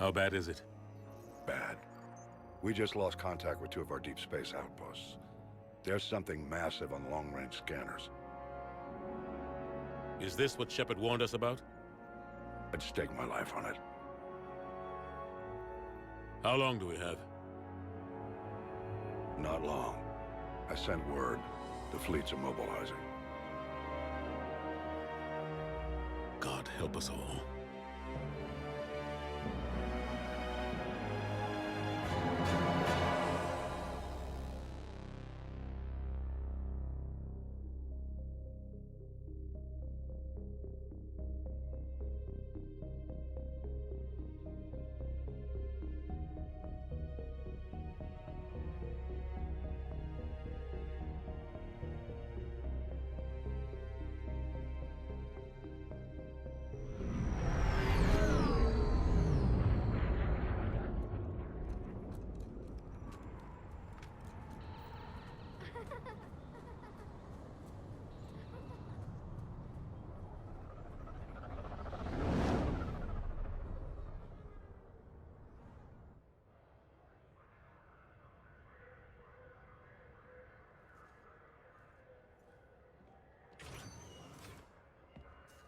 How bad is it? Bad. We just lost contact with two of our deep space outposts. There's something massive on the long-range scanners. Is this what Shepard warned us about? I'd stake my life on it. How long do we have? Not long. I sent word. The fleet's immobilizing. God help us all.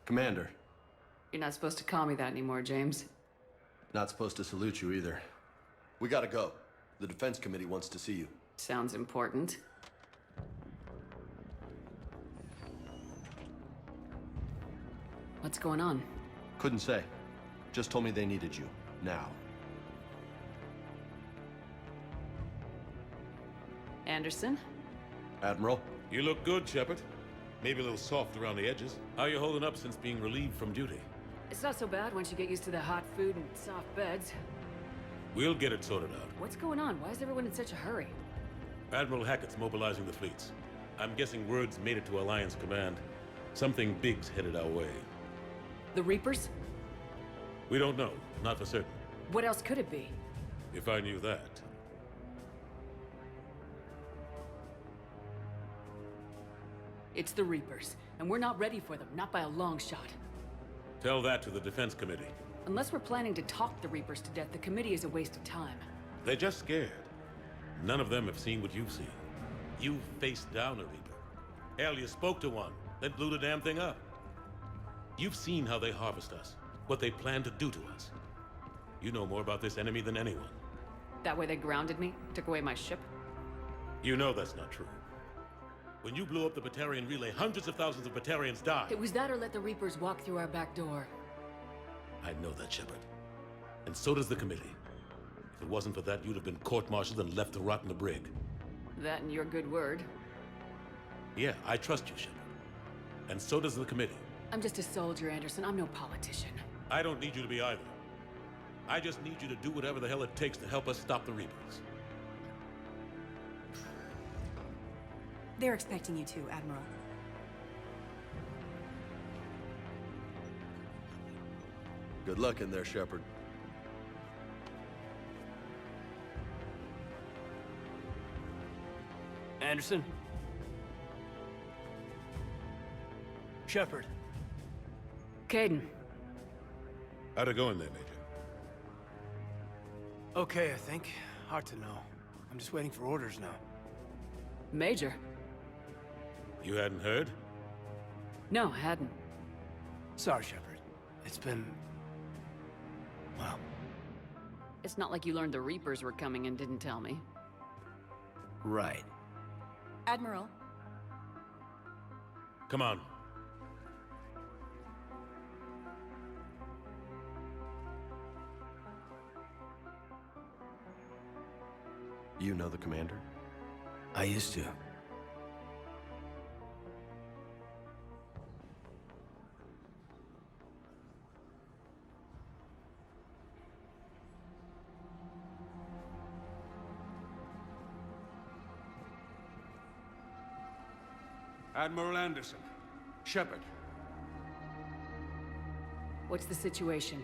Commander. You're not supposed to call me that anymore, James. Not supposed to salute you either. We gotta go. The Defense Committee wants to see you. Sounds important. What's going on? Couldn't say. Just told me they needed you. Now. Anderson? Admiral? You look good, Shepard. Maybe a little soft around the edges. How you holding up since being relieved from duty? It's not so bad once you get used to the hot food and soft beds. We'll get it sorted out. What's going on? Why is everyone in such a hurry? Admiral Hackett's mobilizing the fleets. I'm guessing word's made it to Alliance Command. Something big's headed our way. The Reapers? We don't know. Not for certain. What else could it be? If I knew that. It's the Reapers, and we're not ready for them, not by a long shot. Tell that to the Defense Committee. Unless we're planning to talk the Reapers to death, the committee is a waste of time. They're just scared. None of them have seen what you've seen. You faced down a Reaper. Hell, you spoke to one, then blew the damn thing up. You've seen how they harvest us, what they plan to do to us. You know more about this enemy than anyone. That way they grounded me, took away my ship? You know that's not true. When you blew up the Batarian relay, hundreds of thousands of Batarians died. It was that or let the Reapers walk through our back door. I know that, Shepard. And so does the committee. If it wasn't for that, you'd have been court-martialed and left to rot in the brig. That and your good word. Yeah, I trust you, Shepard. And so does the committee. I'm just a soldier, Anderson. I'm no politician. I don't need you to be either. I just need you to do whatever the hell it takes to help us stop the Reapers. They're expecting you to, Admiral. Good luck in there, Shepard. Anderson? Shepard. Kaidan. How'd it go in there, Major? Okay, I think. Hard to know. I'm just waiting for orders now. Major? You hadn't heard? No, I hadn't. Sorry, Shepard. It's been... well... It's not like you learned the Reapers were coming and didn't tell me. right. Admiral, Come on. You know the commander? I used to. Admiral Anderson. Shepard. What's the situation?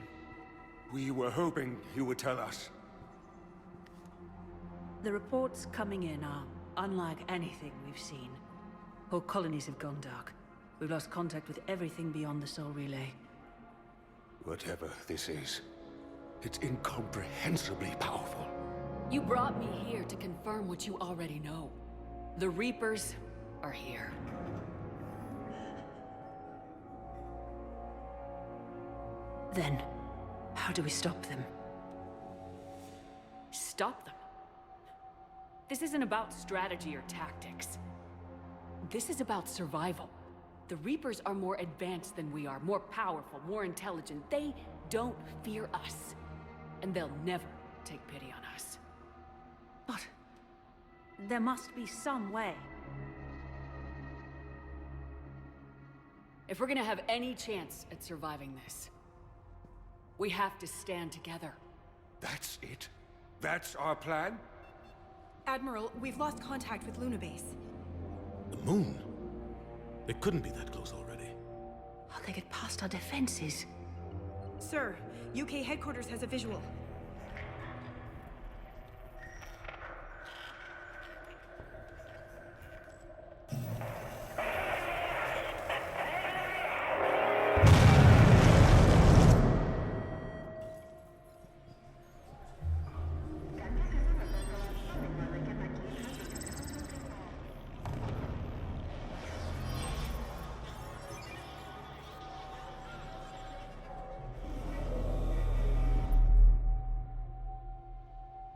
We were hoping you would tell us. the reports coming in are unlike anything we've seen. Whole colonies have gone dark. We've lost contact with everything beyond the Soul Relay. Whatever this is, It's incomprehensibly powerful. You brought me here to confirm what you already know. The Reapers are here. Then, how do we stop them? Stop them. This isn't about strategy or tactics. This is about survival. The Reapers are more advanced than we are, more powerful, more intelligent. They don't fear us. And they'll never take pity on us. But there must be some way. If we're gonna have any chance at surviving this, we have to stand together. That's it? That's our plan? Admiral, we've lost contact with Luna Base. The moon? It couldn't be that close already. How'd they get past our defenses? Sir, UK headquarters has a visual.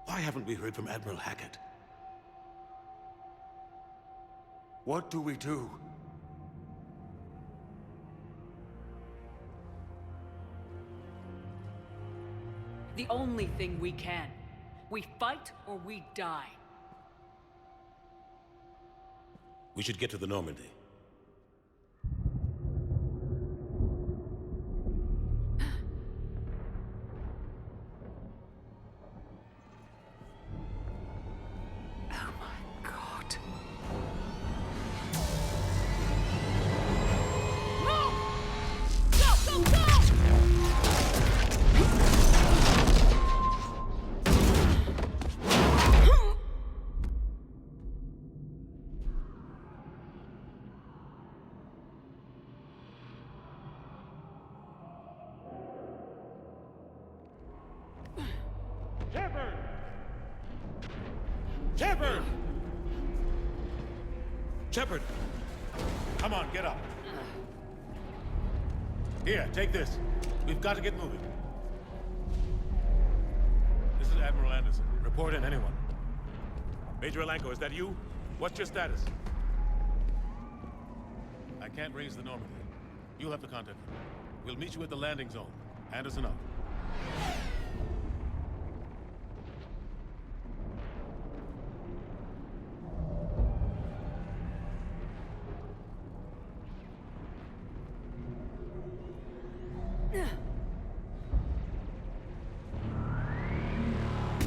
Why haven't we heard from Admiral Hackett? What do we do? The only thing we can. We fight or we die. We should get to the Normandy. Oh my god. Go, go, go! Shepard! Shepard! Shepard! Come on, get up. Here, take this. We've got to get moving. This is Admiral Anderson. Report in, anyone. Major Alanko, is that you? What's your status? I can't raise the Normandy. You'll have to contact me. We'll meet you at the landing zone. Anderson out.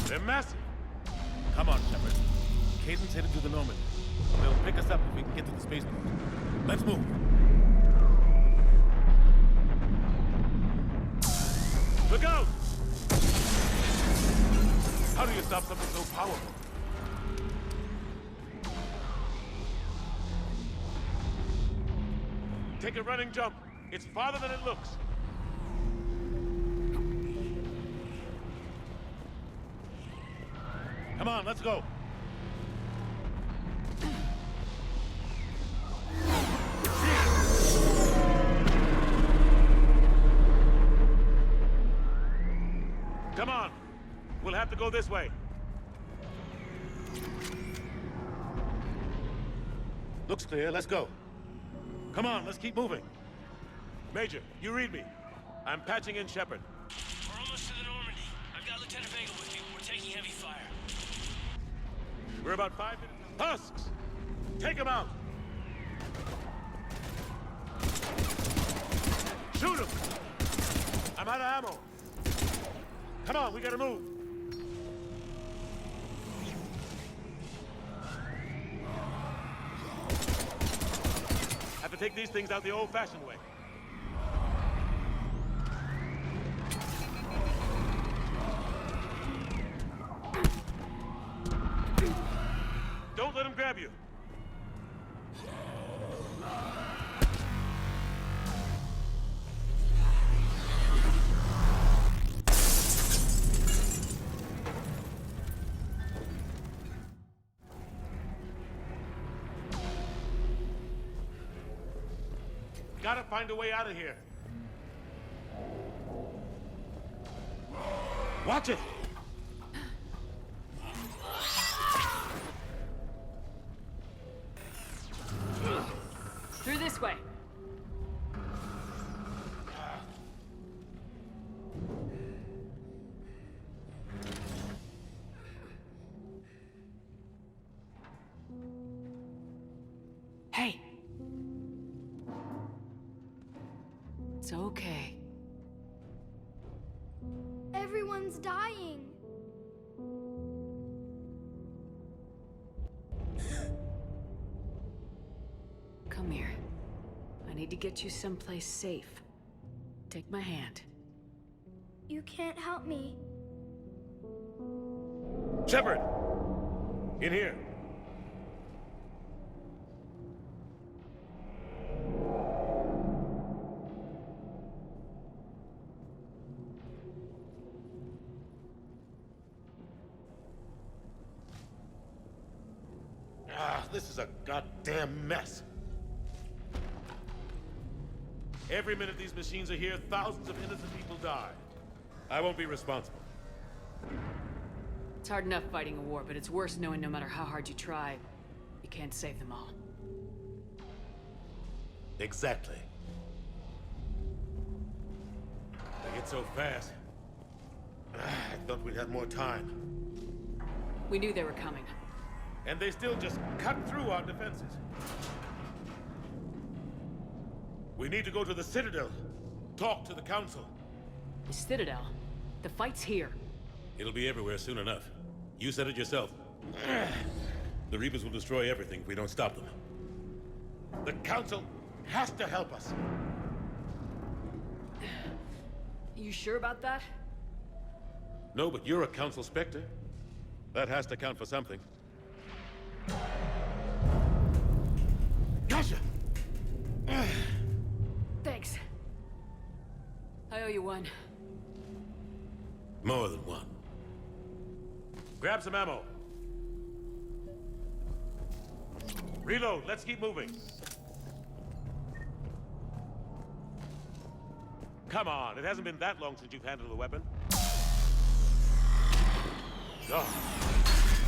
They're massive. Come on, Shepard. Cadence headed to the Normandy. They'll pick us up if we can get to the spaceport. Let's move. Look out! How do you stop something so powerful? Take a running jump. It's farther than it looks. Come on, let's go. Come on. We'll have to go this way. Looks clear, let's go. Come on, let's keep moving. Major, you read me. I'm patching in Shepard. We're almost to the Normandy. I've got Lieutenant Vega with me. We're taking heavy fire. We're about 5 minutes. Husks! Take him out! Shoot him! I'm out of ammo. Come on, we gotta move. Have to take these things out the old-fashioned way. Don't let him grab you. gotta find a way out of here. Watch it! Through this way. Hey. It's okay. Everyone's dying. Come here. I need to get you someplace safe. Take my hand. You can't help me. Shepard! In here. This is a goddamn mess. Every minute these machines are here, thousands of innocent people die. I won't be responsible. It's hard enough fighting a war, but it's worse knowing no matter how hard you try, you can't save them all. Exactly. They get so fast. I thought we'd have more time. We knew they were coming. And they still just cut through our defenses. We need to go to the Citadel. Talk to the Council. The Citadel? The fight's here. It'll be everywhere soon enough. You said it yourself. The Reapers will destroy everything if we don't stop them. The Council has to help us. You sure about that? No, but you're a Council Spectre. That has to count for something. Gotcha! Thanks. I owe you one. More than one. Grab some ammo. Reload, let's keep moving. Come on, it hasn't been that long since you've handled a weapon. Oh.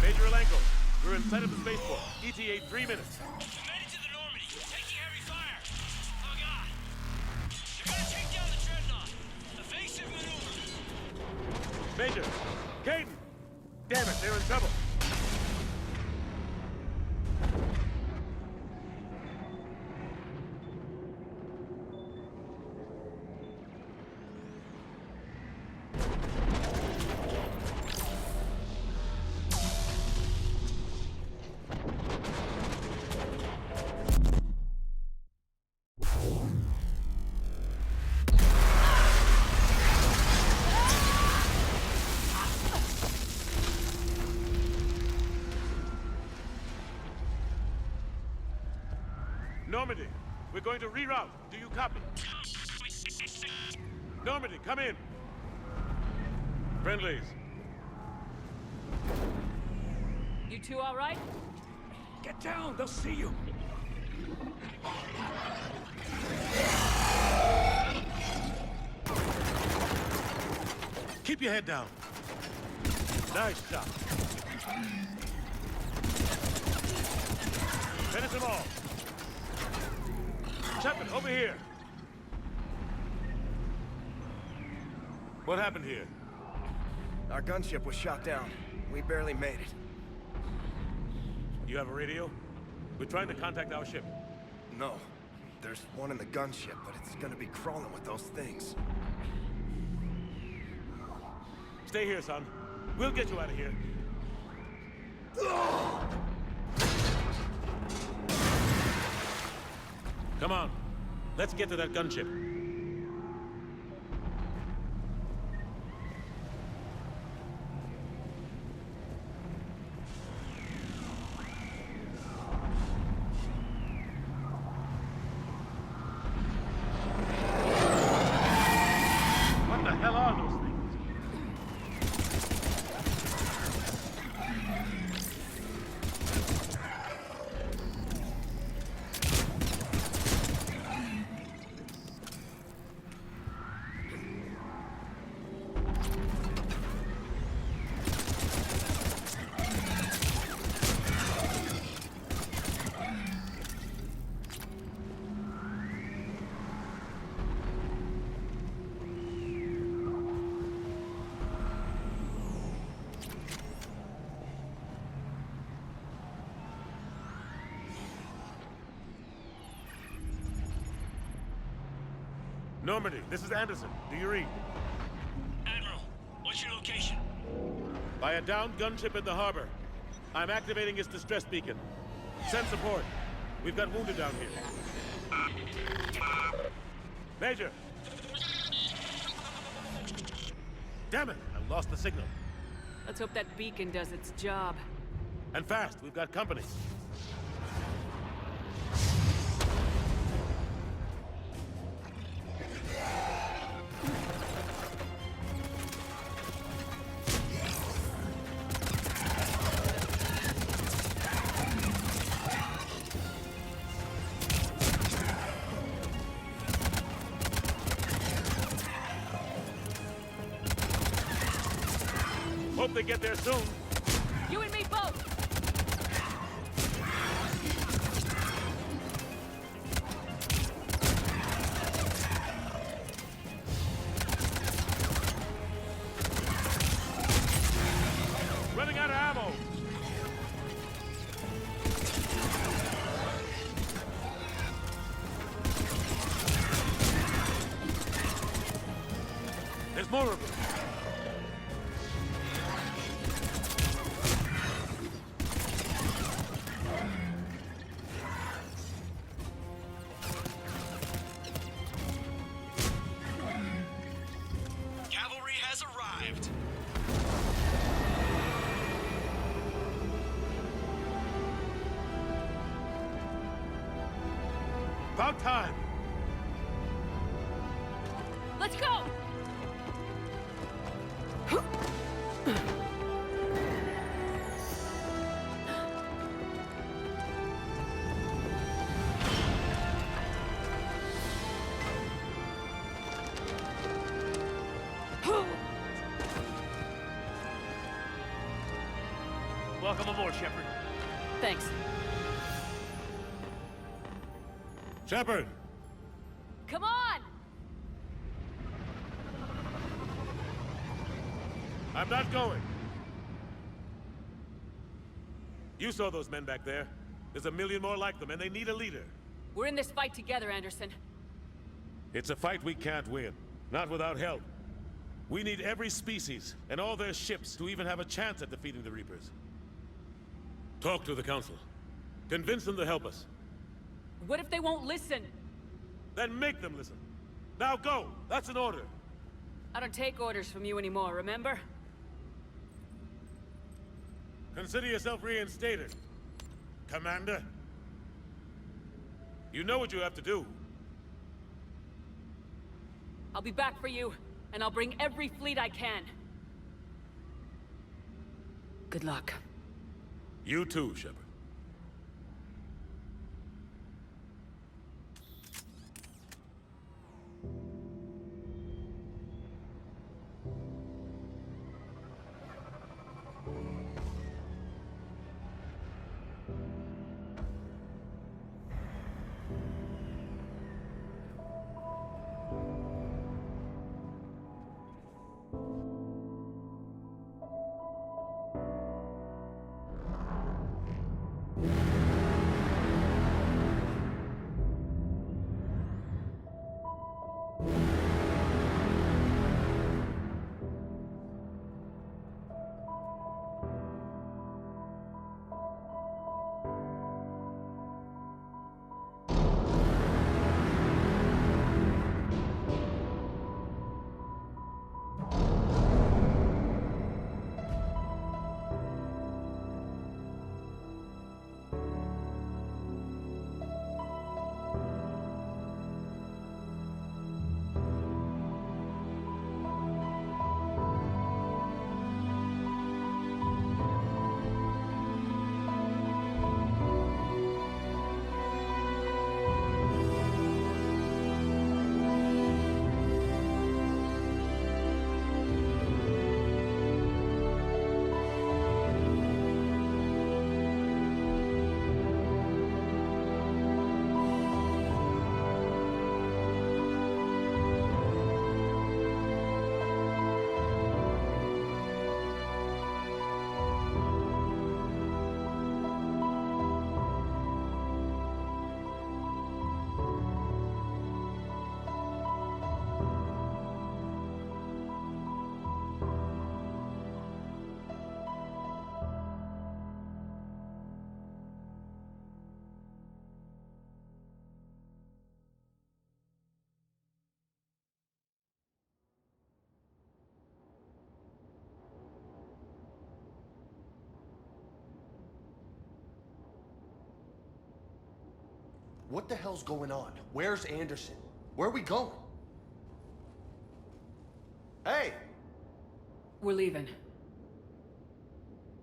Major Alenko, we're in sight of the spaceport. ETA 3 minutes. We made it to the Normandy. Taking heavy fire. Oh, God. They're gonna take down the Dreadnought. Evasive maneuver. Major! Caden! Damn it, they're in trouble. Normandy, we're going to reroute. Do you copy? Normandy, come in. Friendlies. You two all right? Get down, they'll see you. Keep your head down. Nice shot. Finish them all. Shepard, over here. What happened here? Our gunship was shot down. We barely made it. You have a radio? We're trying to contact our ship. No. There's one in the gunship, but it's gonna be crawling with those things. Stay here, son. We'll get you out of here. Come on. Let's get to that gunship. What the hell are those things? Normandy, this is Anderson. Do you read? Admiral, what's your location? By a downed gunship in the harbor. I'm activating its distress beacon. Send support. We've got wounded down here. Major! Damn it! I lost the signal. Let's hope that beacon does its job. And fast, we've got company. Hope they get there soon. You and me both! Running out of ammo! There's more of them. Cavalry has arrived. About time! Let's go! Welcome aboard, Shepard. Thanks. Shepard! Come on! I'm not going. You saw those men back there. There's a million more like them, and they need a leader. We're in this fight together, Anderson. It's a fight we can't win. Not without help. We need every species and all their ships to even have a chance at defeating the Reapers. Talk to the Council. Convince them to help us. What if they won't listen? Then make them listen. Now go! That's an order. I don't take orders from you anymore, remember? Consider yourself reinstated, Commander. You know what you have to do. I'll be back for you, and I'll bring every fleet I can. Good luck. You too, Shepard. What the hell's going on? Where's Anderson? Where are we going? Hey! We're leaving.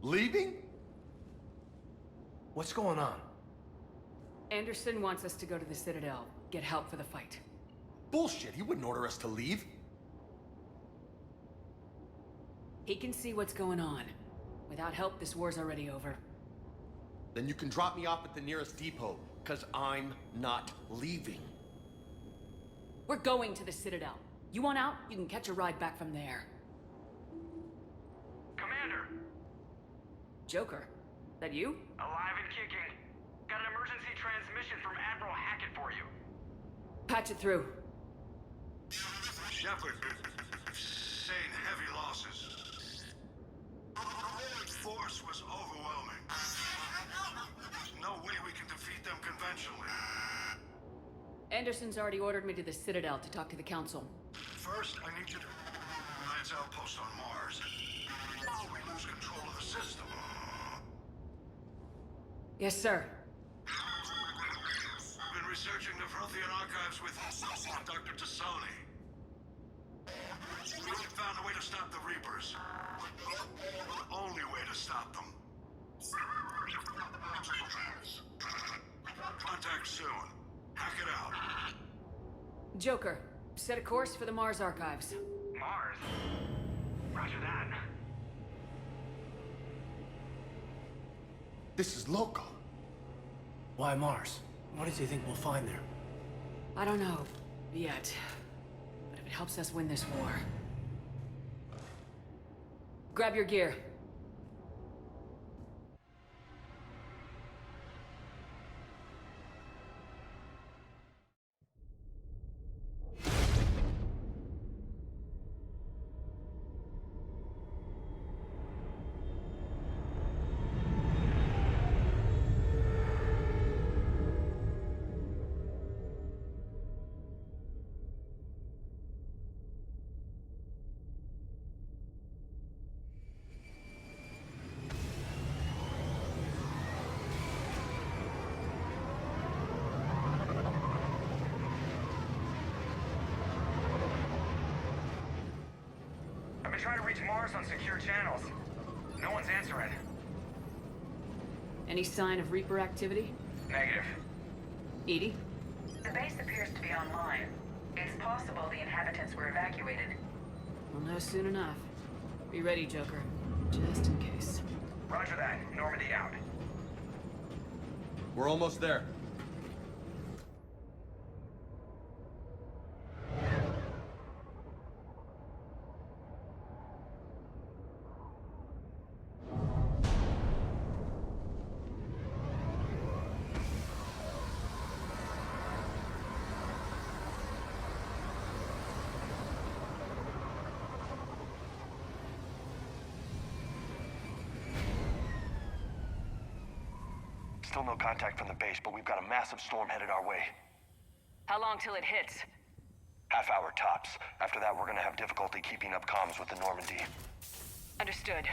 Leaving? What's going on? Anderson wants us to go to the Citadel, get help for the fight. Bullshit, he wouldn't order us to leave. He can see what's going on. Without help, this war's already over. Then you can drop me off at the nearest depot, because I'm not leaving. We're going to the Citadel. You want out? You can catch a ride back from there. Commander! Joker, that you? Alive and kicking. Got an emergency transmission from Admiral Hackett for you. Patch it through. Shepard, sustained heavy losses. The force was overwhelming. There's no way we can defeat them conventionally. Anderson's already ordered me to the Citadel to talk to the Council. First, I need you to Alliance outpost on Mars. Now we lose control of the system. Yes, sir. I've been researching the Prothean archives with Dr. Tassoni. We found a way to stop the Reapers. The only way to stop them. Contact soon. Hack it out. Joker, set a course for the Mars archives. Mars? Roger that. This is loco. Why Mars? What does he think we'll find there? I don't know, yet. But if it helps us win this war... Grab your gear. I've been trying to reach Mars on secure channels. No one's answering. Any sign of Reaper activity? Negative. Edie? The base appears to be online. It's possible the inhabitants were evacuated. We'll know soon enough. Be ready, Joker. Just in case. Roger that. Normandy out. We're almost there. Still no contact from the base, but we've got a massive storm headed our way. How long till it hits? Half hour tops. After that, we're gonna have difficulty keeping up comms with the Normandy. Understood.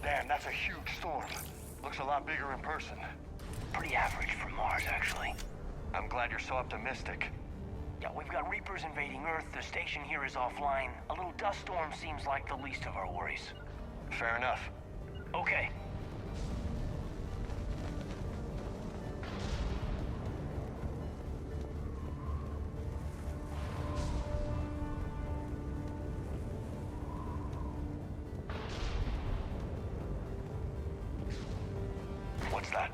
Damn, that's a huge storm. Looks a lot bigger in person. Pretty average for Mars, actually. I'm glad you're so optimistic. Yeah, we've got Reapers invading Earth, the station here is offline. A little dust storm seems like the least of our worries. Fair enough. Okay. What's that?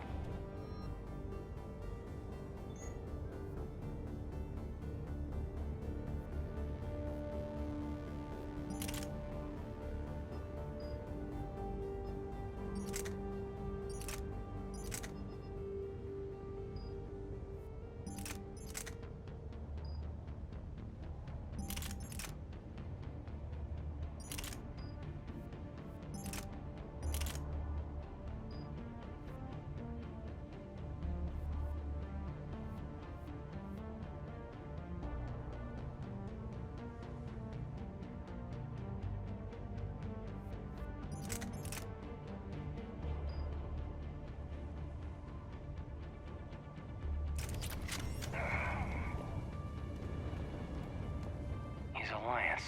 Alliance.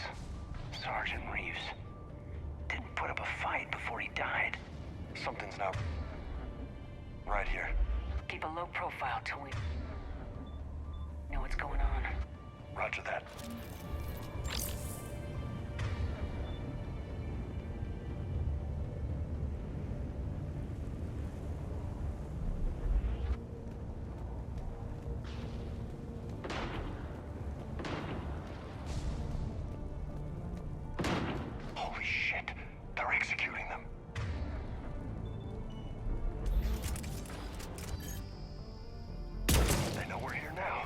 Sergeant Reeves. Didn't put up a fight before he died. Something's not right here. Keep a low profile till we know what's going on. Roger that. Holy shit, they're executing them. They know we're here now.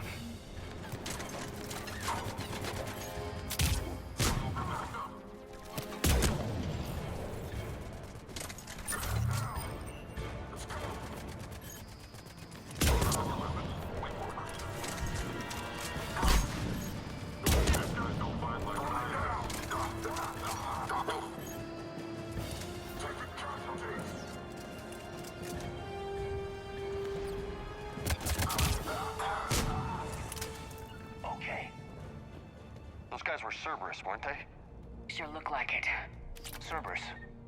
Okay. Those guys were Cerberus, weren't they? Sure look like it. Cerberus,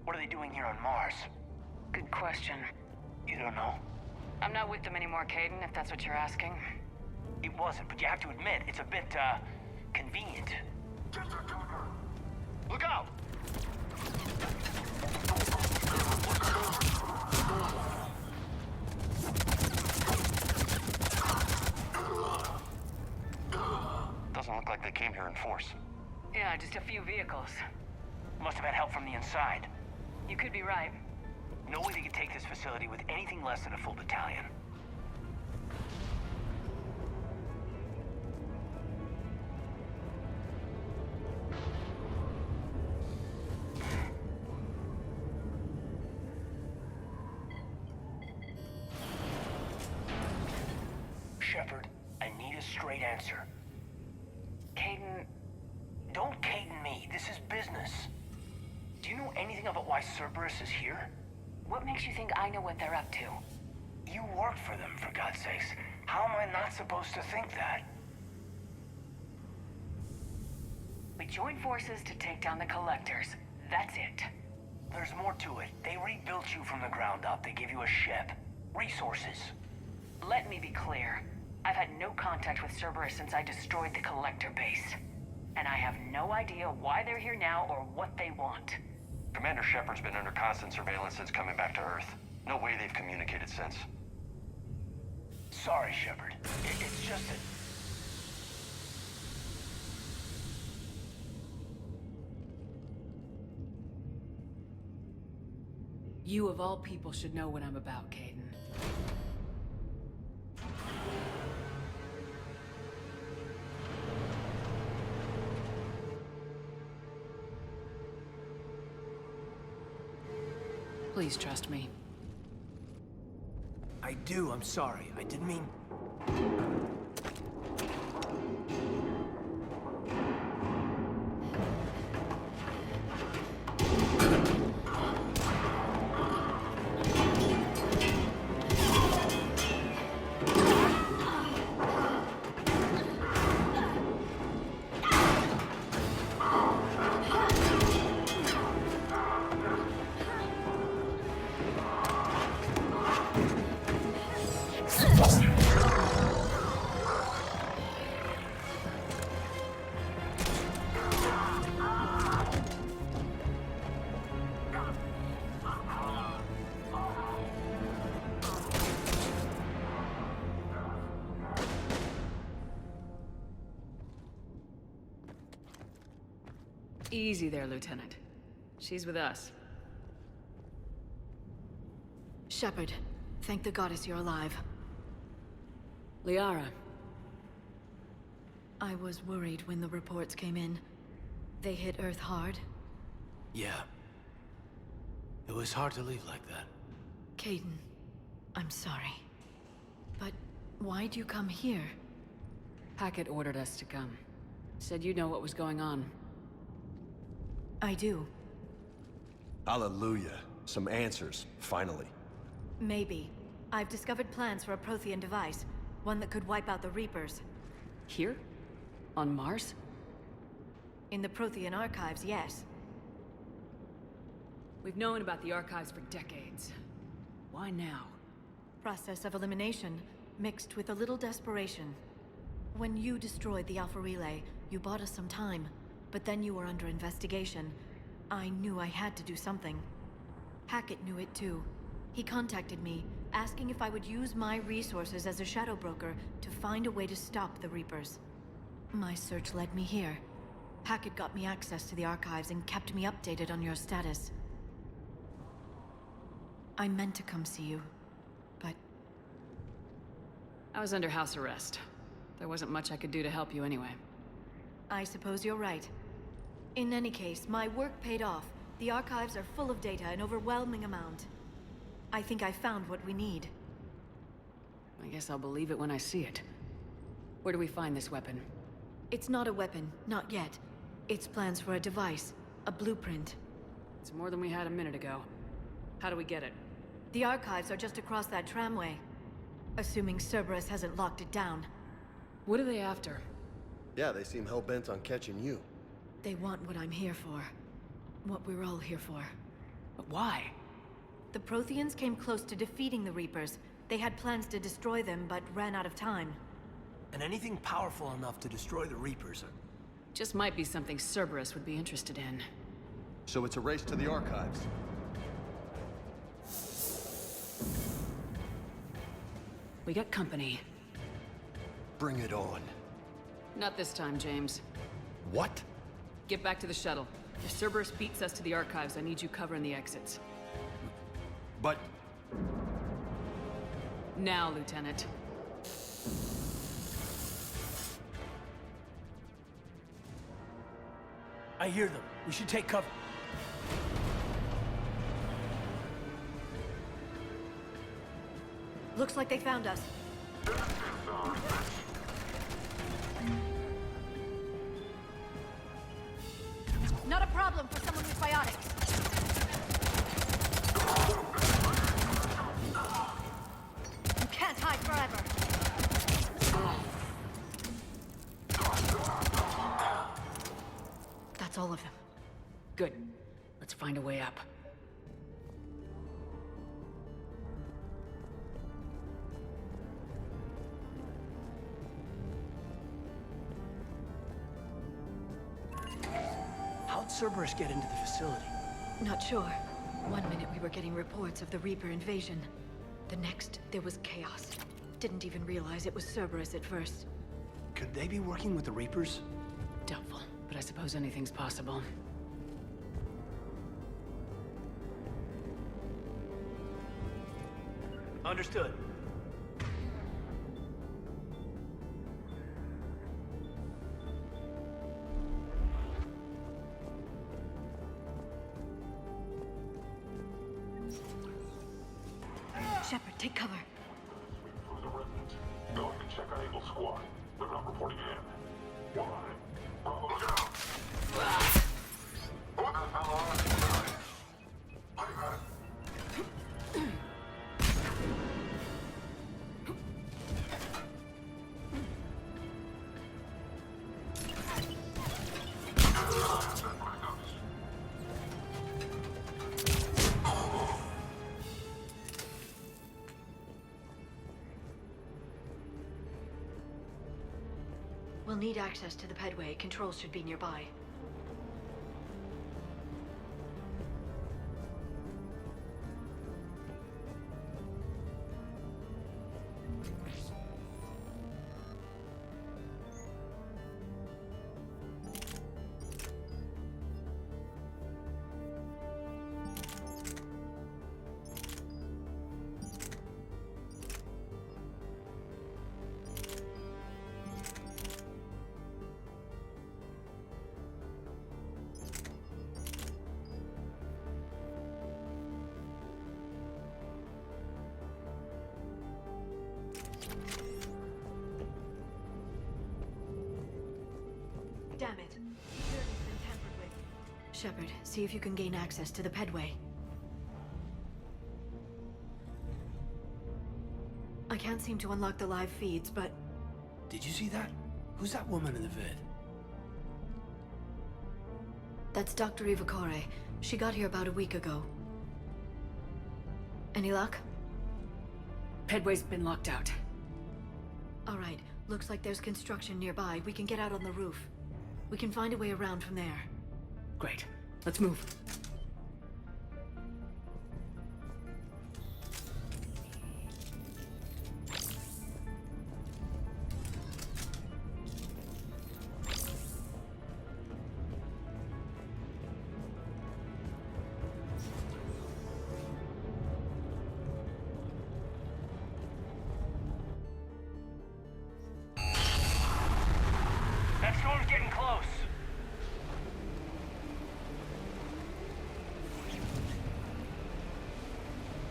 what are they doing here on Mars? Good question. You don't know? I'm not with them anymore, Caden, if that's what you're asking. It wasn't, but you have to admit, it's a bit, convenient. Look out! Doesn't look like they came here in force. Yeah, just a few vehicles. Must have had help from the inside. You could be right. No way they could take this facility with anything less than a full battalion. Shepard, I need a straight answer. Caden, Don't Caden me. This is business. Do you know anything about why Cerberus is here? what makes you think I know what they're up to? You work for them, for God's sakes. How am I not supposed to think that? We joined forces to take down the Collectors. That's it. There's more to it. They rebuilt you from the ground up. They gave you a ship. Resources. Let me be clear. I've had no contact with Cerberus since I destroyed the Collector base. And I have no idea why they're here now or what they want. Commander Shepard's been under constant surveillance since coming back to Earth. No way they've communicated since. Sorry, Shepard. It's just that... You of all people should know what I'm about, Caden. Please trust me. I do, I'm sorry. I didn't mean... Easy there, Lieutenant. She's with us. Shepard, thank the goddess you're alive. Liara. I was worried when the reports came in. They hit Earth hard. Yeah. It was hard to leave like that. Kaidan, I'm sorry. But why'd you come here? Hackett ordered us to come. Said you know what was going on. I do. Hallelujah. Some answers, finally. Maybe. I've discovered plans for a Prothean device. One that could wipe out the Reapers. Here? On Mars? In the Prothean archives, yes. We've known about the archives for decades. Why now? Process of elimination, mixed with a little desperation. When you destroyed the Alpha Relay, you bought us some time. But then you were under investigation. I knew I had to do something. Hackett knew it too. He contacted me, asking if I would use my resources as a shadow broker to find a way to stop the Reapers. My search led me here. Hackett got me access to the archives and kept me updated on your status. I meant to come see you, but... I was under house arrest. There wasn't much I could do to help you anyway. I suppose you're right. In any case, my work paid off. The archives are full of data, an overwhelming amount. I think I found what we need. I guess I'll believe it when I see it. Where do we find this weapon? It's not a weapon, not yet. It's plans for a device, a blueprint. It's more than we had a minute ago. How do we get it? The archives are just across that tramway. Assuming Cerberus hasn't locked it down. What are they after? Yeah, they seem hell-bent on catching you. They want what I'm here for. What we're all here for. But why? The Protheans came close to defeating the Reapers. They had plans to destroy them, but ran out of time. And anything powerful enough to destroy the Reapers are... Just might be something Cerberus would be interested in. So it's a race to the archives. We got company. Bring it on. Not this time, James. What? Get back to the shuttle. If Cerberus beats us to the archives, I need you covering the exits. But... Now, Lieutenant. I hear them. We should take cover. Looks like they found us. Not a problem for someone with biotics. You can't hide forever. That's all of them. Good. Let's find a way up. How'd Cerberus get into the facility? Not sure. One minute we were getting reports of the Reaper invasion. The next, there was chaos. Didn't even realize it was Cerberus at first. Could they be working with the Reapers? Doubtful, but I suppose anything's possible. Understood. Shepard, take cover. Going to check on Eagle Squad. They're not reporting in. Why? Bravo, look out! What the hell are you? We'll need access to the pedway. Controls should be nearby. Damn it. Security's been tampered with. Shepard, see if you can gain access to the pedway. I can't seem to unlock the live feeds, but... Did you see that? Who's that woman in the vid? That's Dr. Ivakore. She got here about a week ago. Any luck? Pedway's been locked out. All right. Looks like there's construction nearby. We can get out on the roof. We can find a way around from there. Great. Let's move. That storm's getting close.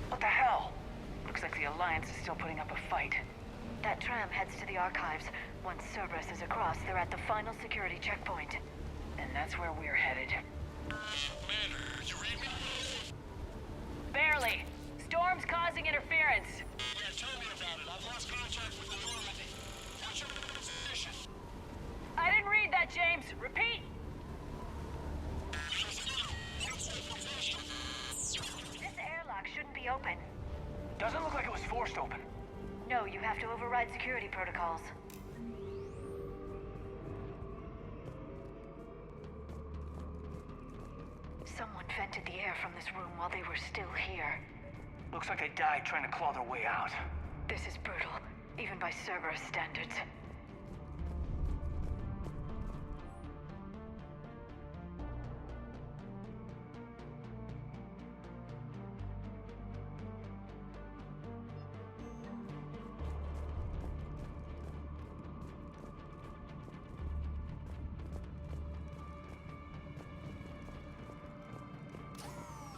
What the hell? Looks like the Alliance is still putting up a fight. That tram heads to the archives. Once Cerberus is across, they're at the final security checkpoint. And that's where we're headed. Commander, you read me? Barely. Storm's causing interference. Yeah, tell me about it. I've lost contact with the Normandy. What's your position? I didn't read that, James. Repeat. This airlock shouldn't be open. Doesn't look like it was forced open. No, you have to override security protocols. Someone vented the air from this room while they were still here. Looks like they died trying to claw their way out. This is brutal, even by Cerberus standards.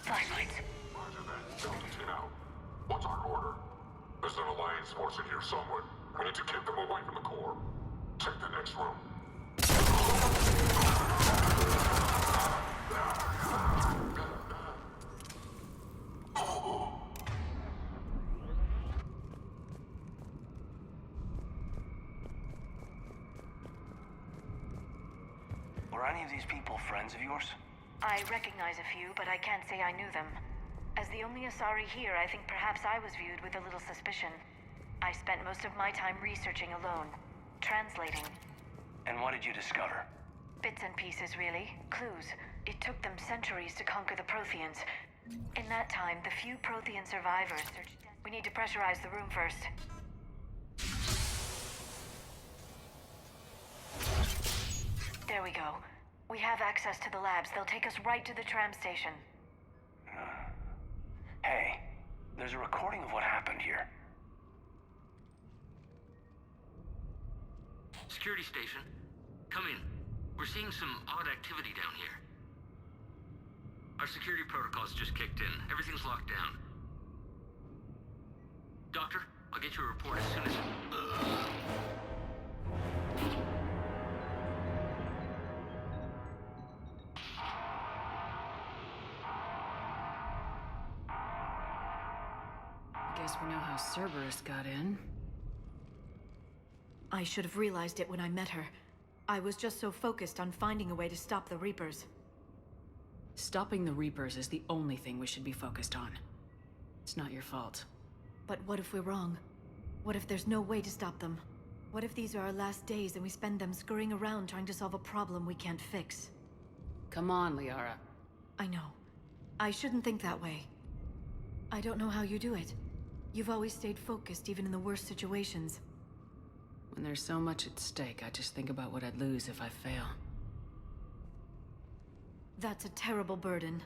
Flashlights. Roger that. Delta out. What's our order? There's an Alliance force in here somewhere. We need to keep them away from the core. Check the next room. Were any of these people friends of yours? I recognize a few, but I can't say I knew them. As the only Asari here, I think perhaps I was viewed with a little suspicion. I spent most of my time researching alone, translating. And what did you discover? Bits and pieces, really. Clues. It took them centuries to conquer the Protheans. In that time, the few Prothean survivors searched... We need to pressurize the room first. There we go. We have access to the labs. They'll take us right to the tram station. Hey, there's a recording of what happened here. Security station. Come in. We're seeing some odd activity down here. Our security protocols just kicked in. Everything's locked down. Doctor, I'll get you a report as soon as... Guess we know how Cerberus got in. I should have realized it when I met her. I was just so focused on finding a way to stop the Reapers. Stopping the Reapers is the only thing we should be focused on. It's not your fault. But what if we're wrong? What if there's no way to stop them? What if these are our last days and we spend them scurrying around trying to solve a problem we can't fix? Come on, Liara. I know. I shouldn't think that way. I don't know how you do it. You've always stayed focused even in the worst situations. When there's so much at stake, I just think about what I'd lose if I fail. That's a terrible burden.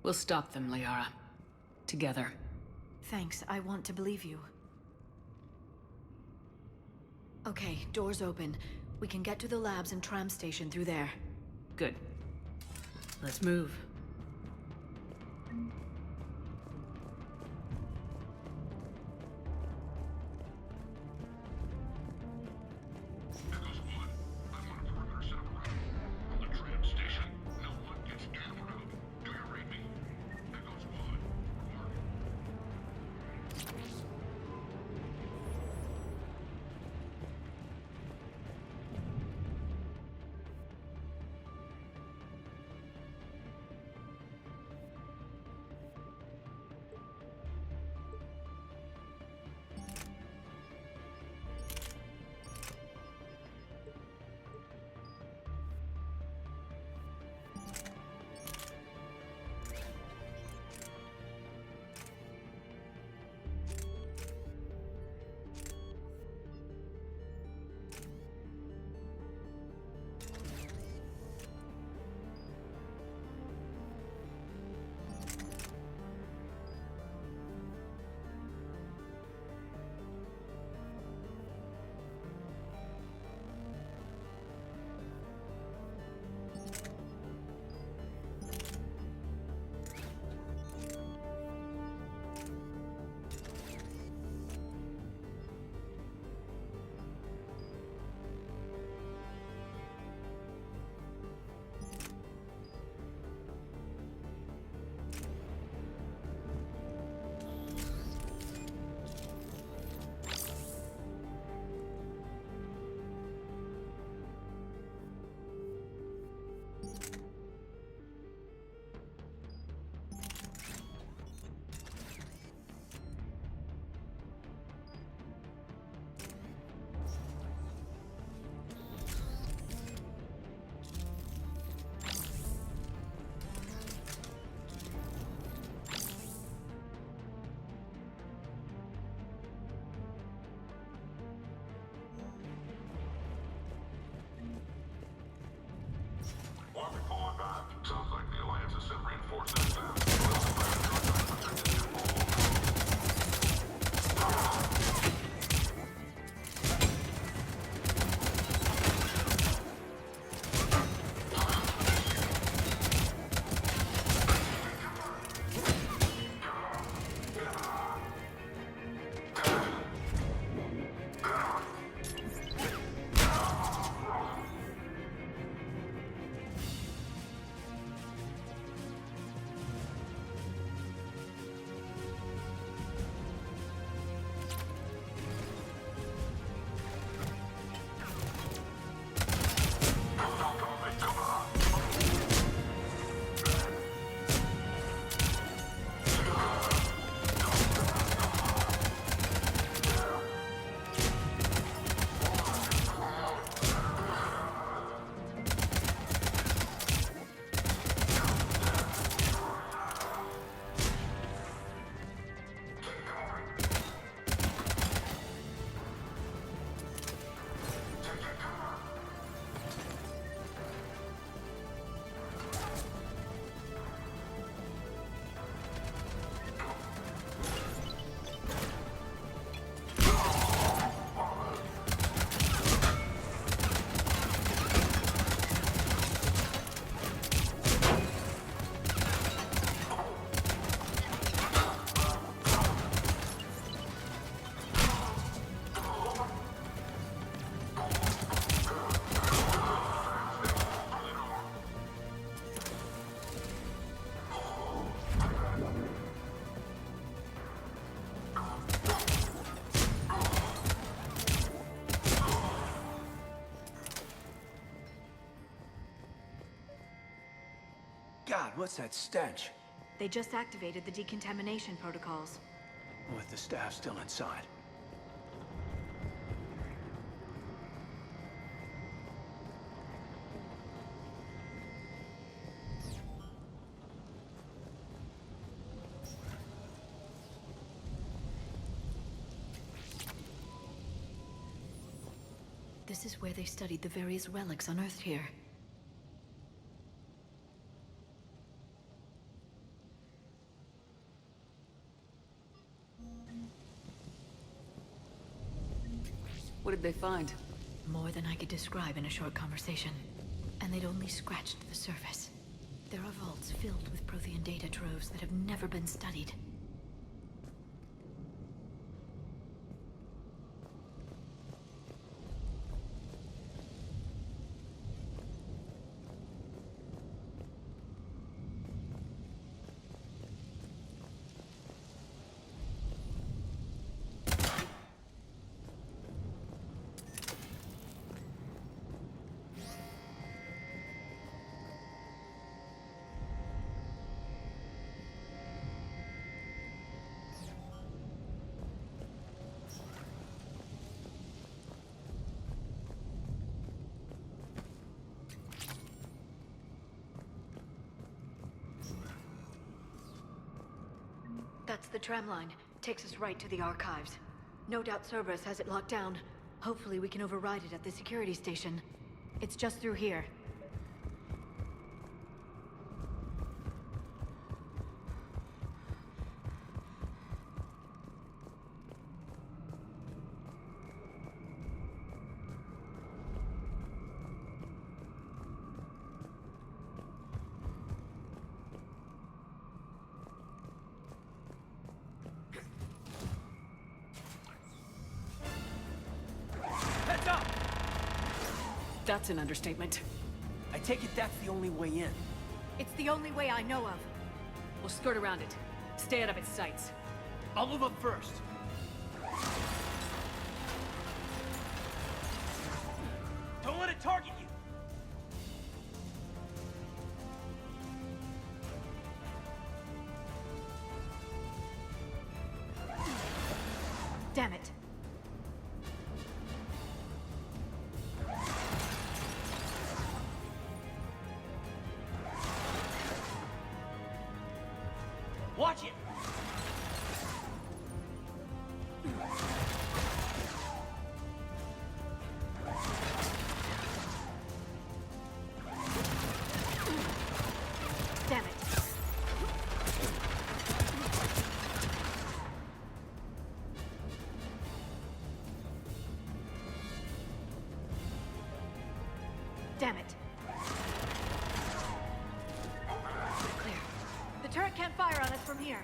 We'll stop them, Liara. Together. Thanks, I want to believe you. Okay, doors open. We can get to the labs and tram station through there. Good. Let's move. what's that stench? They just activated the decontamination protocols. With the staff still inside. This is where they studied the various relics unearthed here. What did they find? More than I could describe in a short conversation. And they'd only scratched the surface. There are vaults filled with Prothean data troves that have never been studied. That's the tram line. Takes us right to the archives. No doubt Cerberus has it locked down. Hopefully we can override it at the security station. It's just through here. That's an understatement. I take it that's the only way in. It's the only way I know of. We'll skirt around it. Stay out of its sights. I'll move up first. Don't let it target you! Damn it. Watch it! Damn it. Damn it. Clear. The turret can't fire on us from here.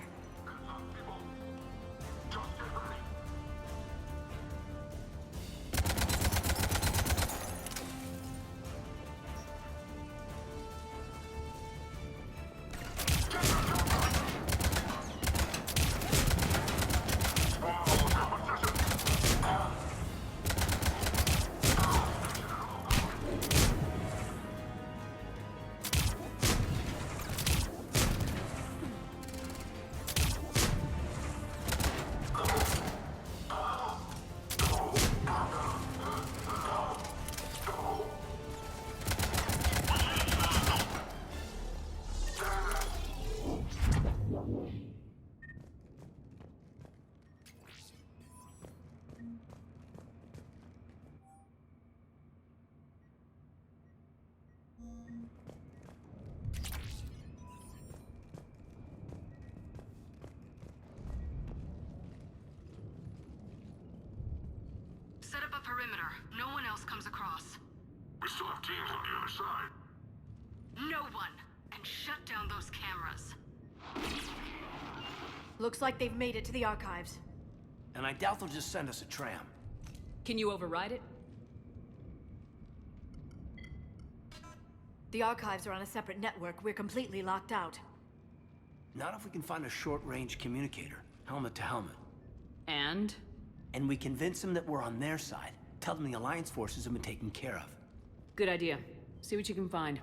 Set up a perimeter. No one else comes across. We still have teams on the other side. No one! And shut down those cameras. Looks like they've made it to the archives. And I doubt they'll just send us a tram. Can you override it? The archives are on a separate network. We're completely locked out. Not if we can find a short-range communicator, helmet to helmet. And? And we convince them that we're on their side. Tell them the Alliance forces have been taken care of. Good idea. See what you can find.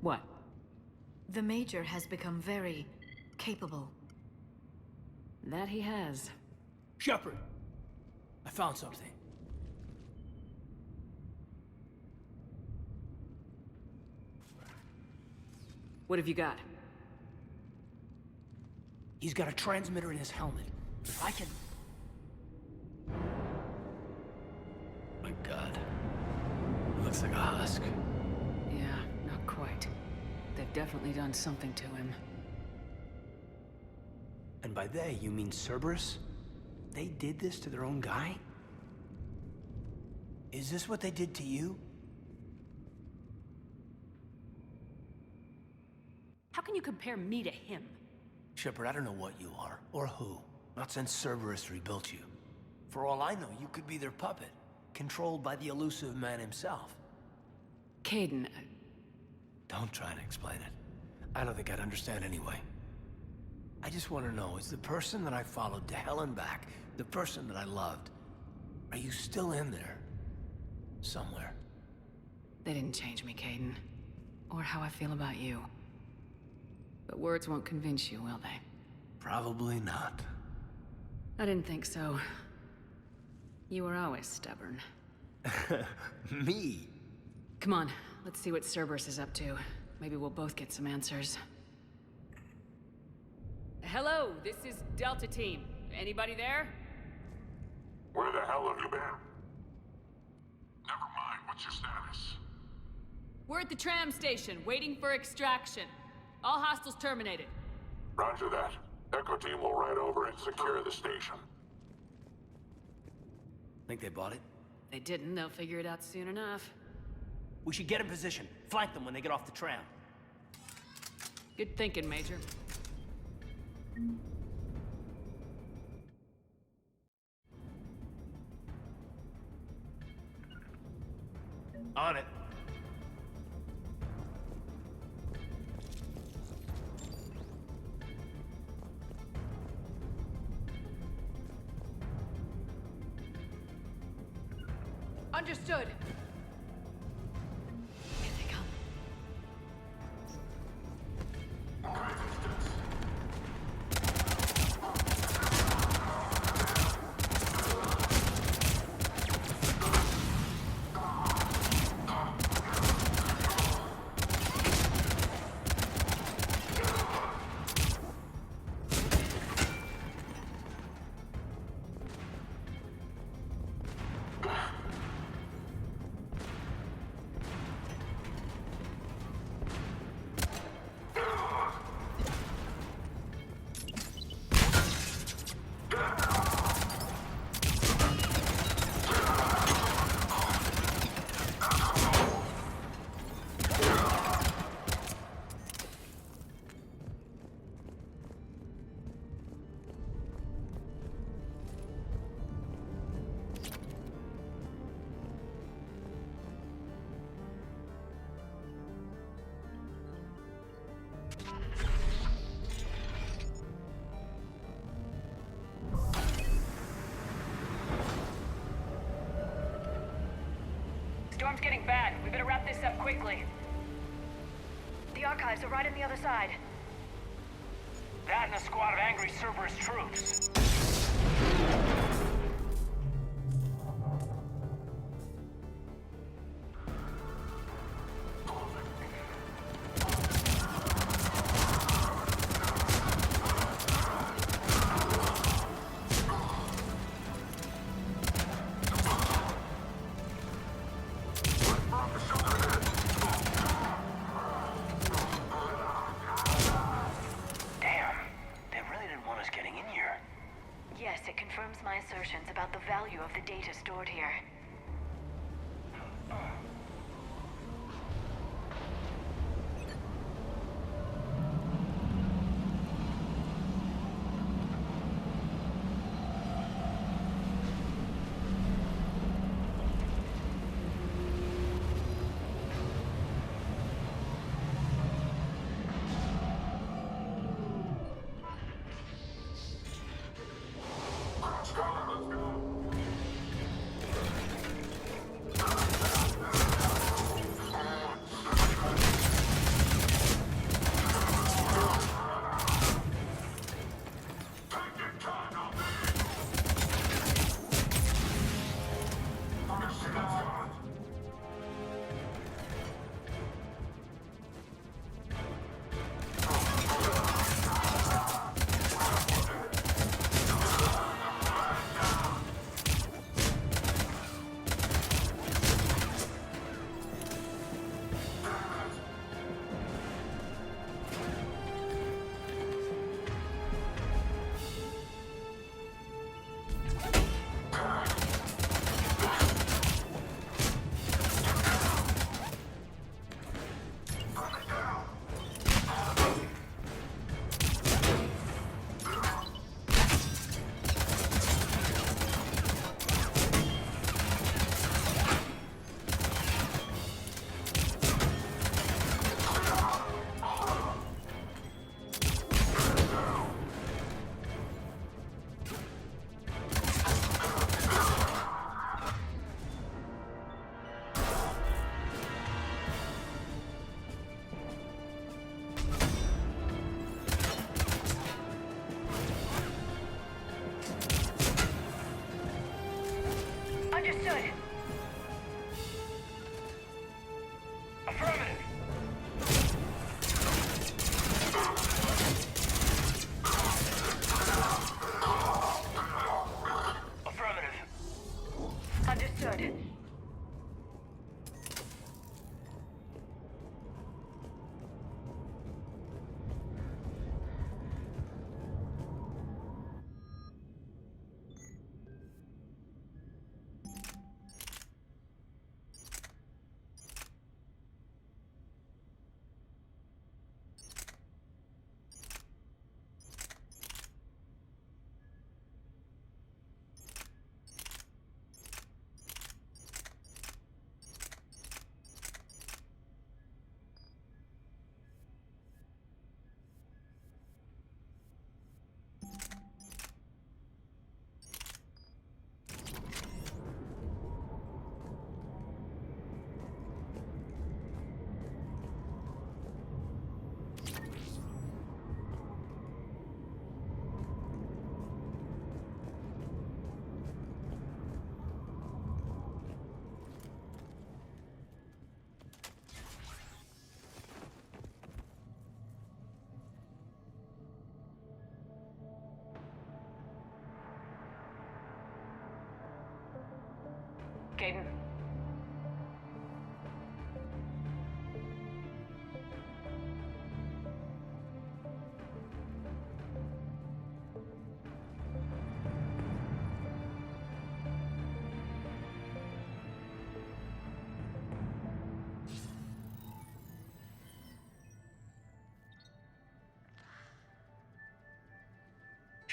What? The Major has become very capable. That he has. Shepard! I found something. What have you got? He's got a transmitter in his helmet. If I can... My God. It looks like a husk. Yeah, not quite. They've definitely done something to him. And by they, you mean Cerberus? They did this to their own guy? Is this what they did to you? How can you compare me to him? Shepard, I don't know what you are, or who. Not since Cerberus rebuilt you. For all I know, you could be their puppet, controlled by the elusive man himself. Kaidan... Don't try to explain it. I don't think I'd understand anyway. I just want to know, is the person that I followed to hell and back, the person that I loved, are you still in there? Somewhere. They didn't change me, Kaidan. Or how I feel about you. But words won't convince you, will they? Probably not. I didn't think so. You were always stubborn. Me? Come on, let's see what Cerberus is up to. Maybe we'll both get some answers. Hello, this is Delta Team. Anybody there? Where the hell have you been? Never mind, what's your status? We're at the tram station, waiting for extraction. All hostiles terminated. Roger that. Echo Team will ride over and secure the station. Think they bought it? They didn't, they'll figure it out soon enough. We should get in position. Flank them when they get off the tram. Good thinking, Major. On it. Understood. Here they come. Storm's getting bad. We better wrap this up quickly. The archives are right on the other side. That and a squad of angry Cerberus troops. Yes, it confirms my assertions about the value of the data stored here.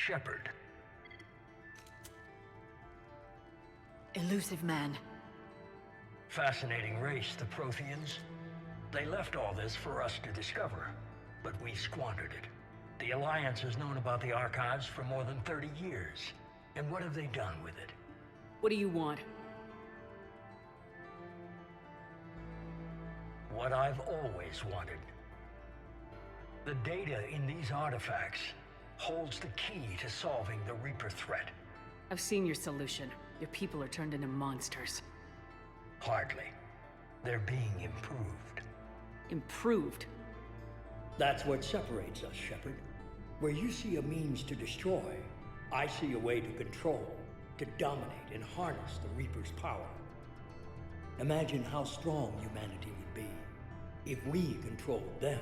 Shepard. Elusive man. Fascinating race, the Protheans. They left all this for us to discover, but we squandered it. The Alliance has known about the Archives for more than 30 years. And what have they done with it? What do you want? What I've always wanted. The data in these artifacts holds the key to solving the Reaper threat. I've seen your solution. Your people are turned into monsters. Hardly. They're being improved. Improved? That's what separates us, Shepard. Where you see a means to destroy, I see a way to control, to dominate and harness the Reaper's power. Imagine how strong humanity would be if we controlled them.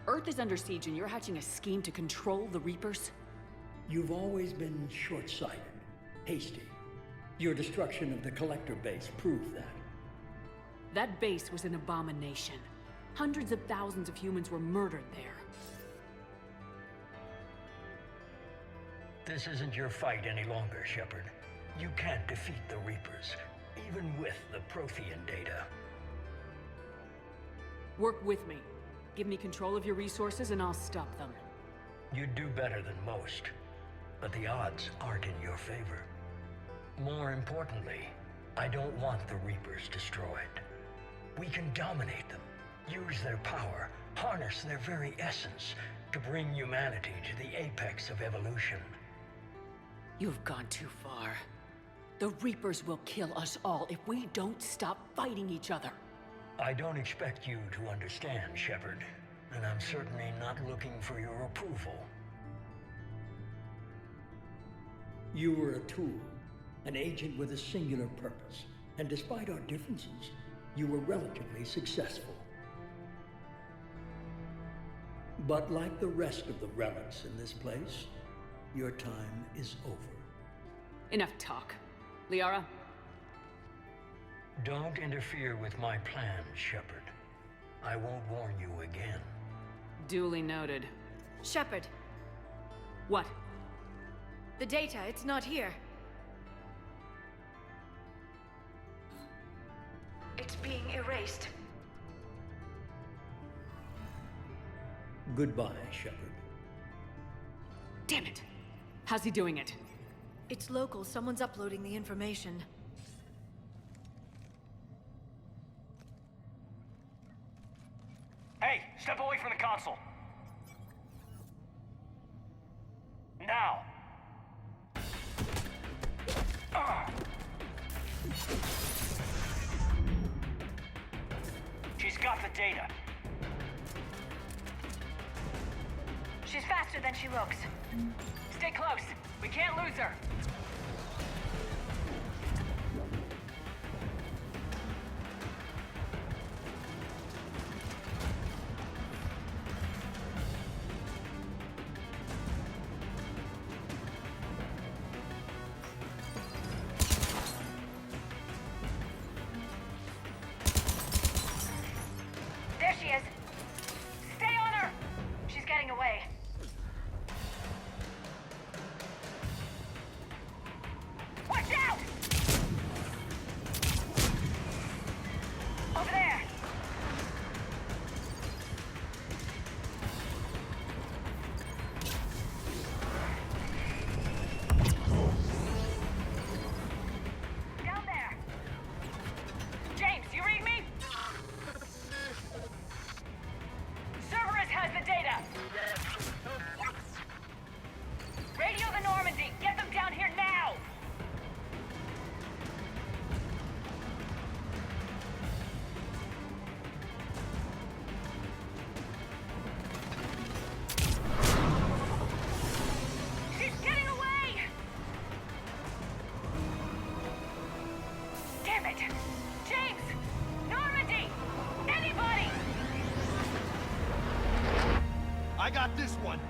Earth is under siege and you're hatching a scheme to control the Reapers? You've always been short-sighted, hasty. Your destruction of the Collector base proved that. That base was an abomination. Hundreds of thousands of humans were murdered there. This isn't your fight any longer, Shepard. You can't defeat the Reapers, even with the Prothean data. Work with me. Give me control of your resources and I'll stop them. You'd do better than most, but the odds aren't in your favor. More importantly, I don't want the Reapers destroyed. We can dominate them, use their power, harness their very essence to bring humanity to the apex of evolution. You've gone too far. The Reapers will kill us all if we don't stop fighting each other. I don't expect you to understand, Shepard, and I'm certainly not looking for your approval. You were a tool, an agent with a singular purpose, and despite our differences, you were relatively successful. But like the rest of the relics in this place, your time is over. Enough talk. Liara? Don't interfere with my plans, Shepard. I won't warn you again. Duly noted. Shepard. What? The data, it's not here. It's being erased. Goodbye, Shepard. Damn it! How's he doing it? It's local. Someone's uploading the information. Hey, step away from the console. Now. She's got the data. She's faster than she looks. Stay close. We can't lose her. There she is. Stay on her. She's getting away. Watch out! Over there! Down there! James, you read me? Cerberus has the data! Radio the Normandy! Get them down here now! She's getting away! Damn it! James! Normandy! Anybody! I got this one.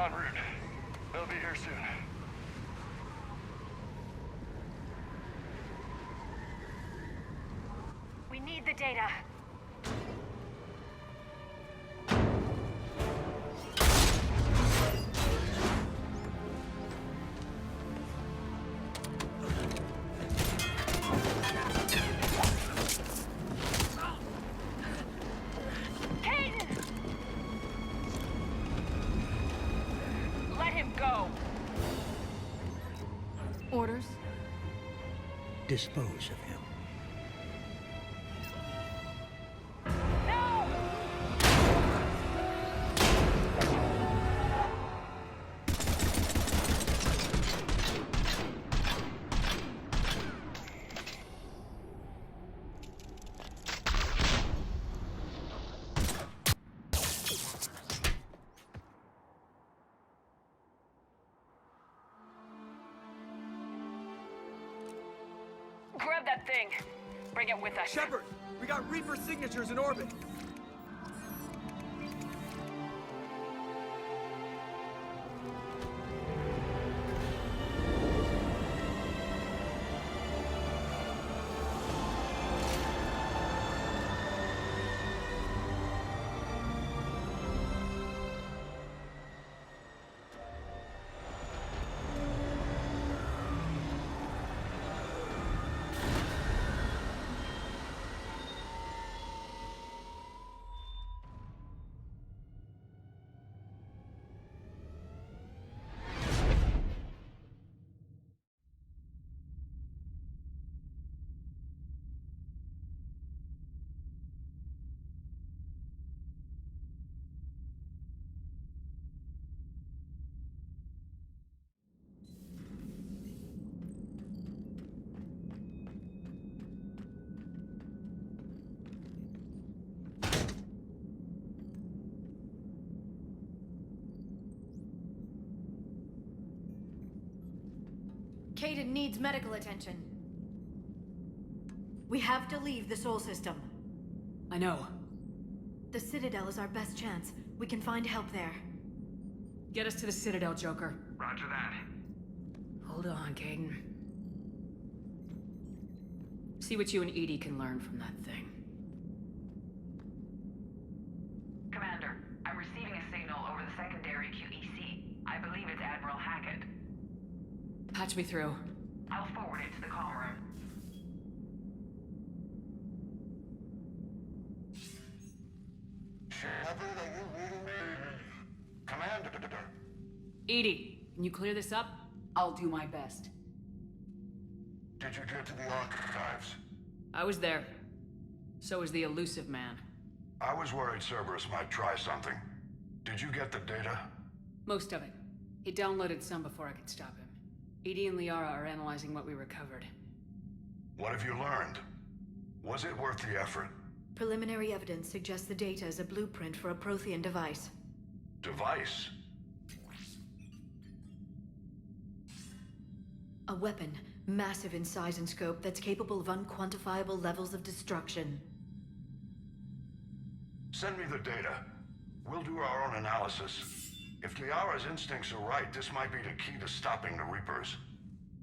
en route. They'll be here soon. We need the data. Orders? Dispose of him. Grab that thing. Bring it with us. Shepard, we got Reaper signatures in orbit. Kaidan needs medical attention. We have to leave the Sol system. I know. The Citadel is our best chance. We can find help there. Get us to the Citadel, Joker. Roger that. Hold on, Kaidan. See what you and EDI can learn from that thing. Commander, I'm receiving a signal over the secondary QEC. I believe it's Admiral Hackett. Patch me through. I'll forward it to the comm room. Commander. EDI, can you clear this up? I'll do my best. Did you get to the archives? I was there. So was the elusive man. I was worried Cerberus might try something. Did you get the data? Most of it. He downloaded some before I could stop him. EDI and Liara are analyzing what we recovered. What have you learned? Was it worth the effort? Preliminary evidence suggests the data is a blueprint for a Prothean device. Device? A weapon, massive in size and scope, that's capable of unquantifiable levels of destruction. Send me the data. We'll do our own analysis. If Liara's instincts are right, this might be the key to stopping the Reapers.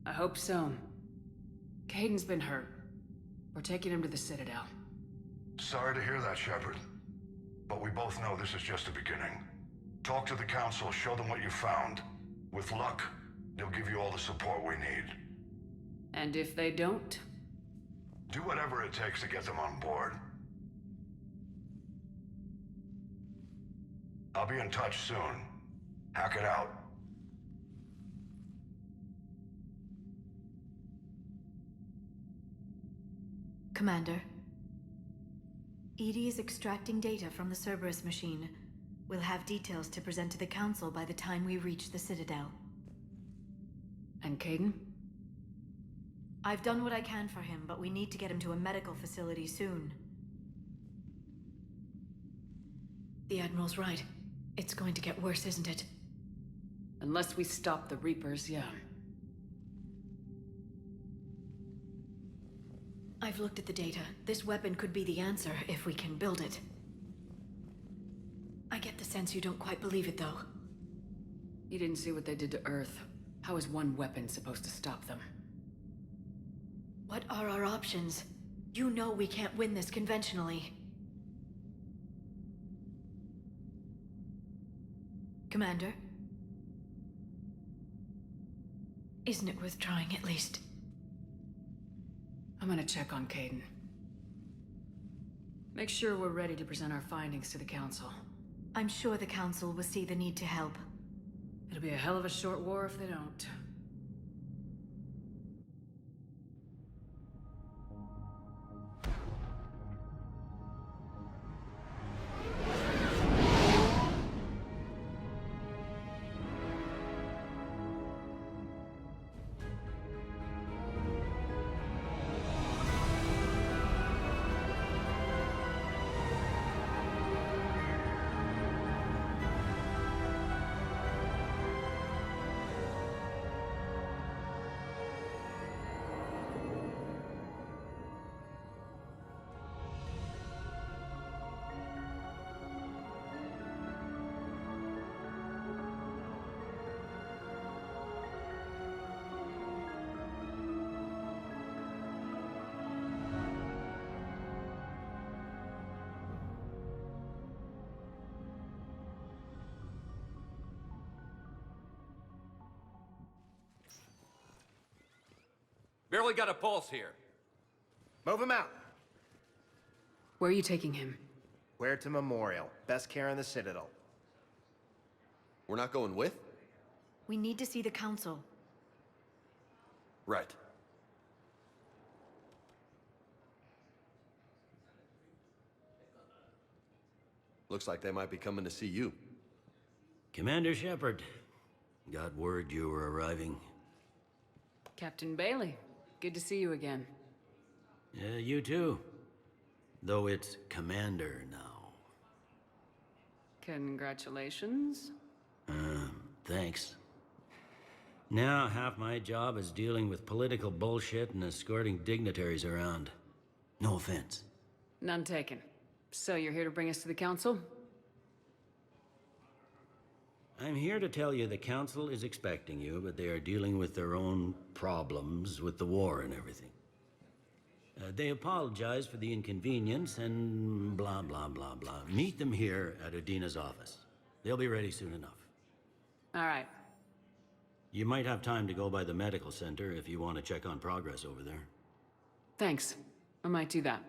I hope so. Kaidan's been hurt. We're taking him to the Citadel. Sorry to hear that, Shepard. But we both know this is just the beginning. Talk to the Council, show them what you found. With luck, they'll give you all the support we need. And if they don't? Do whatever it takes to get them on board. I'll be in touch soon. Hack it out. Commander. EDI is extracting data from the Cerberus machine. We'll have details to present to the Council by the time we reach the Citadel. And Kaidan? I've done what I can for him, but we need to get him to a medical facility soon. The Admiral's right. It's going to get worse, isn't it? Unless we stop the Reapers, yeah. I've looked at the data. This weapon could be the answer if we can build it. I get the sense you don't quite believe it, though. You didn't see what they did to Earth. How is one weapon supposed to stop them? What are our options? You know we can't win this conventionally. Commander? Isn't it worth trying at least? I'm gonna check on Kaidan. Make sure we're ready to present our findings to the Council. I'm sure the Council will see the need to help. It'll be a hell of a short war if they don't. Barely got a pulse here. Move him out. Where are you taking him? Huerta Memorial. Best care in the Citadel. We're not going with? We need to see the Council. Right. Looks like they might be coming to see you. Commander Shepard. Got word you were arriving. Captain Bailey, good to see you again. You too. Though it's Commander now. Congratulations. Thanks. Now half my job is dealing with political bullshit and escorting dignitaries around. No offense. None taken. So you're here to bring us to the Council? I'm here to tell you the Council is expecting you, but they are dealing with their own problems with the war and everything. They apologize for the inconvenience and blah, blah, blah, blah. Meet them here at Udina's office. They'll be ready soon enough. All right. You might have time to go by the medical center if you want to check on progress over there. Thanks. I might do that.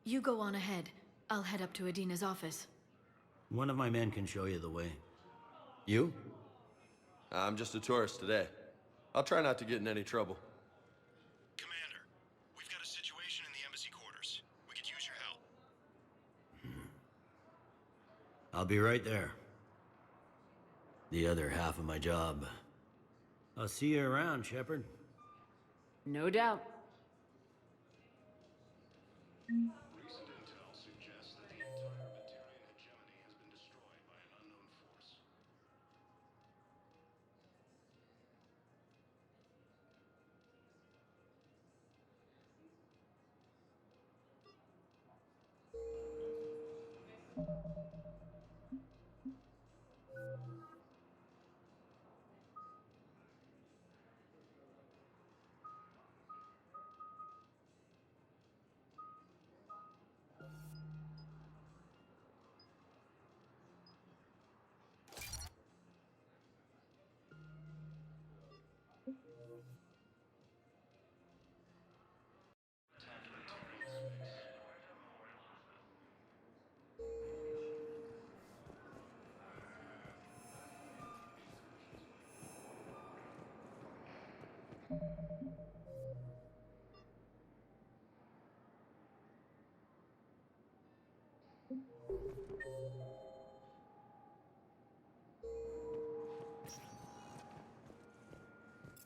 You go on ahead. I'll head up to Udina's office. One of my men can show you the way. You? I'm just a tourist today. I'll try not to get in any trouble. Commander, we've got a situation in the embassy quarters. We could use your help. I'll be right there. The other half of my job. I'll see you around, Shepard. No doubt. Recent intel suggests that the entire Batarian hegemony has been destroyed by an unknown force.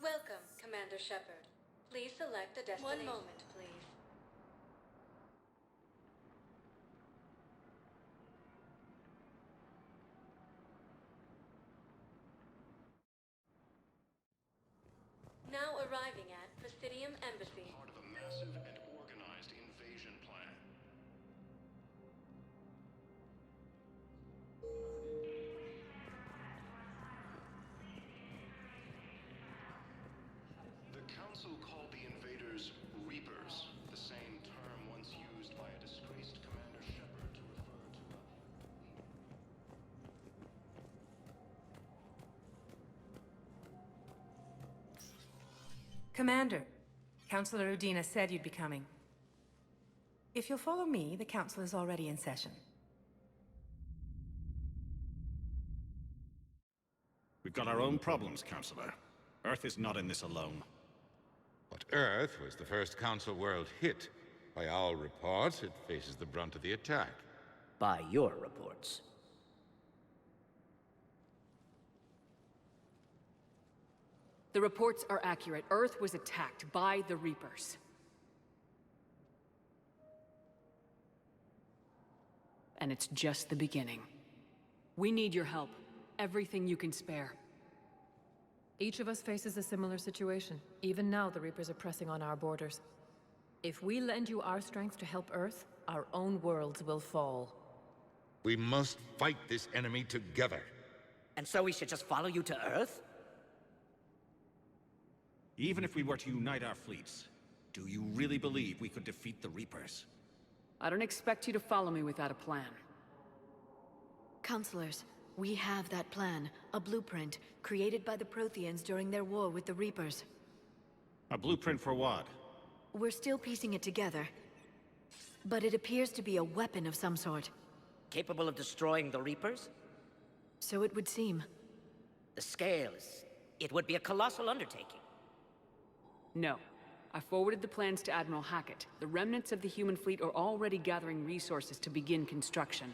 Welcome, Commander Shepard. Please select a destination. One moment, please. Now arriving at Presidium Embassy. Part of a massive and organized invasion plan. Reapers. Reapers. The same term once used by a disgraced Commander Shepard to refer to Commander, Councilor Udina said you'd be coming. If you'll follow me, the council is already in session. We've got our own problems, Counselor. Earth is not in this alone. But Earth was the first Council world hit. By all reports, it faces the brunt of the attack. By your reports. The reports are accurate. Earth was attacked by the Reapers. And it's just the beginning. We need your help. Everything you can spare. Each of us faces a similar situation. Even now, the Reapers are pressing on our borders. If we lend you our strength to help Earth, our own worlds will fall. We must fight this enemy together. And so we should just follow you to Earth? Even if we were to unite our fleets, do you really believe we could defeat the Reapers? I don't expect you to follow me without a plan. Counselors, we have that plan. A blueprint, created by the Protheans during their war with the Reapers. A blueprint for what? We're still piecing it together. But it appears to be a weapon of some sort. Capable of destroying the Reapers? So it would seem. The scale is... it would be a colossal undertaking. No. I forwarded the plans to Admiral Hackett. The remnants of the human fleet are already gathering resources to begin construction.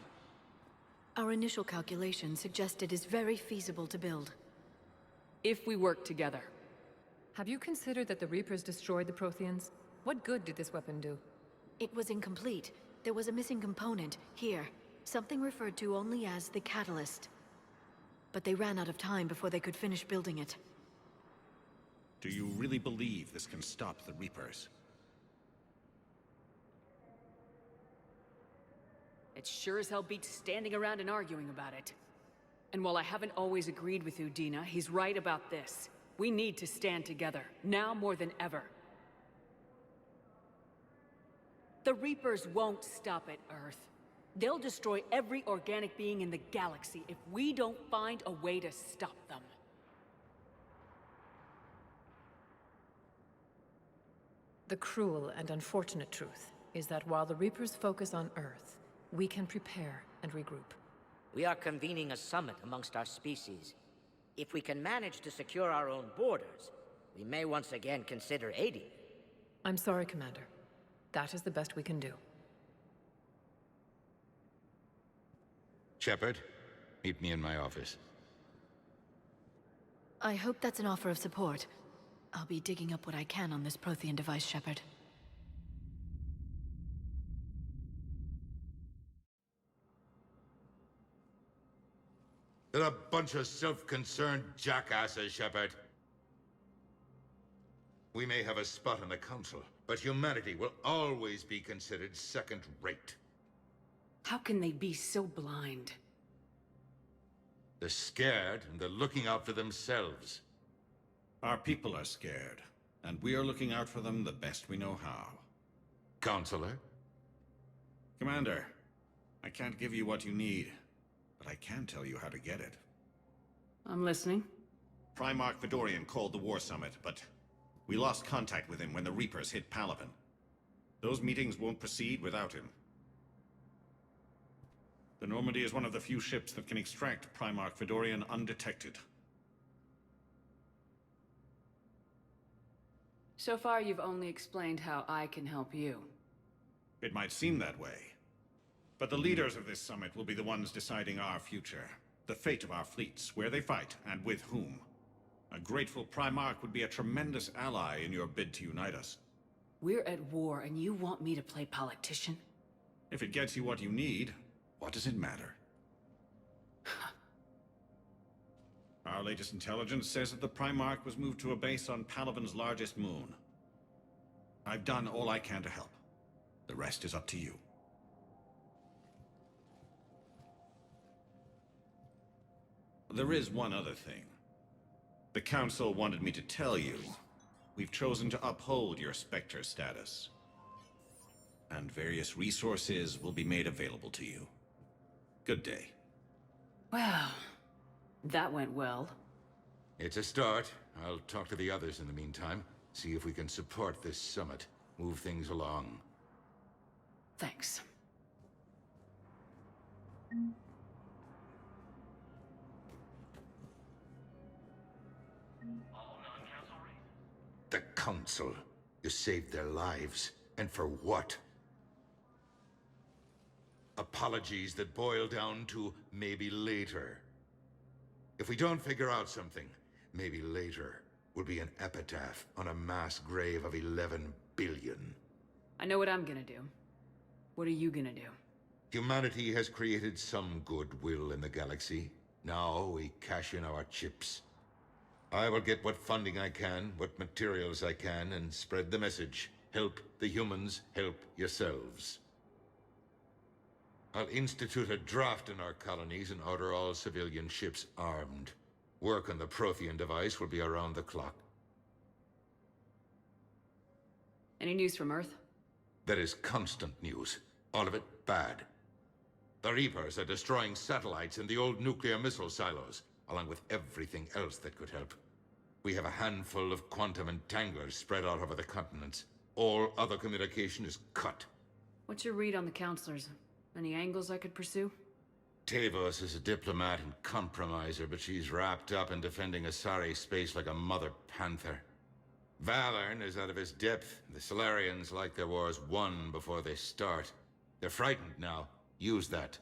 Our initial calculations suggest it is very feasible to build. If we work together. Have you considered that the Reapers destroyed the Protheans? What good did this weapon do? It was incomplete. There was a missing component, here. Something referred to only as the Catalyst. But they ran out of time before they could finish building it. Do you really believe this can stop the Reapers? It sure as hell beats standing around and arguing about it. And while I haven't always agreed with Udina, he's right about this. We need to stand together, now more than ever. The Reapers won't stop at Earth. They'll destroy every organic being in the galaxy if we don't find a way to stop them. The cruel and unfortunate truth is that while the Reapers focus on Earth, we can prepare and regroup. We are convening a summit amongst our species. If we can manage to secure our own borders, we may once again consider aiding. I'm sorry, Commander. That is the best we can do. Shepard, meet me in my office. I hope that's an offer of support. I'll be digging up what I can on this Prothean device, Shepard. They're a bunch of self-concerned jackasses, Shepard. We may have a spot on the Council, but humanity will always be considered second-rate. How can they be so blind? They're scared, and they're looking out for themselves. Our people are scared, and we are looking out for them the best we know how. Counselor? Commander, I can't give you what you need, but I can tell you how to get it. I'm listening. Primarch Fedorian called the War Summit, but we lost contact with him when the Reapers hit Palaven. Those meetings won't proceed without him. The Normandy is one of the few ships that can extract Primarch Fedorian undetected. So far, you've only explained how I can help you. It might seem that way. But the leaders of this summit will be the ones deciding our future. The fate of our fleets, where they fight, and with whom. A grateful Primarch would be a tremendous ally in your bid to unite us. We're at war, and you want me to play politician? If it gets you what you need, what does it matter? Our latest intelligence says that the Primarch was moved to a base on Palaven's largest moon. I've done all I can to help. The rest is up to you. There is one other thing. The Council wanted me to tell you, we've chosen to uphold your Spectre status. And various resources will be made available to you. Good day. Well, that went well. It's a start. I'll talk to the others in the meantime. See if we can support this summit. Move things along. Thanks. The Council. You saved their lives. And for what? Apologies that boil down to maybe later. If we don't figure out something, maybe later will be an epitaph on a mass grave of 11 billion. I know what I'm gonna do. What are you gonna do? Humanity has created some goodwill in the galaxy. Now we cash in our chips. I will get what funding I can, what materials I can, and spread the message. Help the humans, help yourselves. I'll institute a draft in our colonies and order all civilian ships armed. Work on the Prothean device will be around the clock. Any news from Earth? There is constant news. All of it bad. The Reapers are destroying satellites in the old nuclear missile silos, along with everything else that could help. We have a handful of quantum entanglers spread out over the continents. All other communication is cut. What's your read on the counselors? Any angles I could pursue? Tavos is a diplomat and compromiser, but she's wrapped up in defending Asari space like a mother panther. Valorn is out of his depth. The Solarians like their wars won before they start. They're frightened now. Use that.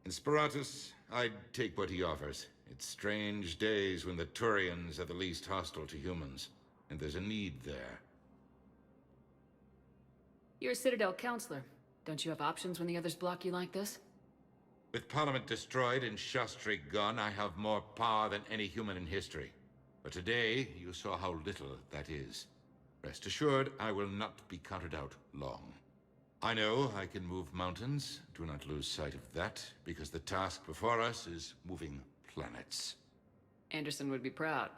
In Sparatus, I'd take what he offers. It's strange days when the Turians are the least hostile to humans, and there's a need there. You're a Citadel counselor. Don't you have options when the others block you like this? With Parliament destroyed and Shastri gone, I have more power than any human in history. But today, you saw how little that is. Rest assured, I will not be counted out long. I know I can move mountains. Do not lose sight of that, because the task before us is moving planets. Anderson would be proud,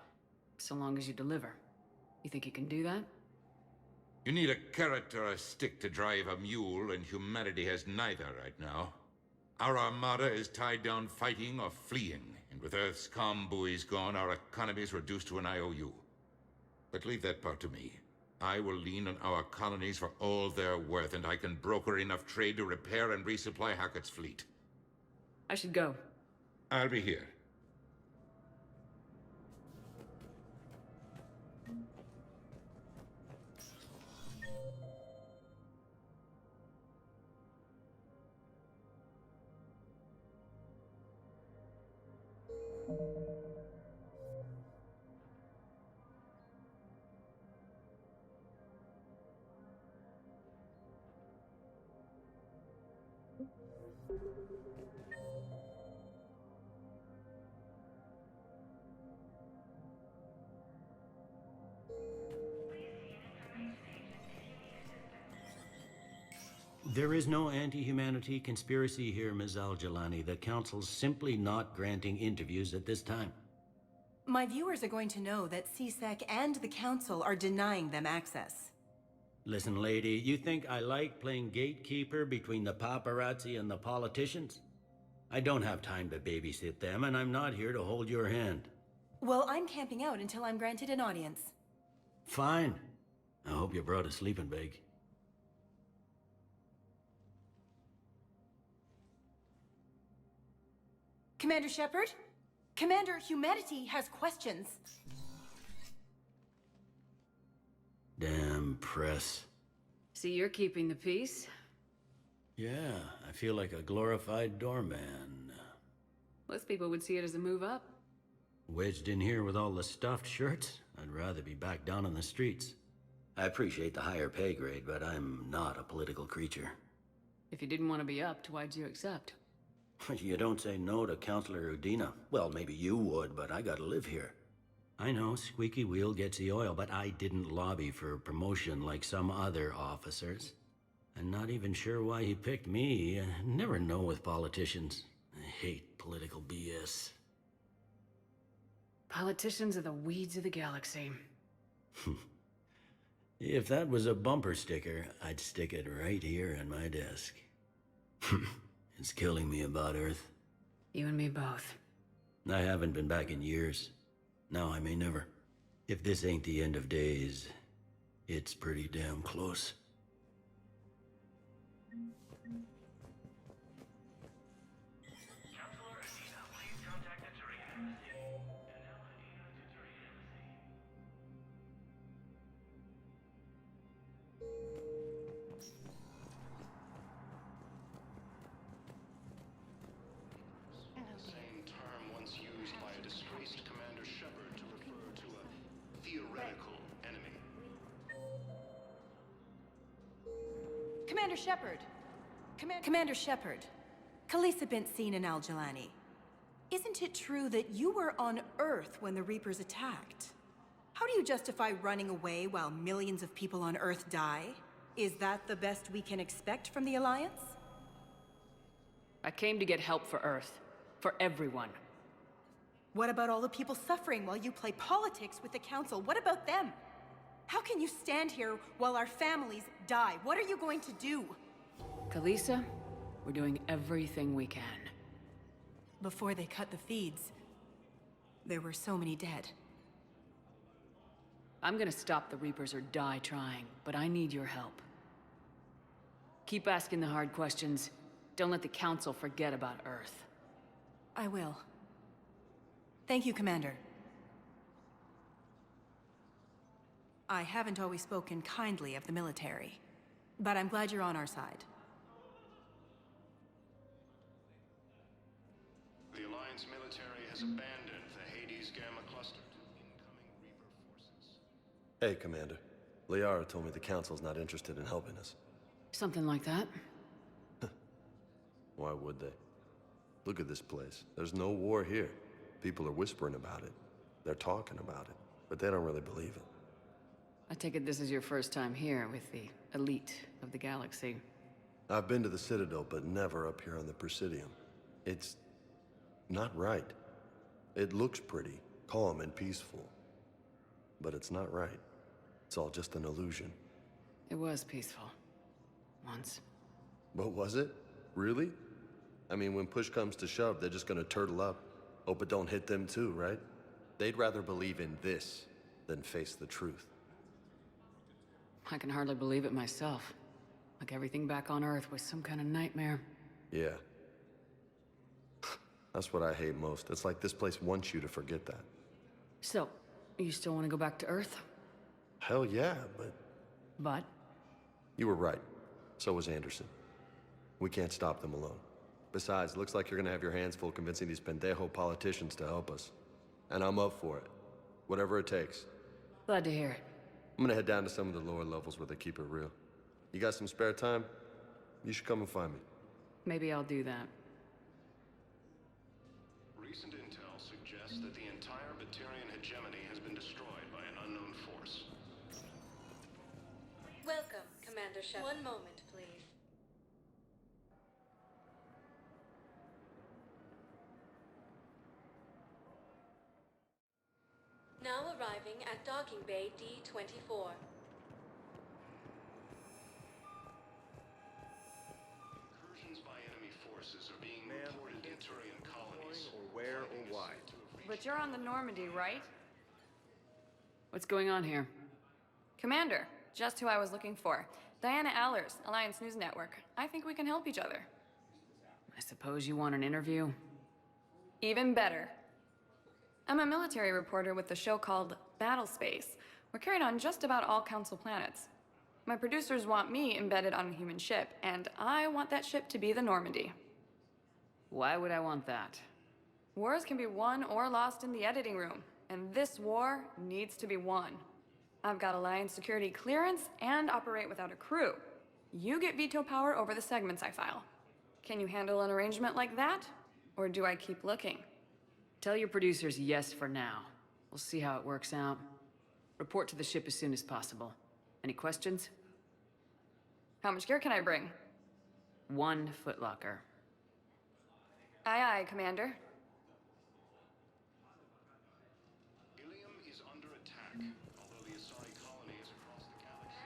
so long as you deliver. You think you can do that? You need a carrot or a stick to drive a mule, and humanity has neither right now. Our armada is tied down fighting or fleeing, and with Earth's comm buoys gone, our economy is reduced to an IOU. But leave that part to me. I will lean on our colonies for all they're worth, and I can broker enough trade to repair and resupply Hackett's fleet. I should go. I'll be here. There is no anti-humanity conspiracy here, Ms. Al-Jalani. The Council's simply not granting interviews at this time. My viewers are going to know that CSEC and the Council are denying them access. Listen, lady, you think I like playing gatekeeper between the paparazzi and the politicians? I don't have time to babysit them, and I'm not here to hold your hand. Well, I'm camping out until I'm granted an audience. Fine. I hope you brought a sleeping bag. Commander Shepard? Commander, humanity has questions. Damn press. See, you're keeping the peace. Yeah, I feel like a glorified doorman. Most people would see it as a move up. Wedged in here with all the stuffed shirts? I'd rather be back down on the streets. I appreciate the higher pay grade, but I'm not a political creature. If you didn't want to be upped, why'd you accept? You don't say no to Counselor Udina. Well, maybe you would, but I gotta live here. I know, squeaky wheel gets the oil, but I didn't lobby for promotion like some other officers. I'm not even sure why he picked me. I never know with politicians. I hate political BS. Politicians are the weeds of the galaxy. If that was a bumper sticker, I'd stick it right here on my desk. It's killing me about Earth. You and me both. I haven't been back in years. Now I may never. If this ain't the end of days, it's pretty damn close. The same term once used by a disgraced Commander Shepard to refer to a theoretical enemy. Commander Shepard! Commander Shepard. Khalisah bint Sin and Al-Jalani. Isn't it true that you were on Earth when the Reapers attacked? How do you justify running away while millions of people on Earth die? Is that the best we can expect from the Alliance? I came to get help for Earth. For everyone. What about all the people suffering while you play politics with the Council? What about them? How can you stand here while our families die? What are you going to do? Khalisah, we're doing everything we can. Before they cut the feeds, there were so many dead. I'm gonna stop the Reapers or die trying, but I need your help. Keep asking the hard questions. Don't let the Council forget about Earth. I will. Thank you, Commander. I haven't always spoken kindly of the military, but I'm glad you're on our side. The Alliance military has abandoned the Hades Gamma cluster to incoming Reaper forces. Hey, Commander. Liara told me the Council's not interested in helping us. Something like that. Why would they? Look at this place. There's no war here. People are whispering about it. They're talking about it, but they don't really believe it. I take it this is your first time here with the elite of the galaxy. I've been to the Citadel, but never up here on the Presidium. It's not right. It looks pretty, calm and peaceful. But it's not right. It's all just an illusion. It was peaceful. Once. But was it? Really? I mean, when push comes to shove, they're just gonna turtle up. Hope it don't hit them too, right? They'd rather believe in this than face the truth. I can hardly believe it myself. Like everything back on Earth was some kind of nightmare. Yeah. That's what I hate most. It's like this place wants you to forget that. So, you still want to go back to Earth? Hell yeah, but... But? You were right. So was Anderson. We can't stop them alone. Besides, looks like you're gonna have your hands full convincing these pendejo politicians to help us. And I'm up for it. Whatever it takes. Glad to hear it. I'm gonna head down to some of the lower levels where they keep it real. You got some spare time? You should come and find me. Maybe I'll do that. Recent intel suggests that the entire Batarian hegemony has been destroyed by an unknown force. Welcome, Commander Shepard. One moment, please. Now arriving at Docking Bay D-24. Incursions by enemy forces are being reported in Turian colonies. Or where or why? But you're on the Normandy, right? What's going on here? Commander, just who I was looking for. Diana Allers, Alliance News Network. I think we can help each other. I suppose you want an interview? Even better. I'm a military reporter with the show called Battle Space. We're carried on just about all Council planets. My producers want me embedded on a human ship, and I want that ship to be the Normandy. Why would I want that? Wars can be won or lost in the editing room, and this war needs to be won. I've got Alliance security clearance and operate without a crew. You get veto power over the segments I file. Can you handle an arrangement like that? Or do I keep looking? Tell your producers yes for now. We'll see how it works out. Report to the ship as soon as possible. Any questions? How much gear can I bring? 1 footlocker. Aye, aye, Commander. Ilium is under attack, although the Asari colony is across the galaxy.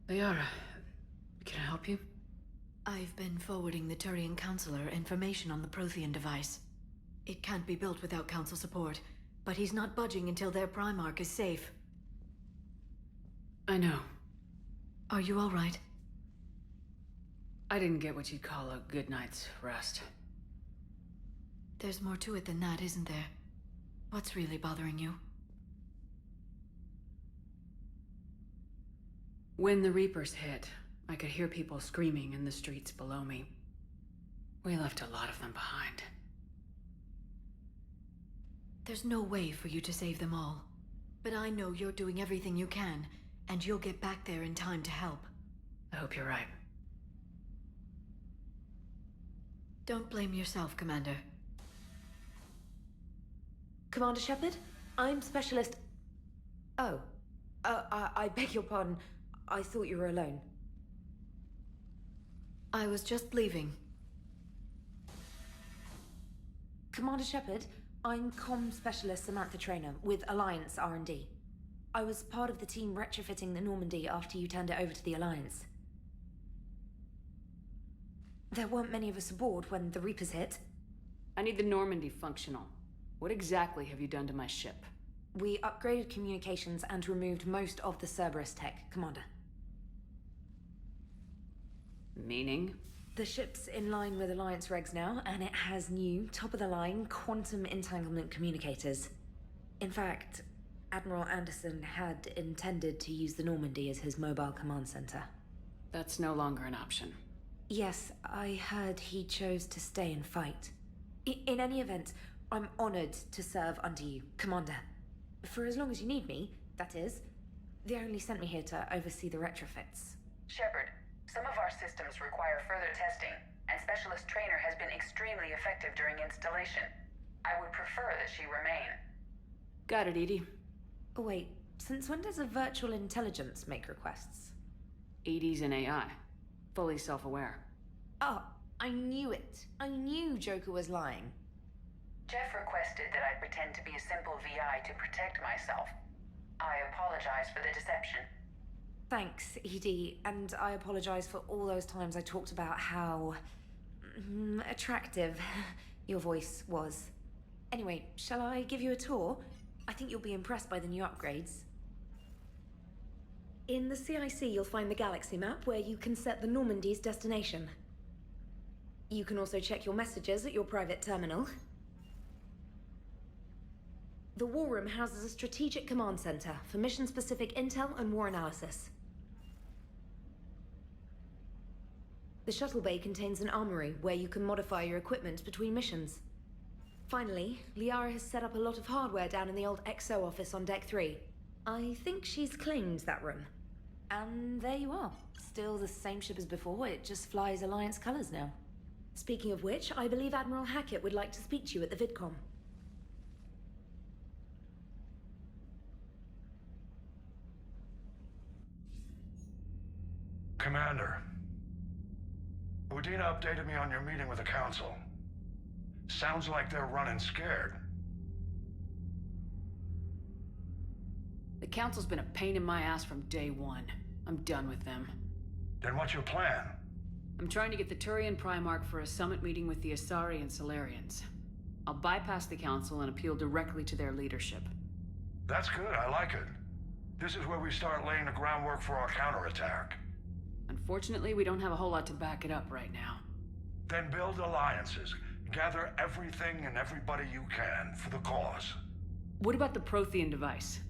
Liara, can I help you? I've been forwarding the Turian Counselor information on the Prothean device. It can't be built without Council support, but he's not budging until their Primarch is safe. I know. Are you all right? I didn't get what you'd call a good night's rest. There's more to it than that, isn't there? What's really bothering you? When the Reapers hit, I could hear people screaming in the streets below me. We left a lot of them behind. There's no way for you to save them all. But I know you're doing everything you can, and you'll get back there in time to help. I hope you're right. Don't blame yourself, Commander. Commander Shepard, I'm Specialist... Oh. I beg your pardon. I thought you were alone. I was just leaving. Commander Shepard, I'm Comm Specialist Samantha Traynor with Alliance R&D. I was part of the team retrofitting the Normandy after you turned it over to the Alliance. There weren't many of us aboard when the Reapers hit. I need the Normandy functional. What exactly have you done to my ship? We upgraded communications and removed most of the Cerberus tech, Commander. Meaning? The ship's in line with Alliance regs now, and it has new, top-of-the-line, quantum entanglement communicators. In fact, Admiral Anderson had intended to use the Normandy as his mobile command center. That's no longer an option. Yes, I heard he chose to stay and fight. In any event, I'm honored to serve under you, Commander. For as long as you need me, that is. They only sent me here to oversee the retrofits. Shepard, some of our systems require further testing, and Specialist Traynor has been extremely effective during installation. I would prefer that she remain. Got it, EDI. Oh, wait, since when does a virtual intelligence make requests? EDI's an AI. Fully self-aware. Oh, I knew it. I knew Joker was lying. Jeff requested that I pretend to be a simple VI to protect myself. I apologize for the deception. Thanks, EDI, and I apologize for all those times I talked about how... attractive your voice was. Anyway, shall I give you a tour? I think you'll be impressed by the new upgrades. In the CIC, you'll find the galaxy map where you can set the Normandy's destination. You can also check your messages at your private terminal. The War Room houses a strategic command center for mission-specific intel and war analysis. The shuttle bay contains an armory where you can modify your equipment between missions. Finally, Liara has set up a lot of hardware down in the old XO office on Deck 3. I think she's claimed that room. And there you are. Still the same ship as before, it just flies Alliance colors now. Speaking of which, I believe Admiral Hackett would like to speak to you at the VidCom. Commander, Udina updated me on your meeting with the Council. Sounds like they're running scared. The Council's been a pain in my ass from day one. I'm done with them. Then what's your plan? I'm trying to get the Turian Primarch for a summit meeting with the Asari and Solarians. I'll bypass the Council and appeal directly to their leadership. That's good, I like it. This is where we start laying the groundwork for our counterattack. Unfortunately, we don't have a whole lot to back it up right now. Then build alliances. Gather everything and everybody you can for the cause. What about the Prothean device?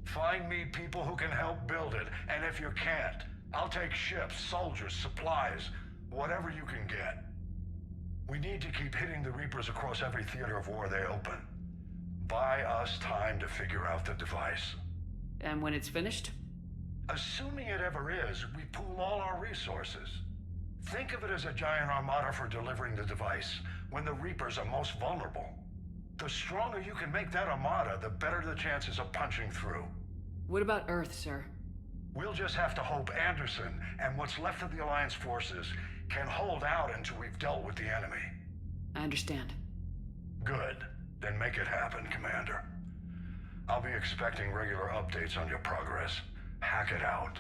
Find me people who can help build it, and if you can't, I'll take ships, soldiers, supplies, Whatever you can get. We need to keep hitting the Reapers across every theater of war they open. Buy us time to figure out the device. And when it's finished? Assuming it ever is, we pool all our resources. Think of it as a giant armada for delivering the device when the Reapers are most vulnerable. The stronger you can make that armada, the better the chances of punching through. What about Earth, sir? We'll just have to hope Anderson and what's left of the Alliance forces can hold out until we've dealt with the enemy. I understand. Good. Then make it happen, Commander. I'll be expecting regular updates on your progress. Hack it out.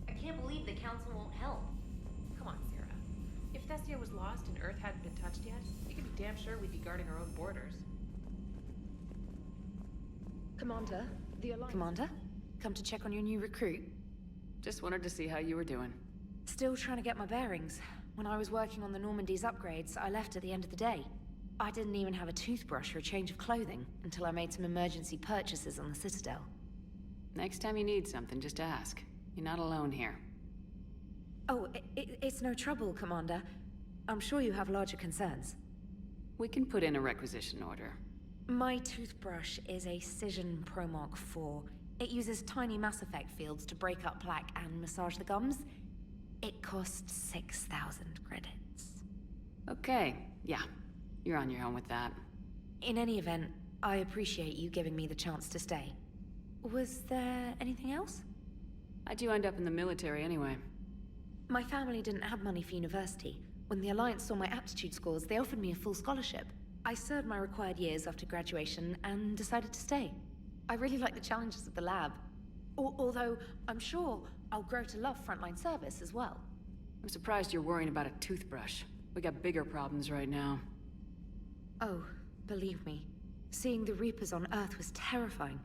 I can't believe the Council won't help. Come on, Sarah. If Thessia was lost and Earth hadn't been touched yet, you can be damn sure we'd be guarding our own borders. Commander, the Alliance... Commander? Come to check on your new recruit? Just wanted to see how you were doing. Still trying to get my bearings. When I was working on the Normandy's upgrades, I left at the end of the day. I didn't even have a toothbrush or a change of clothing until I made some emergency purchases on the Citadel. Next time you need something, just ask. You're not alone here. Oh, it's no trouble, Commander. I'm sure you have larger concerns. We can put in a requisition order. My toothbrush is a Cision Pro Mark IV. It uses tiny Mass Effect fields to break up plaque and massage the gums. It costs 6,000 credits. Okay, yeah. You're on your own with that. In any event, I appreciate you giving me the chance to stay. Was there anything else? How'd you end up in the military anyway? My family didn't have money for university. When the Alliance saw my aptitude scores, they offered me a full scholarship. I served my required years after graduation and decided to stay. I really like the challenges of the lab. Although, I'm sure I'll grow to love frontline service as well. I'm surprised you're worrying about a toothbrush. We got bigger problems right now. Oh, believe me. Seeing the Reapers on Earth was terrifying.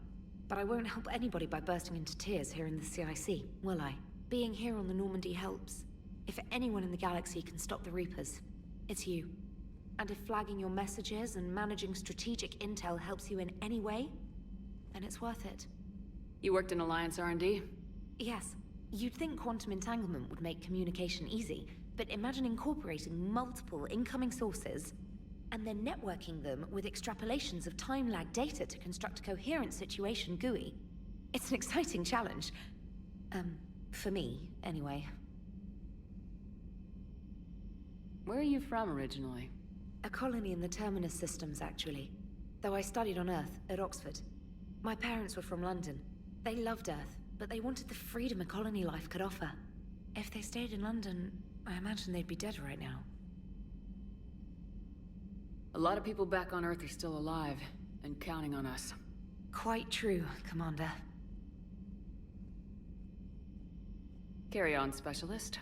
But I won't help anybody by bursting into tears here in the CIC, will I? Being here on the Normandy helps. If anyone in the galaxy can stop the Reapers, it's you. And if flagging your messages and managing strategic intel helps you in any way, then it's worth it. You worked in Alliance R&D? Yes. You'd think quantum entanglement would make communication easy, but imagine incorporating multiple incoming sources and then networking them with extrapolations of time-lag data to construct a coherent situation GUI. It's an exciting challenge. For me, anyway. Where are you from originally? A colony in the Terminus systems, actually. Though I studied on Earth, at Oxford. My parents were from London. They loved Earth, but they wanted the freedom a colony life could offer. If they stayed in London, I imagine they'd be dead right now. A lot of people back on Earth are still alive, and counting on us. Quite true, Commander. Carry on, Specialist.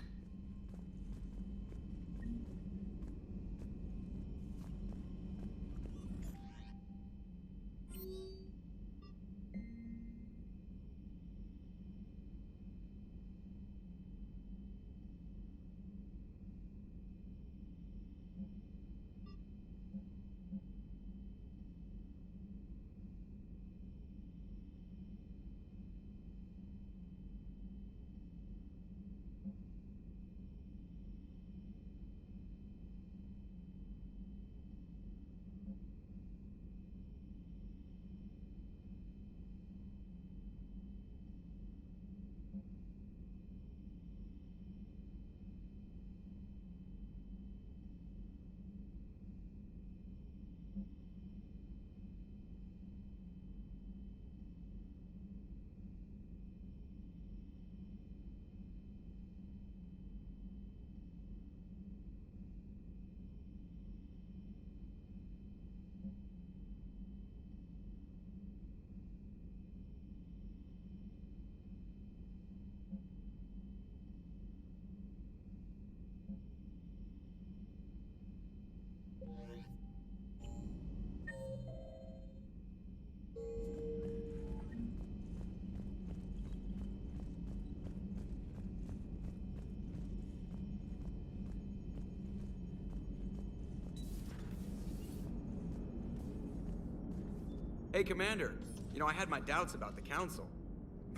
Hey, Commander. You know, I had my doubts about the Council.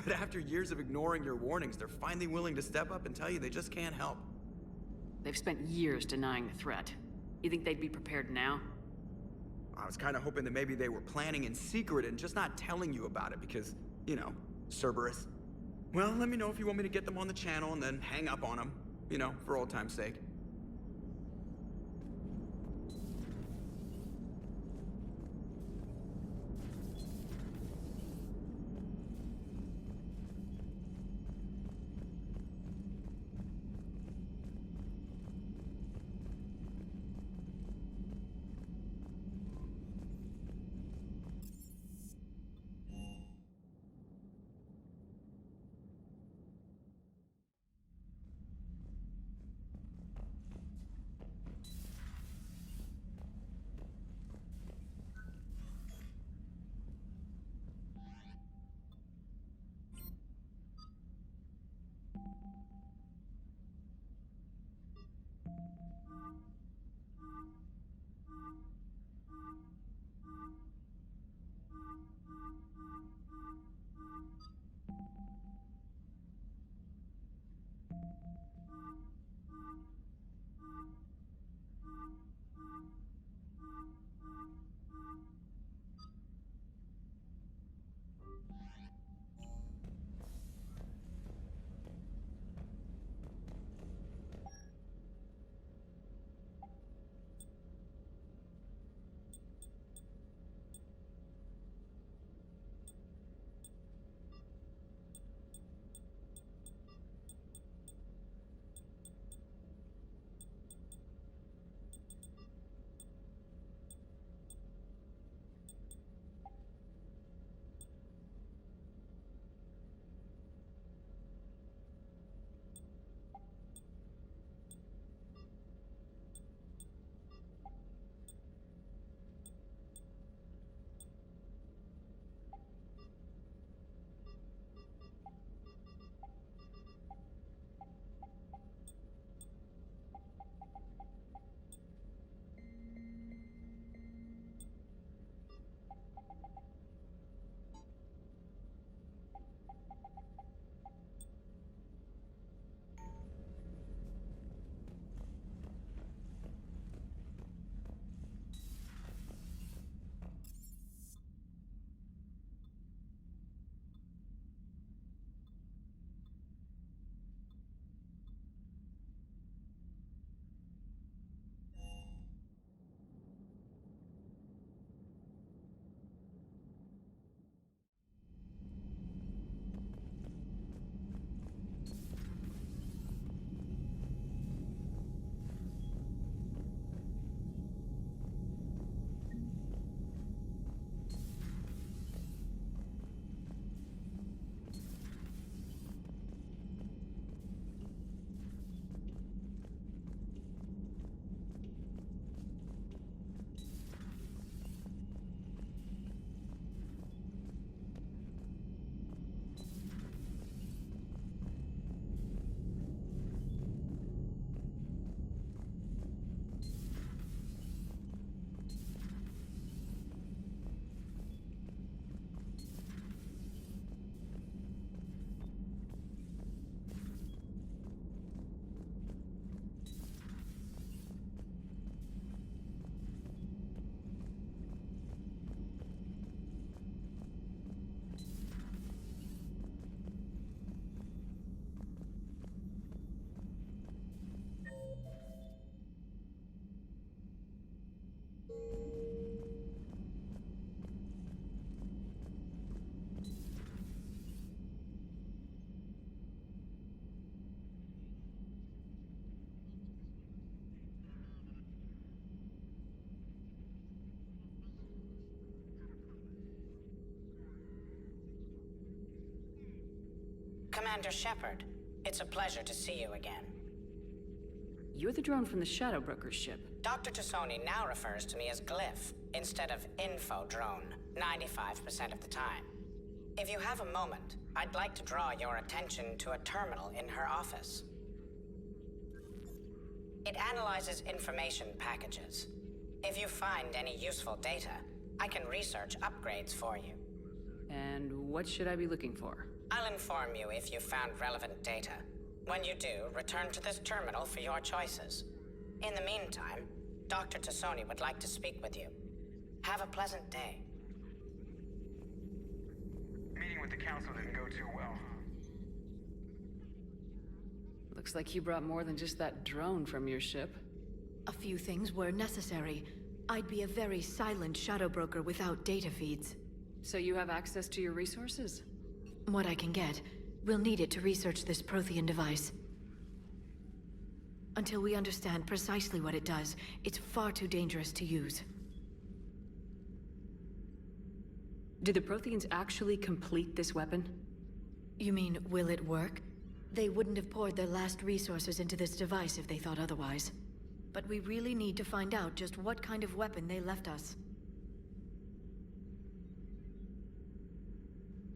But after years of ignoring your warnings, they're finally willing to step up and tell you they just can't help. They've spent years denying the threat. You think they'd be prepared now? I was kind of hoping that maybe they were planning in secret and just not telling you about it because, you know, Cerberus. Well, let me know if you want me to get them on the channel and then hang up on them. You know, for old time's sake. Commander Shepard, it's a pleasure to see you again. You're the drone from the Shadow Broker's ship. Dr. Tassoni now refers to me as Glyph, instead of Info Drone, 95% of the time. If you have a moment, I'd like to draw your attention to a terminal in her office. It analyzes information packages. If you find any useful data, I can research upgrades for you. And what should I be looking for? I'll inform you if you found relevant data. When you do, return to this terminal for your choices. In the meantime, Dr. Tassoni would like to speak with you. Have a pleasant day. Meeting with the council didn't go too well. Looks like you brought more than just that drone from your ship. A few things were necessary. I'd be a very silent shadow broker without data feeds. So you have access to your resources? What I can get. We'll need it to research this Prothean device. Until we understand precisely what it does, it's far too dangerous to use. Do the Protheans actually complete this weapon? You mean, will it work? They wouldn't have poured their last resources into this device if they thought otherwise. But we really need to find out just what kind of weapon they left us.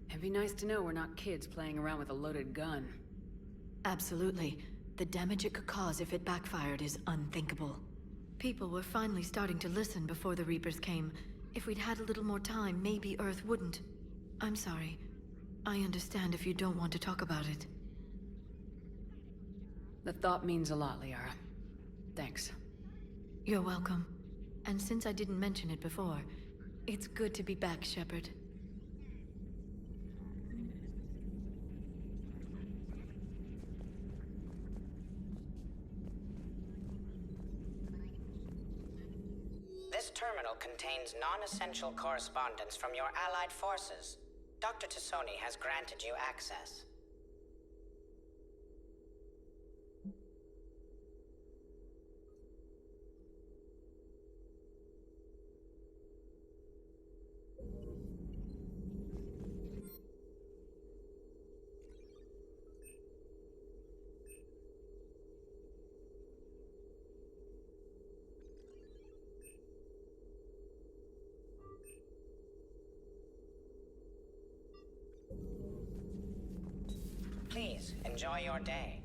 It'd be nice to know we're not kids playing around with a loaded gun. Absolutely. The damage it could cause if it backfired is unthinkable. People were finally starting to listen before the Reapers came. If we'd had a little more time, maybe Earth wouldn't. I'm sorry. I understand if you don't want to talk about it. The thought means a lot, Liara. Thanks. You're welcome. And since I didn't mention it before, it's good to be back, Shepard. This terminal contains non-essential correspondence from your allied forces. Dr. Tassoni has granted you access. Please, enjoy your day.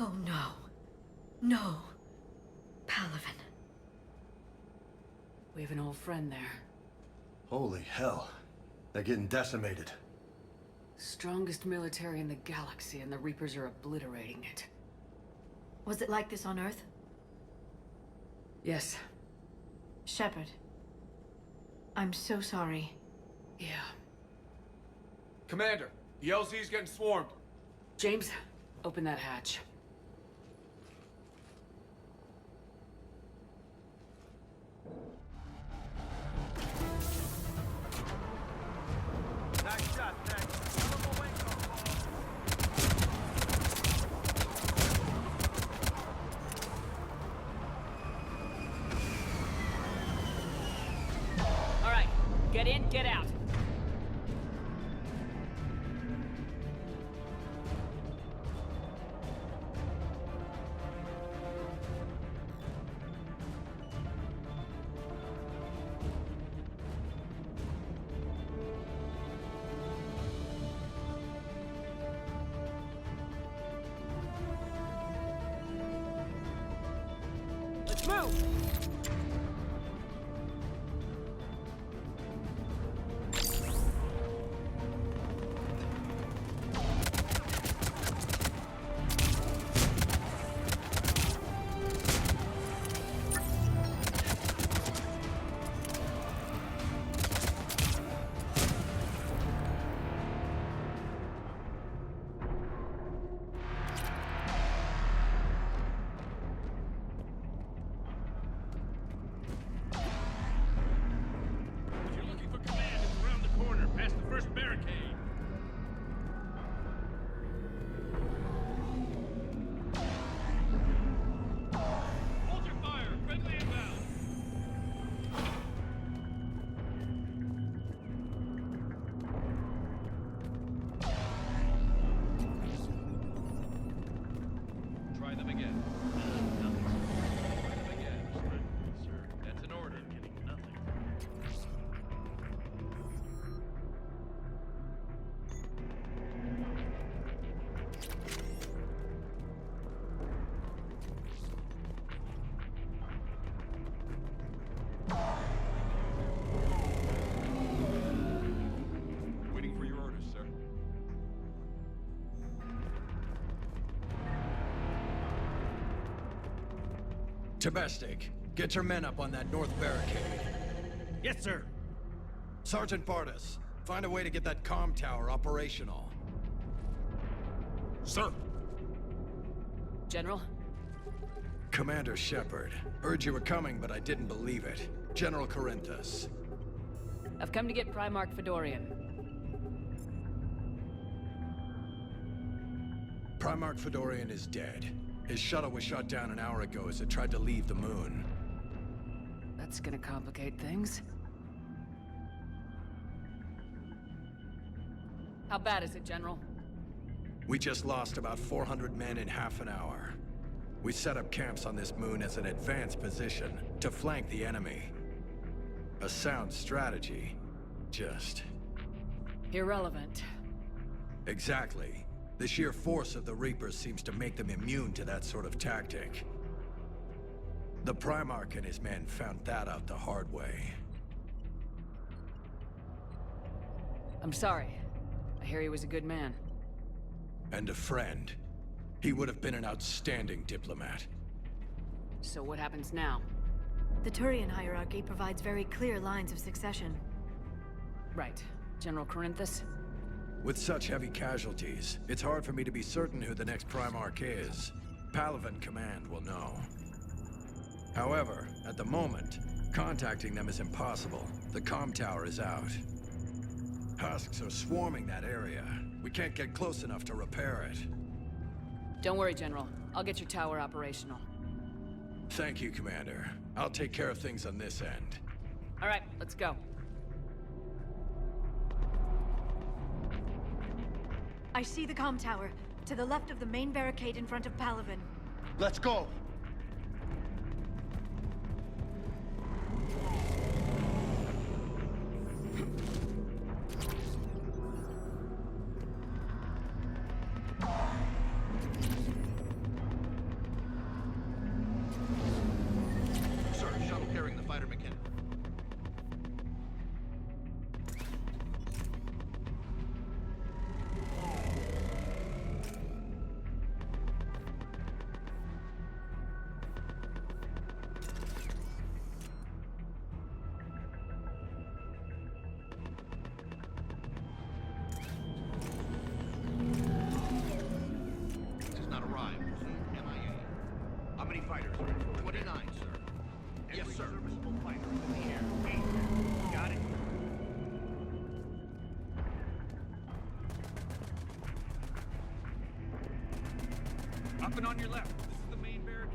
Oh no. No. Palaven. We have an old friend there. Holy hell. They're getting decimated. Strongest military in the galaxy, and the Reapers are obliterating it. Was it like this on Earth? Yes. Shepard. I'm so sorry. Yeah. Commander, the LZ's getting swarmed. James, open that hatch. Nice shot, Tech. All right, get in, get out. Let's move! Tabestic, get your men up on that north barricade. Yes, sir. Sergeant Bartis, find a way to get that comm tower operational. Sir. General? Commander Shepard. Heard you were coming, but I didn't believe it. General Corinthus. I've come to get Primarch Fedorian. Primarch Fedorian is dead. His shuttle was shot down an hour ago as it tried to leave the moon. That's gonna complicate things. How bad is it, General? We just lost about 400 men in half an hour. We set up camps on this moon as an advanced position to flank the enemy. A sound strategy. Just... irrelevant. Exactly. The sheer force of the Reapers seems to make them immune to that sort of tactic. The Primarch and his men found that out the hard way. I'm sorry. I hear he was a good man. And a friend. He would have been an outstanding diplomat. So what happens now? The Turian hierarchy provides very clear lines of succession. Right. General Corinthus? With such heavy casualties, it's hard for me to be certain who the next Primarch is. Palaven Command will know. However, at the moment, contacting them is impossible. The comm tower is out. Husks are swarming that area. We can't get close enough to repair it. Don't worry, General. I'll get your tower operational. Thank you, Commander. I'll take care of things on this end. All right, let's go. I see the comm tower, to the left of the main barricade in front of Palaven. Let's go! up and on your left. This is the main barricade.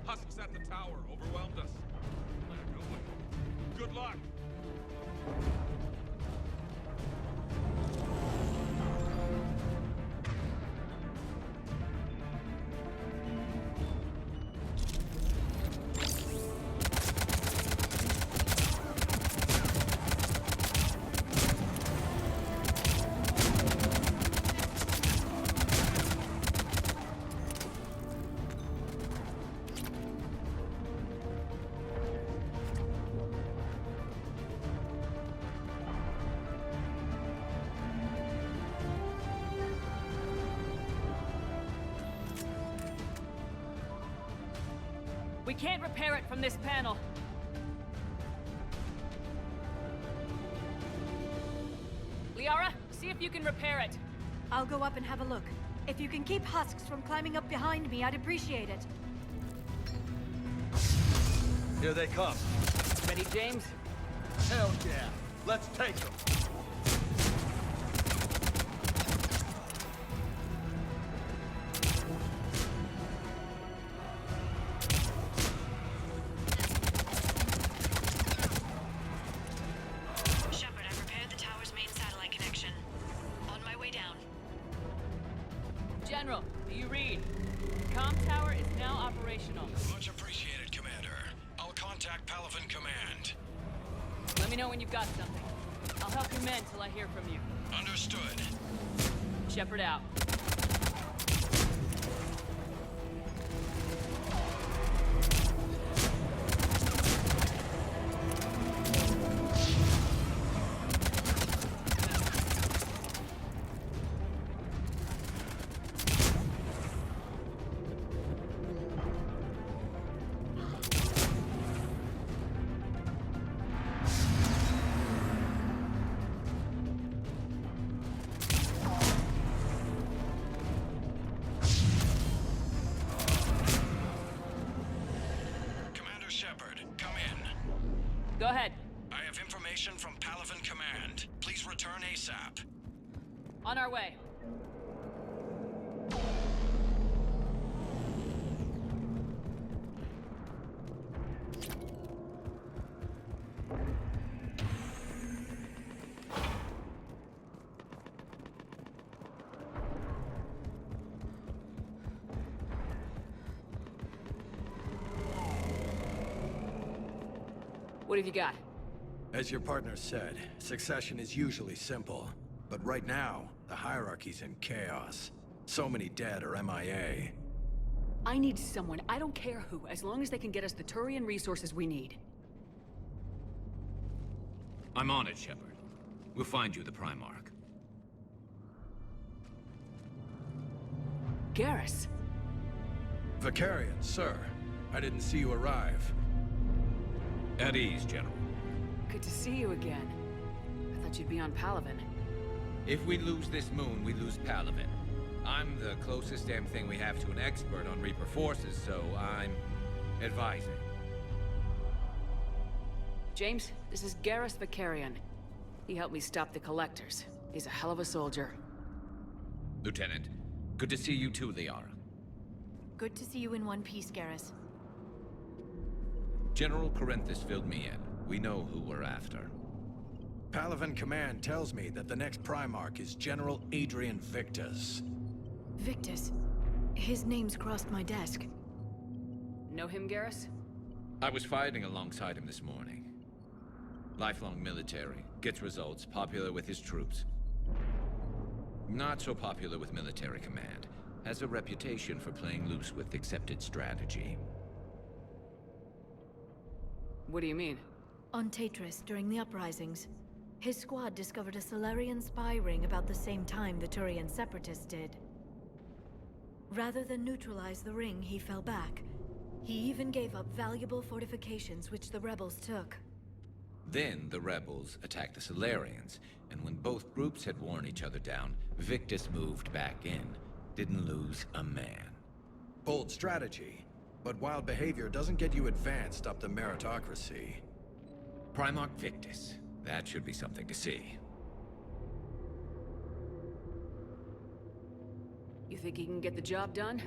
Husks at the tower overwhelmed us. Good luck. We can't repair it from this panel. Liara, see if you can repair it. I'll go up and have a look. If you can keep husks from climbing up behind me, I'd appreciate it. Here they come. Ready, James? Hell yeah. Let's take them. Shepard, I've repaired the tower's main satellite connection. On my way down. General, do you read? Comm tower is now operational. Much appreciated, Commander. I'll contact Palaven Command. Let me know when you've got something. I'll help your men till I hear from you. Understood. Shepard out. Shepard, come in. Go ahead. I have information from Palaven Command. Please return ASAP. On our way. What have you got? As your partner said, succession is usually simple. But right now, the hierarchy's in chaos. So many dead or MIA. I need someone, I don't care who, as long as they can get us the Turian resources we need. I'm on it, Shepard. We'll find you the Primarch. Garrus. Vakarian, sir. I didn't see you arrive. At ease, General. Good to see you again. I thought you'd be on Palaven. If we lose this moon, we lose Palaven. I'm the closest damn thing we have to an expert on Reaper forces, so I'm advising. James, this is Garrus Vakarian. He helped me stop the Collectors. He's a hell of a soldier. Lieutenant, good to see you too, Liara. Good to see you in one piece, Garrus. General Corinthus filled me in. We know who we're after. Palaven Command tells me that the next Primarch is General Adrian Victus. Victus? His name's crossed my desk. Know him, Garrus? I was fighting alongside him this morning. Lifelong military, gets results, popular with his troops. Not so popular with military command. Has a reputation for playing loose with accepted strategy. What do you mean? On Tatris, during the uprisings, his squad discovered a Solarian spy ring about the same time the Turian Separatists did. Rather than neutralize the ring, he fell back. He even gave up valuable fortifications which the rebels took. Then the rebels attacked the Solarians, and when both groups had worn each other down, Victus moved back in. Didn't lose a man. Bold strategy, but wild behavior doesn't get you advanced up the meritocracy. Primarch Victus. That should be something to see. You think he can get the job done?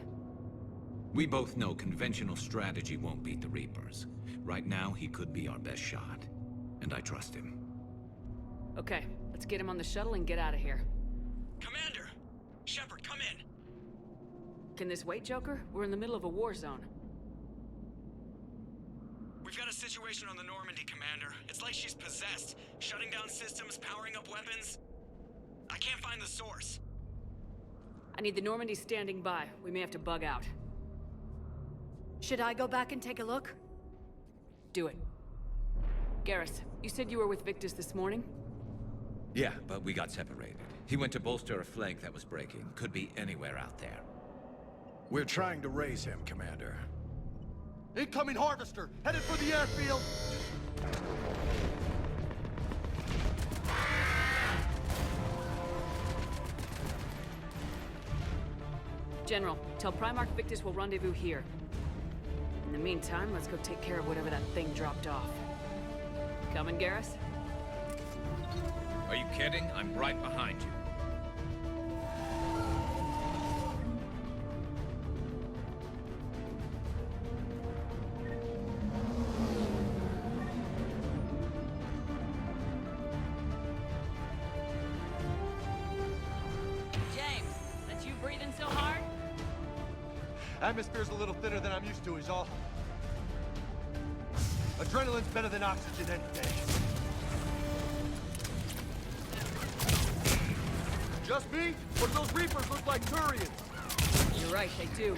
We both know conventional strategy won't beat the Reapers. Right now, he could be our best shot. And I trust him. Okay, let's get him on the shuttle and get out of here. Commander! Shepard, come in! Can this wait, Joker? We're in the middle of a war zone. We've got a situation on the Normandy, Commander. It's like she's possessed. Shutting down systems, powering up weapons. I can't find the source. I need the Normandy standing by. We may have to bug out. Should I go back and take a look? Do it. Garrus, you said you were with Victus this morning? Yeah, but we got separated. He went to bolster a flank that was breaking. Could be anywhere out there. We're trying to raise him, Commander. Incoming Harvester! Headed for the airfield! General, tell Primarch Victus we'll rendezvous here. In the meantime, let's go take care of whatever that thing dropped off. Coming, Garrus? Are you kidding? I'm right behind you. James, that's you breathing so hard? Atmosphere's a little thinner than I'm used to, is all. Adrenaline's better than oxygen any day. Just me? Or do those Reapers look like Turians? You're right, they do.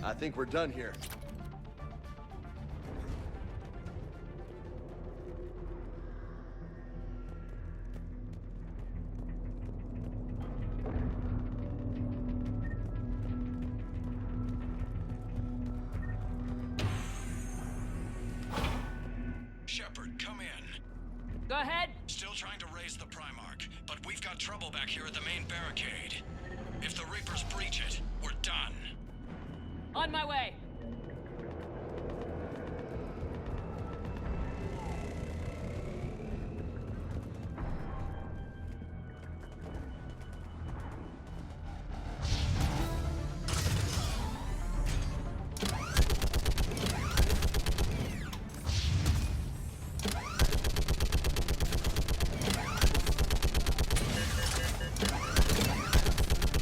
I think we're done here. Shepard, come in. Go ahead. Still trying to raise the Primarch, but we've got trouble back here at the main barricade. If the Reapers breach it, we're done. On my way.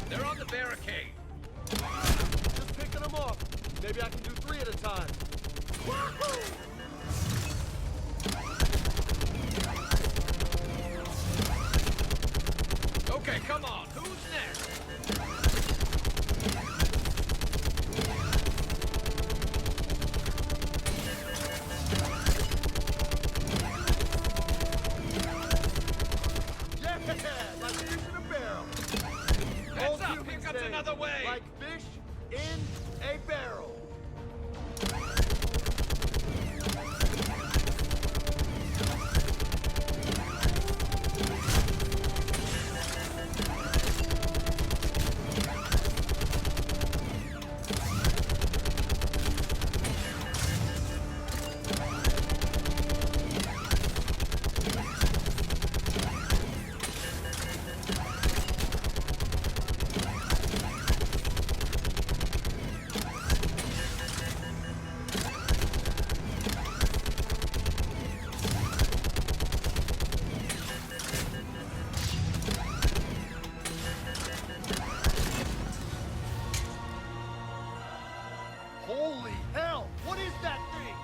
They're on the barricade. Just picking them off. Maybe I can do 3 at a time. Wahoo! Okay, come on. Who's next? Yeah, like fish in a barrel. Heads up, here comes another wave. Like fish in a barrel. Holy hell! What is that thing?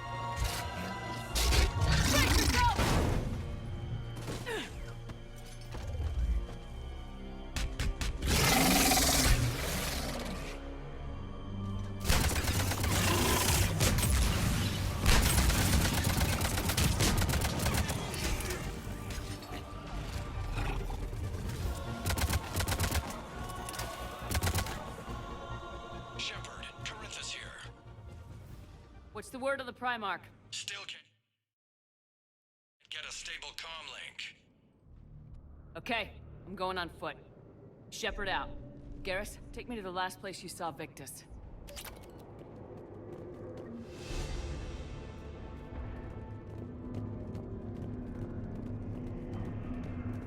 Shepard, Corinthus here. What's the word of the Primarch? Still can't get a stable comm link. Okay, I'm going on foot. Shepard out. Garrus, take me to the last place you saw Victus.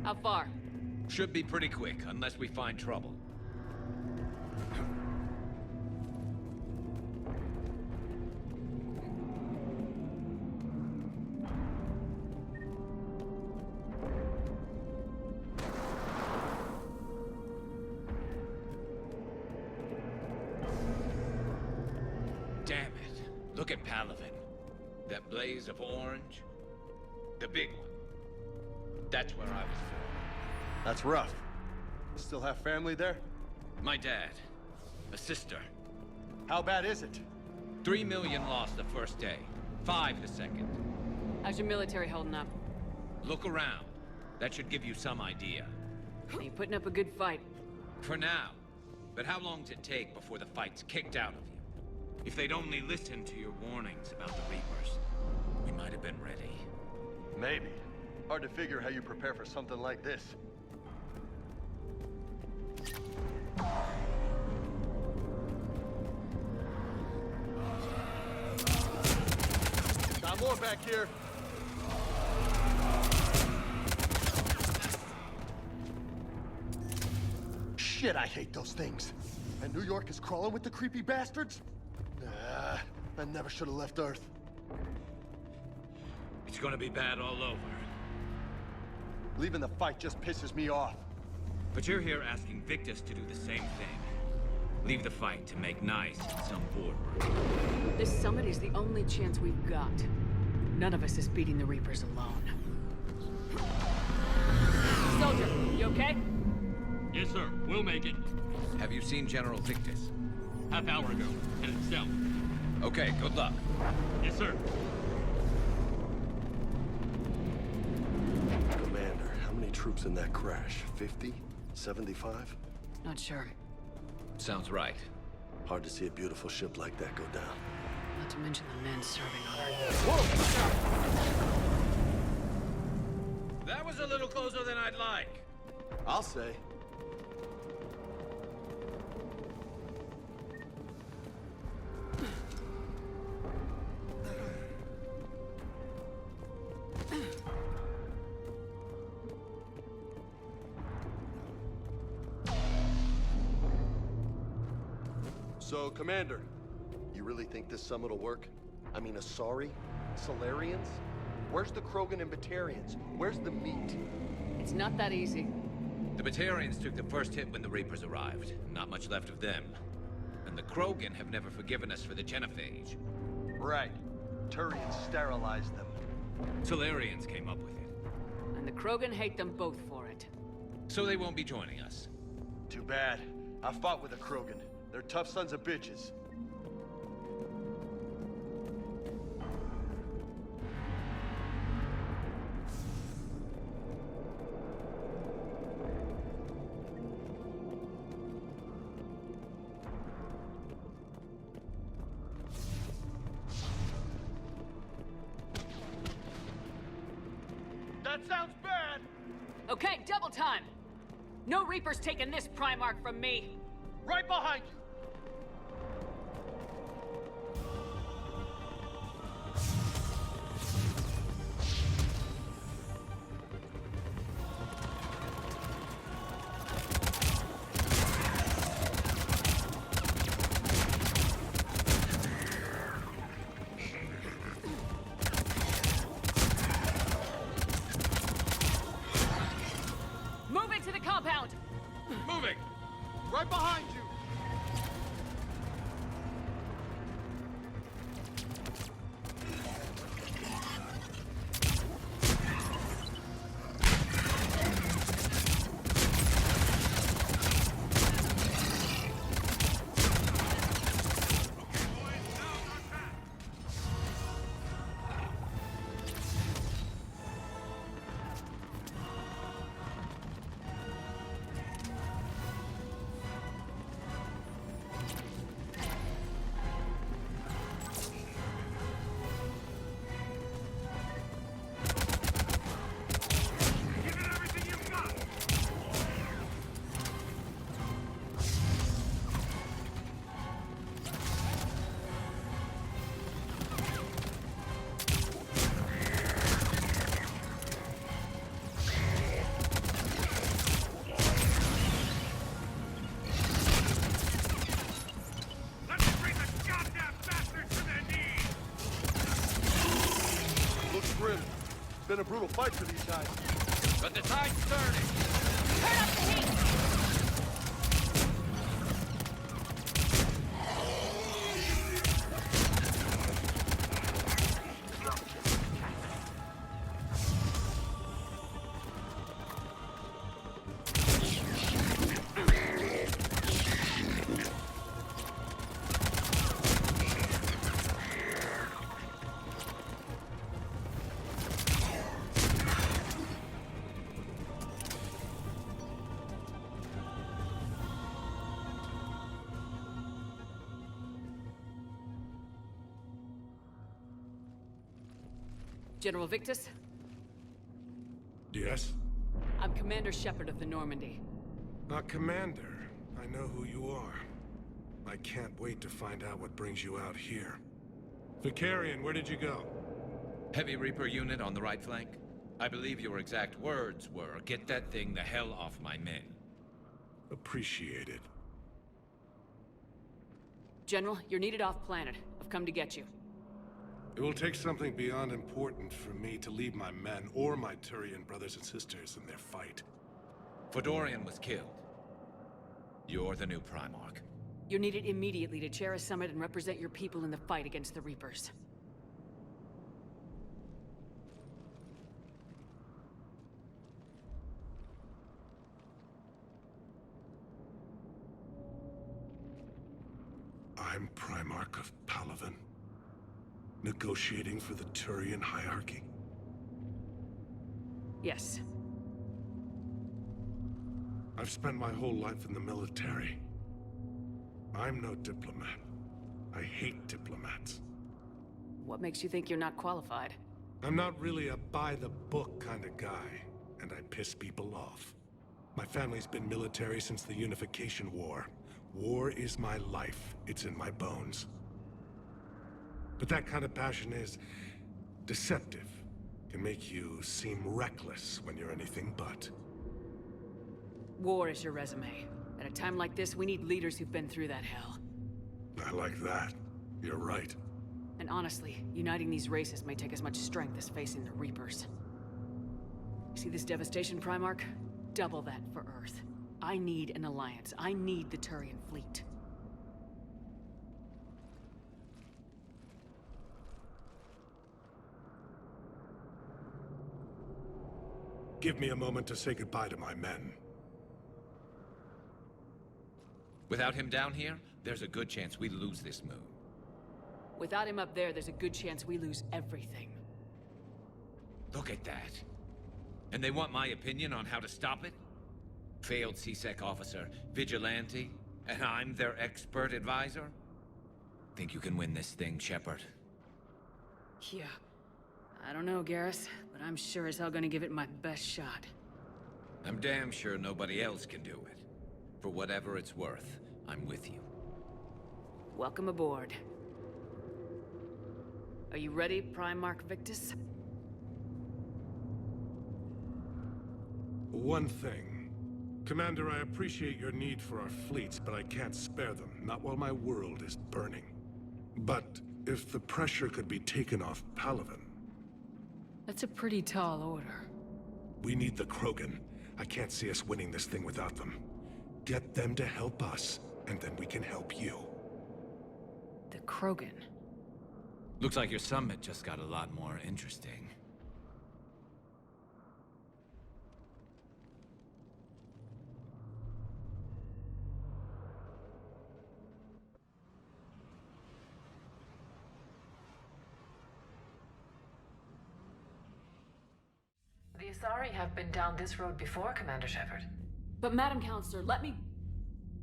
How far? Should be pretty quick, unless we find trouble. Damn it. Look at Palaven. That blaze of orange. The big one. That's where I was from. That's rough. Still have family there? My dad. A sister. How bad is it? 3 million lost the first day. 5 the second. How's your military holding up? Look around. That should give you some idea. You putting up a good fight. For now. But how long does it take before the fight's kicked out of you? If they'd only listened to your warnings about the Reapers, we might have been ready. Maybe. Hard to figure how you prepare for something like this. Got more back here. Shit, I hate those things. And New York is crawling with the creepy bastards? Nah, I never should have left Earth. It's gonna be bad all over. Leaving the fight just pisses me off. But you're here asking Victus to do the same thing. Leave the fight to make nice in some boardroom. This summit is the only chance we've got. None of us is beating the Reapers alone. Soldier, you okay? Yes, sir. We'll make it. Have you seen General Victus? Half hour ago. Headed south. Okay, good luck. Yes, sir. Commander, how many troops in that crash? 50? 75? Not sure. Sounds right. Hard to see a beautiful ship like that go down. Not to mention the men serving on her. That was a little closer than I'd like. I'll say. So, Commander, You really think this summit will work? I mean, Asari? Solarians? Where's the Krogan and Batarians? Where's the meat? It's not that easy. The Batarians took the first hit when the Reapers arrived. Not much left of them. And the Krogan have never forgiven us for the Genophage. Right. Turians sterilized them. Solarians came up with it. And the Krogan hate them both for it. So they won't be joining us. Too bad. I fought with the Krogan. They're tough sons of bitches. That sounds bad! Okay, double time! No Reaper's taking this Primarch from me! Right behind you! Move into the compound! Moving! Right behind you! Been a brutal fight for these guys. But the tide's turning. Turn up the heat! General Victus? Yes? I'm Commander Shepard of the Normandy. Commander. I know who you are. I can't wait to find out what brings you out here. Vicarian, where did you go? Heavy Reaper unit on the right flank. I believe your exact words were, "Get that thing the hell off my men." Appreciated. General, you're needed off-planet. I've come to get you. It will take something beyond important for me to leave my men or my Turian brothers and sisters in their fight. Fedorian was killed. You're the new Primarch. You're needed immediately to chair a summit and represent your people in the fight against the Reapers. I'm Primarch of Palaven. Negotiating for the Turian hierarchy? Yes. I've spent my whole life in the military. I'm no diplomat. I hate diplomats. What makes you think you're not qualified? I'm not really a by-the-book kind of guy, and I piss people off. My family's been military since the Unification War. War is my life. It's in my bones. But that kind of passion is deceptive. Can make you seem reckless when you're anything but. War is your resume. At a time like this, we need leaders who've been through that hell. I like that. You're right. And honestly, uniting these races may take as much strength as facing the Reapers. See this devastation, Primarch? Double that for Earth. I need an alliance. I need the Turian fleet. Give me a moment to say goodbye to my men. Without him down here, there's a good chance we lose this moon. Without him up there, there's a good chance we lose everything. Look at that. And they want my opinion on how to stop it? Failed CSEC officer, vigilante, and I'm their expert advisor? Think you can win this thing, Shepard? Yeah. I don't know, Garrus, but I'm sure as hell gonna give it my best shot. I'm damn sure nobody else can do it. For whatever it's worth, I'm with you. Welcome aboard. Are you ready, Primarch Victus? One thing. Commander, I appreciate your need for our fleets, but I can't spare them, not while my world is burning. But if the pressure could be taken off Palaven... That's a pretty tall order. We need the Krogan. I can't see us winning this thing without them. Get them to help us, and then we can help you. The Krogan? Looks like your summit just got a lot more interesting. The Asari have been down this road before, Commander Shepard. But Madam Counselor, let me...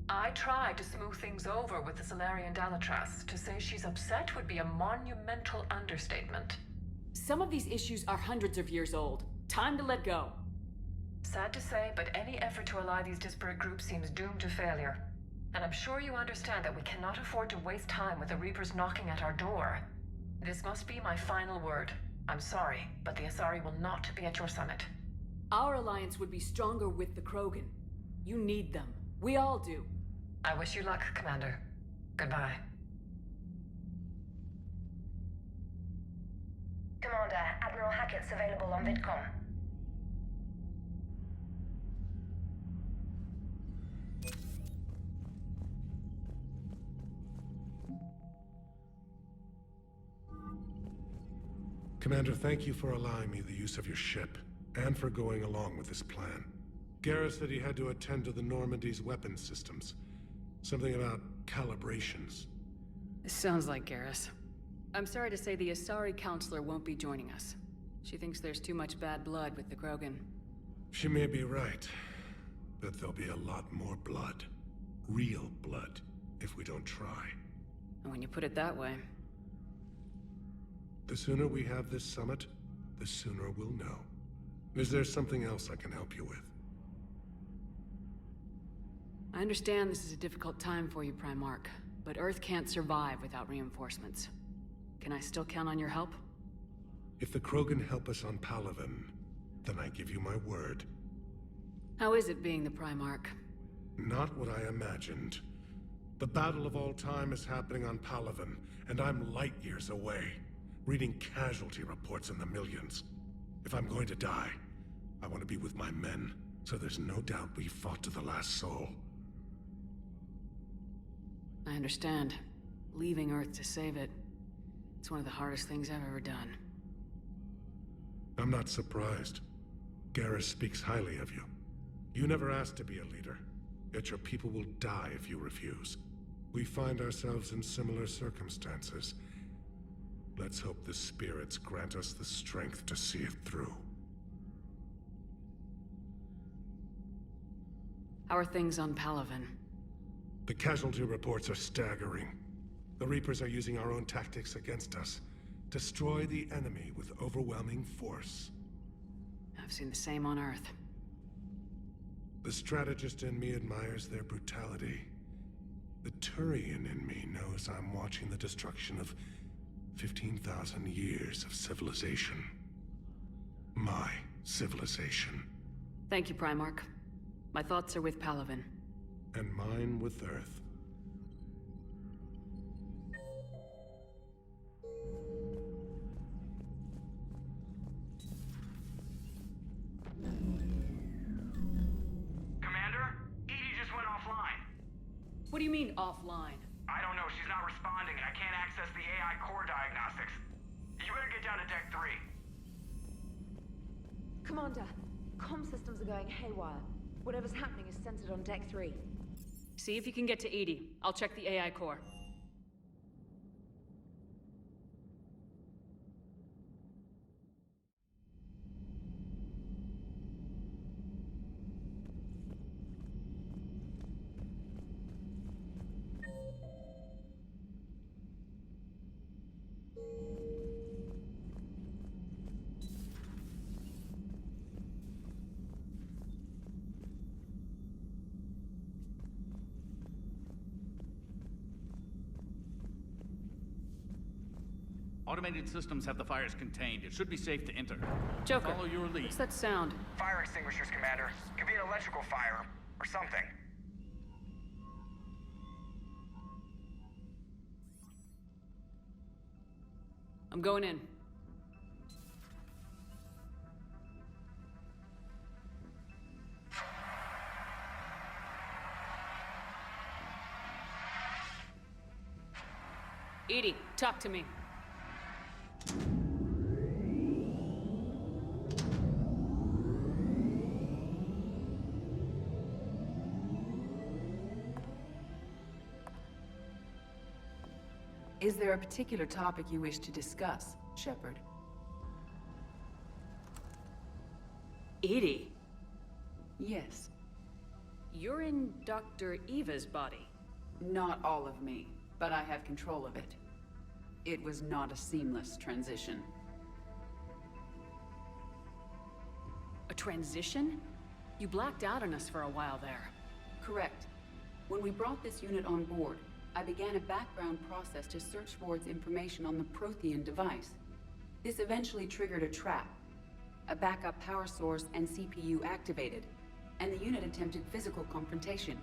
I tried to smooth things over with the Salarian Dalatras. To say she's upset would be a monumental understatement. Some of these issues are hundreds of years old. Time to let go. Sad to say, but any effort to ally these disparate groups seems doomed to failure. And I'm sure you understand that we cannot afford to waste time with the Reapers knocking at our door. This must be my final word. I'm sorry, but the Asari will not be at your summit. Our alliance would be stronger with the Krogan. You need them. We all do. I wish you luck, Commander. Goodbye. Commander, Admiral Hackett's available on VidCom. Commander, thank you for allowing me the use of your ship, and for going along with this plan. Garrus said he had to attend to the Normandy's weapons systems. Something about calibrations. This sounds like Garrus. I'm sorry to say the Asari Counselor won't be joining us. She thinks there's too much bad blood with the Krogan. She may be right, but there'll be a lot more blood. Real blood, if we don't try. And when you put it that way... The sooner we have this summit, the sooner we'll know. Is there something else I can help you with? I understand this is a difficult time for you, Primarch, but Earth can't survive without reinforcements. Can I still count on your help? If the Krogan help us on Palaven, then I give you my word. How is it being the Primarch? Not what I imagined. The battle of all time is happening on Palaven, and I'm light years away, reading casualty reports in the millions. If I'm going to die, I want to be with my men, so there's no doubt we fought to the last soul. I understand. Leaving Earth to save it. It's one of the hardest things I've ever done. I'm not surprised. Garrus speaks highly of you. You never asked to be a leader, yet your people will die if you refuse. We find ourselves in similar circumstances. Let's hope the spirits grant us the strength to see it through. How are things on Palaven? The casualty reports are staggering. The Reapers are using our own tactics against us. Destroy the enemy with overwhelming force. I've seen the same on Earth. The strategist in me admires their brutality. The Turian in me knows I'm watching the destruction of 15,000 years of civilization. My civilization. Thank you, Primarch. My thoughts are with Palaven. And mine with Earth. Commander? Edie just went offline. What do you mean, offline? I don't know, she's not responding, and I can't access the AI core diagnostics. You better get down to Deck 3. Commander, comm systems are going haywire. Whatever's happening is centered on Deck 3. See if you can get to Edie. I'll check the AI core. Automated systems have the fires contained. It should be safe to enter. Joker, follow your lead. What's that sound? Fire extinguishers, Commander. Could be an electrical fire, or something. I'm going in. Edie, talk to me. Is there a particular topic you wish to discuss, Shepard? Edie? Yes. You're in Dr. Eva's body. Not all of me, but I have control of it. It was not a seamless transition. A transition? You blacked out on us for a while there. Correct. When we brought this unit on board, I began a background process to search for its information on the Prothean device. This eventually triggered a trap. A backup power source and CPU activated, and the unit attempted physical confrontation.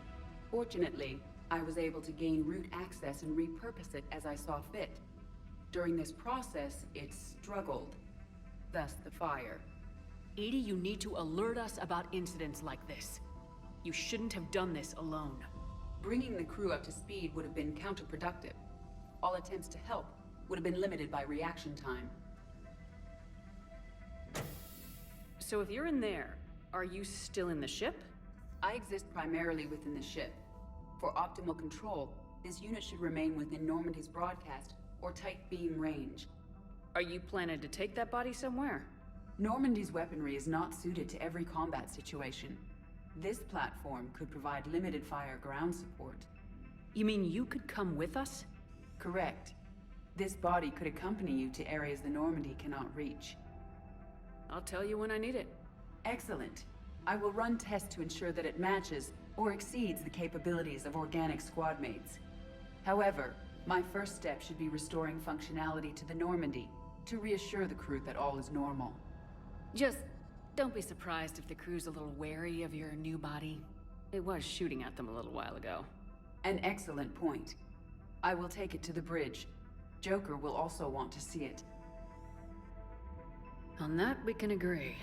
Fortunately, I was able to gain root access and repurpose it as I saw fit. During this process, it struggled. Thus the fire. Edie, you need to alert us about incidents like this. You shouldn't have done this alone. Bringing the crew up to speed would have been counterproductive. All attempts to help would have been limited by reaction time. So if you're in there, are you still in the ship? I exist primarily within the ship. For optimal control, this unit should remain within Normandy's broadcast or tight beam range. Are you planning to take that body somewhere? Normandy's weaponry is not suited to every combat situation. This platform could provide limited fire ground support. You mean you could come with us? Correct. This body could accompany you to areas the Normandy cannot reach. I'll tell you when I need it. Excellent. I will run tests to ensure that it matches or exceeds the capabilities of organic squad mates. However, my first step should be restoring functionality to the Normandy to reassure the crew that all is normal. Just don't be surprised if the crew's a little wary of your new body. It was shooting at them a little while ago. An excellent point. I will take it to the bridge. Joker will also want to see it. On that, we can agree.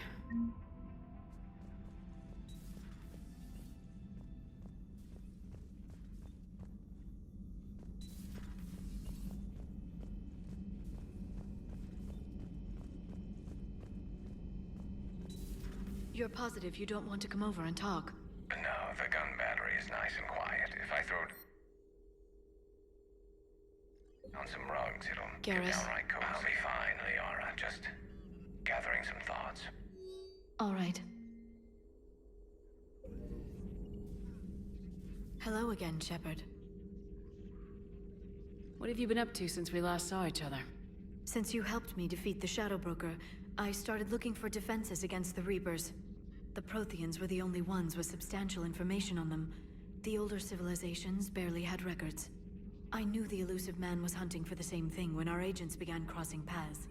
You're positive you don't want to come over and talk? No, the gun battery is nice and quiet. If I throw it on some rugs, it'll get Garrus. downright cozy. I'll be fine, Liara. Just gathering some thoughts. All right. Hello again, Shepard. What have you been up to since we last saw each other? Since you helped me defeat the Shadow Broker, I started looking for defenses against the Reapers. The Protheans were the only ones with substantial information on them. The older civilizations barely had records. I knew the Illusive Man was hunting for the same thing when our agents began crossing paths.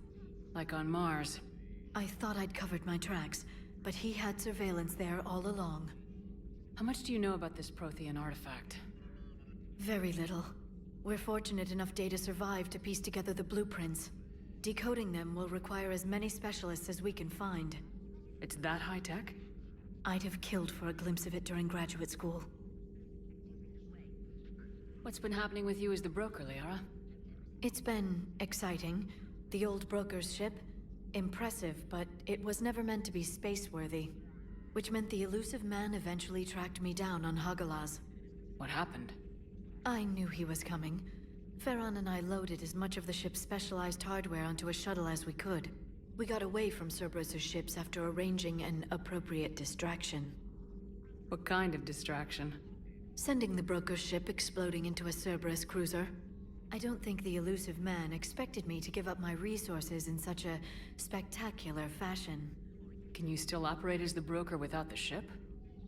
Like on Mars. I thought I'd covered my tracks, but he had surveillance there all along. How much do you know about this Prothean artifact? Very little. We're fortunate enough Data survived to piece together the blueprints. Decoding them will require as many specialists as we can find. It's that high-tech? I'd have killed for a glimpse of it during graduate school. What's been happening with you as the broker, Liara? It's been exciting. The old broker's ship, impressive, but it was never meant to be space-worthy. Which meant the Illusive Man eventually tracked me down on Hagalaz. What happened? I knew he was coming. Farron and I loaded as much of the ship's specialized hardware onto a shuttle as we could. We got away from Cerberus's ships after arranging an appropriate distraction. What kind of distraction? Sending the broker's ship exploding into a Cerberus cruiser. I don't think the elusive man expected me to give up my resources in such a spectacular fashion. Can you still operate as the broker without the ship?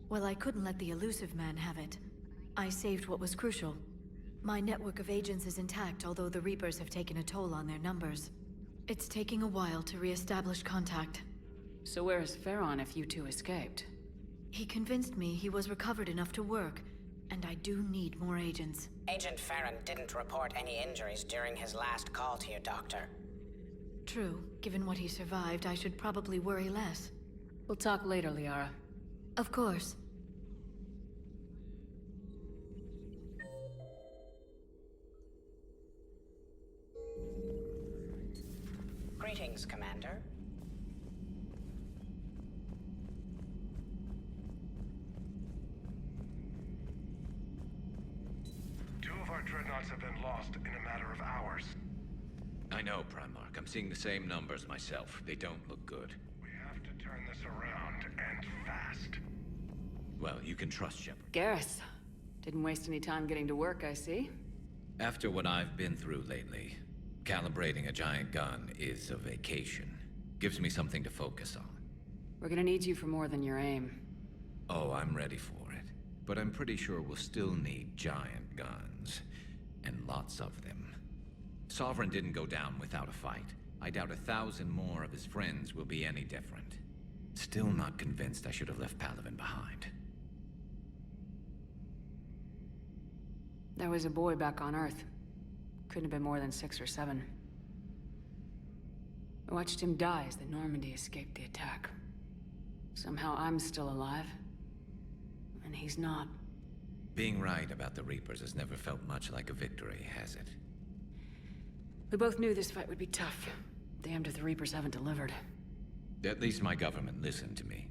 Well, I couldn't let the elusive man have it. I saved what was crucial. My network of agents is intact, although the Reapers have taken a toll on their numbers. It's taking a while to re-establish contact. So where is Farron if you two escaped? He convinced me he was recovered enough to work, and I do need more agents. Agent Farron didn't report any injuries during his last call to you, Doctor. True. Given what he survived, I should probably worry less. We'll talk later, Liara. Of course. Greetings, Commander. Two of our dreadnoughts have been lost in a matter of hours. I know, Primarch. I'm seeing the same numbers myself. They don't look good. We have to turn this around, and fast. Well, you can trust Shepard. Garrus. Didn't waste any time getting to work, I see. After what I've been through lately, calibrating a giant gun is a vacation. Gives me something to focus on. We're gonna need you for more than your aim. Oh, I'm ready for it. But I'm pretty sure we'll still need giant guns. And lots of them. Sovereign didn't go down without a fight. I doubt 1,000 more of his friends will be any different. Still not convinced I should have left Palaven behind. There was a boy back on Earth. Couldn't have been more than 6 or 7. I watched him die as the Normandy escaped the attack. Somehow I'm still alive. And he's not. Being right about the Reapers has never felt much like a victory, has it? We both knew this fight would be tough. Damned if the Reapers haven't delivered. At least my government listened to me.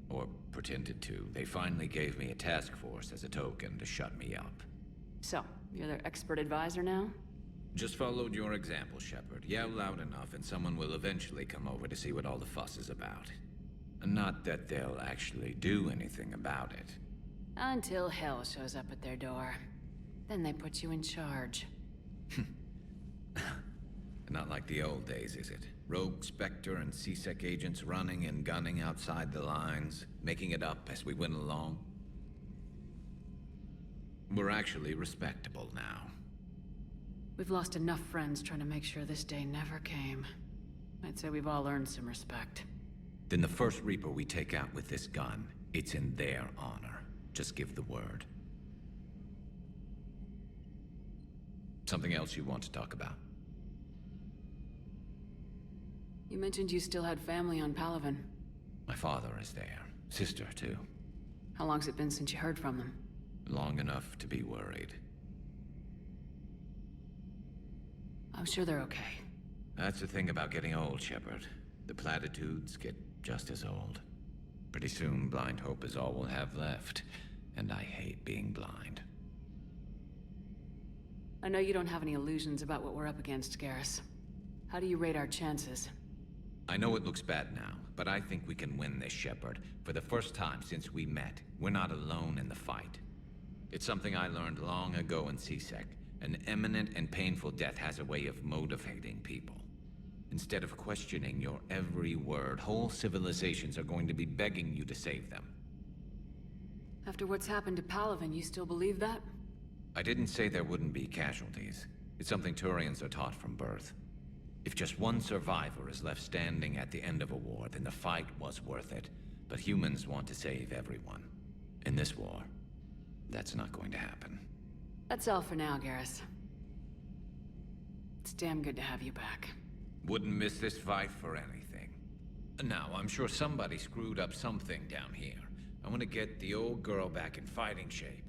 Or pretended to. They finally gave me a task force as a token to shut me up. So, you're their expert advisor now? Just followed your example, Shepard. Yell loud enough and someone will eventually come over to see what all the fuss is about. Not that they'll actually do anything about it. Until hell shows up at their door. Then they put you in charge. Not like the old days, is it? Rogue Spectre and C-Sec agents running and gunning outside the lines, making it up as we went along. We're actually respectable now. We've lost enough friends trying to make sure this day never came. I'd say we've all earned some respect. Then the first Reaper we take out with this gun, it's in their honor. Just give the word. Something else you want to talk about? You mentioned you still had family on Palaven. My father is there. Sister, too. How long's it been since you heard from them? Long enough to be worried. I'm sure they're okay. That's the thing about getting old, Shepard. The platitudes get just as old. Pretty soon, blind hope is all we'll have left. And I hate being blind. I know you don't have any illusions about what we're up against, Garrus. How do you rate our chances? I know it looks bad now, but I think we can win this, Shepard. For the first time since we met, we're not alone in the fight. It's something I learned long ago in C-Sec. An imminent and painful death has a way of motivating people. Instead of questioning your every word, whole civilizations are going to be begging you to save them. After what's happened to Palaven, you still believe that? I didn't say there wouldn't be casualties. It's something Turians are taught from birth. If just one survivor is left standing at the end of a war, then the fight was worth it. But humans want to save everyone. In this war, that's not going to happen. That's all for now, Garrus. It's damn good to have you back. Wouldn't miss this fight for anything. Now, I'm sure somebody screwed up something down here. I want to get the old girl back in fighting shape.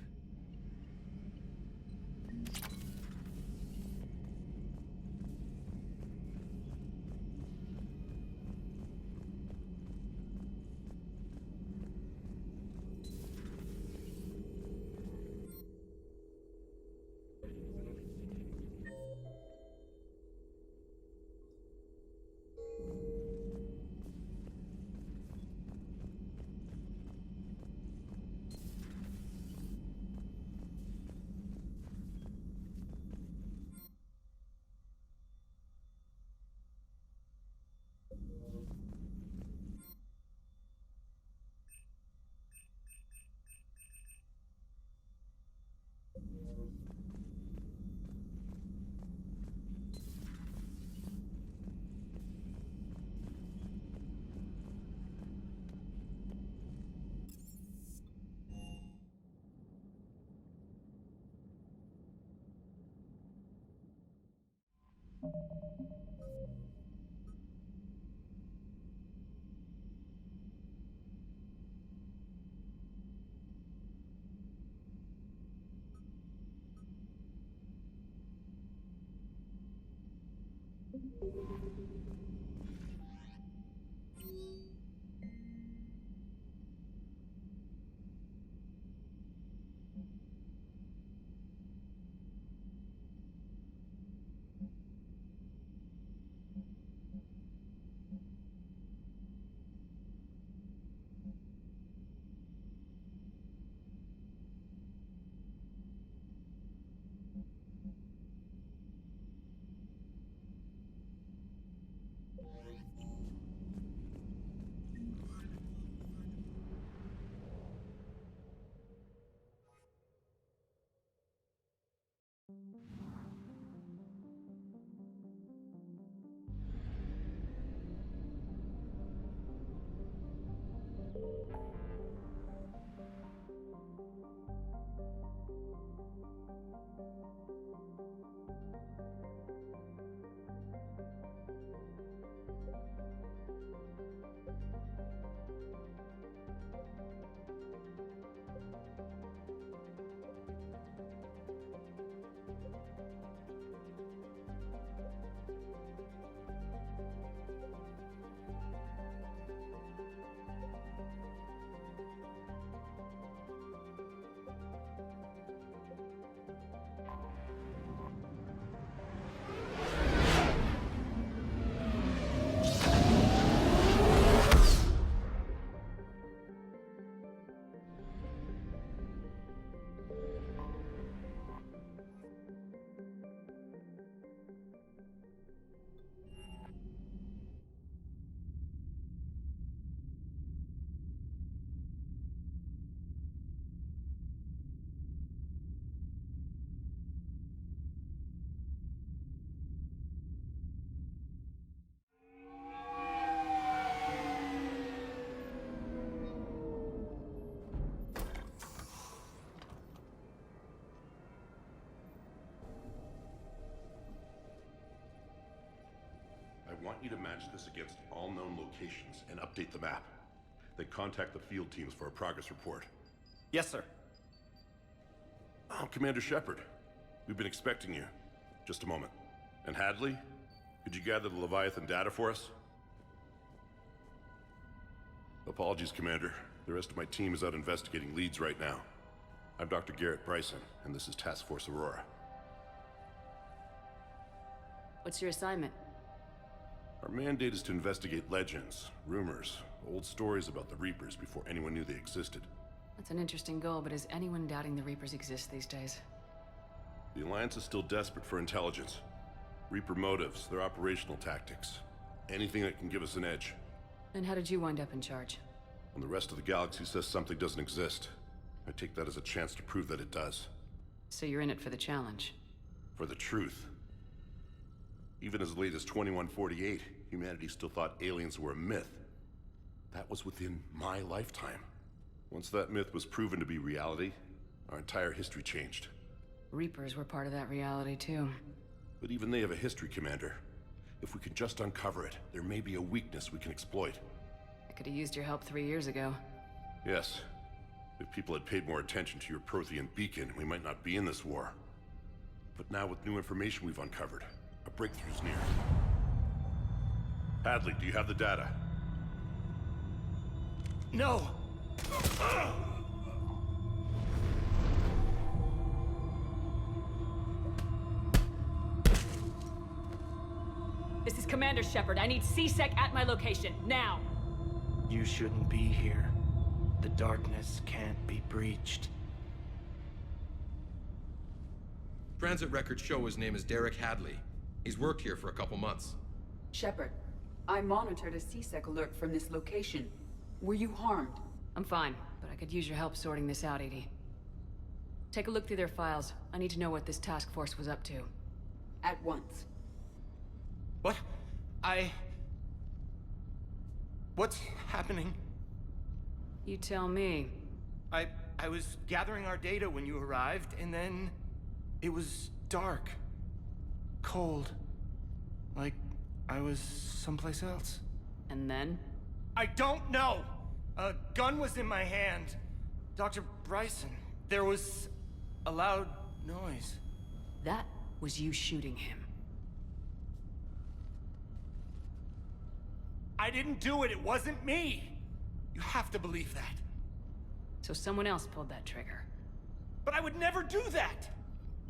I want you to match this against all known locations and update the map. Then contact the field teams for a progress report. Yes, sir. Oh, Commander Shepard. We've been expecting you. Just a moment. And Hadley? Could you gather the Leviathan data for us? Apologies, Commander. The rest of my team is out investigating leads right now. I'm Dr. Garrett Bryson, and this is Task Force Aurora. What's your assignment? Our mandate is to investigate legends, rumors, old stories about the Reapers before anyone knew they existed. That's an interesting goal, but is anyone doubting the Reapers exist these days? The Alliance is still desperate for intelligence. Reaper motives, their operational tactics. Anything that can give us an edge. And how did you wind up in charge? When the rest of the galaxy says something doesn't exist, I take that as a chance to prove that it does. So you're in it for the challenge? For the truth. Even as late as 2148, humanity still thought aliens were a myth. That was within my lifetime. Once that myth was proven to be reality, our entire history changed. Reapers were part of that reality, too. But even they have a history, Commander. If we can just uncover it, there may be a weakness we can exploit. I could have used your help 3 years ago. Yes. If people had paid more attention to your Prothean beacon, we might not be in this war. But now with new information we've uncovered, a breakthrough's near. Hadley, do you have the data? No! This is Commander Shepard. I need C-Sec at my location, now! You shouldn't be here. The darkness can't be breached. Transit records show his name is Derek Hadley. He's worked here for a couple months. Shepard, I monitored a C-Sec alert from this location. Were you harmed? I'm fine, but I could use your help sorting this out, EDI. Take a look through their files. I need to know what this task force was up to. At once. What? What's happening? You tell me. I was gathering our data when you arrived, and then... it was dark. Cold. Like I was someplace else. And then? I don't know! A gun was in my hand. Dr. Bryson, there was a loud noise. That was you shooting him. I didn't do it, it wasn't me! You have to believe that. So someone else pulled that trigger. But I would never do that!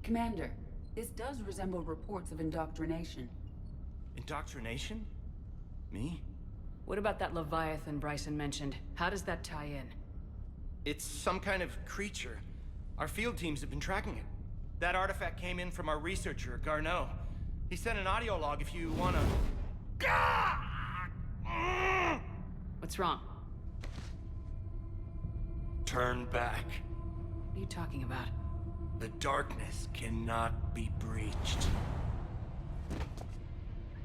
Commander, this does resemble reports of indoctrination. Indoctrination? Me? What about that Leviathan Bryson mentioned? How does that tie in? It's some kind of creature. Our field teams have been tracking it. That artifact came in from our researcher, Garneau. He sent an audio log if you wanna... What's wrong? Turn back. What are you talking about? The darkness cannot be breached.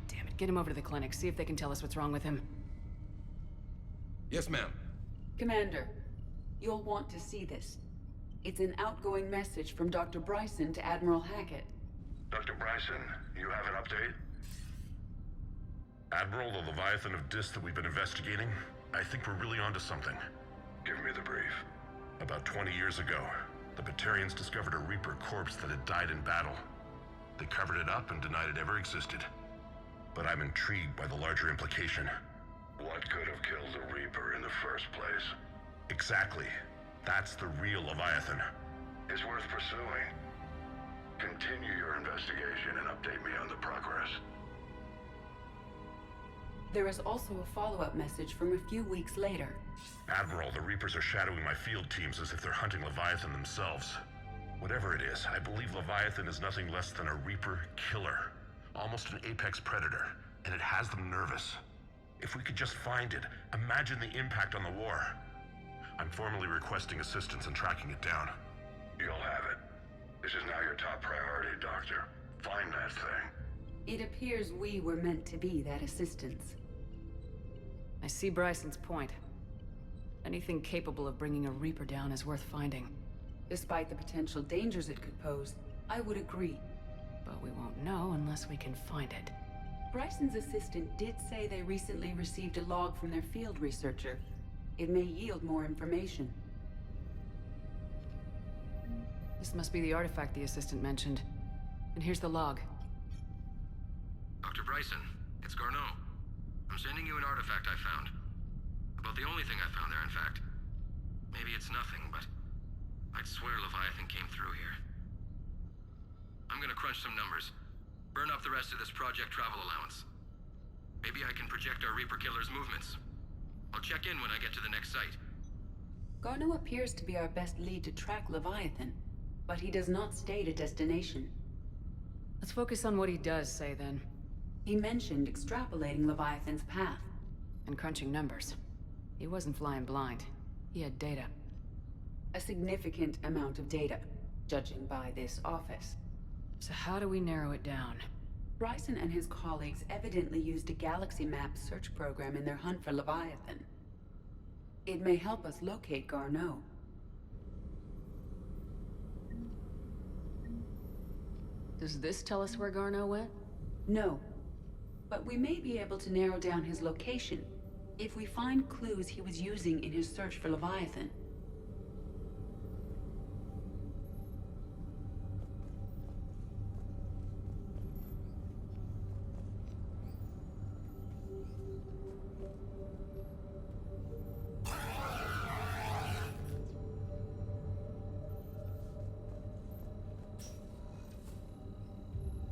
Damn it, get him over to the clinic. See if they can tell us what's wrong with him. Yes, ma'am. Commander, you'll want to see this. It's an outgoing message from Dr. Bryson to Admiral Hackett. Dr. Bryson, you have an update? Admiral, the Leviathan of Dis that we've been investigating, I think we're really onto something. Give me the brief. About 20 years ago, the Batarians discovered a Reaper corpse that had died in battle. They covered it up and denied it ever existed. But I'm intrigued by the larger implication. What could have killed the Reaper in the first place? Exactly. That's the real Leviathan. It's worth pursuing. Continue your investigation and update me on the progress. There is also a follow-up message from a few weeks later. Admiral, the Reapers are shadowing my field teams as if they're hunting Leviathan themselves. Whatever it is, I believe Leviathan is nothing less than a Reaper killer. Almost an apex predator, and it has them nervous. If we could just find it, imagine the impact on the war. I'm formally requesting assistance in tracking it down. You'll have it. This is now your top priority, Doctor. Find that thing. It appears we were meant to be that assistance. I see Bryson's point. Anything capable of bringing a Reaper down is worth finding. Despite the potential dangers it could pose, I would agree. But we won't know unless we can find it. Bryson's assistant did say they recently received a log from their field researcher. It may yield more information. This must be the artifact the assistant mentioned. And here's the log. Dr. Bryson, it's Garneau. I'm sending you an artifact I found. About the only thing I found there, in fact. Maybe it's nothing, but I'd swear Leviathan came through here. I'm gonna crunch some numbers. Burn up the rest of this project travel allowance. Maybe I can project our Reaper killer's movements. I'll check in when I get to the next site. Garneau appears to be our best lead to track Leviathan, but he does not state a destination. Let's focus on what he does say, then. He mentioned extrapolating Leviathan's path. And crunching numbers. He wasn't flying blind. He had data. A significant amount of data, judging by this office. So how do we narrow it down? Bryson and his colleagues evidently used a galaxy map search program in their hunt for Leviathan. It may help us locate Garneau. Does this tell us where Garneau went? No. But we may be able to narrow down his location if we find clues he was using in his search for Leviathan.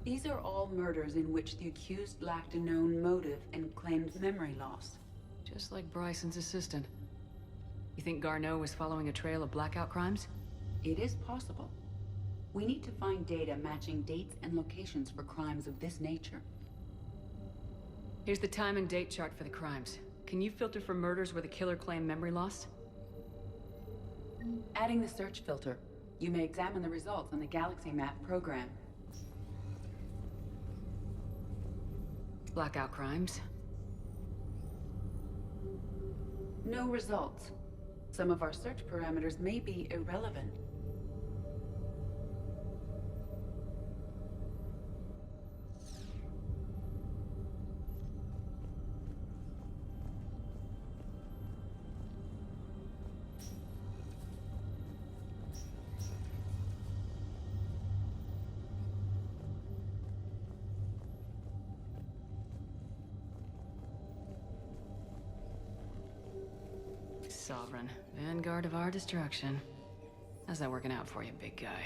These are all murders in which the accused lacked a known motive and claimed memory loss. Just like Bryson's assistant. You think Garneau was following a trail of blackout crimes? It is possible. We need to find data matching dates and locations for crimes of this nature. Here's the time and date chart for the crimes. Can you filter for murders where the killer claimed memory loss? Adding the search filter, you may examine the results on the Galaxy Map program. Blackout crimes. No results. Some of our search parameters may be irrelevant. Sovereign, vanguard of our destruction. How's that working out for you, big guy?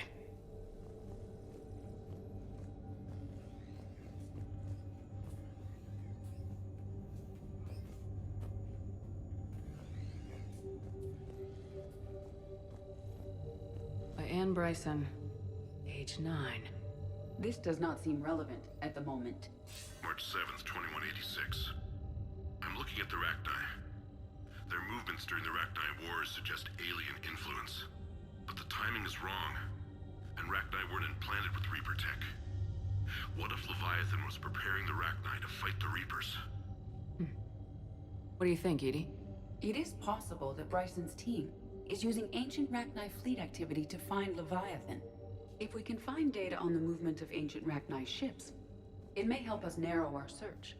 By Anne Bryson, age 9. This does not seem relevant at the moment. March 7th, 2186. I'm looking at the Rachni. Their movements during the Rachni Wars suggest alien influence. But the timing is wrong, and Rachni weren't implanted with Reaper tech. What if Leviathan was preparing the Rachni to fight the Reapers? What do you think, Edie? It is possible that Bryson's team is using ancient Rachni fleet activity to find Leviathan. If we can find data on the movement of ancient Rachni ships, it may help us narrow our search.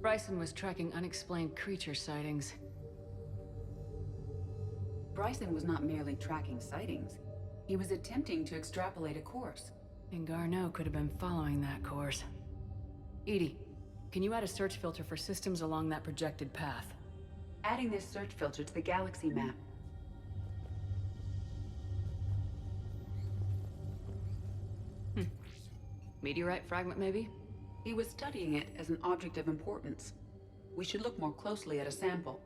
Bryson was tracking unexplained creature sightings. Bryson was not merely tracking sightings. He was attempting to extrapolate a course. And Garneau could have been following that course. Edie, can you add a search filter for systems along that projected path? Adding this search filter to the galaxy map. Meteorite fragment, maybe? He was studying it as an object of importance. We should look more closely at a sample.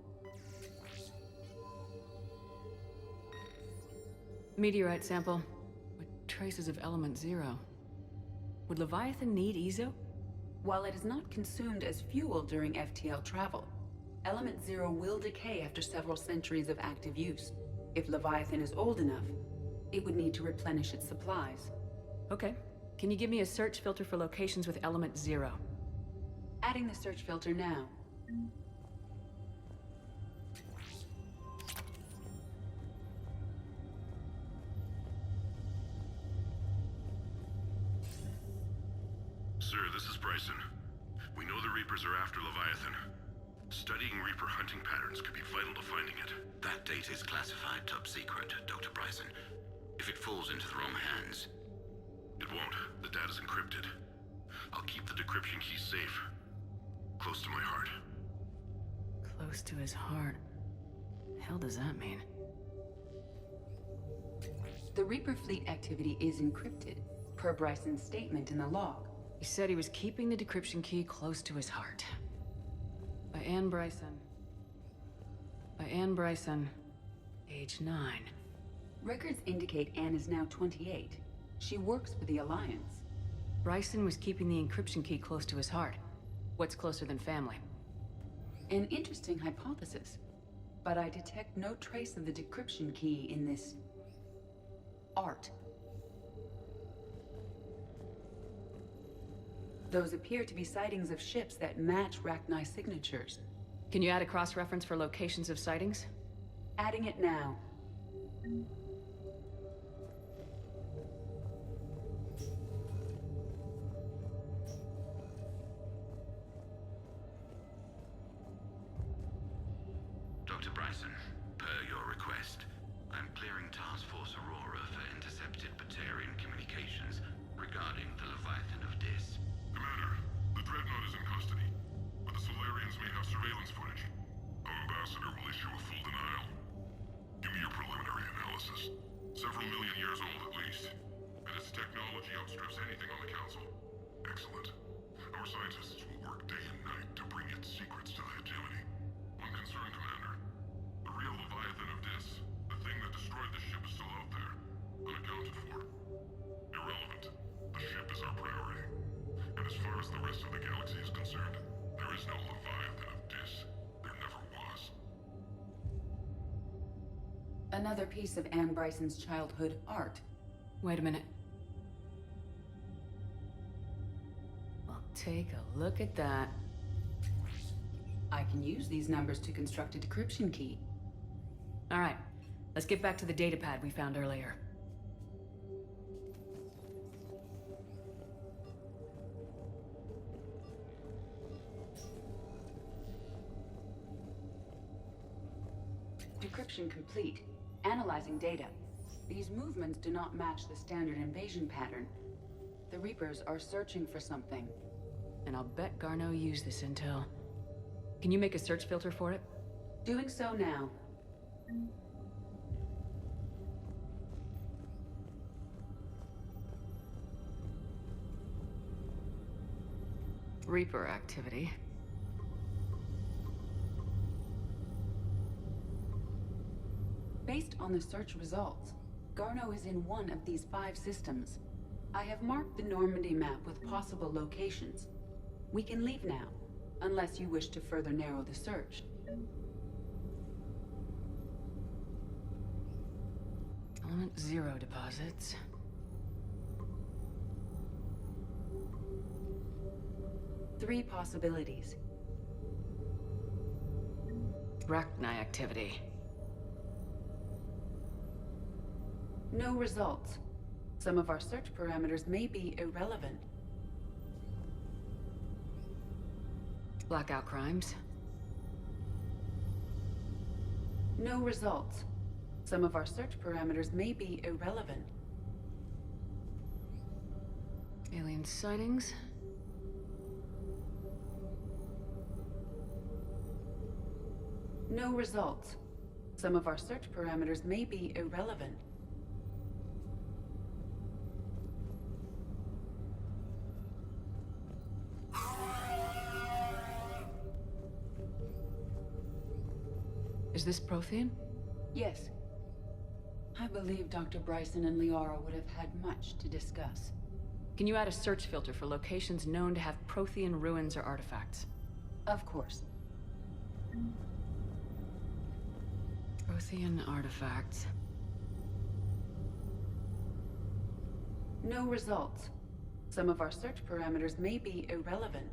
Meteorite sample with traces of element 0. Would Leviathan need Ezo? While it is not consumed as fuel during FTL travel, element 0 will decay after several centuries of active use. If Leviathan is old enough, it would need to replenish its supplies. Okay. Can you give me a search filter for locations with element 0? Adding the search filter now. Sir, this is Bryson. We know the Reapers are after Leviathan. Studying Reaper hunting patterns could be vital to finding it. That data is classified top secret, Dr. Bryson. If it falls into the wrong hands... It won't. The data's encrypted. I'll keep the decryption key safe. Close to my heart. Close to his heart. The hell does that mean? The Reaper fleet activity is encrypted, per Bryson's statement in the log. He said he was keeping the decryption key close to his heart. By Anne Bryson. By Anne Bryson, age 9. Records indicate Anne is now 28. She works for the Alliance. Bryson was keeping the encryption key close to his heart. What's closer than family? An interesting hypothesis, but I detect no trace of the decryption key in this... art. Those appear to be sightings of ships that match Rachni signatures. Can you add a cross-reference for locations of sightings? Adding it now. Dr. Bryson, per your request, I'm clearing Task Force Aurora for intercepted Batarian communications regarding the Leviathan of Dis. Commander, the Dreadnought is in custody, but the Solarians may have surveillance footage. Our ambassador will issue a full denial. Give me your preliminary analysis. Several million years old at least, and its technology outstrips anything on the Council. Excellent. Our scientists will work day and night to bring its secrets to the hegemony. One concern, Commander. The real Leviathan of Dis, the thing that destroyed the ship, is still out there, unaccounted for. Irrelevant. The ship is our priority. And as far as the rest of the galaxy is concerned, there is no Leviathan of Dis. There never was. Another piece of Anne Bryson's childhood art. Wait a minute. Well, take a look at that. I can use these numbers to construct a decryption key. All right, let's get back to the datapad we found earlier. Decryption complete. Analyzing data. These movements do not match the standard invasion pattern. The Reapers are searching for something. And I'll bet Garneau used this intel. Can you make a search filter for it? Doing so now. Reaper activity. Based on the search results, Garneau is in one of these 5 systems. I have marked the Normandy map with possible locations. We can leave now, unless you wish to further narrow the search. Element 0 deposits. Three possibilities. Rachni activity. No results. Some of our search parameters may be irrelevant. Blackout crimes. No results. Some of our search parameters may be irrelevant. Alien sightings. No results. Some of our search parameters may be irrelevant. Is this Prothean? Yes. I believe Dr. Bryson and Liara would have had much to discuss. Can you add a search filter for locations known to have Prothean ruins or artifacts? Of course. Prothean artifacts. No results. Some of our search parameters may be irrelevant.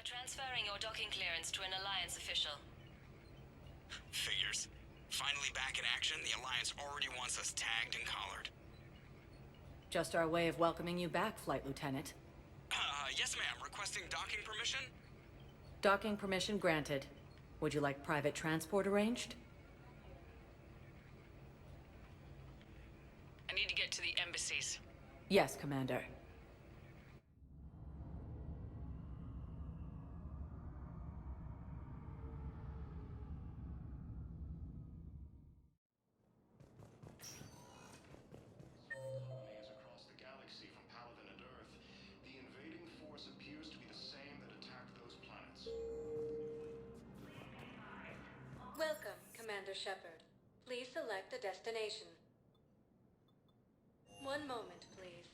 Transferring your docking clearance to an Alliance official. Figures. Finally back in action, the Alliance already wants us tagged and collared. Just our way of welcoming you back, Flight Lieutenant. Yes ma'am. Requesting docking permission? Docking permission granted. Would you like private transport arranged? I need to get to the embassies. Yes, Commander. Welcome, Commander Shepard. Please select a destination. One moment, please.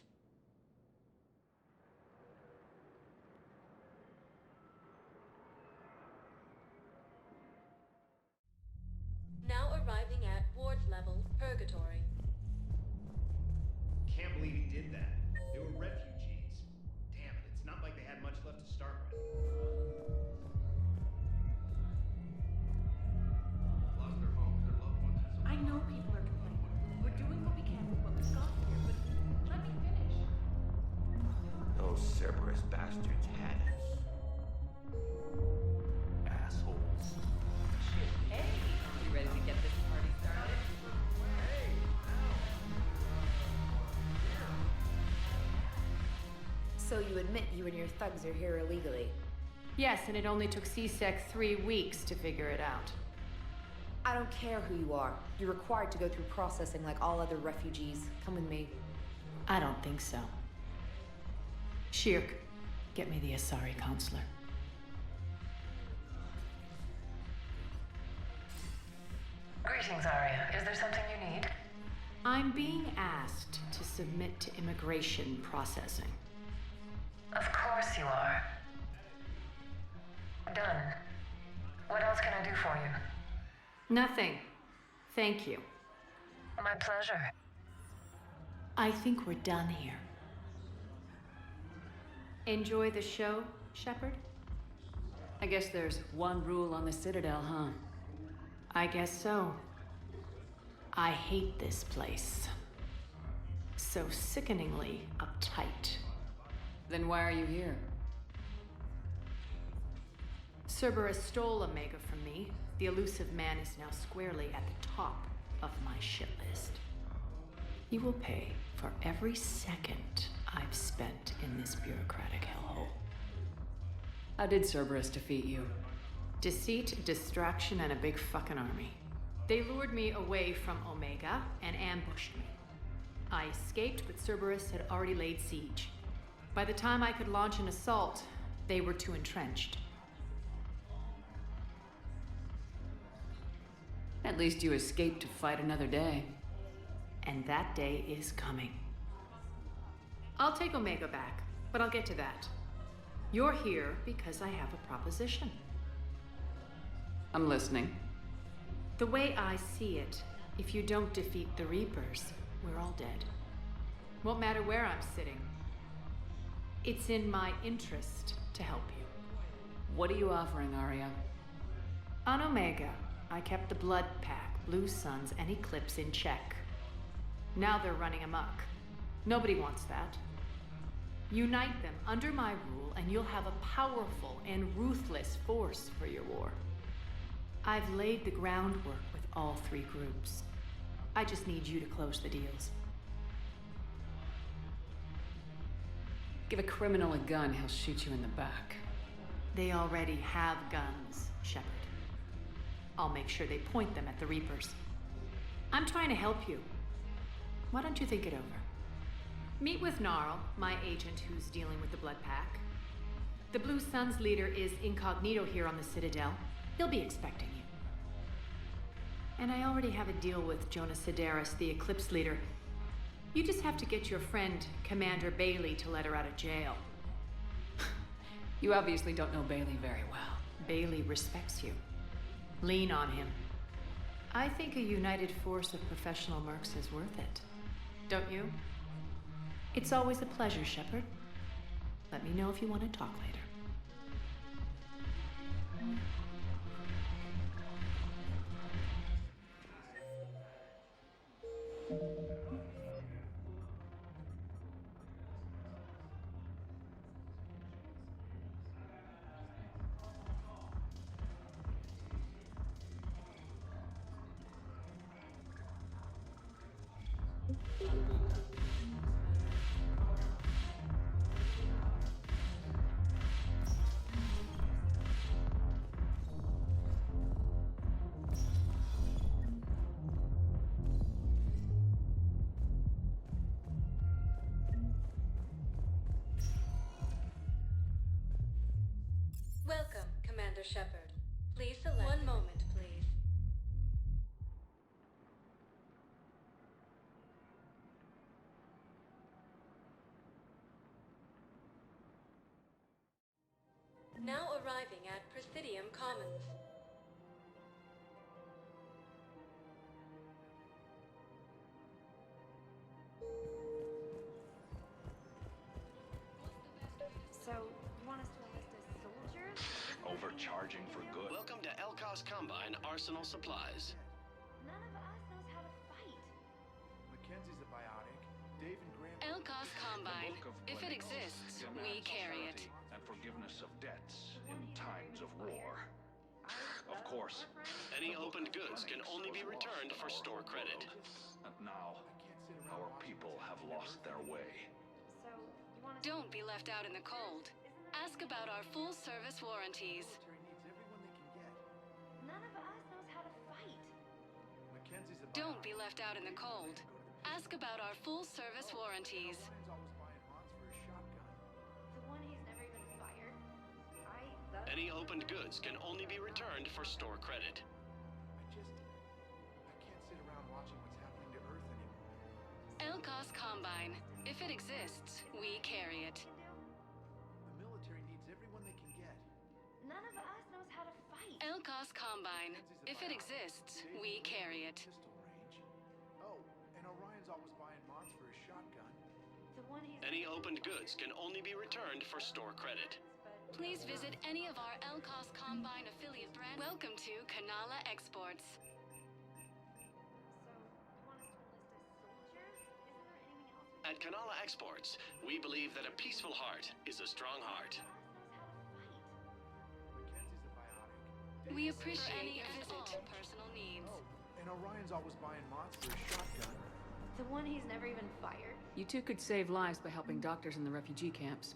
Now arriving at Ward's level, Purgatory. believe he did that. They were refugees. Damn it, it's not like they had much left to start with. Lost their homes, their loved ones. I know people are complaining. We're doing what we can with what we've got here, but let me finish. Those Cerberus bastards had us. Assholes. Hey, you ready to get this party started? So you admit you and your thugs are here illegally? Yes, and it only took CSEC 3 weeks to figure it out. I don't care who you are. You're required to go through processing like all other refugees. Come with me. I don't think so. Shirk, get me the Asari counselor. Greetings, Arya. Is there something you need? I'm being asked to submit to immigration processing. Of course you are. Done. What else can I do for you? Nothing. Thank you. My pleasure. I think we're done here. Enjoy the show, Shepard? I guess there's one rule on the Citadel, huh? I guess so. I hate this place. So sickeningly uptight. Then why are you here? Cerberus stole Omega from me. The elusive man is now squarely at the top of my shit list. He will pay for every second I've spent in this bureaucratic hellhole. How did Cerberus defeat you? Deceit, distraction, and a big fucking army. They lured me away from Omega and ambushed me. I escaped, but Cerberus had already laid siege. By the time I could launch an assault, they were too entrenched. At least you escaped to fight another day. And that day is coming. I'll take Omega back, but I'll get to that. You're here because I have a proposition. I'm listening. The way I see it, if you don't defeat the Reapers, we're all dead. Won't matter where I'm sitting. It's in my interest to help you. What are you offering, Arya? On Omega, I kept the Blood Pack, Blue Suns, and Eclipse in check. Now they're running amok. Nobody wants that. Unite them under my rule, and you'll have a powerful and ruthless force for your war. I've laid the groundwork with all 3 groups. I just need you to close the deals. Give a criminal a gun, he'll shoot you in the back. They already have guns, Shepard. I'll make sure they point them at the Reapers. I'm trying to help you. Why don't you think it over? Meet with Gnarl, my agent who's dealing with the Blood Pack. The Blue Suns leader is incognito here on the Citadel. He'll be expecting you. And I already have a deal with Jonas Sidaris, the Eclipse leader. You just have to get your friend, Commander Bailey, to let her out of jail. You obviously don't know Bailey very well. Bailey respects you. Lean on him. I think a united force of professional mercs is worth it. Don't you? It's always a pleasure, Shepard. Let me know if you want to talk later. Welcome, Commander Shepard. Please select. One moment, please. Now arriving at Presidium Commons. charging for good. Welcome to Elkos Combine Arsenal Supplies. None of us knows how to fight. Mackenzie's a biotic. Dave and Graham... Elkos Combine. If it exists, we carry it. And forgiveness of debts in times of war. Of course. Any opened goods can only be returned for store credit. And now, our people have lost their way. Don't be left out in the cold. Ask about our full-service warranties. None of us knows how to fight. Mackenzie's a Don't be left out in the cold. Ask about our full-service warranties. The one he's never even fired. Any opened goods can only be returned for store credit. I can't sit around watching what's happening to Earth anymore. Elkos Combine. If it exists, we carry it. The military needs everyone they can get. None of us knows how to fight. Elkos Combine. If it exists, we carry it. Pistol range. Oh, and Orion's always buying mods for his shotgun. The one he's Any opened goods can only be returned for store credit. Please visit any of our Elkos Combine affiliate brands. Welcome to Kanala Exports. At Kanala Exports, we believe that a peaceful heart is a strong heart. Mackenzie's a biotic. We appreciate any and all personal needs. Oh, and Orion's always buying mods for his shotgun. the one he's never even fired. You two could save lives by helping doctors in the refugee camps.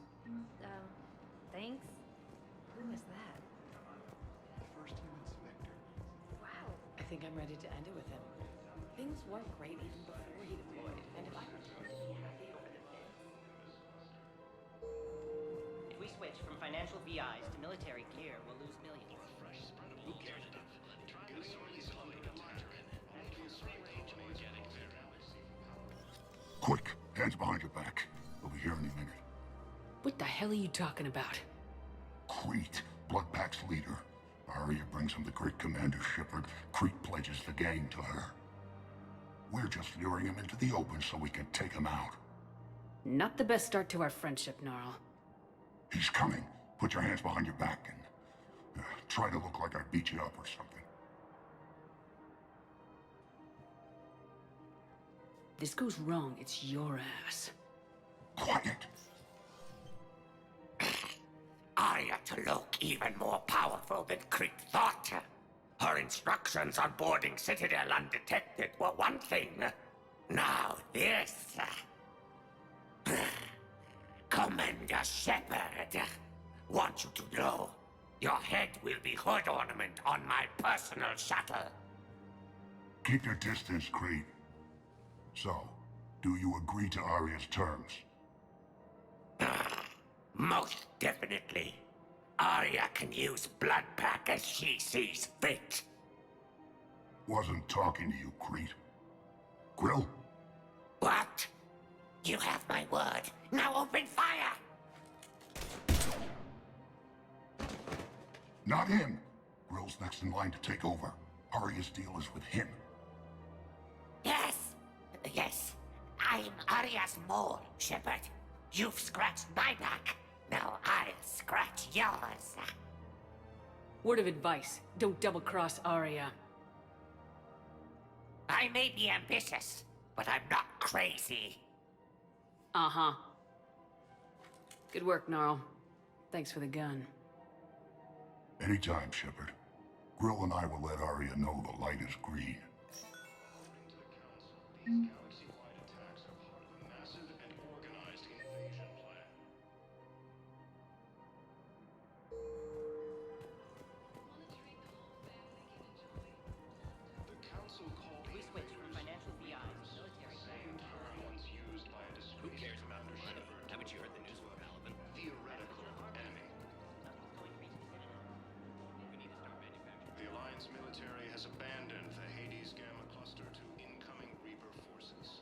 Thanks. Who was that? First human inspector. Wow. I think I'm ready to end it with him. Things weren't great even before he deployed, and if I were to be happy over the fence. If we switch from financial VIs to military gear, we'll lose millions. Who cares? Quick, hands behind your back. We'll be here any minute. What the hell are you talking about? Crete, Bloodpack's leader. Arya brings him the great Commander Shepard. Crete pledges the gang to her. We're just luring him into the open so we can take him out. Not the best start to our friendship, Gnarl. He's coming. Put your hands behind your back and try to look like I beat you up or something. This goes wrong, it's your ass. Quiet. Arya to look even more powerful than Crete thought. Her instructions on boarding Citadel undetected were one thing. Now this. Commander Shepard, want you to know, your head will be hood ornament on my personal shuttle. Keep your distance, Crete. So, do you agree to Arya's terms? Most definitely. Arya can use Bloodpack as she sees fit. Wasn't talking to you, Crete. Grill? What? You have my word. Now open fire! Not him. Grill's next in line to take over. Arya's deal is with him. Yes. Yes. I'm Arya's mole, Shepard. You've scratched my back. Now I'll scratch yours. Word of advice, don't double-cross Arya. I may be ambitious, but I'm not crazy. Uh-huh. Good work, Gnarl. Thanks for the gun. Anytime, Shepard. Grill and I will let Arya know the light is green. If we switch from financial VIs to military gear, Who cares about the money? Haven't you heard the news from Alvin? Theoretical enemy. The Alliance military has abandoned the Hades Gamma cluster to incoming Reaper forces.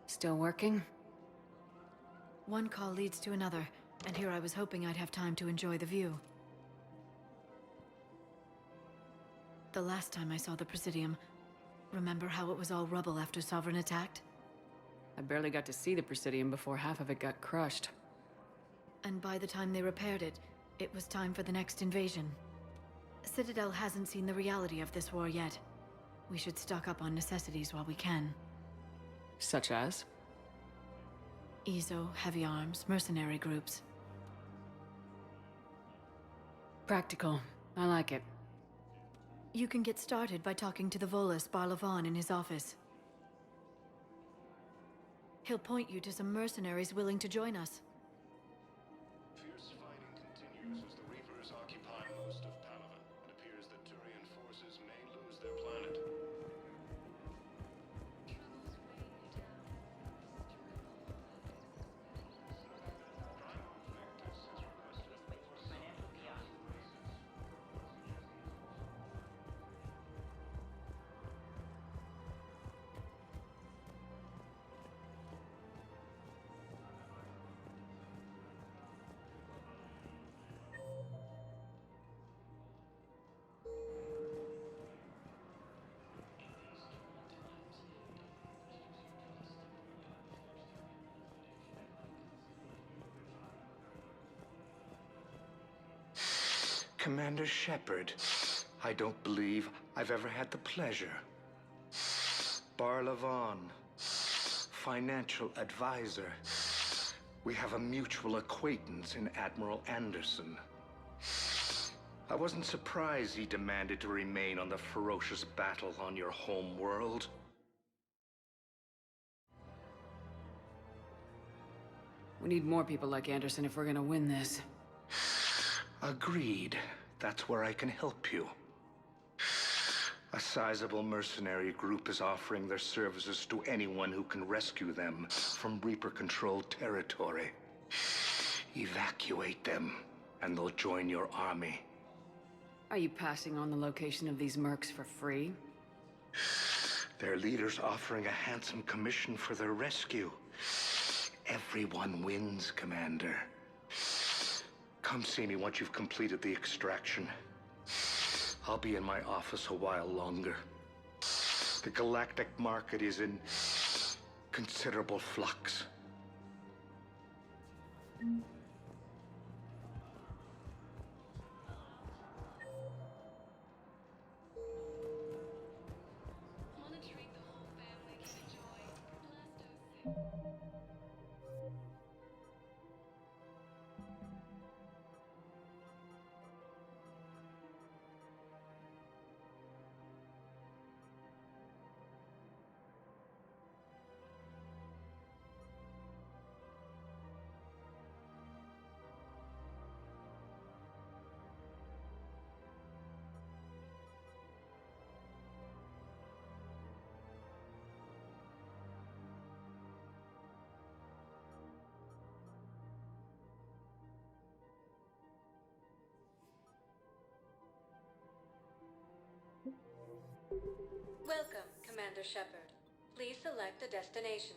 Still working? One call leads to another, and here I was hoping I'd have time to enjoy the view. The last time I saw the Presidium, remember how it was all rubble after Sovereign attacked? I barely got to see the Presidium before half of it got crushed. And by the time they repaired it, It was time for the next invasion. Citadel hasn't seen the reality of this war yet. We should stock up on necessities while we can. Such as? EZO, heavy arms, mercenary groups. Practical. I like it. You can get started by talking to the Volus Barlavan in his office. He'll point you to some mercenaries willing to join us. Fierce fighting continues as the Reapers occupy most of Palaven. It appears that Turian forces may lose their planet. Commander Shepard, I don't believe I've ever had the pleasure. Barlavan, financial advisor. We have a mutual acquaintance in Admiral Anderson. I wasn't surprised he demanded to remain on the ferocious battle on your home world. We need more people like Anderson if we're gonna win this. Agreed. That's where I can help you. A sizable mercenary group is offering their services to anyone who can rescue them from Reaper-controlled territory. Evacuate them, and they'll join your army. Are you passing on the location of these mercs for free? Their leader's offering a handsome commission for their rescue. Everyone wins, Commander. Come see me once you've completed the extraction. I'll be in my office a while longer. The galactic market is in considerable flux. Monitoring the whole family can enjoy Blasto 6. Welcome, Commander Shepard. Please select a destination.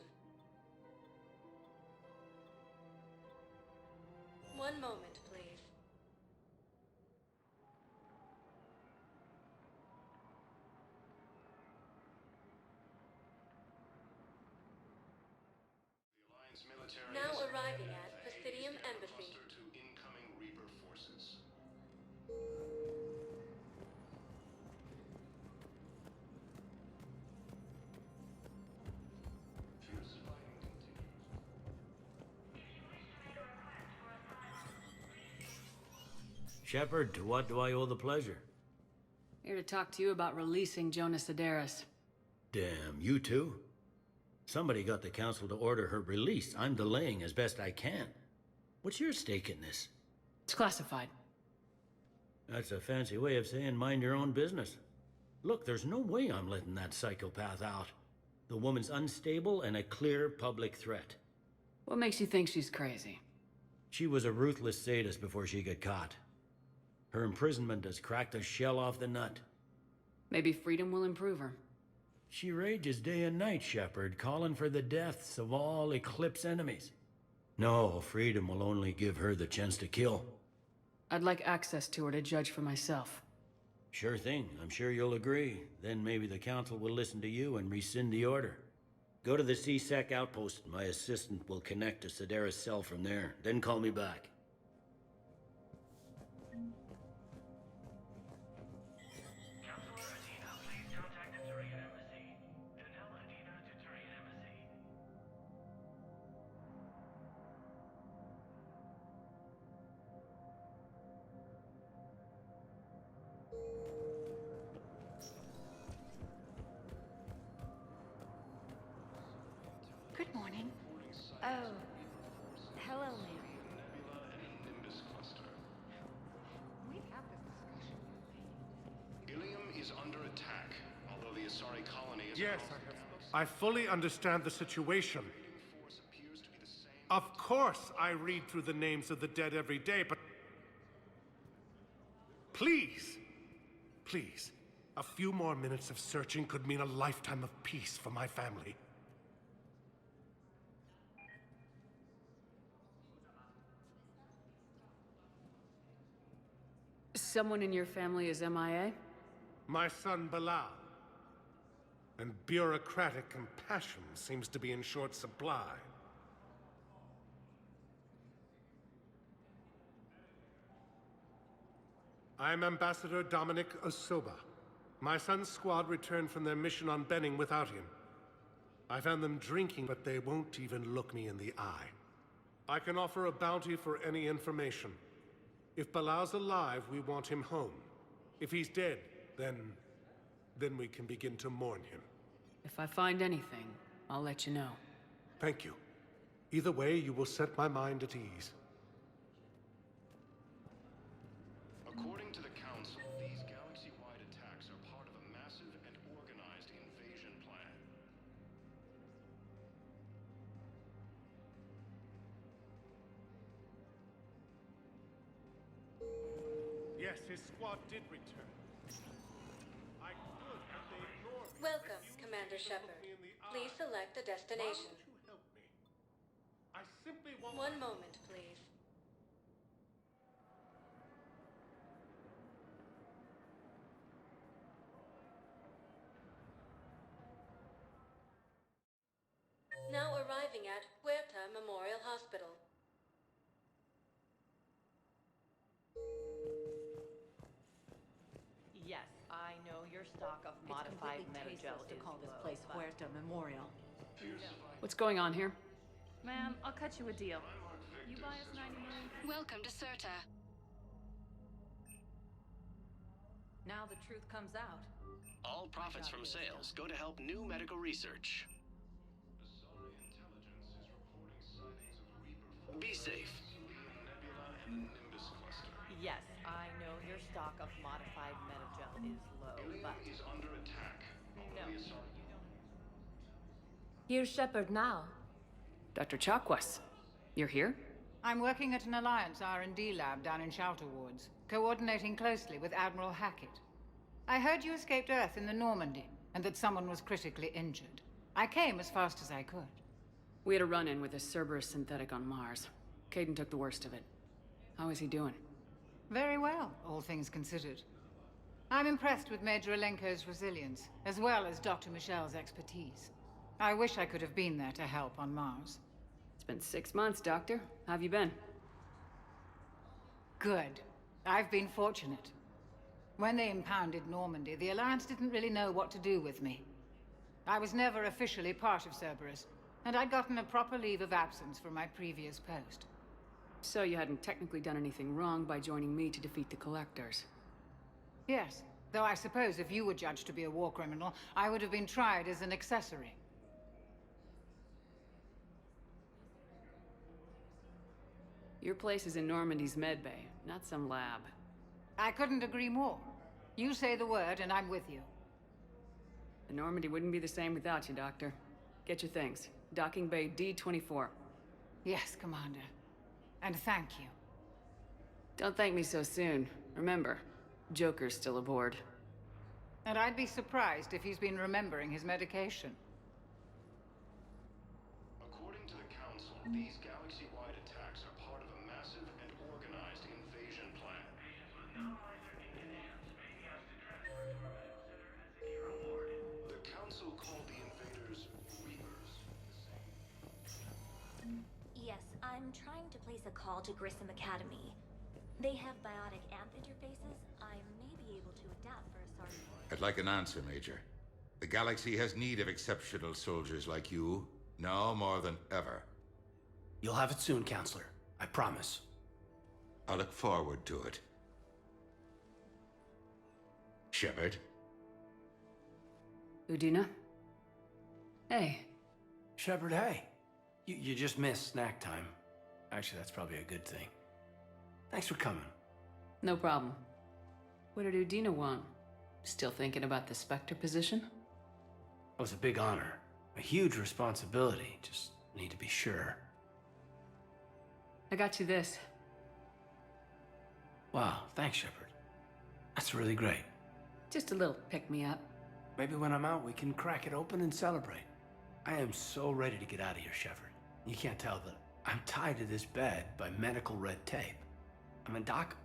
One moment, please. The Alliance military Now has arriving abandoned at the Presidium Hades Gamma Embassy. cluster to incoming Reaper forces. Fierce fighting continues. Shepard, to what do I owe the pleasure? Here to talk to you about releasing Jonas Sederis. Damn, you too? Somebody got the council to order her release. I'm delaying as best I can. What's your stake in this? It's classified. That's a fancy way of saying mind your own business. Look, there's no way I'm letting that psychopath out. The woman's unstable and a clear public threat. What makes you think she's crazy? She was a ruthless sadist before she got caught. Her imprisonment has cracked the shell off the nut. Maybe freedom will improve her. She rages day and night, Shepard, calling for the deaths of all Eclipse enemies. No, freedom will only give her the chance to kill. I'd like access to her to judge for myself. Sure thing. I'm sure you'll agree. Then maybe the council will listen to you and rescind the order. Go to the C-Sec outpost. My assistant will connect to Sederis' cell from there. Then call me back. Oh. Hello, ma'am. Nebula and Nimbus cluster. We've had this discussion. Ilium is under attack, although the Asari colony is Yes, across the galaxy. I fully understand the situation. Of course I read through the names of the dead every day, but... Please! Please. A few more minutes of searching could mean a lifetime of peace for my family. Someone in your family is MIA? My son Bilal. And bureaucratic compassion seems to be in short supply. I'm Ambassador Dominic Osoba. My son's squad returned from their mission on Benning without him. I found them drinking, but they won't even look me in the eye. I can offer a bounty for any information. If Bilal's alive, we want him home. If he's dead, then we can begin to mourn him. If I find anything, I'll let you know. Thank you. Either way, you will set my mind at ease. According to the Council, these galaxy-wide attacks are part of a massive and organized invasion plan. Yes, his squad did return. I could, but they ignored me. Welcome, Commander Shepard. Please select a destination. Why won't you help me? I simply want... One moment, please. Now arriving at Huerta Memorial Hospital. Yes, I know your stock of modified metagel to is call this low, place but- Huerta Memorial. What's going on here? Ma'am, I'll cut you a deal. You buy us 90 million. Welcome to Serta. Now the truth comes out. All profits from sales go to help new medical research. Asari intelligence is reporting sightings of Reaper Be safe. Nebula and Nimbus cluster. Yes, I know your stock of modified metagel is low, Ilium but... is under attack, although the Asari... Here's Shepard now. Dr. Chakwas, you're here? I'm working at an Alliance R&D lab down in Shelter Wards, coordinating closely with Admiral Hackett. I heard you escaped Earth in the Normandy, and that someone was critically injured. I came as fast as I could. We had a run-in with a Cerberus synthetic on Mars. Caden took the worst of it. How is he doing? Very well, all things considered. I'm impressed with Major Alenko's resilience, as well as Dr. Michel's expertise. I wish I could have been there to help on Mars. It's been 6 months, Doctor. How have you been? Good. I've been fortunate. When they impounded Normandy, the Alliance didn't really know what to do with me. I was never officially part of Cerberus, and I'd gotten a proper leave of absence from my previous post. So you hadn't technically done anything wrong by joining me to defeat the Collectors? Yes, though I suppose if you were judged to be a war criminal, I would have been tried as an accessory. Your place is in Normandy's medbay, not some lab. I couldn't agree more. You say the word, and I'm with you. The Normandy wouldn't be the same without you, Doctor. Get your things. Docking Bay D-24. Yes, Commander. And thank you. Don't thank me so soon. Remember, Joker's still aboard. And I'd be surprised if he's been remembering his medication. According to the Council, these galaxy-wide attacks are part of a massive and organized invasion plan. The Council called the invaders Reapers. Yes, I'm trying to place a call to Grissom Academy. They have biotic amp interfaces. I may be able to adapt for a Sergeant. I'd like an answer, Major. The galaxy has need of exceptional soldiers like you, now more than ever. You'll have it soon, Counselor. I promise. I look forward to it. Shepard? Udina? Hey. Shepard, hey. You just missed snack time. Actually, that's probably a good thing. Thanks for coming. No problem. What did Udina want? Still thinking about the Spectre position? It was a big honor. A huge responsibility. Just need to be sure. I got you this. Wow, thanks, Shepard. That's really great. Just a little pick-me-up. Maybe when I'm out, we can crack it open and celebrate. I am so ready to get out of here, Shepard. You can't tell, but I'm tied to this bed by medical red tape. I mean, Doc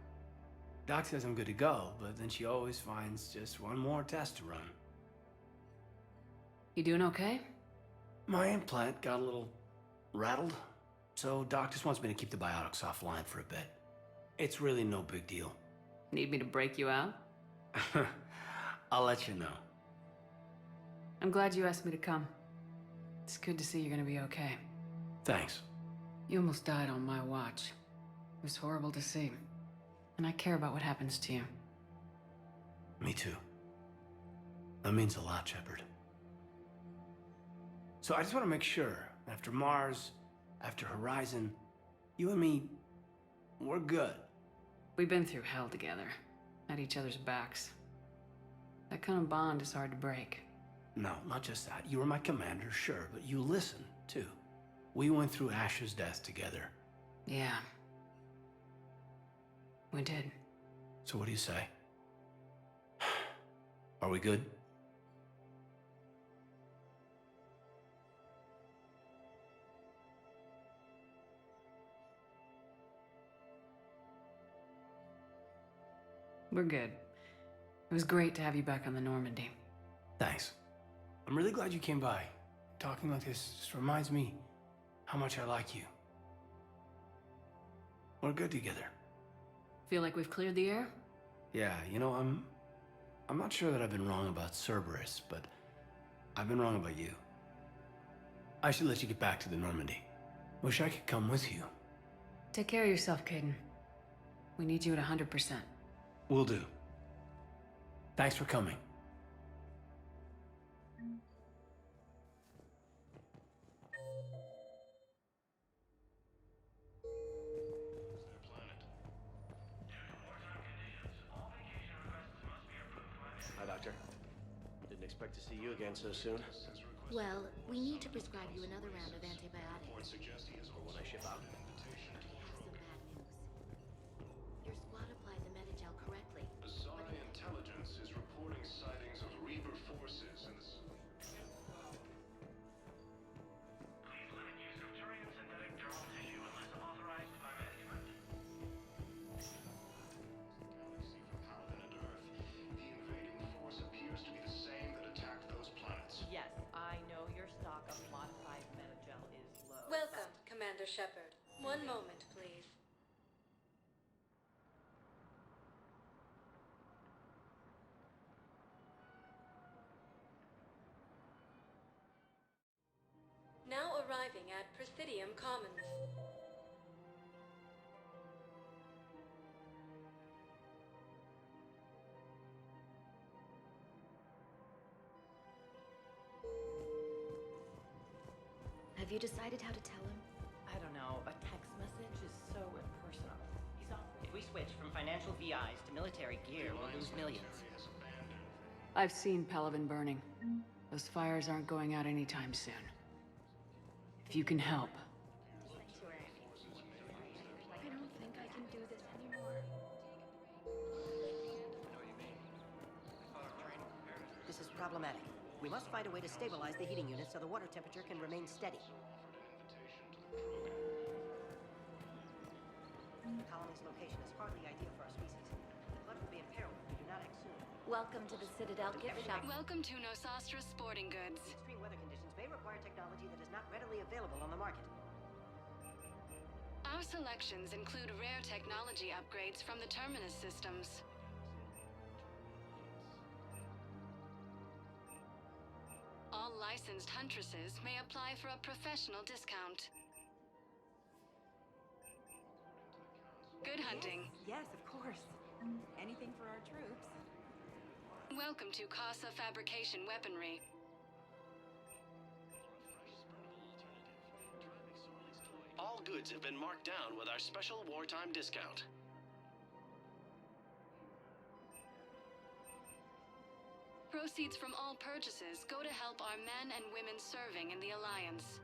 says I'm good to go, but then she always finds just one more test to run. You doing okay? My implant got a little rattled, so Doc just wants me to keep the biotics offline for a bit. It's really no big deal. Need me to break you out? I'll let you know. I'm glad you asked me to come. It's good to see you're gonna be okay. Thanks. You almost died on my watch. It was horrible to see. And I care about what happens to you. Me too. That means a lot, Shepard. So I just want to make sure, after Mars, after Horizon, you and me, we're good. We've been through hell together, at each other's backs. That kind of bond is hard to break. No, not just that. You were my commander, sure, but you listened, too. We went through Ash's death together. Yeah. We did. So what do you say? Are we good? We're good. It was great to have you back on the Normandy. Thanks. I'm really glad you came by. Talking like this just reminds me how much I like you. We're good together. Feel like we've cleared the air? Yeah, you know, I'm not sure that I've been wrong about Cerberus, but I've been wrong about you. I should let you get back to the Normandy. Wish I could come with you. Take care of yourself, Kaidan. We need you at 100%. Will do. Thanks for coming. Hi, Doctor. Didn't expect to see you again so soon. Well, we need to prescribe you another round of antibiotics. When I ship out. Some bad news. Your squad applied the Medigel correctly. Asari intelligence is reporting sightings of Reaper forces in the... Galaxy from Paladin and Earth. The invading force appears to be the same that attacked those planets. Yes, I know your stock of modified Medigel is low. Welcome, Commander Shepard. One moment, please. Now arriving at Presidium Commons. Have you decided how to tell him? I don't know. A text message is so impersonal. He's off. If we switch from financial VIs to military gear, we'll lose millions. I've seen Pelivan burning. Those fires aren't going out anytime soon. If you can help. I don't think I can do this anymore. This is problematic. We must find a way to stabilize the heating unit so the water temperature can remain steady. The colony's location is hardly ideal for our species. The blood will be in peril if we do not act soon. Welcome to the Citadel gift shop. Welcome to Nosastra Sporting Goods. Extreme weather conditions may require technology that is not readily available on the market. Our selections include rare technology upgrades from the Terminus systems. All licensed huntresses may apply for a professional discount. Good hunting. Yes, of course. Anything for our troops. Welcome to Casa Fabrication Weaponry. goods have been marked down with our special wartime discount. Proceeds from all purchases go to help our men and women serving in the Alliance.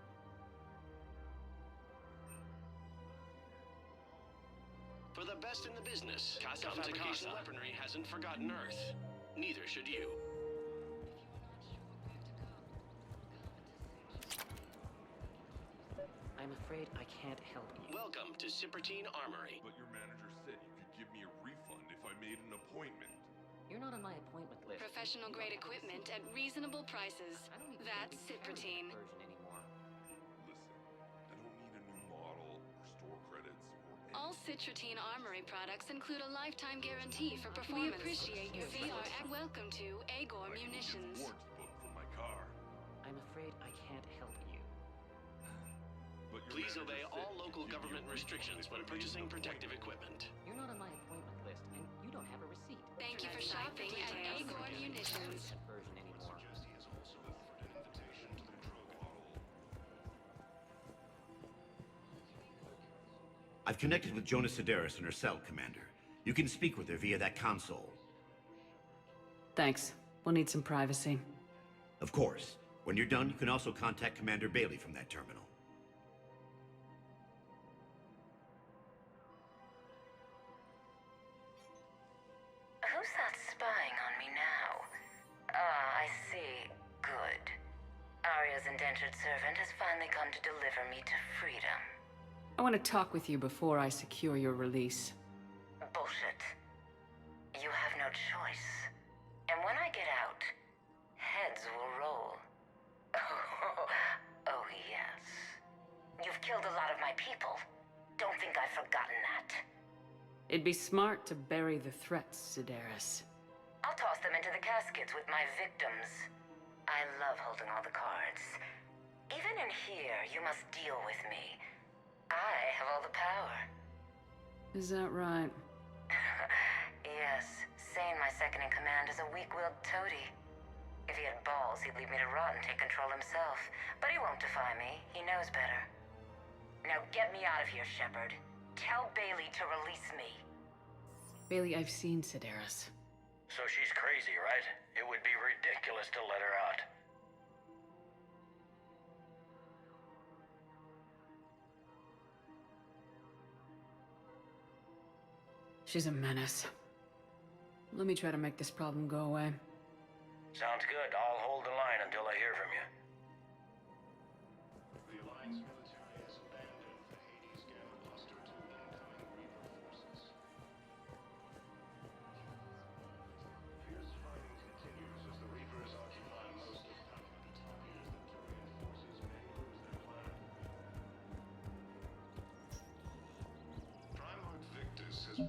For the best in the business, Casa Fabrication Weaponry hasn't forgotten Earth. Neither should you. I'm afraid I can't help you. Welcome to Cipertine Armory. But your manager said you could give me a refund if I made an appointment. You're not on my appointment list. Professional grade equipment at reasonable prices. That's Cipertine. Listen, I don't need a new model or store credits or All Citrotine Armory products include a lifetime guarantee for performance. We appreciate your VR. Welcome to Agor Munitions. warranty book for my car. I'm afraid I can't help you. Please obey all local government restrictions when purchasing protective equipment. You're not on my appointment list, and you don't have a receipt. Thank you for shopping at Agor Munitions. Version anymore. I've connected with Jonas Sedaris and her cell, Commander. You can speak with her via that console. Thanks. We'll need some privacy. Of course. When you're done, you can also contact Commander Bailey from that terminal. Who's that spying on me now? Ah, I see. Good. Arya's indentured servant has finally come to deliver me to freedom. I want to talk with you before I secure your release. Bullshit. You have no choice. And when I get out, heads will roll. Oh, yes. You've killed a lot of my people. Don't think I've forgotten that. It'd be smart to bury the threats, Sedaris. I'll toss them into the caskets with my victims. I love holding all the cards. Even in here, you must deal with me. I have all the power. Is that right? Yes, Sane, my second-in-command, is a weak-willed toady. If he had balls, he'd leave me to rot and take control himself. But he won't defy me. He knows better. Now get me out of here, Shepard. Tell Bailey to release me. Bailey, I've seen Sedaris. So she's crazy, right? It would be ridiculous to let her out. She's a menace. Let me try to make this problem go away. Sounds good. I'll hold the line until I hear from you. The Alliance military has abandoned the Hades Gamma cluster to incoming Reaper forces. Fierce fighting continues as the Reapers occupy most of Palaven. It appears that Turian forces may lose their plan. Primarch Victus has...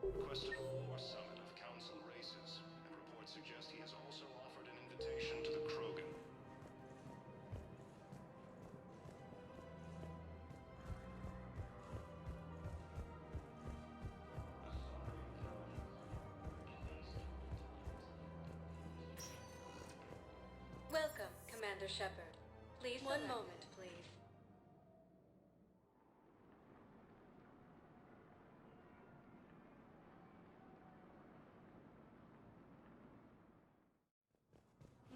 requested a war summit of council races, and reports suggest he has also offered an invitation to the Krogan. Welcome, Commander Shepard. Please One moment, please.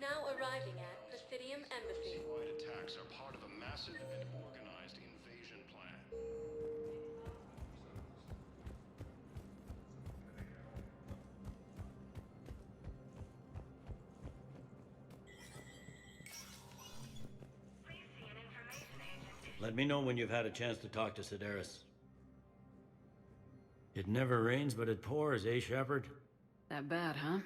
Now arriving at Presidium Embassy. Wide attacks are part of a massive and organized invasion plan. Let me know when you've had a chance to talk to Sedaris. It never rains, but it pours, eh, Shepard? That bad, huh?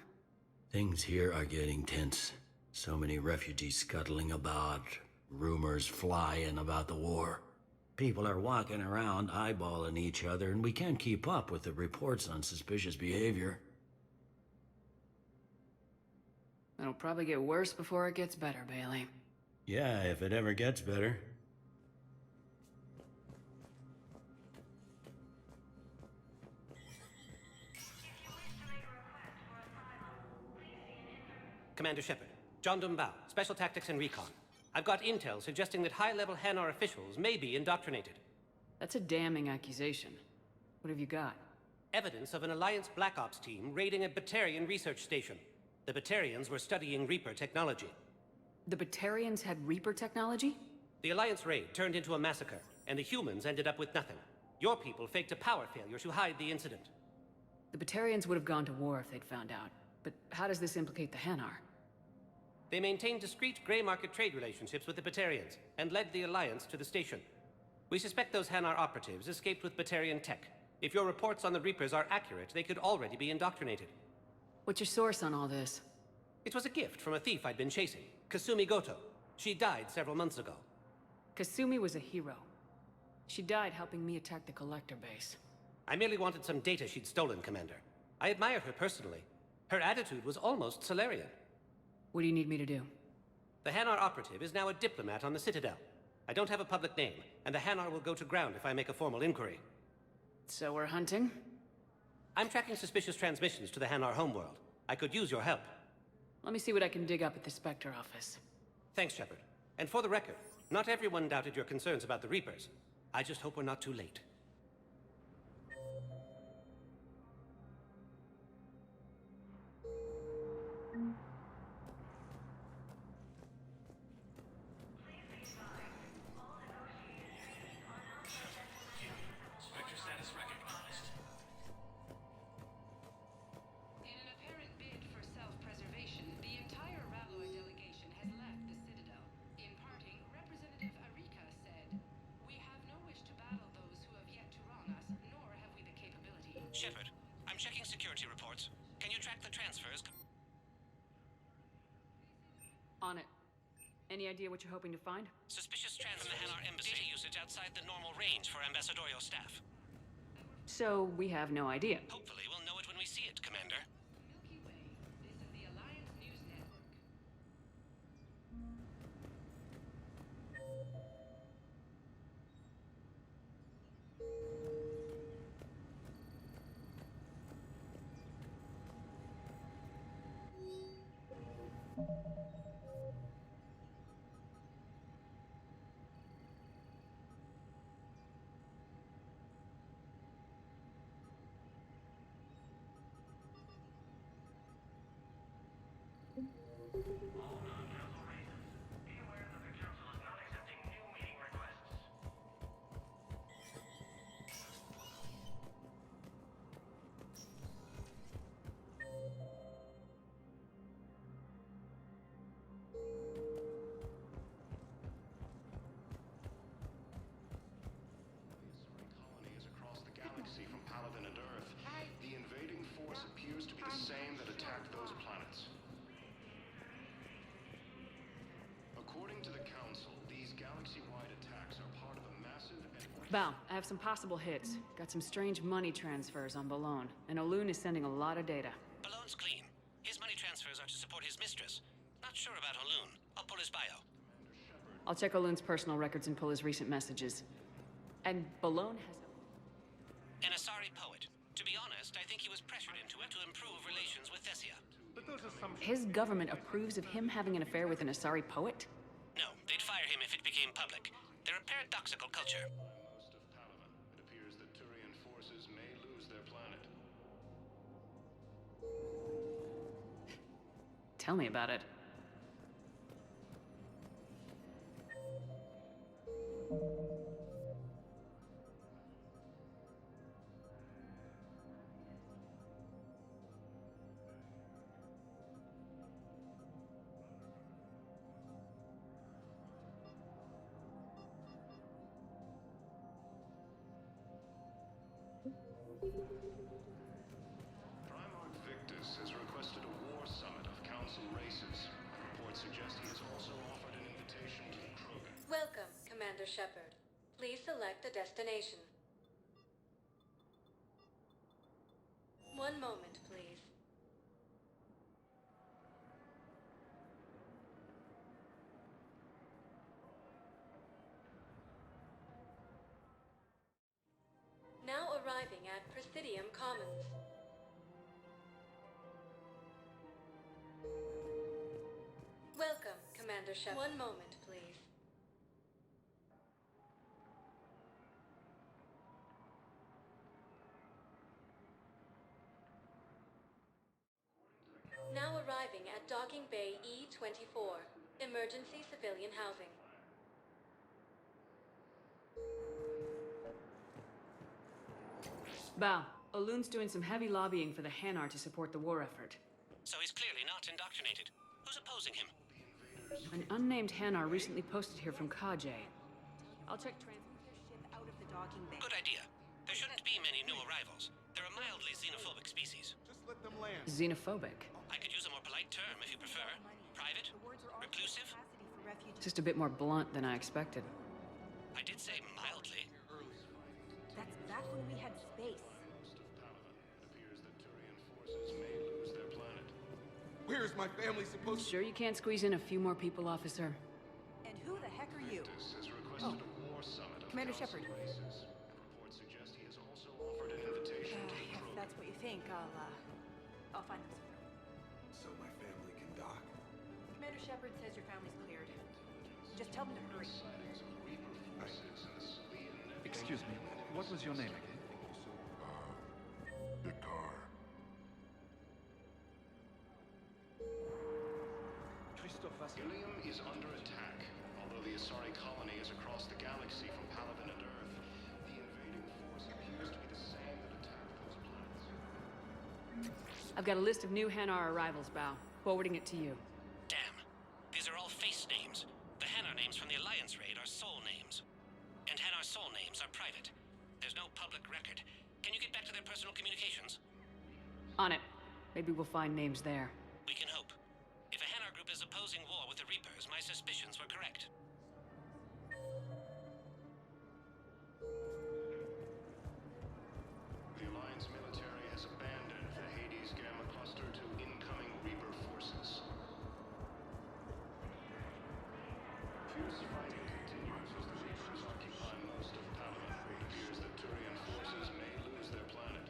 Things here are getting tense. So many refugees scuttling about, rumors flying about the war. People are walking around eyeballing each other, and we can't keep up with the reports on suspicious behavior. It'll probably get worse before it gets better, Bailey. Yeah, if it ever gets better. Commander Shepard. John Dumbao, Special Tactics and Recon. I've got intel suggesting that high-level Hanar officials may be indoctrinated. That's a damning accusation. What have you got? Evidence of an Alliance Black Ops team raiding a Batarian research station. The Batarians were studying Reaper technology. The Batarians had Reaper technology? The Alliance raid turned into a massacre, and the humans ended up with nothing. Your people faked a power failure to hide the incident. The Batarians would have gone to war if they'd found out. But how does this implicate the Hanar? They maintained discreet gray market trade relationships with the Batarians, and led the Alliance to the station. We suspect those Hanar operatives escaped with Batarian tech. If your reports on the Reapers are accurate, they could already be indoctrinated. What's your source on all this? It was a gift from a thief I'd been chasing, Kasumi Goto. She died several months ago. Kasumi was a hero. She died helping me attack the Collector base. I merely wanted some data she'd stolen, Commander. I admired her personally. Her attitude was almost Solarian. What do you need me to do? The Hanar operative is now a diplomat on the Citadel. I don't have a public name, and the Hanar will go to ground if I make a formal inquiry. So we're hunting? I'm tracking suspicious transmissions to the Hanar homeworld. I could use your help. Let me see what I can dig up at the Spectre office. Thanks, Shepard. And for the record, not everyone doubted your concerns about the Reapers. I just hope we're not too late. Shepard, I'm checking security reports. Can you track the transfers? On it. Any idea what you're hoping to find? Suspicious transfer from the Hanar embassy. Data usage outside the normal range for ambassadorial staff. So we have no idea. Hopefully we'll know it when we see it, Commander. From Paladin and Earth, the invading force appears to be the same that attacked those planets. According to the Council, these galaxy-wide attacks are part of a massive and... Val, I have some possible hits. Got some strange money transfers on Balone, and Olun is sending a lot of data. Balone's clean. His money transfers are to support his mistress. Not sure about Olun. I'll pull his bio. I'll check Olun's personal records and pull his recent messages. And Balone has an Asari poet. To be honest, I think he was pressured into it to improve relations with Thessia. His government approves of him having an affair with an Asari poet? No, they'd fire him if it became public. They're a paradoxical culture. Most of Palaven, it appears that Turian forces may lose their planet. Tell me about it. Primarch Victus has requested a war summit of Council races. Reports suggest he has also offered an invitation to the Krogan. Welcome, Commander Shepard. Please select a destination. One moment, please. Now arriving at Presidium Commons. Commander Shepard. One moment, please. Now arriving at Docking Bay E-24, emergency civilian housing. Bao, Olun's doing some heavy lobbying for the Hanar to support the war effort. So he's clearly not indoctrinated. Who's opposing him? An unnamed Hanar recently posted here from Kaje. I'll check out of the docking bay. Good idea. There shouldn't be many new arrivals. They're a mildly xenophobic species. Just let them land. Xenophobic. I could use a more polite term if you prefer. Private? Reclusive? Just a bit more blunt than I expected. I did say mildly. That's back when we had space. Where is my family supposed to... Sure you can't squeeze in a few more people, officer? And who the heck are you? Oh, Commander Shepard. Reports suggest he has also offered an invitation to the If that's what you think, I'll find them. So my family can dock? Commander Shepard says your family's cleared. Just tell them to hurry. Excuse me, what was your name again? Dakar. Ilium is under attack. Although the Asari colony is across the galaxy from Palaven and Earth, the invading force appears to be the same that attacked those planets. I've got a list of new Hanar arrivals, Bao. Forwarding it to you. Damn. These are all face names. The Hanar names from the Alliance raid are soul names. And Hanar soul names are private. There's no public record. Can you get back to their personal communications? On it. Maybe we'll find names there. We can hope. If a Hanar group is opposing war with the Reapers, my suspicions were correct. The Alliance military has abandoned the Hades Gamma cluster to incoming Reaper forces. Fierce fighting continues as the Reapers occupy most of Palaven. It appears that Turian forces may lose their planet.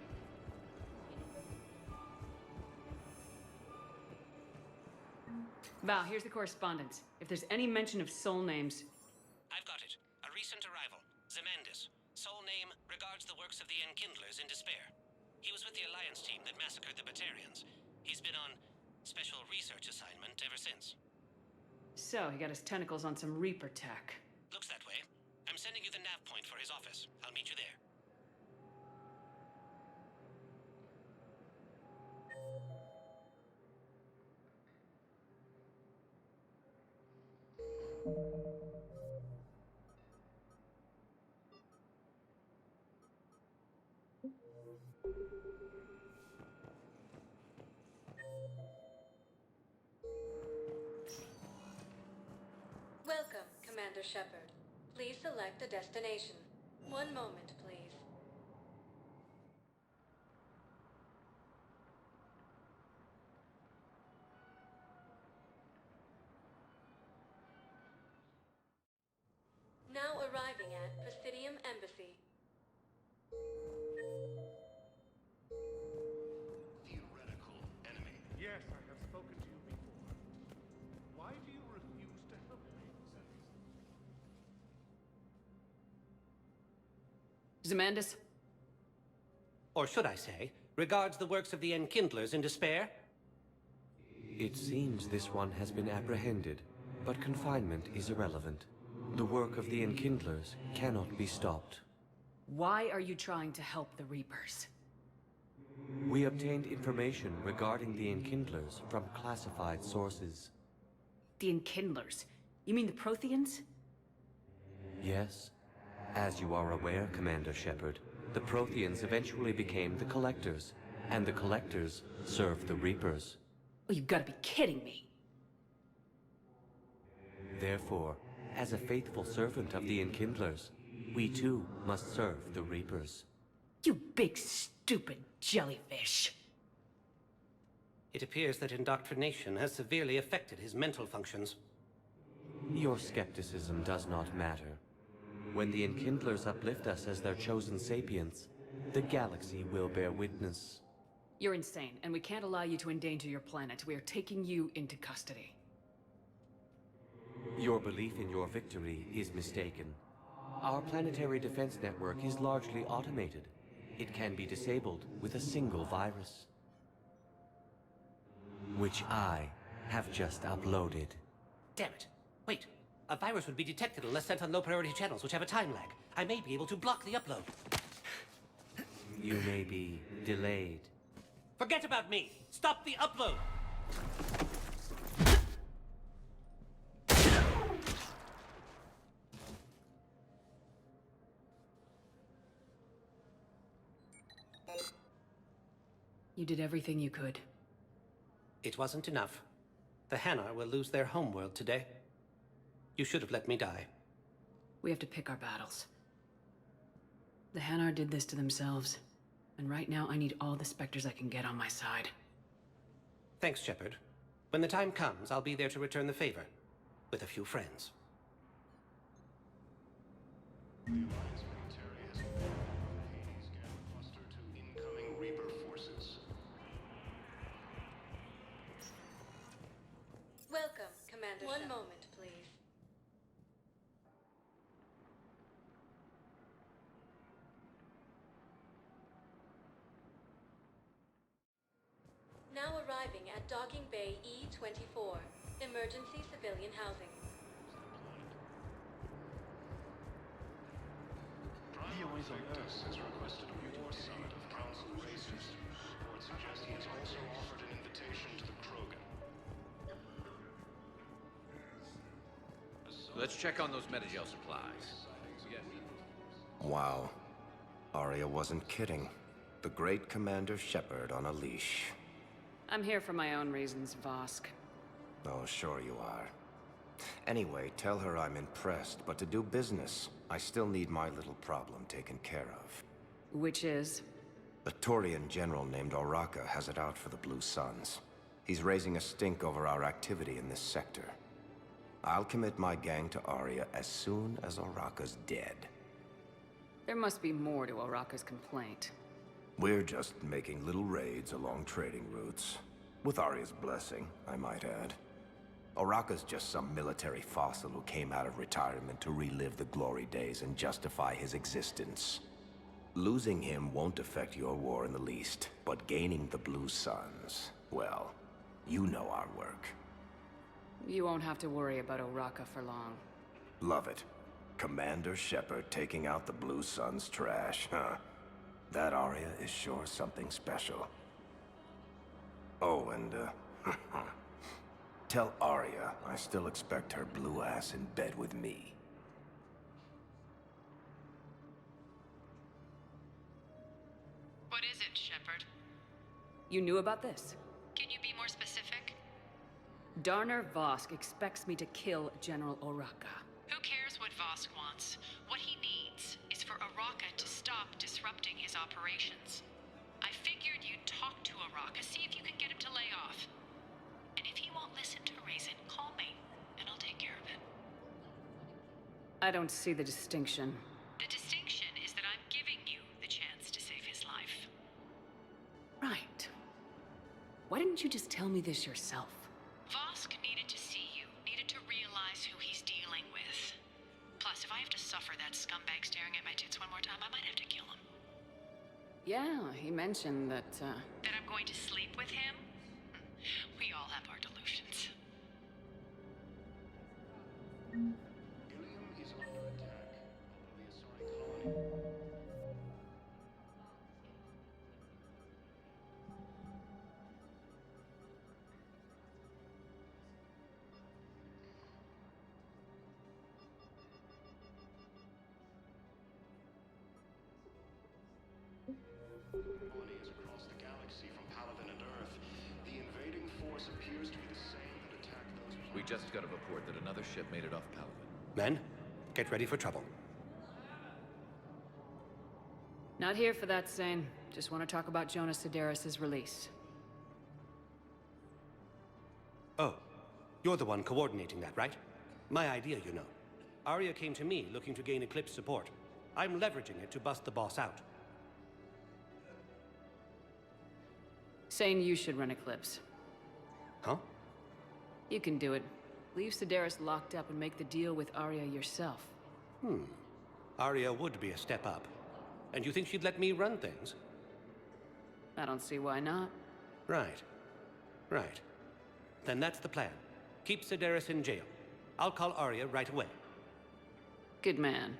Val, here's the correspondence. If there's any mention of soul names... I've got it. A recent arrival. Zemandis. Soul name regards the works of the Enkindlers in despair. He was with the Alliance team that massacred the Batarians. He's been on special research assignment ever since. So, he got his tentacles on some Reaper tech. Looks that way. I'm sending you the nav point for his office. I'll meet you there. Welcome, Commander Shepard. Please select a destination. One moment, please. Now arriving at Presidium Embassy. Theoretical enemy. Yes, I have spoken to you before. Why do you refuse to help me? Zemandis? Or should I say, regards the works of the Enkindlers in despair? It seems this one has been apprehended, but confinement is irrelevant. The work of the Enkindlers cannot be stopped. Why are you trying to help the Reapers? We obtained information regarding the Enkindlers from classified sources. The Enkindlers? You mean the Protheans? Yes. As you are aware, Commander Shepard, the Protheans eventually became the Collectors, and the Collectors served the Reapers. Oh, you've got to be kidding me. Therefore, as a faithful servant of the Enkindlers, we too must serve the Reapers. You big stupid jellyfish. It appears that indoctrination has severely affected his mental functions. Your skepticism does not matter. When the Enkindlers uplift us as their chosen sapients, the galaxy will bear witness. You're insane, and we can't allow you to endanger your planet. We are taking you into custody. Your belief in your victory is mistaken. Our planetary defense network is largely automated. It can be disabled with a single virus, which I have just uploaded. Damn it. Wait. A virus would be detected unless sent on low-priority channels, which have a time lag. I may be able to block the upload. You may be delayed. Forget about me! Stop the upload! You did everything you could. It wasn't enough. The Hanar will lose their homeworld today. You should have let me die. We have to pick our battles. The Hanar did this to themselves, and right now I need all the Spectres I can get on my side. Thanks, Shepard. When the time comes, I'll be there to return the favor. With a few friends. The Alliance military has informed the Hades Gap cluster to incoming Reaper forces. Welcome, Commander. One moment, please. Now arriving at Docking Bay E-24, emergency civilian housing. Prime Victus has requested a war summit of Council racers. Reports suggest he has also offered an invitation to the Krogan. Let's check on those Metagel supplies. Wow. Arya wasn't kidding. The great Commander Shepard on a leash. I'm here for my own reasons, Vosk. Oh, sure you are. Anyway, tell her I'm impressed, but to do business, I still need my little problem taken care of. Which is? A Turian general named Oraka has it out for the Blue Suns. He's raising a stink over our activity in this sector. I'll commit my gang to Arya as soon as Oraka's dead. There must be more to Oraka's complaint. We're just making little raids along trading routes. With Arya's blessing, I might add. Oraka's just some military fossil who came out of retirement to relive the glory days and justify his existence. Losing him won't affect your war in the least, but gaining the Blue Suns, well, you know our work. You won't have to worry about Oraka for long. Love it. Commander Shepard taking out the Blue Suns trash, huh? That Arya is sure something special. Oh, and, tell Arya I still expect her blue ass in bed with me. What is it, Shepard? You knew about this? Can you be more specific? Darner Vosk expects me to kill General Oraka. Who cares what Vosk wants? What he needs is for Oraka to stop disrupting his operations. I figured you'd talk to Oraka, see if you can get him to lay off. And if he won't listen to reason, call me, and I'll take care of it. I don't see the distinction. The distinction is that I'm giving you the chance to save his life. Right. Why didn't you just tell me this yourself? Vosk needed to see you, needed to realize who he's dealing with. Plus, if I have to suffer that scumbag staring at my tits one more time, I might have to kill him. Yeah, he mentioned that, That I'm going to sleep with him? We all have our delusions. Ilium is under attack, although the Asari colony... colonies across the galaxy from Palaven and Earth. The invading force appears to be the same that attacked those planets. We just got a report that another ship made it off Palaven. Men, get ready for trouble. not here for that, Sane. Just want to talk about Jonas Sedaris' release. Oh, you're the one coordinating that, right? My idea, you know. Arya came to me looking to gain Eclipse support. I'm leveraging it to bust the boss out. Sane, you should run Eclipse. Huh? You can do it. Leave Sedaris locked up and make the deal with Arya yourself. Arya would be a step up. And you think she'd let me run things? I don't see why not. Right. Right. Then that's the plan. Keep Sedaris in jail. I'll call Arya right away. Good man.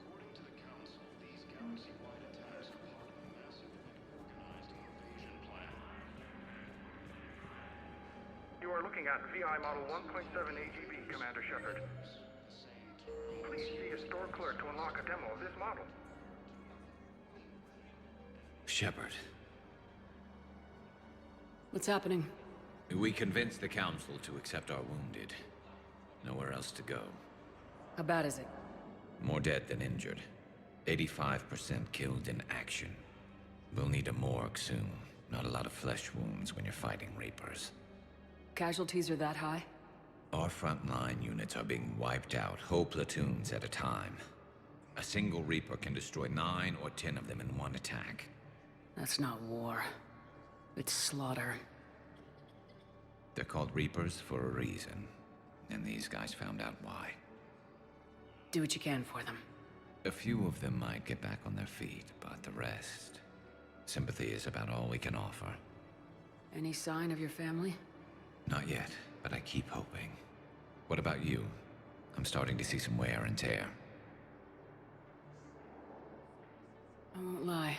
According to the Council, these galaxy-wide attacks are part of a massively organized invasion plan. You are looking at VI Model 1.7 AGB, Commander Shepard. Please see a store clerk to unlock a demo of this model. Shepard, What's happening? we convinced the Council to accept our wounded. Nowhere else to go. How bad is it? More dead than injured. 85% killed in action. We'll need a morgue soon. Not a lot of flesh wounds when you're fighting Reapers. Casualties are that high? Our frontline units are being wiped out, whole platoons at a time. A single Reaper can destroy 9 or 10 of them in one attack. That's not war. It's slaughter. They're called Reapers for a reason. And these guys found out why. Do what you can for them. A few of them might get back on their feet, but the rest... Sympathy is about all we can offer. Any sign of your family? Not yet, but I keep hoping. What about you? I'm starting to see some wear and tear. I won't lie.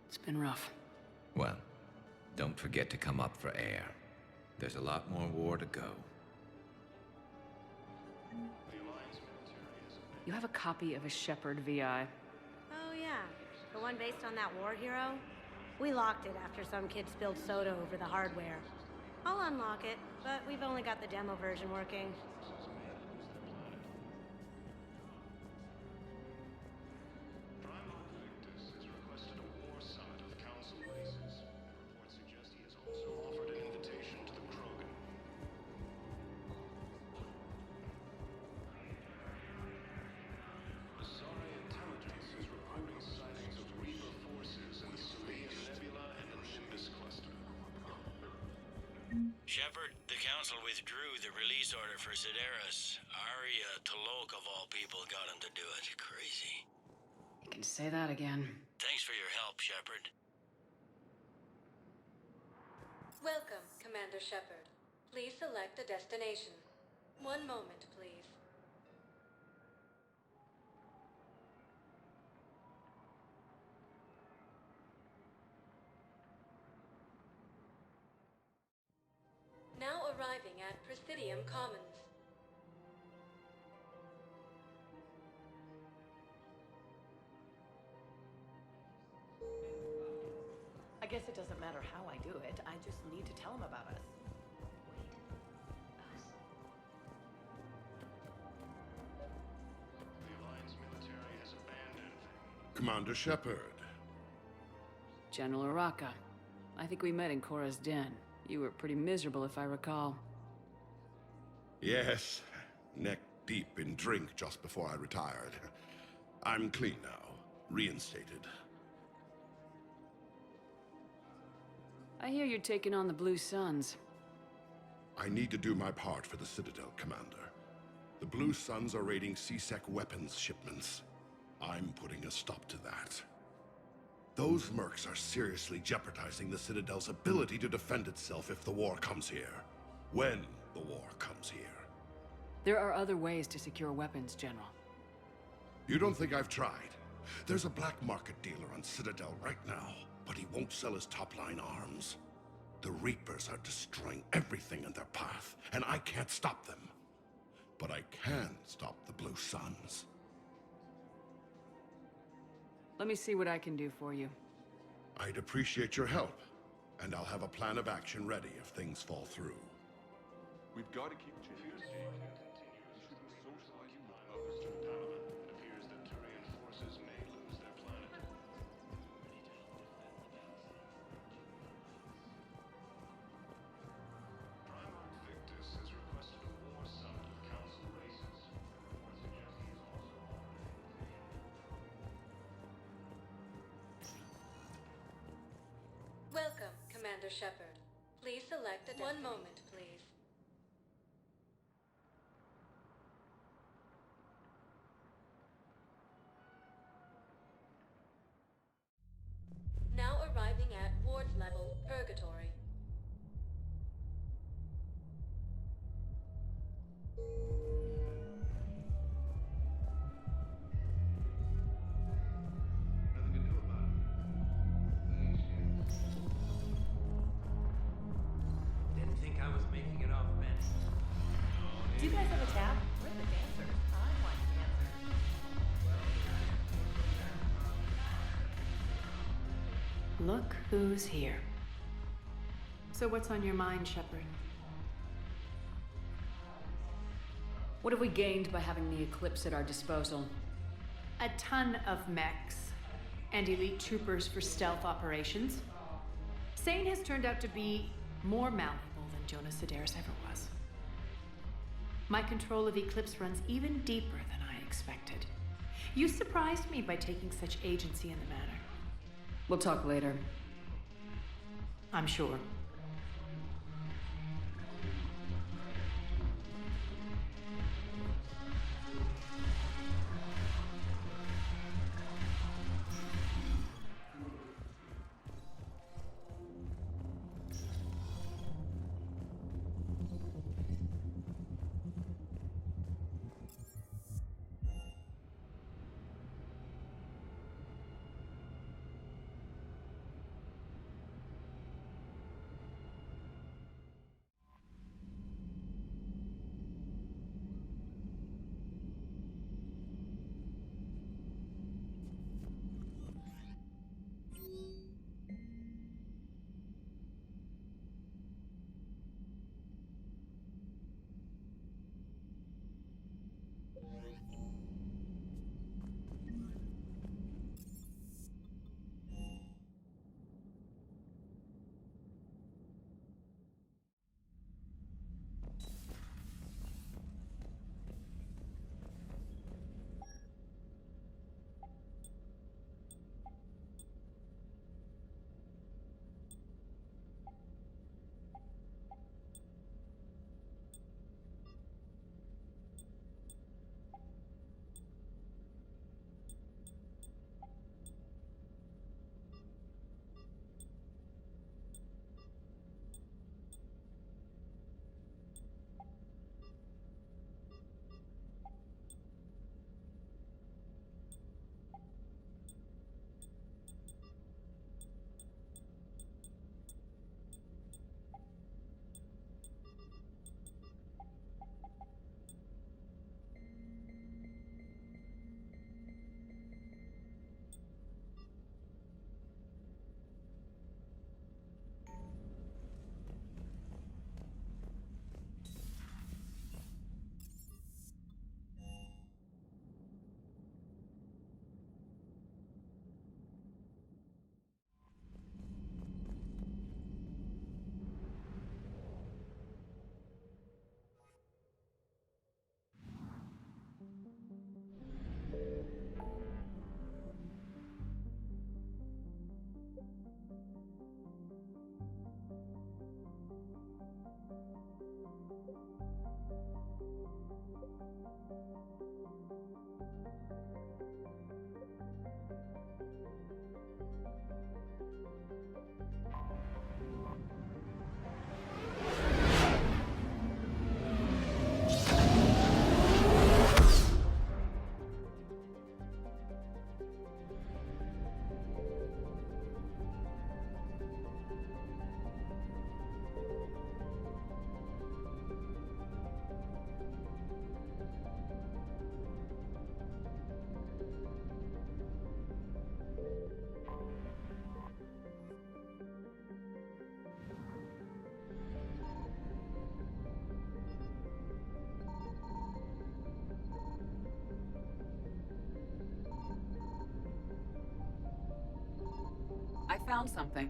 It's been rough. Well, don't forget to come up for air. There's a lot more war to go. You have a copy of a Shepard VI. Oh yeah, the one based on that war hero? We locked it after some kid spilled soda over the hardware. I'll unlock it, but we've only got the demo version working. Victus has requested a war summit of Council races. Reports suggest he has also offered an invitation to the Krogan. Asari intelligence is reporting sightings of Reaper forces in the Selenium Nebula and the Nimbus cluster. Shepard, the Council withdrew the release order for Sedaris. Arya T'Loak, of all people, got him to do it. Crazy. You can say that again. Thanks for your help, Shepard. Welcome, Commander Shepard. Please select a destination. One moment, please. Now arriving at Presidium Commons. I guess it doesn't matter how I do it. I just need to tell him about us. The Alliance military has abandoned. Commander Shepard. General Araka. I think we met in Korra's den. You were pretty miserable, if I recall. Yes, neck deep in drink just before I retired. I'm clean now, reinstated. I hear you're taking on the Blue Suns. I need to do my part for the Citadel, Commander. The Blue Suns are raiding CSEC weapons shipments. I'm putting a stop to that. Those mercs are seriously jeopardizing the Citadel's ability to defend itself if the war comes here. When the war comes here. There are other ways to secure weapons, General. You don't think I've tried? There's a black market dealer on Citadel right now, but he won't sell his top-line arms. The Reapers are destroying everything in their path, and I can't stop them. But I can stop the Blue Suns. Let me see what I can do for you. I'd appreciate your help, and I'll have a plan of action ready if things fall through. We've got to keep Welcome, Commander Shepard. Please select a... One moment, please. making it off, Ben. Do you guys have a tab? We're the dancers. I want dancers. Look who's here. So what's on your mind, Shepard? What have we gained by having the Eclipse at our disposal? A ton of mechs and elite troopers for stealth operations. Sane has turned out to be more malleable than Jonas Sedaris ever was. My control of Eclipse runs even deeper than I expected. You surprised me by taking such agency in the matter. We'll talk later. I'm sure. I found something.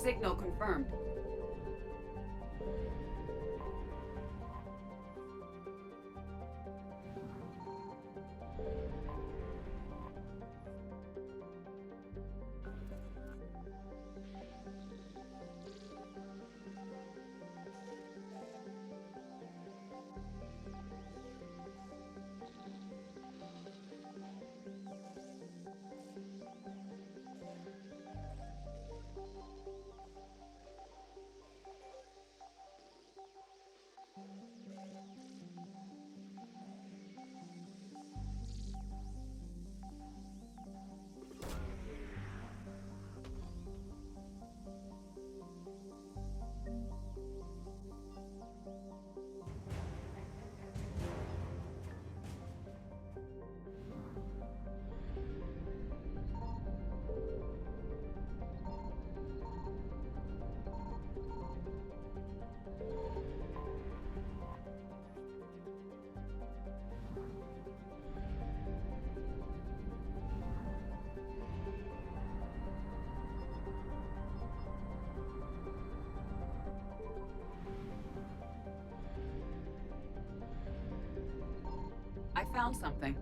Signal confirmed. I found something.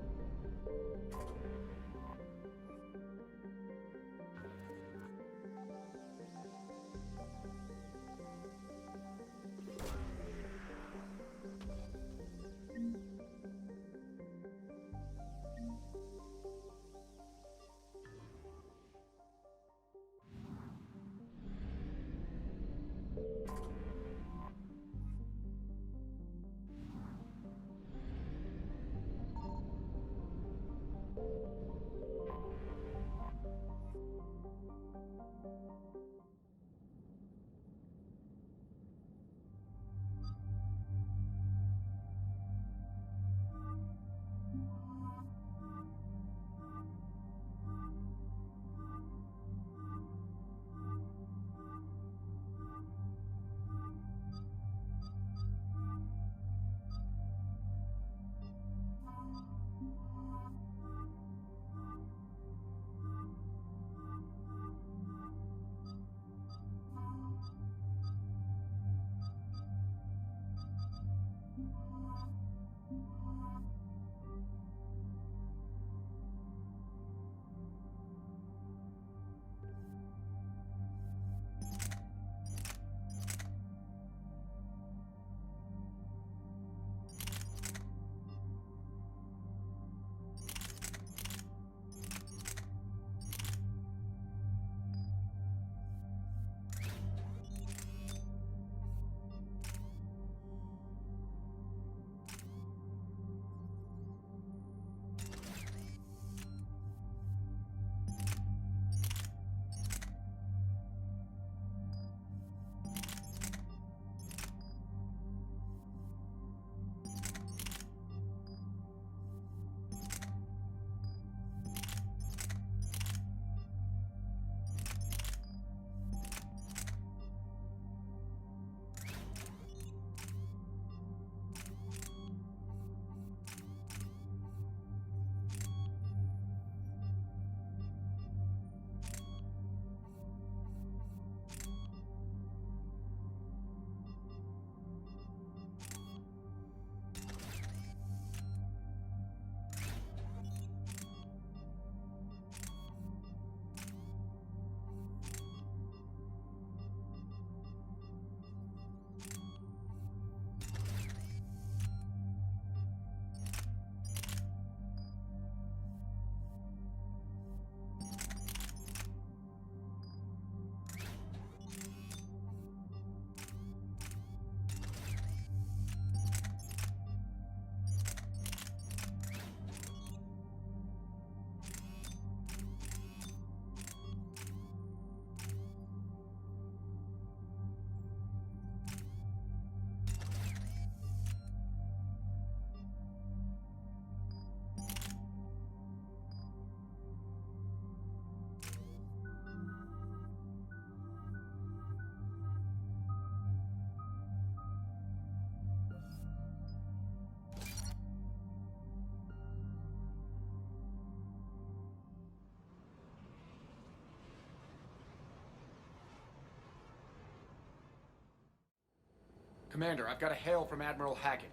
Commander, I've got a hail from Admiral Hackett.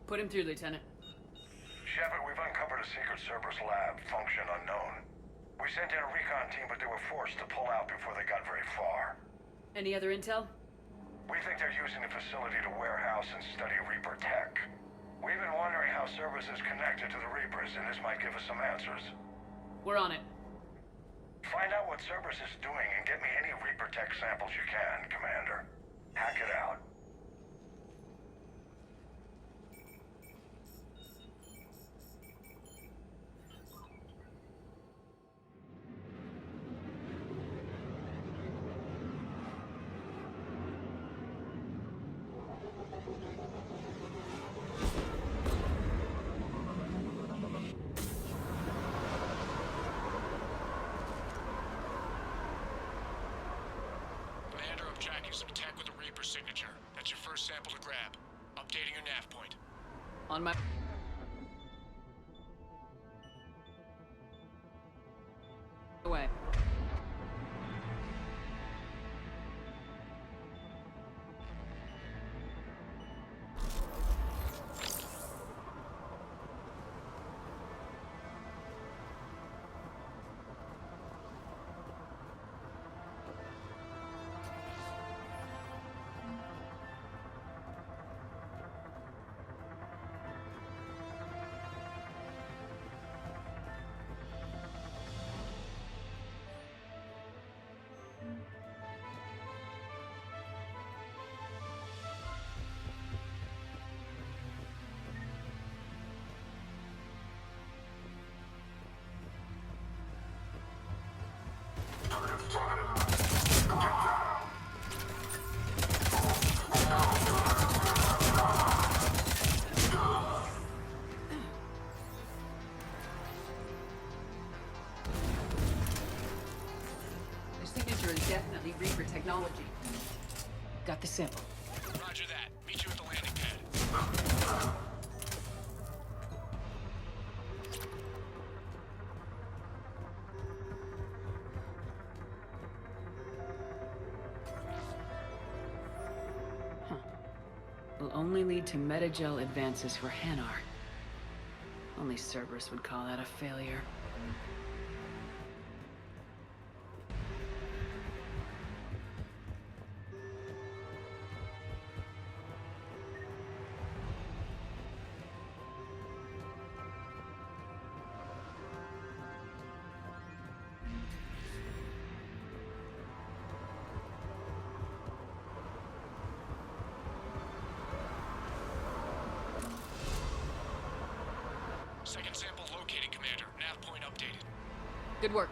Put him through, Lieutenant. Shepard, we've uncovered a secret Cerberus lab, function unknown. We sent in a recon team, but they were forced to pull out before they got very far. Any other intel? We think they're using the facility to warehouse and study Reaper tech. We've been wondering how Cerberus is connected to the Reapers, and this might give us some answers. We're on it. Find out what Cerberus is doing and get me any Reaper tech samples you can, Commander. Hack it out. Commander, I'm tracking some tech with a Reaper signature. That's your first sample to grab. Updating your nav point. On my... away. definitely Reaper technology. Got the sample. Roger that. Meet you at the landing pad. Will only lead to metagel advances for Hanar. Only Cerberus would call that a failure. Second sample located, Commander. Nav point updated. Good work.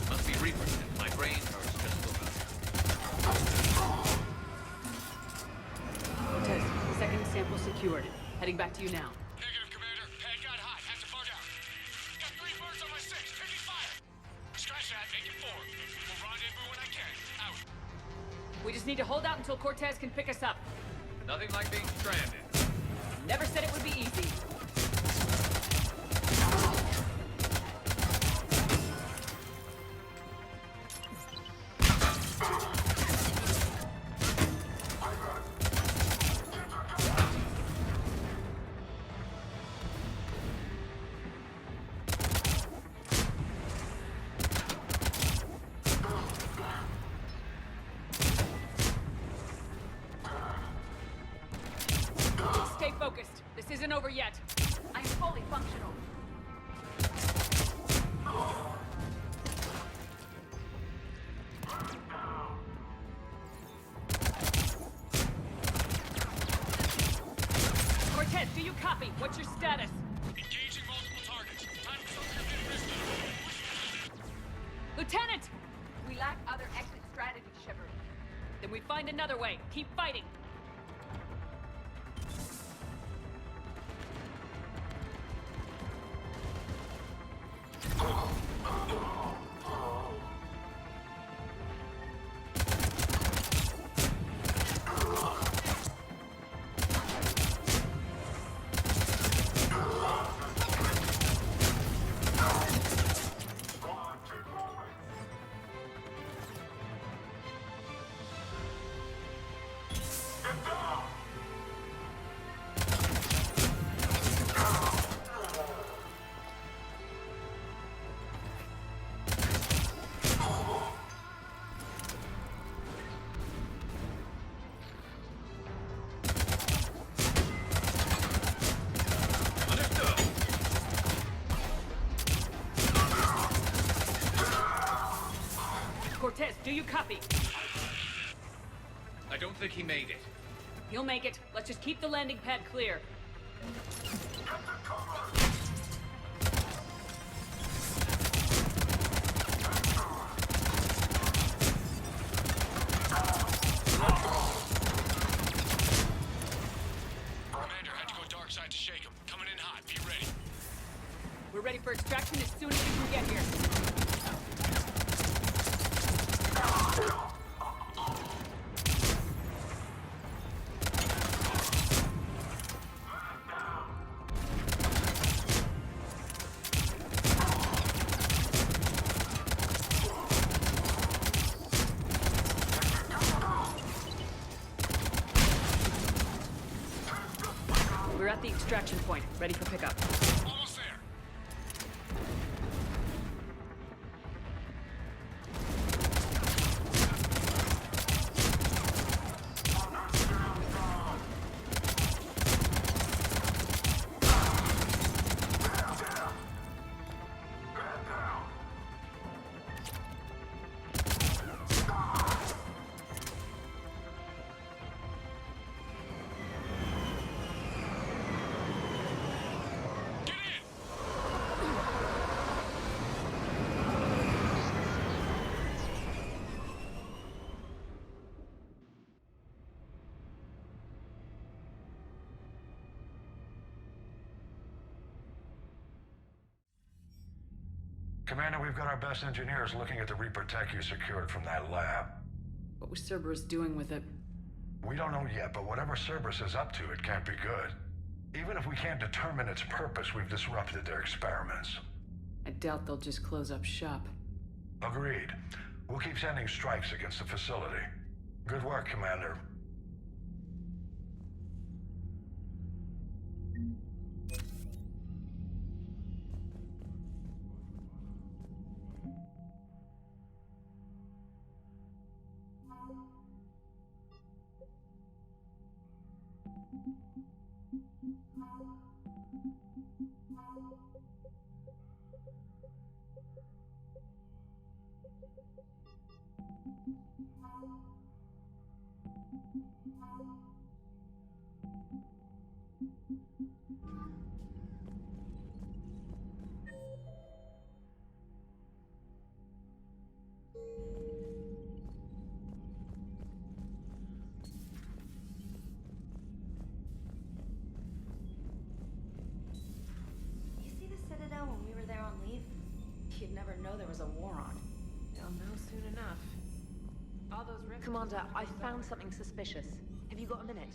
Must be Reaper. My brain hurts just looking. Cortez, second sample secured. Heading back to you now. Negative, Commander. Pad got hot. Have to bug out. Got 3 birds on my 6. Taking fire. Scratch that. Make it 4. We'll rendezvous when I can. Out. We just need to hold out until Cortez can pick us up. Nothing like being stranded. Never said it would be easy. Stay focused. This isn't over yet. I am fully functional. Cortez, do you copy? What's your status? Engaging multiple targets. Time for some commit risky. Lieutenant! We lack other exit strategies, Shepard. Then we find another way. Keep fighting. Cortez, do you copy? I don't think he made it. He'll make it. Let's just keep the landing pad clear. Commander, had to go dark side to shake him. Coming in hot. Be ready. We're ready for extraction as soon as we can get here. We're at the extraction point, ready for pickup. Almost there. Commander, we've got our best engineers looking at the Reaper tech you secured from that lab. What was Cerberus doing with it? We don't know yet, but whatever Cerberus is up to, it can't be good. Even if we can't determine its purpose, we've disrupted their experiments. I doubt they'll just close up shop. Agreed. We'll keep sending strikes against the facility. Good work, Commander. You see the Citadel when we were there on leave? You'd never know there was a war on. They'll know soon enough. All those Commander, I found something suspicious. Have you got a minute?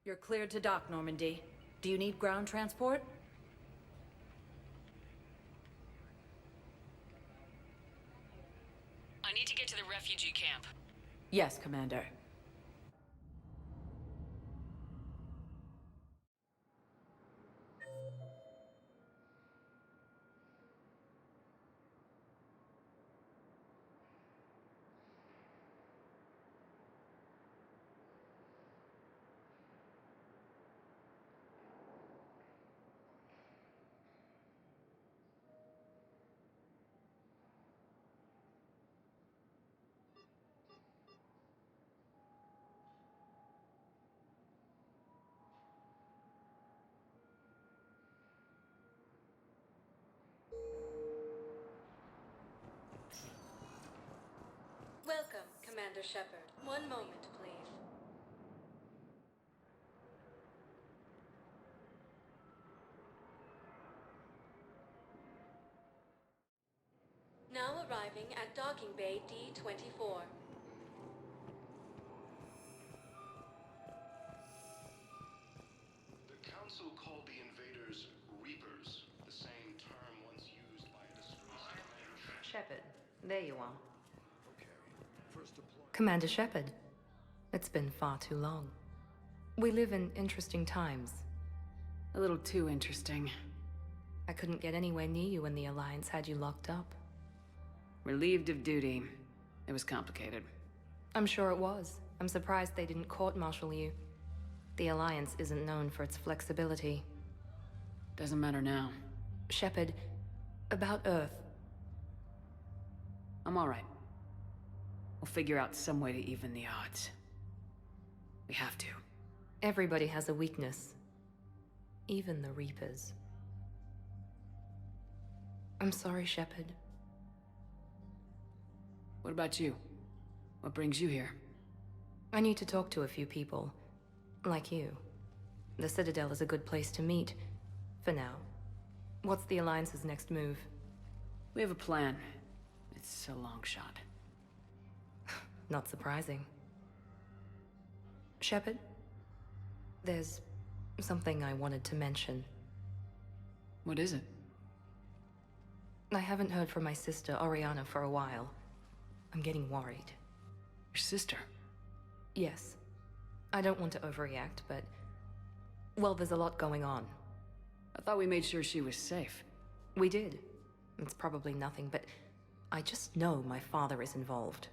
You're cleared to dock, Normandy. Do you need ground transport? I need to get to the refugee camp. Yes, Commander. Welcome, Commander Shepard. One moment, please. Now arriving at Docking Bay D-24. The Council called the invaders Reapers, the same term once used by a disgraced... Shepard, there you are. Commander Shepard, it's been far too long. We live in interesting times. A little too interesting. I couldn't get anywhere near you when the Alliance had you locked up. Relieved of duty. It was complicated. I'm sure it was. I'm surprised they didn't court-martial you. The Alliance isn't known for its flexibility. Doesn't matter now. Shepard, about Earth. I'm all right. We'll figure out some way to even the odds. We have to. Everybody has a weakness. Even the Reapers. I'm sorry, Shepard. What about you? What brings you here? I need to talk to a few people. Like you. The Citadel is a good place to meet. For now. What's the Alliance's next move? We have a plan. It's a long shot. Not surprising. Shepard? There's something I wanted to mention. What is it? I haven't heard from my sister, Oriana, for a while. I'm getting worried. Your sister? Yes. I don't want to overreact, but... well, there's a lot going on. I thought we made sure she was safe. We did. It's probably nothing, but... I just know my father is involved.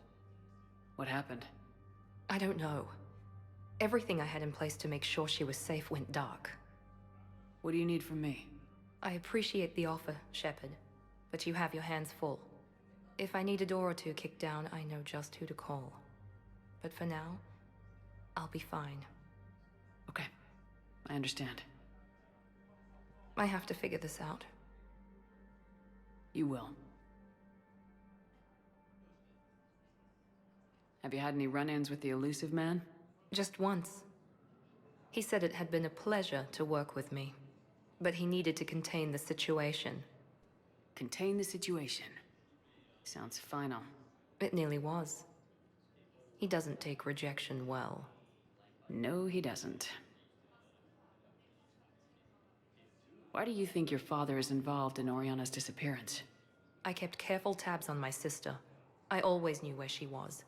What happened? I don't know. Everything I had in place to make sure she was safe went dark. What do you need from me? I appreciate the offer, Shepard, but you have your hands full. If I need a door or two kicked down, I know just who to call. But for now, I'll be fine. Okay. I understand. I have to figure this out. You will. Have you had any run-ins with the Elusive Man? Just once. He said it had been a pleasure to work with me, but he needed to contain the situation. Contain the situation. Sounds final. It nearly was. He doesn't take rejection well. No, he doesn't. Why do you think your father is involved in Oriana's disappearance? I kept careful tabs on my sister. I always knew where she was.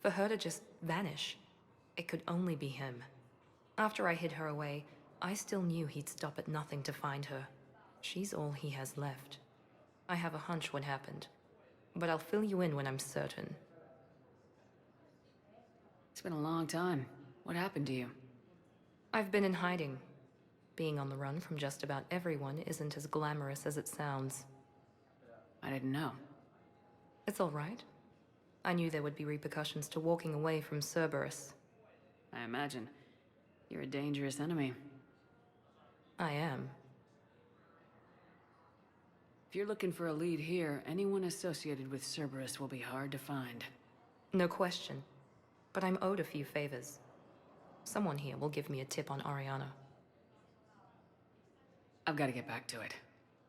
For her to just vanish, it could only be him. After I hid her away, I still knew he'd stop at nothing to find her. She's all he has left. I have a hunch what happened, but I'll fill you in when I'm certain. It's been a long time. What happened to you? I've been in hiding. Being on the run from just about everyone isn't as glamorous as it sounds. I didn't know. It's all right. I knew there would be repercussions to walking away from Cerberus. I imagine. You're a dangerous enemy. I am. If you're looking for a lead here, anyone associated with Cerberus will be hard to find. No question. But I'm owed a few favors. Someone here will give me a tip on Oriana. I've got to get back to it.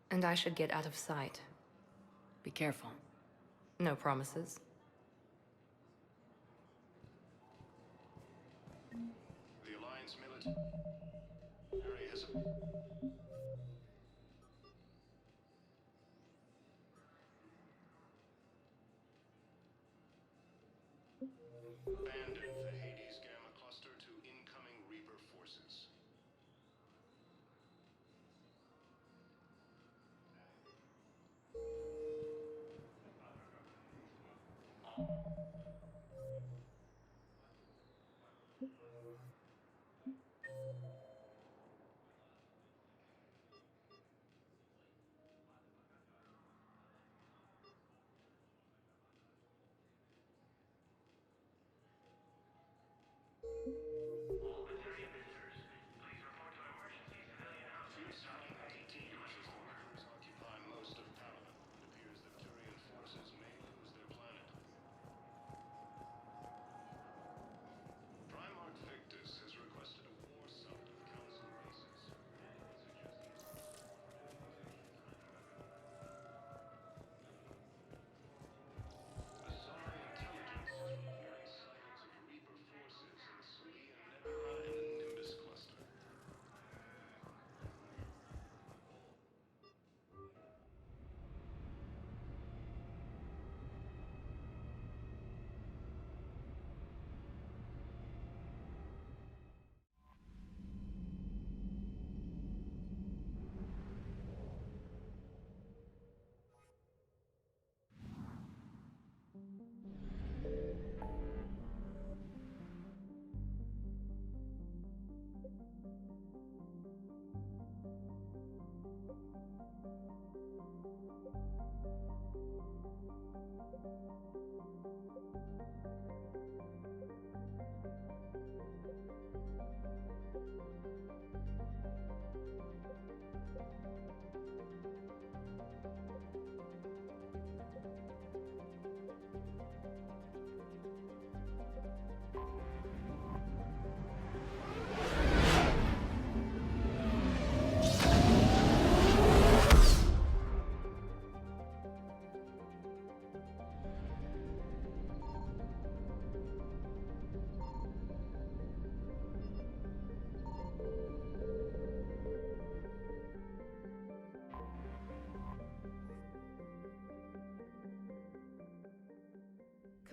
And I should get out of sight. Be careful. No promises. The Alliance military has abandoned the Hades Gamma cluster to incoming Reaper forces.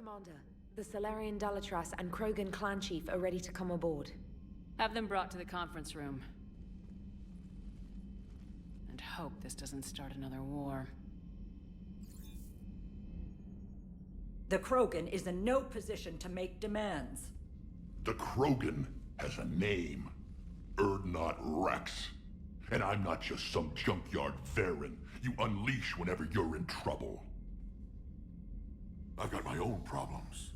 Commander, the Salarian Dalatras and Krogan clan chief are ready to come aboard. Have them brought to the conference room. And hope this doesn't start another war. The Krogan is in no position to make demands. The Krogan has a name. Urdnot Rex. And I'm not just some junkyard Varen you unleash whenever you're in trouble. I've got my own problems.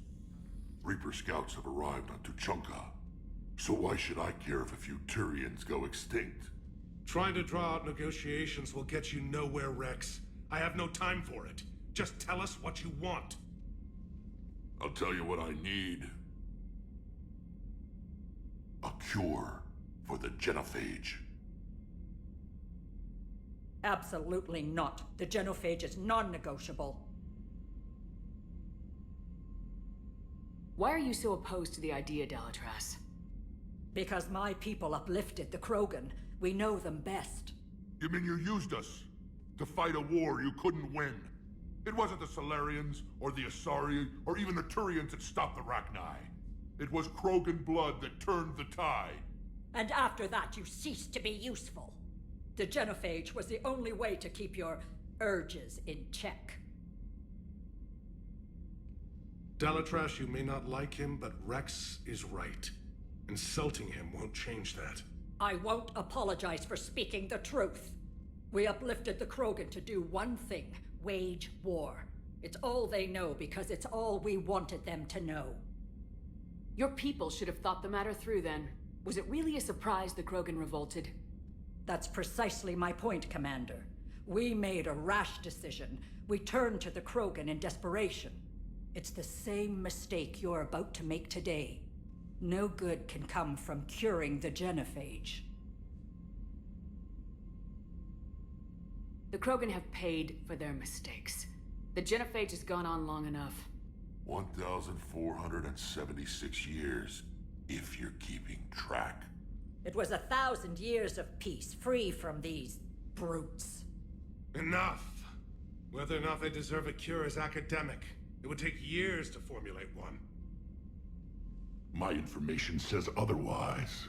Reaper scouts have arrived on Tuchanka. So why should I care if a few Turians go extinct? Trying to draw out negotiations will get you nowhere, Rex. I have no time for it. Just tell us what you want. I'll tell you what I need. A cure for the genophage. Absolutely not. The genophage is non-negotiable. Why are you so opposed to the idea, Dalatras? Because my people uplifted the Krogan. We know them best. You mean you used us to fight a war you couldn't win? It wasn't the Salarians, or the Asari, or even the Turians that stopped the Rachni. It was Krogan blood that turned the tide. And after that, you ceased to be useful. The genophage was the only way to keep your urges in check. Dalatras, you may not like him, but Rex is right. Insulting him won't change that. I won't apologize for speaking the truth. We uplifted the Krogan to do one thing: wage war. It's all they know because it's all we wanted them to know. Your people should have thought the matter through then. Was it really a surprise the Krogan revolted? That's precisely my point, Commander. We made a rash decision. We turned to the Krogan in desperation. It's the same mistake you're about to make today. No good can come from curing the genophage. The Krogan have paid for their mistakes. The genophage has gone on long enough. 1,476 years, if you're keeping track. It was 1,000 years of peace, free from these brutes. Enough! Whether or not they deserve a cure is academic. It would take years to formulate one. My information says otherwise.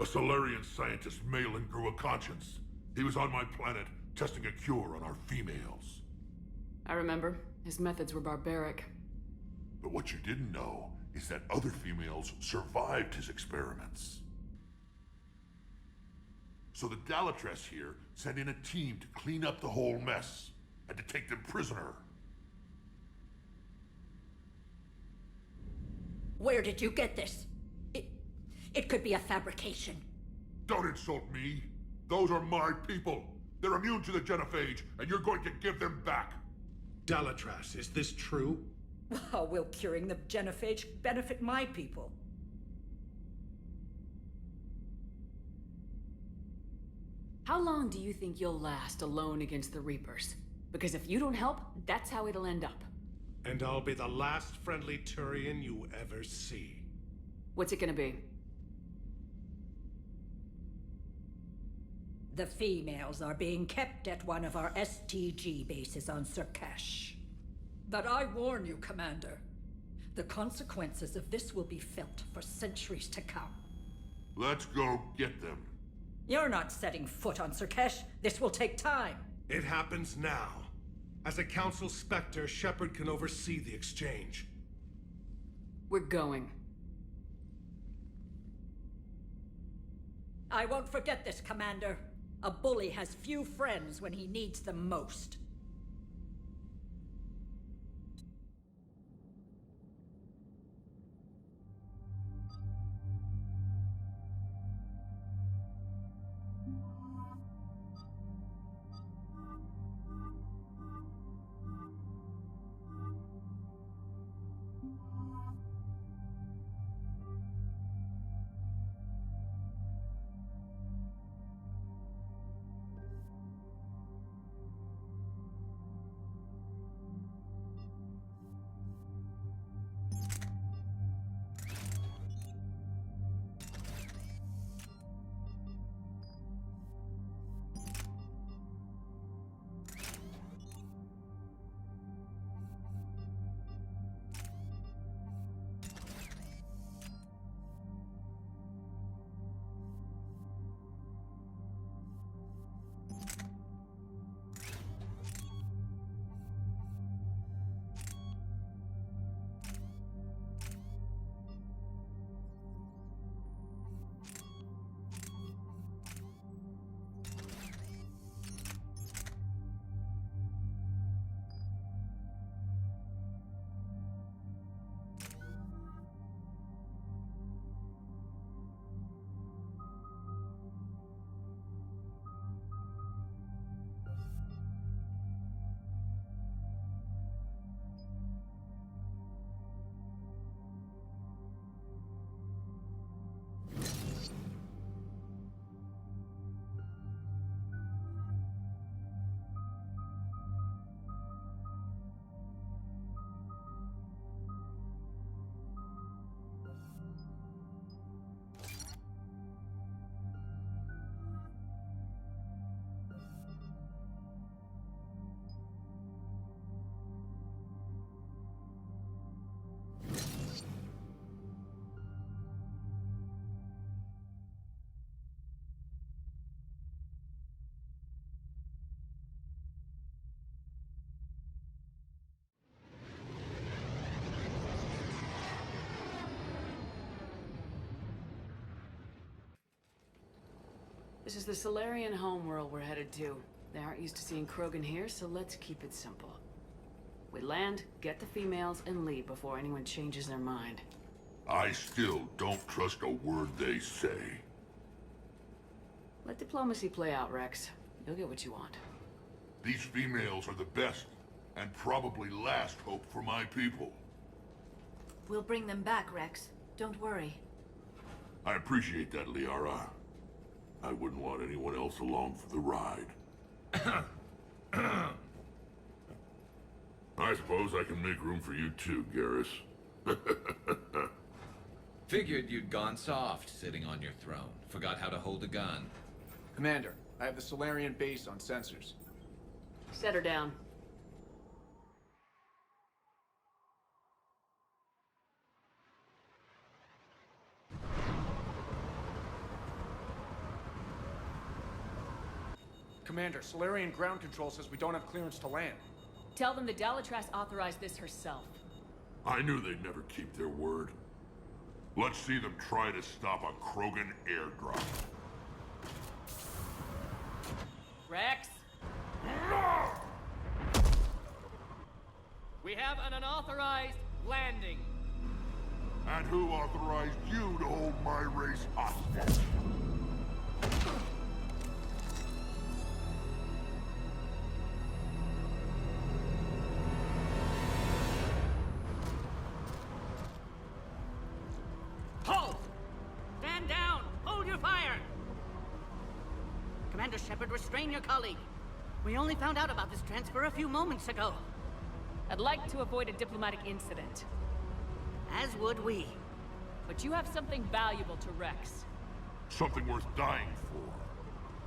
A Salarian scientist, Malin, grew a conscience. He was on my planet, testing a cure on our females. I remember. His methods were barbaric. But what you didn't know is that other females survived his experiments. So the Dalatras here sent in a team to clean up the whole mess, and to take them prisoner. Where did you get this? It could be a fabrication. Don't insult me. Those are my people. They're immune to the genophage, and you're going to give them back. Dalatras, is this true? How will curing the genophage benefit my people? How long do you think you'll last alone against the Reapers? Because if you don't help, that's how it'll end up. And I'll be the last friendly Turian you ever see. What's it gonna be? The females are being kept at one of our STG bases on Surkash. But I warn you, Commander, the consequences of this will be felt for centuries to come. Let's go get them. You're not setting foot on Surkash. This will take time. It happens now. As a Council Spectre, Shepard can oversee the exchange. We're going. I won't forget this, Commander. A bully has few friends when he needs them most. This is the Solarian homeworld we're headed to. They aren't used to seeing Krogan here, so let's keep it simple. We land, get the females, and leave before anyone changes their mind. I still don't trust a word they say. Let diplomacy play out, Rex. You'll get what you want. These females are the best, and probably last hope for my people. We'll bring them back, Rex. Don't worry. I appreciate that, Liara. I wouldn't want anyone else along for the ride. I suppose I can make room for you too, Garrus. Figured you'd gone soft, sitting on your throne. Forgot how to hold a gun. Commander, I have the Solarian base on sensors. Set her down. Commander, Solarian ground control says we don't have clearance to land. Tell them the Dalatrass authorized this herself. I knew they'd never keep their word. Let's see them try to stop a Krogan airdrop. Rex? We have an unauthorized landing. And who authorized you to hold my race hostage? Halt! Stand down! Hold your fire! Commander Shepard, restrain your colleague. We only found out about this transfer a few moments ago. I'd like to avoid a diplomatic incident. As would we. But you have something valuable to Rex. Something worth dying for.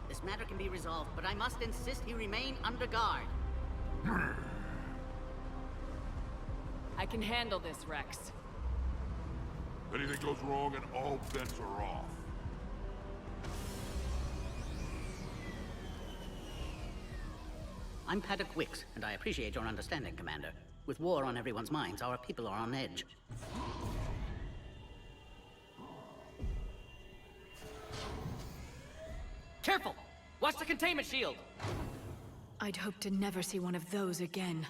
This matter can be resolved, but I must insist he remain under guard. I can handle this, Rex. Anything goes wrong and all bets are off. I'm Paddock Wicks, and I appreciate your understanding, Commander. With war on everyone's minds, our people are on edge. Careful! Watch the containment shield! I'd hope to never see one of those again.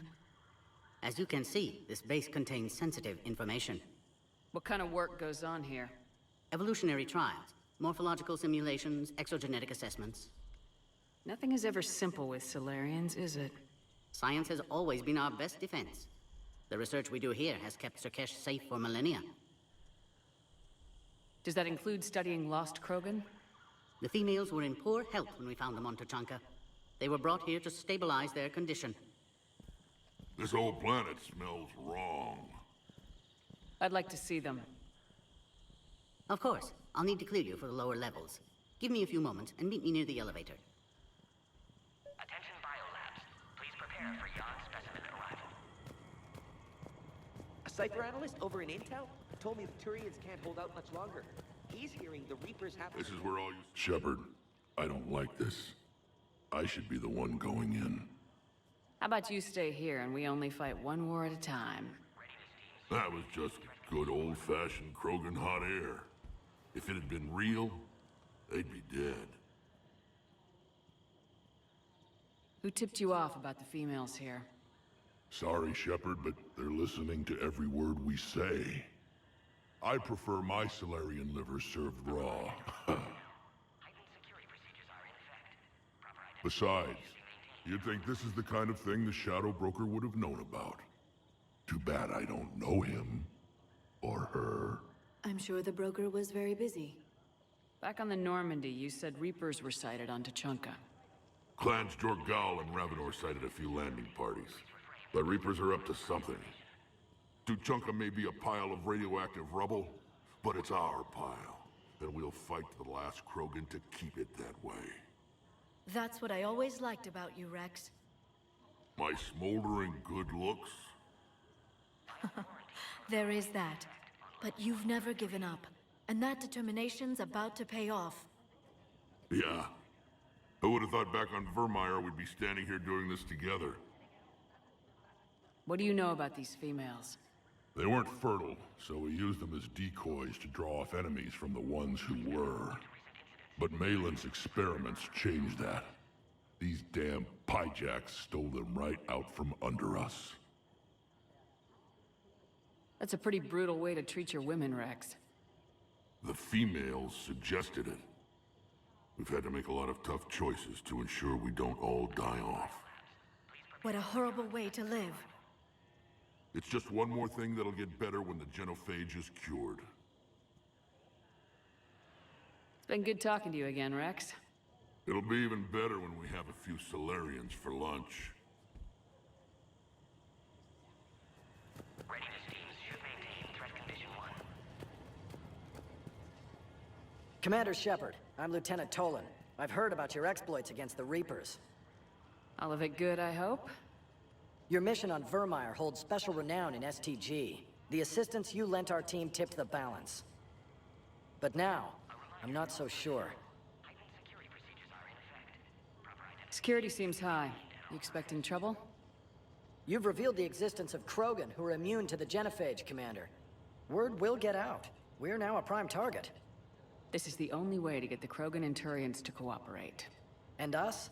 As you can see, this base contains sensitive information. What kind of work goes on here? Evolutionary trials, morphological simulations, exogenetic assessments. Nothing is ever simple with Salarians, is it? Science has always been our best defense. The research we do here has kept Surkesh safe for millennia. Does that include studying lost Krogan? The females were in poor health when we found them on Tuchanka. They were brought here to stabilize their condition. This whole planet smells wrong. I'd like to see them. Of course. I'll need to clear you for the lower levels. Give me a few moments and meet me near the elevator. Attention biolabs. Please prepare for yon specimen arrival. A Cypher analyst over in Intel told me the Turians can't hold out much longer. He's hearing the Reapers have... This is where all you... Shepard, I don't like this. I should be the one going in. How about you stay here and we only fight one war at a time? That was just good old-fashioned Krogan hot air. If it had been real, they'd be dead. Who tipped you off about the females here? Sorry, Shepard, but they're listening to every word we say. I prefer my Salarian liver served raw. Besides, you'd think this is the kind of thing the Shadow Broker would have known about. Too bad I don't know him. Or her. I'm sure the broker was very busy. Back on the Normandy, you said Reapers were sighted on Tuchanka. Clans Jorgal and Ravenor sighted a few landing parties. The Reapers are up to something. Tuchanka may be a pile of radioactive rubble, but it's our pile. And we'll fight to the last Krogan to keep it that way. That's what I always liked about you, Rex. My smoldering good looks? There is that. But you've never given up. And that determination's about to pay off. Yeah. Who would have thought back on Vermeer we'd be standing here doing this together? What do you know about these females? They weren't fertile, so we used them as decoys to draw off enemies from the ones who were. But Malin's experiments changed that. These damn Pyjaks stole them right out from under us. That's a pretty brutal way to treat your women, Rex. The females suggested it. We've had to make a lot of tough choices to ensure we don't all die off. What a horrible way to live. It's just one more thing that'll get better when the genophage is cured. It's been good talking to you again, Rex. It'll be even better when we have a few Salarians for lunch. Readiness teams should maintain threat condition 1. Commander Shepard, I'm Lieutenant Tolan. I've heard about your exploits against the Reapers. All of it good, I hope? Your mission on Vermeer holds special renown in STG. The assistance you lent our team tipped the balance. But now, I'm not so sure. Security seems high. You expecting trouble? You've revealed the existence of Krogan who are immune to the genophage, Commander. Word will get out. We're now a prime target. This is the only way to get the Krogan and Turians to cooperate. And us?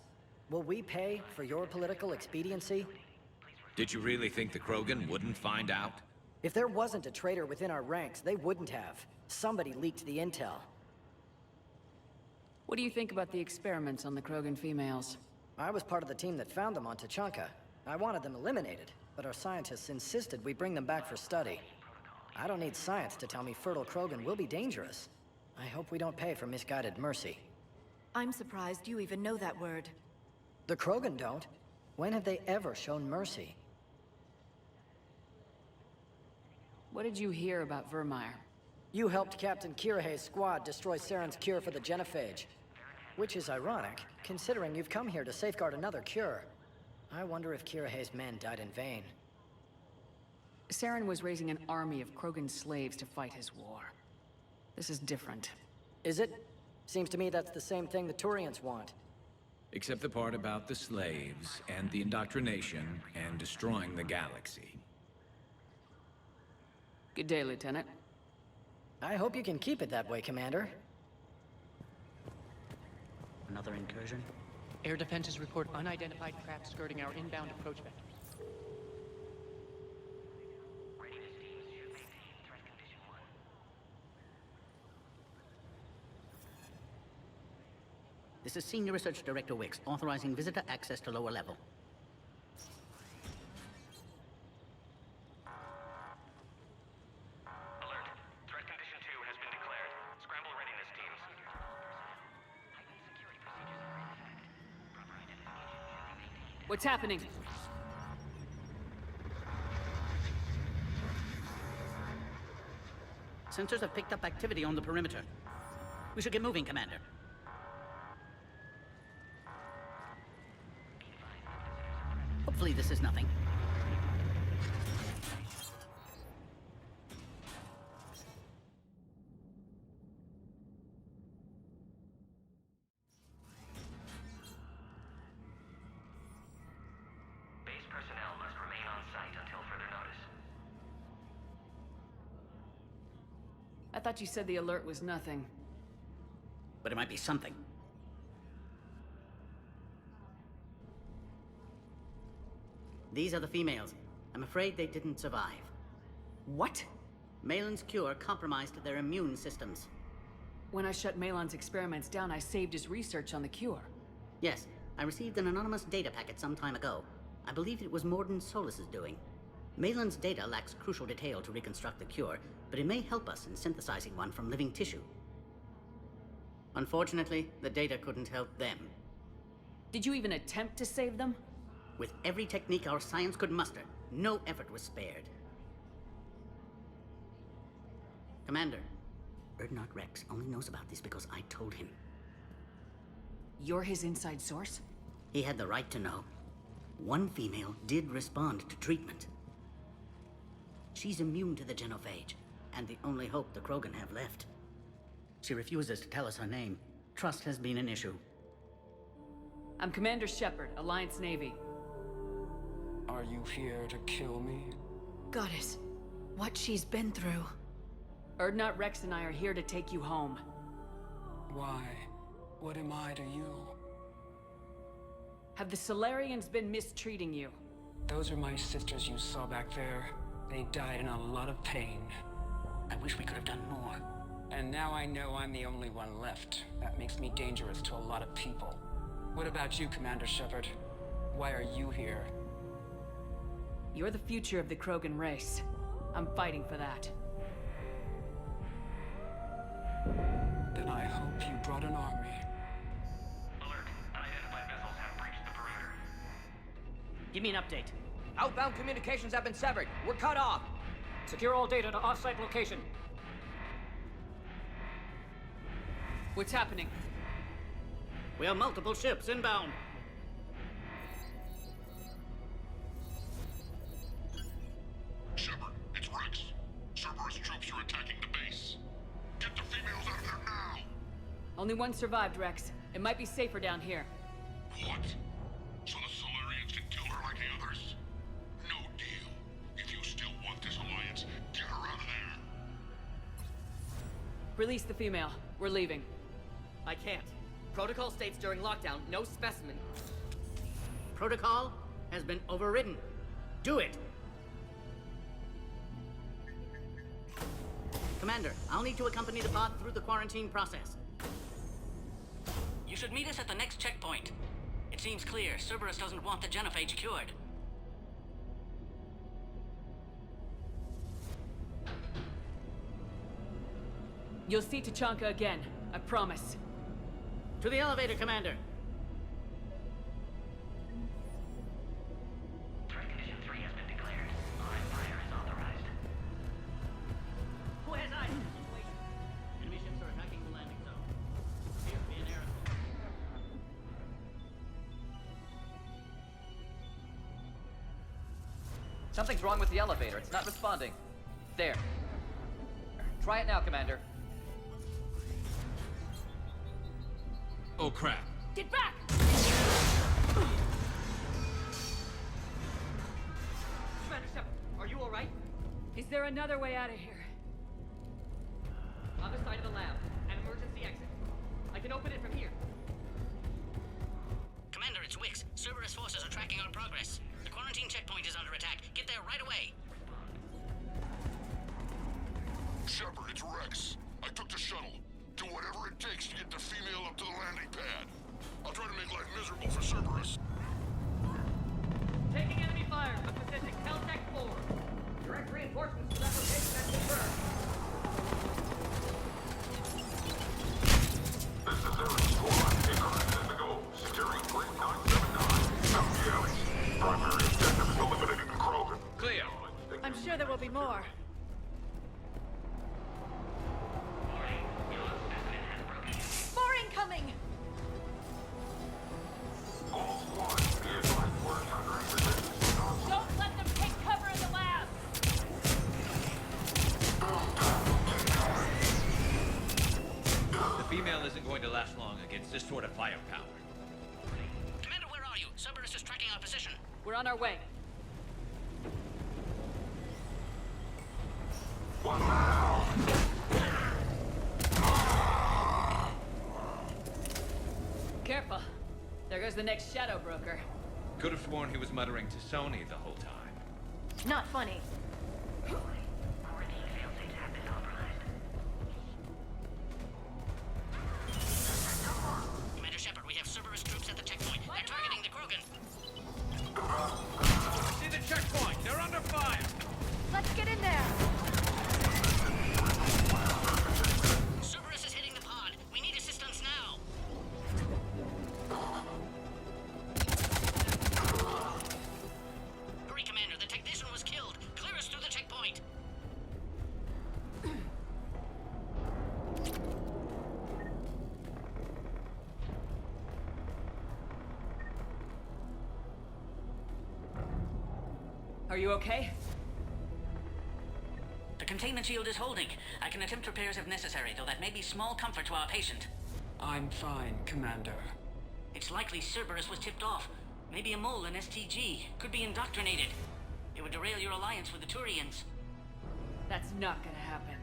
Will we pay for your political expediency? Did you really think the Krogan wouldn't find out? If there wasn't a traitor within our ranks, they wouldn't have. Somebody leaked the intel. What do you think about the experiments on the Krogan females? I was part of the team that found them on Tuchanka. I wanted them eliminated, but our scientists insisted we bring them back for study. I don't need science to tell me fertile Krogan will be dangerous. I hope we don't pay for misguided mercy. I'm surprised you even know that word. The Krogan don't. When have they ever shown mercy? What did you hear about Vermeer? You helped Captain Kirihei's squad destroy Saren's cure for the genophage. Which is ironic, considering you've come here to safeguard another cure. I wonder if Kirihei's men died in vain. Saren was raising an army of Krogan slaves to fight his war. This is different. Is it? Seems to me that's the same thing the Turians want. Except the part about the slaves, and the indoctrination, and destroying the galaxy. Good day, Lieutenant. I hope you can keep it that way, Commander. Another incursion? Air defenses report unidentified craft skirting our inbound approach vector. This is Senior Research Director Wicks, authorizing visitor access to lower level. Alert. Threat condition 2 has been declared. Scramble readiness teams. What's happening? Sensors have picked up activity on the perimeter. We should get moving, Commander. Hopefully this is nothing. Base personnel must remain on site until further notice. I thought you said the alert was nothing. But it might be something. These are the females. I'm afraid they didn't survive. What? Malin's cure compromised their immune systems. When I shut Malon's experiments down, I saved his research on the cure. Yes, I received an anonymous data packet some time ago. I believe it was Morden Solus's doing. Malin's data lacks crucial detail to reconstruct the cure, but it may help us in synthesizing one from living tissue. Unfortunately, the data couldn't help them. Did you even attempt to save them? With every technique our science could muster, no effort was spared. Commander, Erdnot Rex only knows about this because I told him. You're his inside source? He had the right to know. One female did respond to treatment. She's immune to the genophage, and the only hope the Krogan have left. She refuses to tell us her name. Trust has been an issue. I'm Commander Shepard, Alliance Navy. Are you here to kill me? Goddess, what she's been through. Erdnot Rex and I are here to take you home. Why? What am I to you? Have the Solarians been mistreating you? Those are my sisters you saw back there. They died in a lot of pain. I wish we could have done more. And now I know I'm the only one left. That makes me dangerous to a lot of people. What about you, Commander Shepard? Why are you here? You're the future of the Krogan race. I'm fighting for that. Then I hope you brought an army. Alert. Unidentified vessels have breached the perimeter. Give me an update. Outbound communications have been severed. We're cut off. Secure all data to off-site location. What's happening? We have multiple ships inbound. Shepard, it's Rex. Cerberus troops are attacking the base. Get the females out of there now! Only one survived, Rex. It might be safer down here. What? So the Solarians can kill her like the others? No deal. If you still want this alliance, get her out of there. Release the female. We're leaving. I can't. Protocol states during lockdown, no specimen. Protocol has been overridden. Do it! Commander, I'll need to accompany the pod through the quarantine process. You should meet us at the next checkpoint. It seems clear Cerberus doesn't want the genophage cured. You'll see Tachanka again. I promise. To the elevator, Commander. Threat condition 3 has been declared. Live fire is authorized. Who has eyes on the situation? Enemy ships are attacking the landing zone. Appears to be an aerosol. Something's wrong with the elevator. It's not responding. There. Try it now, Commander. Oh, crap. Get back! Commander Shepard, are you alright? Is there another way out of here? Other side of the lab. An emergency exit. I can open it from here. Cerberus forces are tracking our progress. The quarantine checkpoint is under attack. Get there right away. Shepard, it's Rex. I took the shuttle. Do whatever it takes to get the female up to the landing pad. I'll try to make life miserable for Cerberus. Taking enemy fire, but possessing Caltech 4. Direct reinforcements to that location has confirmed. This is Ares Squad. Increment in the go. Securing Grid 979. Out the alley. Primary objective is eliminating the Krogan. Clear. I'm sure there will be more. More incoming! Don't let them take cover in the lab! The female isn't going to last long against this sort of firepower. Commander, where are you? Cerberus is tracking our position. We're on our way. Careful. There goes the next shadow broker. Could have sworn he was muttering to Sony the whole time. Not funny. Commander Shepard, we have Cerberus troops at the checkpoint. They're targeting the Krogan. See the checkpoint! They're under fire! Let's get in there! Cerberus is hitting the pod. We need assistance now. Hurry, Commander. The technician was killed. Clear us through the checkpoint. Are you okay? The containment shield is holding. I can attempt repairs if necessary, though that may be small comfort to our patient. I'm fine, Commander. It's likely Cerberus was tipped off. Maybe a mole in STG. Could be indoctrinated. It would derail your alliance with the Turians. That's not gonna happen.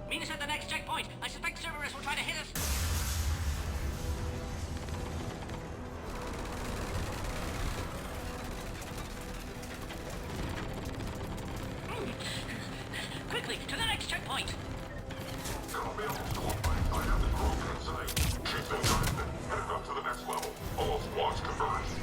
Meet us at the next checkpoint. I suspect Cerberus will try to hit us. Quickly, to the next checkpoint! Copy all squad. I have the Krogan in sight. Keep them guarded. Headed up to the next level. All squads converged.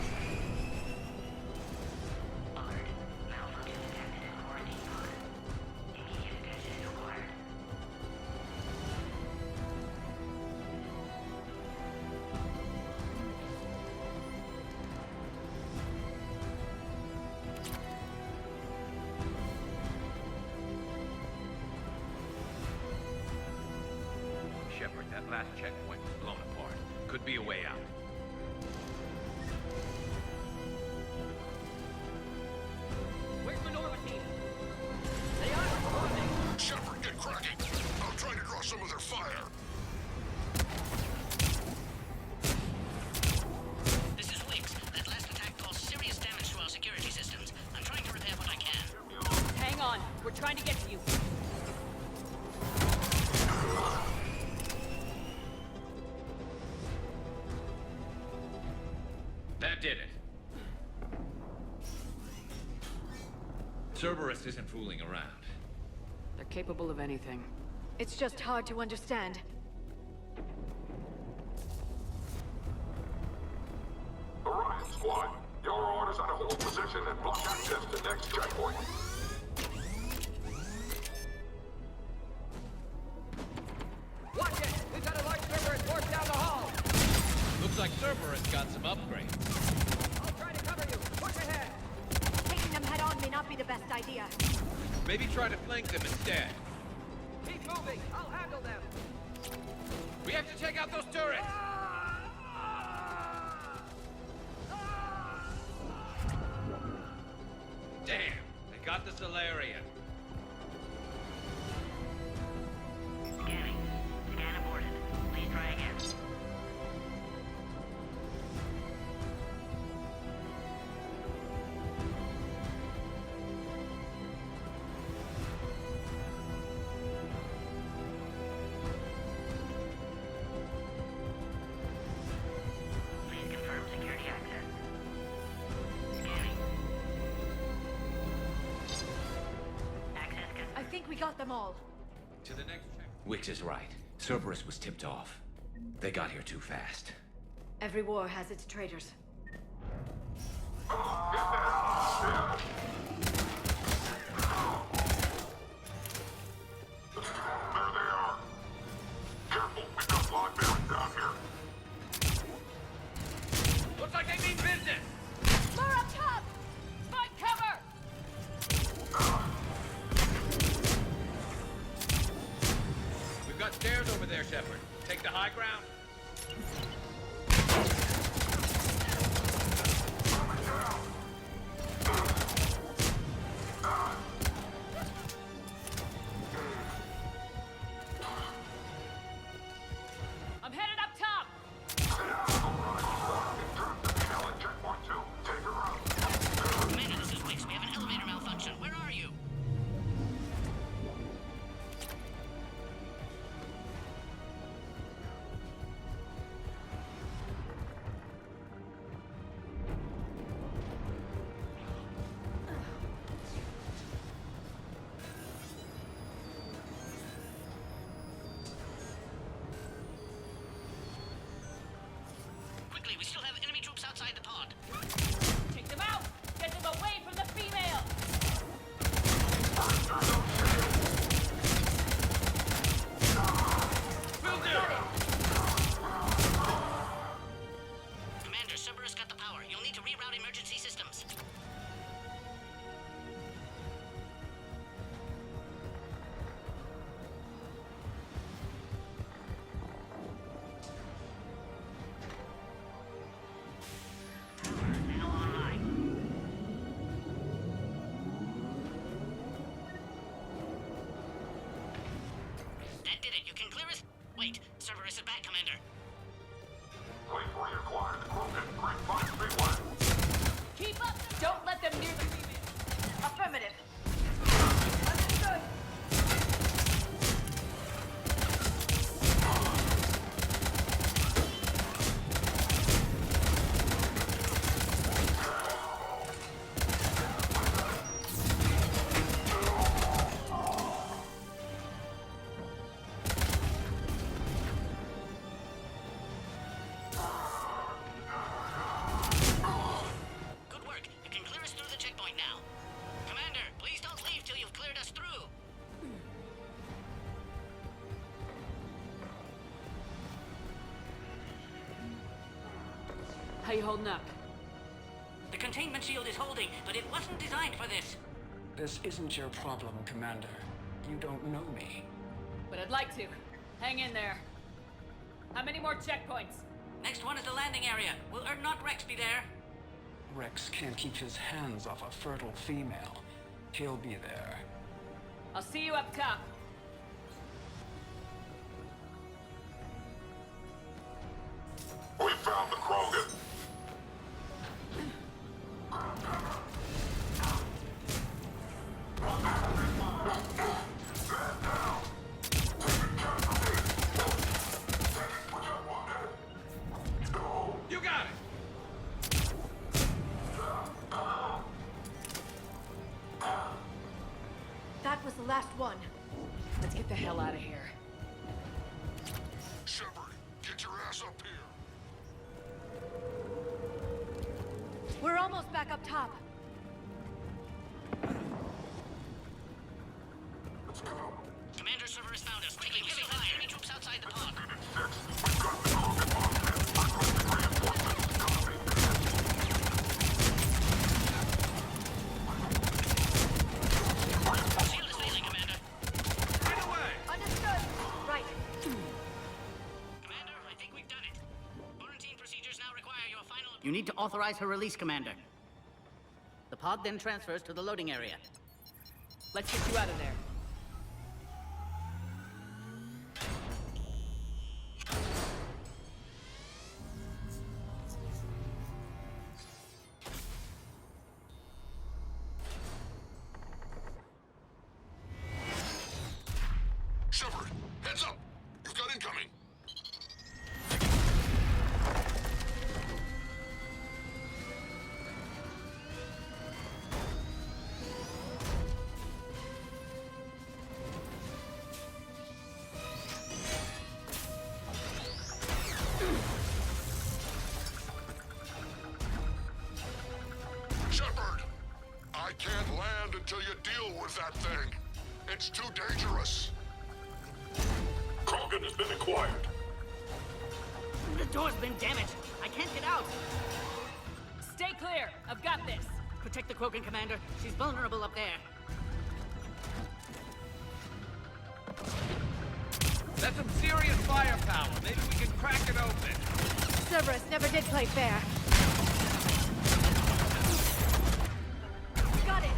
Shepard, that last checkpoint was blown apart. Could be a way out. Where's the Nova team? They are responding. Shepard, get cracking. I'm trying to draw some of their fire. This is Wiggs. That last attack caused serious damage to our security systems. I'm trying to repair what I can. Hang on. We're trying to get to you. That did it. Cerberus isn't fooling around. They're capable of anything. It's just hard to understand. Orion Squad, your orders are to hold position and block access to next checkpoint. Watch it! We've got a large Cerberus force down the hall! Looks like Cerberus got some upgrades. I'll try to cover you. Push ahead! Taking them head on may not be the best idea. Maybe try to flank them instead. Keep moving! I'll handle them! We have to take out those turrets! Damn! They got the Solarian. Scanning. Scan aborted. Please try again. got them all. To the next check. Wix is right. Cerberus was tipped off. They got here too fast. Every war has its traitors. Looks like they mean business! More up top! Find cover! We've got stairs over there, Shepard. Take the high ground. I'm headed up top! Commander, this is Wix. We have an elevator malfunction. Where are you? Quickly, we still have enemy troops outside the pod. Take them out! Get them away from the female! Commander, Cerberus got the power. You'll need to reroute emergency systems. Now online. That did it. You can clear us. Wait, Cerberus is back, Commander. Keep up! Don't let them near the female! Affirmative. Good work. You can clear us through the checkpoint now. Commander, please don't leave till you've cleared us through. How you holding up? The containment shield is holding, but it wasn't designed for this. This isn't your problem, Commander. You don't know me. But I'd like to. Hang in there. How many more checkpoints? Next one is the landing area. Will not Rex be there? Rex can't keep his hands off a fertile female. He'll be there. I'll see you up top. We found the Krogan. You got it! That was the last one. Let's get the hell out of here. Shepard, get your ass up here. We're almost back up top. Commander, Cerberus found us. Quickly, we still have enemy troops outside the pod. Shield is failing, Commander. Right away! Understood. Right. Commander, I think we've done it. Quarantine procedures now require your final... You need to authorize her release, Commander. The pod then transfers to the loading area. Let's get you out of there. Shepard, heads up! You've got incoming! deal with that thing. It's too dangerous. Krogan has been acquired. The door's been damaged. I can't get out. Stay clear. I've got this. Protect the Krogan, Commander. She's vulnerable up there. That's some serious firepower. Maybe we can crack it open. Cerberus never did play fair. Got it.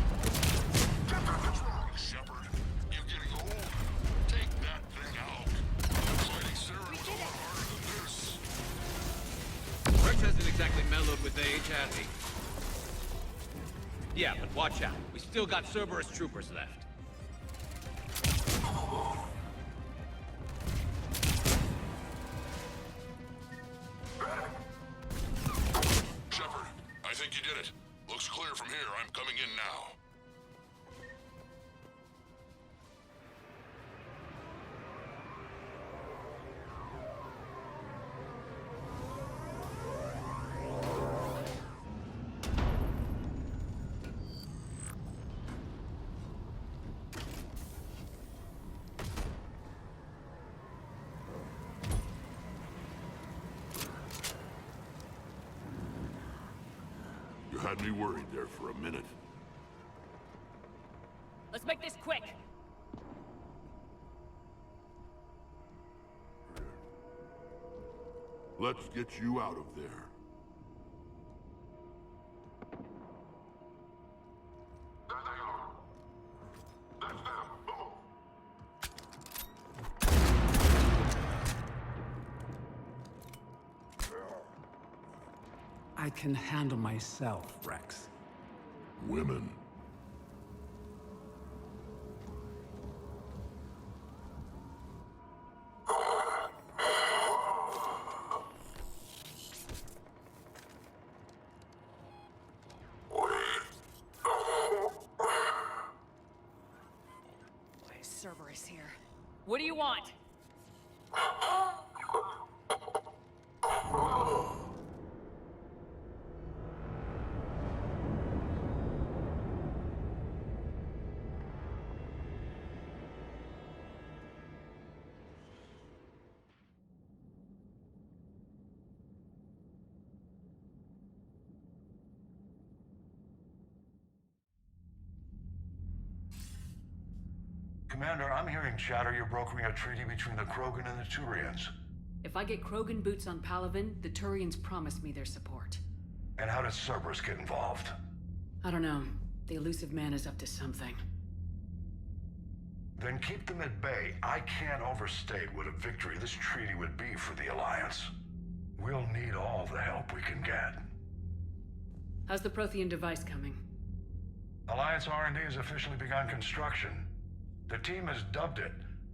What's wrong, Shepard? You getting old? Take that thing out. Fighting Ceres a lot harder than this. Rex hasn't exactly mellowed with age, has he? Yeah, but watch out. We still got Cerberus troopers left. Shepard, I think you did it. Looks clear from here. I'm coming in now. You had me worried there for a minute. Let's make this quick. Let's get you out of there. There they are. That's them. I can handle myself, Rex. Women. Cerberus here. What do you want? Commander, I'm hearing chatter you're brokering a treaty between the Krogan and the Turians. If I get Krogan boots on Palaven, the Turians promise me their support. And how does Cerberus get involved? I don't know. The elusive man is up to something. Then keep them at bay. I can't overstate what a victory this treaty would be for the Alliance. We'll need all the help we can get. How's the Prothean device coming? Alliance R&D has officially begun construction. The team has dubbed it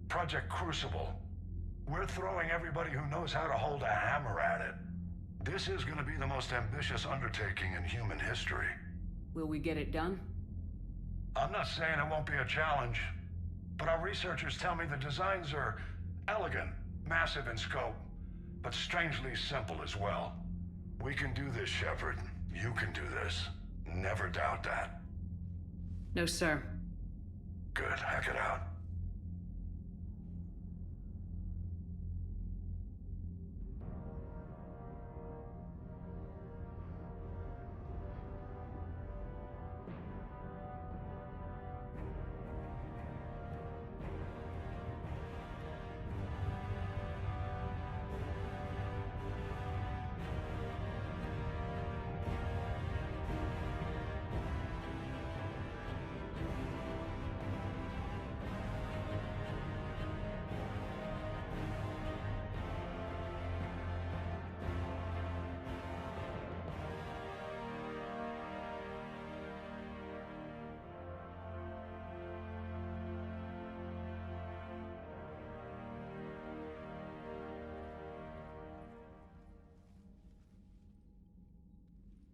Project Crucible. We're throwing everybody who knows how to hold a hammer at it. This is going to be the most ambitious undertaking in human history. Will we get it done? I'm not saying it won't be a challenge, but our researchers tell me the designs are elegant, massive in scope, but strangely simple as well. We can do this, Shepard. You can do this. Never doubt that. No, sir. Good. Hack it out.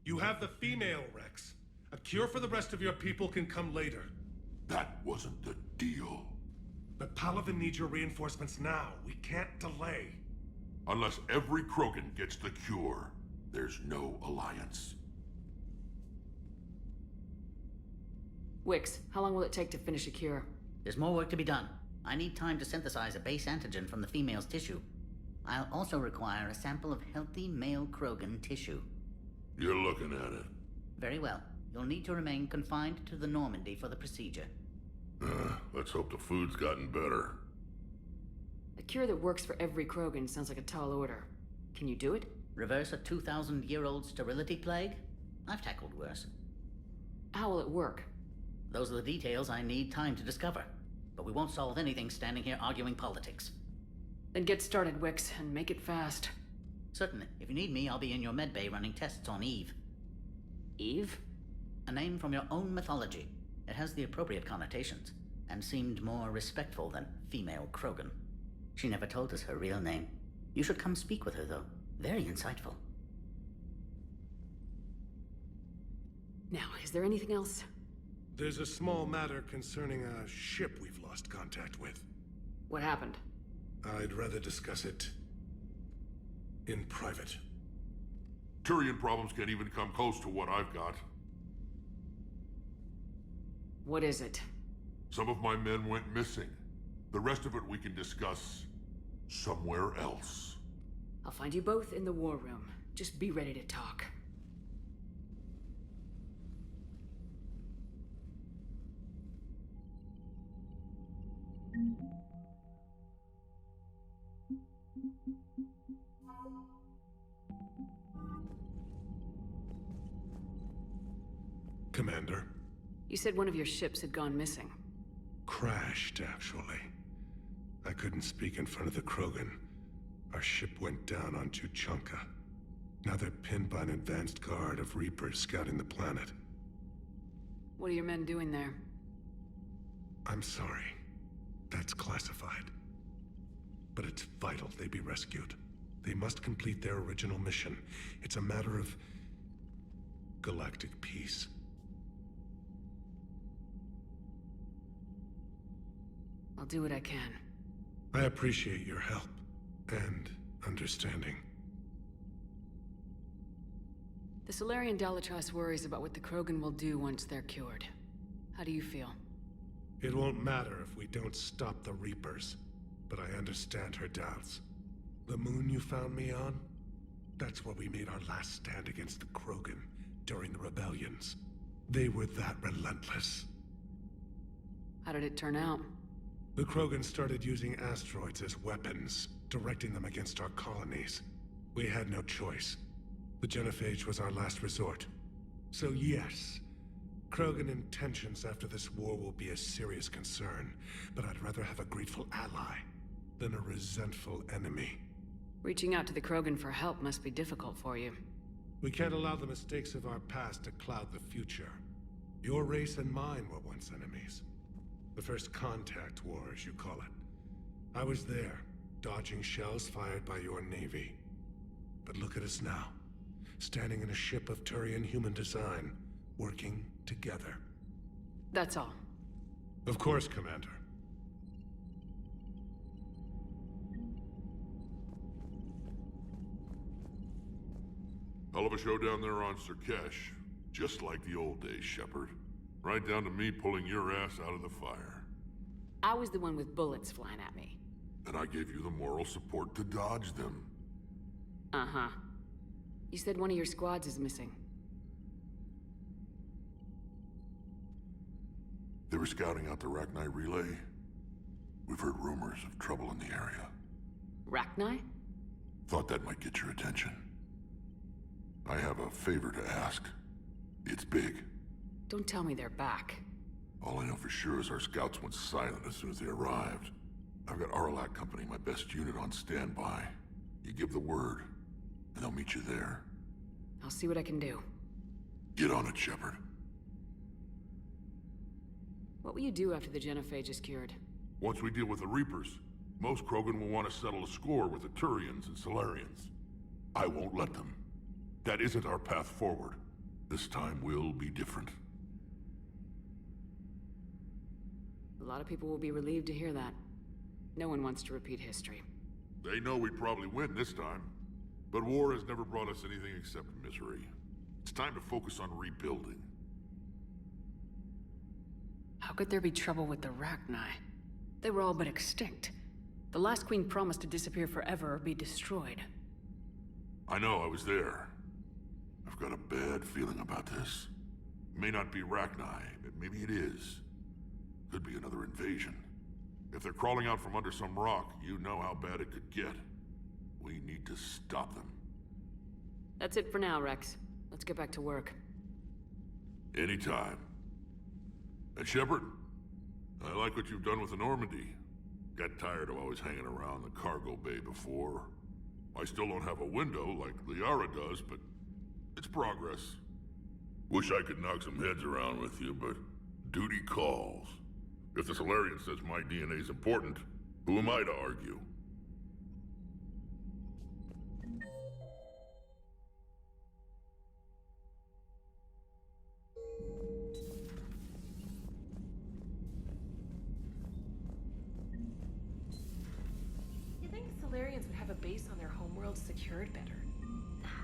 You have the female, Rex. A cure for the rest of your people can come later. That wasn't the deal. But Palaven needs your reinforcements now. We can't delay. Unless every Krogan gets the cure, there's no alliance. Wix, how long will it take to finish a cure? There's more work to be done. I need time to synthesize a base antigen from the female's tissue. I'll also require a sample of healthy male Krogan tissue. You're looking at it. Very well. You'll need to remain confined to the Normandy for the procedure. Let's hope the food's gotten better. A cure that works for every Krogan sounds like a tall order. Can you do it? Reverse a 2,000-year-old sterility plague? I've tackled worse. How will it work? Those are the details I need time to discover. But we won't solve anything standing here arguing politics. Then get started, Wix, and make it fast. Certainly. If you need me, I'll be in your medbay running tests on Eve. Eve? A name from your own mythology. It has the appropriate connotations, and seemed more respectful than female Krogan. She never told us her real name. You should come speak with her, though. Very insightful. Now, is there anything else? There's a small matter concerning a ship we've lost contact with. What happened? I'd rather discuss it in private. Turian problems can't even come close to what I've got. What is it? Some of my men went missing. The rest of it we can discuss somewhere else. I'll find you both in the war room. Just be ready to talk. Commander. You said one of your ships had gone missing. Crashed, actually. I couldn't speak in front of the Krogan. Our ship went down on Tuchanka. Now they're pinned by an advanced guard of Reapers scouting the planet. What are your men doing there? I'm sorry. That's classified. But it's vital they be rescued. They must complete their original mission. It's a matter of galactic peace. I'll do what I can. I appreciate your help and understanding. The Salarian Dalatrass worries about what the Krogan will do once they're cured. How do you feel? It won't matter if we don't stop the Reapers, but I understand her doubts. The moon you found me on? That's where we made our last stand against the Krogan during the rebellions. They were that relentless. How did it turn out? The Krogan started using asteroids as weapons, directing them against our colonies. We had no choice. The Genophage was our last resort. So yes, Krogan intentions after this war will be a serious concern, but I'd rather have a grateful ally than a resentful enemy. Reaching out to the Krogan for help must be difficult for you. We can't allow the mistakes of our past to cloud the future. Your race and mine were once enemies. The First Contact War, as you call it. I was there, dodging shells fired by your navy. But look at us now, standing in a ship of Turian human design, working together. That's all. Of course, Commander. Hell of a show down there on Surkesh. Just like the old days, Shepard. Right down to me pulling your ass out of the fire. I was the one with bullets flying at me. And I gave you the moral support to dodge them. Uh-huh. You said one of your squads is missing. They were scouting out the Rachni relay. We've heard rumors of trouble in the area. Rachni? Thought that might get your attention. I have a favor to ask. It's big. Don't tell me they're back. All I know for sure is our scouts went silent as soon as they arrived. I've got Aralak Company, my best unit, on standby. You give the word, and they'll meet you there. I'll see what I can do. Get on it, Shepard. What will you do after the Genophage is cured? Once we deal with the Reapers, most Krogan will want to settle a score with the Turians and Salarians. I won't let them. That isn't our path forward. This time will be different. A lot of people will be relieved to hear that. No one wants to repeat history. They know we'd probably win this time. But war has never brought us anything except misery. It's time to focus on rebuilding. How could there be trouble with the Rachni? They were all but extinct. The last queen promised to disappear forever or be destroyed. I know, I was there. I've got a bad feeling about this. It may not be Rachni, but maybe it is. Could be another invasion. If they're crawling out from under some rock, you know how bad it could get. We need to stop them. That's it for now, Rex. Let's get back to work. Anytime. And Shepard, I like what you've done with the Normandy. Got tired of always hanging around the cargo bay before. I still don't have a window like Liara does, but it's progress. Wish I could knock some heads around with you, but duty calls. If the Solarian says my DNA's important, who am I to argue? You think Solarians would have a base on their homeworld secured better?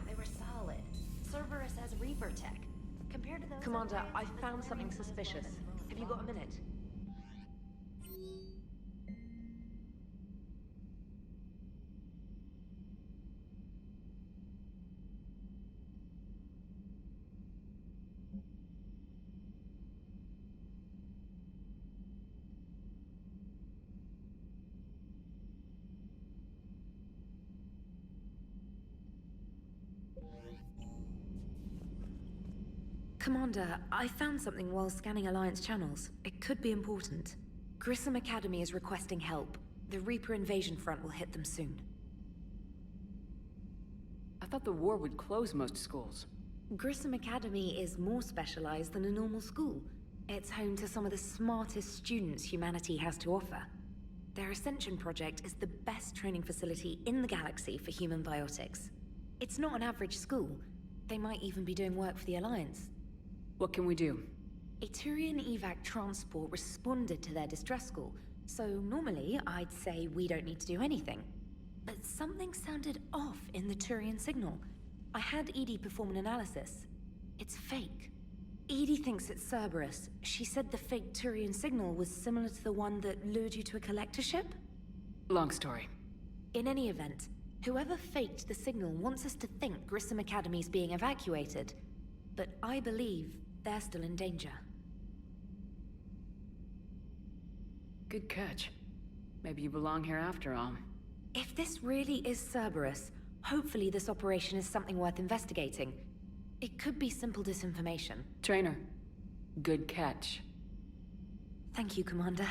They were solid. Cerberus has Reaper tech. Compared to those... Commander, I found something suspicious. Have you got a minute? Commander, I found something while scanning Alliance channels. It could be important. Grissom Academy is requesting help. The Reaper invasion front will hit them soon. I thought the war would close most schools. Grissom Academy is more specialized than a normal school. It's home to some of the smartest students humanity has to offer. Their Ascension project is the best training facility in the galaxy for human biotics. It's not an average school. They might even be doing work for the Alliance. What can we do? A Turian evac transport responded to their distress call, so normally I'd say we don't need to do anything. But something sounded off in the Turian signal. I had Edie perform an analysis. It's fake. Edie thinks it's Cerberus. She said the fake Turian signal was similar to the one that lured you to a collector ship? Long story. In any event, whoever faked the signal wants us to think Grissom Academy's being evacuated. But I believe they're still in danger. Good catch. Maybe you belong here after all. If this really is Cerberus, hopefully this operation is something worth investigating. It could be simple disinformation. Trainer, good catch. Thank you, Commander.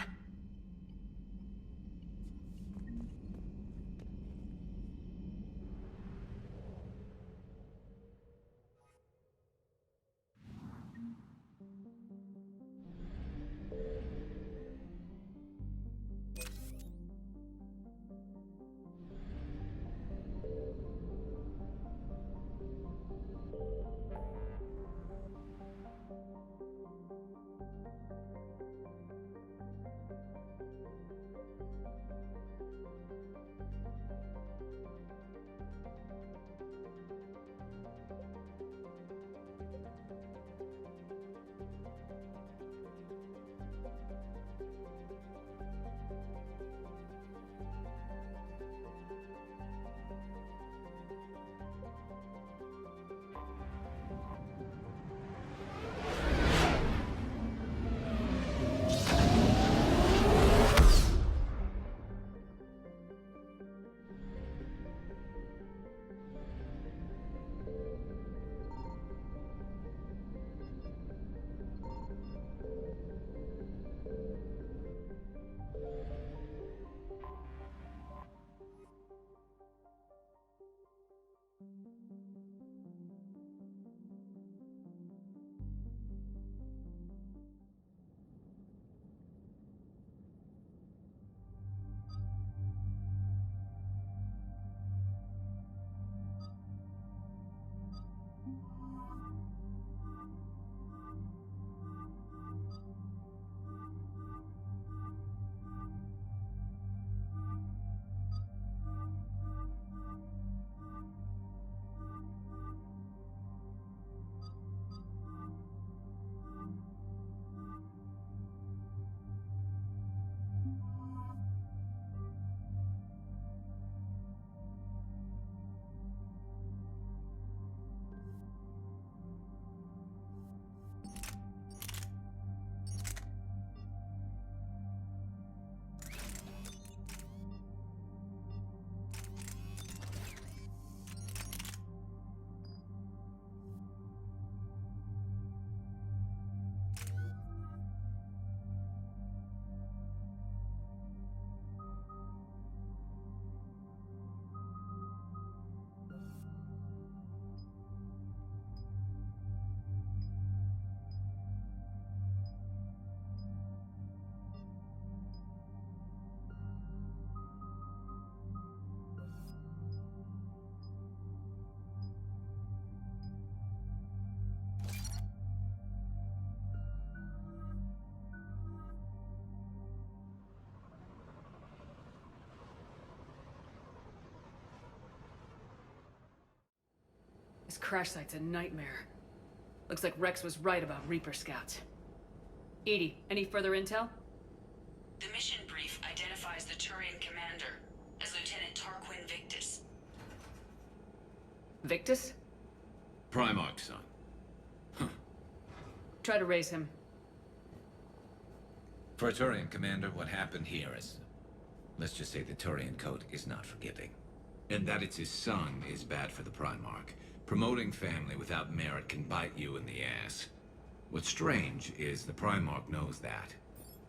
This crash site's a nightmare. Looks like Rex was right about Reaper scouts. EDI, any further intel? The mission brief identifies the Turian commander as Lieutenant Tarquin Victus. Victus? Primarch's son. Try to raise him. For a Turian commander, what happened here is... let's just say the Turian code is not forgiving. And that it's his son is bad for the Primarch. Promoting family without merit can bite you in the ass. What's strange is the Primarch knows that.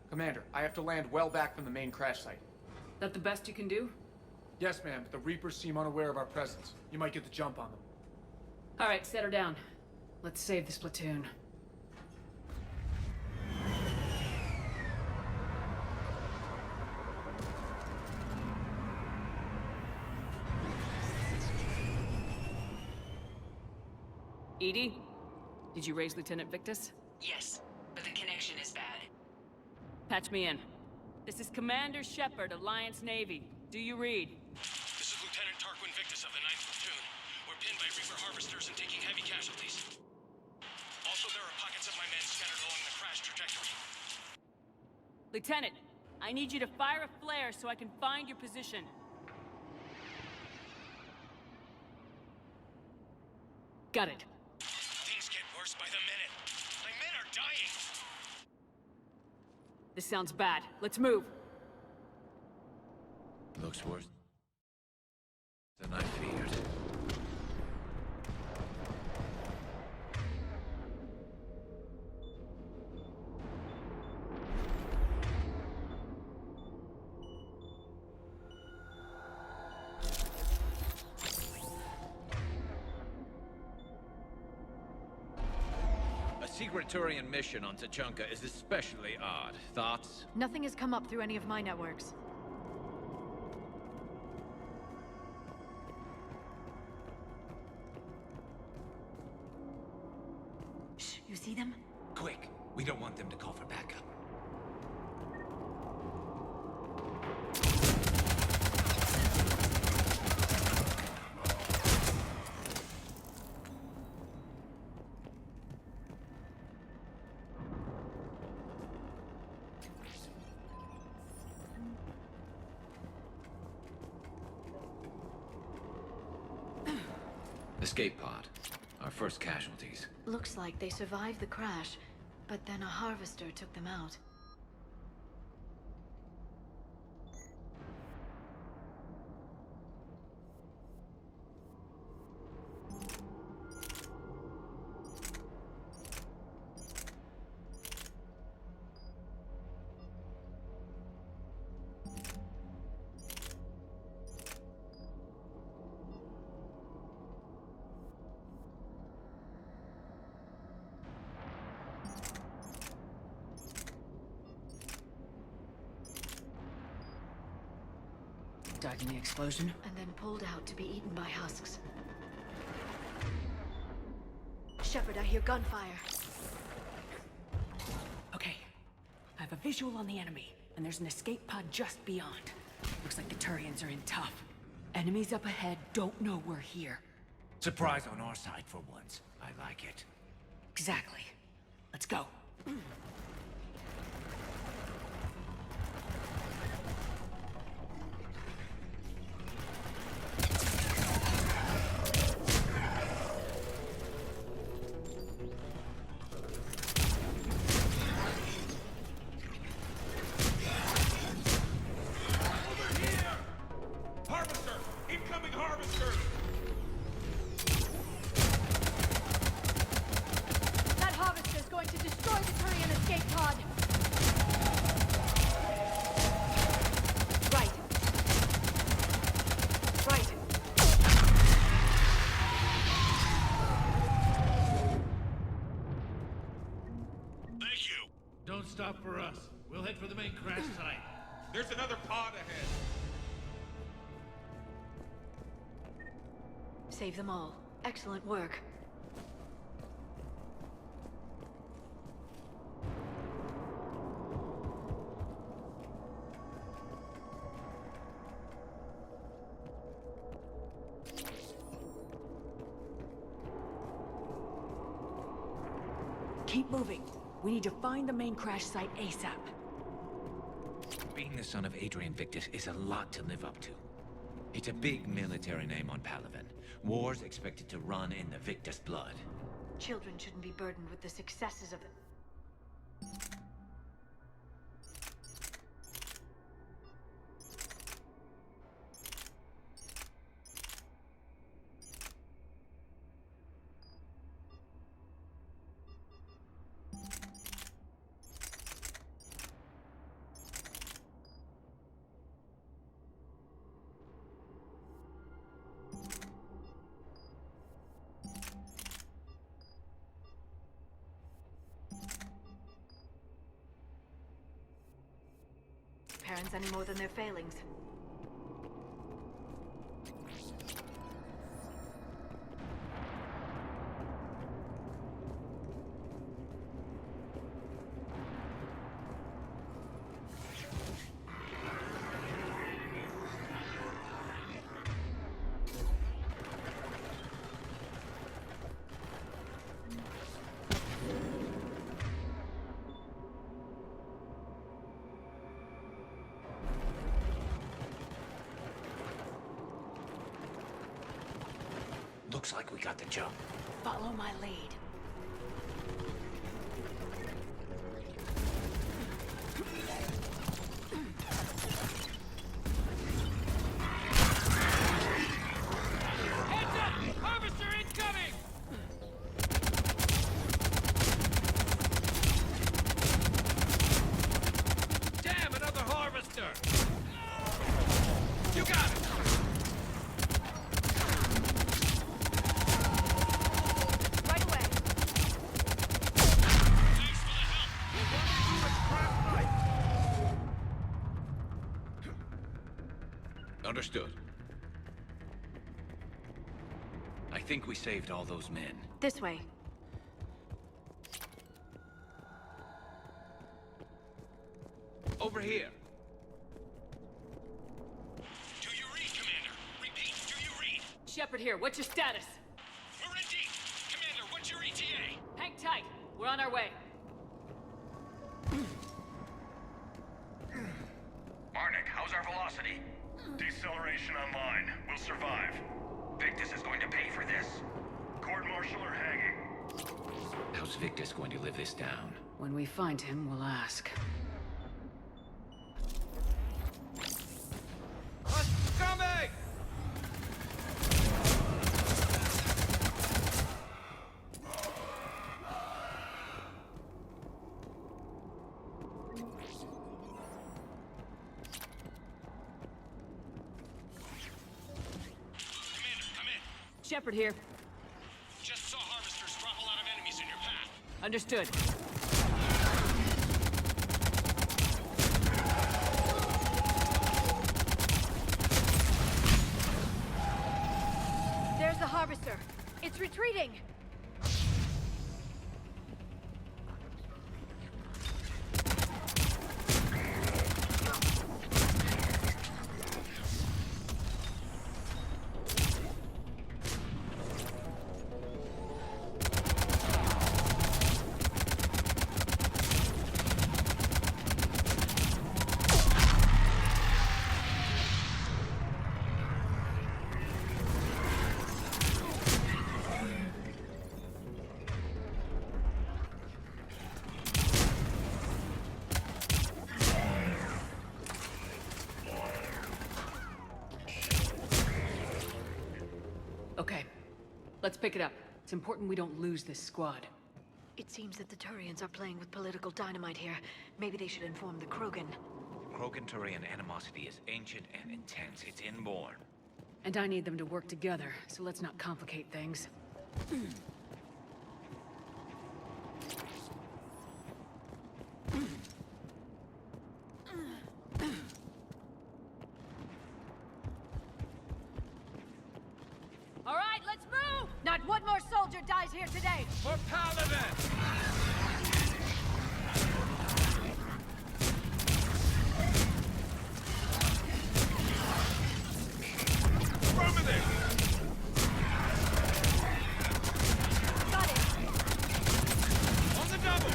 Commander, I have to land well back from the main crash site. That the best you can do? Yes, ma'am, but the Reapers seem unaware of our presence. You might get the jump on them. Alright, set her down. Let's save this platoon. EDI? Did you raise Lieutenant Victus? Yes, but the connection is bad. Patch me in. This is Commander Shepard, Alliance Navy. Do you read? This is Lieutenant Tarquin Victus of the 9th Platoon. We're pinned by Reaper harvesters and taking heavy casualties. Also, there are pockets of my men scattered along the crash trajectory. Lieutenant, I need you to fire a flare so I can find your position. Got it. Things get worse by the minute. My men are dying! This sounds bad. Let's move. Looks worse than I feared. A secret Turian mission on Tuchanka is especially odd. Thoughts? Nothing has come up through any of my networks. Shh, you see them? Quick! We don't want them to call for backup. Escape pod. Our first casualties. Looks like they survived the crash, but then a harvester took them out. Died in the explosion? And then pulled out to be eaten by husks. Shepard, I hear gunfire. Okay. I have a visual on the enemy, and there's an escape pod just beyond. Looks like the Turians are in tough. Enemies up ahead don't know we're here. Surprise on our side for once. I like it. Exactly. Let's go. That harvester's going to destroy the Turian escape pod! Right. Right. Thank you! Don't stop for us. We'll head for the main crash site. There's another pod ahead. Save them all. Excellent work. Keep moving. We need to find the main crash site ASAP. Being the son of Adrian Victus is a lot to live up to. It's a big military name on Palaven. War's expected to run in the Victus blood. Children shouldn't be burdened with the successes of the... parents any more than their failings. Looks like we got the jump. Follow my lead. Heads up! Harvester incoming! Damn, another harvester! You got it! Understood. I think we saved all those men. This way. Over here. Do you read, Commander? Repeat, do you read? Shepard here, what's your status? We're in deep. Commander, what's your ETA? Hang tight. We're on our way. Marnik, how's our velocity? Deceleration online. We'll survive. Victus is going to pay for this. Court-martial or hanging? How's Victus going to live this down? When we find him, we'll ask. Coming! Shepard here. Just saw harvesters drop a lot of enemies in your path. Understood. There's the harvester. It's retreating. Okay, let's pick it up. It's important we don't lose this squad. It seems that the Turians are playing with political dynamite here. Maybe they should inform the Krogan. Krogan-Turian animosity is ancient and intense. It's inborn. And I need them to work together, so let's not complicate things. All right, let's move! Not one more soldier dies here today! For Paladin! Got it! On the double!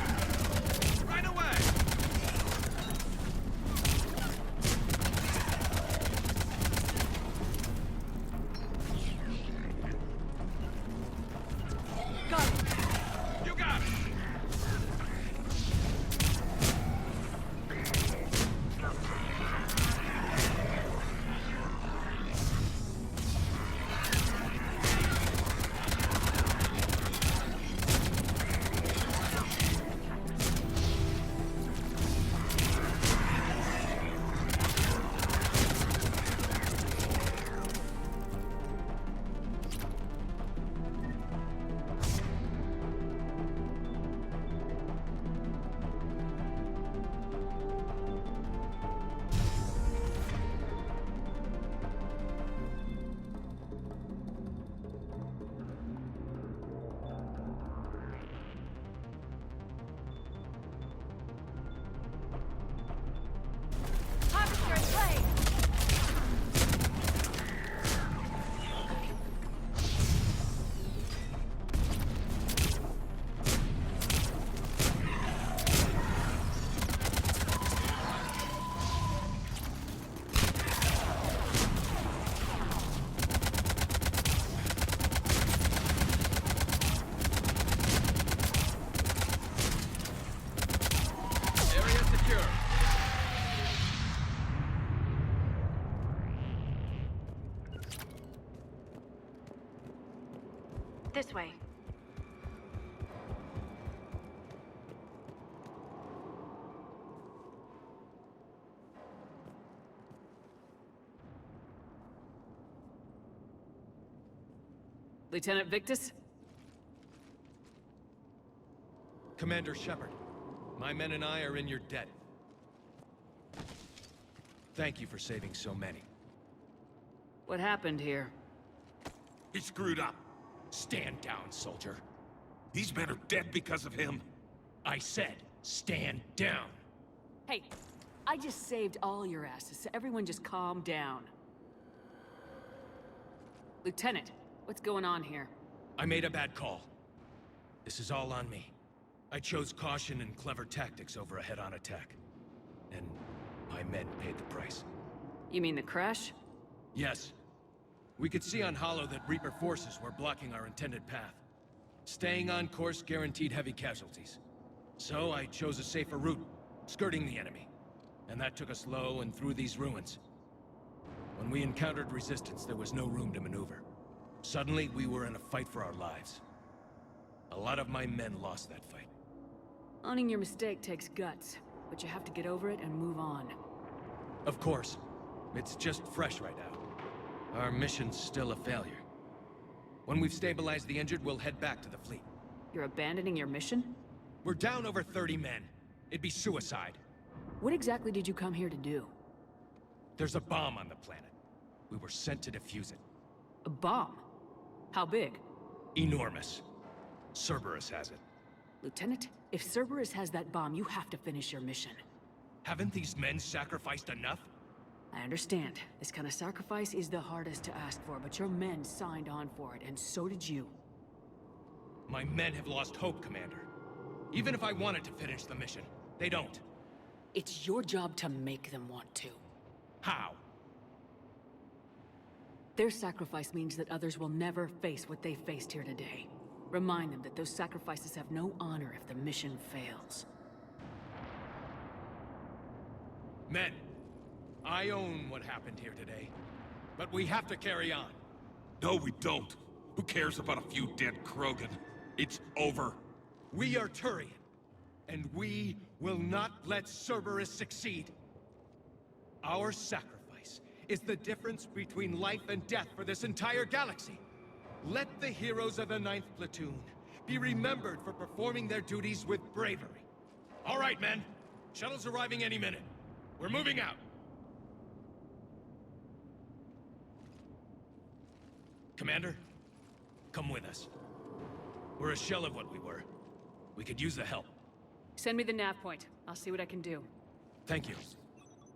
Lieutenant Victus? Commander Shepard, my men and I are in your debt. Thank you for saving so many. What happened here? He screwed up. Stand down, soldier. These men are dead because of him. I said, stand down. Hey, I just saved all your asses, so everyone just calm down. Lieutenant, what's going on here? I made a bad call. This is all on me. I chose caution and clever tactics over a head-on attack. And my men paid the price. You mean the crash? Yes. We could see on Hollow that Reaper forces were blocking our intended path. Staying on course guaranteed heavy casualties. So I chose a safer route, skirting the enemy. And that took us low and through these ruins. When we encountered resistance, there was no room to maneuver. Suddenly, we were in a fight for our lives. A lot of my men lost that fight. Owning your mistake takes guts, but you have to get over it and move on. Of course. It's just fresh right now. Our mission's still a failure. When we've stabilized the injured, we'll head back to the fleet. You're abandoning your mission? We're down over 30 men. It'd be suicide. What exactly did you come here to do? There's a bomb on the planet. We were sent to defuse it. A bomb? How big? Enormous. Cerberus has it. Lieutenant, if Cerberus has that bomb, you have to finish your mission. Haven't these men sacrificed enough? I understand. This kind of sacrifice is the hardest to ask for, but your men signed on for it, and so did you. My men have lost hope, Commander. Even if I wanted to finish the mission, they don't. It's your job to make them want to. How? Their sacrifice means that others will never face what they faced here today. Remind them that those sacrifices have no honor if the mission fails. Men, I own what happened here today. But we have to carry on. No, we don't. Who cares about a few dead Krogan? It's over. We are Turian, and we will not let Cerberus succeed. Our sacrifice is the difference between life and death for this entire galaxy. Let the heroes of the 9th Platoon be remembered for performing their duties with bravery. All right, men. Shuttle's arriving any minute. We're moving out. Commander, come with us. We're a shell of what we were. We could use the help. Send me the nav point. I'll see what I can do. Thank you.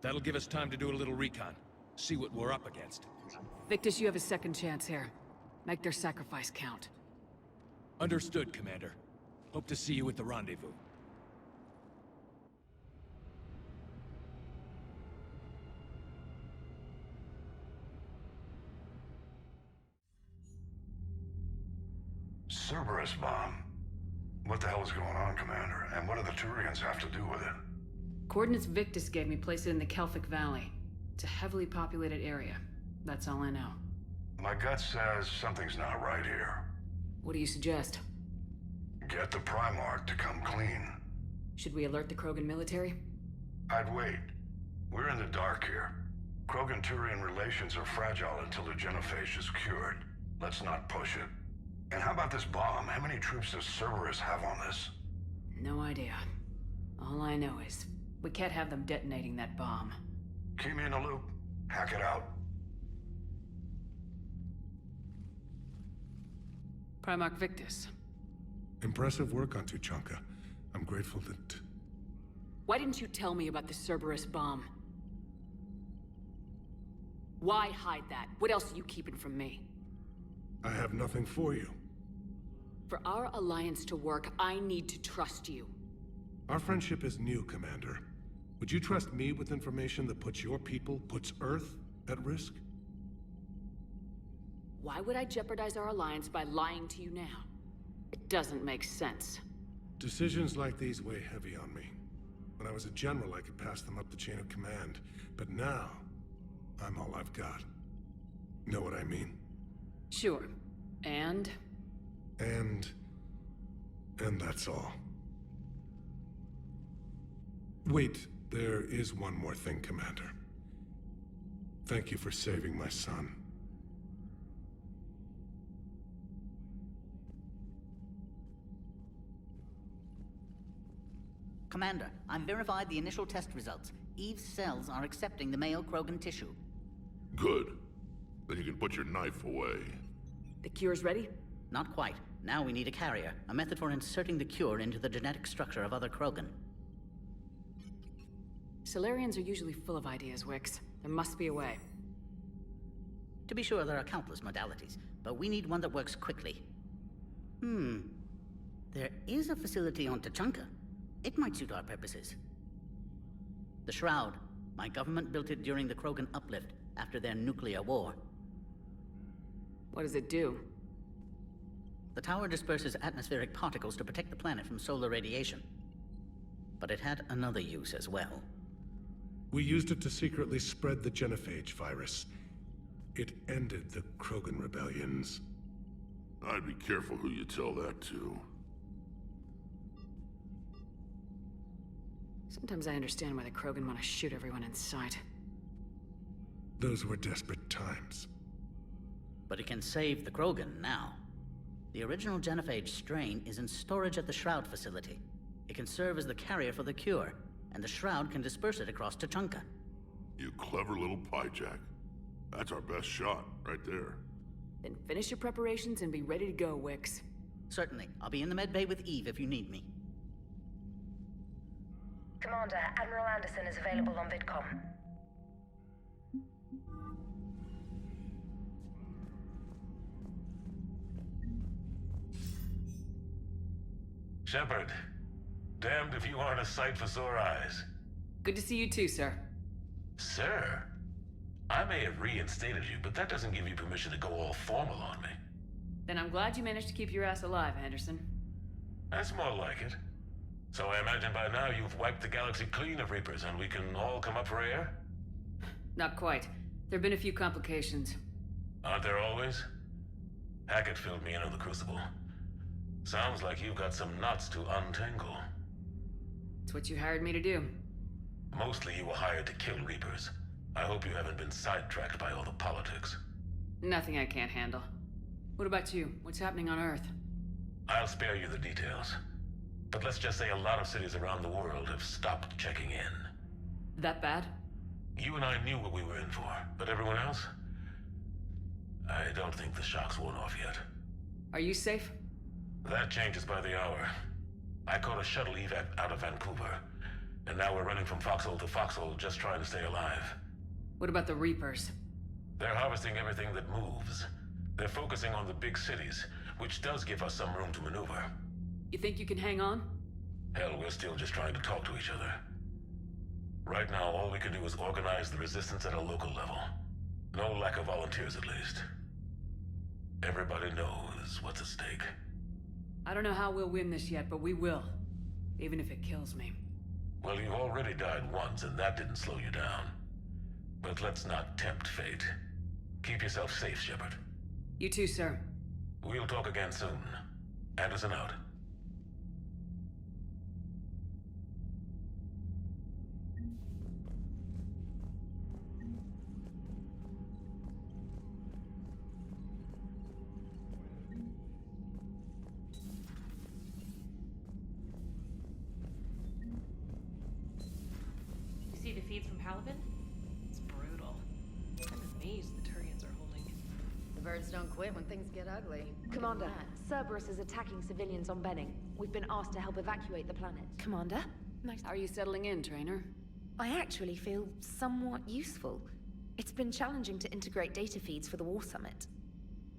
That'll give us time to do a little recon. See what we're up against. Victus, you have a second chance here. Make their sacrifice count. Understood, Commander. Hope to see you at the rendezvous. Cerberus bomb. What the hell is going on, Commander? And what do the Turians have to do with it? Coordinates Victus gave me place it in the Kelphic Valley. It's a heavily populated area. That's all I know. My gut says something's not right here. What do you suggest? Get the Primarch to come clean. Should we alert the Krogan military? I'd wait. We're in the dark here. Krogan-Turian relations are fragile until the genophage is cured. Let's not push it. And how about this bomb? How many troops does Cerberus have on this? No idea. All I know is, we can't have them detonating that bomb. Keep me in the loop. Hack it out. Primarch Victus. Impressive work on Tuchanka. I'm grateful that... Why didn't you tell me about the Cerberus bomb? Why hide that? What else are you keeping from me? I have nothing for you. For our alliance to work, I need to trust you. Our friendship is new, Commander. Would you trust me with information that puts your people, puts Earth, at risk? Why would I jeopardize our alliance by lying to you now? It doesn't make sense. Decisions like these weigh heavy on me. When I was a general, I could pass them up the chain of command. But now, I'm all I've got. Know what I mean? Sure. And that's all. Wait, there is one more thing, Commander. Thank you for saving my son. Commander, I've verified the initial test results. Eve's cells are accepting the male Krogan tissue. Good. Then you can put your knife away. The cure's ready? Not quite. Now we need a carrier, a method for inserting the cure into the genetic structure of other Krogan. Solarians are usually full of ideas, Wix. There must be a way. To be sure, there are countless modalities, but we need one that works quickly. There is a facility on Tachanka. It might suit our purposes. The Shroud. My government built it during the Krogan uplift, after their nuclear war. What does it do? The tower disperses atmospheric particles to protect the planet from solar radiation. But it had another use as well. We used it to secretly spread the genophage virus. It ended the Krogan rebellions. I'd be careful who you tell that to. Sometimes I understand why the Krogan want to shoot everyone in sight. Those were desperate times. But it can save the Krogan now. The original genophage strain is in storage at the Shroud facility. It can serve as the carrier for the cure, and the Shroud can disperse it across Tachanka. You clever little pyjak. That's our best shot, right there. Then finish your preparations and be ready to go, Wix. Certainly. I'll be in the med bay with Eve if you need me. Commander, Admiral Anderson is available on VidCom. Shepard, damned if you aren't a sight for sore eyes. Good to see you too, sir. Sir? I may have reinstated you, but that doesn't give you permission to go all formal on me. Then I'm glad you managed to keep your ass alive, Anderson. That's more like it. So I imagine by now you've wiped the galaxy clean of Reapers and we can all come up for air? Not quite. There've been a few complications. Aren't there always? Hackett filled me in on the Crucible. Sounds like you've got some knots to untangle. It's what you hired me to do. Mostly you were hired to kill Reapers. I hope you haven't been sidetracked by all the politics. Nothing I can't handle. What about you? What's happening on Earth? I'll spare you the details. But let's just say a lot of cities around the world have stopped checking in. That bad? You and I knew what we were in for, but everyone else? I don't think the shock's worn off yet. Are you safe? That changes by the hour. I caught a shuttle evac out of Vancouver, and now we're running from foxhole to foxhole just trying to stay alive. What about the Reapers? They're harvesting everything that moves. They're focusing on the big cities, which does give us some room to maneuver. You think you can hang on? Hell, we're still just trying to talk to each other. Right now, all we can do is organize the resistance at a local level. No lack of volunteers, at least. Everybody knows what's at stake. I don't know how we'll win this yet, but we will. Even if it kills me. Well, you've already died once, and that didn't slow you down. But let's not tempt fate. Keep yourself safe, Shepard. You too, sir. We'll talk again soon. Anderson out. You see the feeds from Halibin? It's brutal. I'm amazed the Turians are holding. The birds don't quit when things get ugly. Commander, Cerberus is attacking civilians on Benning. We've been asked to help evacuate the planet. Commander? Nice. How are you settling in, Trainer? I actually feel somewhat useful. It's been challenging to integrate data feeds for the War Summit.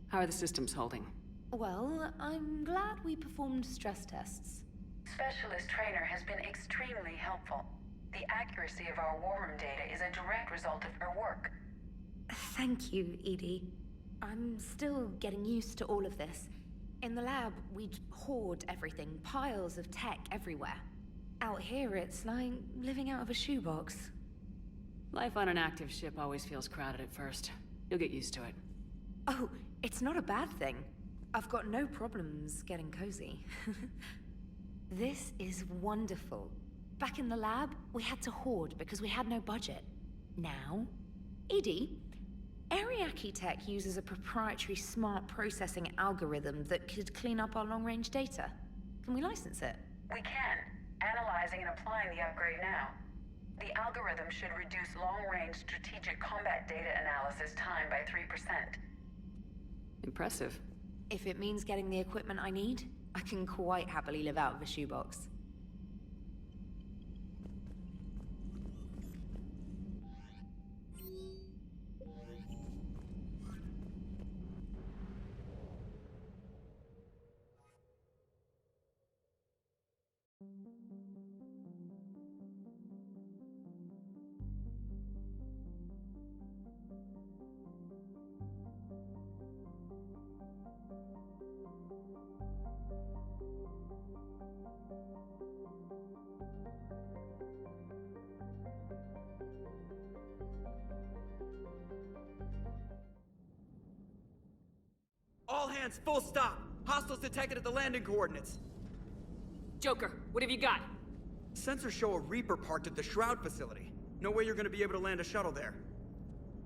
How are the systems holding? Well, I'm glad we performed stress tests. Specialist Trainer has been extremely helpful. The accuracy of our war room data is a direct result of her work. Thank you, Edie. I'm still getting used to all of this. In the lab, we'd hoard everything, piles of tech everywhere. Out here, it's like living out of a shoebox. Life on an active ship always feels crowded at first. You'll get used to it. Oh, it's not a bad thing. I've got no problems getting cozy. This is wonderful. Back in the lab, we had to hoard because we had no budget. Now, Edie, Ariake Tech uses a proprietary smart processing algorithm that could clean up our long-range data. Can we license it? We can, Analyzing and applying the upgrade now. The algorithm should reduce long-range strategic combat data analysis time by 3%. Impressive. If it means getting the equipment I need, I can quite happily live out of a shoebox. All hands, full stop! Hostiles detected at the landing coordinates. Joker, what have you got? Sensors show a Reaper parked at the Shroud facility. No way you're gonna be able to land a shuttle there.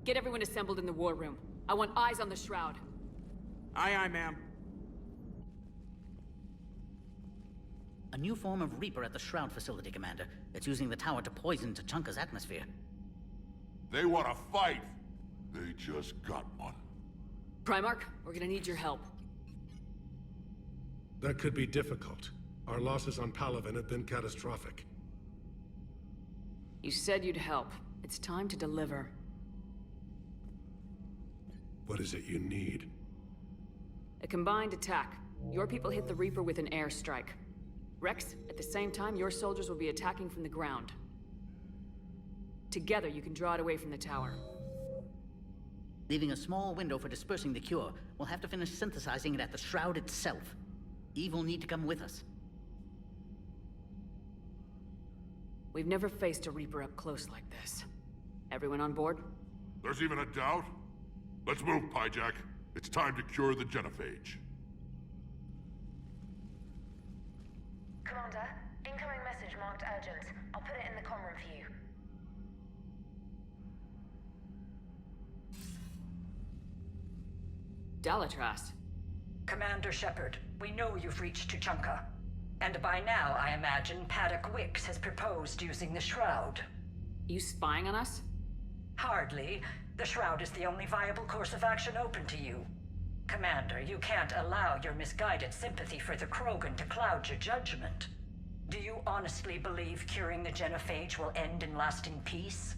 Get everyone assembled in the war room. I want eyes on the Shroud. Aye, ma'am. A new form of Reaper at the Shroud facility, Commander. It's using the tower to poison Tuchanka's atmosphere. They want to fight! They just got one. Primarch, we're gonna need your help. That could be difficult. Our losses on Palaven have been catastrophic. You said you'd help. It's time to deliver. What is it you need? A combined attack. Your people hit the Reaper with an airstrike. Rex, at the same time, your soldiers will be attacking from the ground. Together, you can draw it away from the tower. Leaving a small window for dispersing the cure, we'll have to finish synthesizing it at the Shroud itself. Eve will need to come with us. We've never faced a Reaper up close like this. Everyone on board? There's even a doubt? Let's move, Pyjak. It's time to cure the genophage. Commander, incoming message marked urgent. I'll put it in the comm room for you. Dalatrast. Commander Shepard, we know you've reached Tuchanka. And by now, I imagine Paddock Wicks has proposed using the Shroud. You spying on us? Hardly. The Shroud is the only viable course of action open to you. Commander, you can't allow your misguided sympathy for the Krogan to cloud your judgment. Do you honestly believe curing the genophage will end in lasting peace?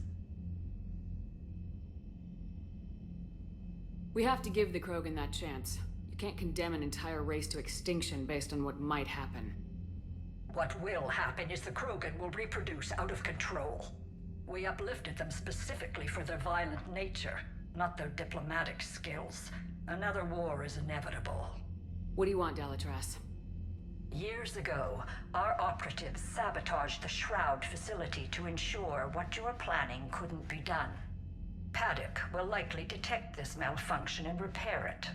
We have to give the Krogan that chance. You can't condemn an entire race to extinction based on what might happen. What will happen is the Krogan will reproduce out of control. We uplifted them specifically for their violent nature, not their diplomatic skills. Another war is inevitable. What do you want, Dalatrast? Years ago, our operatives sabotaged the Shroud facility to ensure what you were planning couldn't be done. Paddock will likely detect this malfunction and repair it.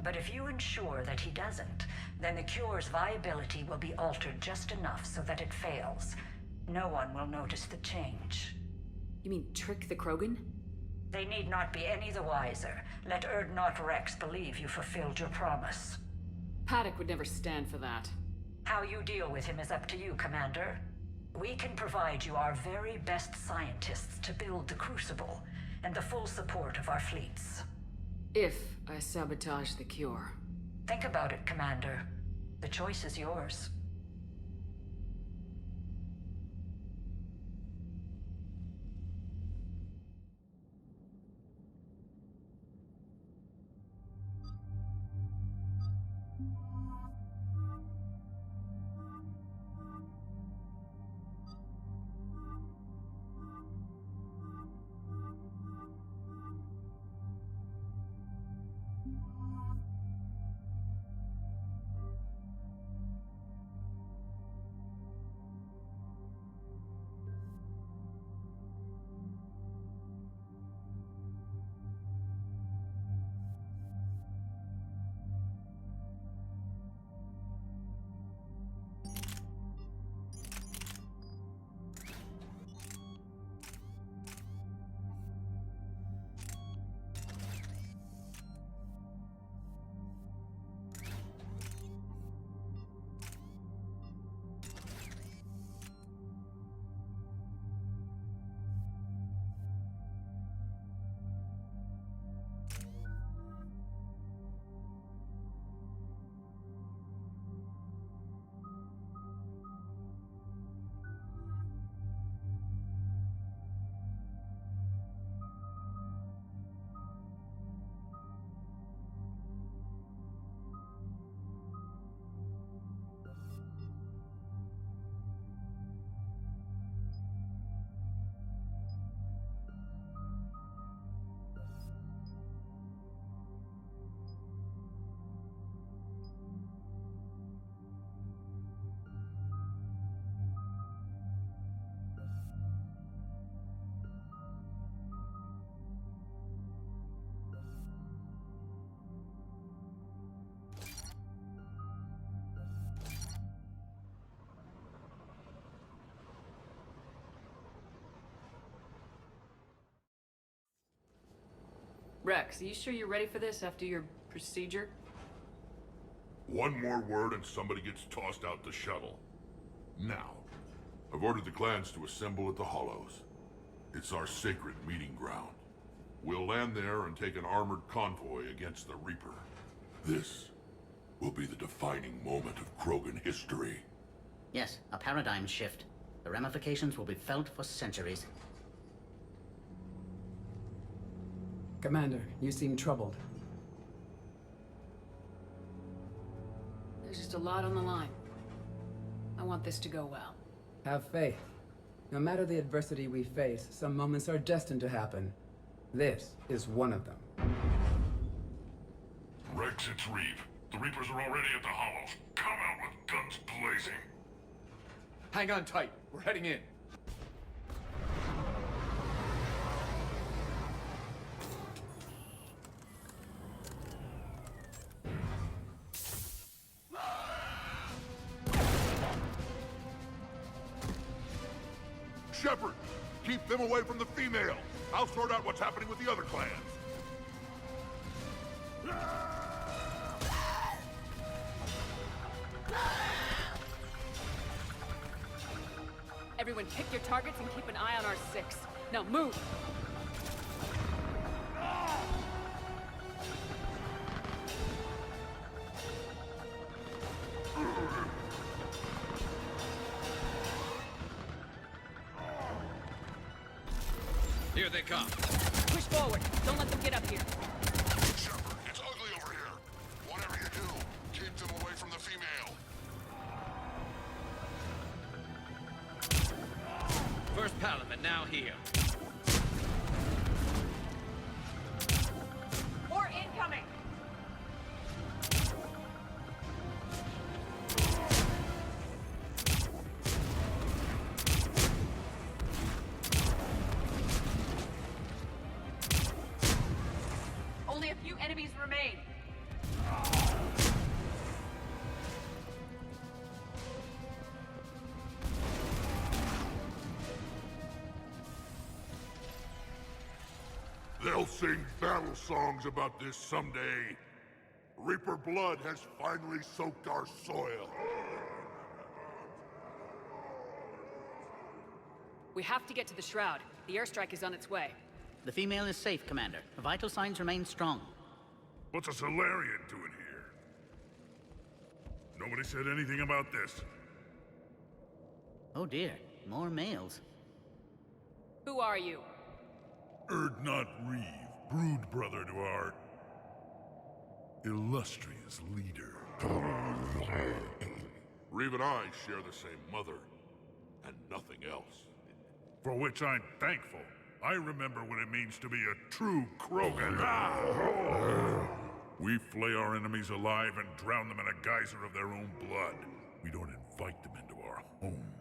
But if you ensure that he doesn't, then the cure's viability will be altered just enough so that it fails. No one will notice the change. You mean trick the Krogan? They need not be any the wiser. Let Urdnot Rex believe you fulfilled your promise. Paddock would never stand for that. How you deal with him is up to you, Commander. We can provide you our very best scientists to build the Crucible, and the full support of our fleets. If I sabotage the cure. Think about it, Commander. The choice is yours. Rex, are you sure you're ready for this after your procedure? One more word and somebody gets tossed out the shuttle. Now, I've ordered the clans to assemble at the Hollows. It's our sacred meeting ground. We'll land there and take an armored convoy against the Reaper. This will be the defining moment of Krogan history. Yes, a paradigm shift. The ramifications will be felt for centuries. Commander, you seem troubled. There's just a lot on the line. I want this to go well. Have faith. No matter the adversity we face, some moments are destined to happen. This is one of them. Rex, it's Reeve. The Reapers are already at the Hollows. Come out with guns blazing. Hang on tight. We're heading in. Shepard, keep them away from the female. I'll sort out what's happening with the other clans. Everyone pick your targets and keep an eye on our 6. Now move! Here they come. Push forward. Don't let them get up here. Shepard, it's ugly over here. Whatever you do, keep them away from the female. First Palamon now here. More incoming! Only a few enemies remain. They'll sing battle songs about this someday. Reaper blood has finally soaked our soil. We have to get to the Shroud. The airstrike is on its way. The female is safe, Commander. Vital signs remain strong. What's a Solarian doing here? Nobody said anything about this. Oh dear, more males. Who are you? Urdnot Reeve, brood brother to our illustrious leader. Reeve and I share the same mother, and nothing else. For which I'm thankful. I remember what it means to be a true Krogan. We flay our enemies alive and drown them in a geyser of their own blood. We don't invite them into our home.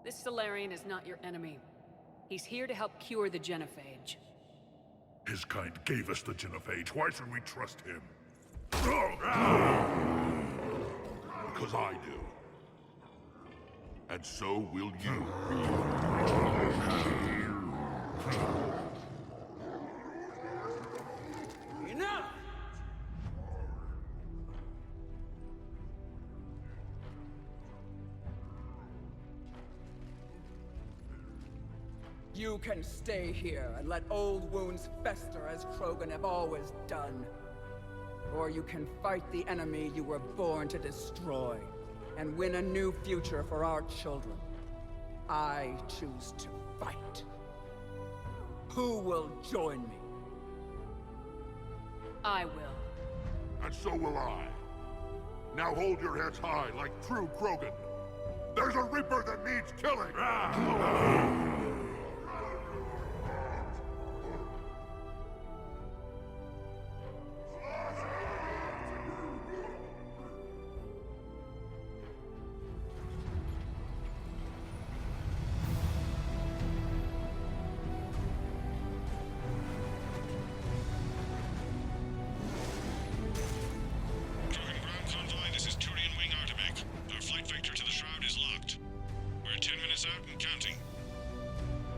This Solarian is not your enemy. He's here to help cure the Genophage. His kind gave us the Genophage. Why should we trust him? Because I do. And so will you. Enough! You can stay here and let old wounds fester as Krogan have always done. Or you can fight the enemy you were born to destroy and win a new future for our children. I choose to fight. Who will join me? I will. And so will I. Now hold your heads high like true Krogan. There's a Reaper that needs killing!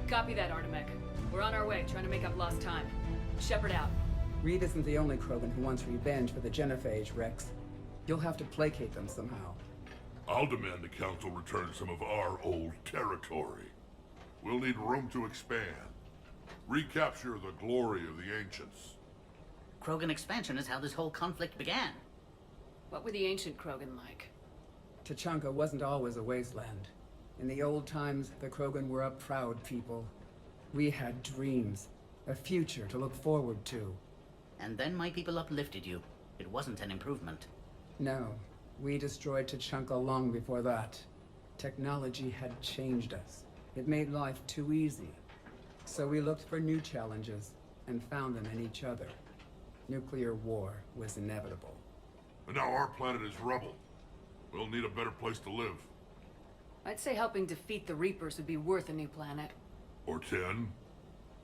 Copy that, Artemek. We're on our way, trying to make up lost time. Shepard out. Reed isn't the only Krogan who wants revenge for the Genophage, Rex. You'll have to placate them somehow. I'll demand the Council return some of our old territory. We'll need room to expand. Recapture the glory of the Ancients. Krogan expansion is how this whole conflict began. What were the ancient Krogan like? Tuchanka wasn't always a wasteland. In the old times, the Krogan were a proud people. We had dreams, a future to look forward to. And then my people uplifted you. It wasn't an improvement. No, we destroyed Tuchanka long before that. Technology had changed us. It made life too easy. So we looked for new challenges, and found them in each other. Nuclear war was inevitable. And now our planet is rubble. We'll need a better place to live. I'd say helping defeat the Reapers would be worth a new planet. Or 10.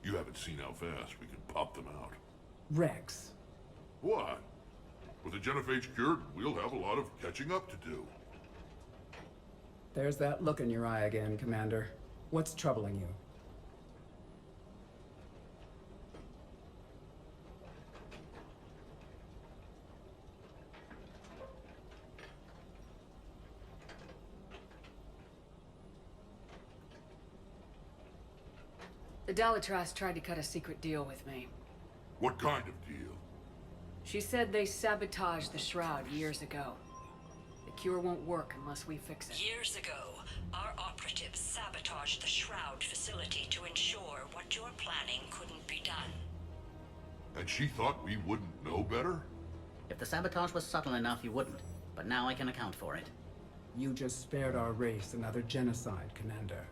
You haven't seen how fast we can pop them out. Rex. What? With the Genophage cured, we'll have a lot of catching up to do. There's that look in your eye again, Commander. What's troubling you? The Dalatrass tried to cut a secret deal with me. What kind of deal? She said they sabotaged the Shroud years ago. The cure won't work unless we fix it. Years ago, our operatives sabotaged the Shroud facility to ensure what you're planning couldn't be done. And she thought we wouldn't know better? If the sabotage was subtle enough, you wouldn't. But now I can account for it. You just spared our race another genocide, Commander.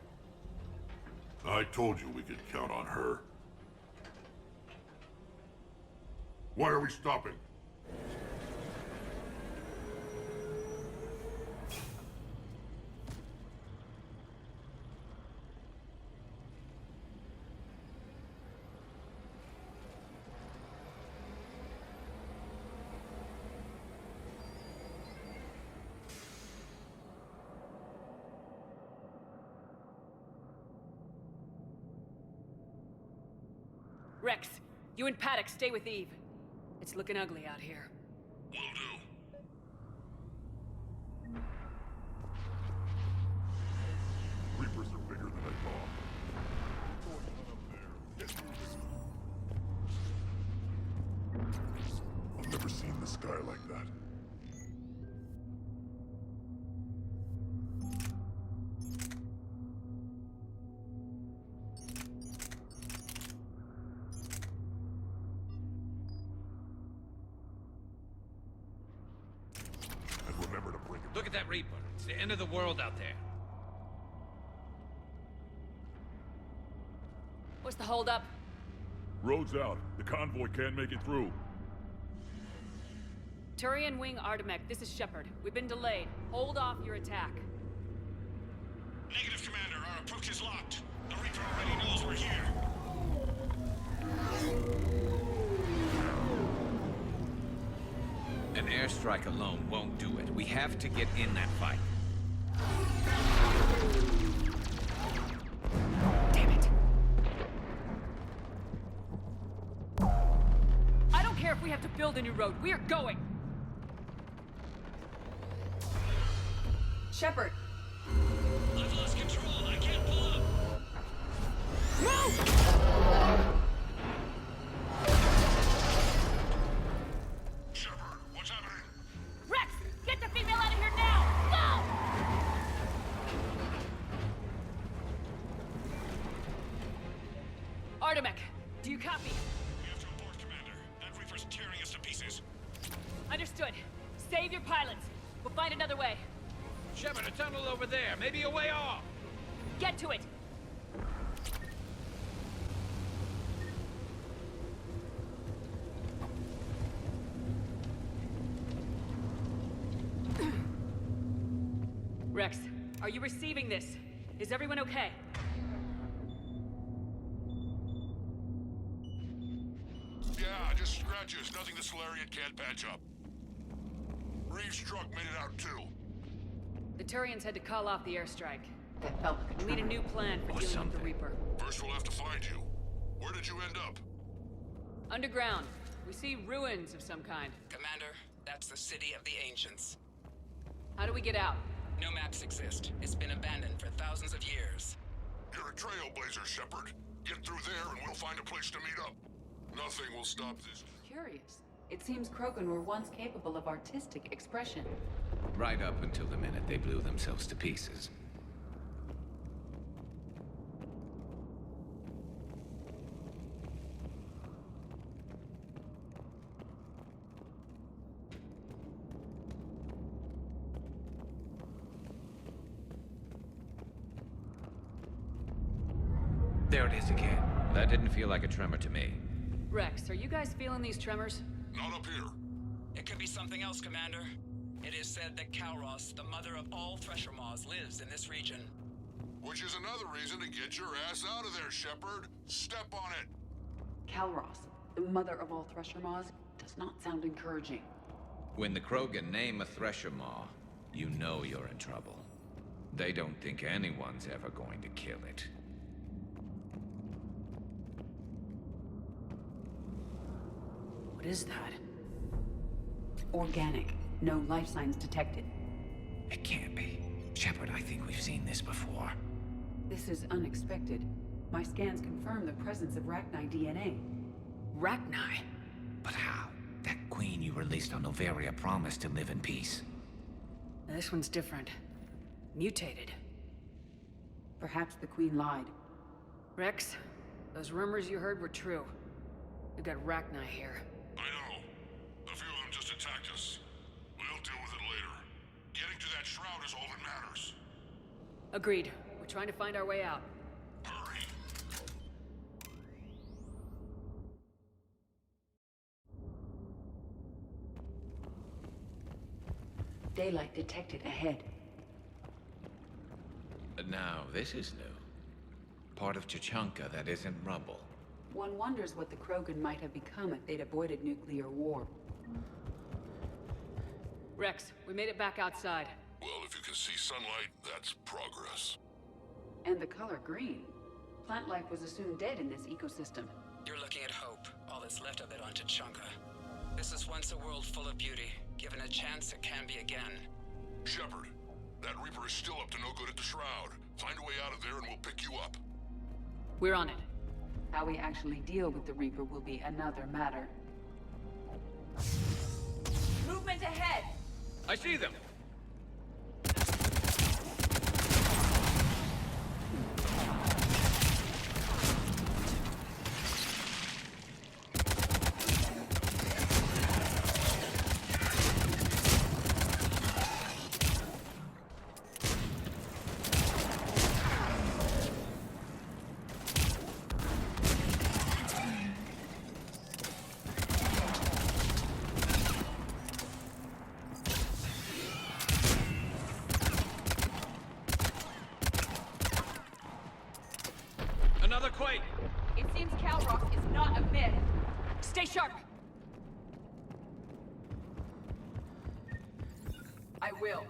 I told you we could count on her. Why are we stopping? Rex, you and Paddock stay with Eve. It's looking ugly out here. Will do. Reapers are bigger than I thought. I've never seen the sky like that. Look at that Reaper. It's the end of the world out there. What's the holdup? Road's out. The convoy can't make it through. Turian Wing Artemek, this is Shepard. We've been delayed. Hold off your attack. Negative, Commander. Our approach is locked. The Reaper already knows we're here. An airstrike alone won't do it. We have to get in that fight. Damn it. I don't care if we have to build a new road. We are going. Shepard. I've lost control. I can't pull up. Move! Rex, get the female out of here now! Go! Artemek, do you copy? We have to abort, Commander. That Reaper's tearing us to pieces. Understood. Save your pilots. We'll find another way. Shepard, a tunnel over there. Maybe a way off. Get to it! Rex, are you receiving this? Is everyone okay? Yeah, just scratches. Nothing the Solarian can't patch up. Reeves' truck made it out too. The Turians had to call off the airstrike. We'll need a new plan for dealing with the Reaper. First we'll have to find you. Where did you end up? Underground. We see ruins of some kind. Commander, that's the City of the Ancients. How do we get out? No maps exist. It's been abandoned for thousands of years. You're a trailblazer, Shepard. Get through there and we'll find a place to meet up. Nothing will stop this. Curious. It seems Krogan were once capable of artistic expression. Right up until the minute they blew themselves to pieces. There it is again. That didn't feel like a tremor to me. Rex, are you guys feeling these tremors? Not up here. It could be something else, Commander. It is said that Kalros, the mother of all Thresher Maws, lives in this region. Which is another reason to get your ass out of there, Shepard. Step on it. Kalros, the mother of all Thresher Maws, does not sound encouraging. When the Krogan name a Thresher Maw, you know you're in trouble. They don't think anyone's ever going to kill it. What is that? Organic. No life signs detected. It can't be. Shepard, I think we've seen this before. This is unexpected. My scans confirm the presence of Rachni DNA. Rachni? But how? That queen you released on Noveria promised to live in peace. This one's different. Mutated. Perhaps the queen lied. Rex, those rumors you heard were true. We got Rachni here. I know. A few of them just attacked us. We'll deal with it later. Getting to that shroud is all that matters. Agreed. We're trying to find our way out. Hurry. Daylight detected ahead. Now, this is new. Part of Tuchanka that isn't rubble. One wonders what the Krogan might have become if they'd avoided nuclear war. Rex, we made it back outside. Well, if you can see sunlight, that's progress. And the color green. Plant life was assumed dead in this ecosystem. You're looking at hope, all that's left of it on Tuchanka. This is once a world full of beauty. Given a chance, it can be again. Shepard, that Reaper is still up to no good at the Shroud. Find a way out of there and we'll pick you up. We're on it. How we actually deal with the Reaper will be another matter. Movement ahead! I see them! Another Quake! It seems Kalros is not a myth. Stay sharp! I will.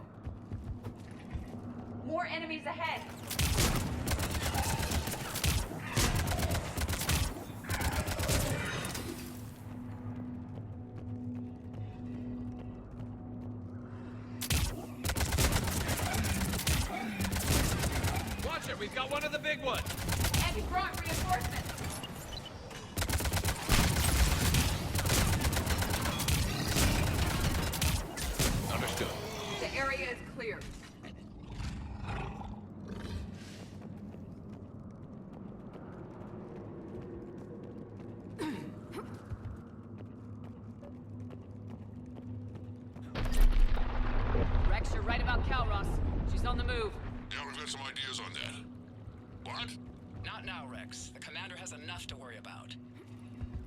More enemies ahead! Watch it, we've got one of the big ones! And we brought reinforcements! Understood. The area is clear. Rex, you're right about Kalros. She's on the move. Yeah, we've got some ideas on that. What? Not now, Rex. The commander has enough to worry about.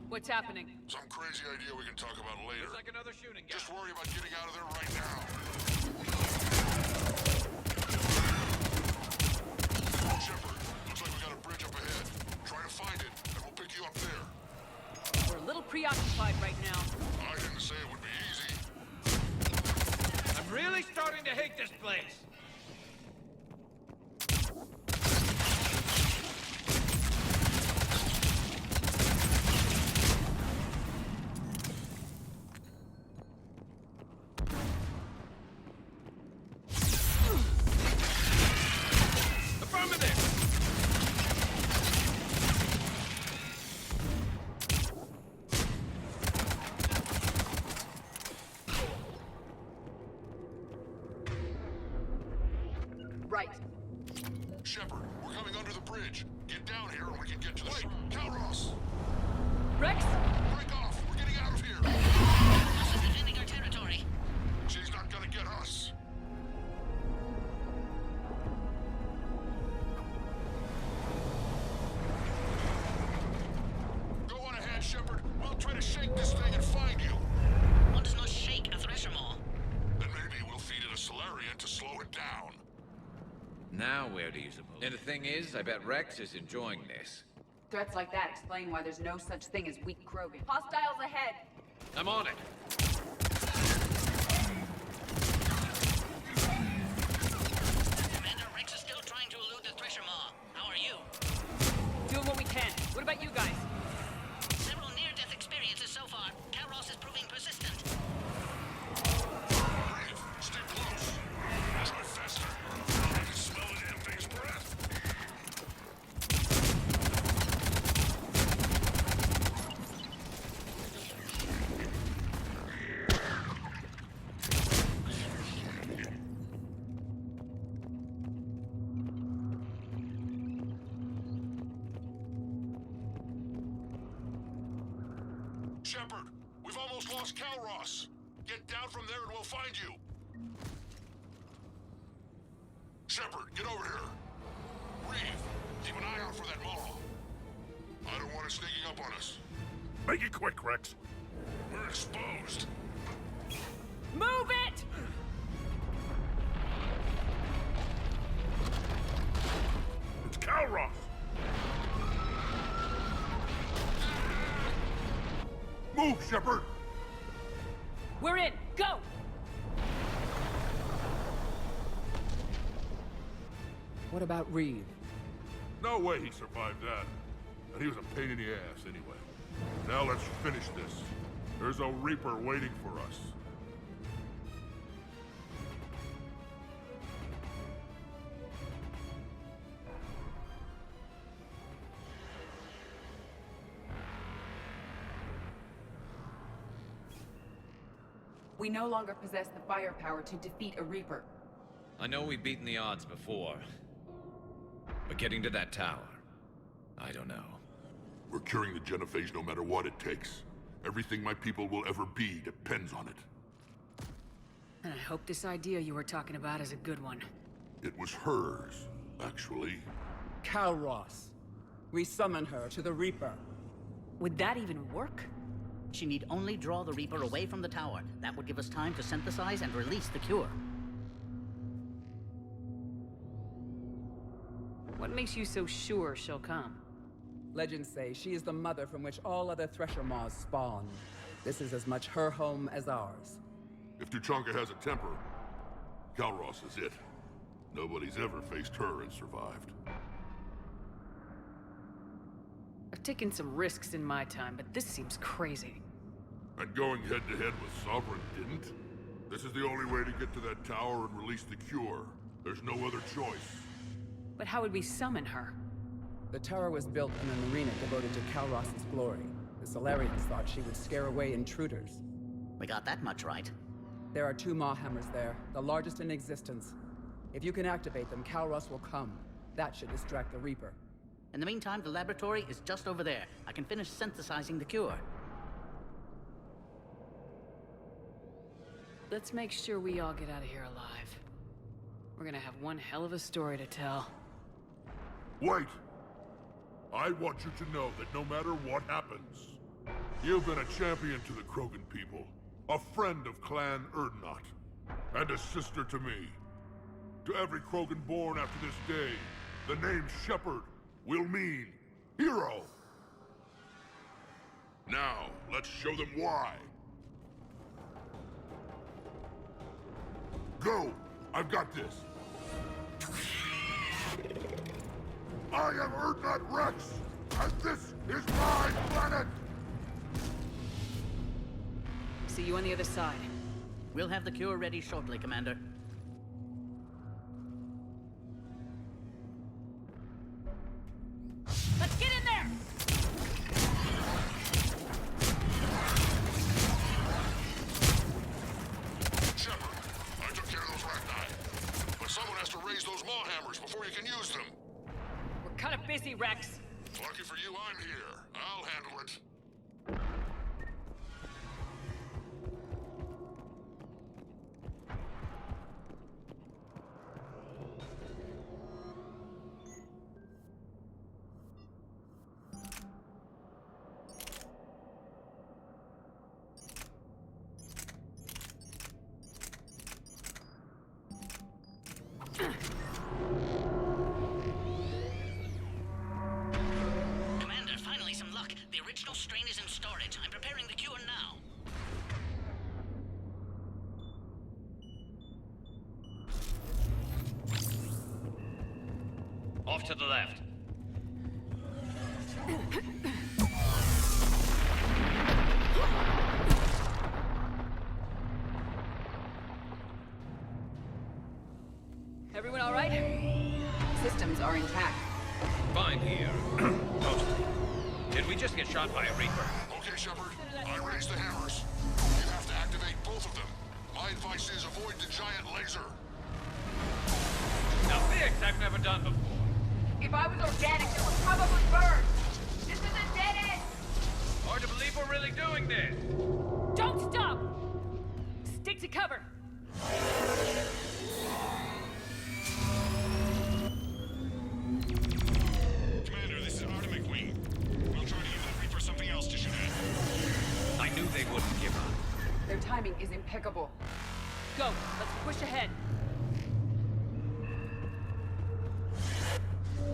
What's happening? Some crazy idea we can talk about later. Looks like another shooting gallery. Just worry about getting out of there right now. Shepard, looks like we got a bridge up ahead. Try to find it, and we'll pick you up there. We're a little preoccupied right now. I didn't say it would be easy. I'm really starting to hate this place! Shepard, we're coming under the bridge. Get down here and we can get to the Calros! Rex? Break off! We're getting out of here! This is defending our territory. She's not gonna get us. Go on ahead, Shepard. We'll try to shake this thing and find you. One does not shake a Thresher Maw. Then maybe we'll feed it a Solarian to slow it down. Now where do you suppose? And the thing is, I bet Rex is enjoying this. Threats like that explain why there's no such thing as weak Krogan. Hostiles ahead! I'm on it. Commander, Rex is still trying to elude the Thresher Maw. How are you? Doing what we can. What about you guys? Several near-death experiences so far. Calros is proving persistent. Brave, stay close. Try faster. I can smell the damn thing's breath. Shepard, we've almost lost Calros. Get down from there and we'll find you. Shepard, get over here. Reeve, keep an eye out for that Maw. I don't want it sneaking up on us. Make it quick, Rex. We're exposed. Move it! It's Calros! Move, Shepard! We're in! Go! What about Reeve? No way he survived that. And he was a pain in the ass anyway. Now let's finish this. There's a Reaper waiting for us. We no longer possess the firepower to defeat a Reaper. I know we've beaten the odds before. But getting to that tower, I don't know. We're curing the genophage no matter what it takes. Everything my people will ever be depends on it. And I hope this idea you were talking about is a good one. It was hers, actually. Calros. We summon her to the Reaper. Would that even work? She need only draw the Reaper away from the tower. That would give us time to synthesize and release the cure. What makes you so sure she'll come? Legends say she is the mother from which all other Thresher Maws spawn. This is as much her home as ours. If Tuchanka has a temper, Calros is it. Nobody's ever faced her and survived. I've taken some risks in my time, but this seems crazy. And going head-to-head with Sovereign didn't? This is the only way to get to that tower and release the cure. There's no other choice. But how would we summon her? The tower was built in an arena devoted to Calros' glory. The Solarians thought she would scare away intruders. We got that much right. There are 2 Maw hammers there, the largest in existence. If you can activate them, Calros will come. That should distract the Reaper. In the meantime, the laboratory is just over there. I can finish synthesizing the cure. Let's make sure we all get out of here alive. We're gonna have one hell of a story to tell. Wait! I want you to know that no matter what happens, you've been a champion to the Krogan people, a friend of Clan Urdnot, and a sister to me. To every Krogan born after this day, the name Shepard will mean hero. Now, let's show them why. Go! I've got this. I am Urdnot Rex, and this is my planet! See you on the other side. We'll have the cure ready shortly, Commander. Let's get in there! Shepard, I took care of those Rachni. But someone has to raise those Maw hammers before you can use them. kind of busy, Rex. Lucky for you, I'm here. I'll handle it. Commander, finally some luck. The original strain is in storage. I'm preparing the cure now. Off to the left. Everyone all right? Systems are intact. Fine here. Mostly. Did we just get shot by a Reaper? Okay, Shepard. I raised the hammers. You have to activate both of them. My advice is avoid the giant laser. Now this I've never done before. If I was organic, it would probably burn. This is a dead end. Hard to believe we're really doing this. Don't stop! Stick to cover. Commander, this is Artemis Wing. We'll try to give that Reaper something else to shoot at. I knew they wouldn't give up. Their timing is impeccable. Go, let's push ahead.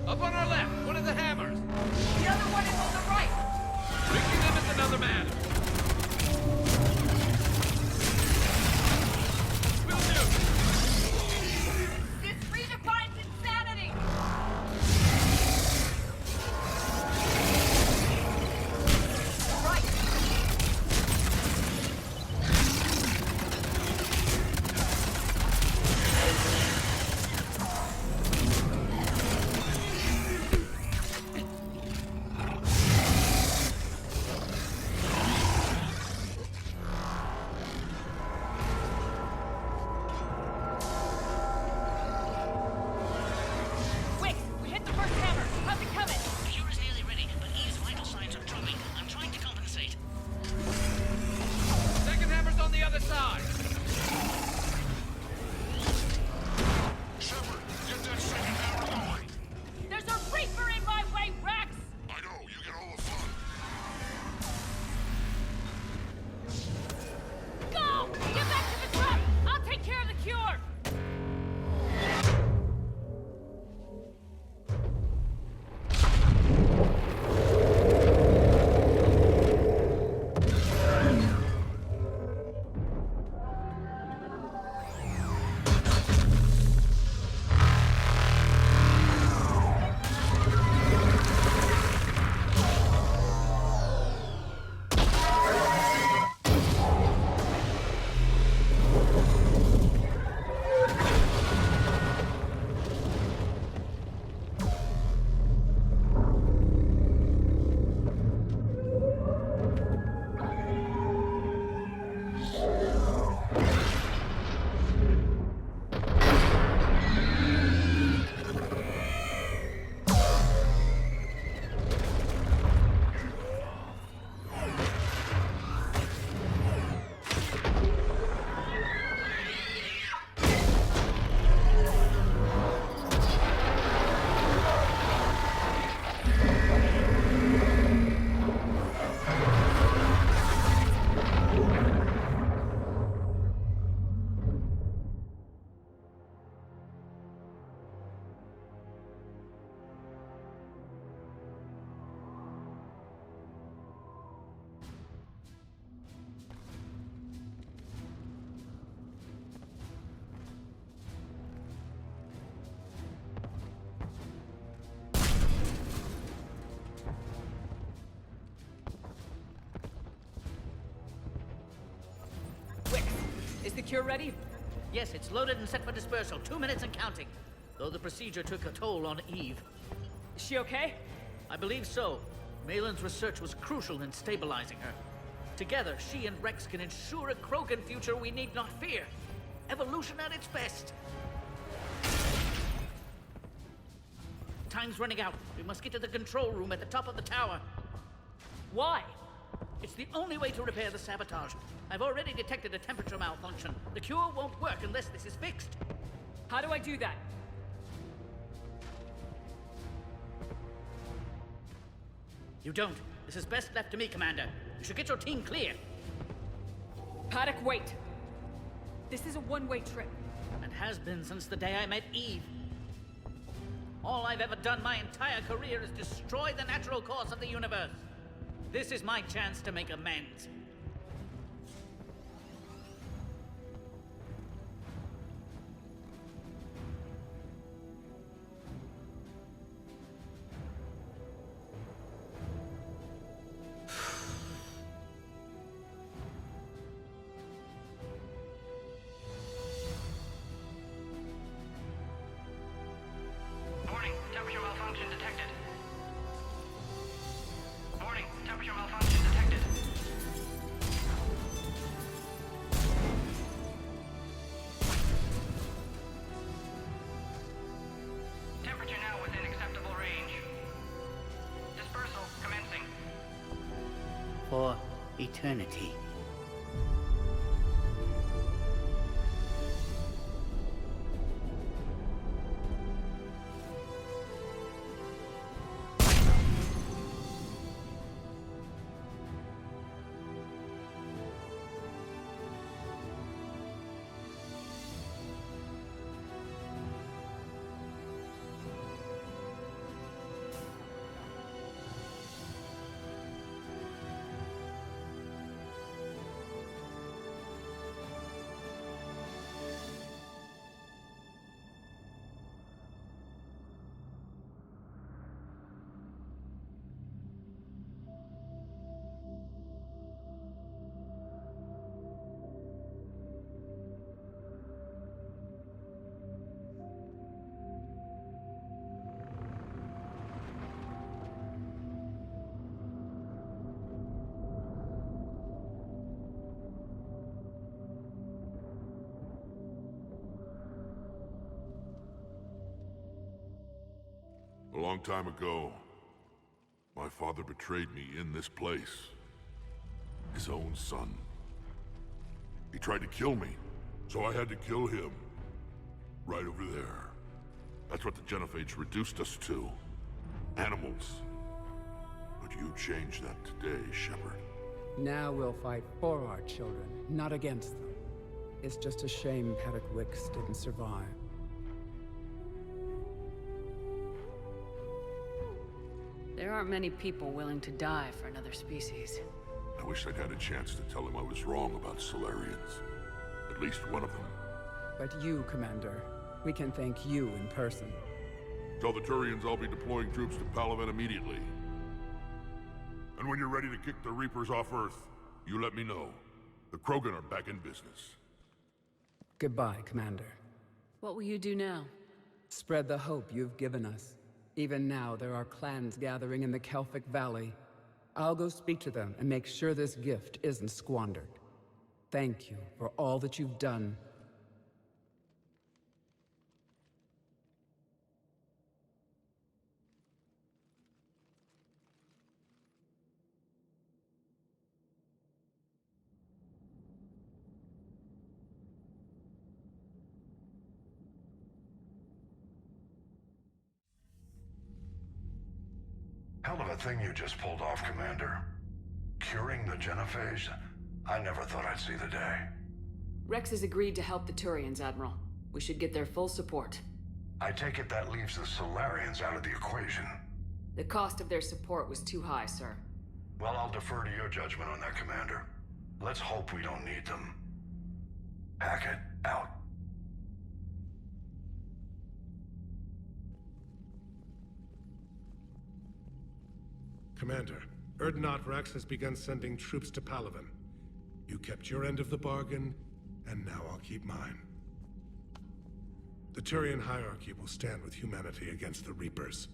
Up on our left, one of the hammers. The other one is on the right. Reaching them is another matter. Will do. This redefines insanity. Right. Wix, we hit the first hammer. How's it coming? The cure is nearly ready, but Eve's vital signs are dropping. I'm trying to compensate. Second hammer's on the other side. Shepard, get that second hammer going. There's a Reaper in my way, Rex! I know, you get all the fun. Go! Get back to the truck! I'll take care of the cure! Is the cure ready? Yes, it's loaded and set for dispersal. 2 minutes and counting. Though the procedure took a toll on Eve. Is she okay? I believe so. Malin's research was crucial in stabilizing her. Together, she and Rex can ensure a Krogan future we need not fear. Evolution at its best. Time's running out. We must get to the control room at the top of the tower. Why? It's the only way to repair the sabotage. I've already detected a temperature malfunction. The cure won't work unless this is fixed. How do I do that? You don't. This is best left to me, Commander. You should get your team clear. Paddock, wait. This is a one-way trip. And has been since the day I met Eve. All I've ever done my entire career is destroy the natural course of the universe. This is my chance to make amends. Warning, temperature malfunction detected. Warning, temperature malfunction detected. Temperature now within acceptable range. Dispersal commencing. For eternity. A long time ago, my father betrayed me in this place. His own son. He tried to kill me, so I had to kill him. Right over there. That's what the Genophage reduced us to. Animals. But you changed that today, Shepard. Now we'll fight for our children, not against them. It's just a shame Paddock Wicks didn't survive. There aren't many people willing to die for another species. I wish I'd had a chance to tell him I was wrong about Solarians. At least one of them. But you, Commander, we can thank you in person. Tell the Turians I'll be deploying troops to Palaven immediately. And when you're ready to kick the Reapers off Earth, you let me know. The Krogan are back in business. Goodbye, Commander. What will you do now? Spread the hope you've given us. Even now, there are clans gathering in the Kelphic Valley. I'll go speak to them and make sure this gift isn't squandered. Thank you for all that you've done. Hell of a thing you just pulled off, Commander. Curing the Genophage? I never thought I'd see the day. Rex has agreed to help the Turians, Admiral. We should get their full support. I take it that leaves the Solarians out of the equation. The cost of their support was too high, sir. Well, I'll defer to your judgment on that, Commander. Let's hope we don't need them. Hackett, out. Commander, Urdnot Rex has begun sending troops to Palaven. You kept your end of the bargain, and now I'll keep mine. The Turian hierarchy will stand with humanity against the Reapers.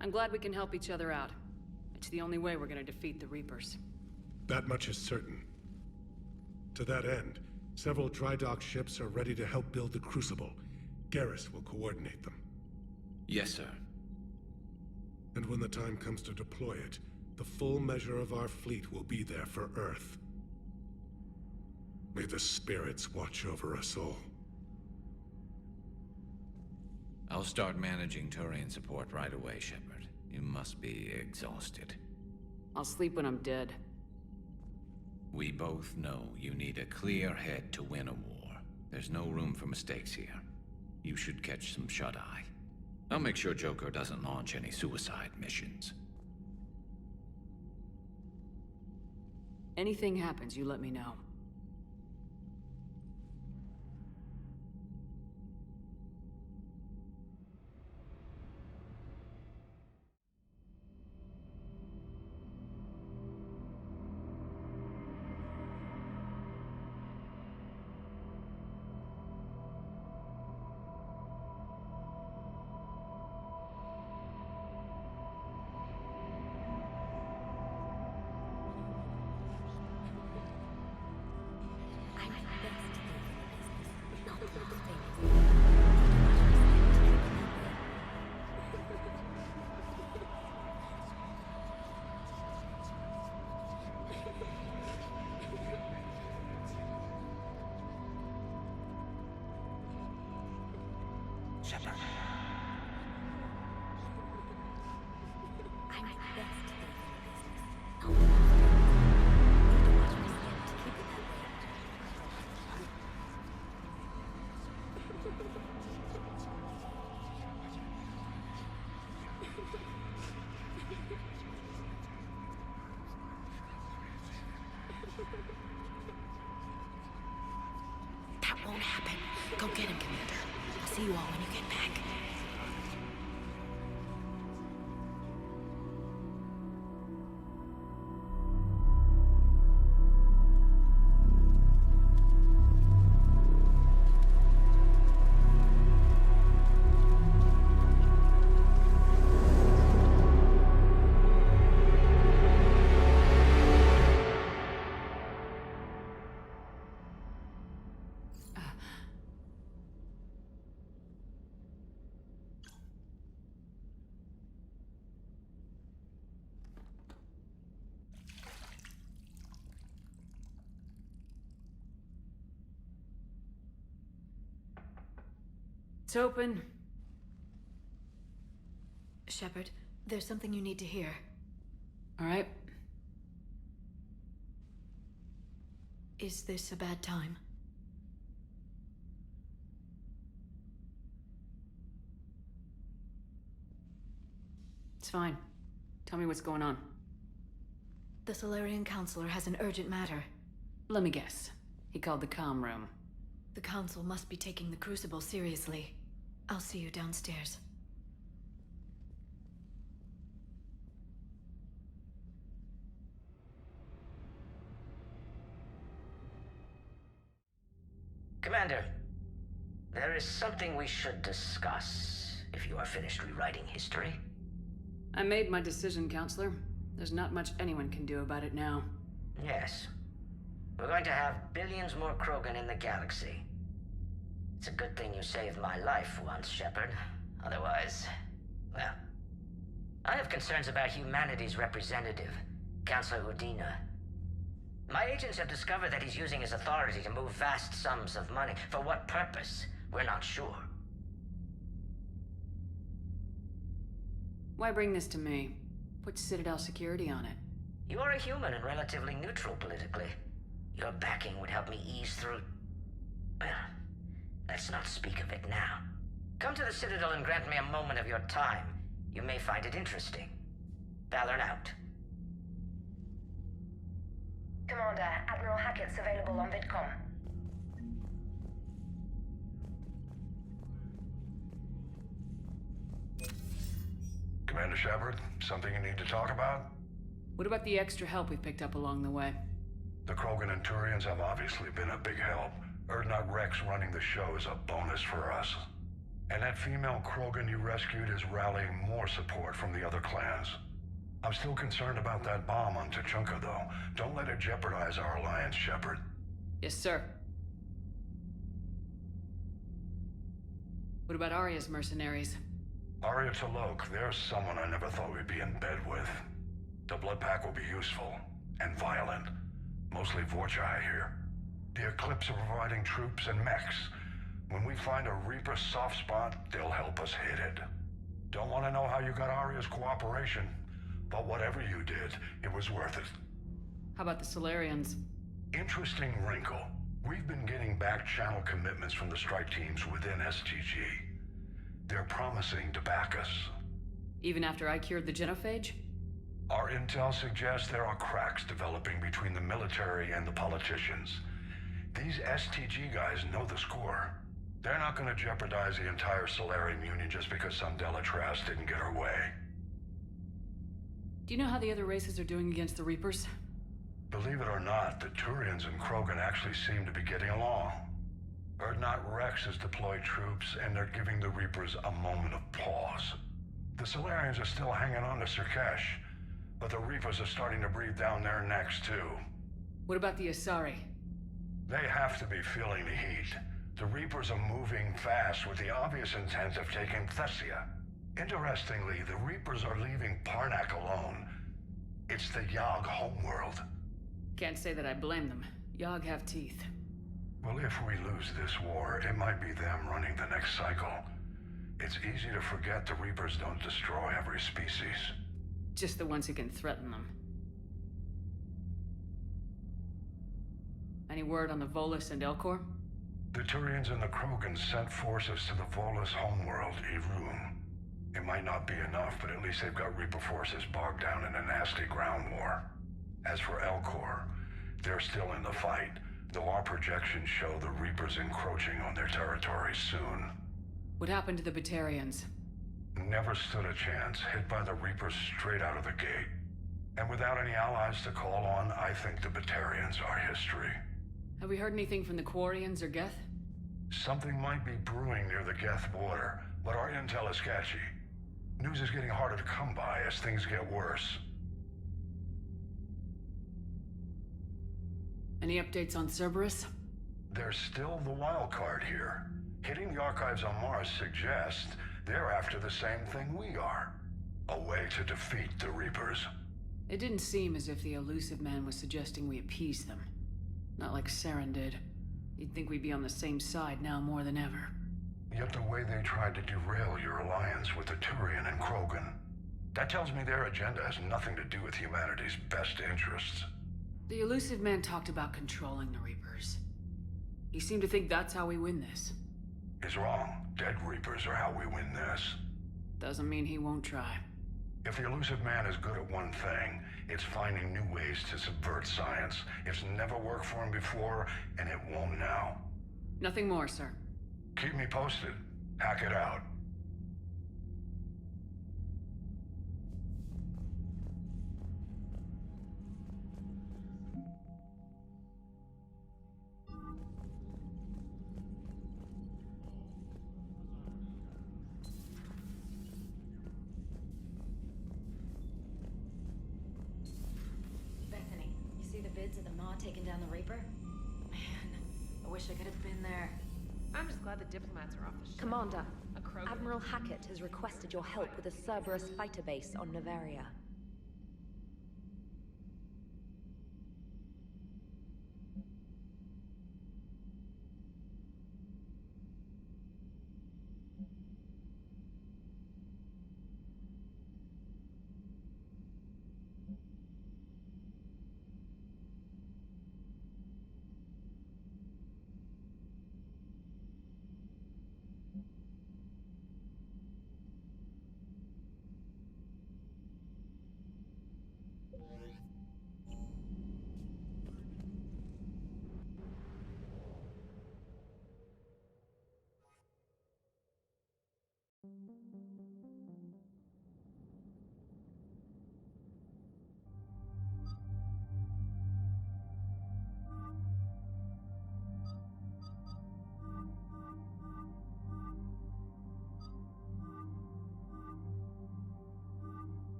I'm glad we can help each other out. It's the only way we're gonna defeat the Reapers. That much is certain. To that end, several dry dock ships are ready to help build the Crucible. Garrus will coordinate them. Yes, sir. And when the time comes to deploy it, the full measure of our fleet will be there for Earth. May the spirits watch over us all. I'll start managing Turian support right away, Shepard. You must be exhausted. I'll sleep when I'm dead. We both know you need a clear head to win a war. There's no room for mistakes here. You should catch some shut-eye. I'll make sure Joker doesn't launch any suicide missions. Anything happens, you let me know. Shepard. That won't happen. Go get him, Commander. I'll see you all when you get back. It's open. Shepard, there's something you need to hear. All right. Is this a bad time? It's fine. Tell me what's going on. The Solarian Counselor has an urgent matter. Let me guess. He called the comm room. The Council must be taking the Crucible seriously. I'll see you downstairs. Commander, there is something we should discuss, if you are finished rewriting history. I made my decision, Counselor. There's not much anyone can do about it now. Yes. We're going to have billions more Krogan in the galaxy. It's a good thing you saved my life once, Shepard. Otherwise, well... I have concerns about humanity's representative, Councilor Udina. My agents have discovered that he's using his authority to move vast sums of money. For what purpose? We're not sure. Why bring this to me? Put Citadel security on it. You are a human and relatively neutral politically. Your backing would help me ease through... Well, let's not speak of it now. Come to the Citadel and grant me a moment of your time. You may find it interesting. Valorn out. Commander, Admiral Hackett's available on VidCom. Commander Shepard, something you need to talk about? What about the extra help we picked up along the way? The Krogan and Turians have obviously been a big help. Urdnot Rex running the show is a bonus for us. And that female Krogan you rescued is rallying more support from the other clans. I'm still concerned about that bomb on Tuchanka, though. Don't let it jeopardize our alliance, Shepard. Yes, sir. What about Arya's mercenaries? Arya T'Loak, there's someone I never thought we'd be in bed with. The Blood Pack will be useful, and violent. Mostly Vorcha here. The Eclipse are providing troops and mechs. When we find a Reaper soft spot, they'll help us hit it. Don't want to know how you got Arya's cooperation, but whatever you did, it was worth it. How about the Solarians? Interesting wrinkle. We've been getting back-channel commitments from the strike teams within STG. They're promising to back us. Even after I cured the genophage? Our intel suggests there are cracks developing between the military and the politicians. These STG guys know the score. They're not going to jeopardize the entire Solarian Union just because some Delatras didn't get her way. Do you know how the other races are doing against the Reapers? Believe it or not, the Turians and Krogan actually seem to be getting along. Urdnot Rex has deployed troops, and they're giving the Reapers a moment of pause. The Solarians are still hanging on to Surkesh, but the Reapers are starting to breathe down their necks, too. What about the Asari? They have to be feeling the heat. The Reapers are moving fast with the obvious intent of taking Thessia. Interestingly, the Reapers are leaving Parnak alone. It's the Yogg homeworld. Can't say that I blame them. Yogg have teeth. Well, if we lose this war, it might be them running the next cycle. It's easy to forget the Reapers don't destroy every species. Just the ones who can threaten them. Any word on the Volus and Elcor? The Turians and the Krogan sent forces to the Volus homeworld, Irun. It might not be enough, but at least they've got Reaper forces bogged down in a nasty ground war. As for Elcor, they're still in the fight, though our projections show the Reapers encroaching on their territory soon. What happened to the Batarians? Never stood a chance, hit by the Reapers straight out of the gate. And without any allies to call on, I think the Batarians are history. Have we heard anything from the Quarians or Geth? Something might be brewing near the Geth border, but our intel is sketchy. News is getting harder to come by as things get worse. Any updates on Cerberus? There's still the wild card here. Hitting the archives on Mars suggests they're after the same thing we are. A way to defeat the Reapers. It didn't seem as if the Elusive Man was suggesting we appease them. Not like Saren did. You'd think we'd be on the same side now more than ever. Yet the way they tried to derail your alliance with the Turian and Krogan, that tells me their agenda has nothing to do with humanity's best interests. The Elusive Man talked about controlling the Reapers. He seemed to think that's how we win this. He's wrong. Dead Reapers are how we win this. Doesn't mean he won't try. If the Elusive Man is good at one thing, it's finding new ways to subvert science. It's never worked for him before, and it won't now. Nothing more, sir. Keep me posted. Hack it out. Bethany, you see the vids of the Maw taking down the Reaper? Man, I wish I could have been there. I'm just glad the diplomats are off the ship. Commander, A Krogan. Admiral Hackett has requested your help with a Cerberus fighter base on Novaria.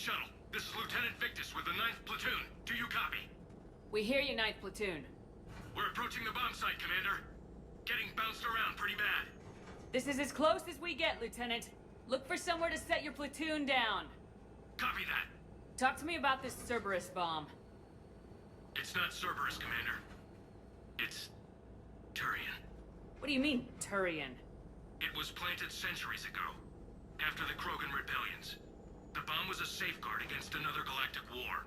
Shuttle. This is Lieutenant Victus with the 9th Platoon. Do you copy? We hear you, 9th Platoon. We're approaching the bomb site, Commander. Getting bounced around pretty bad. This is as close as we get, Lieutenant. Look for somewhere to set your platoon down. Copy that. Talk to me about this Cerberus bomb. It's not Cerberus, Commander. It's Turian. What do you mean, Turian? It was planted centuries ago, after the Krogan rebellions. The bomb was a safeguard against another galactic war.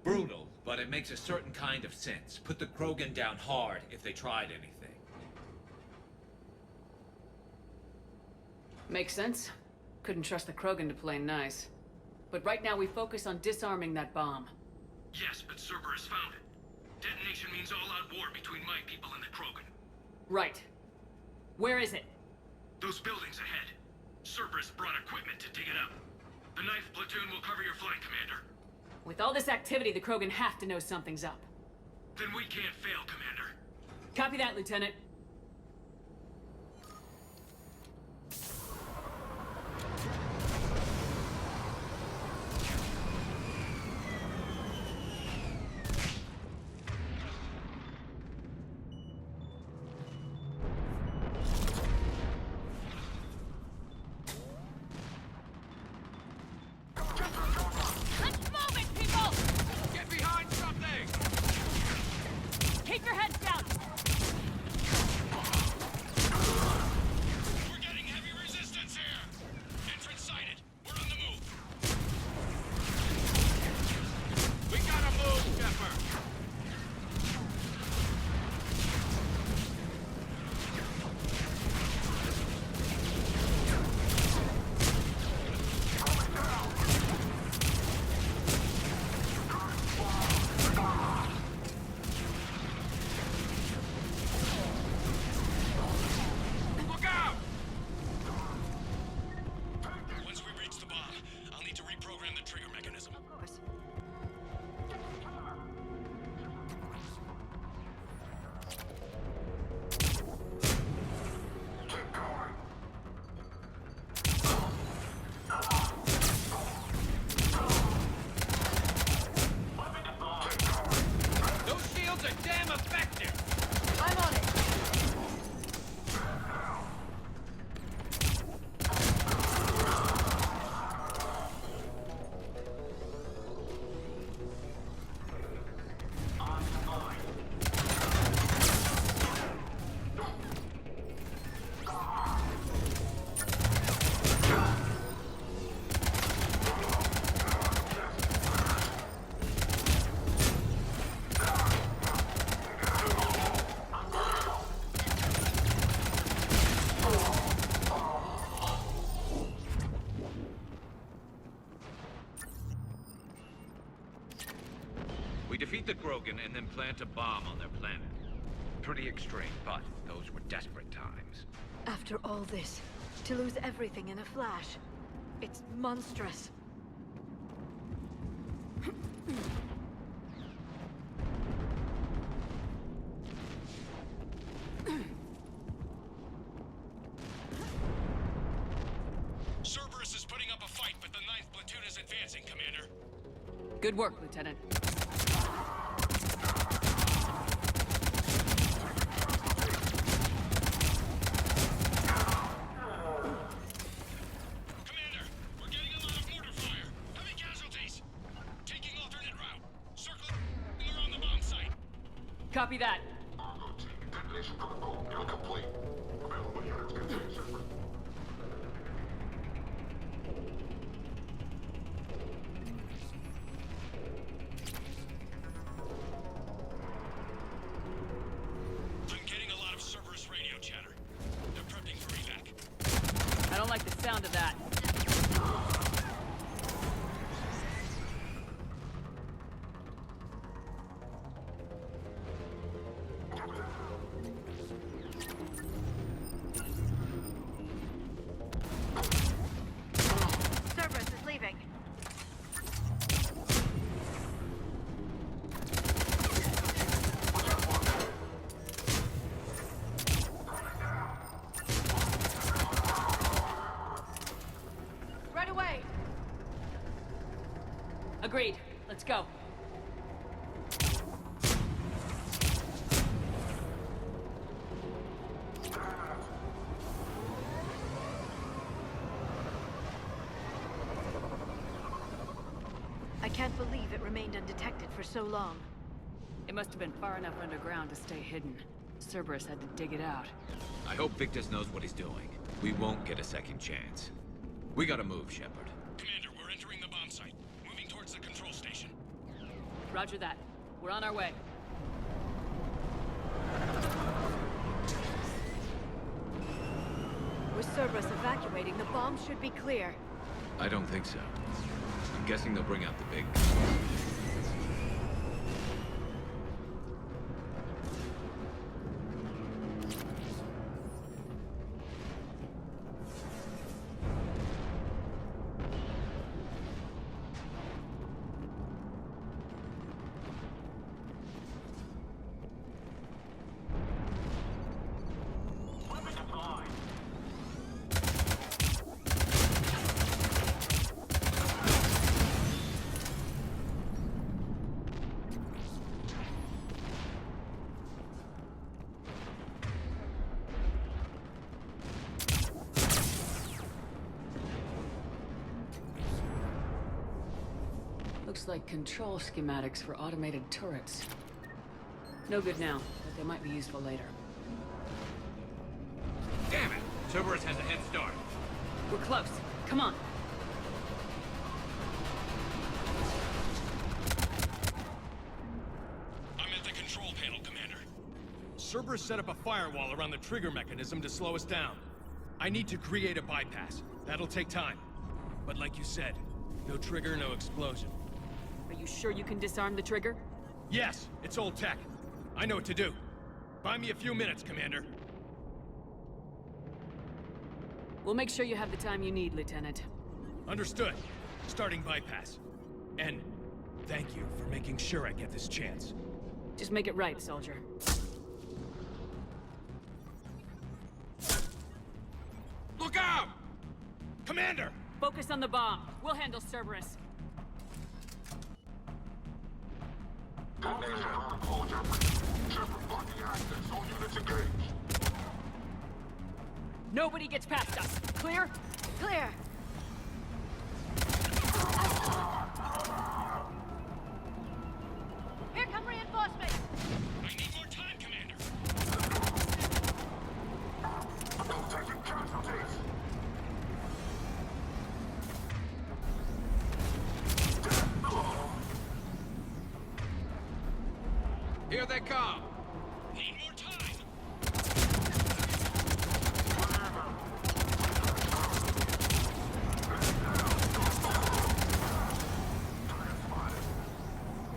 Brutal, but it makes a certain kind of sense. Put the Krogan down hard if they tried anything. Makes sense. Couldn't trust the Krogan to play nice. But right now we focus on disarming that bomb. Yes, but Cerberus found it. Detonation means all-out war between my people and the Krogan. Right. Where is it? Those buildings ahead. Cerberus brought equipment to dig it up. The 9th Platoon will cover your flank, Commander. With all this activity, the Krogan have to know something's up. Then we can't fail, Commander. Copy that, Lieutenant. Keep your heads down! Defeat the Krogan and then plant a bomb on their planet. Pretty extreme, but those were desperate times. After all this, to lose everything in a flash, it's monstrous. Cerberus is putting up a fight, but the 9th Platoon is advancing, Commander. Good work, Lieutenant. Copy that. Detonation protocol incomplete. Available units continue separate. I'm getting a lot of Cerberus radio chatter. They're prepping for evac. I don't like the sound of that. Agreed. Let's go. I can't believe it remained undetected for so long. It must have been far enough underground to stay hidden. Cerberus had to dig it out. I hope Victus knows what he's doing. We won't get a second chance. We gotta move, Shepard. Commander, we're entering the bomb site. Moving towards the control station. Roger that. We're on our way. With Cerberus evacuating, the bomb should be clear. I don't think so. I'm guessing they'll bring out the big... Looks like control schematics for automated turrets. No good now, but they might be useful later. Damn it! Cerberus has a head start. We're close. Come on. I'm at the control panel, Commander. Cerberus set up a firewall around the trigger mechanism to slow us down. I need to create a bypass. That'll take time. But like you said, no trigger, no explosion. Are you sure you can disarm the trigger? Yes, it's old tech. I know what to do. Buy me a few minutes, Commander. We'll make sure you have the time you need, Lieutenant. Understood. Starting bypass. And thank you for making sure I get this chance. Just make it right, soldier. Look out! Commander! Focus on the bomb. We'll handle Cerberus. Nobody gets past us. Clear? Clear. Here come reinforcements! I need more time, Commander. Taking casualties. Here they come! Need more time.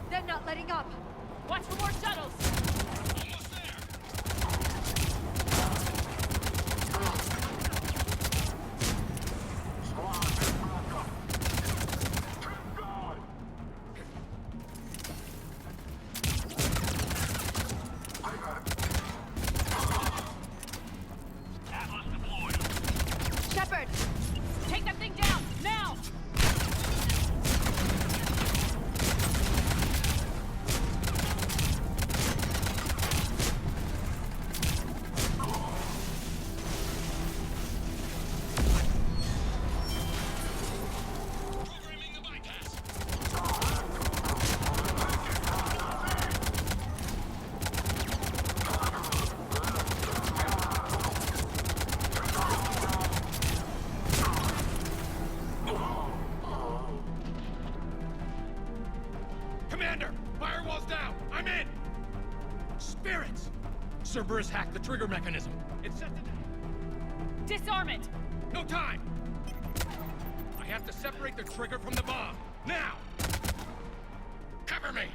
They're not letting up. Watch for more shuttles! Almost there. Shepard! Take that thing down! Now! Programming the bypass. Commander! Firewall's down! I'm in! Spirits! Cerberus hacked the trigger mechanism. It's set to... Disarm it! No time! I have to separate the trigger from the bomb. Now! Cover me!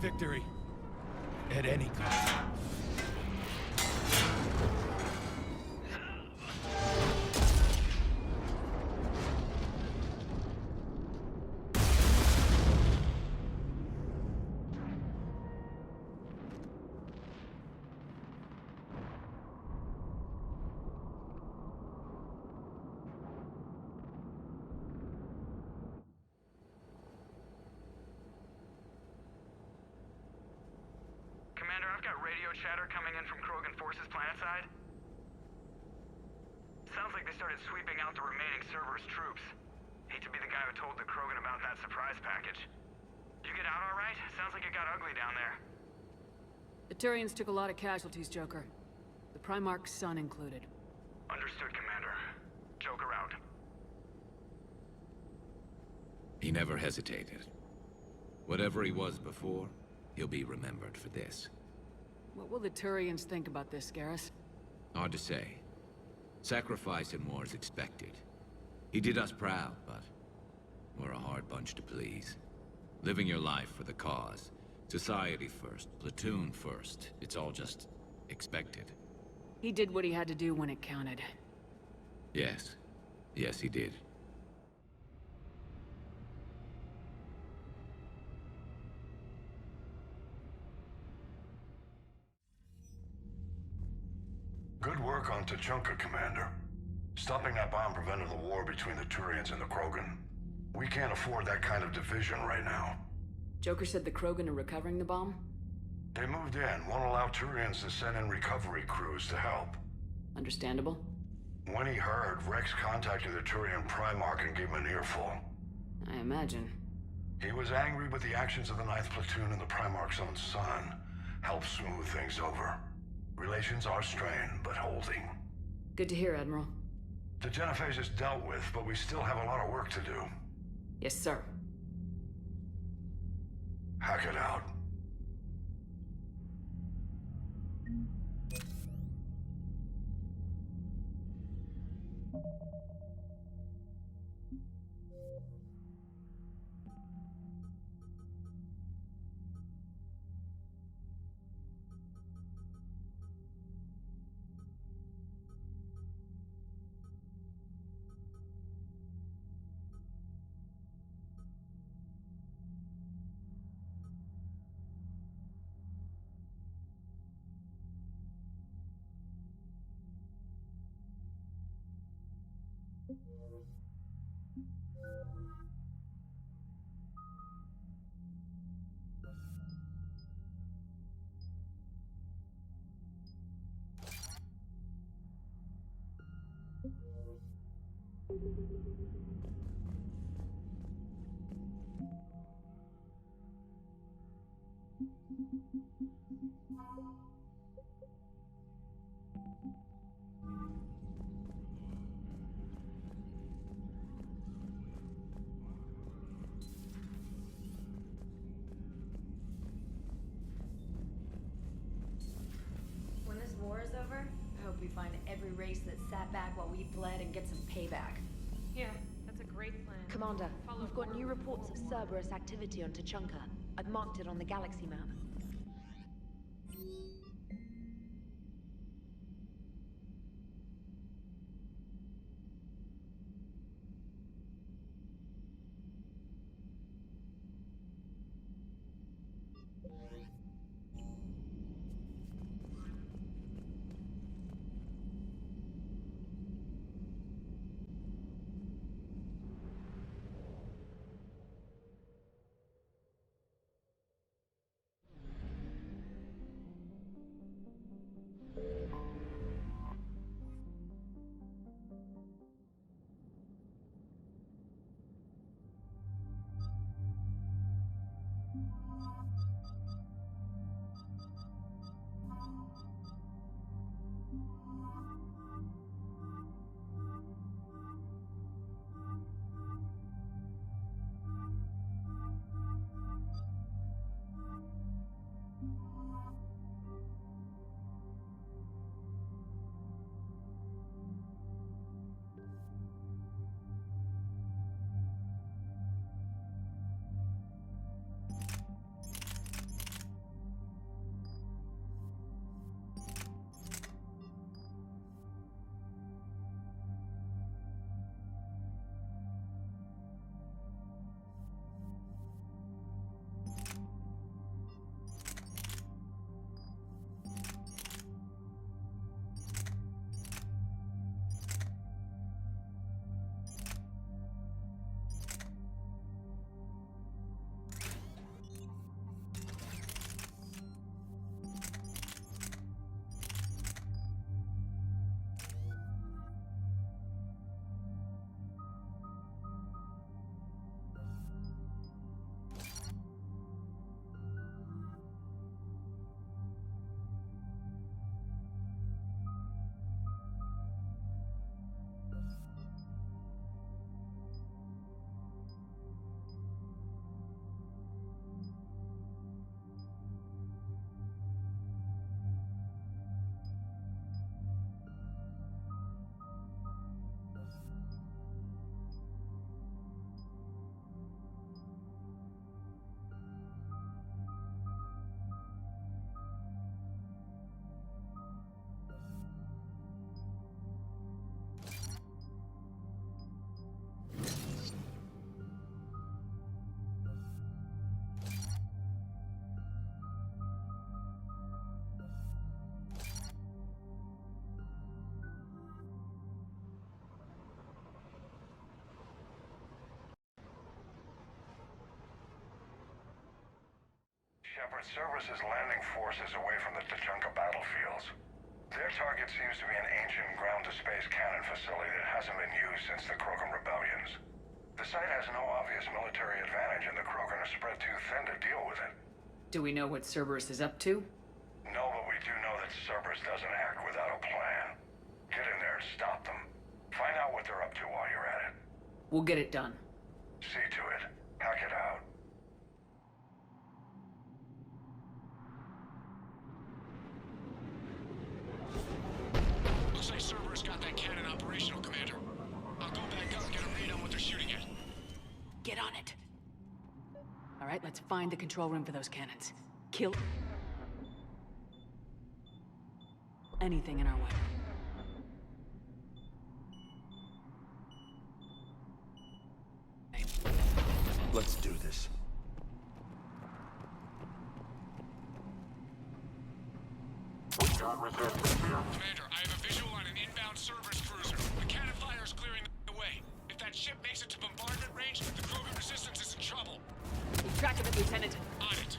Victory. At any cost. Commander, I've got radio chatter coming in from Krogan forces planetside. Sounds like they started sweeping out the remaining Cerberus troops. Hate to be the guy who told the Krogan about that surprise package. You get out all right? Sounds like it got ugly down there. The Turians took a lot of casualties, Joker. The Primarch's son included. Understood, Commander. Joker out. He never hesitated. Whatever he was before, he'll be remembered for this. What will the Turians think about this, Garrus? Hard to say. Sacrifice in war is expected. He did us proud, but we're a hard bunch to please. Living your life for the cause. Society first, platoon first. It's all just expected. He did what he had to do when it counted. Yes. Yes, he did. Good work on Tuchanka, Commander. Stopping that bomb prevented the war between the Turians and the Krogan. We can't afford that kind of division right now. Joker said the Krogan are recovering the bomb? They moved in, won't allow Turians to send in recovery crews to help. Understandable. When he heard, Rex contacted the Turian Primarch and gave him an earful. I imagine. He was angry with the actions of the 9th Platoon and the Primarch's own son. Helped smooth things over. Relations are strained, but holding. Good to hear, Admiral. The Genophage is dealt with, but we still have a lot of work to do. Yes, sir. Hack it out. When this war is over, I hope we find every race that sat back while we bled and get some payback. Yeah, that's a great plan. Commander, we've got new reports of Cerberus activity on Tuchanka. I've marked it on the galaxy map. Shepard, Cerberus is landing forces away from the Tuchanka battlefields. Their target seems to be an ancient ground-to-space cannon facility that hasn't been used since the Krogan rebellions. The site has no obvious military advantage, and the Krogan are spread too thin to deal with it. Do we know what Cerberus is up to? No, but we do know that Cerberus doesn't act without a plan. Get in there and stop them. Find out what they're up to while you're at it. We'll get it done. See to it. Hack it out. Looks like Cerberus got that cannon operational, Commander. I'll go back up and get a read on what they're shooting at. Get on it. All right, let's find the control room for those cannons. Kill anything in our way. Let's do this. Commander, I have a visual on an inbound Cerberus cruiser. The cannon fire is clearing the way. If that ship makes it to bombardment range, the Krogan resistance is in trouble. Keep track of it, Lieutenant. On it.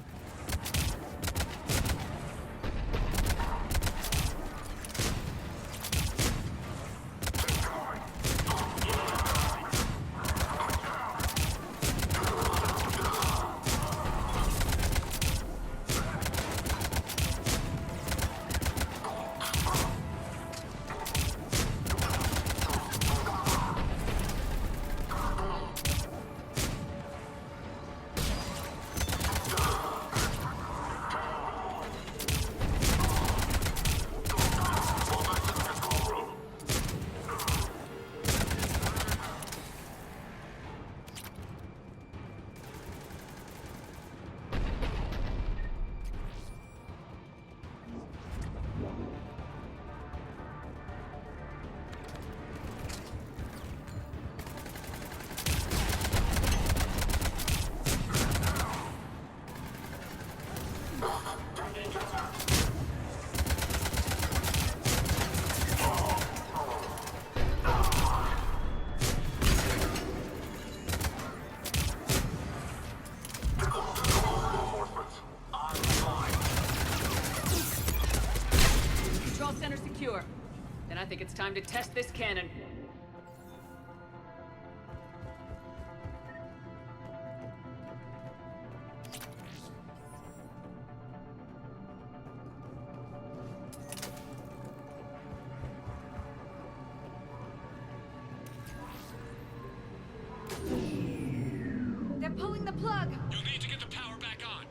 Then I think it's time to test this cannon. They're pulling the plug! You'll need to get the power back on.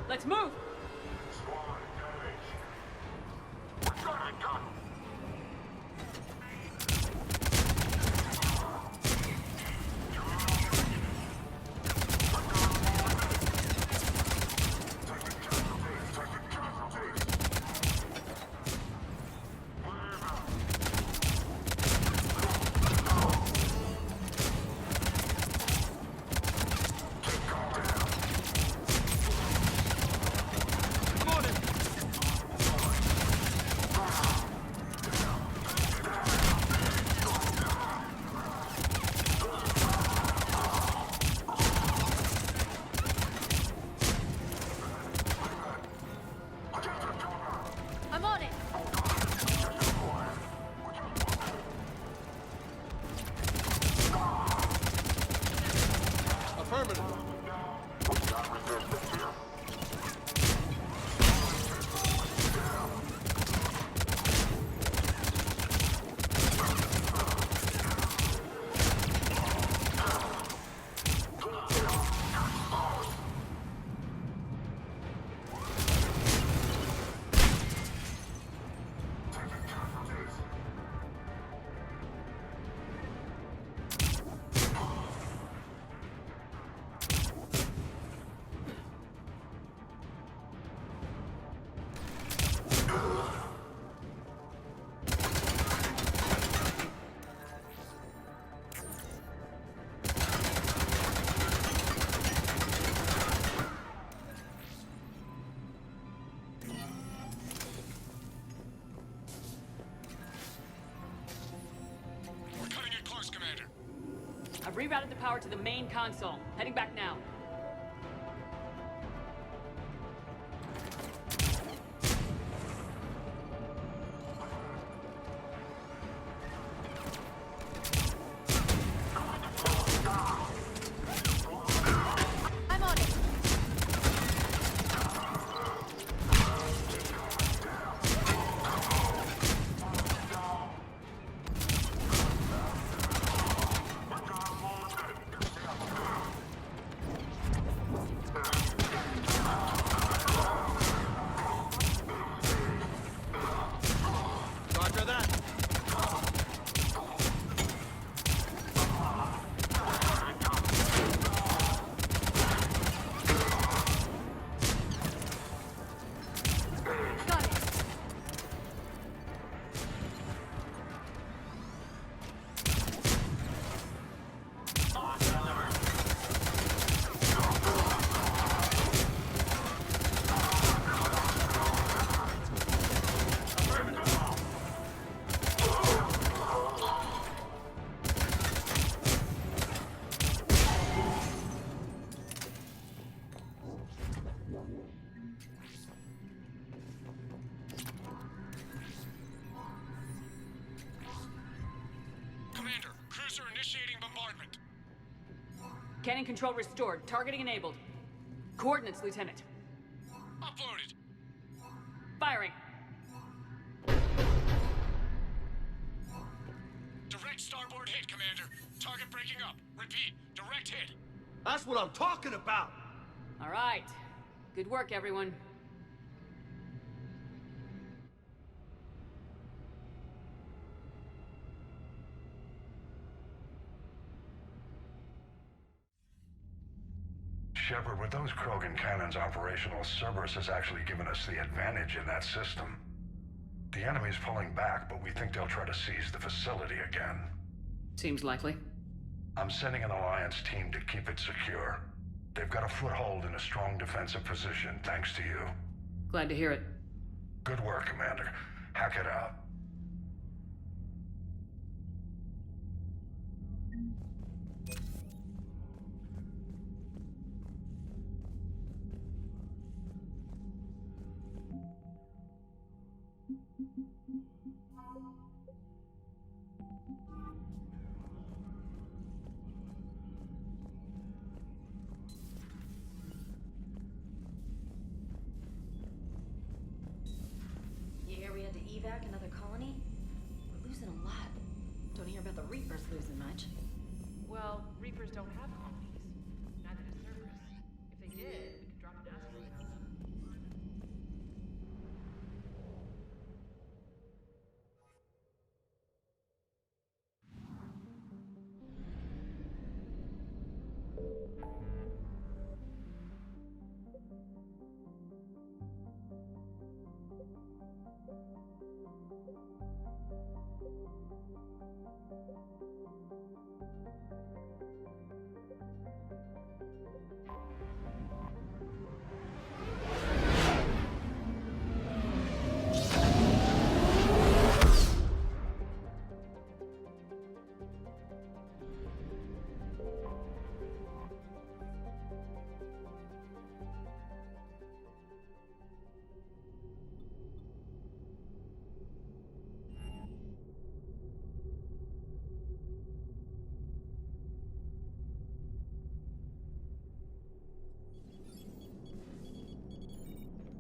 Let's move! I'm on it! Affirmative. I've rerouted the power to the main console. Heading back now. Scanning control restored. Targeting enabled. Coordinates, Lieutenant. Uploaded. Firing. Direct starboard hit, Commander. Target breaking up. Repeat, direct hit. That's what I'm talking about! All right. Good work, everyone. Shepard, with those Krogan cannons operational, Cerberus has actually given us the advantage in that system. The enemy's pulling back, but we think they'll try to seize the facility again. Seems likely. I'm sending an Alliance team to keep it secure. They've got a foothold in a strong defensive position, thanks to you. Glad to hear it. Good work, Commander. Hack it out. You hear we had to evac another colony? We're losing a lot. Don't hear about the Reapers losing much. Well, Reapers don't have colonies. Neither does Cerberus. If they did, we could drop an asteroid on them.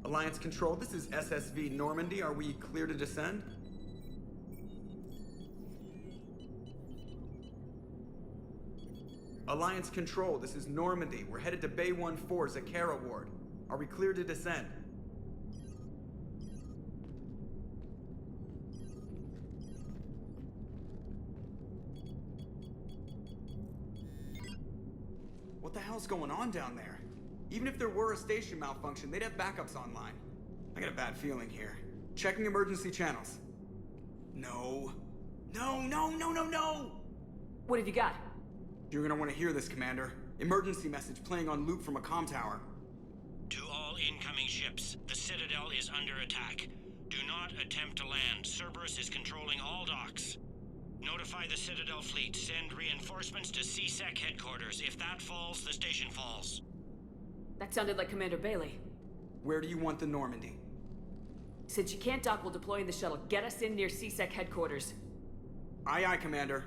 Alliance Control, this is SSV Normandy. Are we clear to descend? Alliance Control, this is Normandy. We're headed to Bay 1-4, Zakara Ward. Are we clear to descend? What the hell's going on down there? Even if there were a station malfunction, they'd have backups online. I got a bad feeling here. Checking emergency channels. No. No, no, no, no, no! What have you got? You're gonna want to hear this, Commander. Emergency message playing on loop from a comm tower. To all incoming ships, the Citadel is under attack. Do not attempt to land. Cerberus is controlling all docks. Notify the Citadel fleet. Send reinforcements to C-Sec headquarters. If that falls, the station falls. That sounded like Commander Bailey. Where do you want the Normandy? Since you can't dock, we'll deploy in the shuttle. Get us in near C-Sec headquarters. Aye, aye, Commander.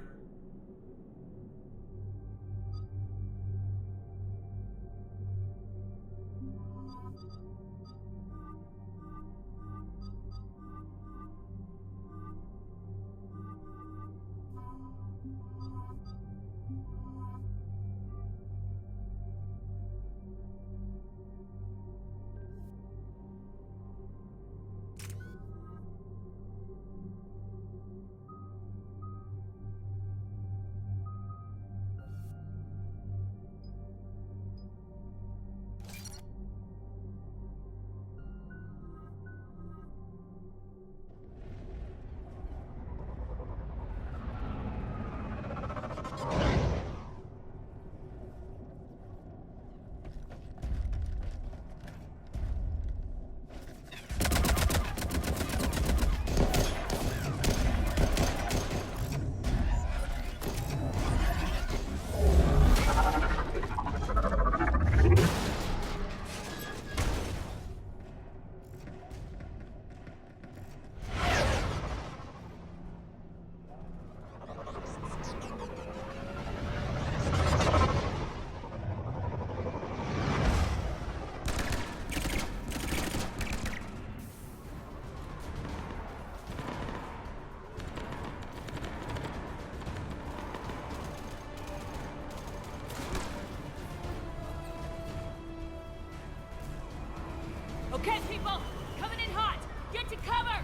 Okay, people! Coming in hot! Get to cover!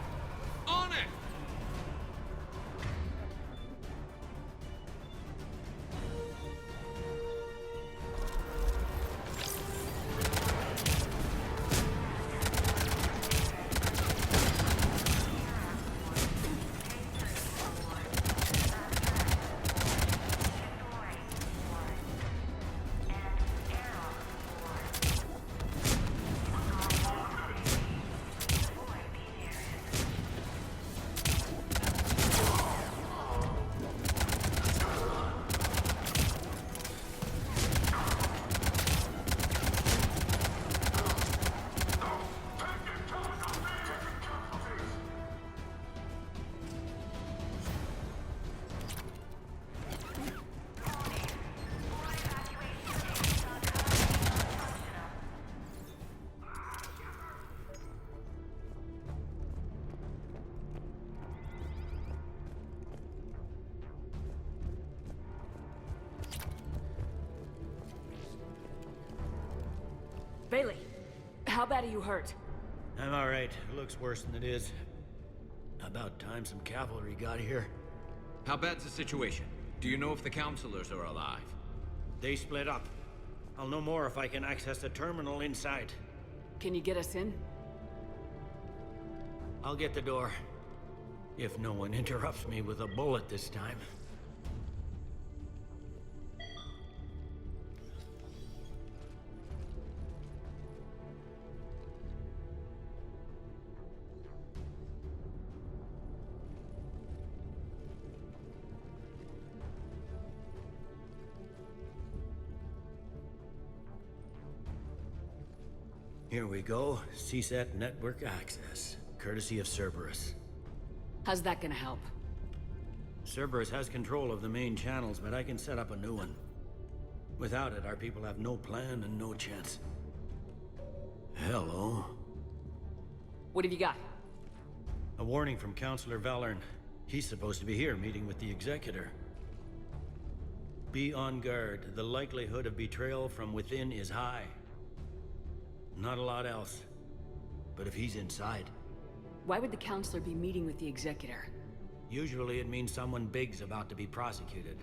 On it! Bailey, how bad are you hurt? I'm alright. It looks worse than it is. About time some cavalry got here. How bad's the situation? Do you know if the counselors are alive? They split up. I'll know more if I can access the terminal inside. Can you get us in? I'll get the door. If no one interrupts me with a bullet this time. Here we go. CSAT network access, courtesy of Cerberus. How's that gonna help? Cerberus has control of the main channels, but I can set up a new one. Without it, our people have no plan and no chance. Hello. What have you got? A warning from Counselor Valern. He's supposed to be here meeting with the Executor. Be on guard. The likelihood of betrayal from within is high. Not a lot else. But if he's inside... Why would the Counselor be meeting with the Executor? Usually it means someone big's about to be prosecuted.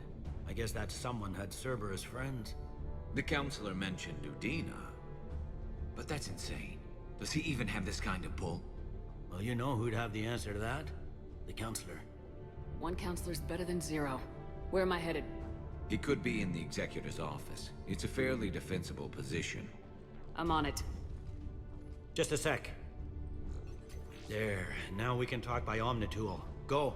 I guess that someone had Cerberus friends. The Counselor mentioned Udina. But that's insane. Does he even have this kind of pull? Well, you know who'd have the answer to that? The Counselor. One Counselor's better than zero. Where am I headed? He could be in the Executor's office. It's a fairly defensible position. I'm on it. Just a sec. There. Now we can talk by Omnitool. Go.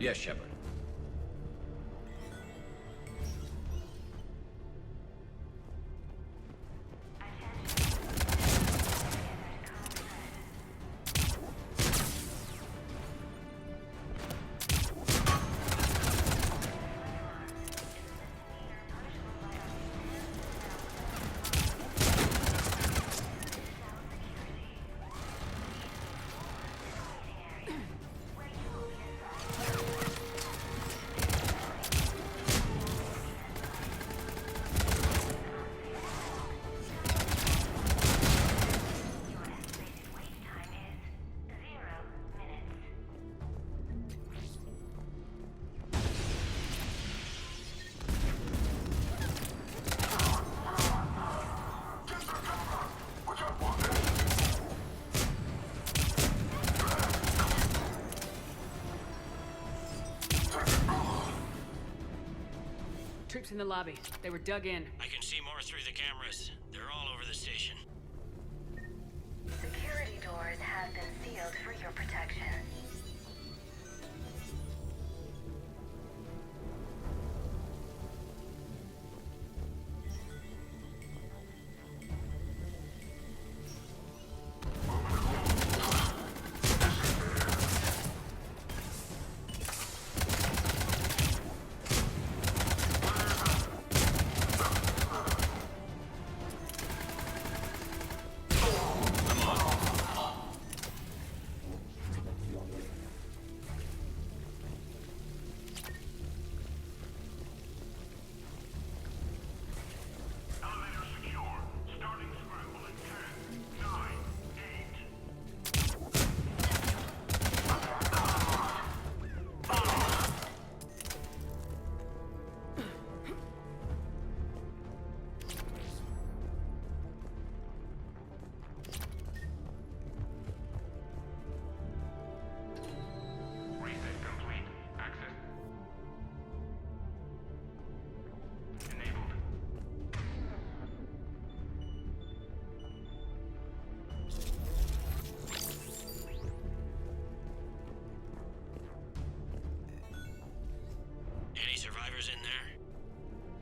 Yes, Shepard. Troops in the lobby. They were dug in. I can see more through the cameras. They're all over the station. Security doors have been sealed for your protection.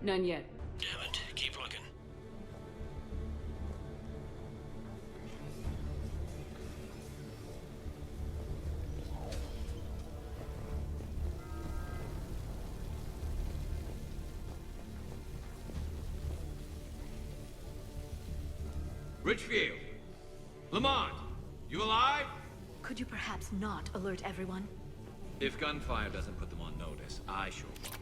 None yet. Damn it. Keep looking. Richfield! Lamont! You alive? Could you perhaps not alert everyone? If gunfire doesn't put them on notice, I sure won't.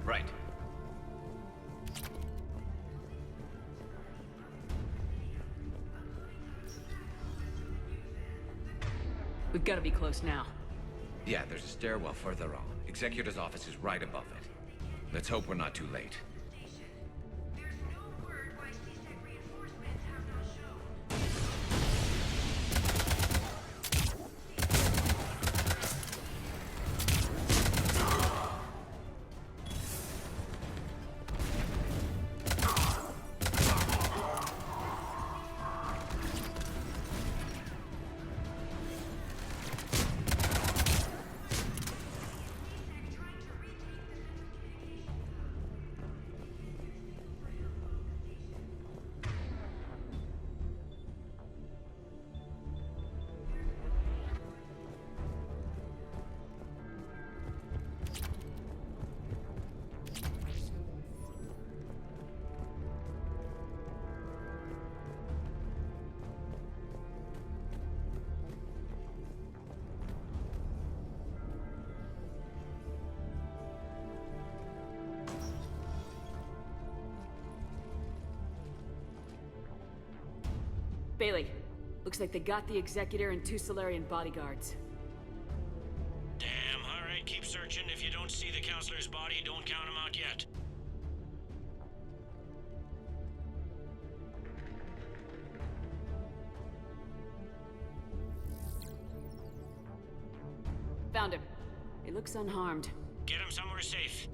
Right. We've got to be close now. Yeah, there's a stairwell further on. Executor's office is right above it. Let's hope we're not too late. Bailey, looks like they got the Executor and 2 Solarian bodyguards. Damn, alright, keep searching. If you don't see the counselor's body, don't count him out yet. Found him. He looks unharmed. Get him somewhere safe.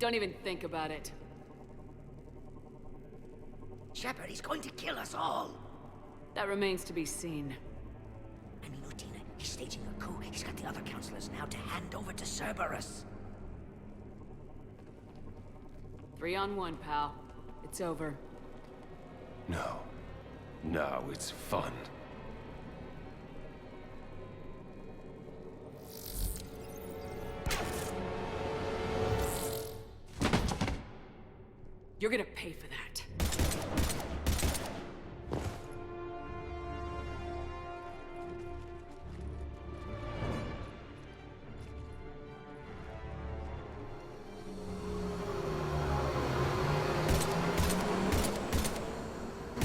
Don't even think about it. Shepard, he's going to kill us all! That remains to be seen. I mean, Utina, he's staging a coup. He's got the other counselors now to hand over to Cerberus. 3 on 1, pal. It's over. No. No, it's fun. You're gonna pay for that.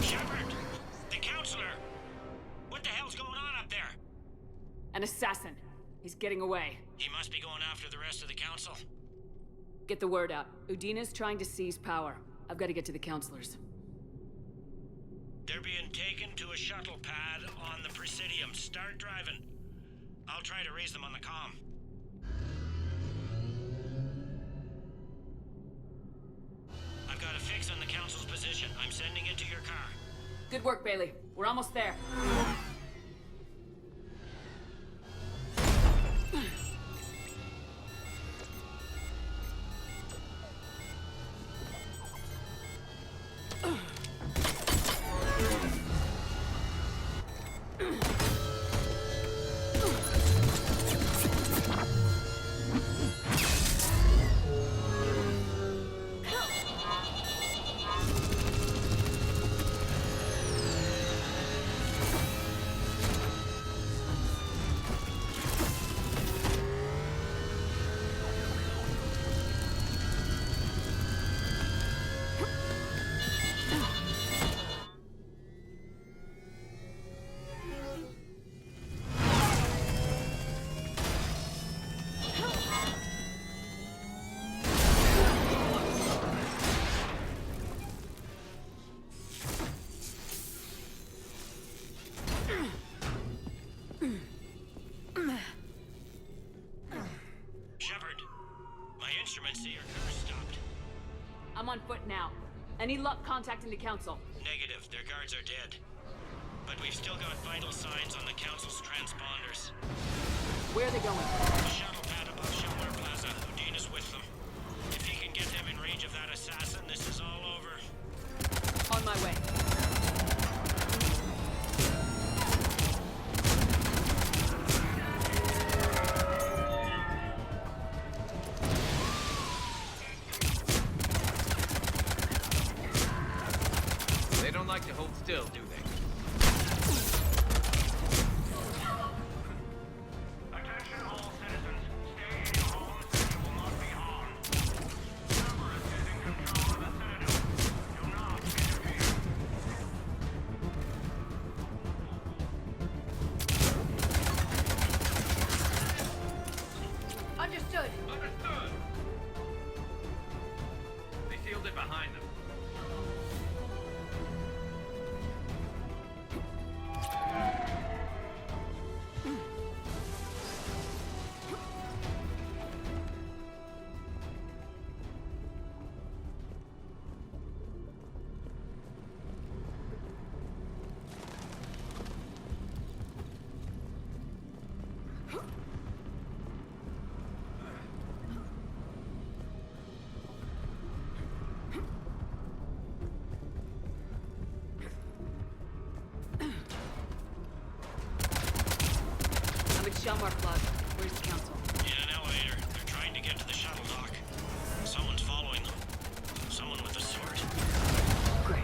Shepard! The counselor! What the hell's going on up there? An assassin. He's getting away. He must be going after the rest of the council. Get the word out. Udina's trying to seize power. I've got to get to the counselors. They're being taken to a shuttle pad on the Presidium. Start driving. I'll try to raise them on the comm. I've got a fix on the council's position. I'm sending it to your car. Good work, Bailey. We're almost there. I'm on foot now. Any luck contacting the council? Negative. Their guards are dead. But we've still got vital signs on the council's transponders. Where are they going? The shuttle pad above Shelmar Plaza. Udina's with them. If he can get them in range of that assassin, this is all over. On my way. Like to hold still, do they? Attention all citizens. Stay in your homes and you will not be harmed. Cerberus is in control of the Citadel. Do not interfere. Understood. Understood. They sealed it behind them. Shelmar Plaza. Where's the council? In an elevator. They're trying to get to the shuttle dock. Someone's following them. Someone with a sword. Great.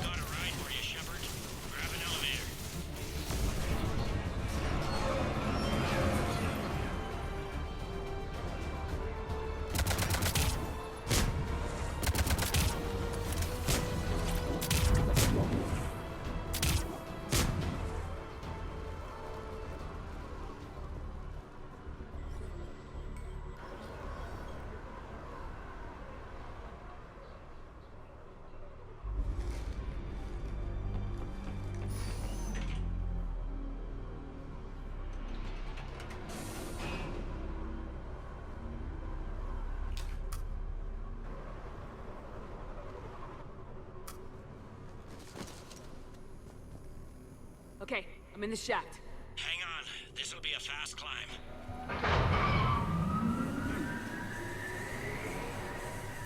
Got a ride for you, Shepard. Grab an elevator. Okay, I'm in the shaft. Hang on. This'll be a fast climb.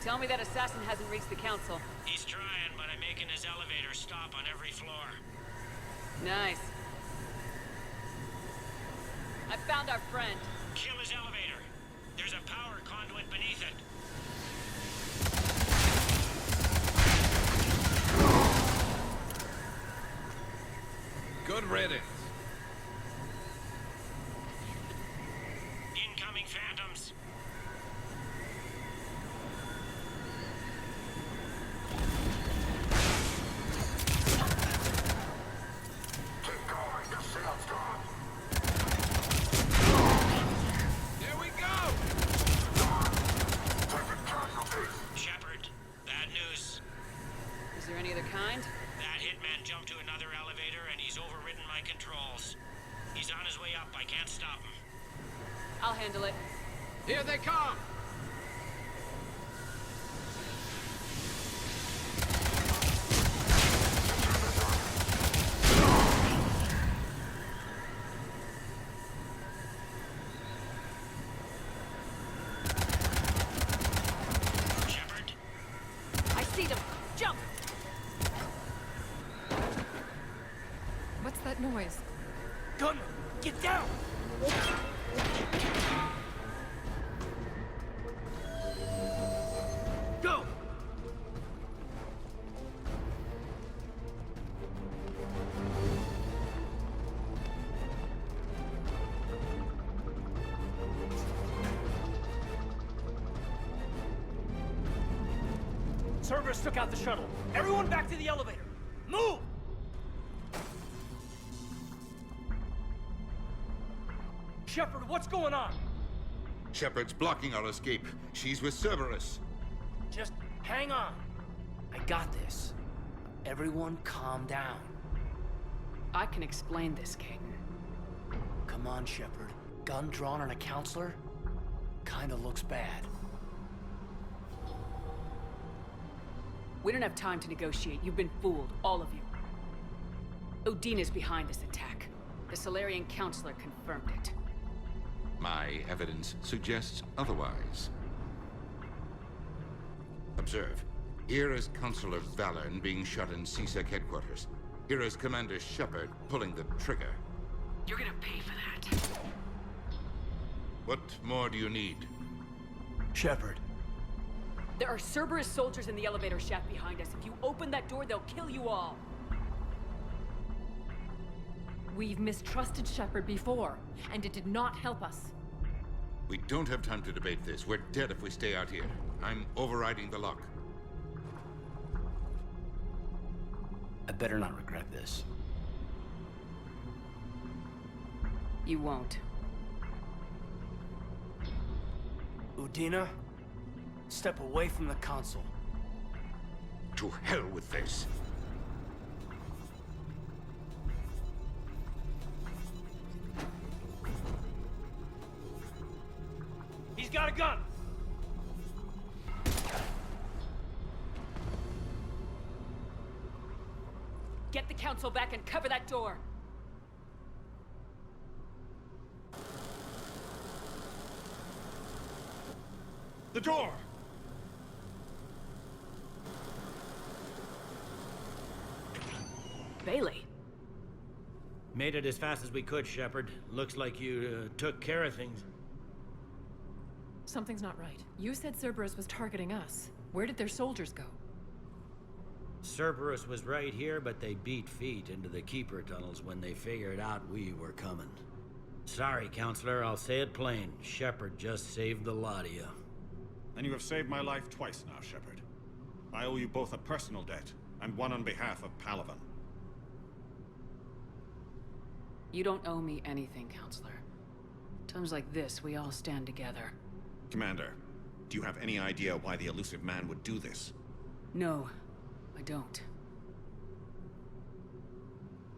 Tell me that assassin hasn't reached the council. He's trying, but I'm making his elevator stop on every floor. Nice. I found our friend. Kill his elevator. There's a power conduit beneath it. Good riddance. Incoming phantoms. Keep going, the sound's gone. There we go! Taking casualties. Shepard, bad news. Is there any other kind? That hitman jumped to another elevator and he's overridden my controls. He's on his way up. I can't stop him. I'll handle it. Here they come! Shepard, I see them. Jump! What's that noise? Gunner, get down! Go! Cerberus took out the shuttle. Everyone back to the elevator. Move! Shepard, what's going on? Shepard's blocking our escape. She's with Cerberus. Just hang on. I got this. Everyone calm down. I can explain this, Caden. Come on, Shepard. Gun drawn on a counselor? Kinda looks bad. We don't have time to negotiate. You've been fooled, all of you. Udina's behind this attack. The Solarian Counselor confirmed it. My evidence suggests otherwise. Observe. Here is Counselor Valern being shot in CSEC headquarters. Here is Commander Shepard pulling the trigger. You're gonna pay for that. What more do you need? Shepard. There are Cerberus soldiers in the elevator shaft behind us. If you open that door, they'll kill you all. We've mistrusted Shepard before, and it did not help us. We don't have time to debate this. We're dead if we stay out here. I'm overriding the lock. I better not regret this. You won't. Udina, step away from the console. To hell with this. He's got a gun! Get the Council back and cover that door. The door! Bailey. Made it as fast as we could, Shepard. Looks like you took care of things. Something's not right. You said Cerberus was targeting us. Where did their soldiers go? Cerberus was right here, but they beat feet into the Keeper tunnels when they figured out we were coming. Sorry, Counselor, I'll say it plain. Shepard just saved the lot of you. And you have saved my life twice now, Shepard. I owe you both a personal debt, and one on behalf of Palaven. You don't owe me anything, Counselor. Times like this, we all stand together. Commander, do you have any idea why the elusive man would do this? No, I don't.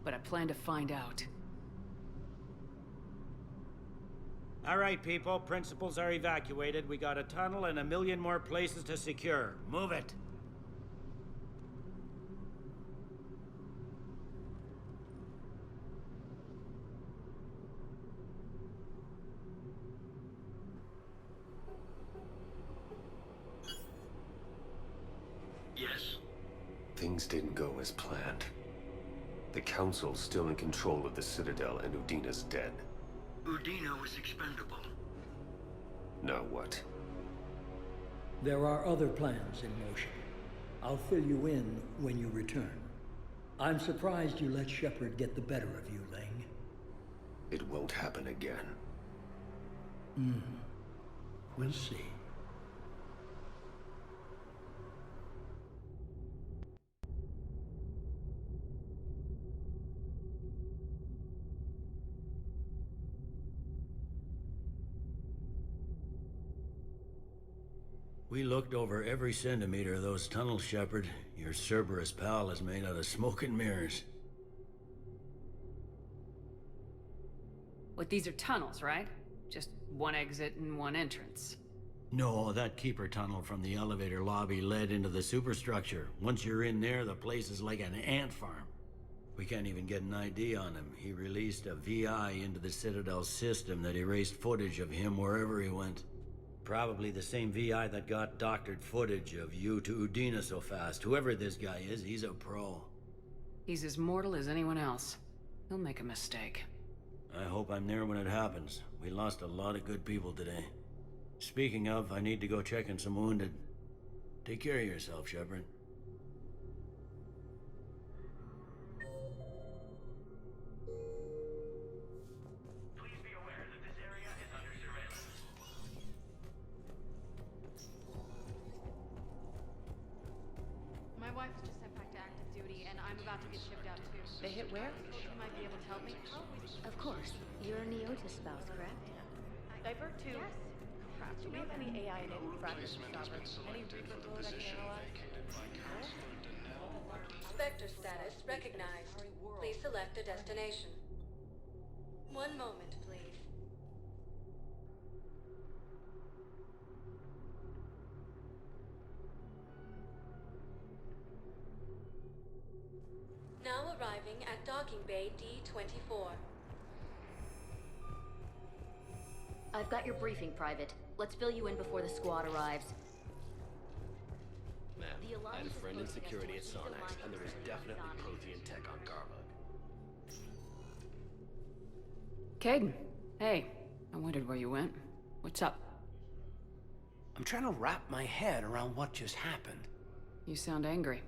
But I plan to find out. All right, people. Principals are evacuated. We got a tunnel and 1 million more places to secure. Move it. Yes? Things didn't go as planned. The Council's still in control of the Citadel and Udina's dead. Udina was expendable. Now what? There are other plans in motion. I'll fill you in when you return. I'm surprised you let Shepard get the better of you, Ling. It won't happen again. We'll see. We looked over every centimeter of those tunnels, Shepard. Your Cerberus pal is made out of smoke and mirrors. But these are tunnels, right? Just one exit and one entrance. No, that Keeper tunnel from the elevator lobby led into the superstructure. Once you're in there, the place is like an ant farm. We can't even get an ID on him. He released a VI into the Citadel system that erased footage of him wherever he went. Probably the same VI that got doctored footage of you to Udina so fast. Whoever this guy is, he's a pro. He's as mortal as anyone else. He'll make a mistake. I hope I'm there when it happens. We lost a lot of good people today. Speaking of, I need to go check on some wounded. Take care of yourself, Shepard. My wife was just sent back to active duty, and I'm about to get shipped out too. They hit where? She might be able to help me. Of course. You're a Neotis spouse, correct? Diaper 2. Yes. Crap. Do we have any AI-enabled fragments? Any Reaper code I can analyze? Spectre status recognized. Please select a destination. One moment, please. Now arriving at docking bay D-24. I've got your briefing, Private. Let's fill you in before the squad arrives. Ma'am, I had a friend in security at Sonax, and there is definitely Prothean tech on Garvug. Kaidan, hey. I wondered where you went. What's up? I'm trying to wrap my head around what just happened. You sound angry.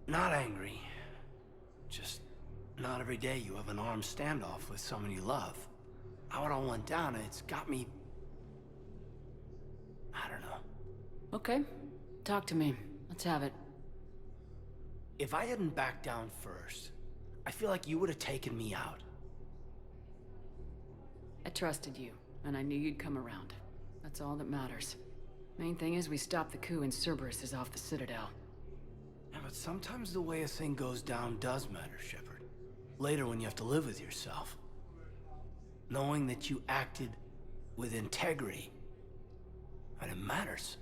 Not angry. Just not every day you have an armed standoff with someone you love. How it all went down, it's got me... I don't know. Okay. Talk to me. Let's have it. If I hadn't backed down first, I feel like you would have taken me out. I trusted you, and I knew you'd come around. That's all that matters. Main thing is we stopped the coup and Cerberus is off the Citadel. Yeah, but sometimes the way a thing goes down does matter, Shepard. Later when you have to live with yourself. Knowing that you acted with integrity, and it matters.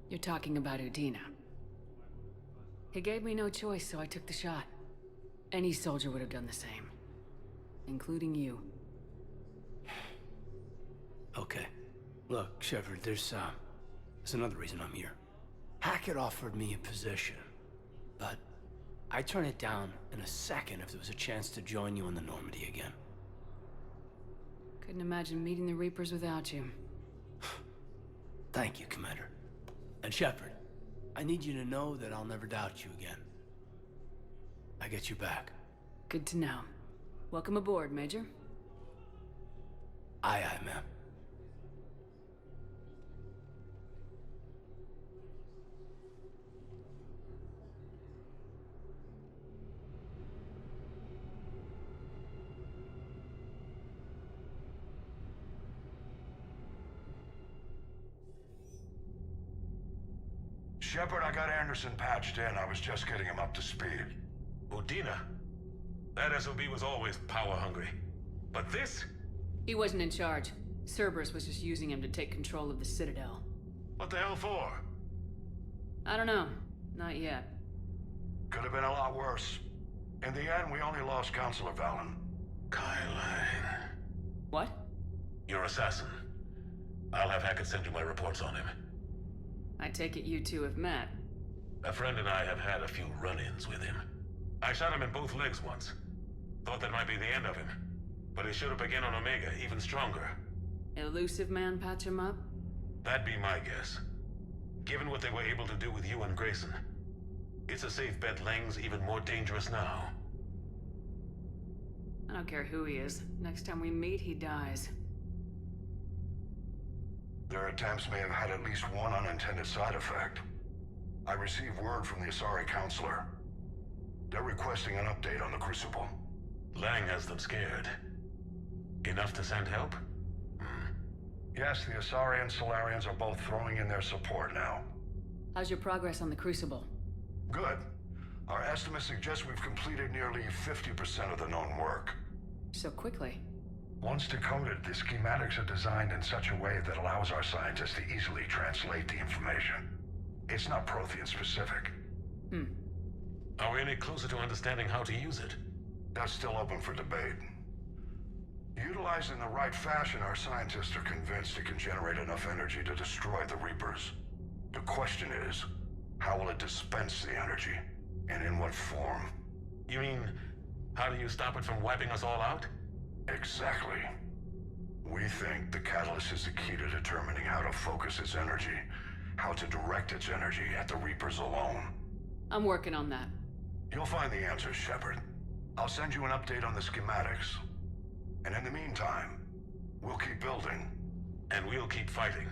You're talking about Udina. He gave me no choice, so I took the shot. Any soldier would have done the same. Including you. Okay. Look, Shepard, there's another reason I'm here. Hackett offered me a position, but I'd turn it down in a second if there was a chance to join you in the Normandy again. Couldn't imagine meeting the Reapers without you. Thank you, Commander. And Shepard, I need you to know that I'll never doubt you again. I get you back. Good to know. Welcome aboard, Major. Aye, aye, ma'am. Shepard, I got Anderson patched in. I was just getting him up to speed. Udina? That SOB was always power-hungry. But this? He wasn't in charge. Cerberus was just using him to take control of the Citadel. What the hell for? I don't know. Not yet. Could have been a lot worse. In the end, we only lost Counselor Valen. Kai Lang. What? Your assassin. I'll have Hackett send you my reports on him. I take it you two have met. A friend and I have had a few run-ins with him. I shot him in both legs once. Thought that might be the end of him. But he should have begun on Omega, even stronger. Elusive man patch him up? That'd be my guess. Given what they were able to do with you and Grayson, it's a safe bet Lang's even more dangerous now. I don't care who he is. Next time we meet, he dies. Their attempts may have had at least one unintended side effect. I received word from the Asari Councilor. They're requesting an update on the Crucible. Lang has them scared. Enough to send help? Yes, the Asari and Solarians are both throwing in their support now. How's your progress on the Crucible? Good. Our estimates suggest we've completed nearly 50% of the known work. So quickly? Once decoded, the schematics are designed in such a way that allows our scientists to easily translate the information. It's not Prothean specific. Are we any closer to understanding how to use it? That's still open for debate. Utilized in the right fashion, our scientists are convinced it can generate enough energy to destroy the Reapers. The question is, how will it dispense the energy? And in what form? You mean, how do you stop it from wiping us all out? Exactly. We think the catalyst is the key to determining how to focus its energy, how to direct its energy at the Reapers alone. I'm working on that. You'll find the answers, Shepard. I'll send you an update on the schematics. And in the meantime, we'll keep building. And we'll keep fighting.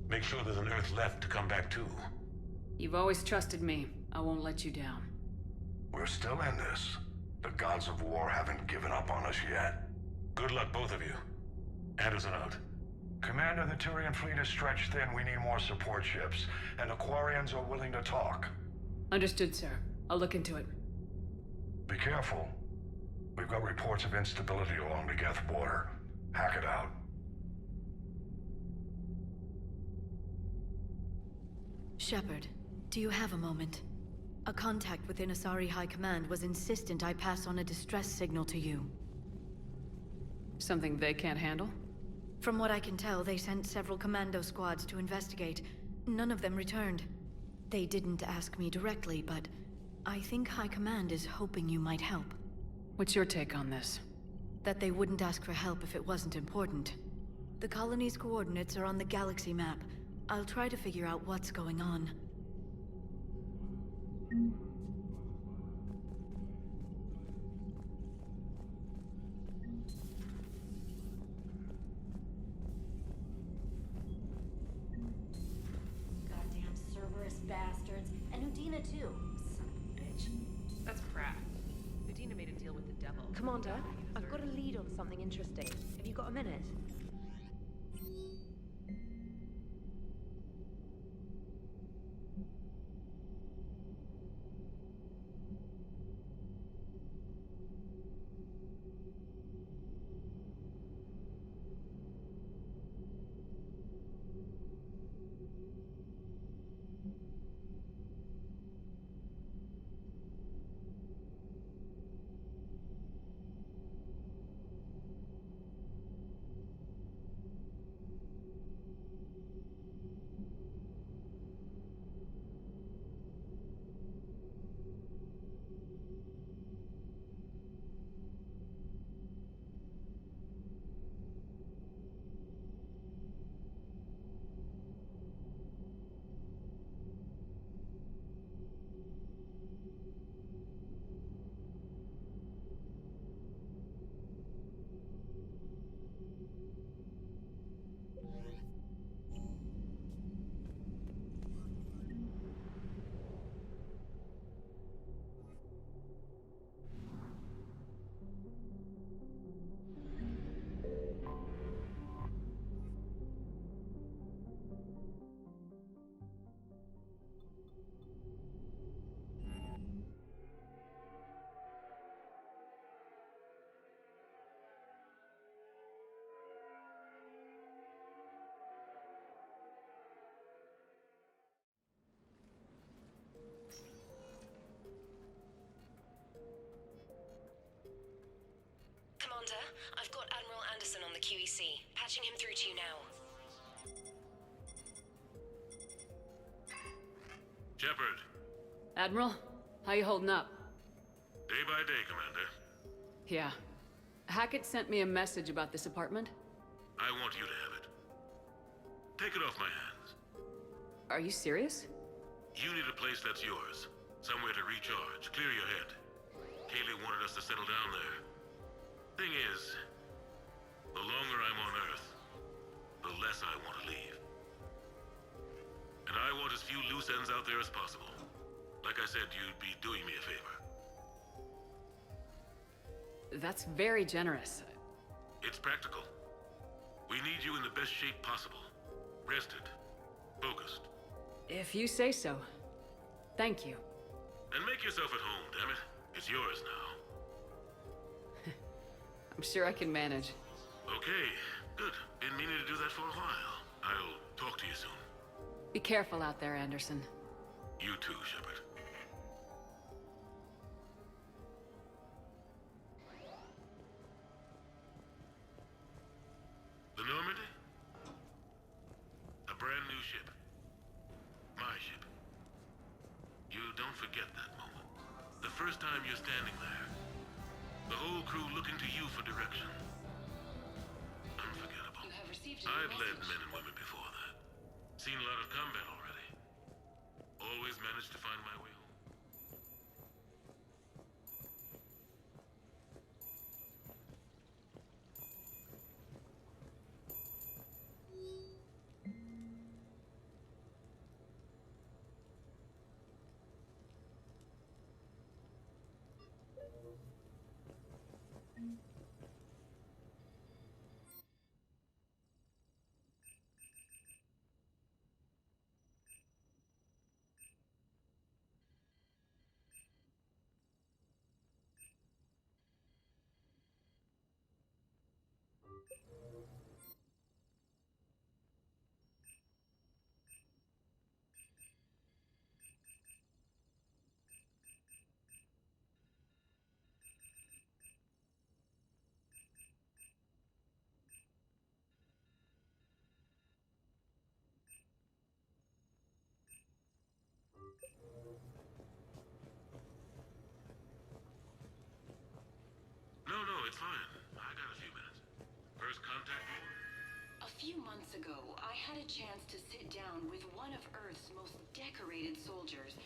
Make sure there's an Earth left to come back to. You've always trusted me. I won't let you down. We're still in this. The gods of war haven't given up on us yet. Good luck, both of you. Anderson out. Commander, the Turian fleet is stretched thin. We need more support ships. And the Quarians are willing to talk. Understood, sir. I'll look into it. Be careful. We've got reports of instability along the Geth border. Hack it out. Shepard, do you have a moment? A contact within Asari High Command was insistent I pass on a distress signal to you. Something they can't handle? From what I can tell, they sent several commando squads to investigate. None of them returned. They didn't ask me directly, but I think High Command is hoping you might help. What's your take on this? That they wouldn't ask for help if it wasn't important. The colony's coordinates are on the galaxy map. I'll try to figure out what's going on. Goddamn Cerberus bastards. And Udina too. Son of a bitch. That's crap. Udina made a deal with the devil. Commander, I've got a lead on something interesting. Have you got a minute? Commander, I've got Admiral Anderson on the QEC. Patching him through to you now. Shepard. Admiral, how you holding up? Day by day, Commander. Yeah. Hackett sent me a message about this apartment. I want you to have it. Take it off my hands. Are you serious? You need a place that's yours. Somewhere to recharge, clear your head. Kaylee wanted us to settle down there. Thing is, the longer I'm on Earth, the less I want to leave. And I want as few loose ends out there as possible. Like I said, you'd be doing me a favor. That's very generous. It's practical. We need you in the best shape possible. Rested. Focused. If you say so. Thank you. And make yourself at home, damn it. It's yours now. I'm sure I can manage. Okay, good. Been meaning to do that for a while. I'll talk to you soon. Be careful out there, Anderson. You too, Shepard. The Normandy? A brand new ship. My ship. You don't forget that moment. The first time you're standing there. The whole crew looking to you for direction. Unforgettable. I've led men and women before that. Seen a lot of combat already. Always managed to find my way home. No, it's fine. I got a few minutes. First contact? A few months ago, I had a chance to sit down with one of Earth's most decorated soldiers.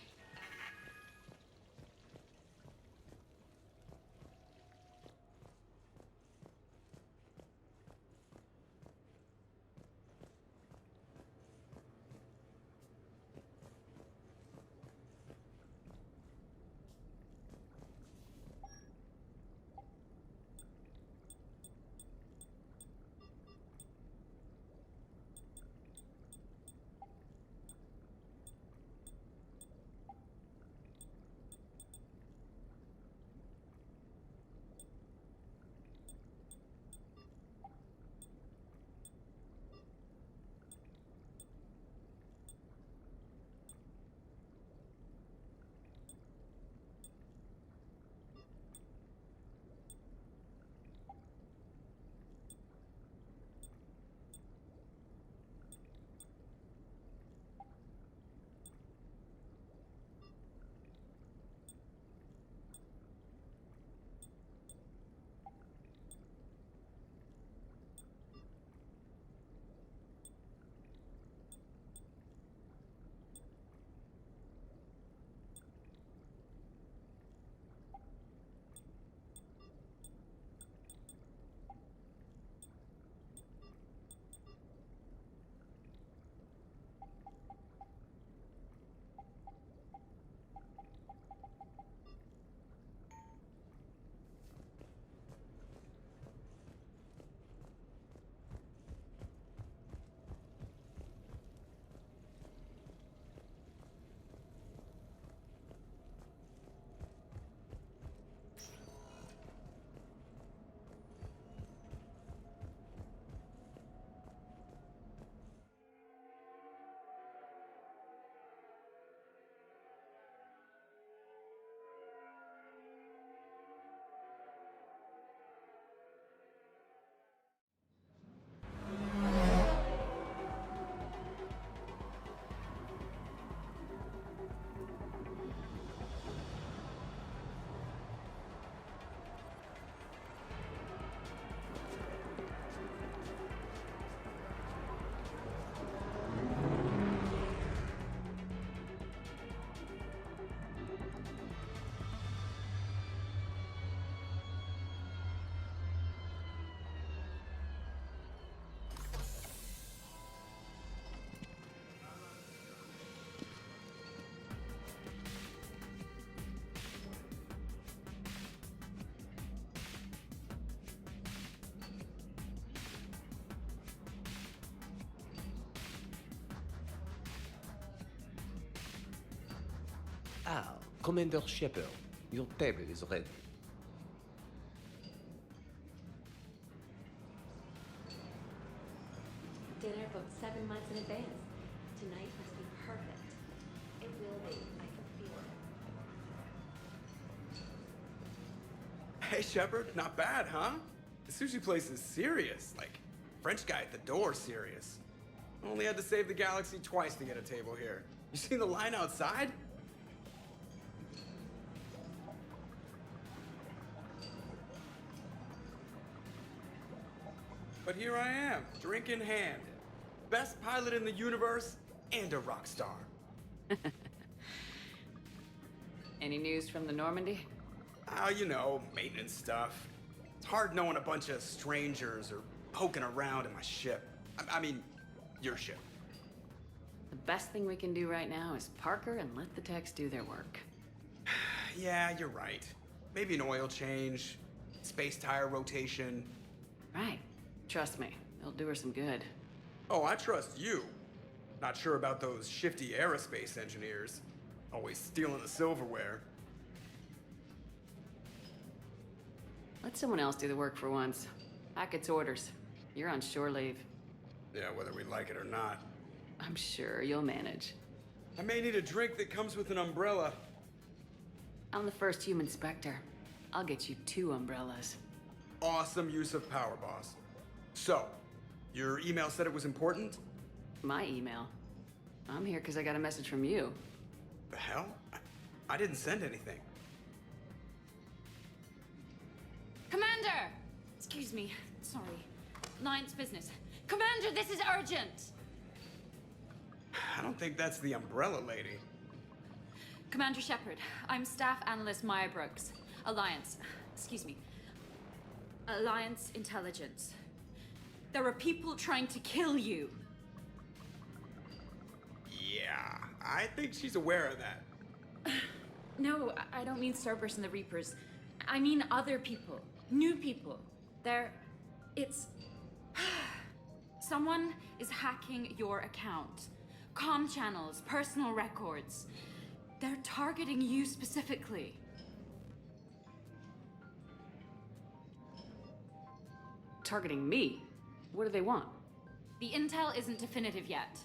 Ah, Commander Shepard, your table is ready. Dinner booked 7 months in advance. Tonight must be perfect. It will be. I can feel it. Hey, Shepard, not bad, huh? The sushi place is serious. Like, French guy at the door serious. Only had to save the galaxy twice to get a table here. You seen the line outside? But here I am, drink in hand. Best pilot in the universe and a rock star. Any news from the Normandy? You know, maintenance stuff. It's hard knowing a bunch of strangers or poking around in my ship. I mean, your ship. The best thing we can do right now is park her and let the techs do their work. Yeah, you're right. Maybe an oil change, space tire rotation. Right. Trust me, it'll do her some good. Oh, I trust you. Not sure about those shifty aerospace engineers. Always stealing the silverware. Let someone else do the work for once. Hackett's orders. You're on shore leave. Yeah, whether we like it or not. I'm sure you'll manage. I may need a drink that comes with an umbrella. I'm the first human Spectre. I'll get you 2 umbrellas. Awesome use of power, boss. So, your email said it was important? My email? I'm here because I got a message from you. The hell? I didn't send anything. Commander! Excuse me. Sorry. Alliance business. Commander, this is urgent! I don't think that's the umbrella lady. Commander Shepard, I'm Staff Analyst Maya Brooks. Alliance. Excuse me. Alliance Intelligence. There are people trying to kill you. Yeah, I think she's aware of that. No, I don't mean Cerberus and the Reapers. I mean other people. New people. It's... Someone is hacking your account. Comm channels, personal records. They're targeting you specifically. Targeting me? What do they want? The intel isn't definitive yet.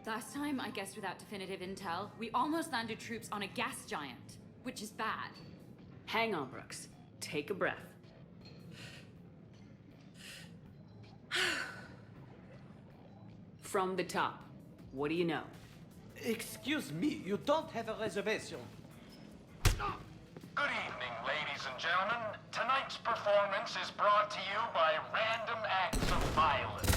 Last time, I guess without definitive intel, we almost landed troops on a gas giant, which is bad. Hang on, Brooks. Take a breath. From the top, what do you know? Excuse me, you don't have a reservation. Good evening, ladies and gentlemen. Tonight's performance is brought to you by Random Acts of Violence.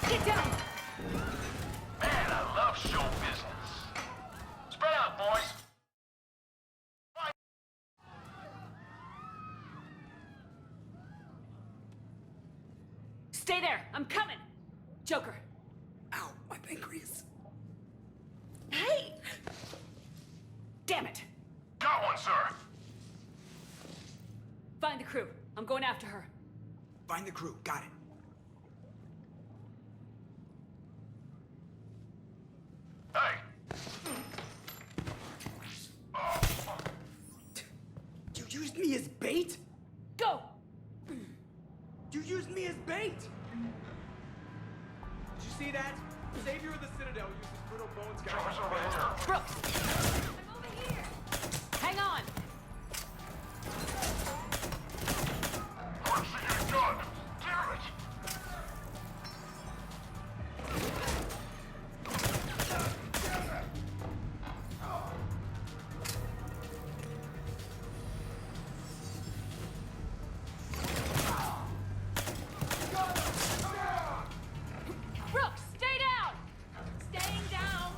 Get down! Man, I love show business. Spread out, boys. Stay there! I'm coming! Joker! Ow, my pancreas. Hey! Damn it! Got one, sir. Find the crew. I'm going after her. Find the crew, got it. Hey! You used me as bait? Go! You used me as bait! Did you see that? Savior of the Citadel uses brittle bones guy. Brooks! I'm over here! Hang on! What's your gun? Damn it! Brooks, stay down! Staying down!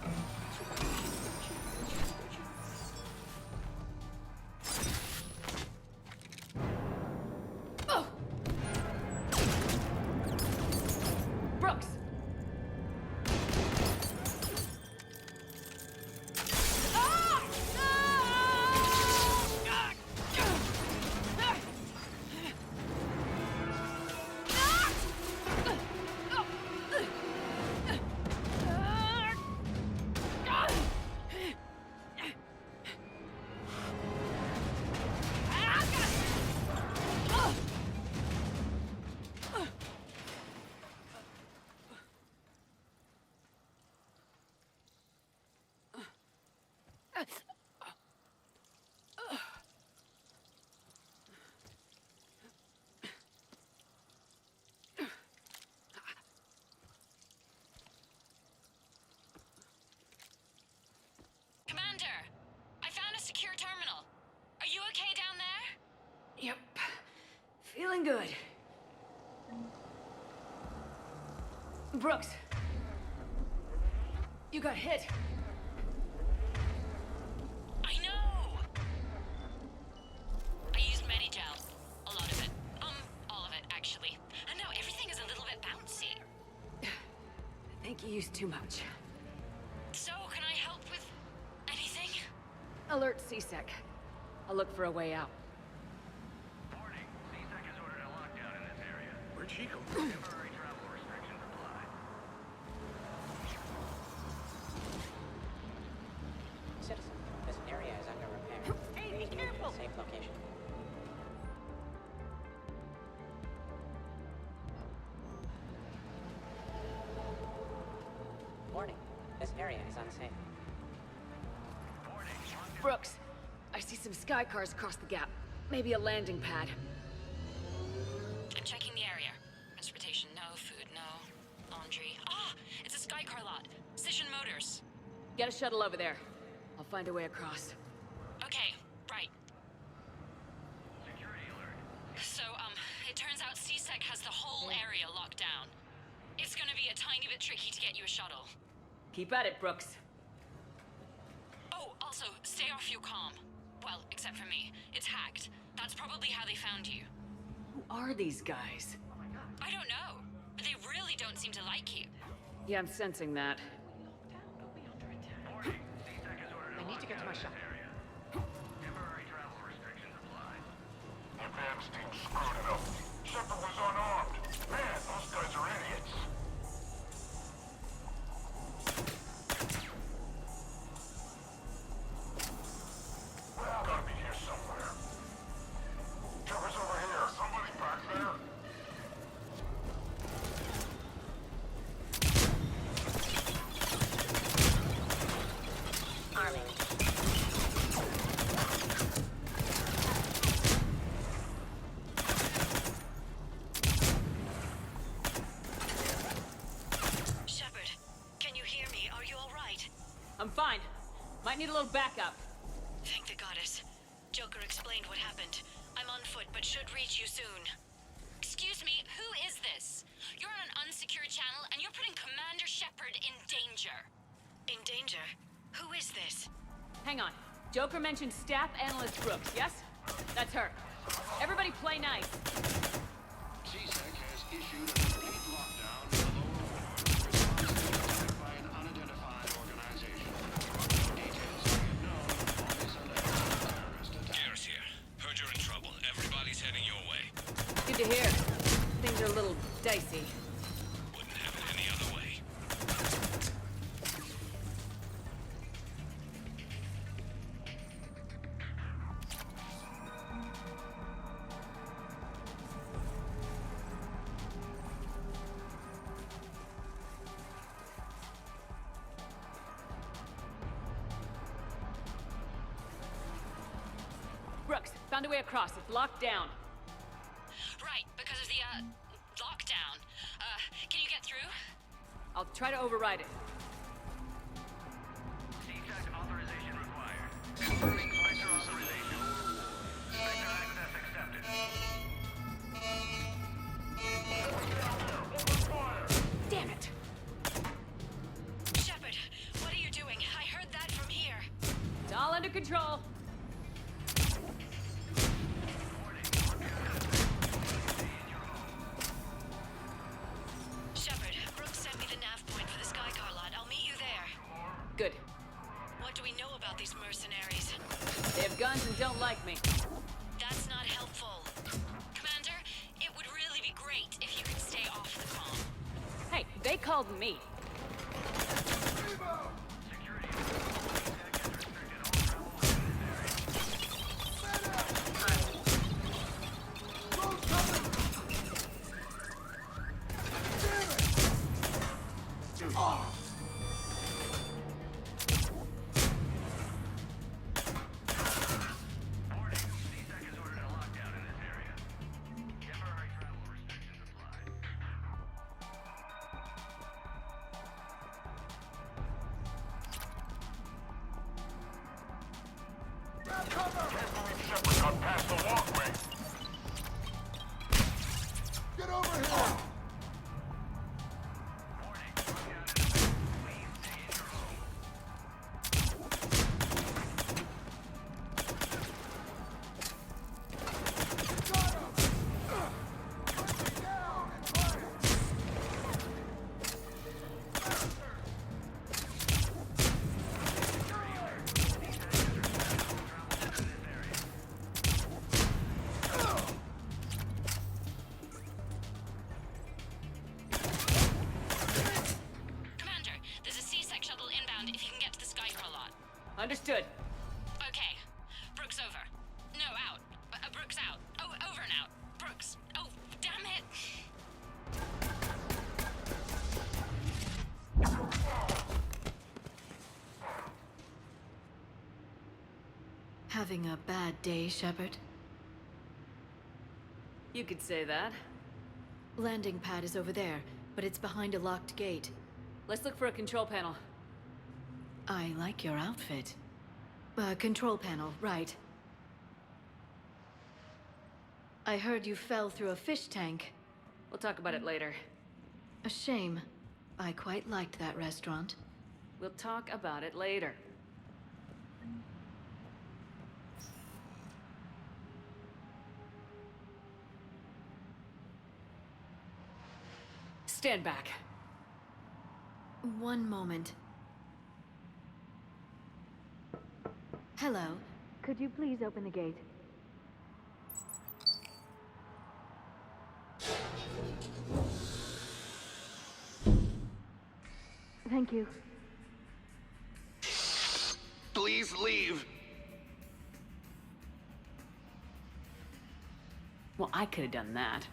Brooks! You got hit! I know! I used Medigel. A lot of it. All of it, actually. And now everything is a little bit bouncy. I think you used too much. So, can I help with anything? Alert CSEC. I'll look for a way out. Warning, CSEC has ordered a lockdown in this area. Where'd she go? Temporary travel restrictions apply. Citizen, this area is under repair. Hey, Please be move to careful! a safe location. Warning, this area is unsafe. Brooks, I see some sky cars across the gap. Maybe a landing pad. I'm checking the area. Transportation, no. Food, no. Laundry. Ah! It's a Skycar lot. Cision Motors. Get a shuttle over there. I'll find a way across. Okay, right. So, it turns out CSEC has the whole area locked down. It's gonna be a tiny bit tricky to get you a shuttle. Keep at it, Brooks. Oh, also, stay off your comm. Well, except for me. It's hacked. That's probably how they found you. Who are these guys? I don't know, but they really don't seem to like you. Yeah, I'm sensing that. I need to get to my shop. Temporary travel restrictions apply. Advance team screwed it up. Shepard was unarmed. Man, those guys are idiots. Well, gotta be here somewhere. Trevor's over here. Somebody back there? Arming. Shepard, can you hear me? Are you all right? I'm fine. Might need a little backup. Thank the goddess. Joker explained what happened. I'm on foot, but should reach you soon. Excuse me, who is this? You're on an unsecured channel, and you're putting Commander Shepard in danger. In danger? Who is this? Hang on. Joker mentioned Staff Analyst Brooks, yes? That's her. Everybody play nice. CSEC has issued a complete lockdown in the lower ward. Response by an unidentified organization. No details are yet known on this alleged terrorist attack. Garrus here. Heard you're in trouble. Everybody's heading your way. Good to hear. Things are a little dicey. Wouldn't have it any other way. Brooks, found a way across. It's locked down. Right, because of the, lockdown. Can you get through? I'll try to override it. CSEC authorization required. Confirming flight authorization. Sector access accepted. Damn it! Shepard, what are you doing? I heard that from here. It's all under control. Shepard, Brooks sent me the nav point for the Skycar lot. I'll meet you there. Good. What do we know about these mercenaries? They have guns and don't like me. That's not helpful. Commander, it would really be great if you could stay off the comm. Hey, they called me. Shepard got past the walkway. Get over here! Understood. Okay. Brooks over. No, out. Brooks out. Oh, over and out. Brooks. Oh, damn it. Having a bad day, Shepard? You could say that. Landing pad is over there, but it's behind a locked gate. Let's look for a control panel. I like your outfit. Control panel, right. I heard you fell through a fish tank. We'll talk about it later. A shame. I quite liked that restaurant. We'll talk about it later. Stand back. One moment. Hello. Could you please open the gate? Thank you. Please leave. Well, I could have done that.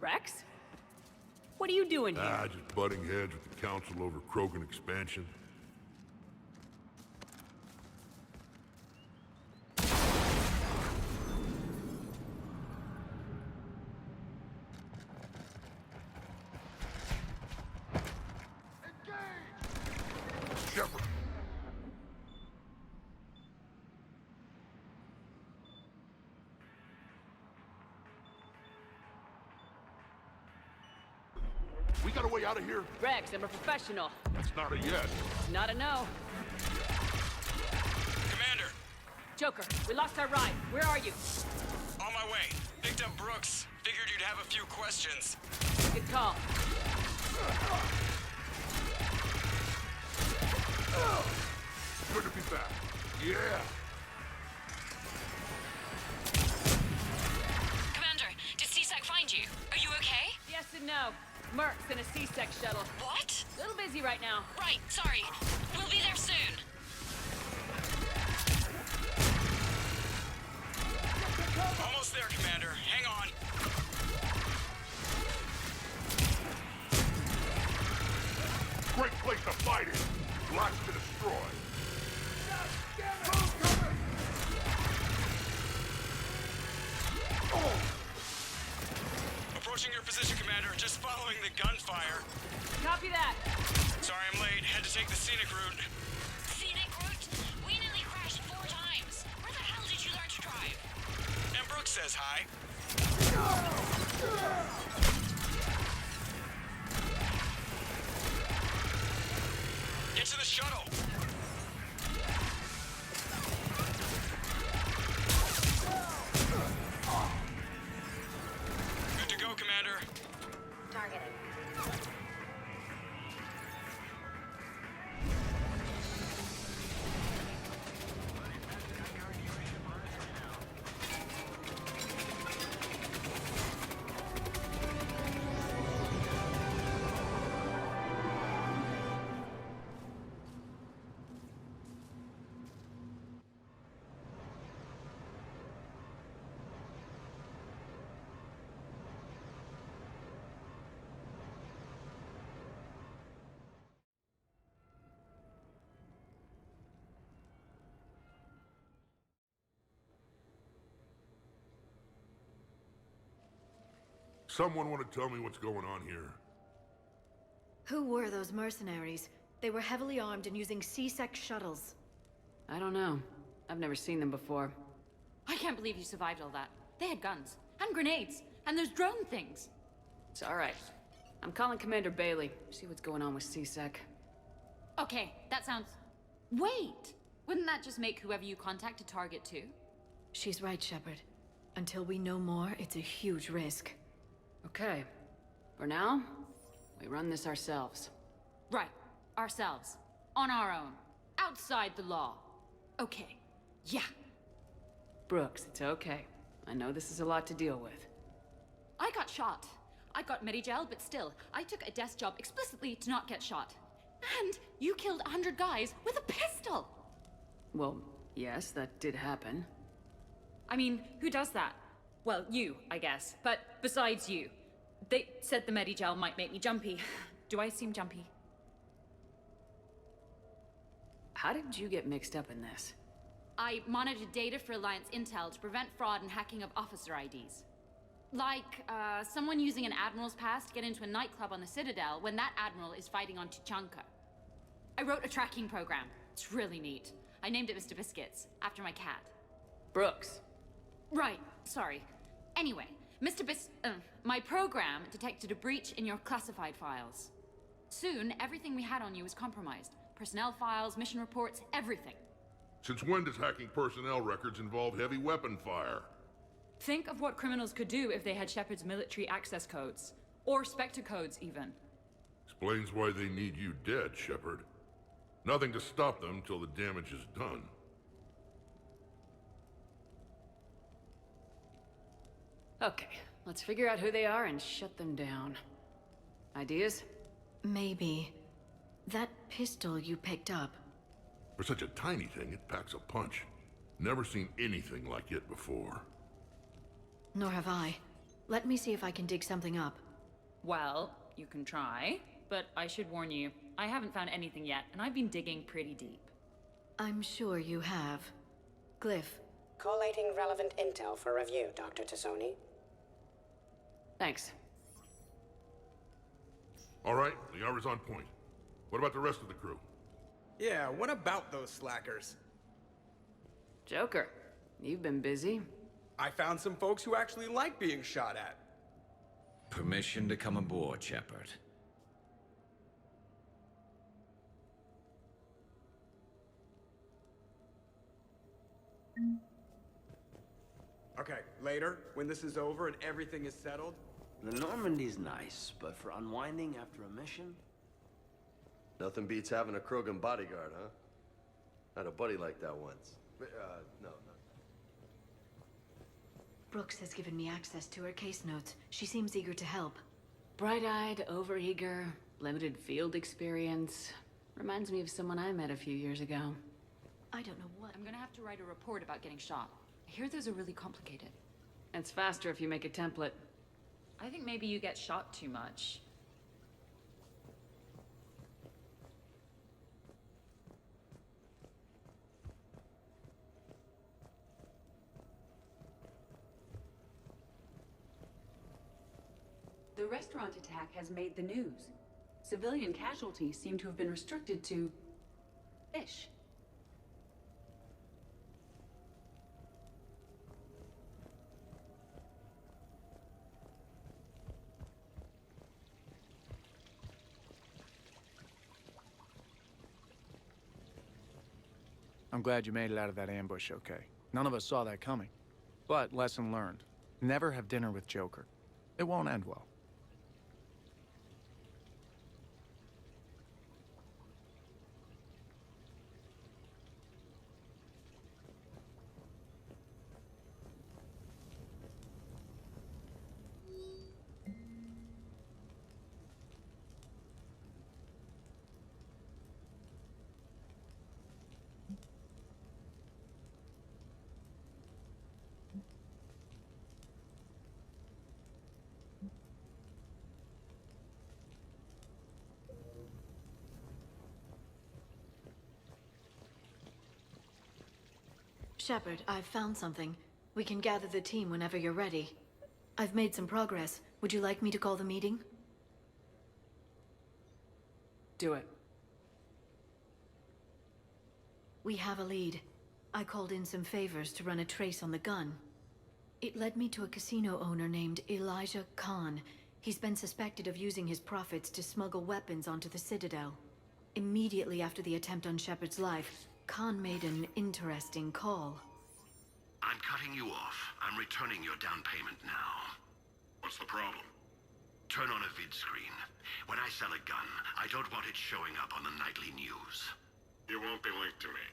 Rex? What are you doing here? Just butting heads with the Council over Krogan expansion. Shepard! We got a way out of here? Rex, I'm a professional. That's not a yes. Not a no. Commander! Joker, we lost our ride. Where are you? On my way. Picked up Brooks. Figured you'd have a few questions. Good call. Good to be back. Yeah! Commander, did CSAC find you? Are you okay? Yes and no. Merc's in a C-Sec shuttle. What? Little busy right now. Right, sorry. We'll be there soon. Almost there, Commander. Hang on. Great place to fight it. Lots to destroy. Approaching your position, Commander. Just following the gunfire. Copy that. Sorry I'm late. Had to take the scenic route. Scenic route? We nearly crashed 4 times. Where the hell did you learn to drive? And Brooks says hi. Get to the shuttle. Good to go, Commander. Targeting. Someone want to tell me what's going on here? Who were those mercenaries? They were heavily armed and using C-Sec shuttles. I don't know. I've never seen them before. I can't believe you survived all that. They had guns, and grenades, and those drone things. It's alright. I'm calling Commander Bailey. See what's going on with C-Sec. Okay, that sounds... Wait! Wouldn't that just make whoever you contact a target too? She's right, Shepard. Until we know more, it's a huge risk. Okay. For now, we run this ourselves. Right. Ourselves. On our own. Outside the law. Okay. Yeah. Brooks, it's okay. I know this is a lot to deal with. I got shot. I got Medigel, but still, I took a desk job explicitly to not get shot. And you killed 100 guys with a pistol! Well, yes, that did happen. I mean, who does that? Well, you, I guess. But besides you. They said the Medigel might make me jumpy. Do I seem jumpy? How did you get mixed up in this? I monitored data for Alliance intel to prevent fraud and hacking of officer IDs. Like, someone using an Admiral's pass to get into a nightclub on the Citadel when that Admiral is fighting on Tuchanka. I wrote a tracking program. It's really neat. I named it Mr. Biscuits, after my cat. Brooks. Right, sorry. Anyway, my program detected a breach in your classified files. Soon, everything we had on you was compromised. Personnel files, mission reports, everything. Since when does hacking personnel records involve heavy weapon fire? Think of what criminals could do if they had Shepard's military access codes. Or Spectre codes, even. Explains why they need you dead, Shepard. Nothing to stop them till the damage is done. Okay, let's figure out who they are and shut them down. Ideas? Maybe. That pistol you picked up. For such a tiny thing, it packs a punch. Never seen anything like it before. Nor have I. Let me see if I can dig something up. Well, you can try, but I should warn you, I haven't found anything yet, and I've been digging pretty deep. I'm sure you have. Glyph. Collating relevant intel for review, Dr. Tassoni. Thanks. All right, the hour's on point. What about the rest of the crew? Yeah, what about those slackers? Joker, you've been busy. I found some folks who actually like being shot at. Permission to come aboard, Shepard. Okay, later, when this is over and everything is settled. The Normandy's nice, but for unwinding after a mission? Nothing beats having a Krogan bodyguard, huh? Had a buddy like that once. No. Brooks has given me access to her case notes. She seems eager to help. Bright-eyed, overeager, limited field experience. Reminds me of someone I met a few years ago. I don't know what. I'm gonna have to write a report about getting shot. I hear those are really complicated. It's faster if you make a template. I think maybe you get shot too much. The restaurant attack has made the news. Civilian casualties seem to have been restricted to fish. I'm glad you made it out of that ambush okay. None of us saw that coming. But lesson learned. Never have dinner with Joker. It won't end well. Shepard, I've found something. We can gather the team whenever you're ready. I've made some progress. Would you like me to call the meeting? Do it. We have a lead. I called in some favors to run a trace on the gun. It led me to a casino owner named Elijah Khan. He's been suspected of using his profits to smuggle weapons onto the Citadel. Immediately after the attempt on Shepard's life, Khan made an interesting call. I'm cutting you off. I'm returning your down payment now. What's the problem? Turn on a vid screen. When I sell a gun, I don't want it showing up on the nightly news. You won't be linked to me.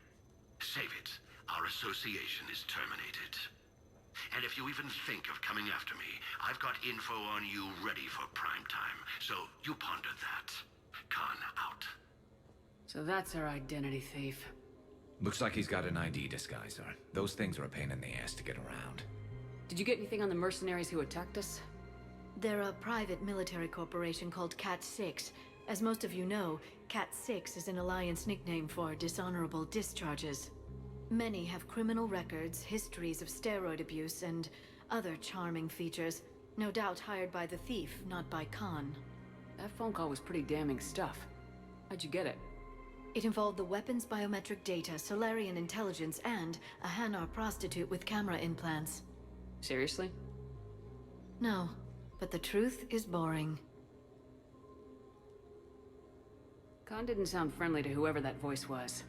Save it. Our association is terminated. And if you even think of coming after me, I've got info on you ready for prime time. So you ponder that. Khan out. So that's our identity thief. Looks like he's got an ID disguiser. Those things are a pain in the ass to get around. Did you get anything on the mercenaries who attacked us? They're a private military corporation called Cat-6. As most of you know, Cat-6 is an Alliance nickname for dishonorable discharges. Many have criminal records, histories of steroid abuse, and other charming features. No doubt hired by the thief, not by Khan. That phone call was pretty damning stuff. How'd you get it? It involved the weapons biometric data, Solarian intelligence, and a Hanar prostitute with camera implants. Seriously? No, but the truth is boring. Khan didn't sound friendly to whoever that voice was.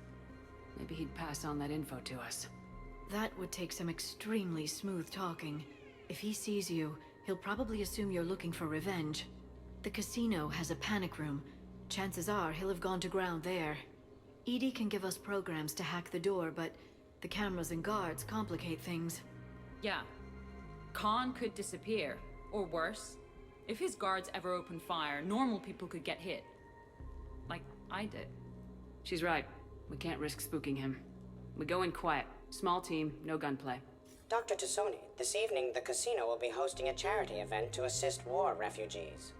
Maybe he'd pass on that info to us. That would take some extremely smooth talking. If he sees you, he'll probably assume you're looking for revenge. The casino has a panic room. Chances are he'll have gone to ground there. EDI can give us programs to hack the door, but the cameras and guards complicate things. Yeah. Khan could disappear. Or worse. If his guards ever open fire, normal people could get hit. Like I did. She's right. We can't risk spooking him. We go in quiet. Small team, no gunplay. Dr. Tassoni, this evening the casino will be hosting a charity event to assist war refugees.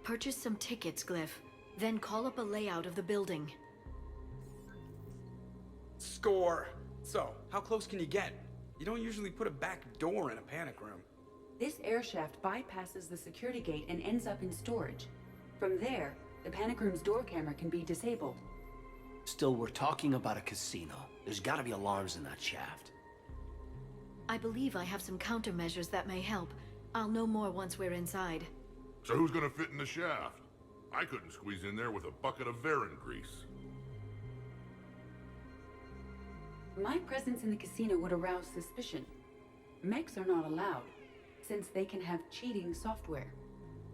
Purchase some tickets, Glyph. Then call up a layout of the building. Score! So, how close can you get? You don't usually put a back door in a panic room. This air shaft bypasses the security gate and ends up in storage. From there, the panic room's door camera can be disabled. Still, we're talking about a casino. There's gotta be alarms in that shaft. I believe I have some countermeasures that may help. I'll know more once we're inside. So who's gonna fit in the shaft? I couldn't squeeze in there with a bucket of Varan grease. My presence in the casino would arouse suspicion. Mechs are not allowed, since they can have cheating software.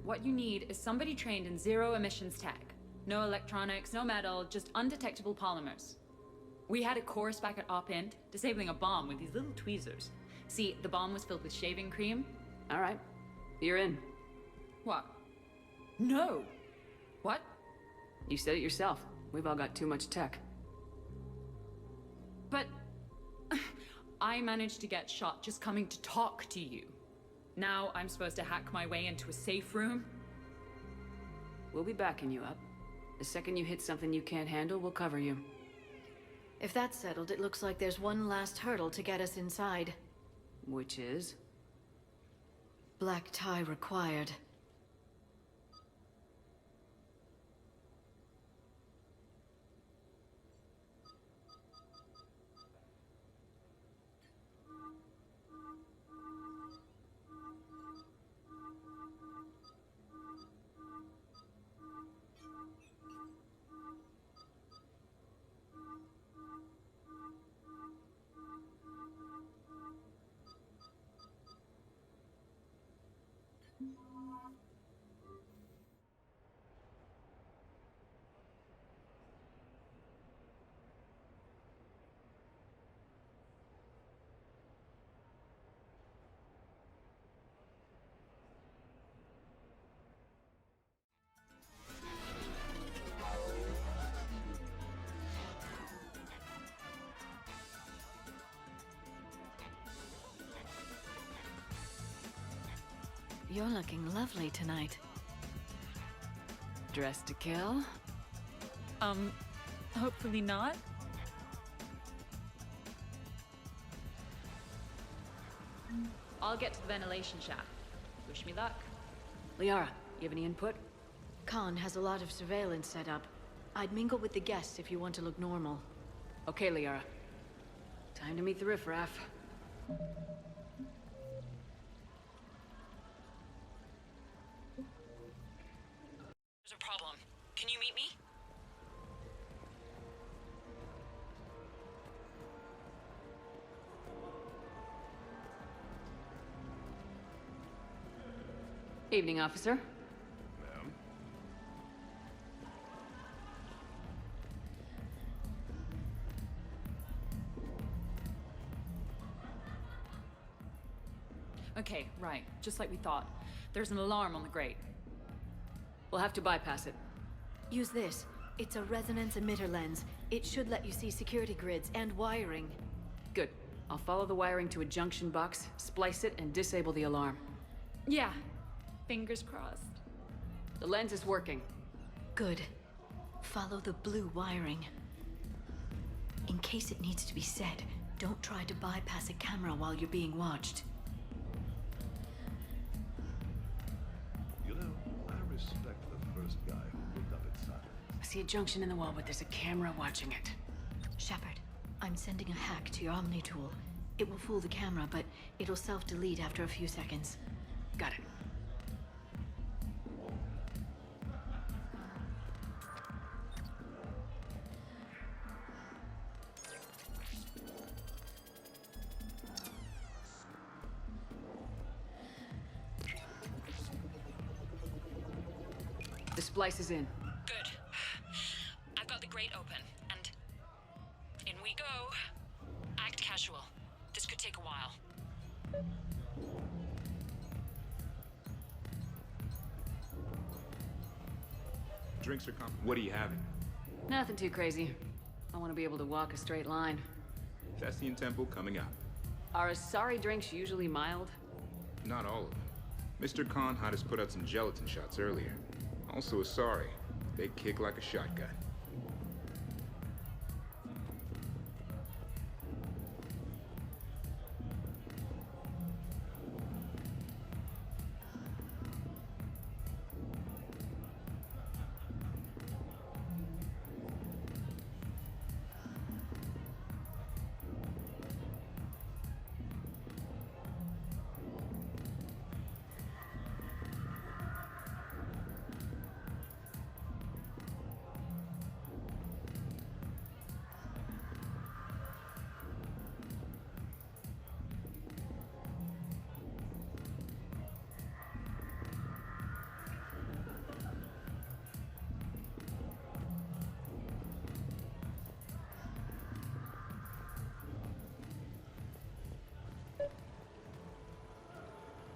What you need is somebody trained in zero emissions tech. No electronics, no metal, just undetectable polymers. We had a course back at Op-Int, disabling a bomb with these little tweezers. See, the bomb was filled with shaving cream. All right, you're in. What? No! What? You said it yourself. We've all got too much tech. But I managed to get shot just coming to talk to you. Now I'm supposed to hack my way into a safe room? We'll be backing you up. The second you hit something you can't handle, we'll cover you. If that's settled, it looks like there's one last hurdle to get us inside. Which is? Black tie required. You're looking lovely tonight. Dressed to kill? Hopefully not. I'll get to the ventilation shaft. Wish me luck. Liara, you have any input? Khan has a lot of surveillance set up. I'd mingle with the guests if you want to look normal. Okay, Liara. Time to meet the riffraff. There's a problem. Can you meet me? Evening, officer. Ma'am? Okay, right. Just like we thought. There's an alarm on the grate. We'll have to bypass it. Use this. It's a resonance emitter lens. It should let you see security grids and wiring. Good. I'll follow the wiring to a junction box, splice it, and disable the alarm. Yeah. Fingers crossed. The lens is working. Good. Follow the blue wiring. In case it needs to be said, don't try to bypass a camera while you're being watched. You know, I respect the first guy who looked up inside. I see a junction in the wall, but there's a camera watching it. Shepard, I'm sending a hack to your Omni tool. It will fool the camera, but it'll self-delete after a few seconds. Got it. The splice is in. Good. I've got the grate open, and in we go. Act casual. This could take a while. Drinks are coming. What are you having? Nothing too crazy. I want to be able to walk a straight line. Thessian Temple coming up. Are Asari drinks usually mild? Not all of them. Mr. Khan had us put out some gelatin shots earlier. Also Asari. They kick like a shotgun.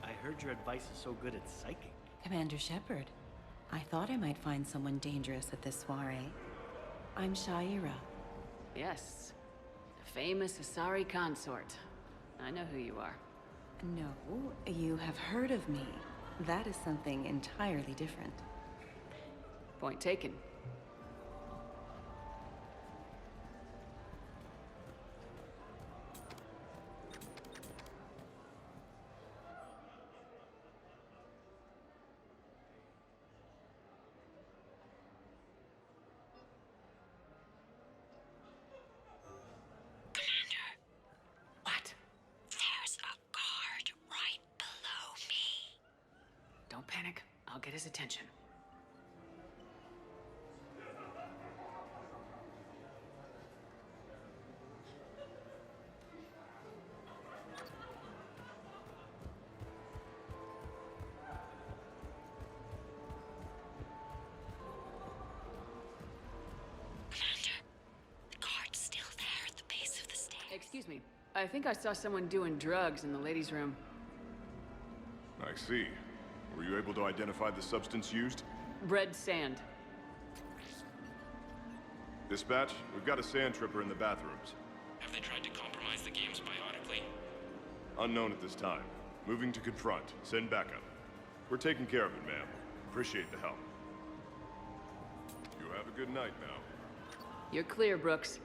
I heard your advice is so good at psychic. Commander Shepard, I thought I might find someone dangerous at this soiree. I'm Shaira. Yes. The famous Asari consort. I know who you are. No, you have heard of me. That is something entirely different. Point taken. Don't panic. I'll get his attention. Excuse me. I think I saw someone doing drugs in the ladies' room. I see. Were you able to identify the substance used? Red sand. Dispatch, we've got a sand tripper in the bathrooms. Have they tried to compromise the games biotically? Unknown at this time. Moving to confront. Send backup. We're taking care of it, ma'am. Appreciate the help. You have a good night now. You're clear, Brooks.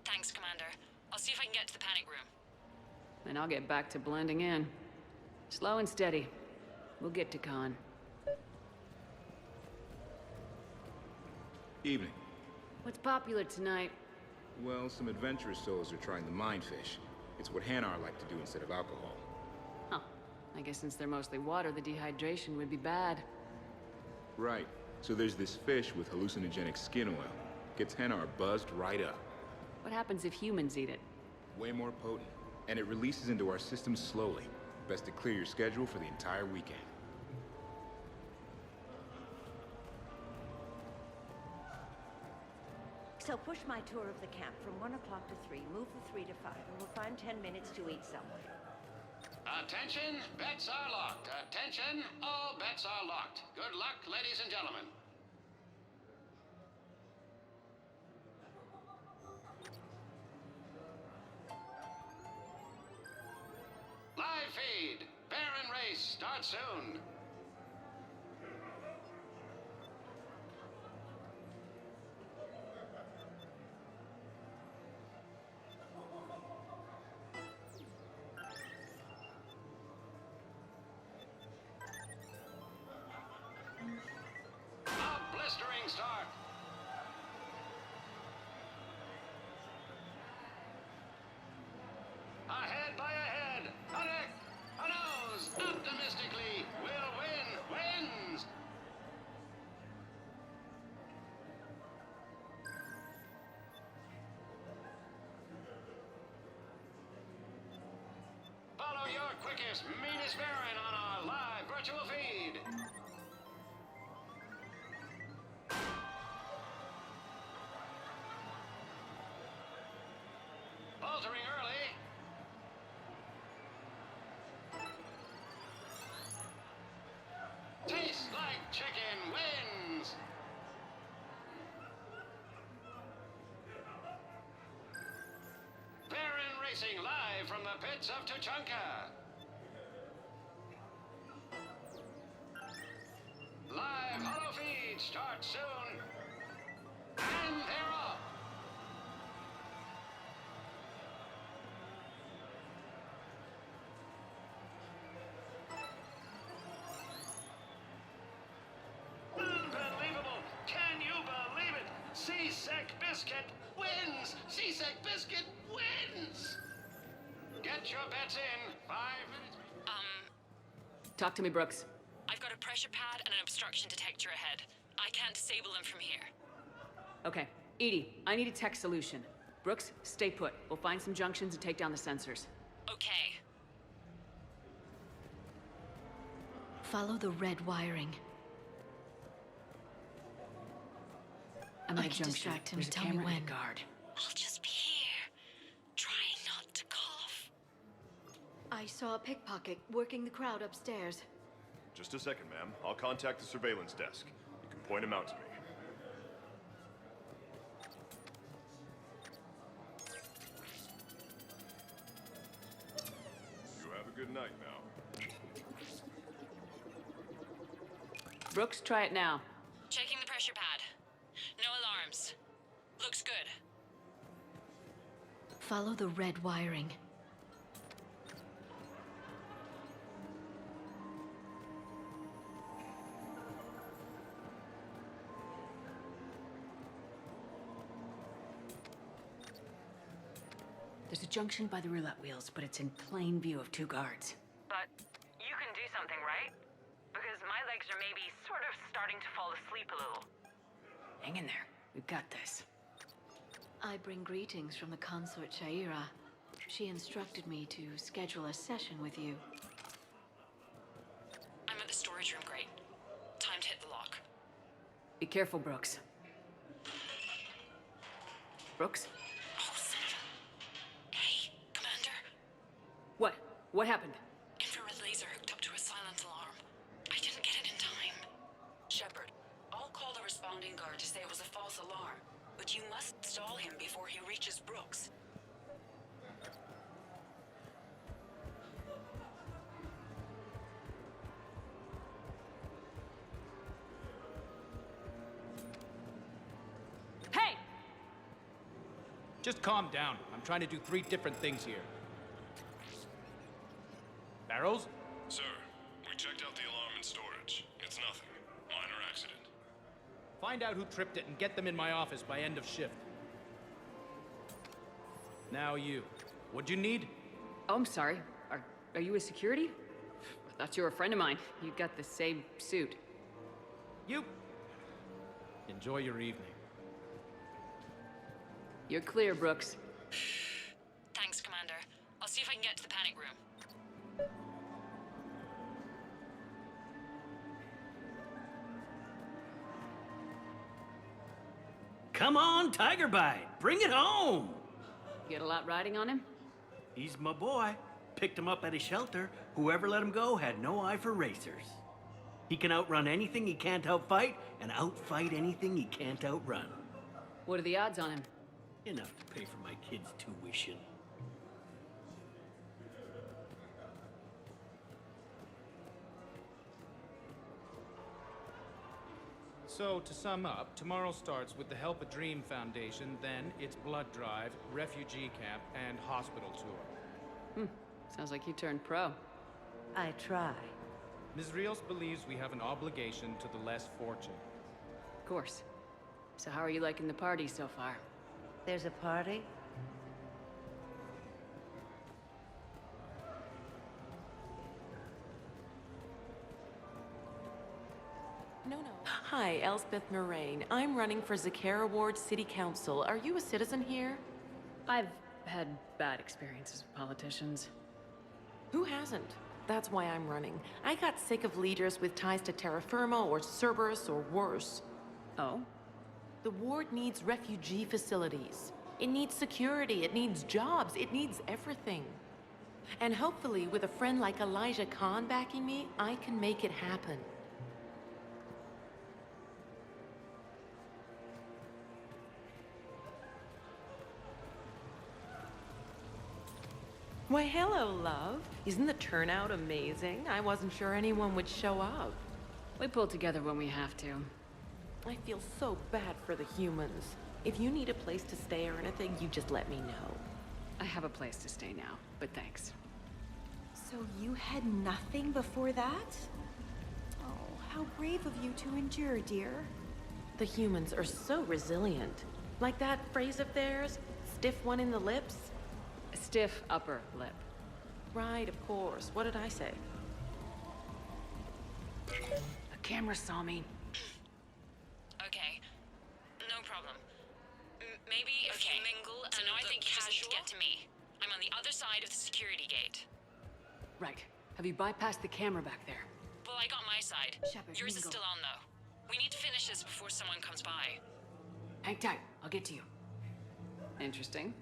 Thanks, Commander. I'll see if I can get to the panic room. and I'll get back to blending in. Slow and steady. We'll get to Khan. Evening. What's popular tonight? Well, some adventurous souls are trying the mind fish. It's what Hanar like to do instead of alcohol. Huh. I guess since they're mostly water, the dehydration would be bad. Right. So there's this fish with hallucinogenic skin oil. Gets Hanar buzzed right up. What happens if humans eat it? Way more potent. And it releases into our system slowly. Best to clear your schedule for the entire weekend. So push my tour of the camp from 1 o'clock to 3, move the 3 to 5, and we'll find 10 minutes to eat somewhere. Attention, bets are locked. Attention, all bets are locked. Good luck, ladies and gentlemen. Live feed. Baron race starts soon. A blistering start. Ahead by a head, a neck, a nose, optimistically, will win, wins. Follow your quickest, meanest Baron on our live virtual feed. Faltering early. Tastes like chicken wins. Baron Racing live from the pits of Tuchanka. Live holo feed starts soon. And they're off. Unbelievable! Can you believe it? Seasick Biscuit wins! Seasick Biscuit wins! Get your bets in. 5 minutes. Talk to me, Brooks. I've got a pressure pad and an obstruction detector ahead. I can't disable them from here. Okay. Edie, I need a tech solution. Brooks, stay put. We'll find some junctions and take down the sensors. Okay. Follow the red wiring. I'm at I a can junction. distract him. There's a Tell me camera and when. a guard. I'll just be here, trying not to cough. I saw a pickpocket working the crowd upstairs. Just a second, ma'am. I'll contact the surveillance desk. You can point him out to me. You have a good night now. Brooks, try it now. Checking the pressure pad. No alarms. Looks good. Follow the red wiring. There's a junction by the roulette wheels, but it's in plain view of 2 guards. But you can do something, right? Because my legs are maybe sort of starting to fall asleep a little. Hang in there. We've got this. I bring greetings from the consort Shaira. She instructed me to schedule a session with you. I'm at the storage room, great. Time to hit the lock. Be careful, Brooks. Brooks? Oh, son of a... Hey, Commander. What? What happened? Infrared laser hooked up to a silent alarm. I didn't get it in time. Shepard, I'll call the responding guard to say it was a false alarm. But you must stall him before he reaches Brooks. Hey! Just calm down. I'm trying to do 3 different things here. Barrows? Sir, we checked out the alarm in storage. It's nothing. Minor accident. Find out who tripped it and get them in my office by end of shift. Now you. What'd you need? Oh, I'm sorry. Are you a security? I thought you were a friend of mine. You got the same suit. You. Enjoy your evening. You're clear, Brooks. Thanks, Commander. I'll see if I can get to the panic room. Come on, Tiger Bite, bring it home! You get a lot riding on him? He's my boy. Picked him up at a shelter. Whoever let him go had no eye for racers. He can outrun anything he can't outfight, and outfight anything he can't outrun. What are the odds on him? Enough to pay for my kids' tuition. So, to sum up, tomorrow starts with the Help a Dream Foundation, then it's blood drive, refugee camp, and hospital tour. Sounds like you turned pro. I try. Ms. Rios believes we have an obligation to the less fortunate. Of course. So how are you liking the party so far? There's a party? No. Hi, Elspeth Moraine. I'm running for Zakara Ward City Council. Are you a citizen here? I've had bad experiences with politicians. Who hasn't? That's why I'm running. I got sick of leaders with ties to Terra Firma or Cerberus or worse. Oh? The ward needs refugee facilities. It needs security, it needs jobs, it needs everything. And hopefully, with a friend like Elijah Khan backing me, I can make it happen. Why, hello, love. Isn't the turnout amazing? I wasn't sure anyone would show up. We pull together when we have to. I feel so bad for the humans. If you need a place to stay or anything, you just let me know. I have a place to stay now, but thanks. So you had nothing before that? Oh, how brave of you to endure, dear. The humans are so resilient. Like that phrase of theirs, stiff one in the lips. A stiff upper lip. Right, of course. What did I say? The camera saw me. Okay. No problem. Maybe if you mingle and I think you just need to get to me. I'm on the other side of the security gate. Right. Have you bypassed the camera back there? Well, I got my side. Shepard, Yours is mingle. still on, though. We need to finish this before someone comes by. Hang tight. I'll get to you. Interesting.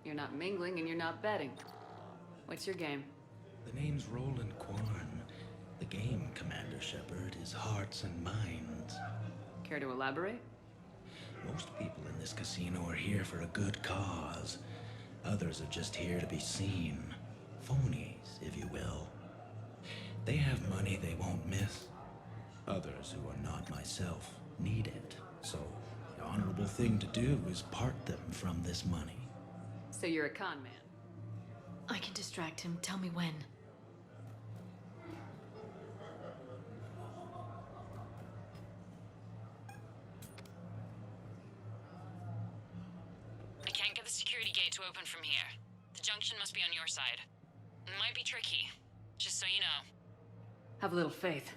You're not mingling and you're not betting. What's your game? The name's Roland Quarn. The game, Commander Shepard, is hearts and minds. Care to elaborate? Most people in this casino are here for a good cause. Others are just here to be seen. Phonies, if you will. They have money they won't miss. Others, who are not myself, need it. So, the honorable thing to do is part them from this money. So you're a con man? I can distract him. Tell me when. I can't get the security gate to open from here. The junction must be on your side. It might be tricky, just so you know. Have a little faith.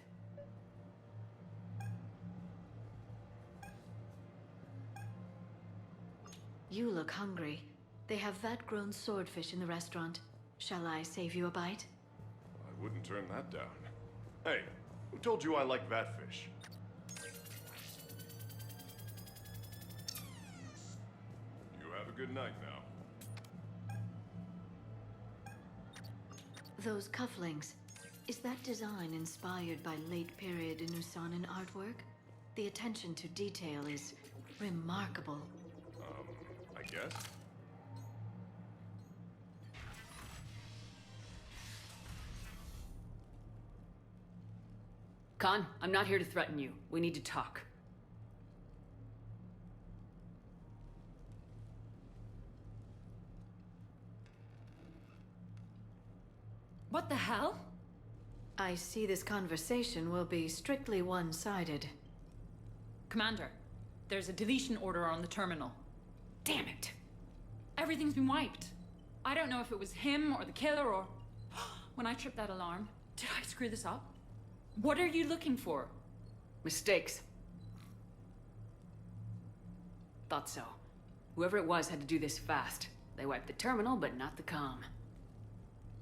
You look hungry. They have vat-grown swordfish in the restaurant. Shall I save you a bite? I wouldn't turn that down. Hey, who told you I like that fish? You have a good night now. Those cufflinks. Is that design inspired by late-period Inusanan artwork? The attention to detail is remarkable. I guess. Khan, I'm not here to threaten you. We need to talk. What the hell? I see this conversation will be strictly one-sided. Commander, there's a deletion order on the terminal. Damn it! Everything's been wiped. I don't know if it was him or the killer or... When I tripped that alarm, did I screw this up? What are you looking for? Mistakes. Thought so. Whoever it was had to do this fast. They wiped the terminal, but not the comm.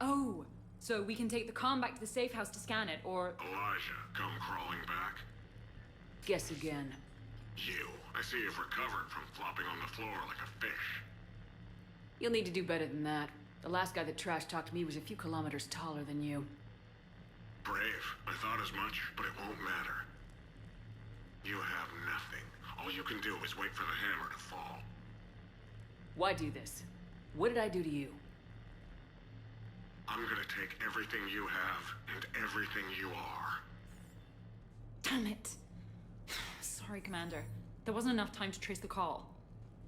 Oh, so we can take the comm back to the safe house to scan it, or... Elijah, come crawling back. Guess again. You. I see you've recovered from flopping on the floor like a fish. You'll need to do better than that. The last guy that trash-talked me was a few kilometers taller than you. Brave. I thought as much, but it won't matter. You have nothing. All you can do is wait for the hammer to fall. Why do this? What did I do to you? I'm gonna take everything you have and everything you are. Damn it. Sorry, Commander. There wasn't enough time to trace the call.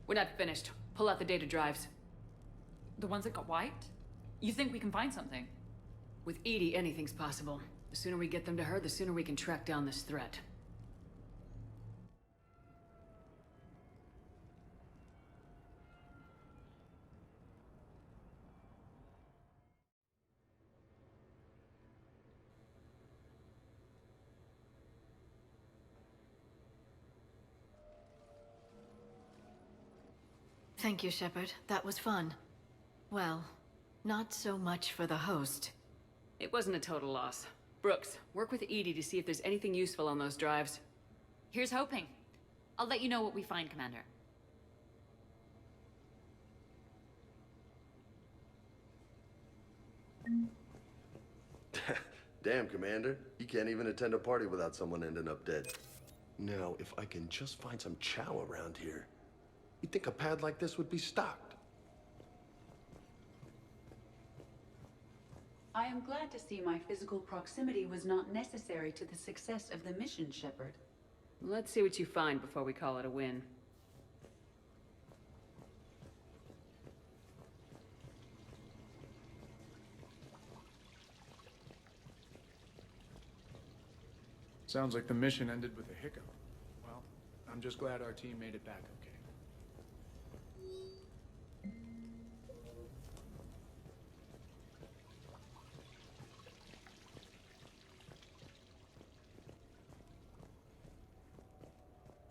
We're not finished. Pull out the data drives. The ones that got wiped? You think we can find something? With EDI, anything's possible. The sooner we get them to her, the sooner we can track down this threat. Thank you, Shepard. That was fun. Well, not so much for the host. It wasn't a total loss. Brooks, work with EDI to see if there's anything useful on those drives. Here's hoping. I'll let you know what we find, Commander. Damn, Commander. You can't even attend a party without someone ending up dead. Now, if I can just find some chow around here, you'd think a pad like this would be stocked. I am glad to see my physical proximity was not necessary to the success of the mission, Shepard. Let's see what you find before we call it a win. Sounds like the mission ended with a hiccup. Well, I'm just glad our team made it back okay.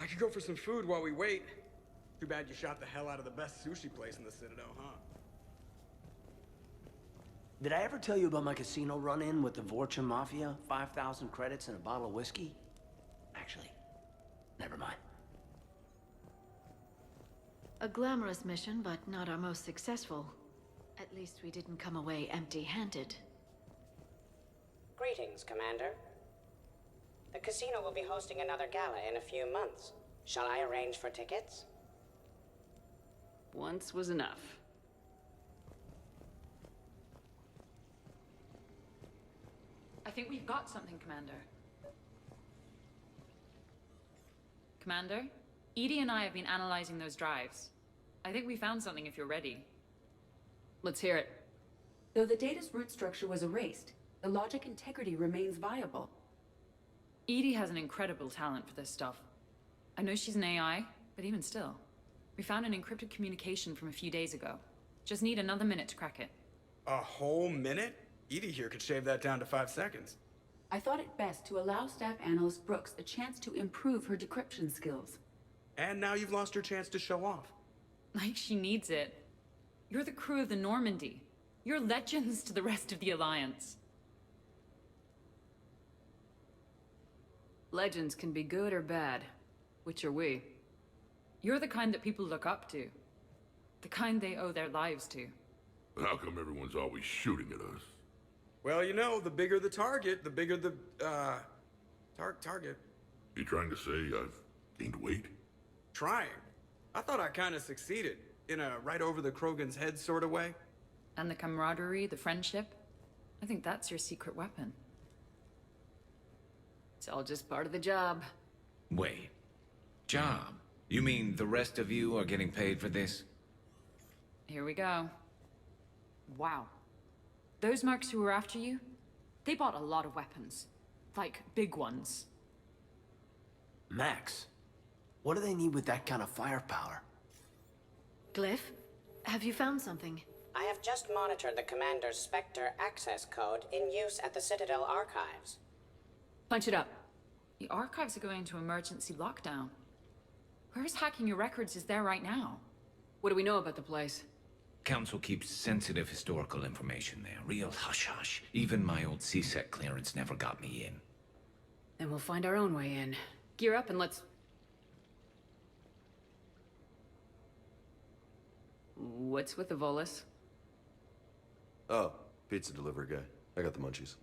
I could go for some food while we wait. Too bad you shot the hell out of the best sushi place in the Citadel, huh? Did I ever tell you about my casino run-in with the Vorcha Mafia? 5,000 credits and a bottle of whiskey? Actually, never mind. A glamorous mission, but not our most successful. At least we didn't come away empty-handed. Greetings, Commander. The casino will be hosting another gala in a few months. Shall I arrange for tickets? Once was enough. I think we've got something, Commander. Commander, EDI and I have been analyzing those drives. I think we found something if you're ready. Let's hear it. Though the data's root structure was erased, the logic integrity remains viable. EDI has an incredible talent for this stuff. I know she's an AI, but even still. We found an encrypted communication from a few days ago. Just need another minute to crack it. A whole minute? EDI here could shave that down to 5 seconds. I thought it best to allow Staff Analyst Brooks a chance to improve her decryption skills. And now you've lost your chance to show off. Like she needs it. You're the crew of the Normandy. You're legends to the rest of the Alliance. Legends can be good or bad. Which are we? You're the kind that people look up to. The kind they owe their lives to. How come everyone's always shooting at us? Well, you know, the bigger the target, the bigger the, target. You trying to say I've gained weight? Trying. I thought I kind of succeeded. In a right over the Krogan's head sort of way. And the camaraderie, the friendship. I think that's your secret weapon. It's all just part of the job. Wait. Job? You mean the rest of you are getting paid for this? Here we go. Wow. Those mercs who were after you, They bought a lot of weapons. Like, big ones. Max, what do they need with that kind of firepower? Glyph, have you found something? I have just monitored the Commander's Spectre access code in use at the Citadel archives. Punch it up. The archives are going into emergency lockdown. Whoever's hacking your records is there right now. What do we know about the place? Council keeps sensitive historical information there. Real hush-hush. Even my old CSEC clearance never got me in. Then we'll find our own way in. Gear up and let's... What's with the Volus? Oh, pizza delivery guy. I got the munchies.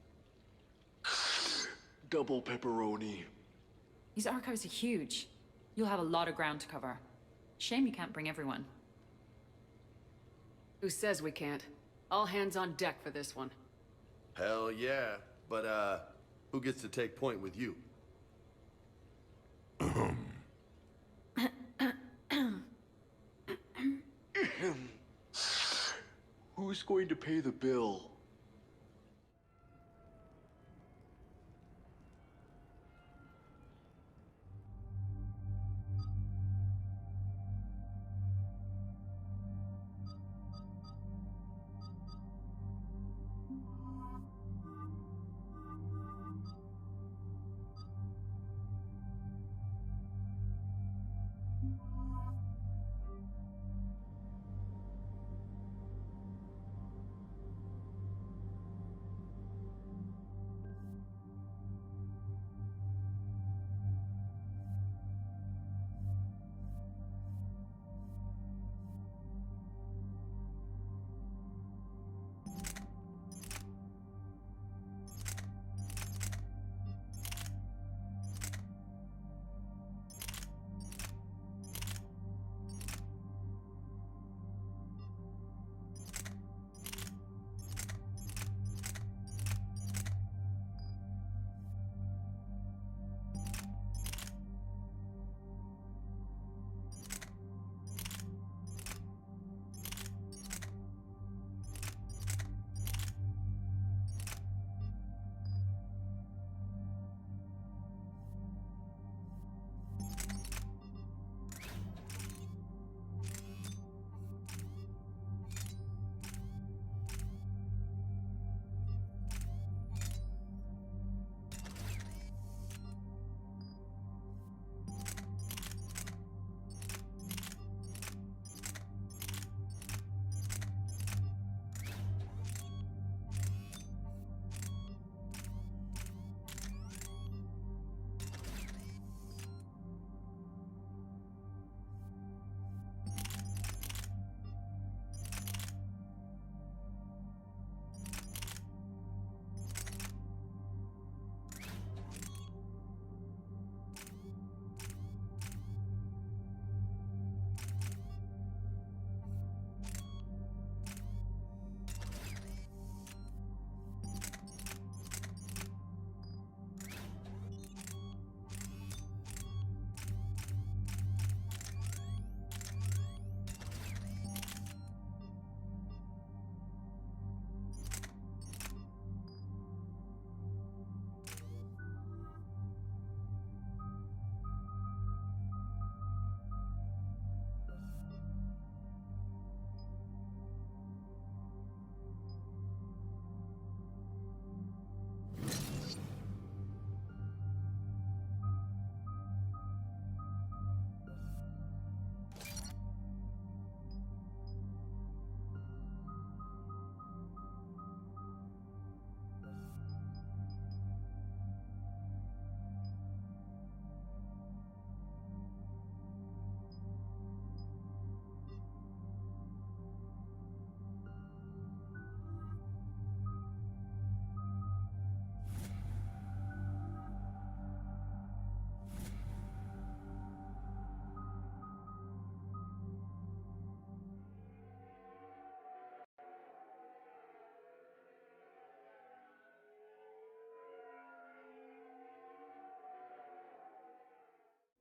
Double pepperoni. These archives are huge. You'll have a lot of ground to cover. Shame you can't bring everyone. Who says we can't? All hands on deck for this one. Hell yeah. But, who gets to take point with you? Who's going to pay the bill?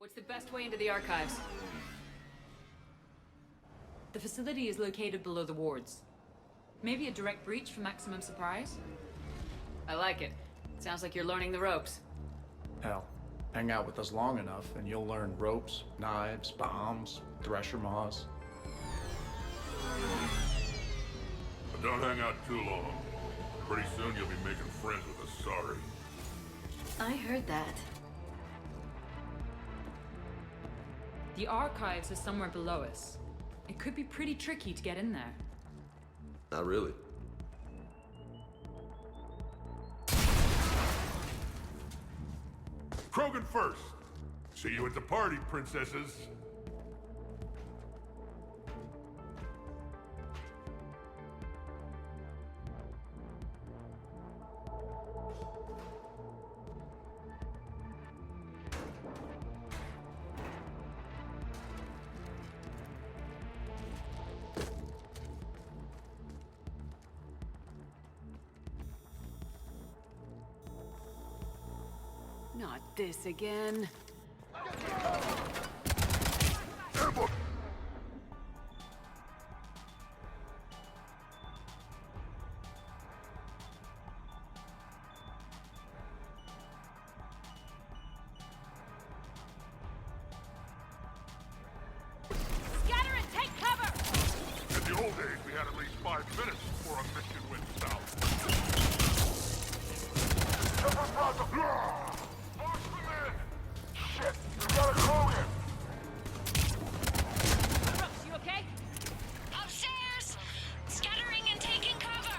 What's the best way into the archives? The facility is located below the wards. Maybe a direct breach for maximum surprise? I like it. Sounds like you're learning the ropes. Hell, hang out with us long enough and you'll learn ropes, knives, bombs, thresher maws. But don't hang out too long. Pretty soon you'll be making friends with us, sorry. I heard that. The archives are somewhere below us. It could be pretty tricky to get in there. Not really. Krogan first. See you at the party, princesses. Not this again. Scatter and take cover! In the old days, we had at least 5 minutes before a mission went south. Shit! We got a Krogan! Brooks, you okay? Upstairs! Scattering and taking cover!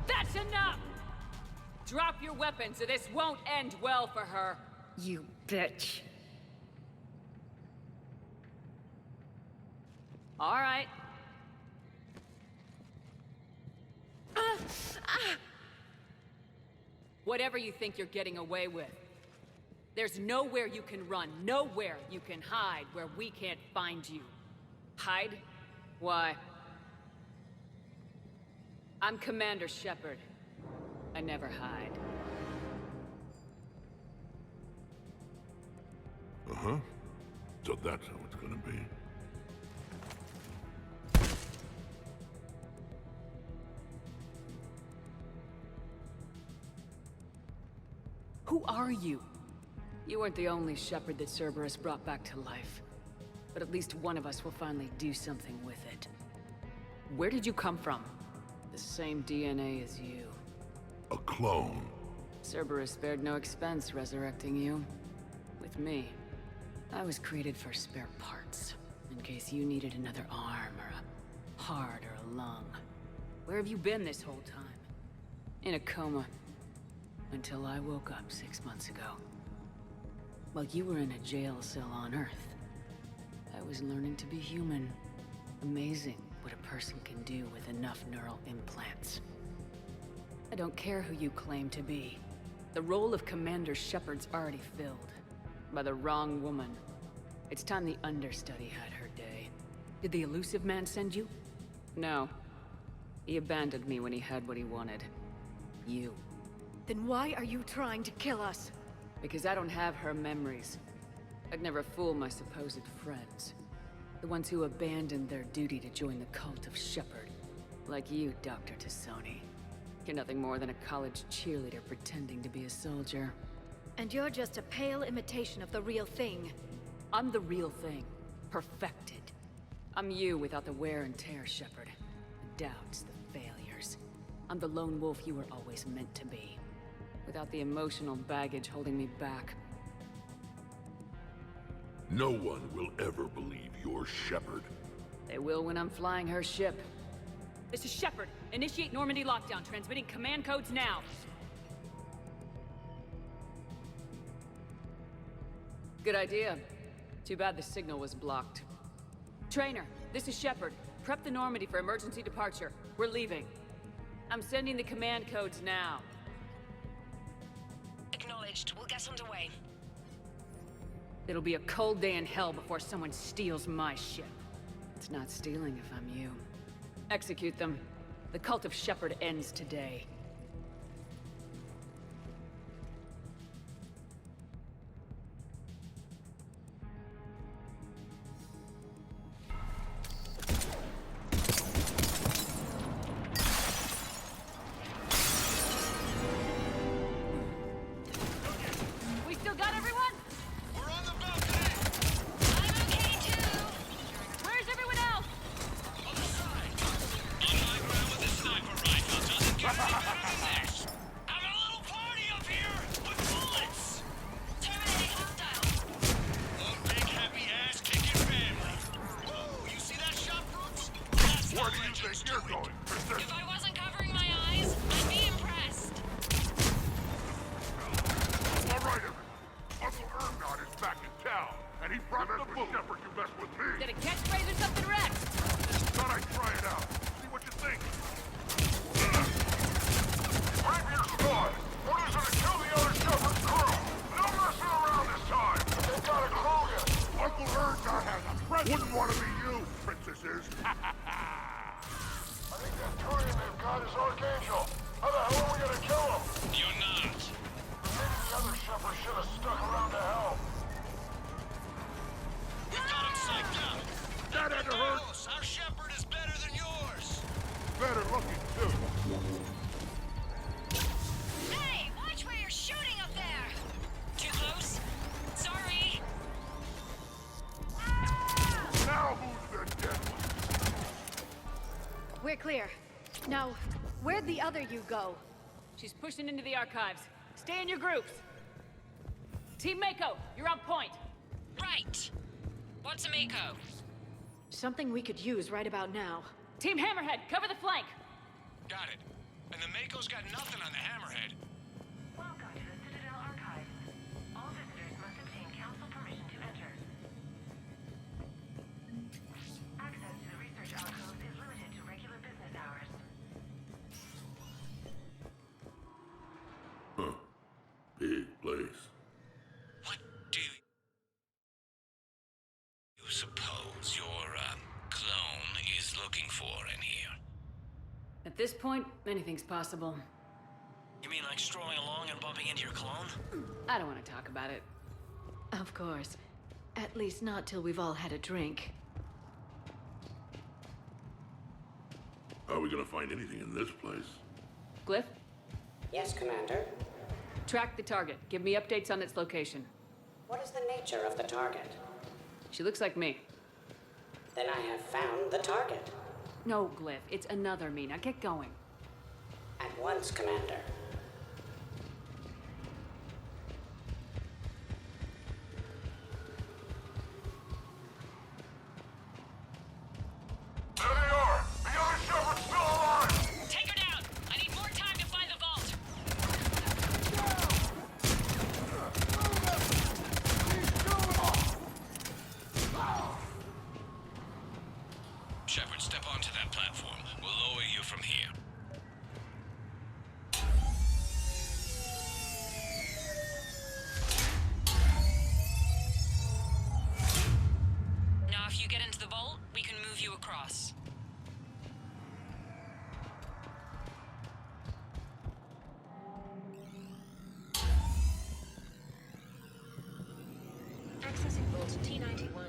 That's enough! Drop your weapons or this won't end well for her. You bitch. All right. Whatever you think you're getting away with. There's nowhere you can run, nowhere you can hide where we can't find you. Hide? Why? I'm Commander Shepard. I never hide. Uh-huh. So that's how it's gonna be. Who are you? You weren't the only Shepard that Cerberus brought back to life. But at least one of us will finally do something with it. Where did you come from? The same DNA as you. A clone. Cerberus spared no expense resurrecting you. With me, I was created for spare parts. In case you needed another arm, or a heart, or a lung. Where have you been this whole time? In a coma. Until I woke up 6 months ago. While you were in a jail cell on Earth, I was learning to be human. Amazing what a person can do with enough neural implants. I don't care who you claim to be. The role of Commander Shepard's already filled. By the wrong woman. It's time the understudy had her day. Did the Elusive Man send you? No. He abandoned me when he had what he wanted. You. Then why are you trying to kill us? Because I don't have her memories. I'd never fool my supposed friends. The ones who abandoned their duty to join the cult of Shepard. Like you, Dr. T'Soni. You're nothing more than a college cheerleader pretending to be a soldier. And you're just a pale imitation of the real thing. I'm the real thing. Perfected. I'm you without the wear and tear, Shepard. The doubts, the failures. I'm the lone wolf you were always meant to be. Without the emotional baggage holding me back. No one will ever believe you're Shepard. They will when I'm flying her ship. This is Shepard. Initiate Normandy lockdown. Transmitting command codes now. Good idea. Too bad the signal was blocked. Trainer, this is Shepard. Prep the Normandy for emergency departure. We're leaving. I'm sending the command codes now. Acknowledged. We'll get underway. It'll be a cold day in hell before someone steals my ship. It's not stealing if I'm you. Execute them. The cult of Shepard ends today. Juggernaut is back in town, and he brought the book. Shepard, you mess with me. Did a catchphrase or something, Rex? Thought I'd try it out. See what you think. Rapier squad! Orders are to kill the other Shepard's crew! No messing around this time! They've got a Krogan! Uncle Ergar has a present. Wouldn't want to be you, princesses. I think that Turian they've got is Archangel. How the hell are we gonna kill him? You're not. Maybe the other Shepard should have stuck around to help. We've got him psyched out. That had to hurt. Our Shepard is better than yours. Better looking, too. Hey, watch where you're shooting up there! Too close? Sorry. Now who's the dead one? We're clear. Now, where'd the other you go? She's pushing into the archives. Stay in your groups. Team Mako, you're on point. Right. What's a Mako? Something we could use right about now. Team Hammerhead, cover the flank. Got it. And the Mako's got nothing on the Hammerhead. Welcome to the Citadel Archives. All visitors must obtain council permission to enter. Access to the research alcoves is limited to regular business hours. Huh. Big place. What do you suppose your, clone is looking for in here? At this point, anything's possible. You mean like strolling along and bumping into your clone? I don't want to talk about it. Of course. At least not till we've all had a drink. How are we gonna find anything in this place? Glyph, Yes, Commander. track the target. Give me updates on its location. What is the nature of the target? She looks like me. Then I have found the target. No, Glyph, it's another me. Now get going. At once, Commander. There they are! The other Shepard's still alive! Take her down! I need more time to find the vault! Shepard, step onto that platform. We'll lower you from here. Now, if you get into the vault, we can move you across. Accessing Vault T-91.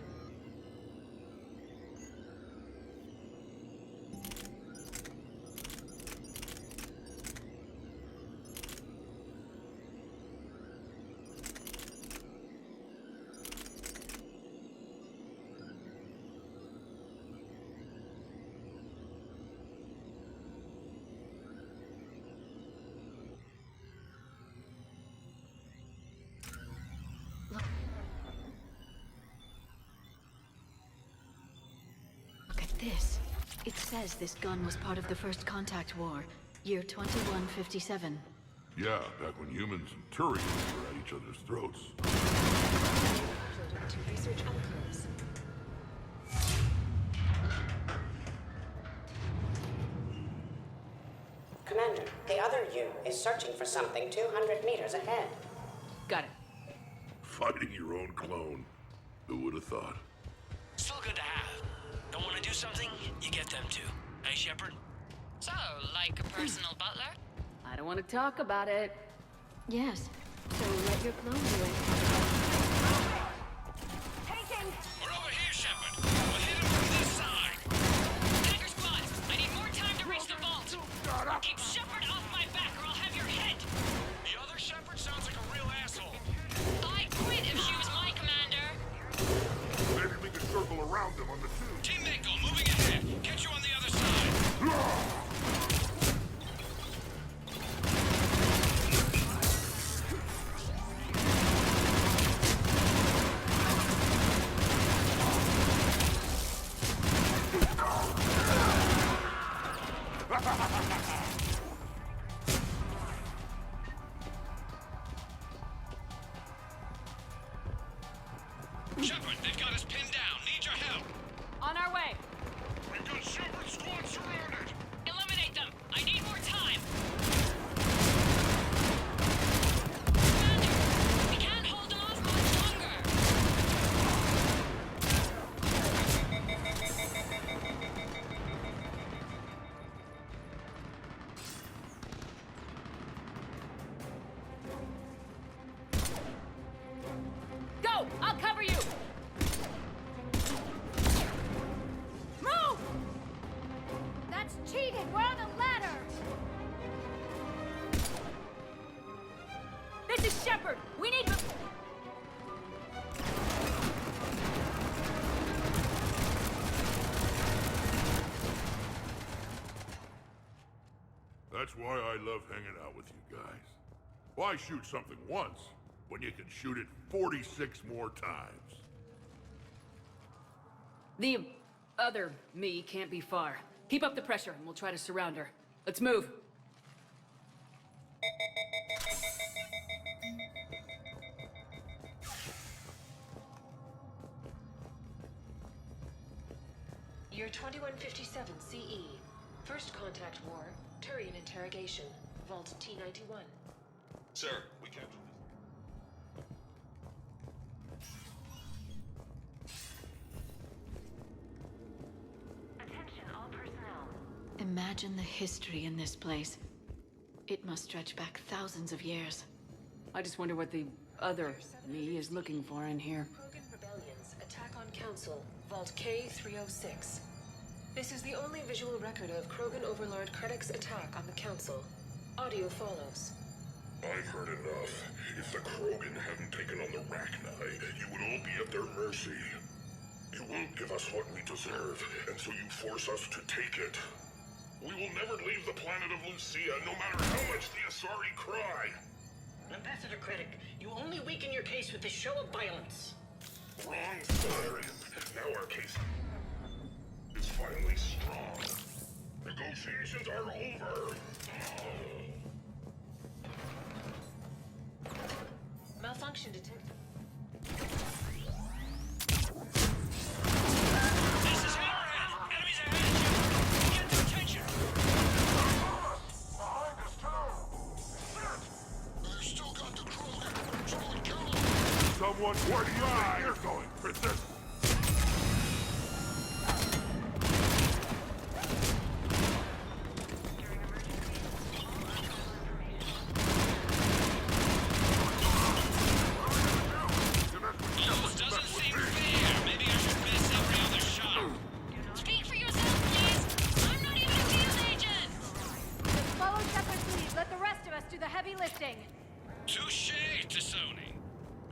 Look at this. It says this gun was part of the First Contact War, year 2157. Yeah, back when humans and Turians were at each other's throats. Uploaded to research alcoves. Commander, the other you is searching for something 200 meters ahead. Got it. Fighting your own clone. Who would have thought? Still good to have. Don't want to do something? You get them to. Hey, Shepard? So, like a personal butler? I don't want to talk about it. Yes. So let your clone do it. We're over here, Shepard. We'll hit him from this side. Tiger Squad, I need more time to reach the vault. Keep Shepard off my back or I'll have your head. The other Shepard sounds like a real asshole. I'd quit if she was my commander. Maybe we can circle around them on the tube. Team Mako moving ahead. Get you on the other side. Shepard, they've got us pinned down. Need your help. On our way. We've got Shepard squad surrounded. Eliminate them. I need more time. We can't hold them off much longer. Go! I'll cover you! Move! That's cheating! We're on the ladder! This is Shepard! We need to... That's why I love hanging out with you guys. Why shoot something once when you can shoot it 46 more times? The other me can't be far. Keep up the pressure and we'll try to surround her. Let's move. Year 2157 CE. First contact war. Turian interrogation. Vault T-91. Sir, we captured Attention all personnel. Imagine the history in this place. It must stretch back thousands of years. I just wonder what the other me is looking for in here. Krogan rebellions. Attack on Council. Vault K-306. This is the only visual record of Krogan Overlord Krennic's attack on the Council. Audio follows. I've heard enough. If the Krogan hadn't taken on the Rachni, you would all be at their mercy. You won't give us what we deserve, and so you force us to take it. We will never leave the planet of Lucia, no matter how much the Asari cry. Ambassador Krennic, you only weaken your case with this show of violence. Wrong, Solarian. Now our case is finally strong. Negotiations are over. Malfunction detected. This is Hammerhead. Enemies ahead. Get their attention. Behind us, too. They've still got the Krogan. Someone kill them. Someone, where do you think you're going, Princess? This doesn't seem fair. Maybe I should miss every other shot. Speak for yourself, please. I'm not even a field agent. Just follow Shepard's lead. Let the rest of us do the heavy lifting. Touche, Tassoni.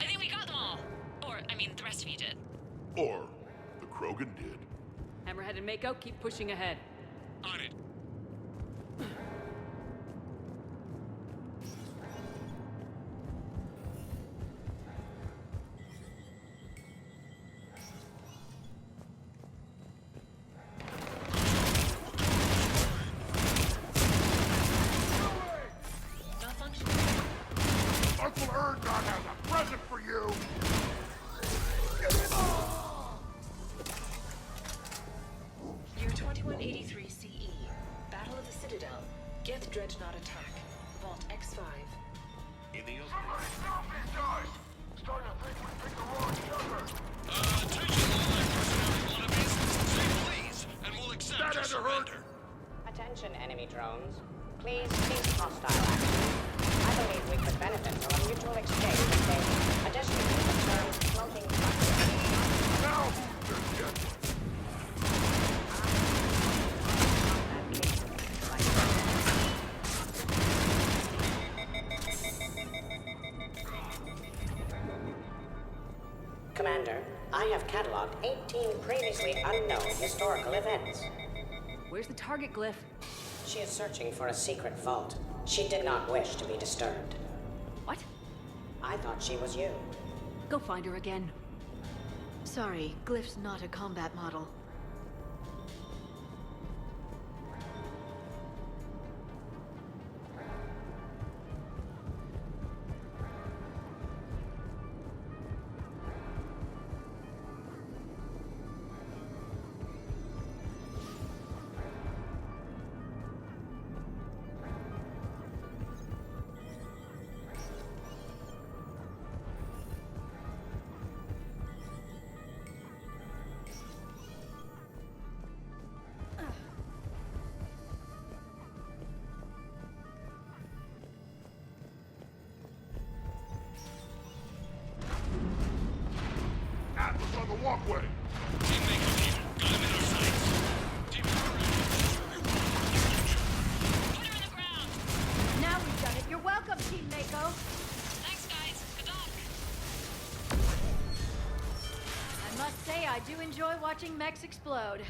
I think we got them all. Or, I mean, the rest of you did. Or the Krogan did. Hammerhead and Mako, keep pushing ahead. On it. Malfunction. Uncle Erdnot has a present for you! Year 2183 CE. Battle of the Citadel. Geth Dreadnought attack. Vault X5. In the open. Somebody stop these guys! Starting to think we picked the wrong Shepard. Attention all my personnel wannabes. Say please, and we'll accept your surrender. Attention, enemy drones. Please cease hostile action. I believe we could benefit from a mutual exchange of data. Additionally, the term floating bucket. Now who's your jet? Commander, I have cataloged 18 previously unknown historical events. Where's the target glyph? She is searching for a secret vault. She did not wish to be disturbed. What? I thought she was you. Go find her again. Sorry, Glyph's not a combat model. walkway! Team Mako here. Got him in our sights. Team Now we've done it. You're welcome, Team Mako. Thanks, guys. Good luck. I must say, I do enjoy watching mechs explode.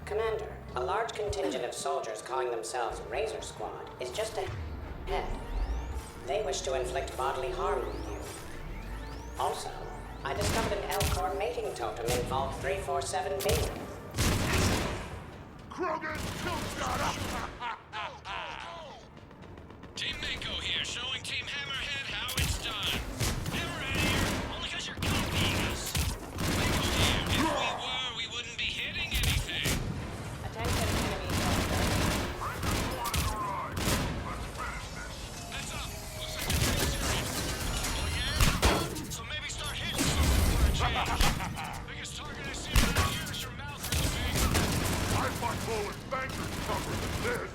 Commander, a large contingent of soldiers calling themselves Razor Squad is just ahead. They wish to inflict bodily harm on you. Also, I discovered an Elcor mating totem in Vault 347B. Krogan, kill shot! Team Mako here, showing Team Hammerhead how it's done. Hammerhead here, only because you're copying us. Mako here, if we were, we wouldn't be hitting anything. Attention, enemy soldiers. Heads up, looks like they're pretty serious. Oh yeah? So maybe start hitting something for a change. Biggest target I see around here is your mouth, Rich. I find Bowen's bankers tougher than this!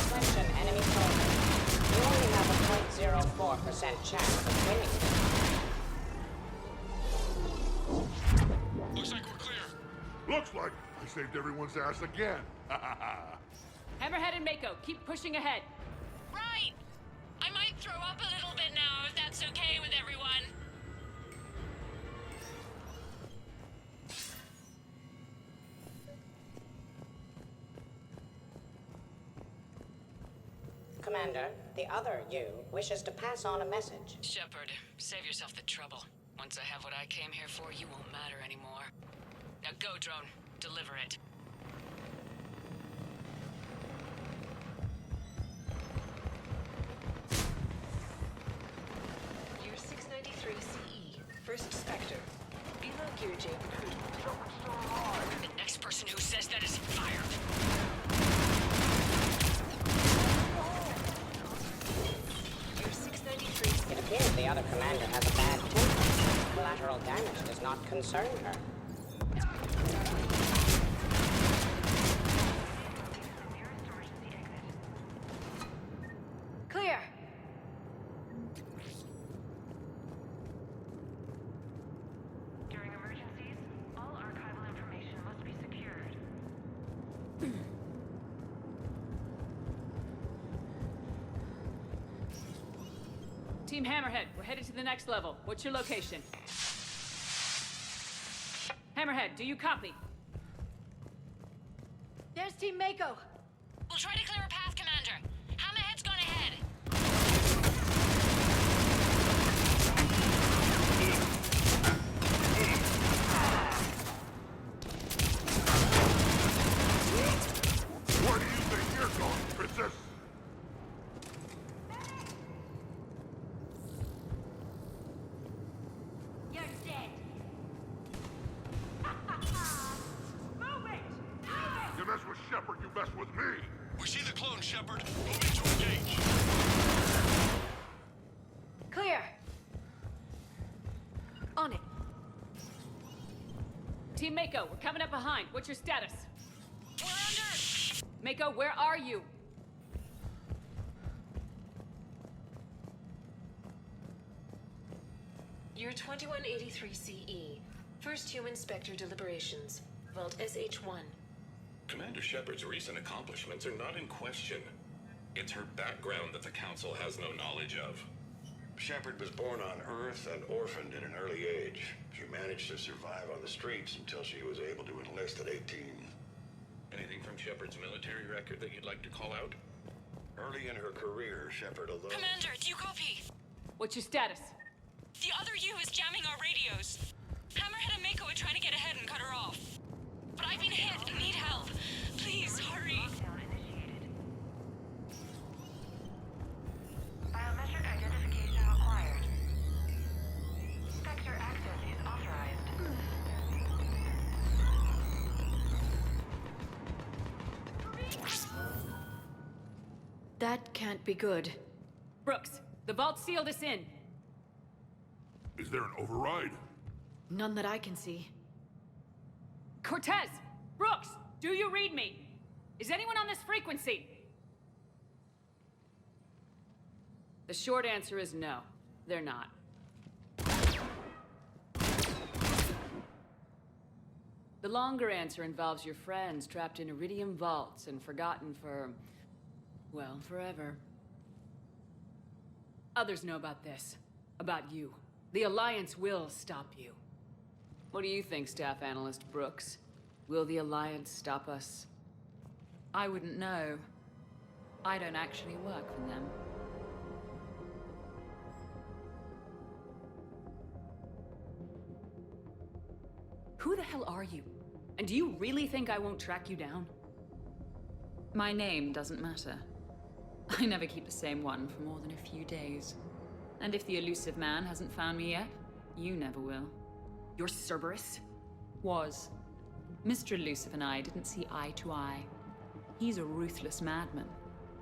Attention, enemy soldiers. You only have a 0.04% chance of winning. Looks like we're clear. Looks like I saved everyone's ass again. Hammerhead and Mako, keep pushing ahead. Right! I might throw up a little bit now, if that's okay with everyone. Commander, the other you wishes to pass on a message. Shepard, save yourself the trouble. Once I have what I came here for, you won't matter anymore. Now go, drone. Deliver it. Year 693 CE. First Spectre. Ela Girje recruitment. The next person who says that is fired. Year 693. It appears the other commander has a bad temper. Collateral damage does not concern her. Clear. During emergencies, all archival information must be secured. Team Hammerhead, we're headed to the next level. What's your location? Hammerhead, do you copy? There's Team Mako. We'll try to clear a path, Commander. Hammerhead's gone ahead. Where do you think you're going, princess? You're dead. You mess with Shepard, you mess with me! We see the clone, Shepard. Moving to engage. Clear. On it. Team Mako, we're coming up behind. What's your status? We're under! Mako, where are you? Year 2183 CE. First Human Spectre deliberations. Vault SH-1. Commander Shepard's recent accomplishments are not in question. It's her background that the Council has no knowledge of. Shepard was born on Earth and orphaned at an early age. She managed to survive on the streets until she was able to enlist at 18. Anything from Shepard's military record that you'd like to call out? Early in her career, Shepard alone... Commander, do you copy? What's your status? The other U is jamming our radios. Hammerhead and Mako are trying to get ahead and cut her off. But I've been hit and need help. Please, hurry. Biometric identification required. Spectre access is authorized. That can't be good. Brooks, the vault sealed us in. Is there an override? None that I can see. Cortez! Brooks! Do you read me? Is anyone on this frequency? The short answer is no. They're not. The longer answer involves your friends trapped in Iridium vaults and forgotten for... well, forever. Others know about this. About you. The Alliance will stop you. What do you think, Staff Analyst Brooks? Will the Alliance stop us? I wouldn't know. I don't actually work for them. Who the hell are you? And do you really think I won't track you down? My name doesn't matter. I never keep the same one for more than a few days. And if the elusive man hasn't found me yet, you never will. You're Cerberus? Was. Mr. Elusive and I didn't see eye to eye. He's a ruthless madman,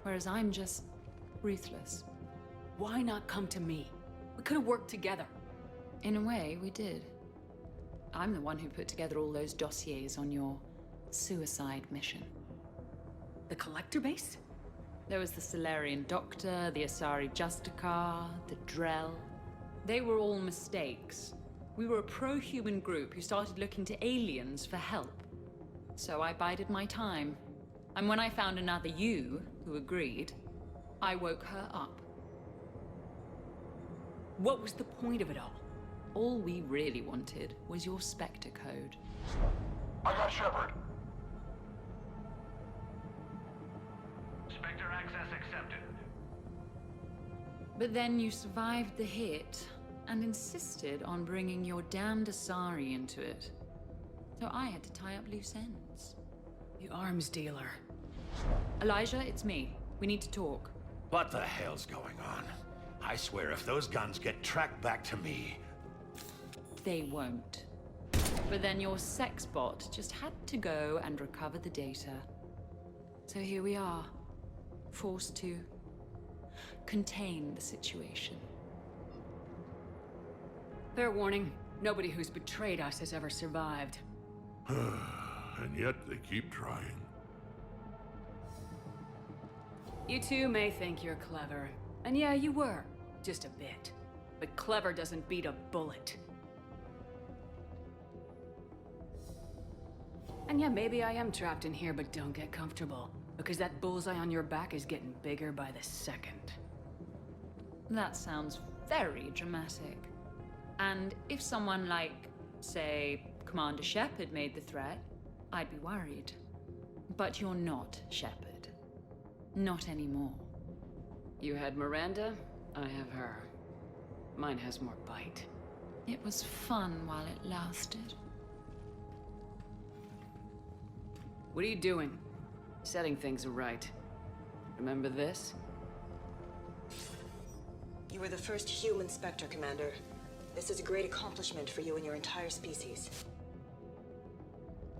whereas I'm just ruthless. Why not come to me? We could have worked together. In a way, we did. I'm the one who put together all those dossiers on your suicide mission. The Collector base? There was the Solarian Doctor, the Asari Justicar, the Drell. They were all mistakes. We were a pro-human group who started looking to aliens for help. So I bided my time. And when I found another you who agreed, I woke her up. What was the point of it all? All we really wanted was your Spectre code. I got Shepard. Spectre access accepted. But then you survived the hit and insisted on bringing your damned Asari into it. So I had to tie up loose ends. The arms dealer. Elijah, it's me. We need to talk. What the hell's going on? I swear if those guns get tracked back to me... They won't. But then your sex bot just had to go and recover the data. So here we are, forced to contain the situation. Fair warning, nobody who's betrayed us has ever survived. And yet they keep trying. You two may think you're clever. And yeah, you were. Just a bit. But clever doesn't beat a bullet. And yeah, maybe I am trapped in here, but don't get comfortable. Because that bullseye on your back is getting bigger by the second. That sounds very dramatic. And if someone like, say, Commander Shepard made the threat, I'd be worried. But you're not Shepard. Not anymore. You had Miranda, I have her. Mine has more bite. It was fun while it lasted. What are you doing? Setting things right. Remember this? You were the first human Spectre, Commander. This is a great accomplishment for you and your entire species.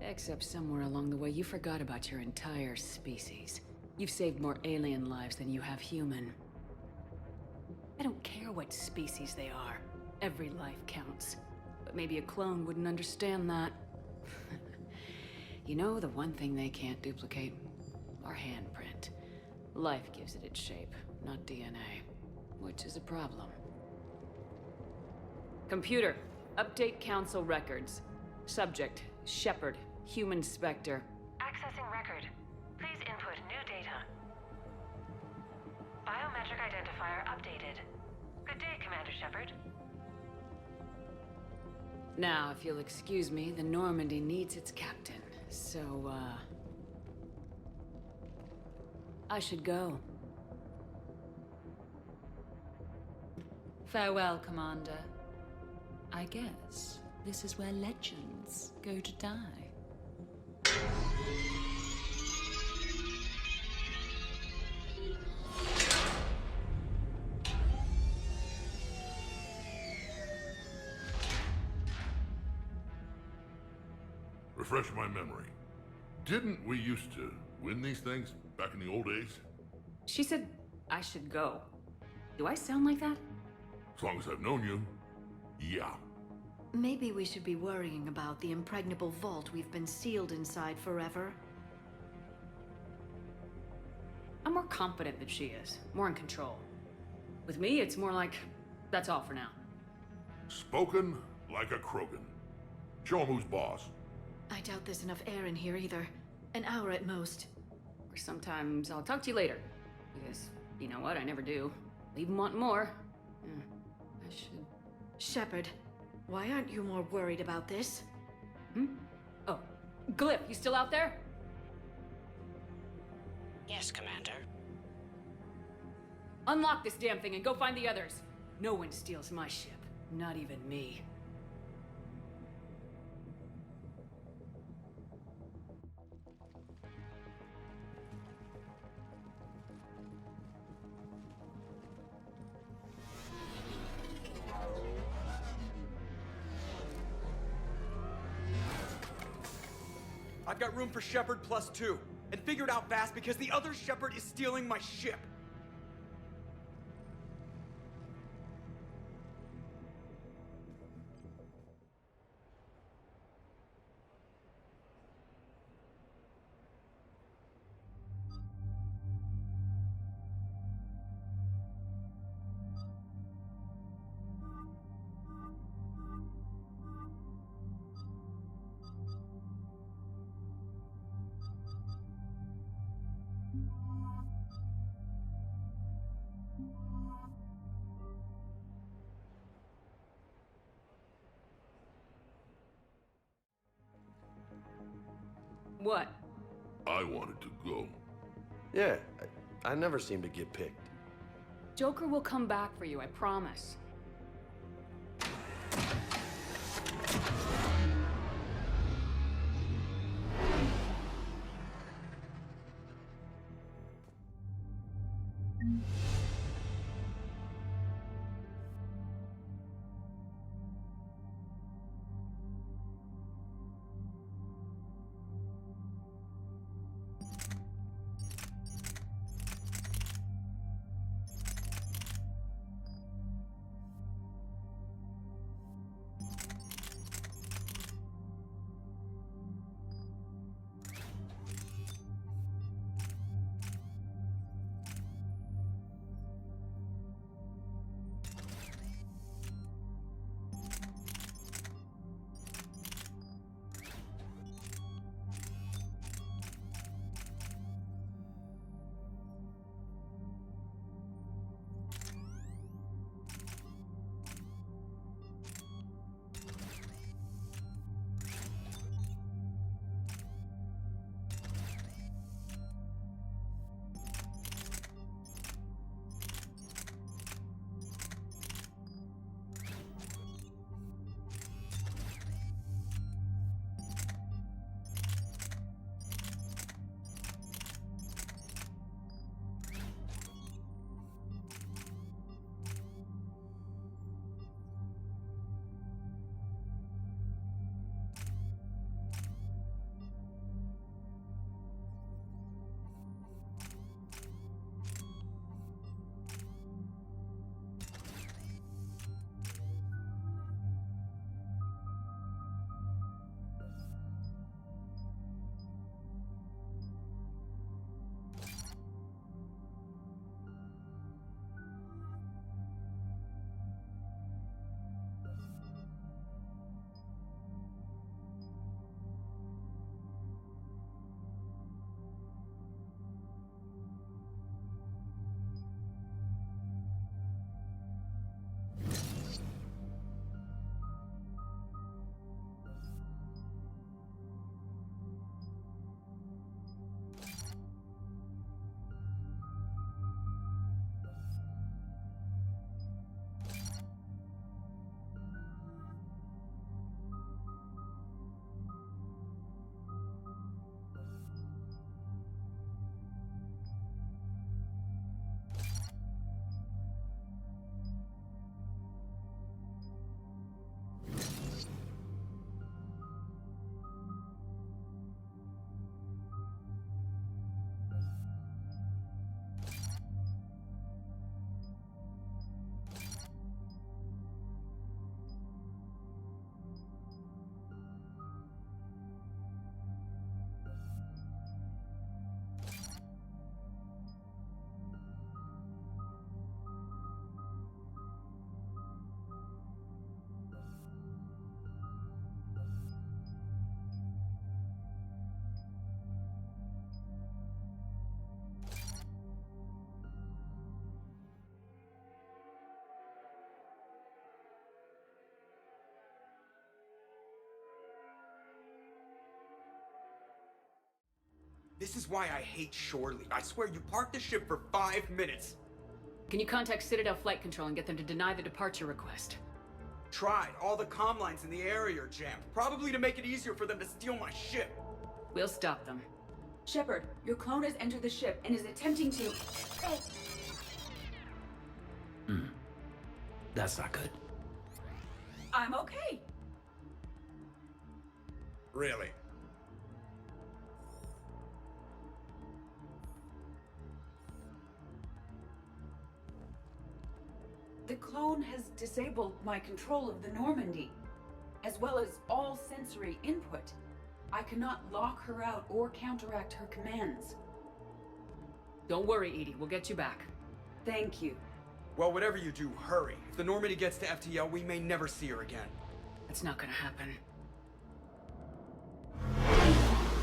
Except somewhere along the way you forgot about your entire species. You've saved more alien lives than you have human. I don't care what species they are. Every life counts. But maybe a clone wouldn't understand that. You know, the one thing they can't duplicate? Our handprint. Life gives it its shape, not DNA. Which is a problem. Computer, update Council records. Subject, Shepard, human Spectre. Accessing record. Please input new data. Biometric identifier updated. Good day, Commander Shepard. Now, if you'll excuse me, the Normandy needs its captain. So, I should go. Farewell, Commander. I guess this is where legends go to die. Refresh my memory. Didn't we used to win these things back in the old days? She said I should go. Do I sound like that? As long as I've known you, yeah. Maybe we should be worrying about the impregnable vault we've been sealed inside forever. I'm more confident than she is, more in control. With me, it's more like, that's all for now. Spoken like a Krogan. Show him who's boss. I doubt there's enough air in here either. An hour at most. Or sometimes I'll talk to you later. Because, you know what, I never do. Leave 'em wanting more. I should... Shepard, why aren't you more worried about this? Oh, Glyph, you still out there? Yes, Commander. Unlock this damn thing and go find the others. No one steals my ship. Not even me. I've got room for Shepard +2, and figure it out fast because the other Shepard is stealing my ship. What? I wanted to go. Yeah, I never seem to get picked. Joker will come back for you, I promise. This is why I hate Shore Leave. I swear, you parked the ship for 5 minutes. Can you contact Citadel Flight Control and get them to deny the departure request? Tried. All the comm lines in the area are jammed. Probably to make it easier for them to steal my ship. We'll stop them. Shepard, your clone has entered the ship and is attempting to... That's not good. I'm okay. Really? The clone has disabled my control of the Normandy, as well as all sensory input. I cannot lock her out or counteract her commands. Don't worry, Edie. We'll get you back. Thank you. Well, whatever you do, hurry. If the Normandy gets to FTL, we may never see her again. It's not gonna happen.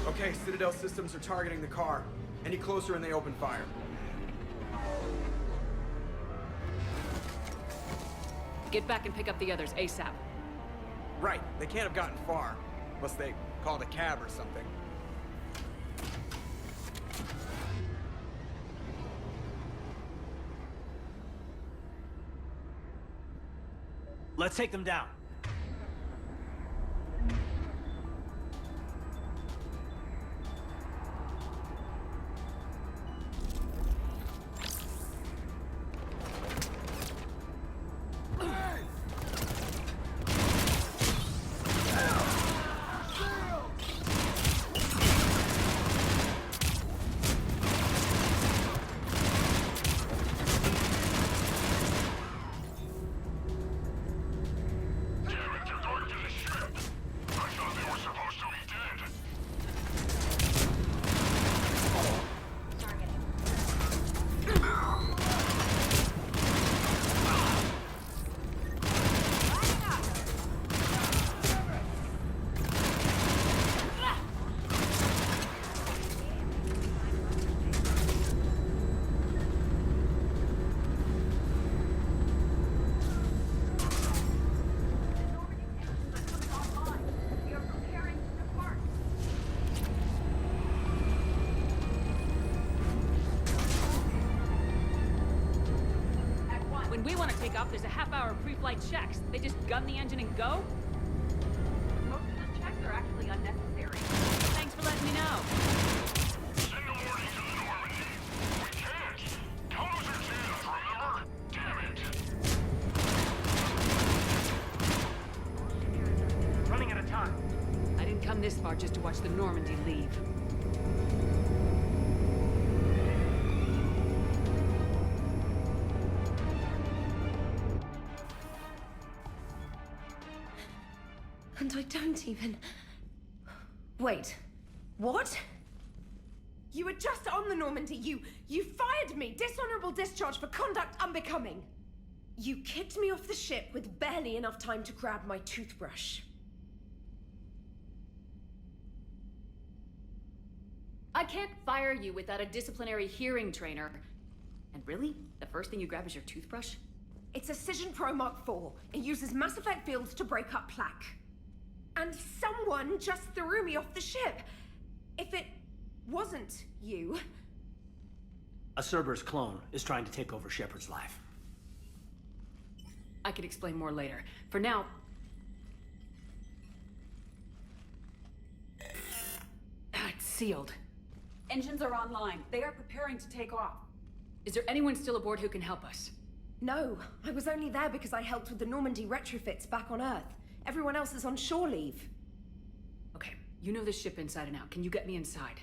Okay, Citadel systems are targeting the car. Any closer and they open fire. Get back and pick up the others ASAP. Right, they can't have gotten far. Unless they called a cab or something. Let's take them down. When we want to take off, there's a half-hour pre-flight checks. They just gun the engine and go? Most of the checks are actually unnecessary. Thanks for letting me know. Send a warning to the Normandy. We can't. Cows are jammed, remember? Damn it. Running out of time. I didn't come this far just to watch the Normandy leave. And I don't even... Wait. What? You were just on the Normandy. You fired me. Dishonorable discharge for conduct unbecoming. You kicked me off the ship with barely enough time to grab my toothbrush. I can't fire you without a disciplinary hearing trainer. And really? The first thing you grab is your toothbrush? It's a Cision Pro Mark IV. It uses Mass Effect fields to break up plaque. And someone just threw me off the ship. If it wasn't you... A Cerberus clone is trying to take over Shepard's life. I could explain more later. For now... It's sealed. Engines are online. They are preparing to take off. Is there anyone still aboard who can help us? No, I was only there because I helped with the Normandy retrofits back on Earth. Everyone else is on shore leave. Okay, you know this ship inside and out. Can you get me inside?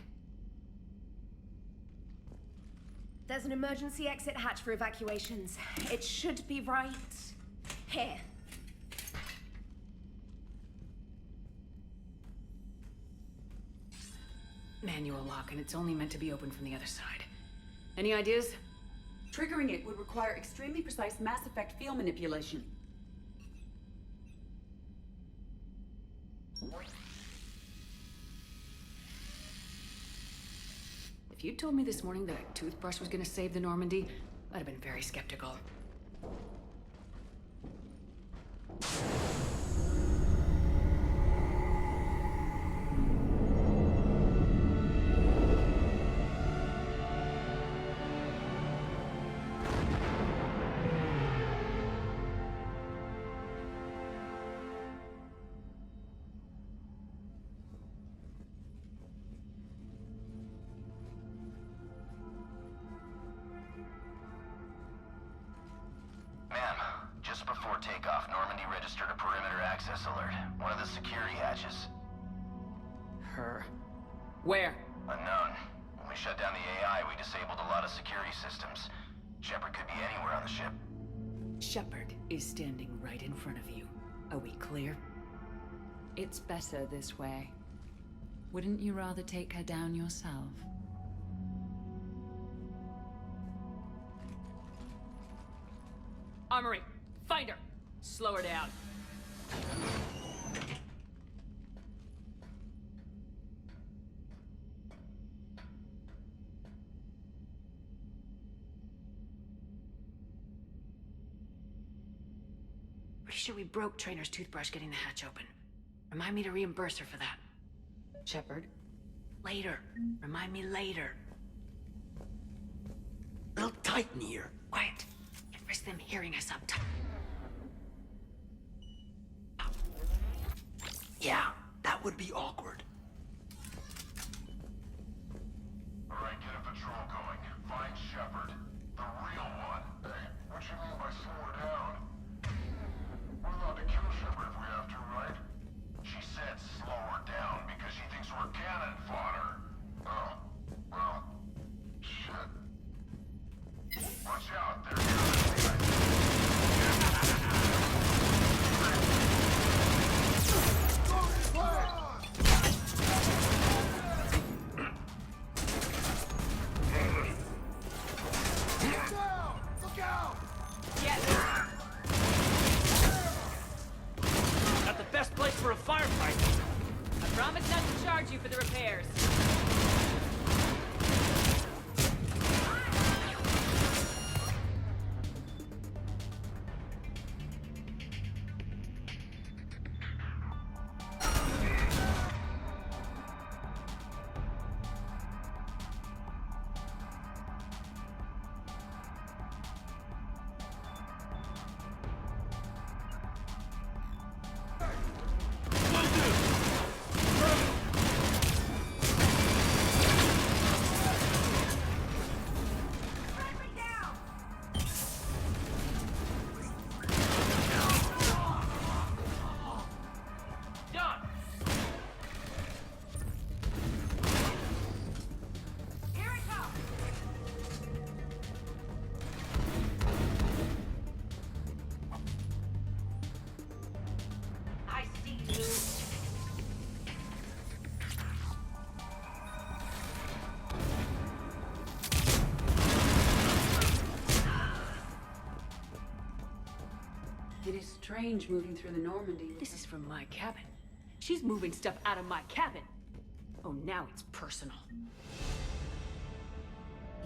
There's an emergency exit hatch for evacuations. It should be right here. Manual lock, and it's only meant to be opened from the other side. Any ideas? Triggering it would require extremely precise Mass Effect field manipulation. If you'd told me this morning that a toothbrush was gonna save the Normandy, I'd have been very skeptical. her. Where? Unknown. When we shut down the AI, we disabled a lot of security systems. Shepard could be anywhere on the ship. Shepard is standing right in front of you. Are we clear? It's better this way. Wouldn't you rather take her down yourself? Armory, find her! Slow her down. Pretty sure we broke Trainer's toothbrush getting the hatch open. Remind me to reimburse her for that. Shepard, later. Remind me later. A little tight in here. Quiet. Can't risk them hearing us up top. Yeah, that would be awkward. Alright, get a patrol going. Find Shepard. The real one. Hey, what you mean by slow her down? We're allowed to kill Shepard if we have to, right? She said slow her down because she thinks we're cannon fodder. Oh, well, shit. Watch out, they're Look out! Not the best place for a firefight. I promise not to charge you for the repairs. It is strange moving through the Normandy. This is from my cabin. She's moving stuff out of my cabin. Oh, now it's personal.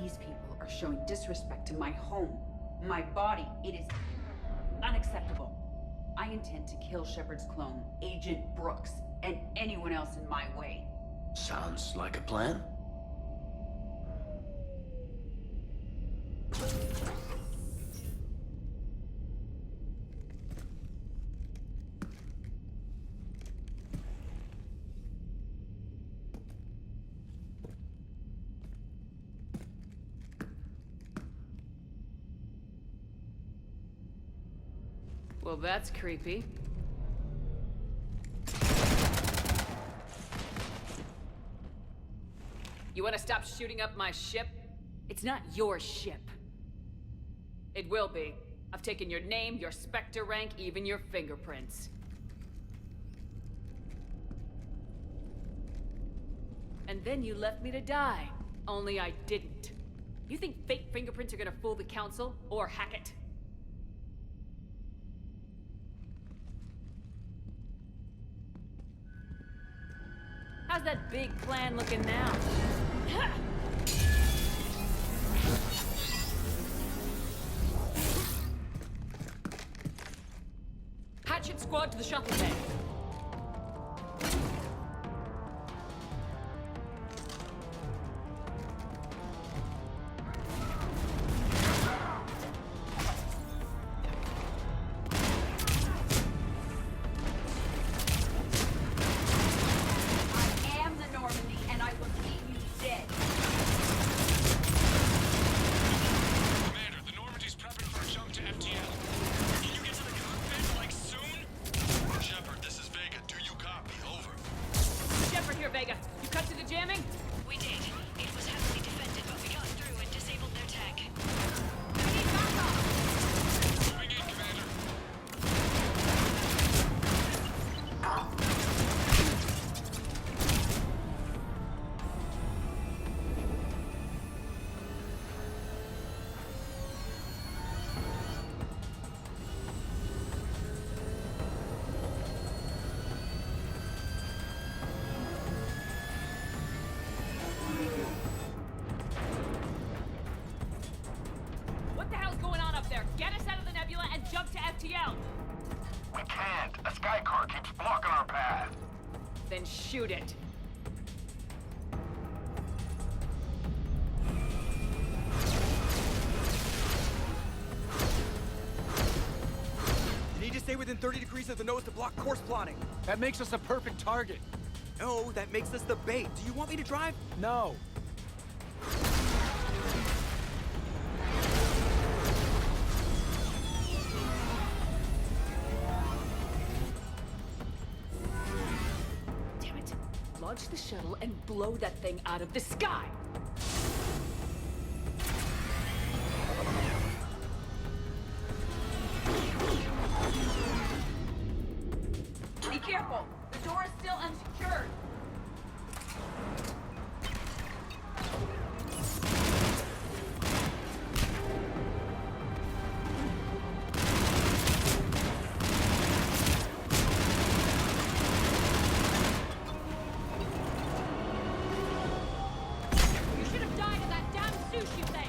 These people are showing disrespect to my home, my body. It is unacceptable. I intend to kill Shepard's clone, Agent Brooks, and anyone else in my way. Sounds like a plan. Well, that's creepy. You want to stop shooting up my ship? It's not your ship. It will be. I've taken your name, your Spectre rank, even your fingerprints. And then you left me to die. Only I didn't. You think fake fingerprints are gonna fool the Council? Or Hackett? How's that big plan looking now? Hatchet squad to the shuttle bay. Shepard, this is and shoot it. You need to stay within 30 degrees of the nose to block course plotting. That makes us a perfect target. No, that makes us the bait. Do you want me to drive? No. Damn it. Launch the shuttle and blow that thing out of the sky! Be careful! The door is still unsecured! You should have died in that damn sushi place!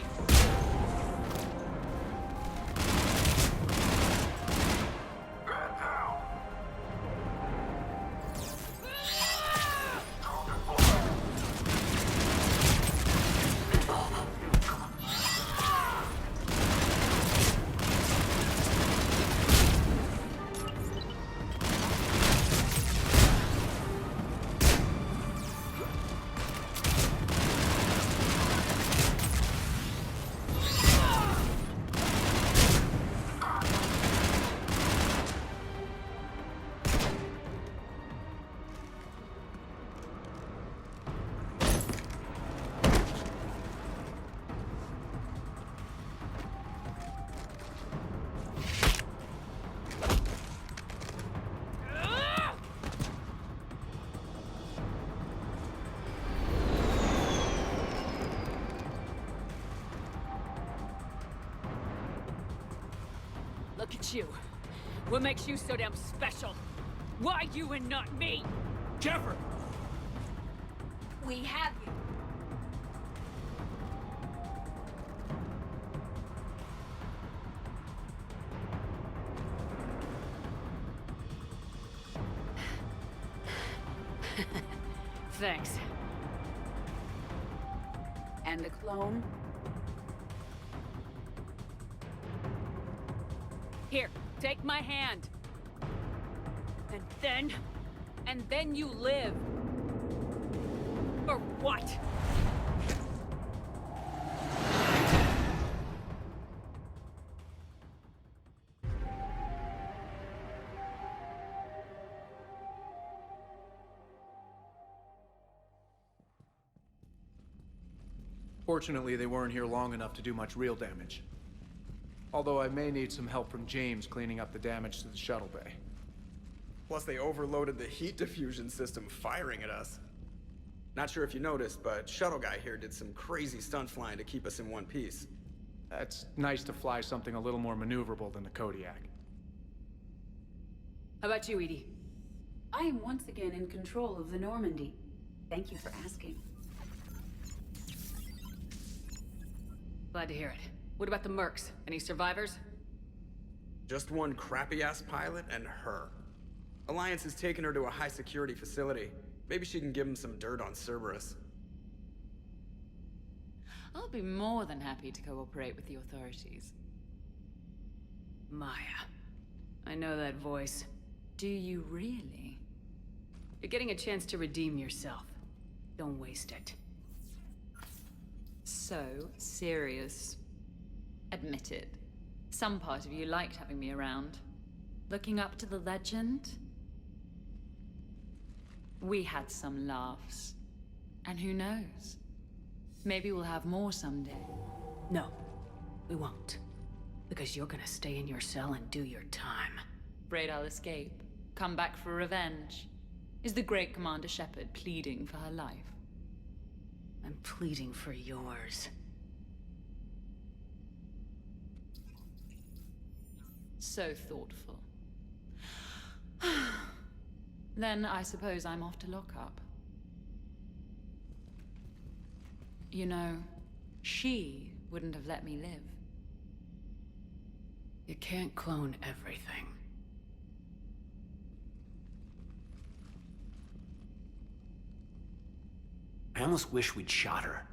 Look at you. What makes you so damn special? Why you and not me? Jeffrey! We have you. Thanks. And the clone? Here, take my hand. And then you live. For what? Fortunately, they weren't here long enough to do much real damage. Although I may need some help from James cleaning up the damage to the shuttle bay. Plus, they overloaded the heat diffusion system, firing at us. Not sure if you noticed, but Shuttle Guy here did some crazy stunt flying to keep us in one piece. It's nice to fly something a little more maneuverable than the Kodiak. How about you, Edie? I am once again in control of the Normandy. Thank you for asking. Glad to hear it. What about the Mercs? Any survivors? Just one crappy-ass pilot and her. Alliance has taken her to a high-security facility. Maybe she can give him some dirt on Cerberus. I'll be more than happy to cooperate with the authorities. Maya. I know that voice. Do you really? You're getting a chance to redeem yourself. Don't waste it. So serious. Admit it. Some part of you liked having me around. Looking up to the legend? We had some laughs. And who knows? Maybe we'll have more someday. No, we won't. Because you're gonna stay in your cell and do your time. Afraid I'll escape. Come back for revenge. Is the great Commander Shepard pleading for her life? I'm pleading for yours. So thoughtful. Then I suppose I'm off to lock up. You know, she wouldn't have let me live. You can't clone everything. I almost wish we'd shot her.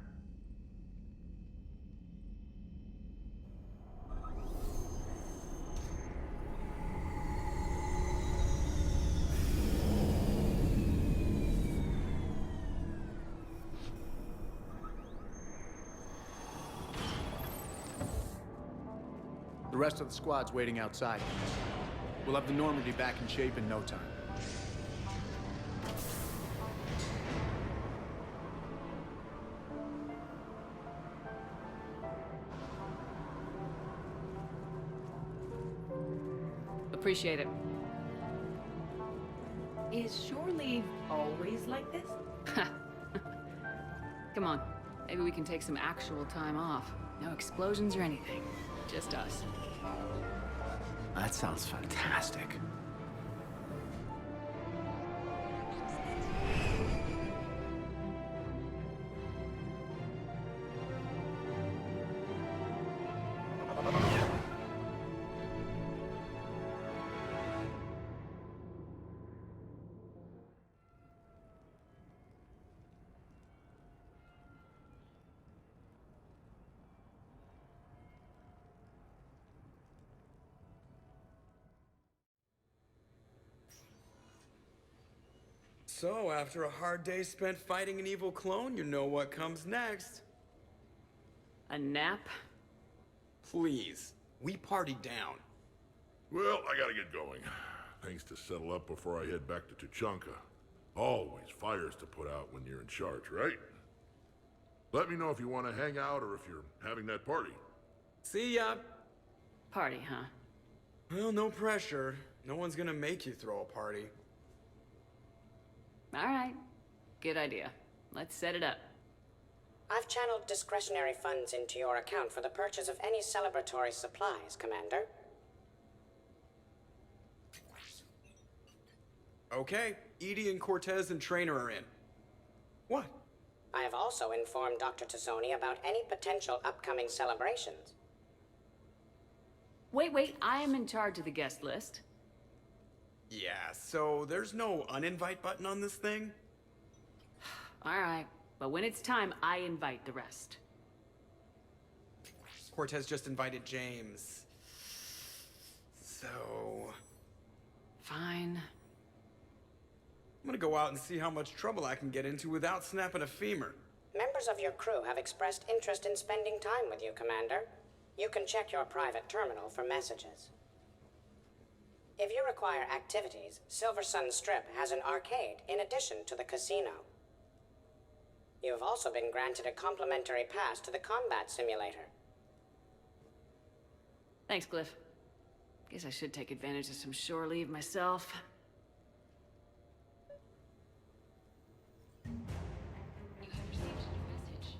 The rest of the squad's waiting outside. We'll have the Normandy back in shape in no time. Appreciate it. Is shore leave always like this? Come on. Maybe we can take some actual time off. No explosions or anything. Just us. That sounds fantastic. So, after a hard day spent fighting an evil clone, you know what comes next. A nap? Please. We party down. Well, I gotta get going. Things to settle up before I head back to Tuchanka. Always fires to put out when you're in charge, right? Let me know if you want to hang out or if you're having that party. See ya. Party, huh? Well, no pressure. No one's gonna make you throw a party. All right. Good idea. Let's set it up. I've channeled discretionary funds into your account for the purchase of any celebratory supplies, Commander. Okay. Edie and Cortez and Trainer are in. What? I have also informed Dr. Tazzoni about any potential upcoming celebrations. Wait. I am in charge of the guest list. Yeah, so there's no uninvite button on this thing? All right. But when it's time, I invite the rest. Cortez just invited James. So... Fine. I'm gonna go out and see how much trouble I can get into without snapping a femur. Members of your crew have expressed interest in spending time with you, Commander. You can check your private terminal for messages. If you require activities, Silver Sun Strip has an arcade in addition to the casino. You have also been granted a complimentary pass to the combat simulator. Thanks, Cliff. Guess I should take advantage of some shore leave myself. You have received a message.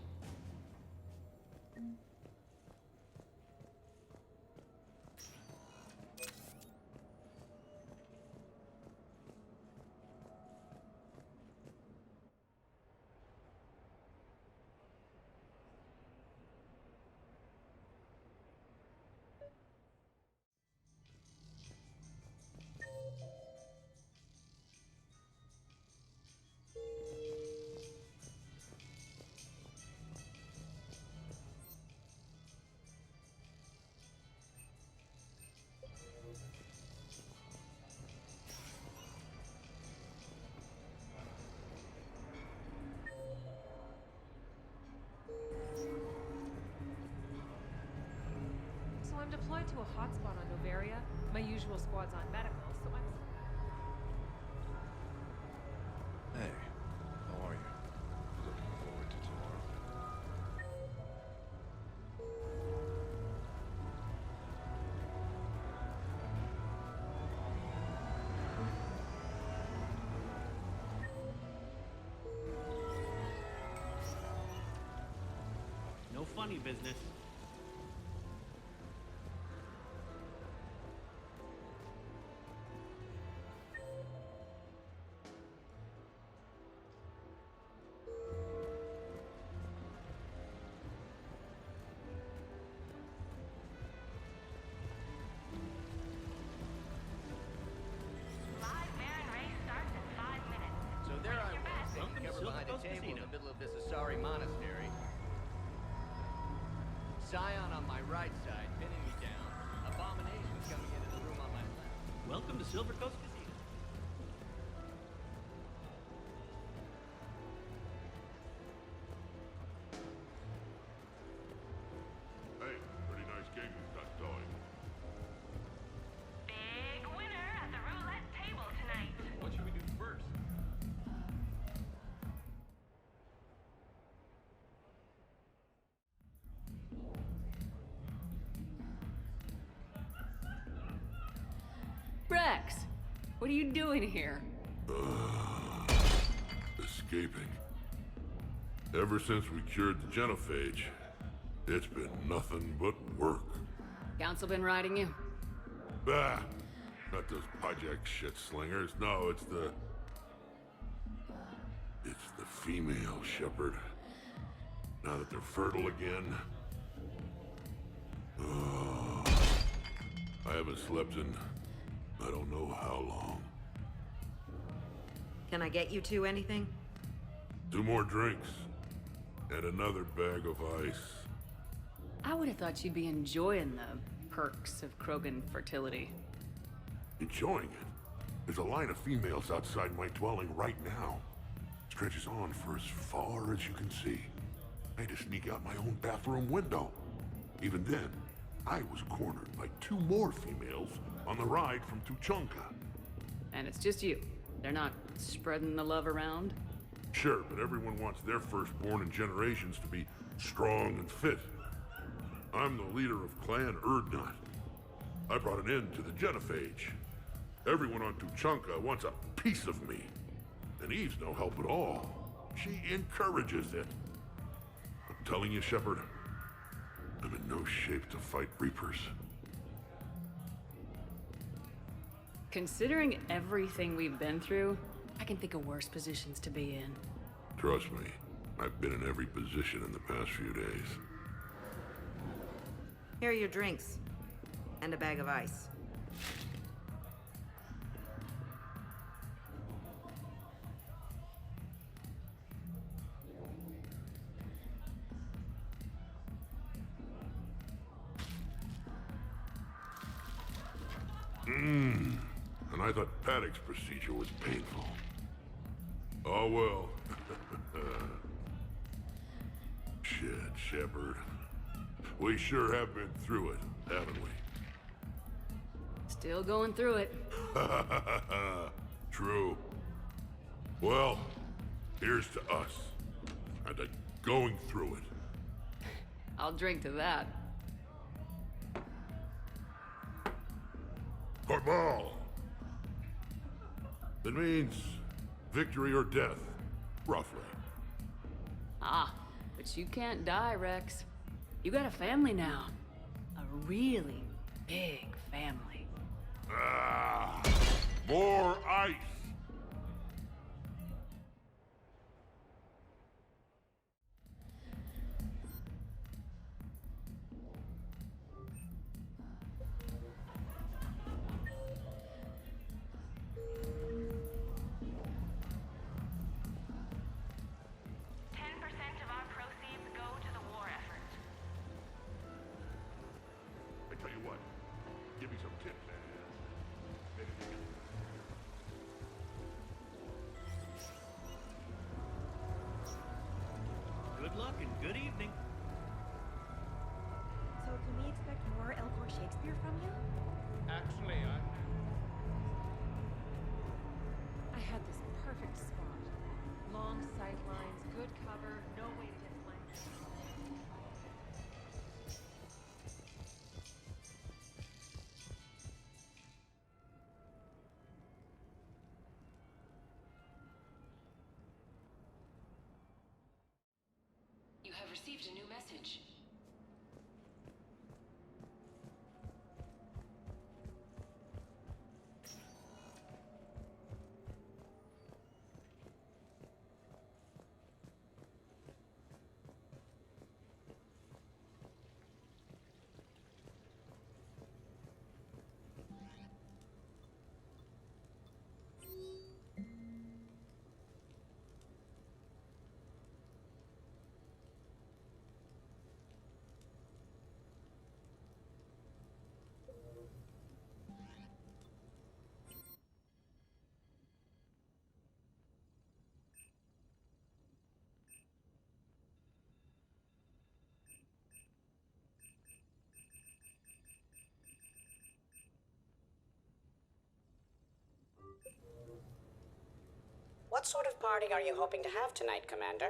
So I'm deployed to a hotspot on Noveria. My usual squad's on medical, so I'm... Hey, how are you? Looking forward to tomorrow. No funny business. Live Baron race starts in 5 minutes. So there I was, uncovered behind a Coast table in Casino. the middle of this Asari monastery. Scion on my right side, pinning me down. Abomination coming into the room on my left. Welcome to Silver Coast Casino. Hey, pretty nice game you've got going. Big winner at the roulette table tonight. What should we do first? Rex, what are you doing here? Escaping. Ever since we cured the genophage, it's been nothing but work. Council been riding you? Bah! Not those project shit slingers. No, it's the female Shepard. Now that they're fertile again. Oh, I haven't slept in I don't know how long. Can I get you two anything? 2 more drinks. And another bag of ice. I would have thought you'd be enjoying the perks of Krogan fertility. Enjoying it? There's a line of females outside my dwelling right now. Stretches on for as far as you can see. I had to sneak out my own bathroom window. Even then, I was cornered by 2 more females on the ride from Tuchanka. And it's just you. They're not spreading the love around? Sure, but everyone wants their firstborn in generations to be strong and fit. I'm the leader of Clan Urdnot. I brought an end to the genophage. Everyone on Tuchanka wants a piece of me. And Eve's no help at all. She encourages it. I'm telling you, Shepard, I'm in no shape to fight Reapers. Considering everything we've been through, I can think of worse positions to be in. Trust me, I've been in every position in the past few days. Here are your drinks. And a bag of ice. And I thought Paddock's procedure was painful. Oh well. Shit, Shepard. We sure have been through it, haven't we? Still going through it. True. Well, here's to us. And to going through it. I'll drink to that. Cabal! It means victory or death, roughly. Ah, but you can't die, Rex. You got a family now. A really big family. Ah! More ice! Good luck and good evening. So can we expect more Elcor Shakespeare from you? Actually, I had this perfect spot. Long sight lines, good cover, no way to get flanked. You have received a new message. What sort of party are you hoping to have tonight, Commander?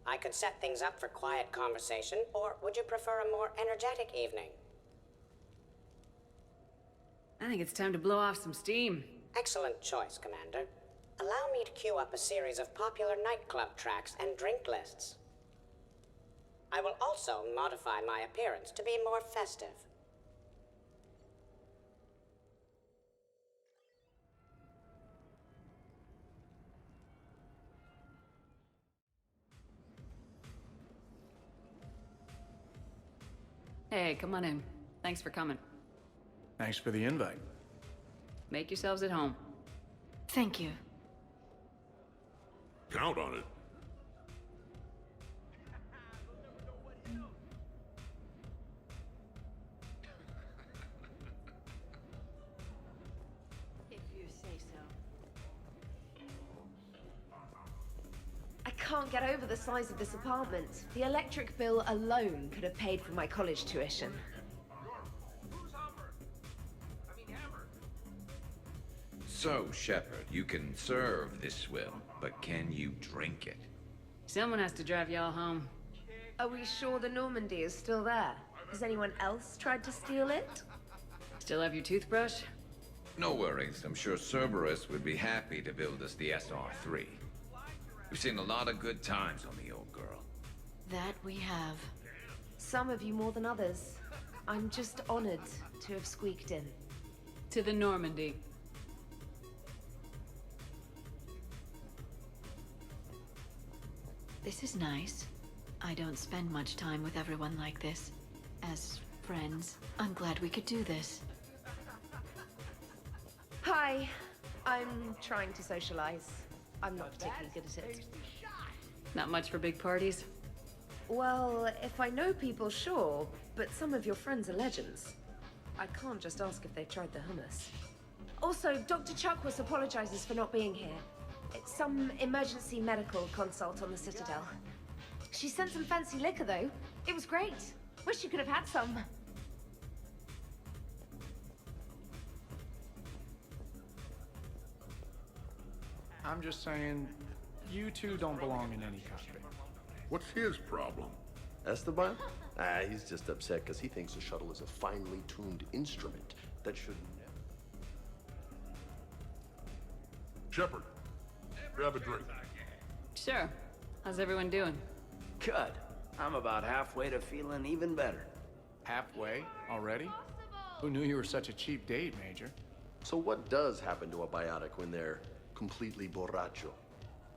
I could set things up for quiet conversation, or would you prefer a more energetic evening? I think it's time to blow off some steam. Excellent choice, Commander. Allow me to queue up a series of popular nightclub tracks and drink lists. I will also modify my appearance to be more festive. Hey, come on in. Thanks for coming. Thanks for the invite. Make yourselves at home. Thank you. Count on it. If you say so. I can't get over the size of this apartment. The electric bill alone could have paid for my college tuition. So, Shepard, you can serve this swill, but can you drink it? Someone has to drive y'all home. Are we sure the Normandy is still there? Has anyone else tried to steal it? Still have your toothbrush? No worries. I'm sure Cerberus would be happy to build us the SR3. We've seen a lot of good times on the old girl. That we have. Some of you more than others. I'm just honored to have squeaked in. To the Normandy. This is nice. I don't spend much time with everyone like this. As friends, I'm glad we could do this. Hi. I'm trying to socialize. I'm not particularly good at it. Not much for big parties? Well, if I know people, sure. But some of your friends are legends. I can't just ask if they've tried the hummus. Also, Dr. Chuckworth apologizes for not being here. It's some emergency medical consult on the Citadel. She sent some fancy liquor, though. It was great. Wish you could have had some. I'm just saying, you two don't belong in any cockpit. What's his problem? Esteban? He's just upset because he thinks the shuttle is a finely tuned instrument that should... Shepard, grab a drink. Sure. How's everyone doing? Good. I'm about halfway to feeling even better. Halfway? Already? Who knew you were such a cheap date, Major? So what does happen to a biotic when they're completely borracho?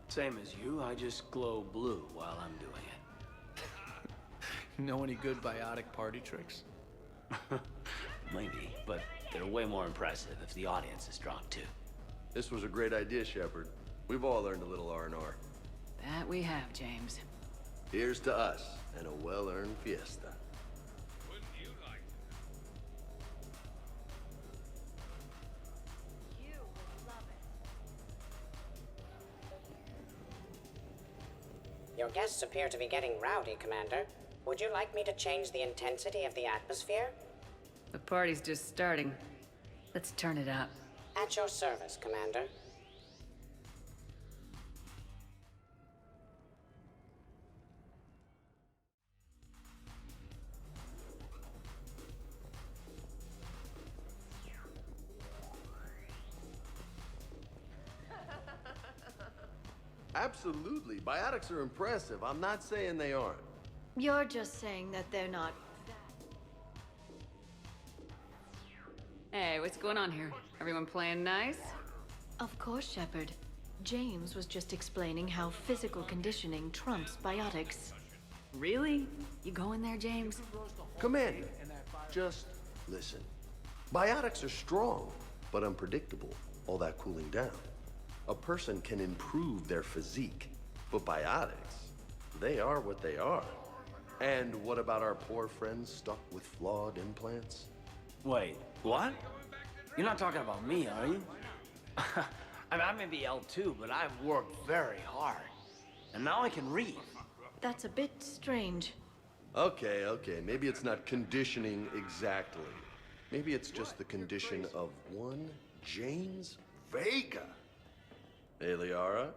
Same as you, I just glow blue while I'm doing it. Know any good biotic party tricks? Maybe, but they're way more impressive if the audience is drunk too. This was a great idea, Shepard. We've all learned a little R&R. That we have, James. Here's to us, and a well-earned fiesta. Your guests appear to be getting rowdy, Commander. Would you like me to change the intensity of the atmosphere? The party's just starting. Let's turn it up. At your service, Commander. Absolutely. Biotics are impressive. I'm not saying they aren't. You're just saying that they're not... Hey, what's going on here? Everyone playing nice? Of course, Shepard. James was just explaining how physical conditioning trumps biotics. Really? You going there, James? Commander, just listen. Biotics are strong, but unpredictable. All that cooling down. A person can improve their physique, but biotics, they are what they are. And what about our poor friends stuck with flawed implants? Wait, what? You're not talking about me, are you? I may be L2, but I've worked very hard. And now I can read. That's a bit strange. Okay, maybe it's not conditioning exactly. Maybe it's just the condition of one James Vega. Hey, Liara,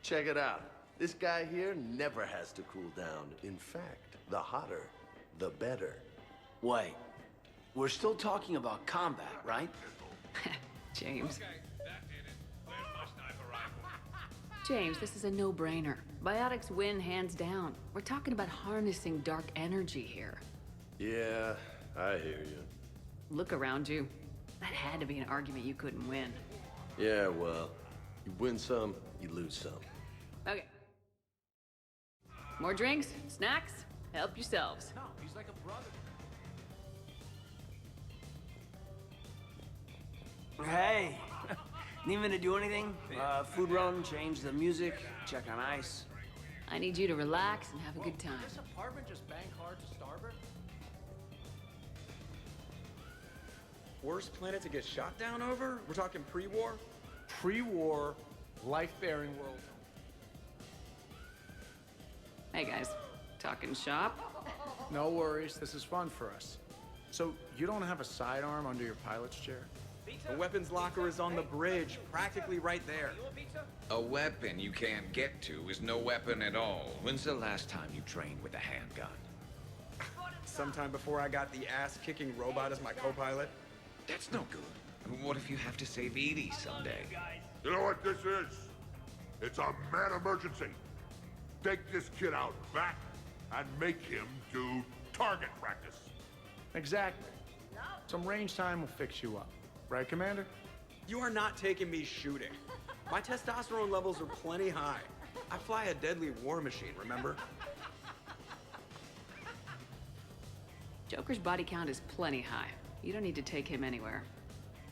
Check it out. This guy here never has to cool down. In fact, the hotter, the better. Wait, we're still talking about combat, right? James. James, this is a no-brainer. Biotics win hands down. We're talking about harnessing dark energy here. Yeah, I hear you. Look around you. That had to be an argument you couldn't win. Yeah, well, you win some, you lose some. Okay. More drinks? Snacks? Help yourselves. No, he's like a brother. Hey, need me to do anything? Food run, change the music, check on ice. I need you to relax and have a good time. This apartment just bank hard to starboard? Worst planet to get shot down over? We're talking pre-war? Pre-war, life-bearing world. Hey guys, talking shop? No worries, this is fun for us. So, you don't have a sidearm under your pilot's chair? The weapons locker is on the bridge, practically right there. A weapon you can't get to is no weapon at all. When's the last time you trained with a handgun? Sometime before I got the ass-kicking robot as my co-pilot. That's no good. What if you have to save Edie someday? You know what this is? It's a mad emergency. Take this kid out back and make him do target practice. Exactly. Some range time will fix you up. Right, Commander? You are not taking me shooting. My testosterone levels are plenty high. I fly a deadly war machine, remember? Joker's body count is plenty high. You don't need to take him anywhere.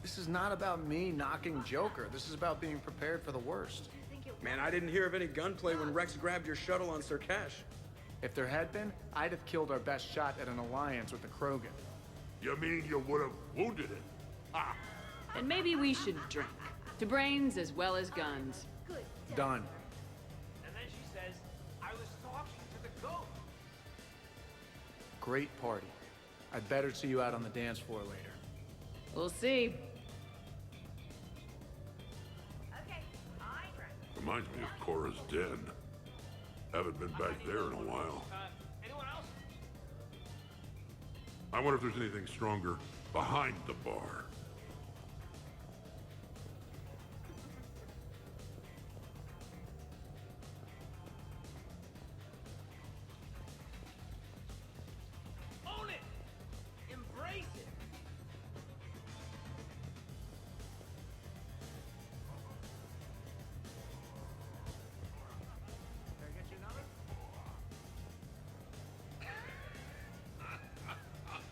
This is not about me knocking Joker. This is about being prepared for the worst. Man, I didn't hear of any gunplay when Rex grabbed your shuttle on Surkesh. If there had been, I'd have killed our best shot at an alliance with the Krogan. You mean you would have wounded it? Ah. And maybe we should drink. To brains as well as guns. Done. And then she says, I was talking to the ghost. Great party. I'd better see you out on the dance floor later. We'll see. Reminds me of Cora's den. Haven't been back there in a while. Anyone else? I wonder if there's anything stronger behind the bar. Own it! Embrace it! Can I get you another?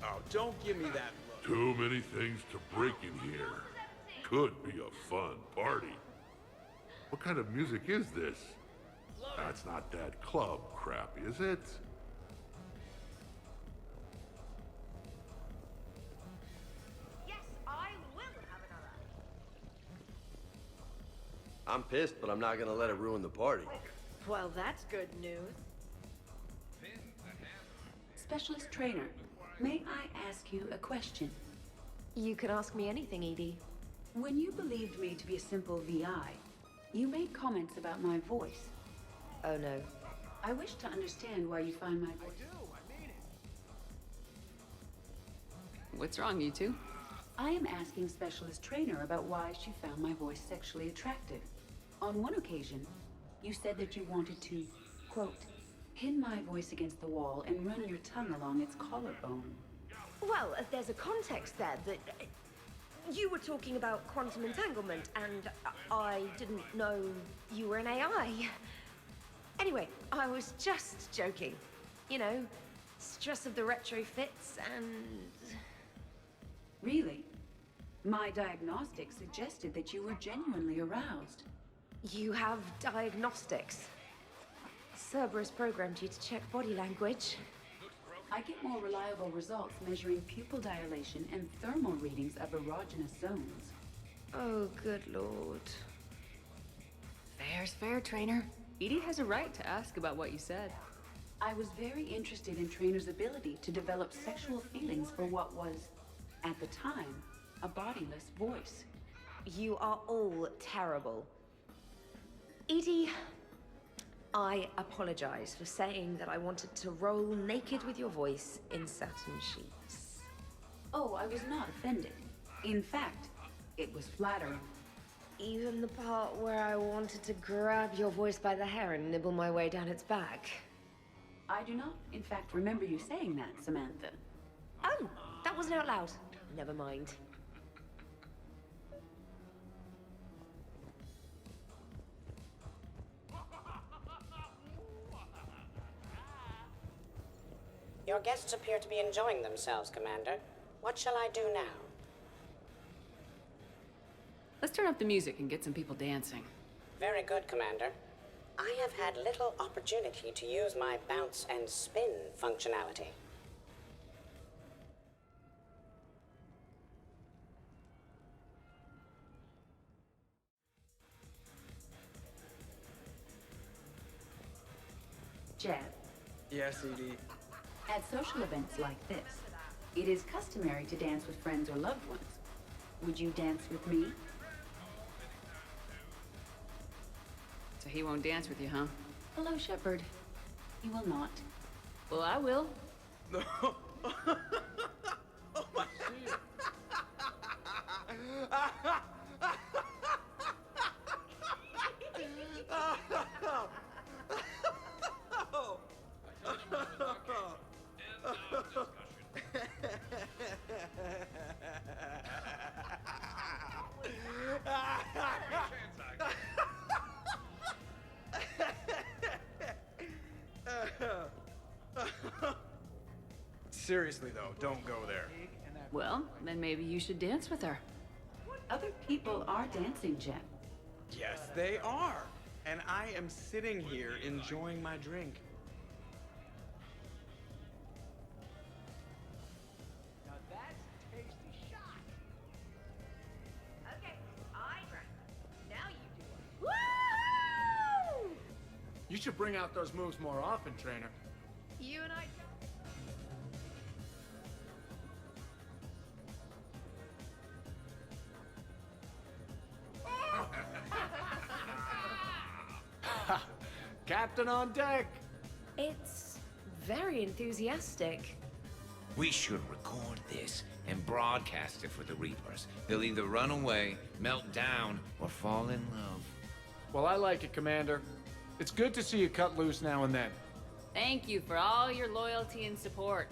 Oh, don't give me that look. Too many things to break in here. Could be a fun party. What kind of music is this? That's not that club crap, is it? Yes, I will have another. I'm pissed, but I'm not gonna let it ruin the party. Well, that's good news. Specialist trainer, may I ask you a question? You can ask me anything, Edie. When you believed me to be a simple VI, you made comments about my voice. Oh no. I wish to understand why you find my voice. What's wrong, you two? I am asking Specialist Trainer about why she found my voice sexually attractive. On one occasion, you said that you wanted to, quote, pin my voice against the wall and run your tongue along its collarbone. Well, there's a context there that you were talking about quantum entanglement, and I didn't know you were an AI. Anyway, I was just joking. You know, stress of the retrofits and... Really? My diagnostics suggested that you were genuinely aroused. You have diagnostics. Cerberus programmed you to check body language. I get more reliable results measuring pupil dilation and thermal readings of erogenous zones. Oh, good lord. Fair's fair, Trainer. Edie has a right to ask about what you said. I was very interested in Trainer's ability to develop sexual feelings for what was, at the time, a bodiless voice. You are all terrible. Edie, I apologize for saying that I wanted to roll naked with your voice in satin sheets. Oh, I was not offended. In fact, it was flattering. Even the part where I wanted to grab your voice by the hair and nibble my way down its back. I do not, in fact, remember you saying that, Samantha. Oh, that wasn't out loud. Never mind. Your guests appear to be enjoying themselves, Commander. What shall I do now? Let's turn up the music and get some people dancing. Very good, Commander. I have had little opportunity to use my bounce and spin functionality. Jeff, Yes, Edie. at social events like this, it is customary to dance with friends or loved ones. Would you dance with me? So he won't dance with you, huh? Hello, Shepard. You will not. Well, I will. Seriously, though, don't go there. Well, then maybe you should dance with her. Other people are dancing, Jeff. Yes, they are. And I am sitting here enjoying my drink. Now that's a tasty shot. Okay, I drank. Now you do it. Woo! You should bring out those moves more often, trainer. You and I. Captain on deck! It's very enthusiastic. We should record this and broadcast it for the Reapers. They'll either run away, melt down, or fall in love. Well, I like it, Commander. It's good to see you cut loose now and then. Thank you for all your loyalty and support.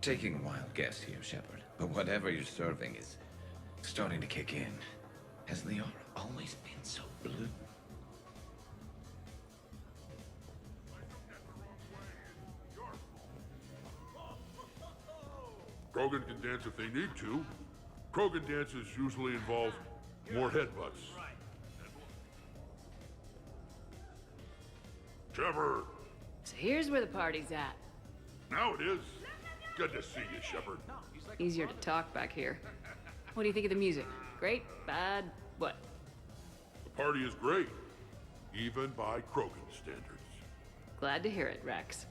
Taking a wild guess here, Shepard, but whatever you're serving is starting to kick in. Has Liara always been so blue? Krogan can dance if they need to. Krogan dances usually involve more headbutts. Shepard! So here's where the party's at. Now it is. Good to see you, Shepard. Easier to talk back here. What do you think of the music? Great? Bad? What? The party is great, even by Krogan standards. Glad to hear it, Rex.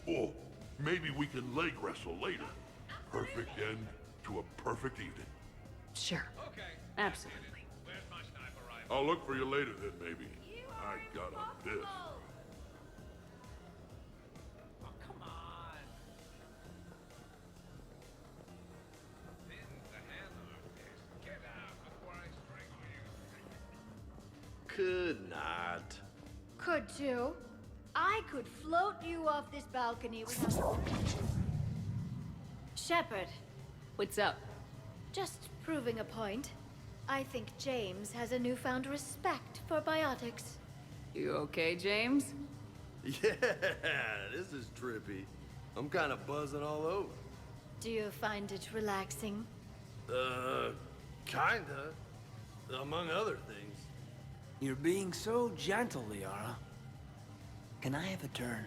Oh, maybe we can leg wrestle later. Perfect end to a perfect evening. Sure. Absolutely. I'll look for you later then, maybe. I got a this. Could not. Could too. I could float you off this balcony without... Shepard, What's up? just proving a point. I think James has a newfound respect for biotics. You okay, James? Yeah, this is trippy. I'm kind of buzzing all over. Do you find it relaxing? Kinda. Among other things. You're being so gentle, Liara. Can I have a turn?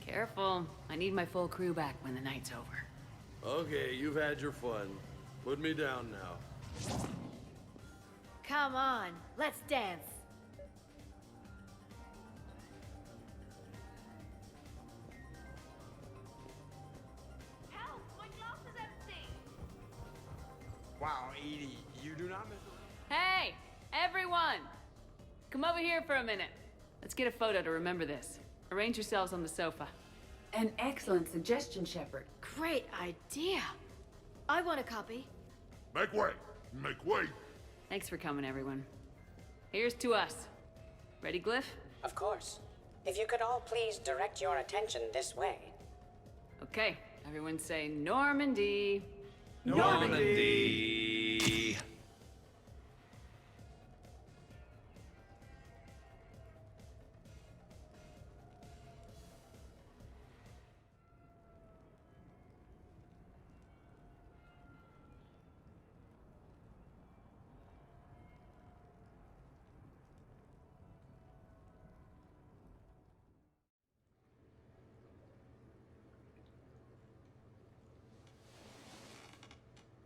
Careful. I need my full crew back when the night's over. Okay, you've had your fun. Put me down now. Come on, let's dance. Help! My glass is empty! Wow, Edie, Hey, everyone! Come over here for a minute. Let's get a photo to remember this. Arrange yourselves on the sofa. An excellent suggestion, Shepard. Great idea. I want a copy. Make way! Make way! Thanks for coming, everyone. Here's to us. Ready, Glyph? Of course. If you could all please direct your attention this way. Okay, everyone say Normandy. Normandy!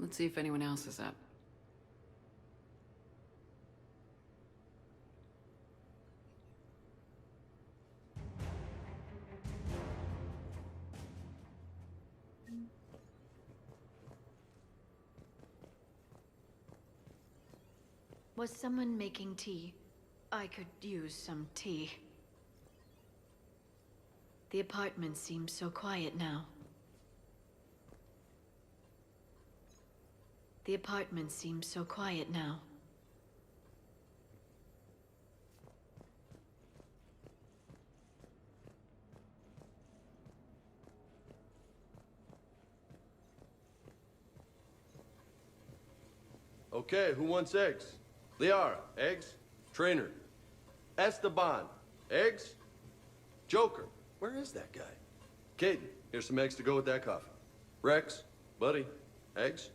Let's see if anyone else is up. Was someone making tea? I could use some tea. The apartment seems so quiet now. The apartment seems so quiet now. Okay, who wants eggs? Liara, eggs? Trainer. Esteban, eggs? Joker, where is that guy? Caden, here's some eggs to go with that coffee. Rex, buddy, eggs?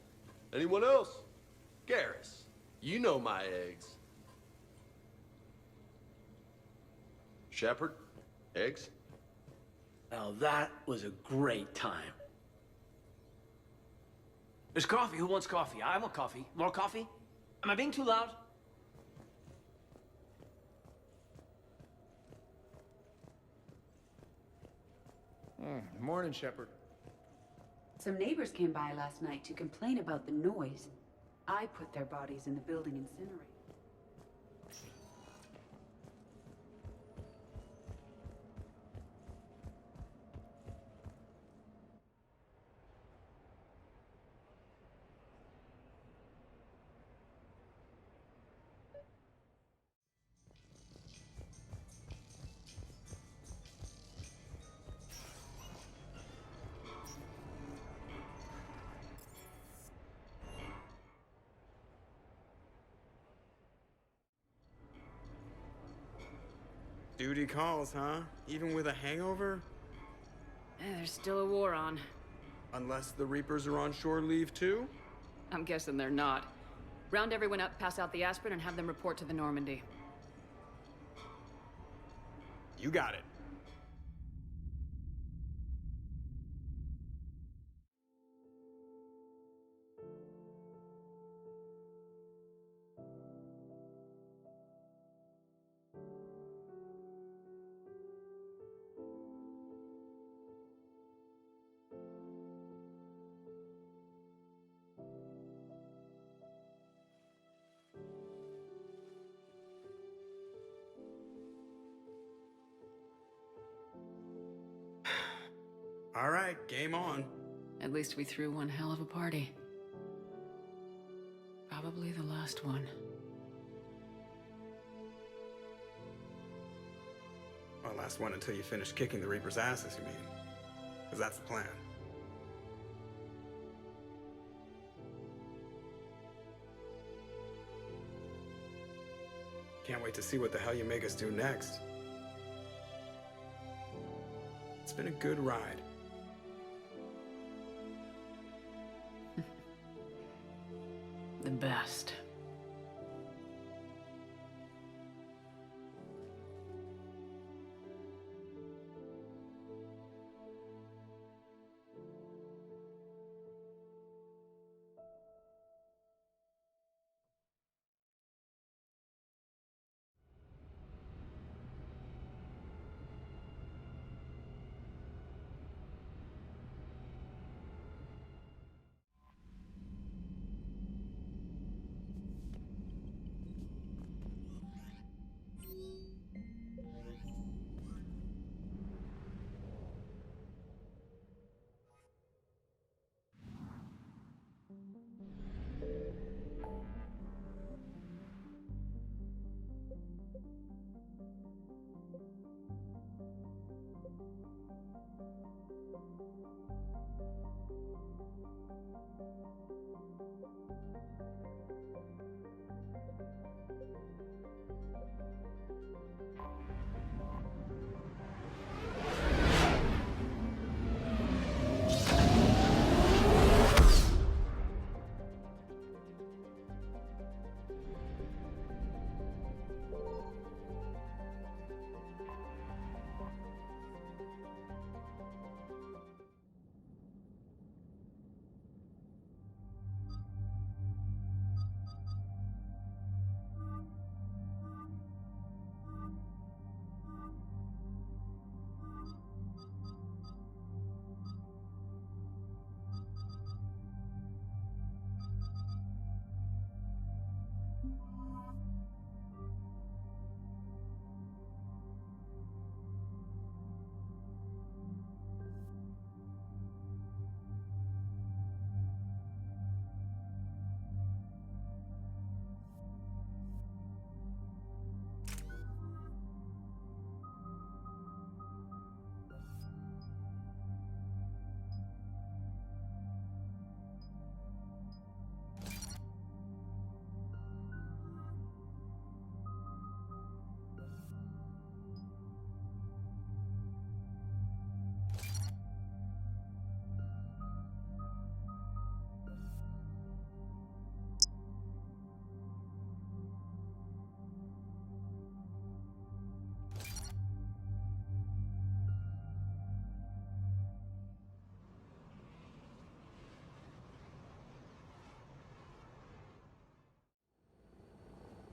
Anyone else? Garrus, you know my eggs. Shepard, eggs? Now that was a great time. There's coffee. Who wants coffee? I want coffee. More coffee? Am I being too loud? Morning, Shepard. Some neighbors came by last night to complain about the noise. I put their bodies in the building incinerator. Duty calls, huh? Even with a hangover? There's still a war on. Unless the Reapers are on shore leave too? I'm guessing they're not. Round everyone up, pass out the aspirin, and have them report to the Normandy. You got it. All right, game on. At least we threw one hell of a party. Probably the last one. Well, last one until you finish kicking the Reaper's asses, you mean? Because that's the plan. Can't wait to see what the hell you make us do next. It's been a good ride. The best.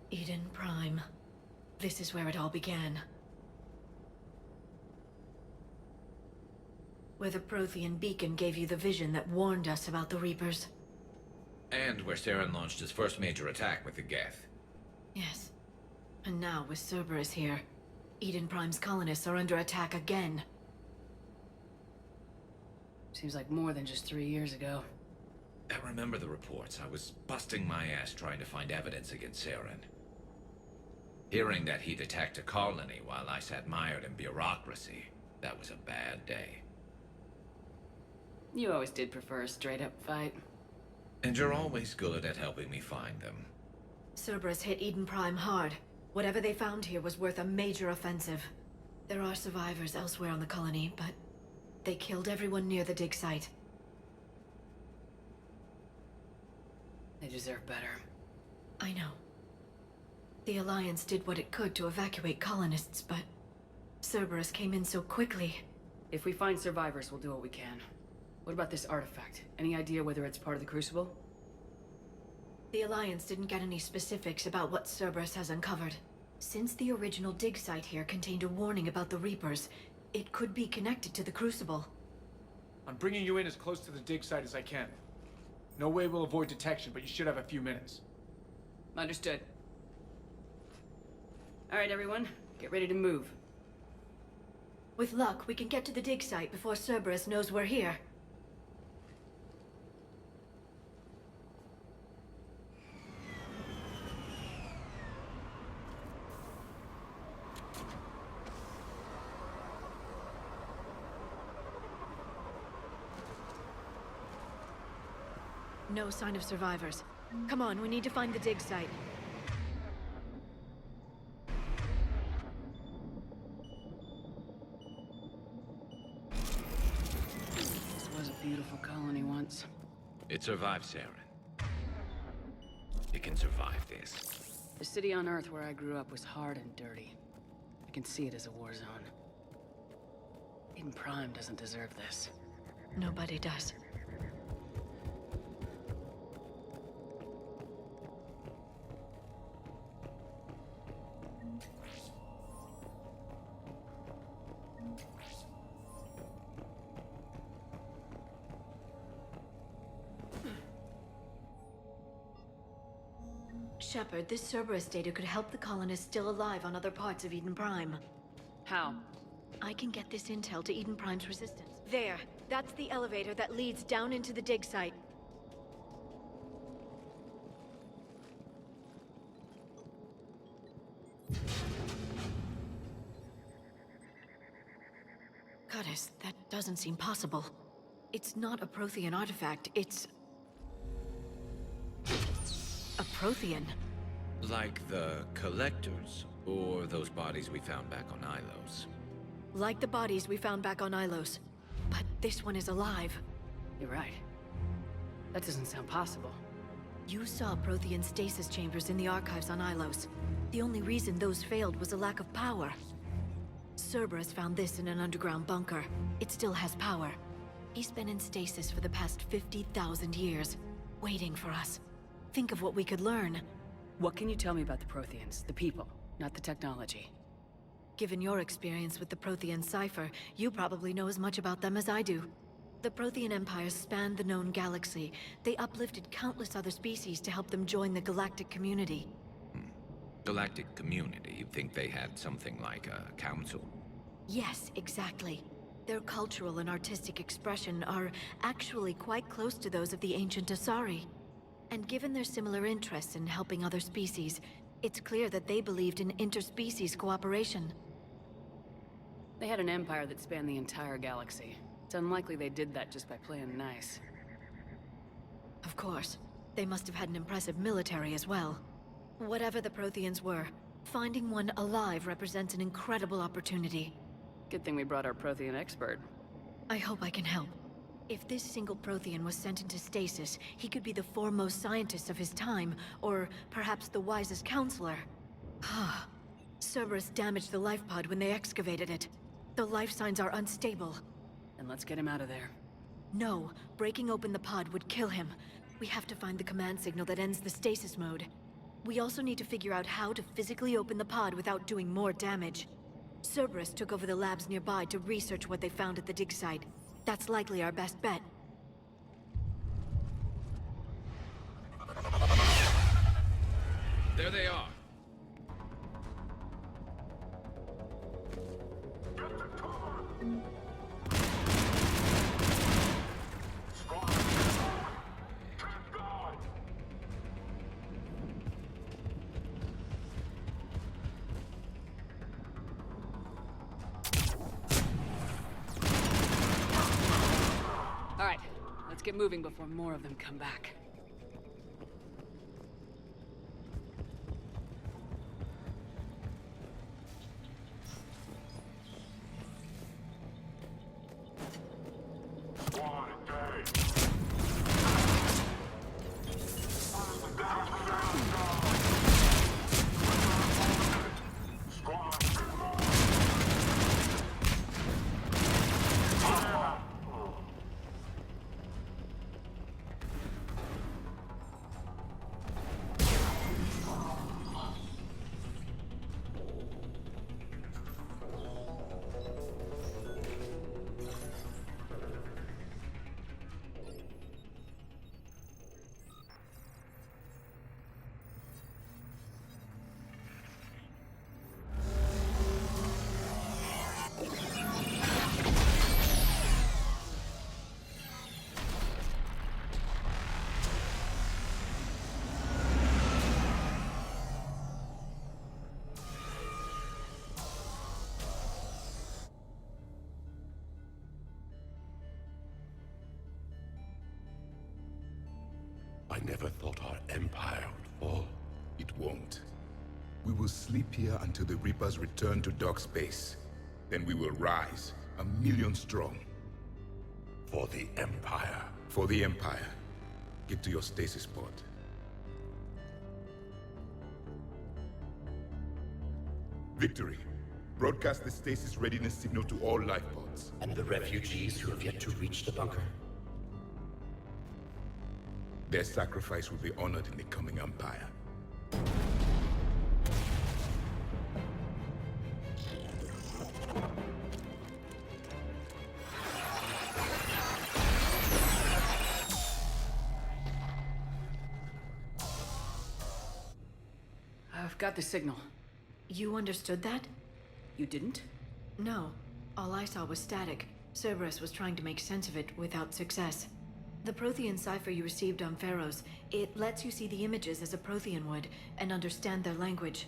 Eden Prime. This is where it all began. Where the Prothean beacon gave you the vision that warned us about the Reapers. And where Saren launched his first major attack with the Geth. Yes. And now, with Cerberus here, Eden Prime's colonists are under attack again. Seems like more than just 3 years ago. I remember the reports. I was busting my ass trying to find evidence against Saren. Hearing that he'd attacked a colony while I sat mired in bureaucracy, that was a bad day. You always did prefer a straight-up fight. And you're always good at helping me find them. Cerberus hit Eden Prime hard. Whatever they found here was worth a major offensive. There are survivors elsewhere on the colony, but they killed everyone near the dig site. They deserve better. I know. The Alliance did what it could to evacuate colonists, but Cerberus came in so quickly. If we find survivors, we'll do what we can. What about this artifact? Any idea whether it's part of the Crucible? The Alliance didn't get any specifics about what Cerberus has uncovered. Since the original dig site here contained a warning about the Reapers, it could be connected to the Crucible. I'm bringing you in as close to the dig site as I can. No way we'll avoid detection, but you should have a few minutes. Understood. All right, everyone. Get ready to move. With luck, we can get to the dig site before Cerberus knows we're here. No sign of survivors. Come on, we need to find the dig site. This was a beautiful colony once. It survived Saren. It can survive this. The city on Earth where I grew up was hard and dirty. I can see it as a war zone. Eden Prime doesn't deserve this. Nobody does. Shepard, this Cerberus data could help the colonists still alive on other parts of Eden Prime. How? I can get this intel to Eden Prime's resistance. There. That's the elevator that leads down into the dig site. Goddess, that doesn't seem possible. It's not a Prothean artifact, it's... a Prothean. Like the Collectors, or those bodies we found back on Ilos. Like the bodies we found back on Ilos. But this one is alive. You're right. That doesn't sound possible. You saw Prothean stasis chambers in the archives on Ilos. The only reason those failed was a lack of power. Cerberus found this in an underground bunker. It still has power. He's been in stasis for the past 50,000 years, waiting for us. Think of what we could learn. What can you tell me about the Protheans? The people, not the technology. Given your experience with the Prothean cipher, you probably know as much about them as I do. The Prothean Empire spanned the known galaxy. They uplifted countless other species to help them join the galactic community. Galactic community? You'd think they had something like a council? Yes, exactly. Their cultural and artistic expression are actually quite close to those of the ancient Asari. And given their similar interests in helping other species, it's clear that they believed in interspecies cooperation. They had an empire that spanned the entire galaxy. It's unlikely they did that just by playing nice. Of course. They must have had an impressive military as well. Whatever the Protheans were, finding one alive represents an incredible opportunity. Good thing we brought our Prothean expert. I hope I can help. If this single Prothean was sent into stasis, he could be the foremost scientist of his time, or perhaps the wisest counselor. Cerberus damaged the life pod when they excavated it. The life signs are unstable. Then let's get him out of there. No, breaking open the pod would kill him. We have to find the command signal that ends the stasis mode. We also need to figure out how to physically open the pod without doing more damage. Cerberus took over the labs nearby to research what they found at the dig site. That's likely our best bet. There they are. Alright, let's get moving before more of them come back. I never thought our empire would fall. It won't. We will sleep here until the Reapers return to Dock Space. Then we will rise, 1,000,000 strong. For the Empire. For the Empire. Get to your stasis pod. Victory. Broadcast the stasis readiness signal to all life pods. And the refugees who have yet to reach the bunker? Their sacrifice will be honored in the coming Empire. I've got the signal. You understood that? You didn't? No. All I saw was static. Cerberus was trying to make sense of it without success. The Prothean cipher you received on Pharaohs, it lets you see the images as a Prothean would, and understand their language.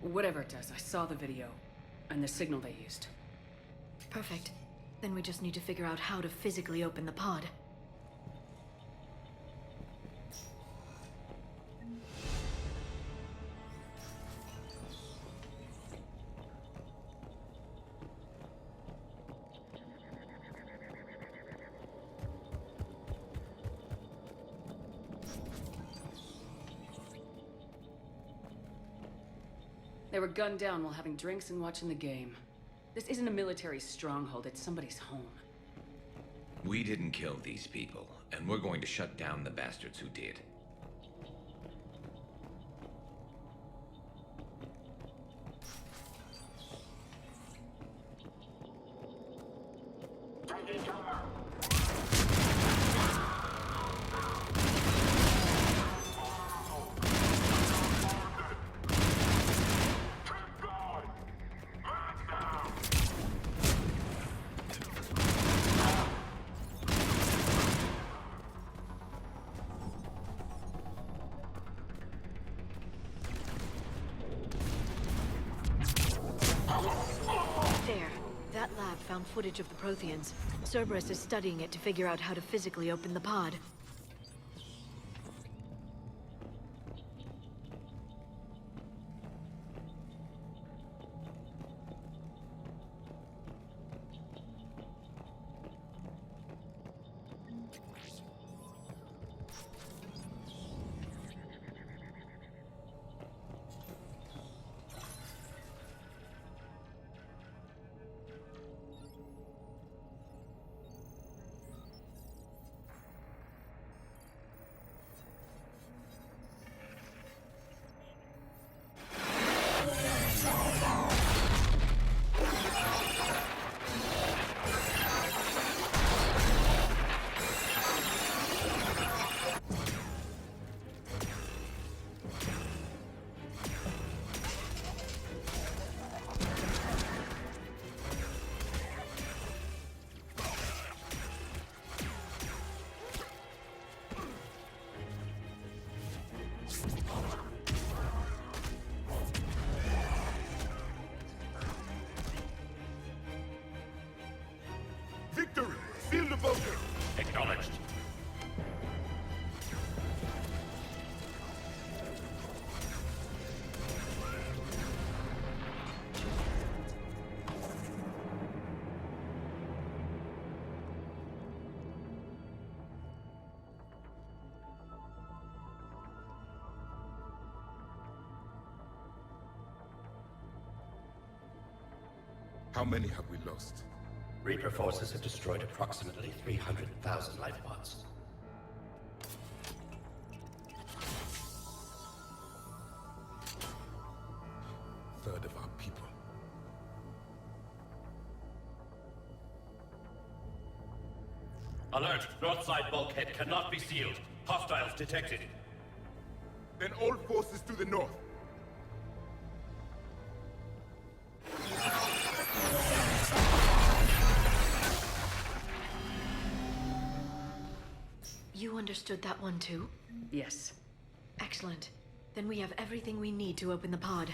Whatever it does, I saw the video, and the signal they used. Perfect. Then we just need to figure out how to physically open the pod. They were gunned down while having drinks and watching the game. This isn't a military stronghold, it's somebody's home. We didn't kill these people, and we're going to shut down the bastards who did. There. That lab found footage of the Protheans. Cerberus is studying it to figure out how to physically open the pod. Victory! Seal the bunker! Acknowledged. How many have we lost? Reaper forces have destroyed approximately 300,000 life pods. Third of our people. Alert! North side bulkhead cannot be sealed. Hostiles detected. Then all forces to the north. You understood that one too? Yes. Excellent. Then we have everything we need to open the pod.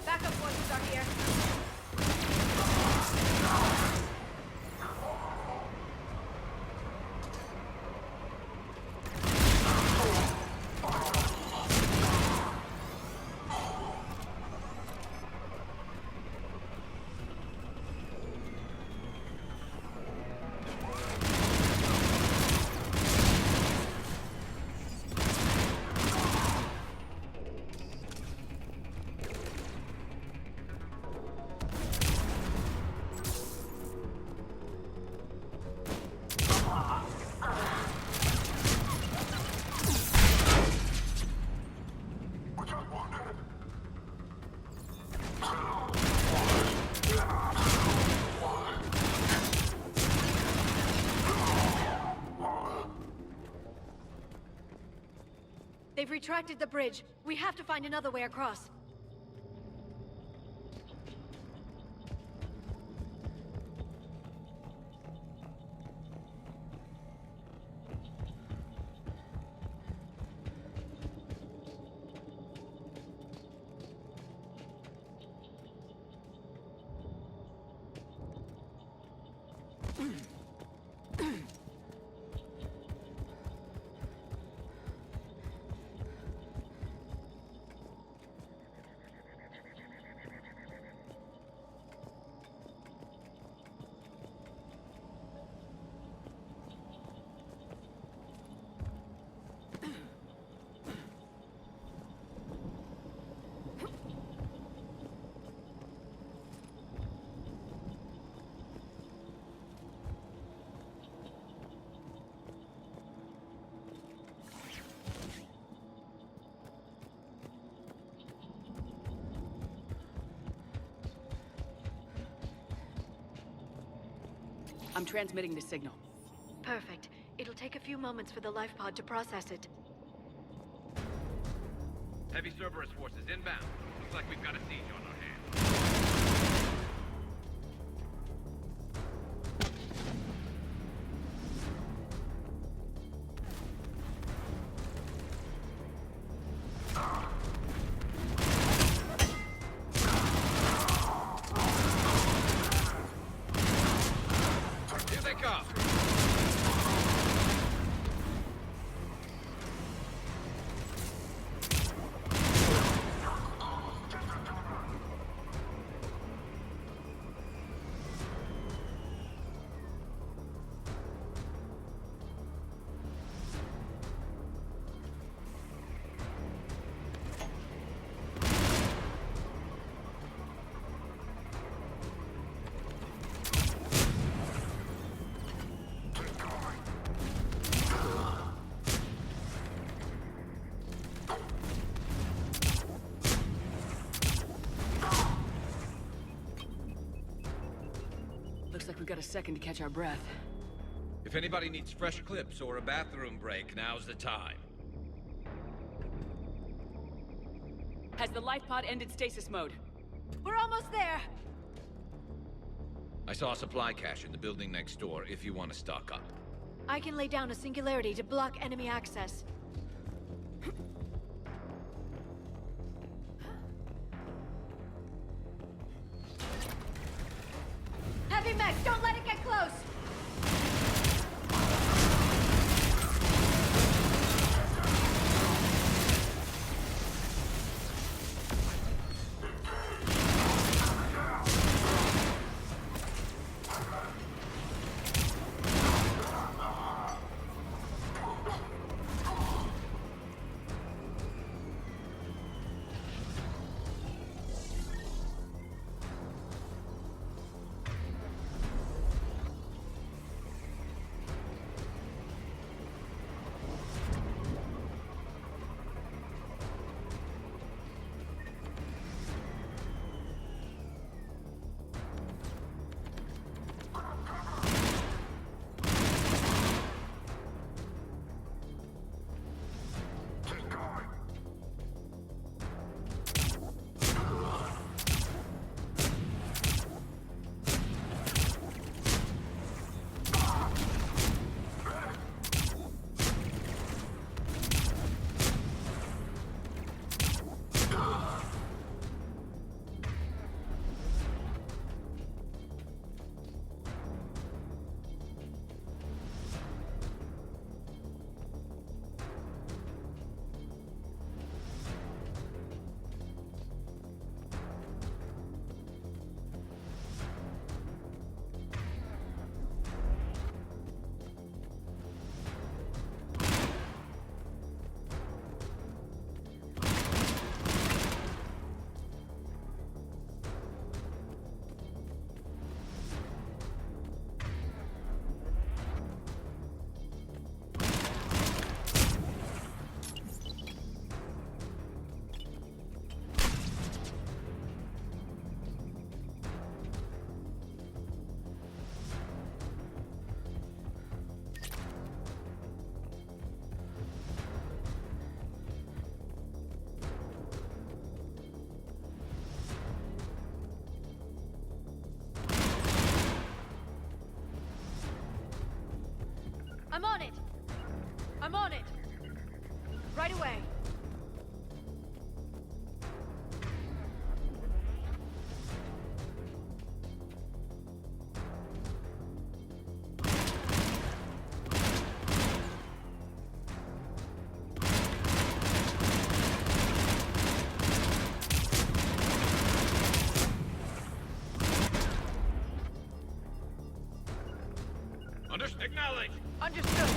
Backup forces are here. They've retracted the bridge. We have to find another way across. I'm transmitting the signal. Perfect. It'll take a few moments for the life pod to process it. Heavy Cerberus forces inbound. Looks like we've got a siege on our hands. Here they come. Looks like we've got a second to catch our breath. If anybody needs fresh clips or a bathroom break, now's the time. Has the life pod ended stasis mode? We're almost there! I saw a supply cache in the building next door if you want to stock up. I can lay down a singularity to block enemy access. Heavy mech, don't let it get close! I'm on it! I'm on it! Right away! Understood.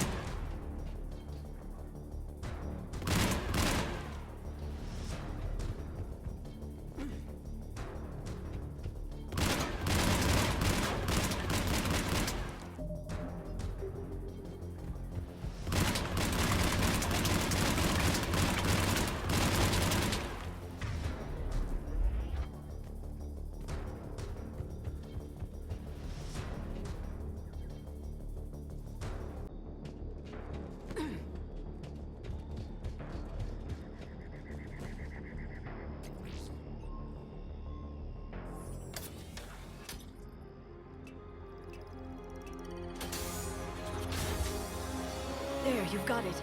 There, you've got it.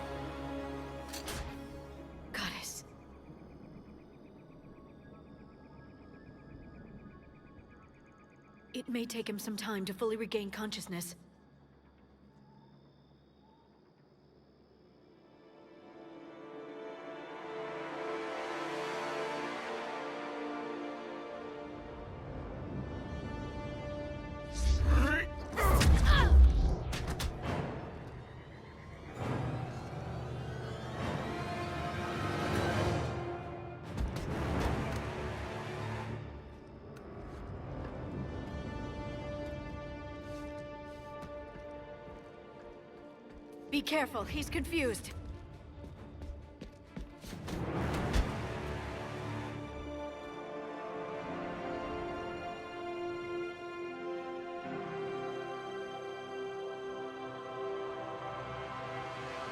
Goddess. It may take him some time to fully regain consciousness. Be careful, he's confused.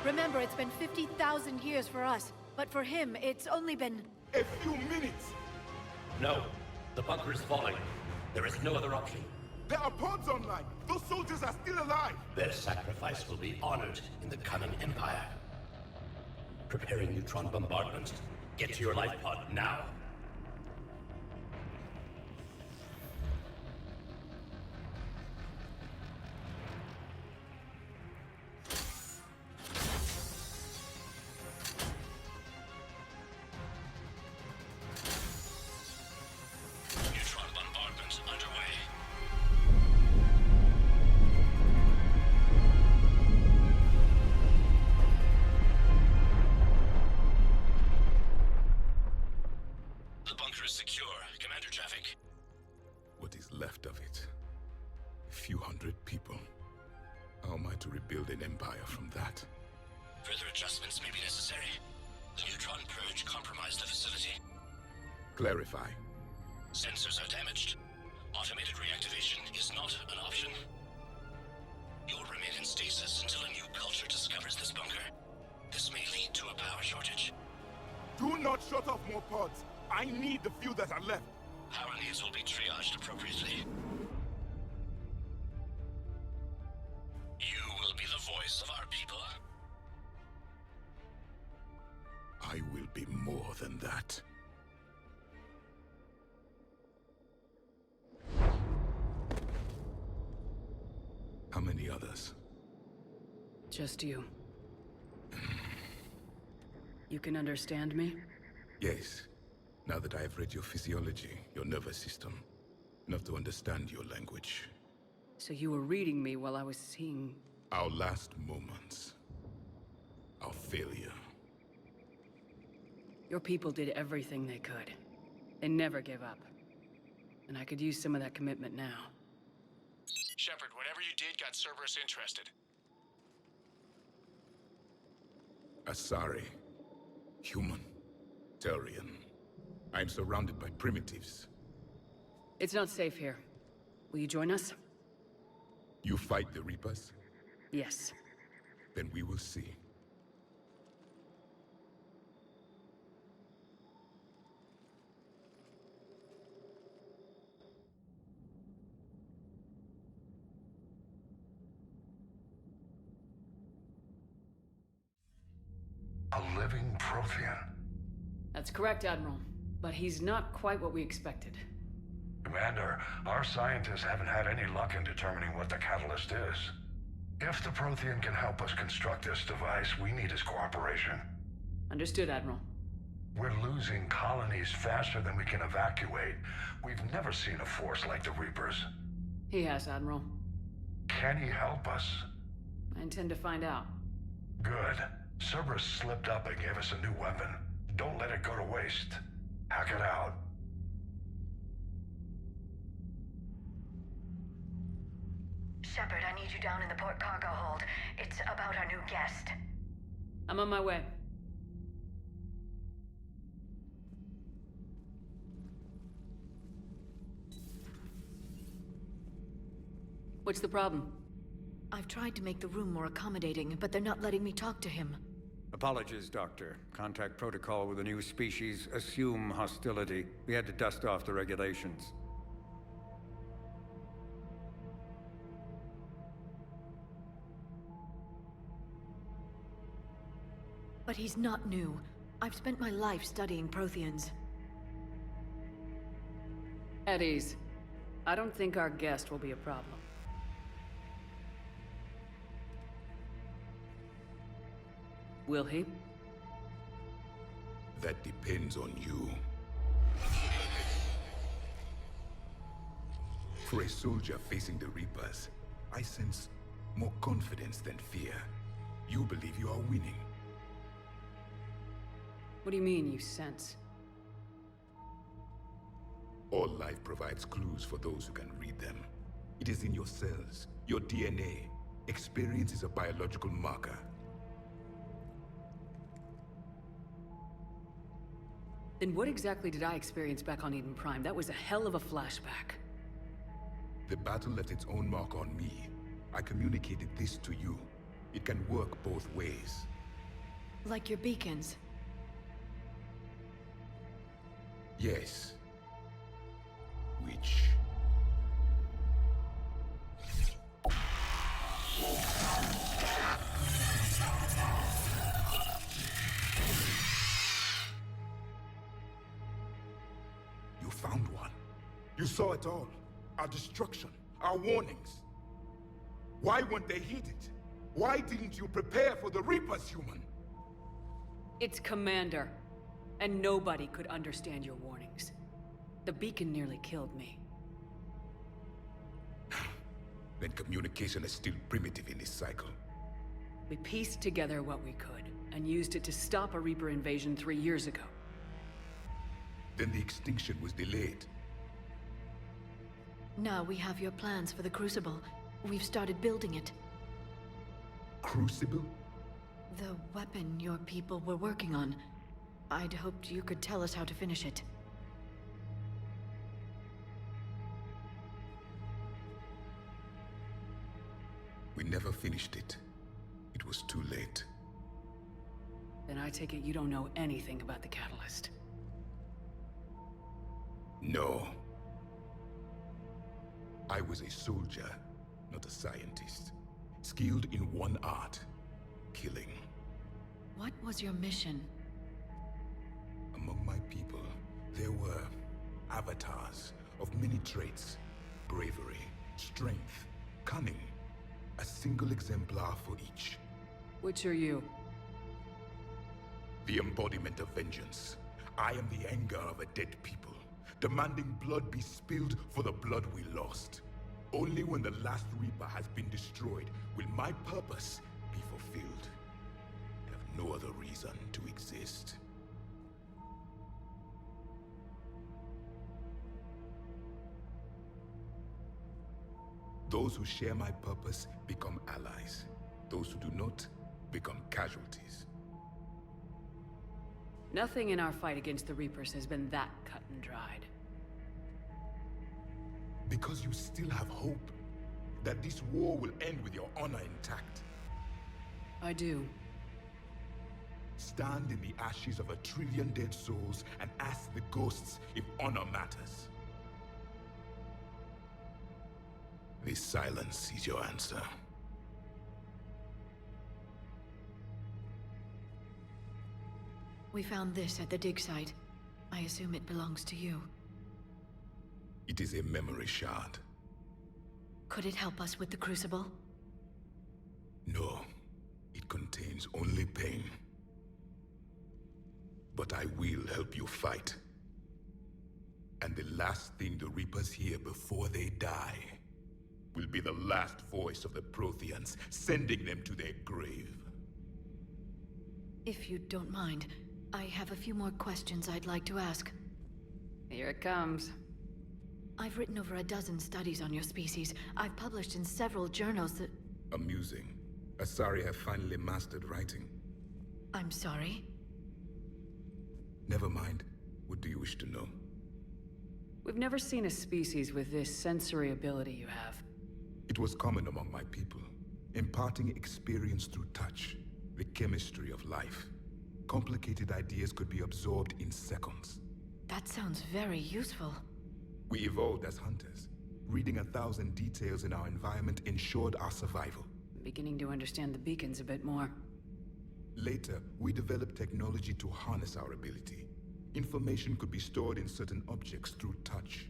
Remember, it's been 50,000 years for us, but for him, it's only been... A few minutes! No. The bunker is falling. There is no other option. There are pods online! Those soldiers are still alive! Their sacrifice will be honored in the coming Empire. Preparing neutron bombardment. Get to your life pod now. Neutron bombardment underway. The bunker is secure. Commander Traffic. What is left of it? A few hundred people. How am I to rebuild an empire from that? Further adjustments may be necessary. The neutron purge compromised the facility. Clarify. Sensors are damaged. Automated reactivation is not an option. You'll remain in stasis until a new culture discovers this bunker. This may lead to a power shortage. Do not shut off more pods! I need the few that are left! Power needs will be triaged appropriately. You will be the voice of our people. I will be more than that. How many others? Just you. You can understand me? Yes. Now that I have read your physiology, your nervous system, enough to understand your language. So you were reading me while I was seeing... Our last moments. Our failure. Your people did everything they could. They never gave up. And I could use some of that commitment now. Shepard, whatever you did got Cerberus interested. Asari. Human. Turian. I'm surrounded by primitives. It's not safe here. Will you join us? You fight the Reapers? Yes. Then we will see. A living Prothean. That's correct, Admiral. But he's not quite what we expected. Commander, our scientists haven't had any luck in determining what the catalyst is. If the Prothean can help us construct this device, we need his cooperation. Understood, Admiral. We're losing colonies faster than we can evacuate. We've never seen a force like the Reapers. He has, Admiral. Can he help us? I intend to find out. Good. Cerberus slipped up and gave us a new weapon. Don't let it go to waste. Hack it out. Shepard, I need you down in the port cargo hold. It's about our new guest. I'm on my way. What's the problem? I've tried to make the room more accommodating, but they're not letting me talk to him. Apologies, Doctor. Contact protocol with a new species. Assume hostility. We had to dust off the regulations. But he's not new. I've spent my life studying Protheans. At ease. I don't think our guest will be a problem. Will he? That depends on you. For a soldier facing the Reapers, I sense more confidence than fear. You believe you are winning. What do you mean, you sense? All life provides clues for those who can read them. It is in your cells, your DNA. Experience is a biological marker. Then what exactly did I experience back on Eden Prime? That was a hell of a flashback. The battle left its own mark on me. I communicated this to you. It can work both ways. Like your beacons. Yes. Which... You found one. You saw it all. Our destruction, our warnings. Why weren't they heeded? Why didn't you prepare for the Reapers, human? It's Commander. And nobody could understand your warnings. The beacon nearly killed me. Then communication is still primitive in this cycle. We pieced together what we could, and used it to stop a Reaper invasion 3 years ago. Then the extinction was delayed. Now we have your plans for the Crucible. We've started building it. Crucible? The weapon your people were working on. I'd hoped you could tell us how to finish it. We never finished it. It was too late. Then I take it you don't know anything about the Catalyst. No. I was a soldier, not a scientist. Skilled in one art, killing. What was your mission? Among my people, there were avatars of many traits. Bravery, strength, cunning. A single exemplar for each. Which are you? The embodiment of vengeance. I am the anger of a dead people, demanding blood be spilled for the blood we lost. Only when the last Reaper has been destroyed will my purpose be fulfilled. I have no other reason to exist. Those who share my purpose become allies. Those who do not become casualties. Nothing in our fight against the Reapers has been that cut and dried. Because you still have hope that this war will end with your honor intact. I do. Stand in the ashes of 1 trillion dead souls and ask the ghosts if honor matters. This silence is your answer. We found this at the dig site. I assume it belongs to you. It is a memory shard. Could it help us with the Crucible? No. It contains only pain. But I will help you fight. And the last thing the Reapers hear before they die will be the last voice of the Protheans, sending them to their grave. If you don't mind, I have a few more questions I'd like to ask. Here it comes. I've written over a dozen studies on your species. I've published in several journals that... Amusing. Asari have finally mastered writing. I'm sorry? Never mind. What do you wish to know? We've never seen a species with this sensory ability you have. It was common among my people, imparting experience through touch, the chemistry of life. Complicated ideas could be absorbed in seconds. That sounds very useful. We evolved as hunters. Reading 1,000 details in our environment ensured our survival. I'm beginning to understand the beacons a bit more. Later, we developed technology to harness our ability. Information could be stored in certain objects through touch.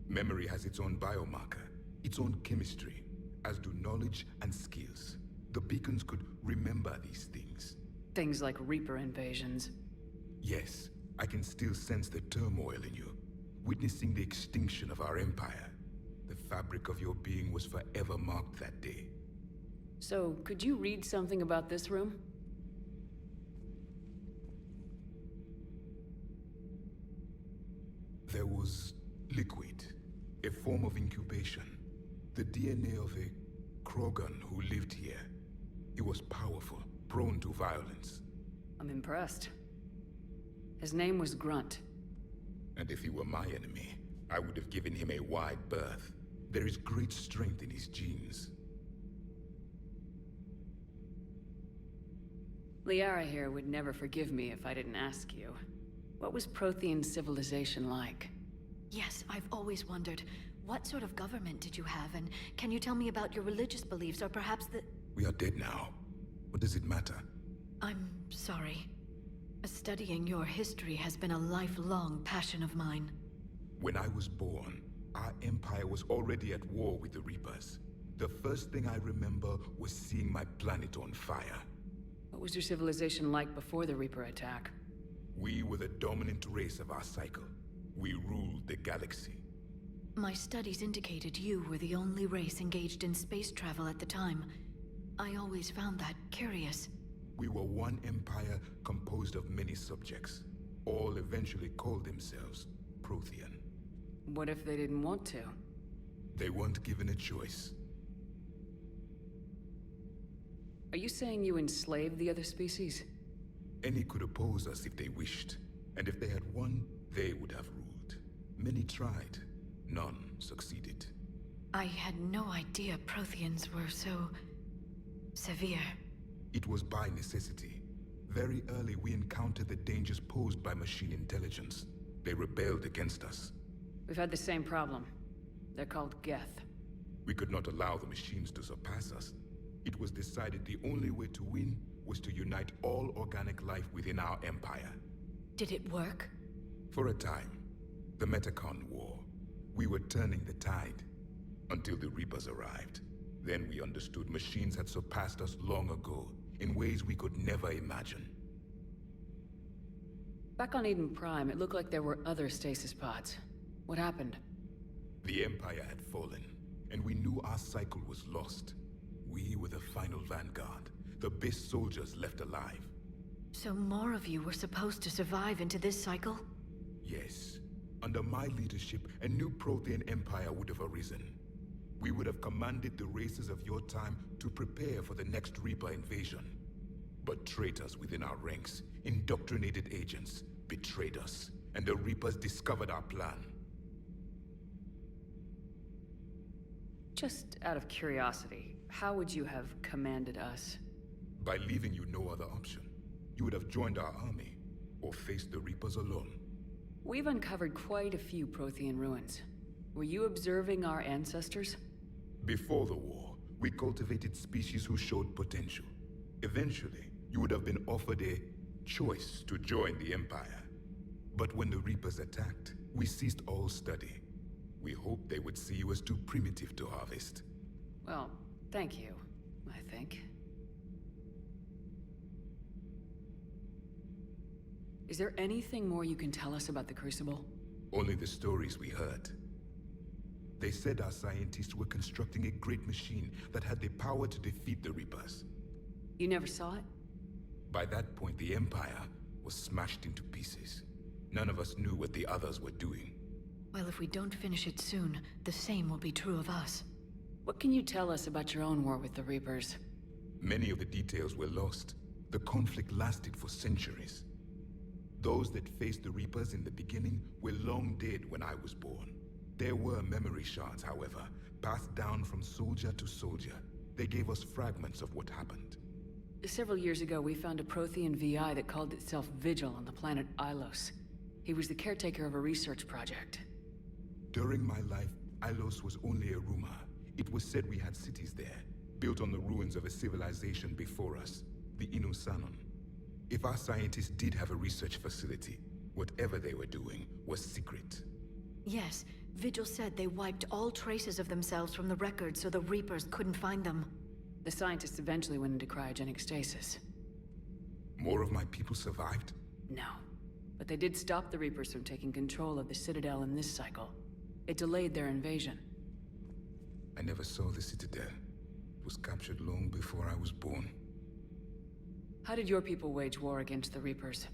Memory has its own biomarker, its own chemistry, as do knowledge and skills. The beacons could remember these things. Things like Reaper invasions. Yes, I can still sense the turmoil in you, witnessing the extinction of our empire. The fabric of your being was forever marked that day. So, could you read something about this room? There was liquid, a form of incubation. The DNA of a Krogan who lived here. He was powerful, prone to violence. I'm impressed. His name was Grunt. And if he were my enemy, I would have given him a wide berth. There is great strength in his genes. Liara here would never forgive me if I didn't ask you. What was Prothean civilization like? Yes, I've always wondered, what sort of government did you have, and can you tell me about your religious beliefs, or perhaps the... We are dead now. What does it matter? I'm sorry. Studying your history has been a lifelong passion of mine. When I was born, our empire was already at war with the Reapers. The first thing I remember was seeing my planet on fire. What was your civilization like before the Reaper attack? We were the dominant race of our cycle. We ruled the galaxy. My studies indicated you were the only race engaged in space travel at the time. I always found that curious. We were one empire composed of many subjects. All eventually called themselves Prothean. What if they didn't want to? They weren't given a choice. Are you saying you enslaved the other species? Any could oppose us if they wished, and if they had won, they would have ruled. Many tried. None succeeded. I had no idea Protheans were so... severe. It was by necessity. Very early we encountered the dangers posed by machine intelligence. They rebelled against us. We've had the same problem. They're called Geth. We could not allow the machines to surpass us. It was decided the only way to win was to unite all organic life within our empire. Did it work? For a time. The Metacon War. We were turning the tide. Until the Reapers arrived. Then we understood machines had surpassed us long ago, in ways we could never imagine. Back on Eden Prime, it looked like there were other stasis pods. What happened? The Empire had fallen, and we knew our cycle was lost. We were the final vanguard, the best soldiers left alive. So more of you were supposed to survive into this cycle? Yes. Under my leadership, a new Prothean empire would have arisen. We would have commanded the races of your time to prepare for the next Reaper invasion. But traitors within our ranks, indoctrinated agents, betrayed us, and the Reapers discovered our plan. Just out of curiosity, how would you have commanded us? By leaving you no other option. You would have joined our army, or faced the Reapers alone. We've uncovered quite a few Prothean ruins. Were you observing our ancestors? Before the war, we cultivated species who showed potential. Eventually, you would have been offered a choice to join the Empire. But when the Reapers attacked, we ceased all study. We hoped they would see you as too primitive to harvest. Well, thank you, I think. Is there anything more you can tell us about the Crucible? Only the stories we heard. They said our scientists were constructing a great machine that had the power to defeat the Reapers. You never saw it? By that point, the Empire was smashed into pieces. None of us knew what the others were doing. Well, if we don't finish it soon, the same will be true of us. What can you tell us about your own war with the Reapers? Many of the details were lost. The conflict lasted for centuries. Those that faced the Reapers in the beginning were long dead when I was born. There were memory shards, however, passed down from soldier to soldier. They gave us fragments of what happened. Several years ago, we found a Prothean VI that called itself Vigil on the planet Ilos. He was the caretaker of a research project. During my life, Ilos was only a rumor. It was said we had cities there, built on the ruins of a civilization before us, the Inusanon. If our scientists did have a research facility, whatever they were doing was secret. Yes, Vigil said they wiped all traces of themselves from the records so the Reapers couldn't find them. The scientists eventually went into cryogenic stasis. More of my people survived? No. But they did stop the Reapers from taking control of the Citadel in this cycle. It delayed their invasion. I never saw the Citadel. It was captured long before I was born. How did your people wage war against the Reapers?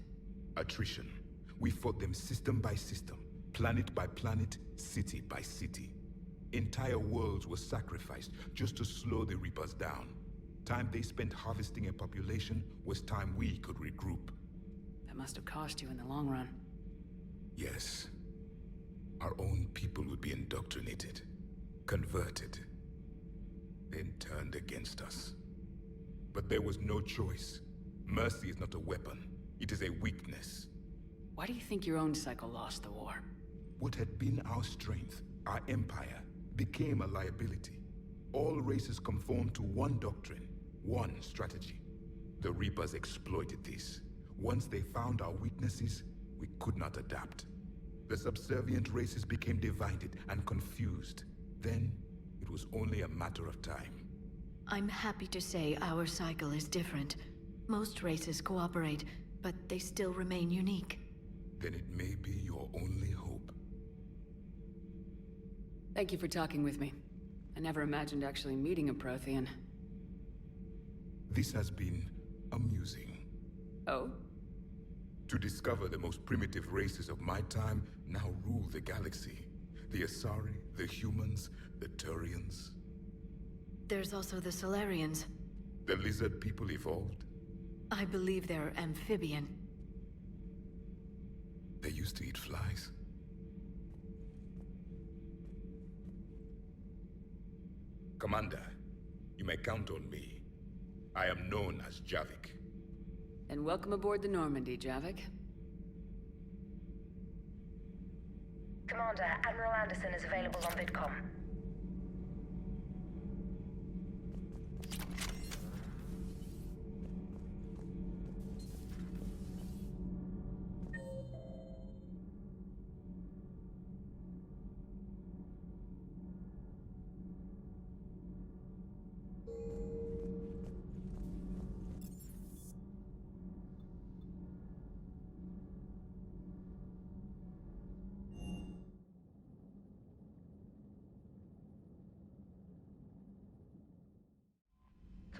Attrition. We fought them system by system, planet by planet, city by city. Entire worlds were sacrificed just to slow the Reapers down. Time they spent harvesting a population was time we could regroup. That must have cost you in the long run. Yes. Our own people would be indoctrinated, converted, then turned against us. But there was no choice. Mercy is not a weapon. It is a weakness. Why do you think your own cycle lost the war? What had been our strength, our empire, became a liability. All races conformed to one doctrine, one strategy. The Reapers exploited this. Once they found our weaknesses, we could not adapt. The subservient races became divided and confused. Then, it was only a matter of time. I'm happy to say our cycle is different. Most races cooperate, but they still remain unique. Then it may be your only hope. Thank you for talking with me. I never imagined actually meeting a Prothean. This has been amusing. Oh? To discover the most primitive races of my time now rule the galaxy. The Asari, the humans, the Turians. There's also the Solarians. The lizard people evolved? I believe they're amphibian. They used to eat flies. Commander, you may count on me. I am known as Javik. And welcome aboard the Normandy, Javik. Commander, Admiral Anderson is available on VidCom.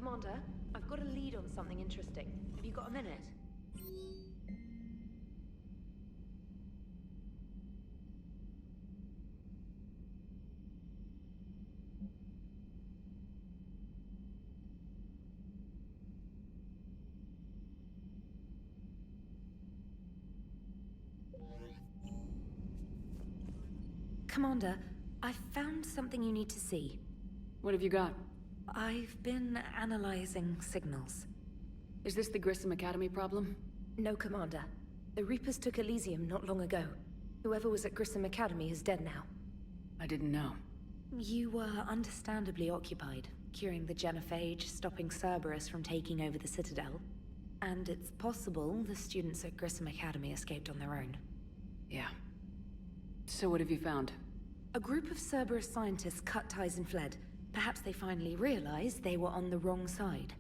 Commander, I've got a lead on something interesting. Have you got a minute? Commander, I've found something you need to see. What have you got? I've been analyzing signals. Is this the Grissom Academy problem? No, Commander. The Reapers took Elysium not long ago. Whoever was at Grissom Academy is dead now. I didn't know. You were understandably occupied, curing the Genophage, stopping Cerberus from taking over the Citadel. And it's possible the students at Grissom Academy escaped on their own. Yeah. So what have you found? A group of Cerberus scientists cut ties and fled. Perhaps they finally realized they were on the wrong side.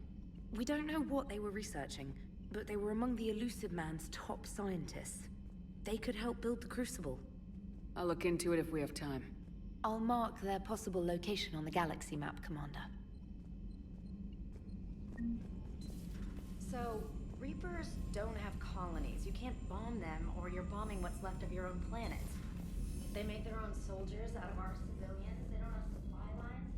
We don't know what they were researching, but they were among the Elusive Man's top scientists. They could help build the Crucible. I'll look into it if we have time. I'll mark their possible location on the galaxy map, Commander. So, Reapers don't have colonies. You can't bomb them, or you're bombing what's left of your own planet. They make their own soldiers out of our civilians. They don't have supply lines.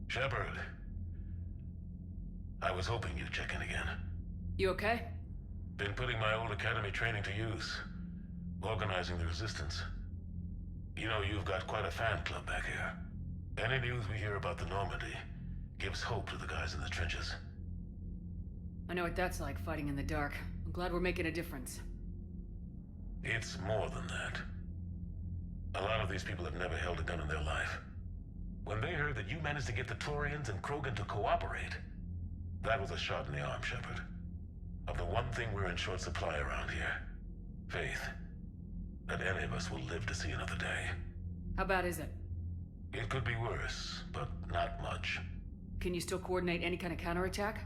Shepard. I was hoping you'd check in again. You okay? Been putting my old academy training to use. Organizing the resistance. You know, you've got quite a fan club back here. Any news we hear about the Normandy gives hope to the guys in the trenches. I know what that's like, fighting in the dark. I'm glad we're making a difference. It's more than that. A lot of these people have never held a gun in their life. When they heard that you managed to get the Turians and Krogan to cooperate, that was a shot in the arm, Shepard. Of the one thing we're in short supply around here. Faith. That any of us will live to see another day. How bad is it? It could be worse, but not much. Can you still coordinate any kind of counterattack?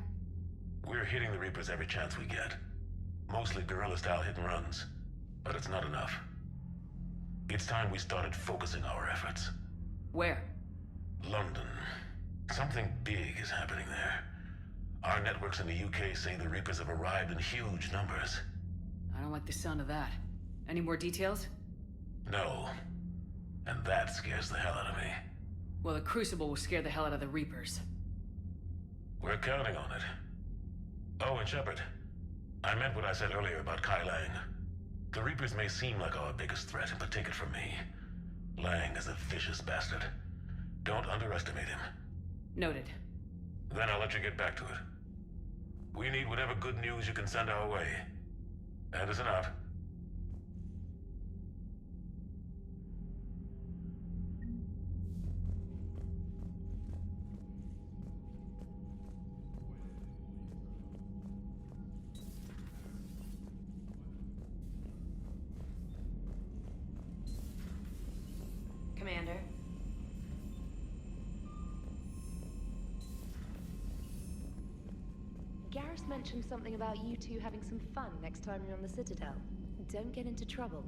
We're hitting the Reapers every chance we get. Mostly guerrilla-style hit-and-runs. But it's not enough. It's time we started focusing our efforts. Where? London. Something big is happening there. Our networks in the UK say the Reapers have arrived in huge numbers. I don't like the sound of that. Any more details? No. And that scares the hell out of me. Well, the Crucible will scare the hell out of the Reapers. We're counting on it. Oh, and Shepard, I meant what I said earlier about Kai Lang. The Reapers may seem like our biggest threat, but take it from me. Lang is a vicious bastard. Don't underestimate him. Noted. Then I'll let you get back to it. We need whatever good news you can send our way. Anderson out. Commander. Garrus mentioned something about you two having some fun next time you're on the Citadel. Don't get into trouble.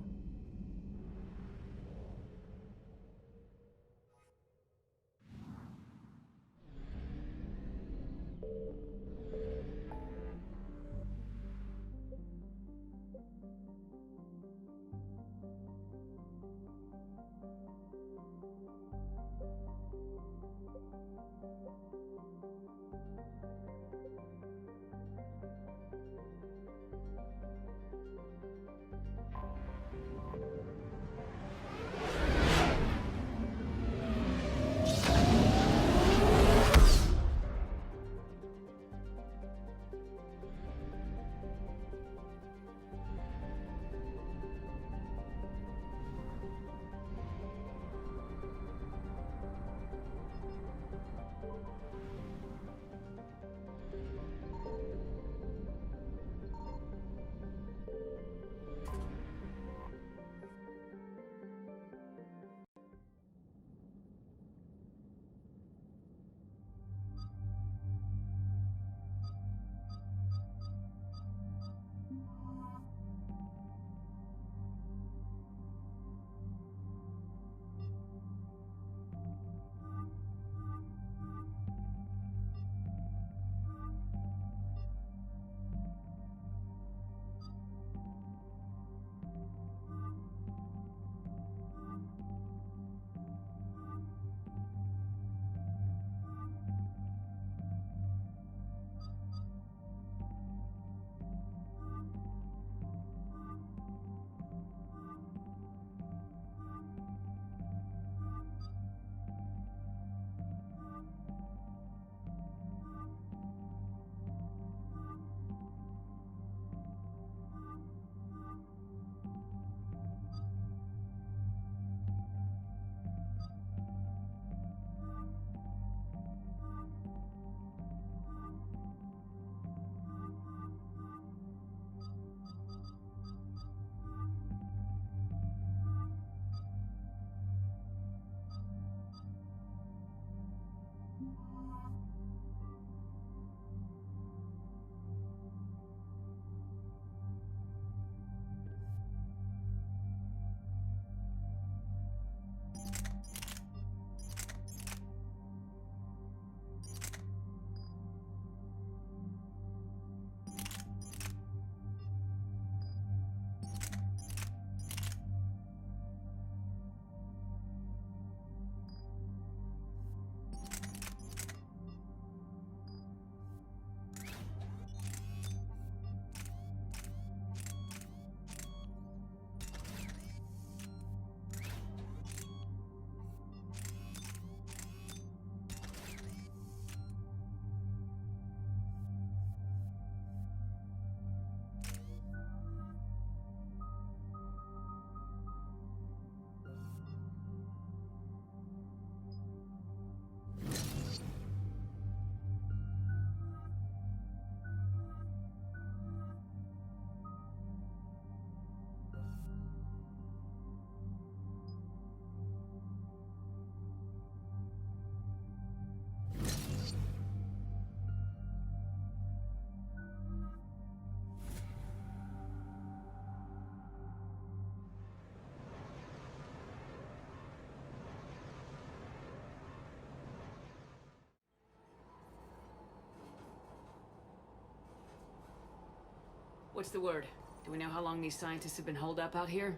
What's the word? Do we know how long these scientists have been holed up out here?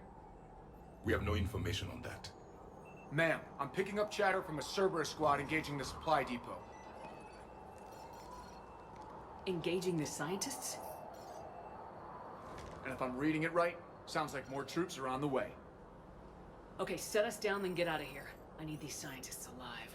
We have no information on that. Ma'am, I'm picking up chatter from a Cerberus squad engaging the supply depot. Engaging the scientists? And if I'm reading it right, sounds like more troops are on the way. Okay, set us down, then get out of here. I need these scientists alive.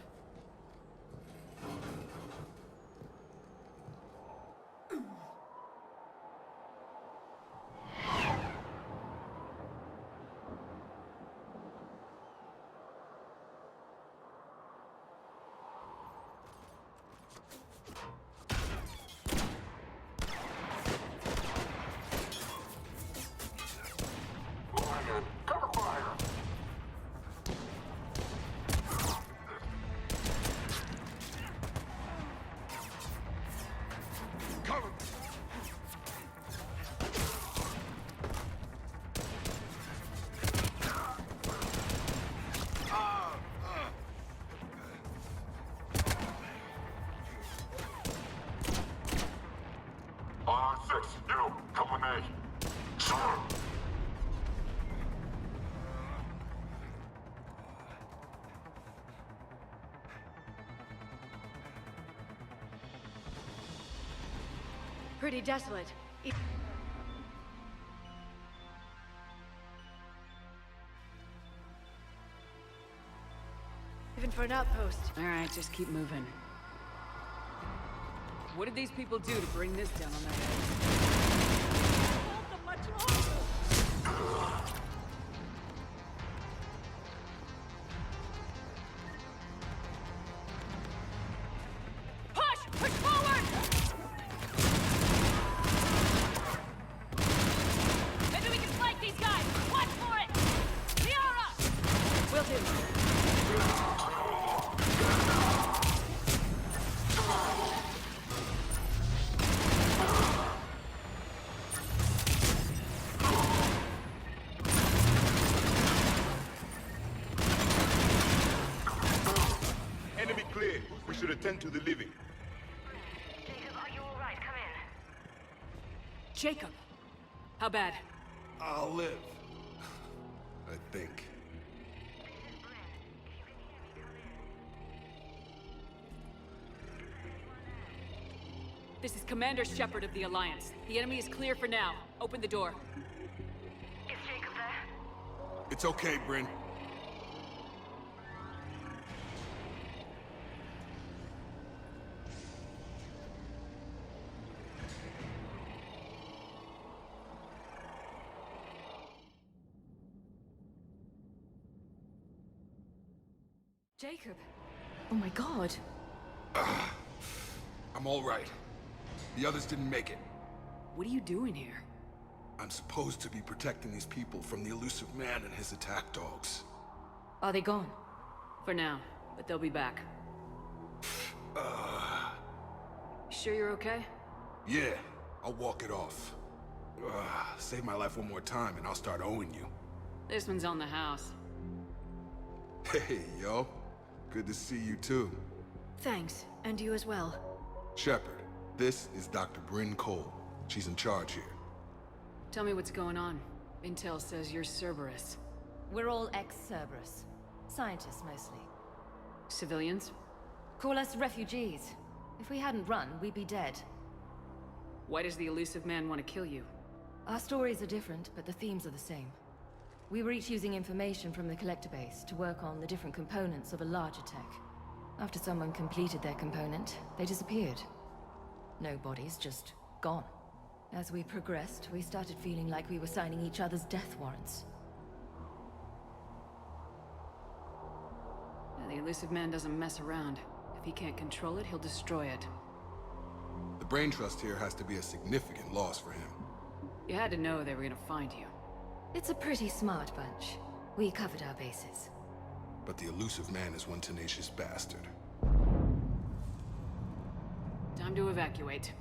You, come with me. Sure. Pretty desolate. Even for an outpost. All right, just keep moving. What did these people do to bring this down on their heads? Push forward! Maybe we can flank these guys! Watch for it! Liara! Will do. Enemy clear. We should attend to the living. Jacob, are you alright? Come in. Jacob! How bad? I'll live. I think. This is Commander Shepard of the Alliance. The enemy is clear for now. Open the door. Is Jacob there? It's okay, Bryn. Jacob. Oh my god. I'm all right. The others didn't make it. What are you doing here? I'm supposed to be protecting these people from the elusive man and his attack dogs. Are they gone? For now, but they'll be back. Sure you're okay? Yeah, I'll walk it off. Save my life one more time and I'll start owing you. This one's on the house. Hey, yo. Good to see you too. Thanks, and you as well. Shepard, this is Dr. Bryn Cole. She's in charge here. Tell me what's going on. Intel says you're Cerberus. We're all ex-Cerberus. Scientists, mostly. Civilians? Call us refugees. If we hadn't run, we'd be dead. Why does the elusive man want to kill you? Our stories are different, but the themes are the same. We were each using information from the collector base to work on the different components of a larger tech. After someone completed their component, they disappeared. No bodies, just gone. As we progressed, we started feeling like we were signing each other's death warrants. The elusive man doesn't mess around. If he can't control it, he'll destroy it. The brain trust here has to be a significant loss for him. You had to know they were gonna find you. It's a pretty smart bunch. We covered our bases. But the elusive man is one tenacious bastard. Time to evacuate.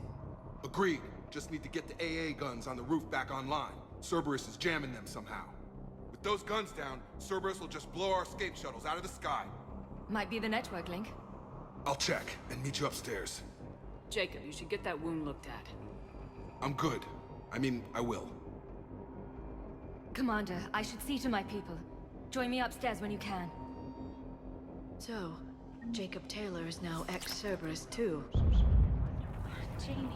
Agreed. Just need to get the AA guns on the roof back online. Cerberus is jamming them somehow. With those guns down, Cerberus will just blow our escape shuttles out of the sky. Might be the network link. I'll check and meet you upstairs. Jacob, you should get that wound looked at. I'm good. I will. Commander, I should see to my people. Join me upstairs when you can. So, Jacob Taylor is now ex-Cerberus too. Jamie.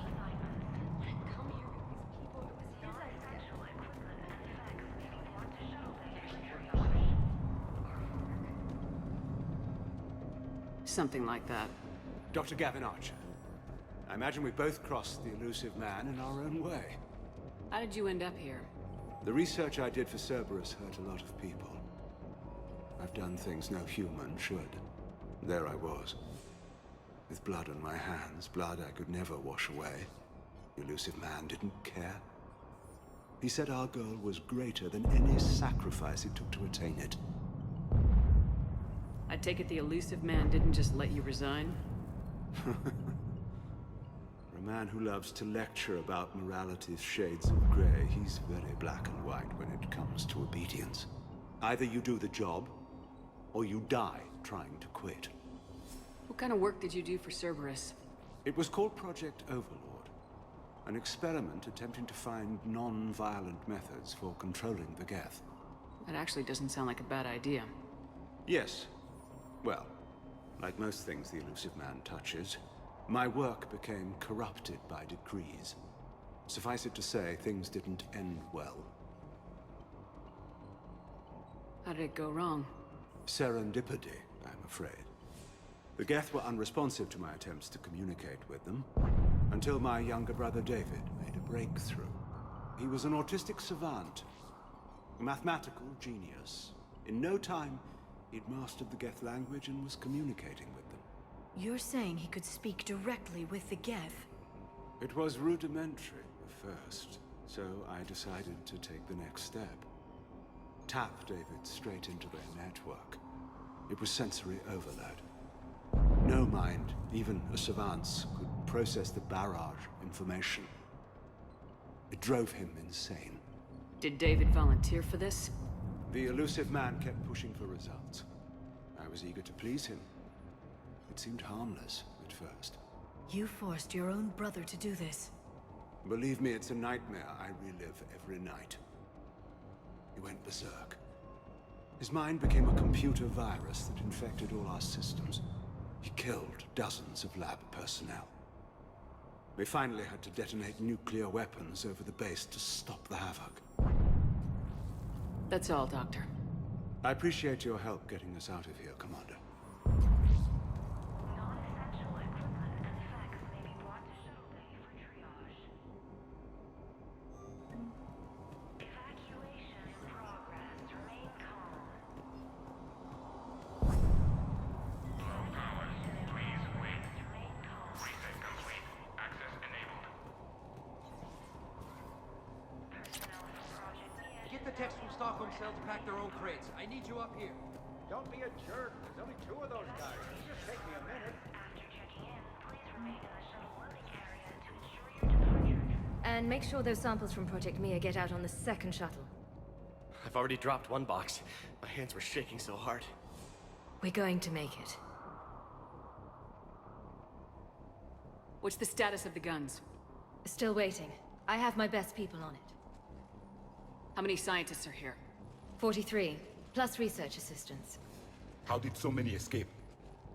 Something like that. Dr. Gavin Archer. I imagine we both crossed the elusive man in our own way. How did you end up here? The research I did for Cerberus hurt a lot of people. I've done things no human should. There I was. With blood on my hands, blood I could never wash away. The elusive man didn't care. He said our goal was greater than any sacrifice it took to attain it. I take it the elusive man didn't just let you resign? For a man who loves to lecture about morality's shades of grey, he's very black and white when it comes to obedience. Either you do the job, or you die trying to quit. What kind of work did you do for Cerberus? It was called Project Overlord. An experiment attempting to find non-violent methods for controlling the Geth. That actually doesn't sound like a bad idea. Yes. Well, like most things the elusive man touches, my work became corrupted by decrees. Suffice it to say, things didn't end well. How did it go wrong? Serendipity, I'm afraid. The Geth were unresponsive to my attempts to communicate with them, until my younger brother David made a breakthrough. He was an autistic savant, a mathematical genius. In no time, he'd mastered the Geth language and was communicating with them. You're saying he could speak directly with the Geth? It was rudimentary at first, so I decided to take the next step. Tap David straight into their network. It was sensory overload. No mind, even a savant's, could process the barrage information. It drove him insane. Did David volunteer for this? The elusive man kept pushing for results. I was eager to please him. It seemed harmless at first. You forced your own brother to do this. Believe me, it's a nightmare I relive every night. He went berserk. His mind became a computer virus that infected all our systems. He killed dozens of lab personnel. We finally had to detonate nuclear weapons over the base to stop the havoc. That's all, Doctor. I appreciate your help getting us out of here, Commander. Get the techs from Stockholm Cell to pack their own crates. I need you up here. Don't be a jerk. There's only 2 of those guys. It'll just take me a minute. And make sure those samples from Project Mia get out on the second shuttle. I've already dropped one box. My hands were shaking so hard. We're going to make it. What's the status of the guns? Still waiting. I have my best people on it. How many scientists are here? 43, plus research assistants. How did so many escape?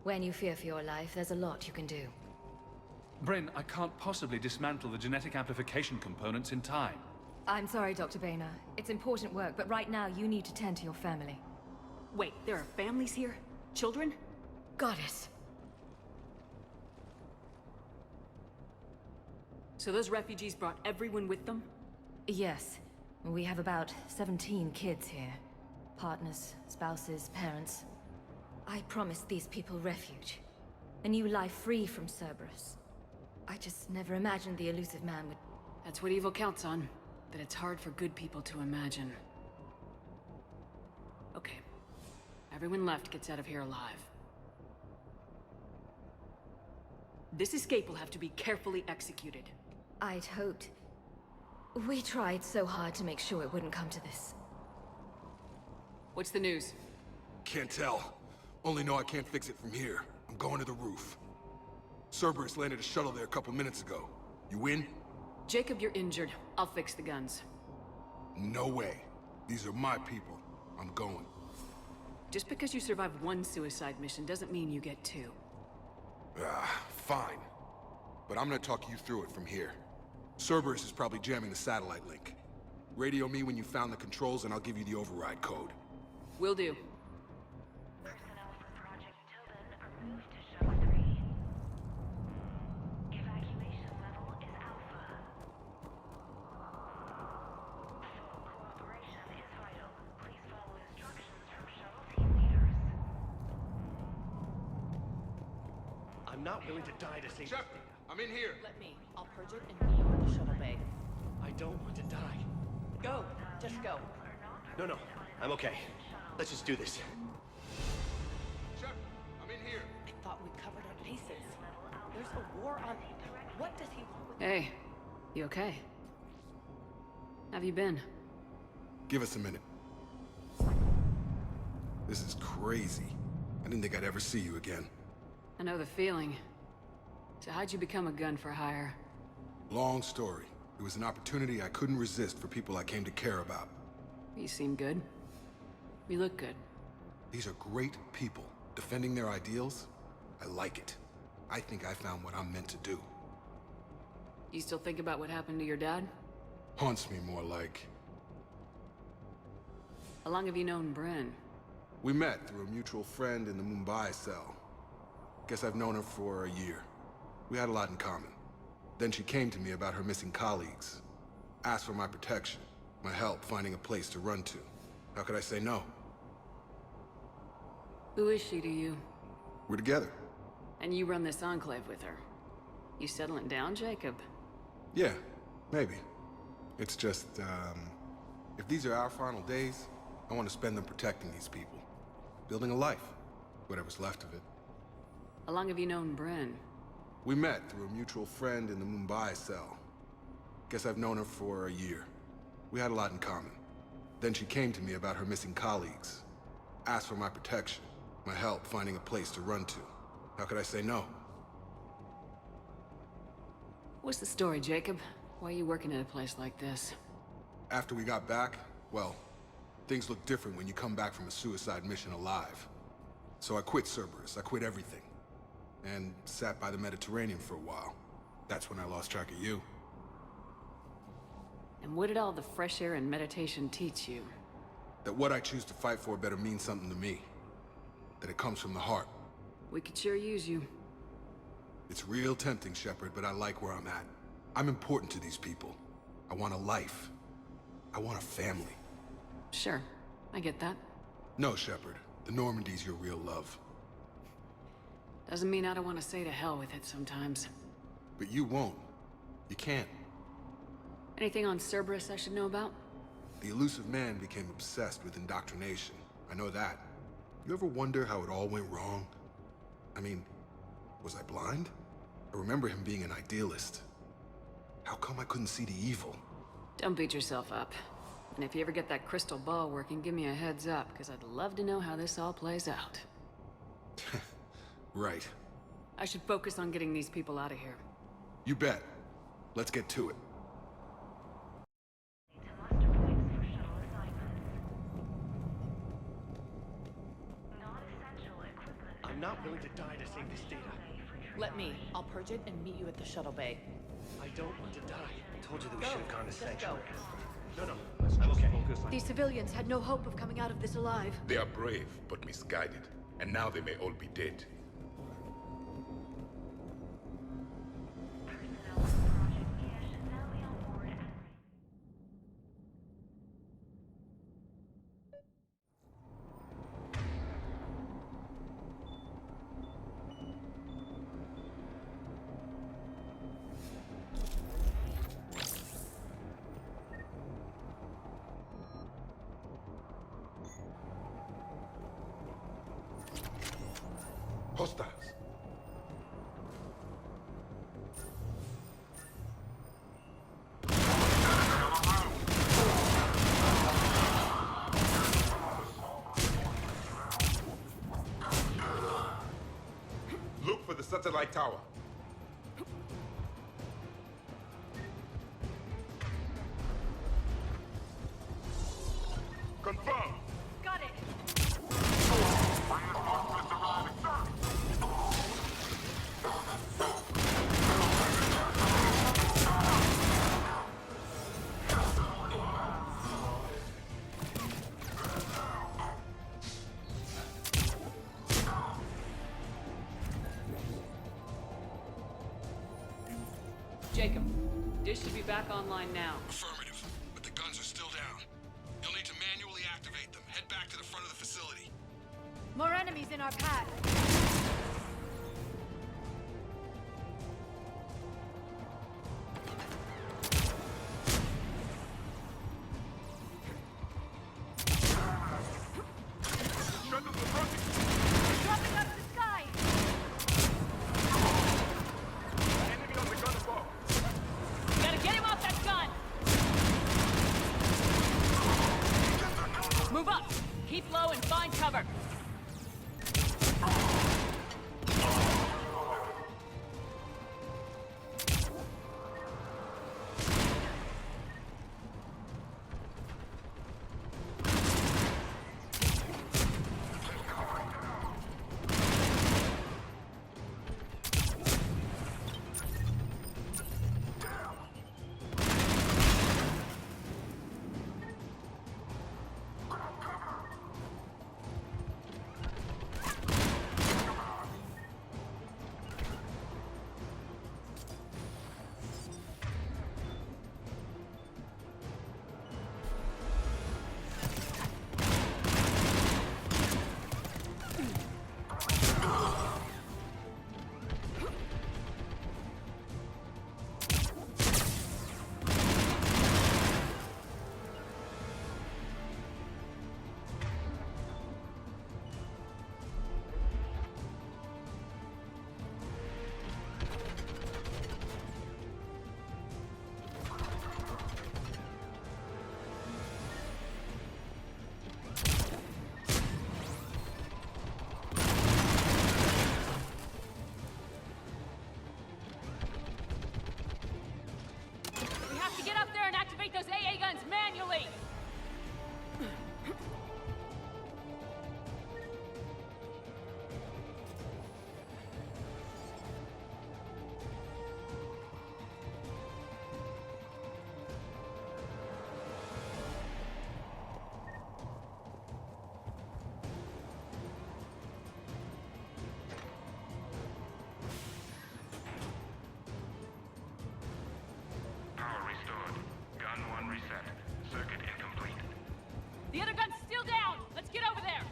When you fear for your life, there's a lot you can do. Bryn, I can't possibly dismantle the genetic amplification components in time. I'm sorry, Dr. Boehner. It's important work, but right now you need to tend to your family. Wait, there are families here? Children? Goddess. So those refugees brought everyone with them? Yes. We have about 17 kids here. Partners, spouses, parents. I promised these people refuge. A new life free from Cerberus. I just never imagined the elusive man would... That's what evil counts on. That it's hard for good people to imagine. Okay. Everyone left gets out of here alive. This escape will have to be carefully executed. I'd hoped. We tried so hard to make sure it wouldn't come to this. What's the news? Can't tell. Only know I can't fix it from here. I'm going to the roof. Cerberus landed a shuttle there a couple minutes ago. You in? Jacob, you're injured. I'll fix the guns. No way. These are my people. I'm going. Just because you survive one suicide mission doesn't mean you get two. Fine. But I'm gonna talk you through it from here. Cerberus is probably jamming the satellite link. Radio me when you found the controls and I'll give you the override code. Will do. Personnel from Project Tobin are moved to Shuttle 3. Evacuation level is Alpha. Full cooperation is vital. Please follow instructions from Shuttle team leaders. I'm not willing to die to save Shepard, I'm in here. Let me. I'll purge it and meet you at the shuttle bay. I don't want to die. Go. Just go. No, I'm okay. Let's just do this. Shepard, I'm in here. I thought we covered our bases. There's a war on... What does he want with... Hey, you okay? Have you been? Give us a minute. This is crazy. I didn't think I'd ever see you again. I know the feeling. So how'd you become a gun for hire? Long story. It was an opportunity I couldn't resist for people I came to care about. You seem good. You look good. These are great people. Defending their ideals, I like it. I think I found what I'm meant to do. You still think about what happened to your dad? Haunts me more like... How long have you known Bryn? We met through a mutual friend in the Mumbai cell. Guess I've known her for a year. We had a lot in common. Then she came to me about her missing colleagues. Asked for my protection, my help finding a place to run to. How could I say no? Who is she to you? We're together. And you run this enclave with her. You settling down, Jacob? Yeah, maybe. It's just, if these are our final days, I want to spend them protecting these people. Building a life. Whatever's left of it. How long have you known Bryn? We met through a mutual friend in the Mumbai cell. Guess I've known her for a year. We had a lot in common. Then she came to me about her missing colleagues. Asked for my protection, my help finding a place to run to. How could I say no? What's the story, Jacob? Why are you working at a place like this? After we got back, well, things look different when you come back from a suicide mission alive. So I quit Cerberus, I quit everything. And sat by the Mediterranean for a while. That's when I lost track of you. And what did all the fresh air and meditation teach you? That what I choose to fight for better mean something to me. That it comes from the heart. We could sure use you. It's real tempting, Shepard, but I like where I'm at. I'm important to these people. I want a life. I want a family. Sure, I get that. No, Shepard. The Normandy's your real love. Doesn't mean I don't want to say to hell with it sometimes. But you won't. You can't. Anything on Cerberus I should know about? The Illusive Man became obsessed with indoctrination. I know that. You ever wonder how it all went wrong? I mean, was I blind? I remember him being an idealist. How come I couldn't see the evil? Don't beat yourself up. And if you ever get that crystal ball working, give me a heads up, because I'd love to know how this all plays out. Right. I should focus on getting these people out of here. You bet. Let's get to it. I'm not willing to die to save this data. Let me. I'll purge it and meet you at the shuttle bay. I don't want to die. I told you that we Go. should have gone to Just Sanctuary. go. No, I'm okay. These civilians had no hope of coming out of this alive. They are brave, but misguided. And now they may all be dead. Hostiles. Look for the satellite tower. Confirm. Got it. Jacob, dish should be back online now. Affirmative, but the guns are still down. You'll need to manually activate them. Head back to the front of the facility. More enemies in our path. Dropping out of the sky! Enemy on the gun above. Gotta get him off that gun! Move up! Keep low and find cover! Those AA guns manually! The other gun's still down! Let's get over there!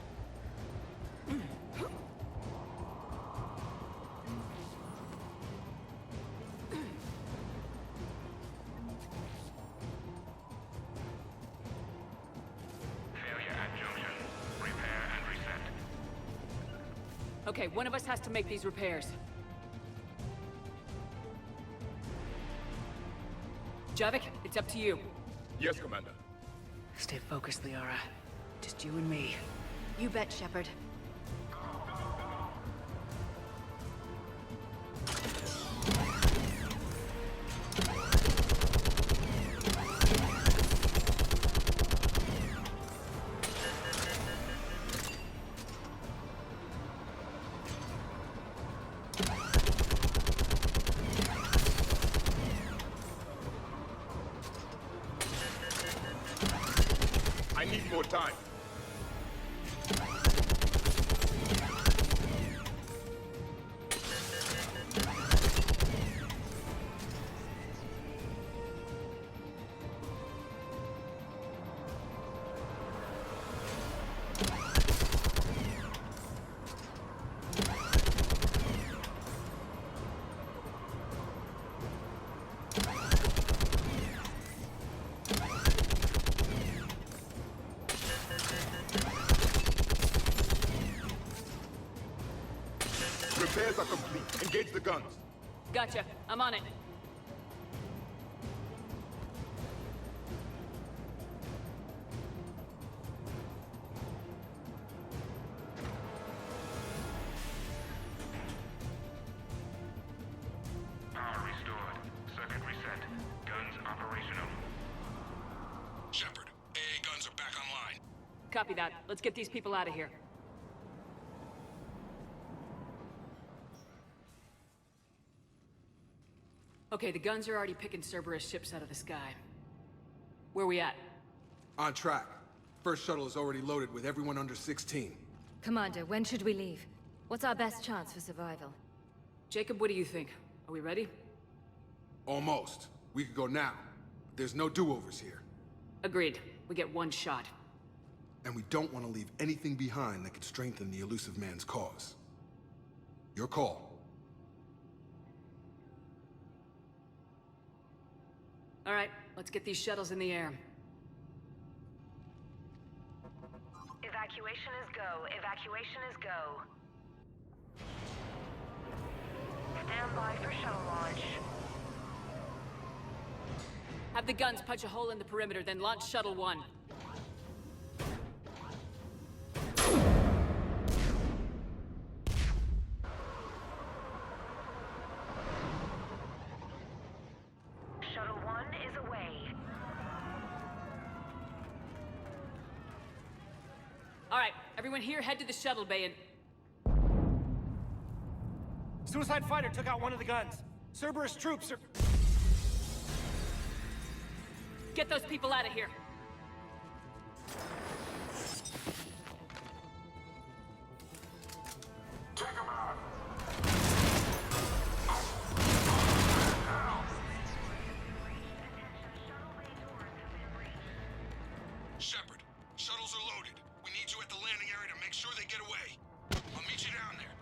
Failure at junction. Repair and reset. Okay, one of us has to make these repairs. Javik, it's up to you. Yes, Commander. Stay focused, Liara. Just you and me. You bet, Shepard. I need more time. Repairs are complete. Engage the guns. Gotcha. I'm on it. Power restored. Circuit reset. Guns operational. Shepard, AA guns are back online. Copy that. Let's get these people out of here. Okay, the guns are already picking Cerberus ships out of the sky. Where we at? On track. First shuttle is already loaded with everyone under 16. Commander, when should we leave? What's our best chance for survival? Jacob, what do you think? Are we ready? Almost. We could go now. There's no do-overs here. Agreed. We get one shot. And we don't want to leave anything behind that could strengthen the Elusive Man's cause. Your call. All right, let's get these shuttles in the air. Evacuation is go. Evacuation is go. Stand by for shuttle launch. Have the guns punch a hole in the perimeter, then launch Shuttle 1. Shuttle 1 is away. All right, everyone here, head to the shuttle bay and... Suicide fighter took out one of the guns. Cerberus troops are... Get those people out of here. Take them out. Shepard, shuttles are loaded. We need you at the landing area to make sure they get away. I'll meet you down there.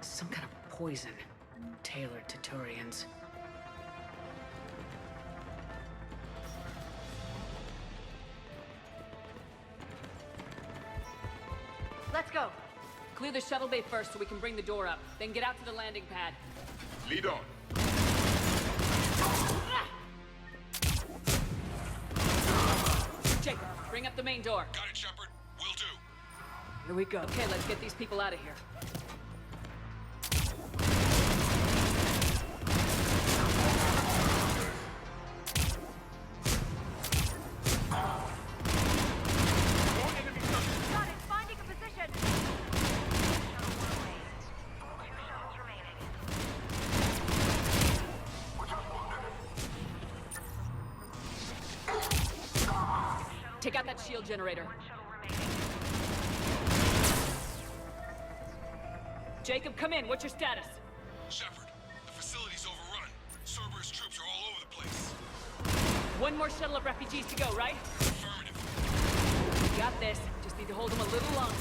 Some kind of poison, tailored to Turians. Let's go. Clear the shuttle bay first so we can bring the door up. Then get out to the landing pad. Lead on. Jacob, bring up the main door. Got it, Shepard. Will do. Here we go. Okay, let's get these people out of here. Got it. Finding a position. Shuttle 1 away. 2 shuttles remaining. Take out that shield generator. 1 shuttle remaining. Jacob, come in. What's your status? Shepard, the facility's overrun. Cerberus troops are all over the place. One more shuttle of refugees to go, right? Affirmative. Got this. Just need to hold them a little longer.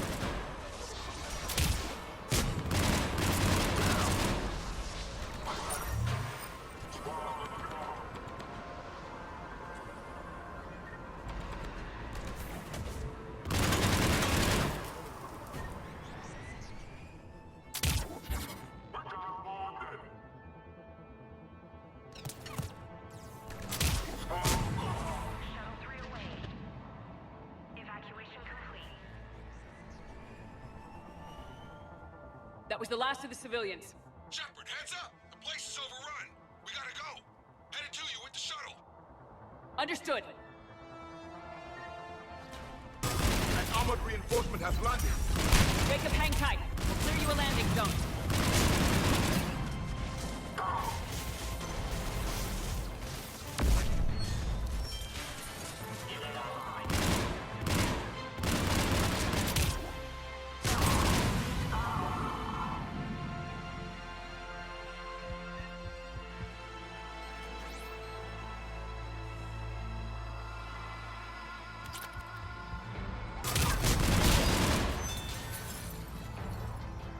Shuttle 3 away. Evacuation complete. That was the last of the civilians. Shepard, heads up! The place is overrun. We gotta go. Headed to you with the shuttle. Understood. An armored reinforcement has landed. Jacob, hang tight. We'll clear you a landing zone.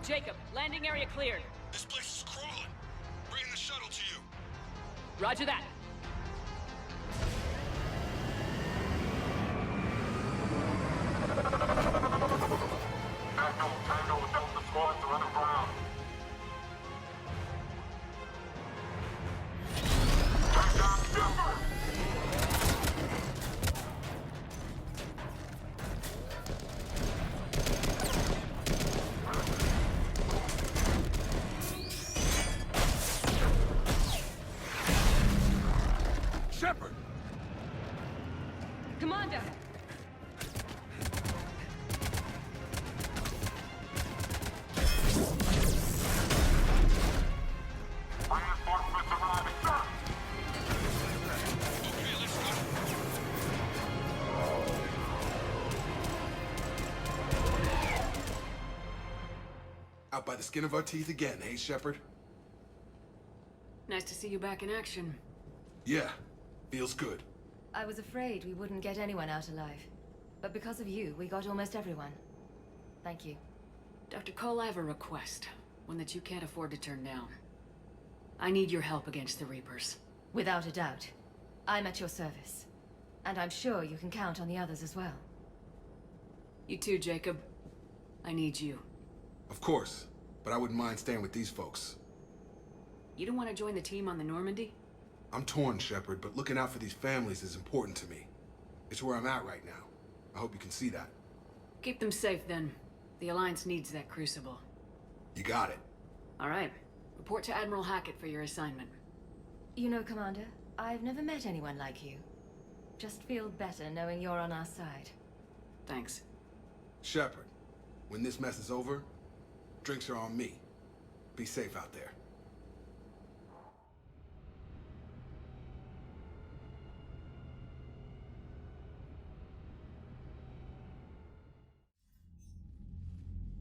Jacob, landing area cleared. This place is crawling. Bringing the shuttle to you. Roger that. Tango, Delta squad to underground. Take down Shepard! Out by the skin of our teeth again, hey, Shepard? Nice to see you back in action. Yeah, feels good. I was afraid we wouldn't get anyone out alive. But because of you, we got almost everyone. Thank you. Dr. Cole, I have a request. One that you can't afford to turn down. I need your help against the Reapers. Without a doubt. I'm at your service. And I'm sure you can count on the others as well. You too, Jacob. I need you. Of course, but I wouldn't mind staying with these folks. You don't want to join the team on the Normandy? I'm torn, Shepard, but looking out for these families is important to me. It's where I'm at right now. I hope you can see that. Keep them safe, then. The Alliance needs that Crucible. You got it. All right. Report to Admiral Hackett for your assignment. You know, Commander, I've never met anyone like you. Just feel better knowing you're on our side. Thanks. Shepard, when this mess is over, drinks are on me. Be safe out there.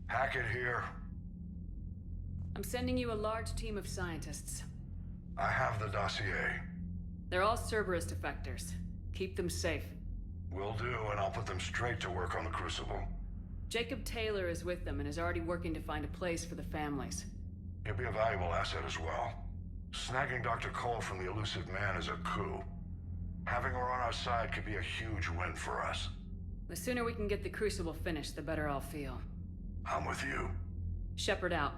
Hackett here. I'm sending you a large team of scientists. I have the dossier. They're all Cerberus defectors. Keep them safe. Will do, and I'll put them straight to work on the Crucible. Jacob Taylor is with them and is already working to find a place for the families. He'll be a valuable asset as well. Snagging Dr. Cole from the Elusive Man is a coup. Having her on our side could be a huge win for us. The sooner we can get the Crucible finished, the better I'll feel. I'm with you. Shepard out.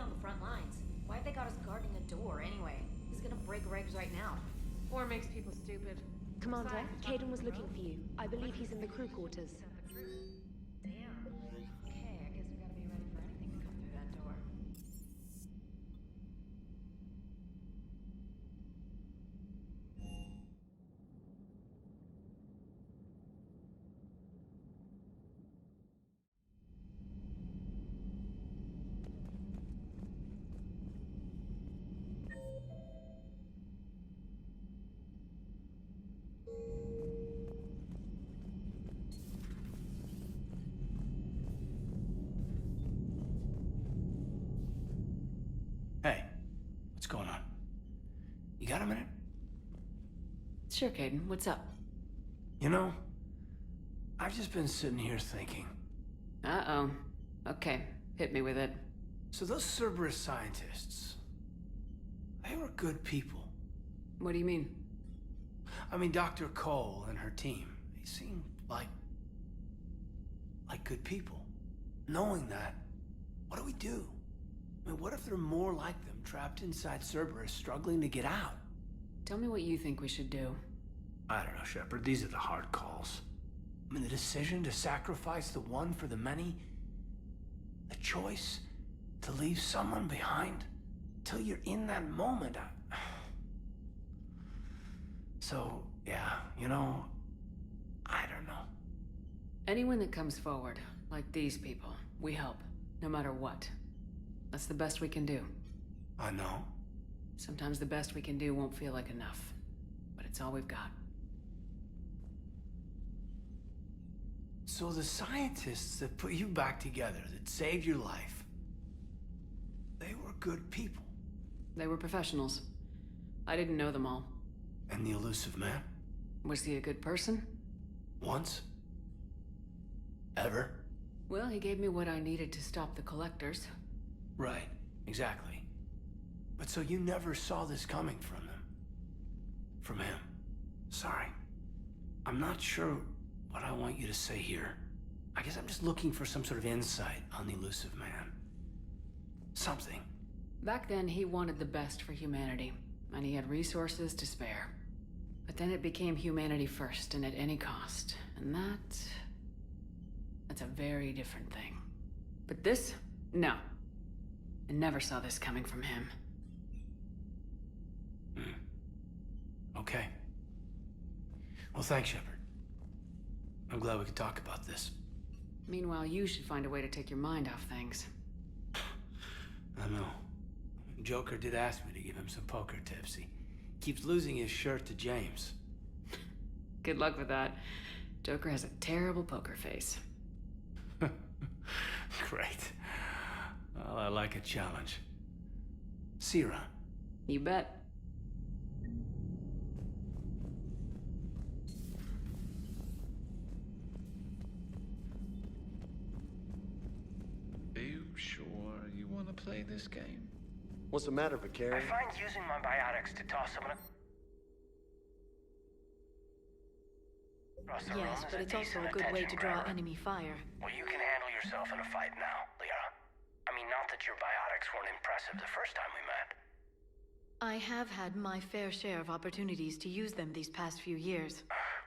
On the front lines. Why have they got us guarding a door anyway? He's gonna break regs right now. War makes people stupid. Commander, Caden was looking for you. I believe he's in the crew quarters. Damn. Okay, I guess we gotta be ready for anything to come through that door. Hey, what's going on? You got a minute? Sure, Caden. What's up? You know, I've just been sitting here thinking. Uh-oh. Okay, hit me with it. So those Cerberus scientists, they were good people. What do you mean? I mean, Dr. Cole and her team, they seemed like good people. Knowing that, what do we do? I mean, what if there are more like them, trapped inside Cerberus, struggling to get out? Tell me what you think we should do. I don't know, Shepard. These are the hard calls. I mean, the decision to sacrifice the one for the many, the choice to leave someone behind till you're in that moment. So, yeah, you know, I don't know. Anyone that comes forward, like these people, we help, no matter what. That's the best we can do. I know. Sometimes the best we can do won't feel like enough, but it's all we've got. So the scientists that put you back together, that saved your life, they were good people. They were professionals. I didn't know them all. And the Elusive Man? Was he a good person? Once? Ever? Well, he gave me what I needed to stop the Collectors. Right, exactly. But so you never saw this coming from them? From him? Sorry. I'm not sure what I want you to say here. I guess I'm just looking for some sort of insight on the Elusive Man. Something. Back then, he wanted the best for humanity, and he had resources to spare. But then it became humanity first, and at any cost. And that's a very different thing. But this? No. I never saw this coming from him. Okay. Well, thanks, Shepard. I'm glad we could talk about this. Meanwhile, you should find a way to take your mind off things. I know. Joker did ask me to give him some poker tips. He keeps losing his shirt to James. Good luck with that. Joker has a terrible poker face. Great. Well, I like a challenge. See you around. You bet. Are you sure you want to play this game? What's the matter, Vicarian? I find using my biotics to toss someone across the room Yes, is but a it's also a decent good way to attention draw grabber. enemy fire. Well, you can handle yourself in a fight now, Liara. I mean, not that your biotics weren't impressive the first time we met. I have had my fair share of opportunities to use them these past few years.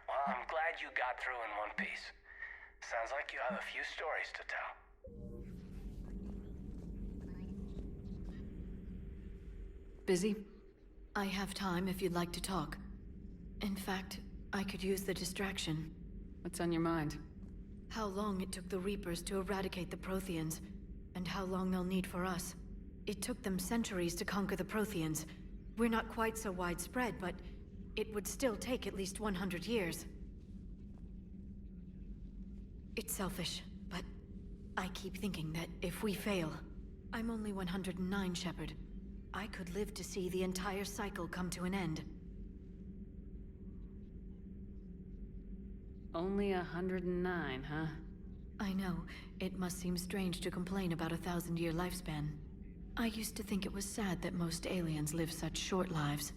Well, I'm glad you got through in one piece. Sounds like you have a few stories to tell. Busy? I have time if you'd like to talk. In fact, I could use the distraction. What's on your mind? How long it took the Reapers to eradicate the Protheans, and how long they'll need for us. It took them centuries to conquer the Protheans. We're not quite so widespread, but it would still take at least 100 years. It's selfish, but I keep thinking that if we fail... I'm only 109, Shepard. I could live to see the entire cycle come to an end. Only 109, huh? I know. It must seem strange to complain about a 1,000-year lifespan. I used to think it was sad that most aliens live such short lives.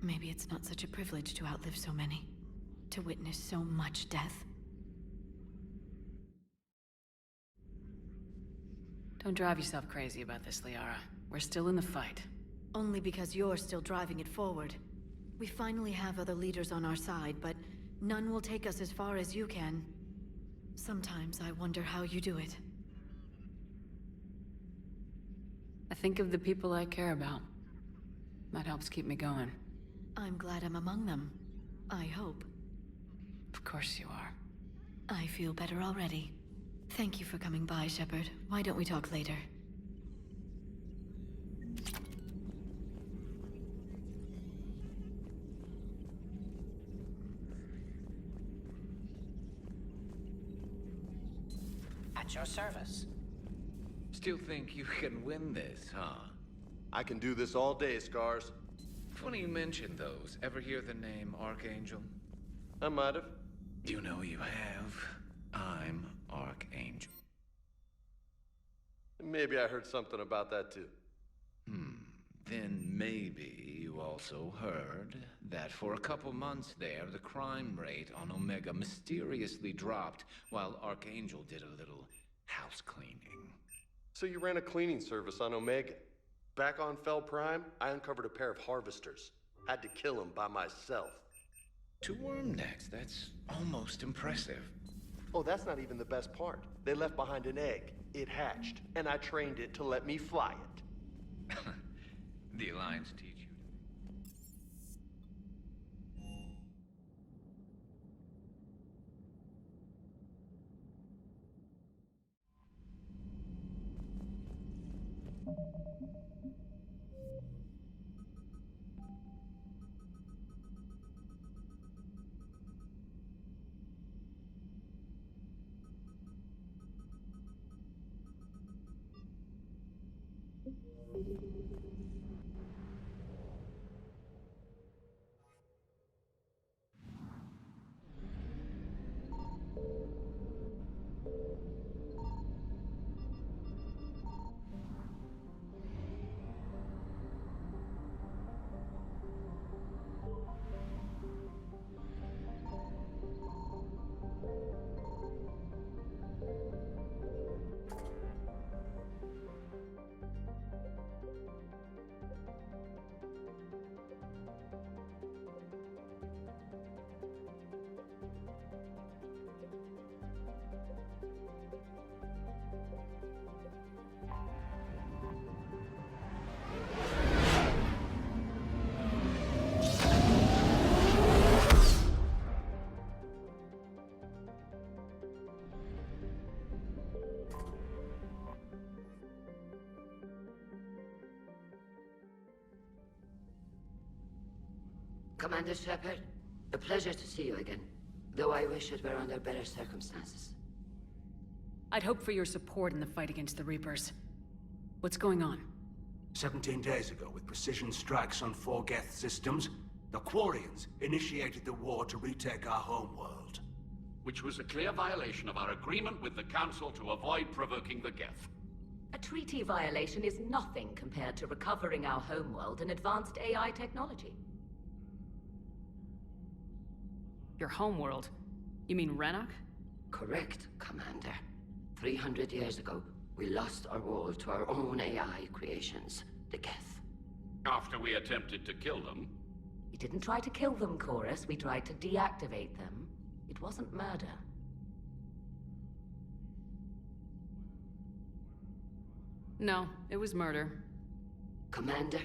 Maybe it's not such a privilege to outlive so many. To witness so much death. Don't drive yourself crazy about this, Liara. We're still in the fight. Only because you're still driving it forward. We finally have other leaders on our side, but none will take us as far as you can. Sometimes I wonder how you do it. I think of the people I care about. That helps keep me going. I'm glad I'm among them. I hope. Of course you are. I feel better already. Thank you for coming by, Shepard. Why don't we talk later? At your service. Still think you can win this, huh? I can do this all day, Scars. Funny you mention those. Ever hear the name Archangel? I might have. You know you have. I'm Archangel. Maybe I heard something about that too. Then maybe you also heard that for a couple months there, the crime rate on Omega mysteriously dropped while Archangel did a little house cleaning. So you ran a cleaning service on Omega. Back on Fel Prime, I uncovered a pair of harvesters. Had to kill them by myself. 2 worm necks, that's almost impressive. Oh, that's not even the best part. They left behind an egg. It hatched, and I trained it to let me fly it. The Alliance teach you. Commander Shepard, a pleasure to see you again. Though I wish it were under better circumstances. I'd hope for your support in the fight against the Reapers. What's going on? 17 days ago, with precision strikes on 4 Geth systems, the Quarians initiated the war to retake our homeworld. Which was a clear violation of our agreement with the Council to avoid provoking the Geth. A treaty violation is nothing compared to recovering our homeworld and advanced AI technology. Your homeworld? You mean Rannoch? Correct, Commander. 300 years ago, we lost our world to our own AI creations, the Geth. After we attempted to kill them? We didn't try to kill them, Chorus. We tried to deactivate them. It wasn't murder. No, it was murder. Commander,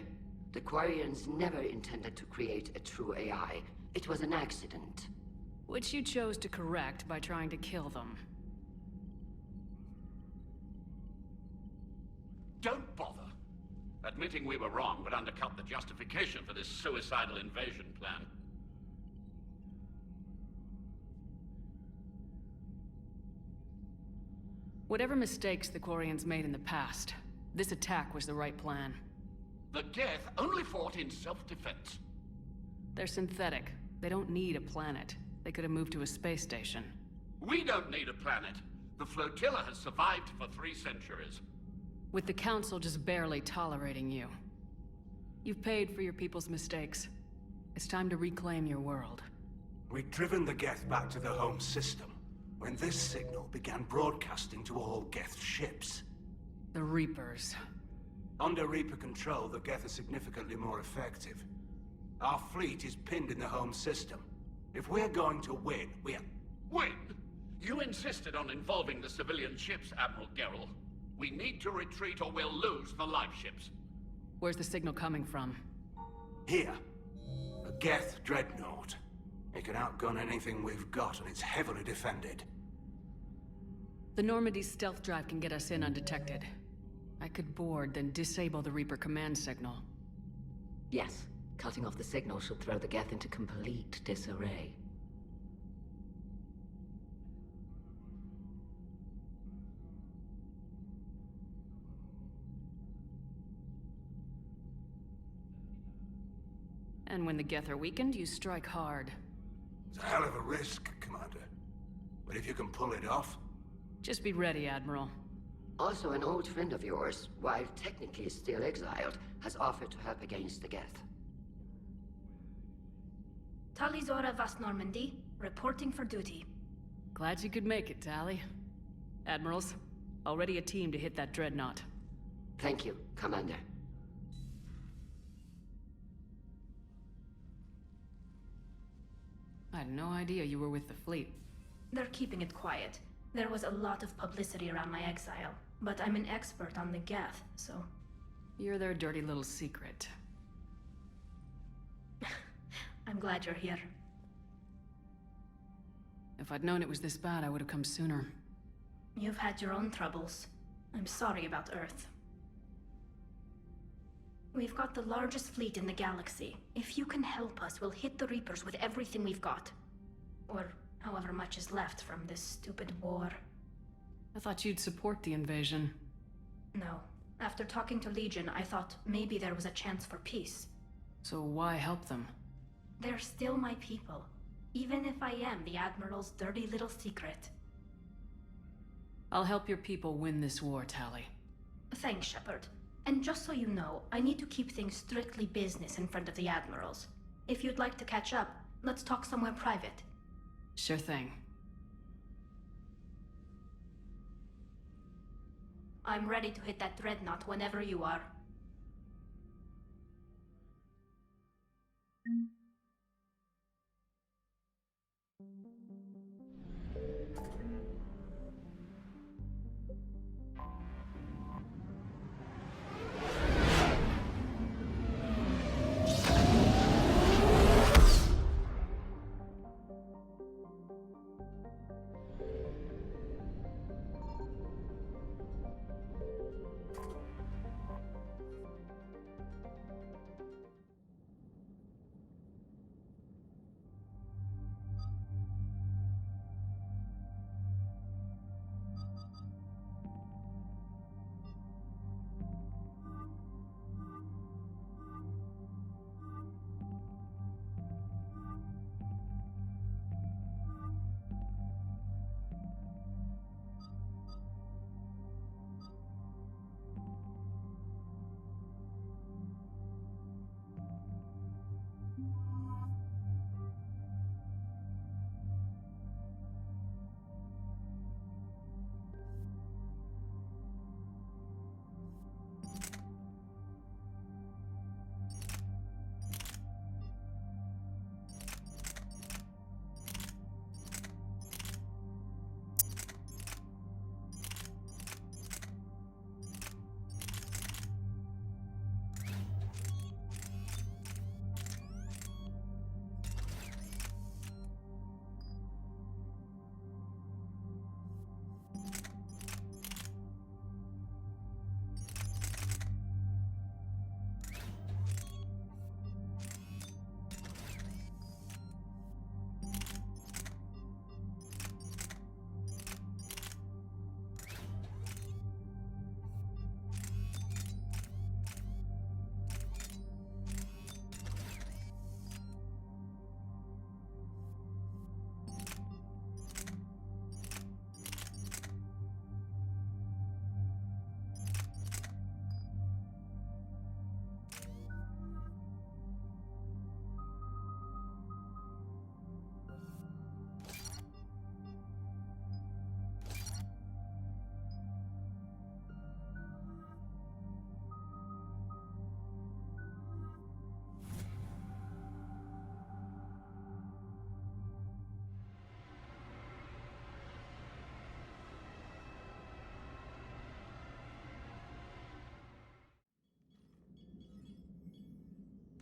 the Quarians never intended to create a true AI. It was an accident. Which you chose to correct by trying to kill them. Don't bother. Admitting we were wrong would undercut the justification for this suicidal invasion plan. Whatever mistakes the Quarians made in the past, this attack was the right plan. The Geth only fought in self-defense. They're synthetic. They don't need a planet. They could have moved to a space station. We don't need a planet. The flotilla has survived for 3 centuries. With the Council just barely tolerating you. You've paid for your people's mistakes. It's time to reclaim your world. We'd driven the Geth back to the home system when this signal began broadcasting to all Geth ships. The Reapers. Under Reaper control, the Geth are significantly more effective. Our fleet is pinned in the home system. If we're going to win, Win? You insisted on involving the civilian ships, Admiral Gerrel. We need to retreat or we'll lose the live ships. Where's the signal coming from? Here. A Geth dreadnought. It can outgun anything we've got, and it's heavily defended. The Normandy's stealth drive can get us in undetected. I could board, then disable the Reaper command signal. Yes, cutting off the signal should throw the Geth into complete disarray. And when the Geth are weakened, you strike hard. It's a hell of a risk, Commander. But if you can pull it off... Just be ready, Admiral. Also, an old friend of yours, while technically still exiled, has offered to help against the Geth. Talizora Vast Normandy, reporting for duty. Glad you could make it, Tali. Admirals, already a team to hit that dreadnought. Thank you, Commander. I had no idea you were with the fleet. They're keeping it quiet. There was a lot of publicity around my exile, but I'm an expert on the Geth, so... You're their dirty little secret. I'm glad you're here. If I'd known it was this bad, I would have come sooner. You've had your own troubles. I'm sorry about Earth. We've got the largest fleet in the galaxy. If you can help us, we'll hit the Reapers with everything we've got. Or however much is left from this stupid war. I thought you'd support the invasion. No. After talking to Legion, I thought maybe there was a chance for peace. So why help them? They're still my people. Even if I am the Admiral's dirty little secret. I'll help your people win this war, Tali. Thanks, Shepard. And just so you know, I need to keep things strictly business in front of the Admirals. If you'd like to catch up, let's talk somewhere private. Sure thing. I'm ready to hit that dreadnought whenever you are.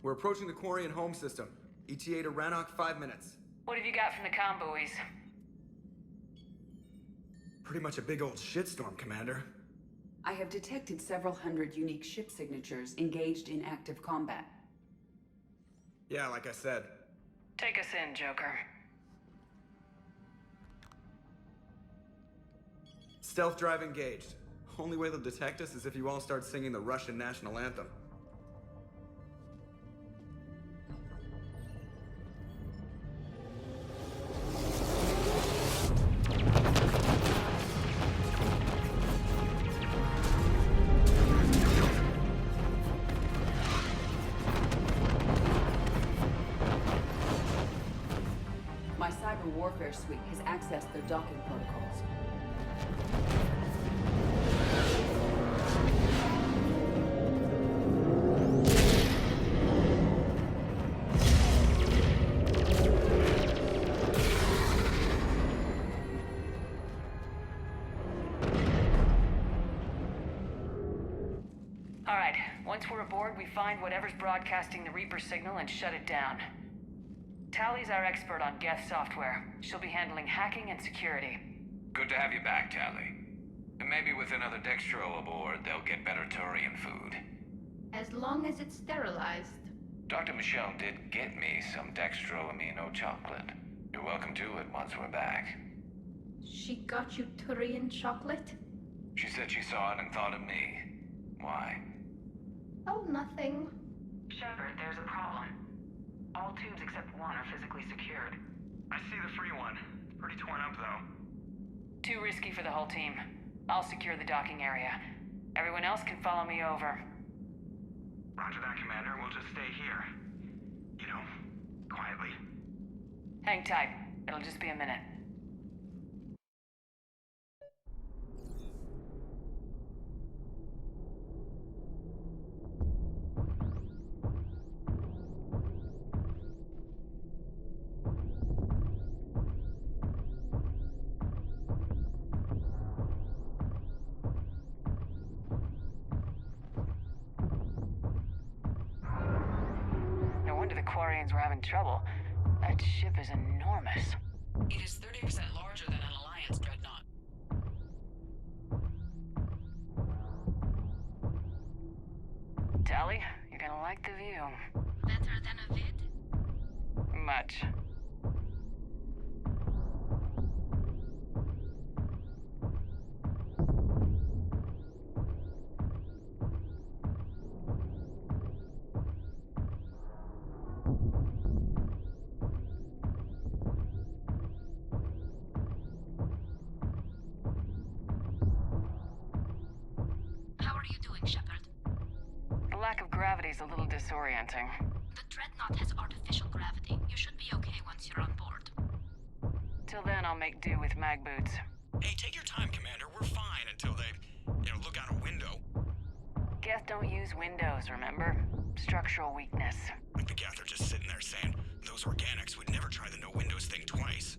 We're approaching the Quarian home system. ETA to Rannoch, 5 minutes. What have you got from the comm buoys? Pretty much a big old shitstorm, Commander. I have detected several hundred unique ship signatures engaged in active combat. Yeah, like I said. Take us in, Joker. Stealth drive engaged. Only way they'll detect us is if you all start singing the Russian national anthem. My cyber warfare suite has accessed their docking protocols. All right, once we're aboard, we find whatever's broadcasting the Reaper signal and shut it down. Tally's our expert on Geth software. She'll be handling hacking and security. Good to have you back, Tally. And maybe with another Dextro aboard, they'll get better Turian food. As long as it's sterilized. Dr. Michelle did get me some Dextro Amino chocolate. You're welcome to it once we're back. She got you Turian chocolate? She said she saw it and thought of me. Why? Oh, nothing. Shepard, there's a problem. All tubes except one are physically secured. I see the free one. It's pretty torn up, though. Too risky for the whole team. I'll secure the docking area. Everyone else can follow me over. Roger that, Commander. We'll just stay here. You know, quietly. Hang tight. It'll just be a minute. The Quarians were having trouble. That ship is enormous. It is 30% larger than an Alliance dreadnought. Tally, you're gonna like the view. Better than a vid? Much. Gravity's a little disorienting. The Dreadnought has artificial gravity. You should be okay once you're on board. Till then, I'll make do with mag boots. Hey, take your time, Commander. We're fine until they, look out a window. Geth don't use windows, remember? Structural weakness. Like the Geth are just sitting there saying, those organics would never try the no windows thing twice.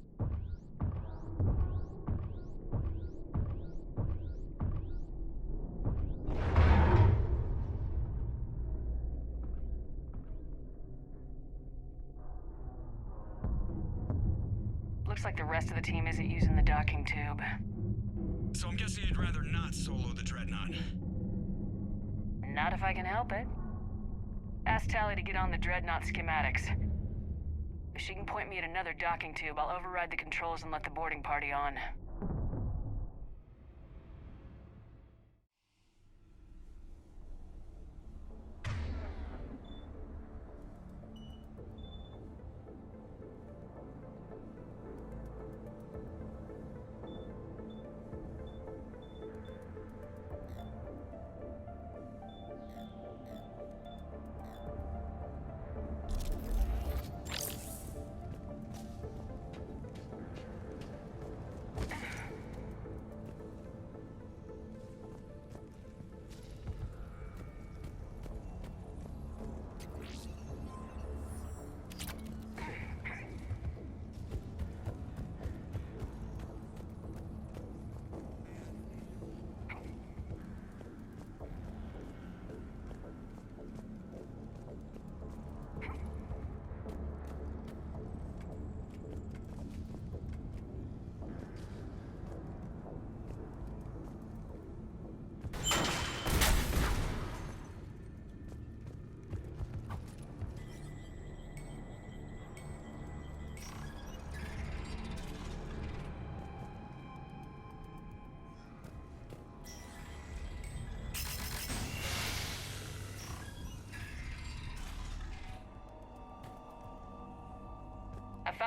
Looks like the rest of the team isn't using the docking tube. So I'm guessing you'd rather not solo the Dreadnought. Not if I can help it. Ask Tally to get on the Dreadnought schematics. If she can point me at another docking tube, I'll override the controls and let the boarding party on.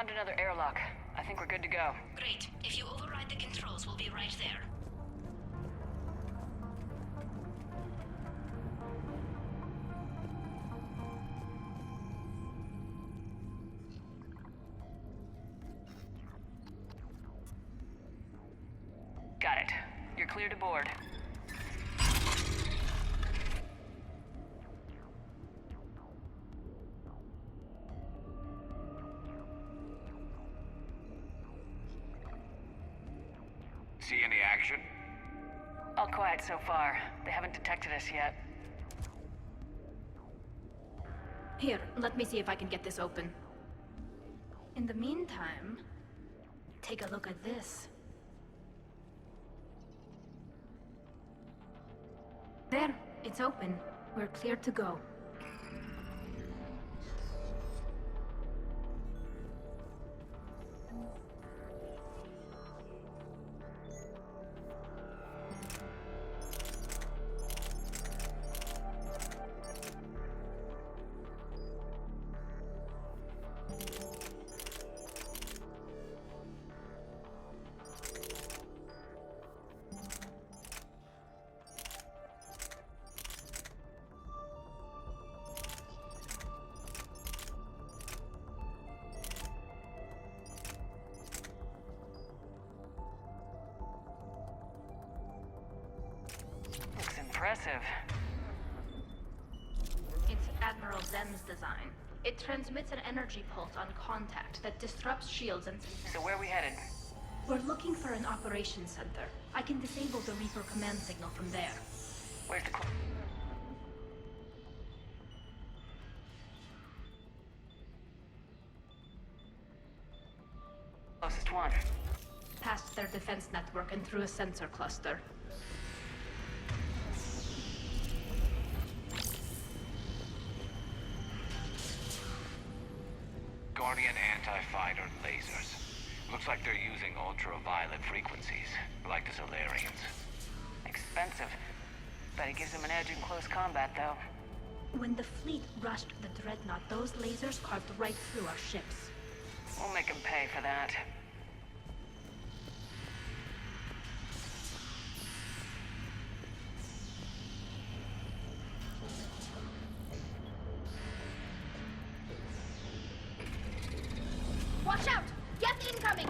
found another airlock. I think we're good to go. Great. If you override the controls, we'll be right there. Got it. You're clear to board. See any action? All quiet so far. They haven't detected us yet. Here, let me see if I can get this open. In the meantime, take a look at this. There, it's open. We're clear to go. Impressive. It's Admiral Zem's design. It transmits an energy pulse on contact that disrupts shields and... So where are we headed? We're looking for an operations center. I can disable the Reaper command signal from there. Where's the closest one? Past their defense network and through a sensor cluster. Guardian anti-fighter lasers. Looks like they're using ultraviolet frequencies, like the Solarians. Expensive. Bet it gives them an edge in close combat, though. When the fleet rushed the Dreadnought, those lasers carved right through our ships. We'll make them pay for that. Watch out! Get incoming!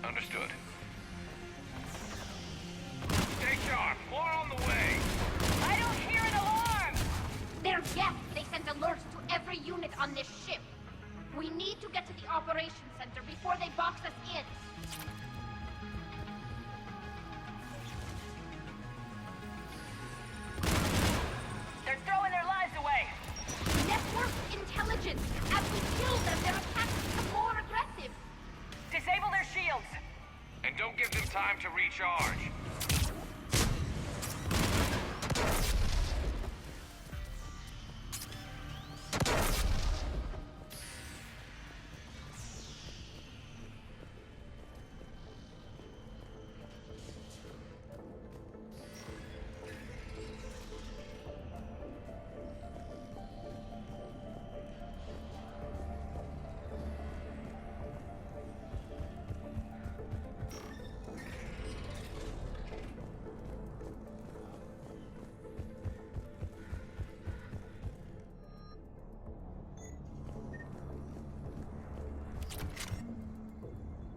Understood. Stay sharp! More on the way! I don't hear an alarm! They're deaf! They sent alerts to every unit on this ship. We need to get to the operations center before they box us in. They're throwing their lives away! Network intelligence! As we kill them, their attacks become more aggressive! Disable their shields! And don't give them time to recharge.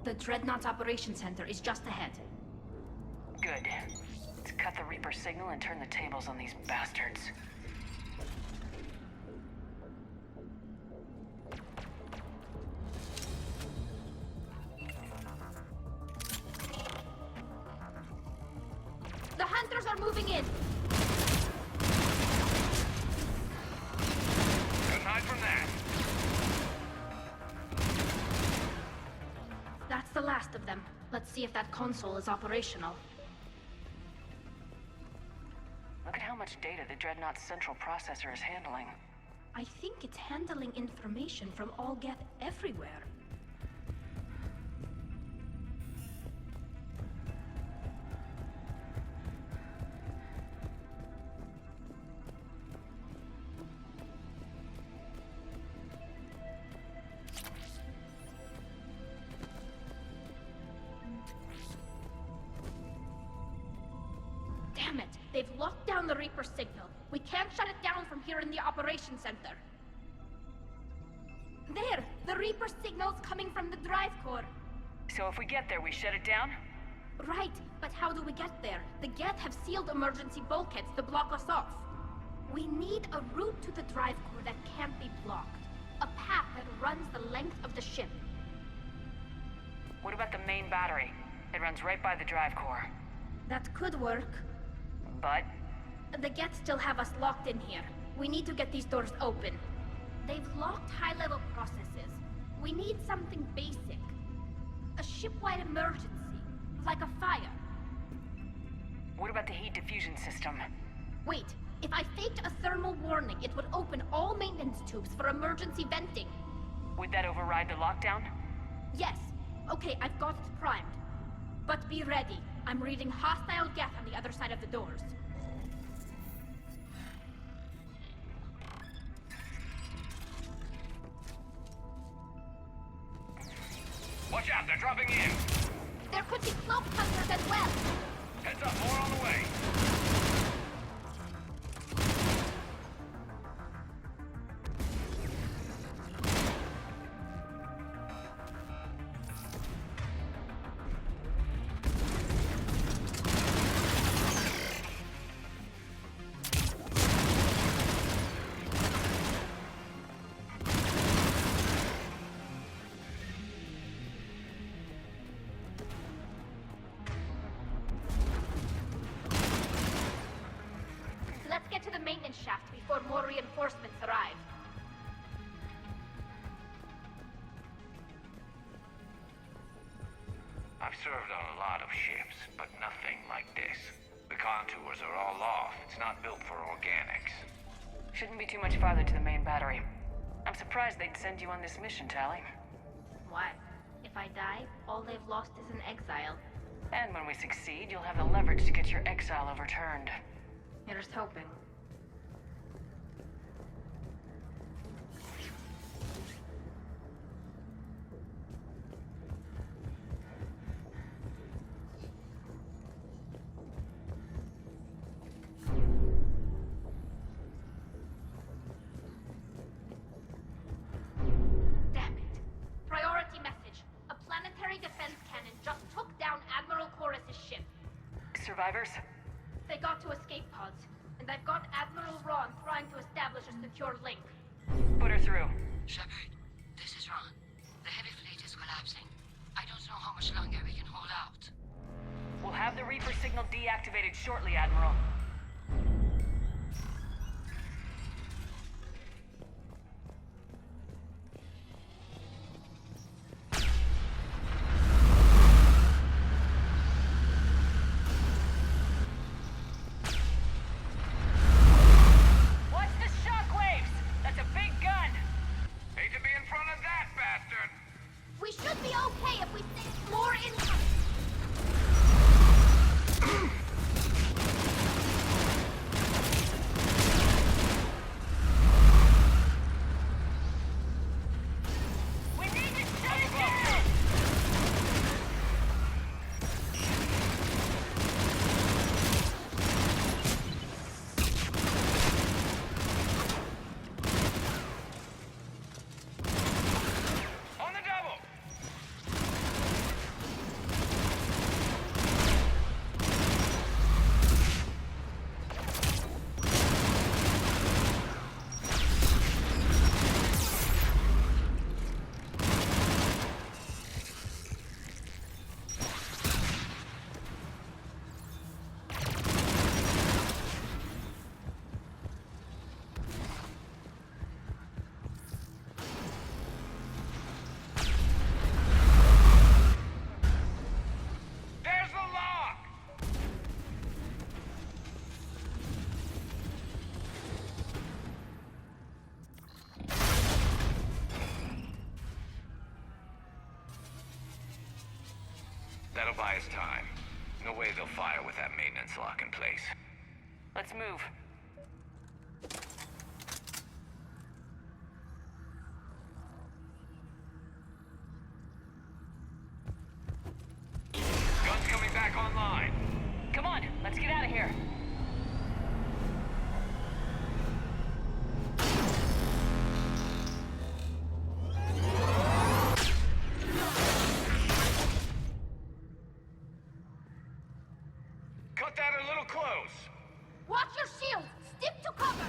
The Dreadnought's operations center is just ahead. Good. Let's cut the Reaper signal and turn the tables on these bastards. The hunters are moving in! Couldn't hide from that. That's the last of them. Let's see if that console is operational. Look at how much data the Dreadnought's central processor is handling. I think it's handling information from all Geth everywhere. Damn it! They've locked down the Reaper signal. We can't shut it down from here in the operations center. There! The Reaper signal's coming from the drive core. So if we get there, we shut it down? Right, but how do we get there? The Geth have sealed emergency bulkheads to block us off. We need a route to the drive core that can't be blocked. A path that runs the length of the ship. What about the main battery? It runs right by the drive core. That could work. But? The Geth still have us locked in here. We need to get these doors open. They've locked high-level processes. We need something basic. A ship-wide emergency, like a fire. What about the heat diffusion system? Wait, if I faked a thermal warning, it would open all maintenance tubes for emergency venting. Would that override the lockdown? Yes. Okay, I've got it primed. But be ready. I'm reading hostile Geth on the other side of the doors. Watch out, they're dropping in! There could be cloak hunters as well! Heads up, more on the way! Let's get to the maintenance shaft before more reinforcements arrive. I've served on a lot of ships, but nothing like this. The contours are all off. It's not built for organics. Shouldn't be too much farther to the main battery. I'm surprised they'd send you on this mission, Tali. Why? If I die, all they've lost is an exile. And when we succeed, you'll have the leverage to get your exile overturned. Here's hoping. Damn it. Priority message. A planetary defense cannon just took down Admiral Chorus's ship. Survivors? They got to escape pods, and I've got Admiral Ron trying to establish a secure link. Put her through. Shepard, this is Ron. The heavy fleet is collapsing. I don't know how much longer we can hold out. We'll have the Reaper signal deactivated shortly, Admiral. Watch the shockwaves! That's a big gun! Hate to be in front of that bastard! We should be okay if we stay more incoming. That'll buy us time. No way they'll fire with that maintenance lock in place. Let's move. Guns coming back online. Come on, let's get out of here. Cut that a little close. Watch your shield! Stick to cover!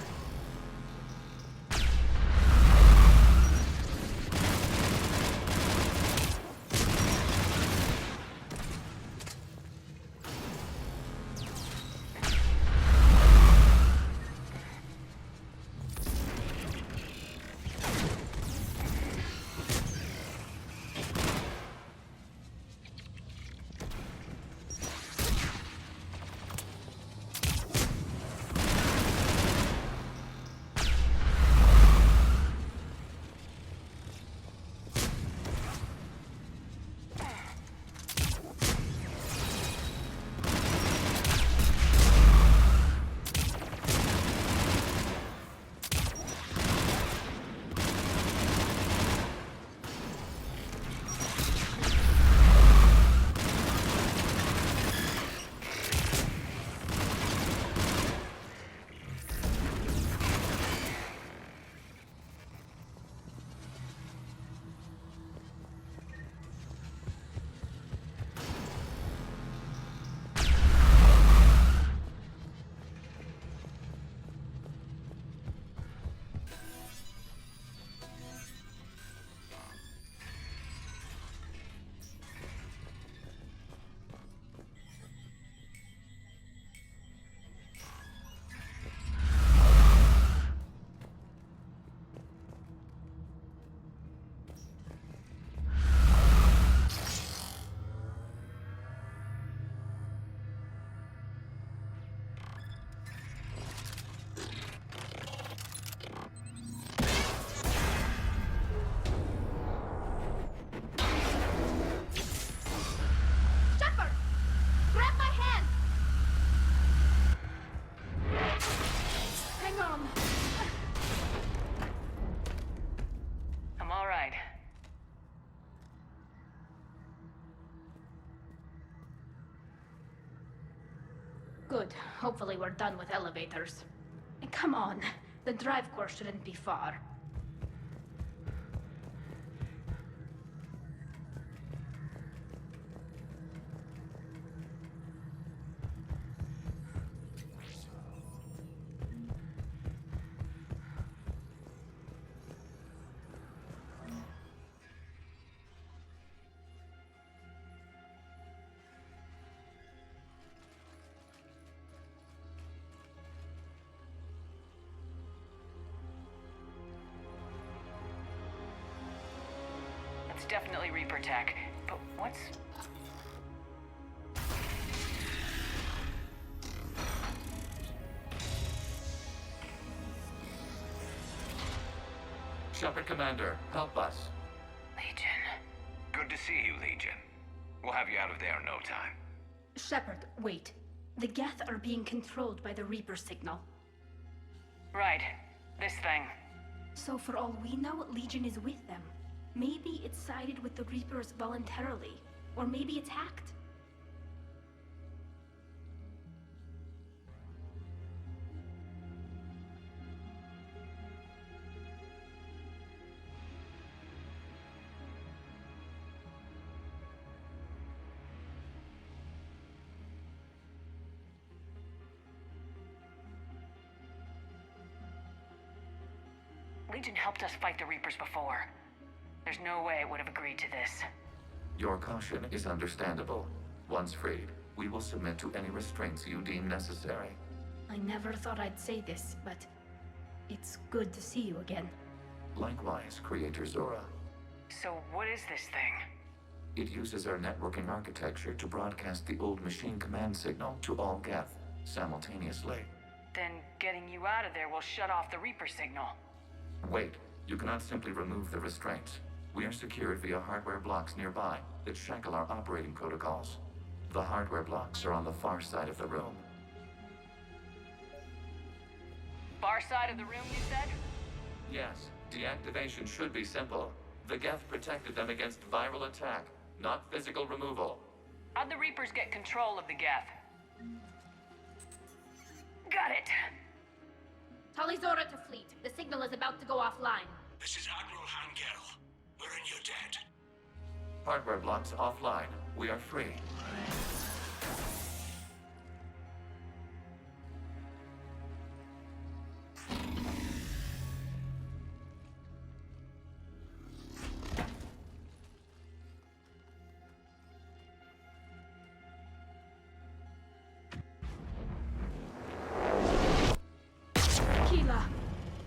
Shepard! Grab my hand! Hang on. I'm all right. Good. Hopefully we're done with elevators. And come on, the drive course shouldn't be far. It's definitely Reaper tech, but what's... Shepard Commander, help us. Legion. Good to see you, Legion. We'll have you out of there in no time. Shepard, wait. The Geth are being controlled by the Reaper signal. Right. This thing. So for all we know, Legion is with them. Maybe it sided with the Reapers voluntarily. Or maybe it's hacked. Legion helped us fight the Reapers before. There's no way it would have agreed to this. Your caution is understandable. Once freed, we will submit to any restraints you deem necessary. I never thought I'd say this, but it's good to see you again. Likewise, Creator Zora. So what is this thing? It uses our networking architecture to broadcast the old machine command signal to all Geth simultaneously. Then getting you out of there will shut off the Reaper signal. Wait, you cannot simply remove the restraints. We are secured via hardware blocks nearby that shackle our operating protocols. The hardware blocks are on the far side of the room. Far side of the room, you said? Yes, deactivation should be simple. The Geth protected them against viral attack, not physical removal. How'd the Reapers get control of the Geth? Got it! Talizora to fleet. The signal is about to go offline. This is Admiral Hangel. We're in your debt. Hardware blocks offline. We are free.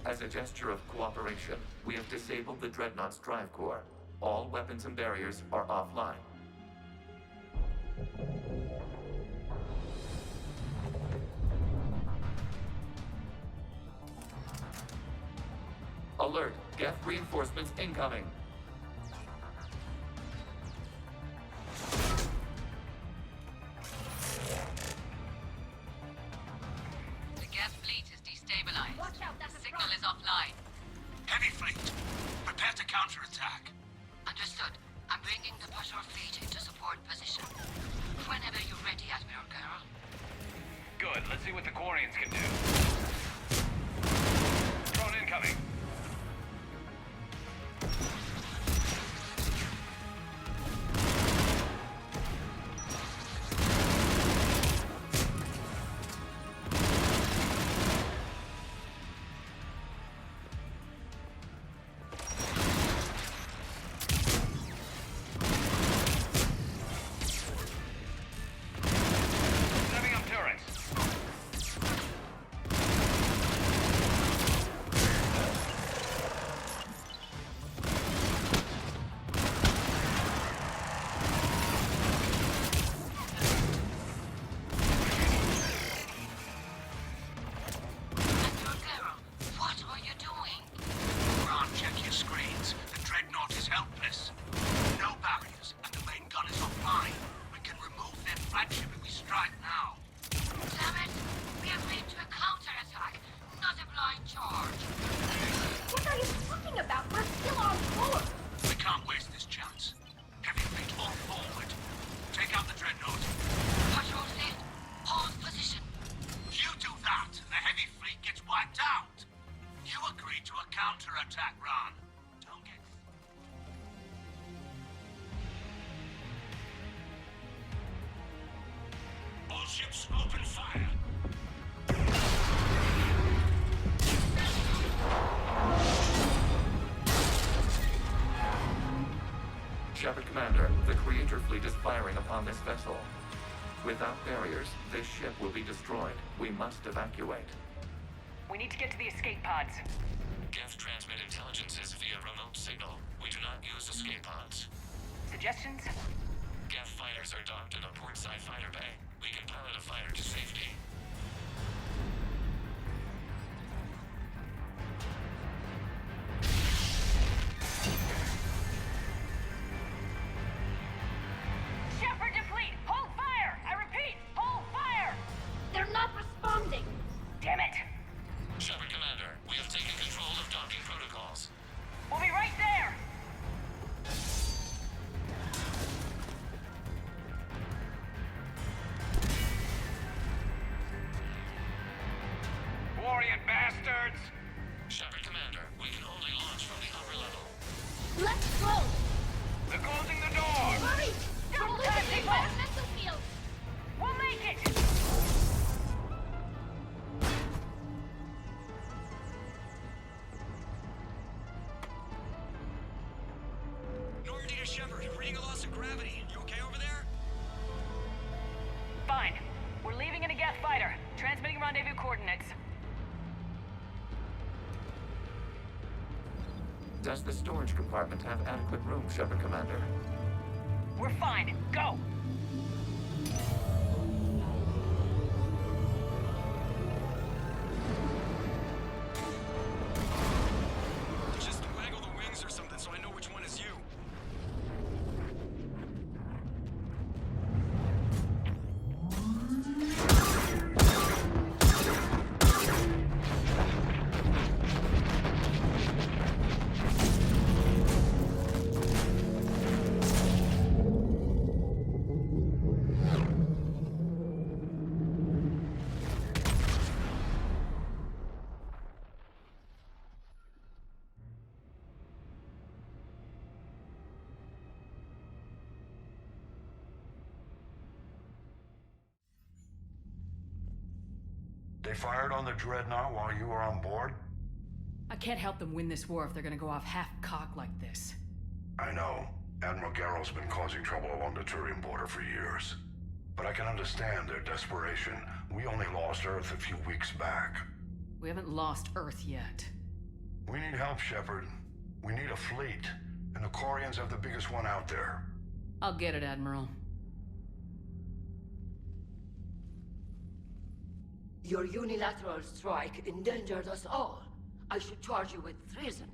As a gesture of cooperation, we have disabled the Dreadnought's drive core. All weapons and barriers are offline. Alert! Geth reinforcements incoming! The Geth fleet is destabilized. Watch out, that's The signal is offline. Heavy fleet, prepare to counterattack. Understood. I'm bringing the Pashur fleet into support position. Whenever you're ready, Admiral Girl. Good. Let's see what the Quarians can do. Drone incoming. Setting up turrets. Admiral Girl, what are you doing? Ron, check your screens. The Dreadnought is helpless. No barriers, and the main gun is offline. We can remove their flagship if we strike now. Damn it! We have made to a counterattack, not a blind charge. What are you talking about? We're still on board. We can't waste this chance. Heavy fleet all forward. Take out the Dreadnought. Pashur fleet, hold position. You do that, and the heavy fleet gets wiped out. You agreed to a counterattack, Ron. Don't get... All ships open fire. Shepard Commander, the Creator fleet is firing upon this vessel. Without barriers, this ship will be destroyed. We must evacuate. We need to get to the escape pods. Geth transmit intelligences via remote signal. We do not use escape pods. Suggestions? Geth fighters are docked in a portside fighter bay. We can pilot a fighter to safety. Shepard to fleet! Hold fire! I repeat, hold fire! They're not responding. Damn it! Shepard Commander, we have taken control of docking protocols. We'll be right there! Quarian bastards! Shepard Commander, we can only launch from the upper level. Let's go. They're closing the door! Hurry! Double We're time, losing the people! environmental field. We'll make it! Normandy to Shepard, reading a loss of gravity. You okay over there? Fine. We're leaving in a Geth fighter. Transmitting rendezvous coordinates. Does the storage compartment have adequate room, Shepard Commander? We're fine. Go! Just waggle the wings or something so I know which one is you. They fired on the Dreadnought while you were on board? I can't help them win this war if they're gonna go off half-cocked like this. I know. Admiral Garrow's been causing trouble along the Turian border for years. But I can understand their desperation. We only lost Earth a few weeks back. We haven't lost Earth yet. We need help, Shepard. We need a fleet. And the Quarians have the biggest one out there. I'll get it, Admiral. Your unilateral strike endangered us all. I should charge you with treason.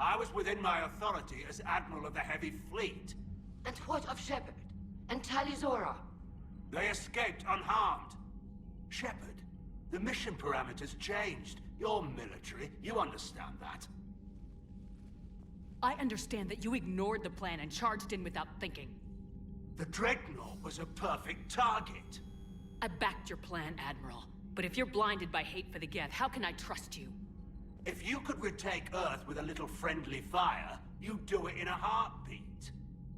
I was within my authority as Admiral of the Heavy Fleet. And what of Shepard? And Talizora? They escaped unharmed. Shepard, the mission parameters changed. You're military, you understand that. I understand that you ignored the plan and charged in without thinking. The Dreadnought was a perfect target. I backed your plan, Admiral. But if you're blinded by hate for the Geth, how can I trust you? If you could retake Earth with a little friendly fire, you'd do it in a heartbeat.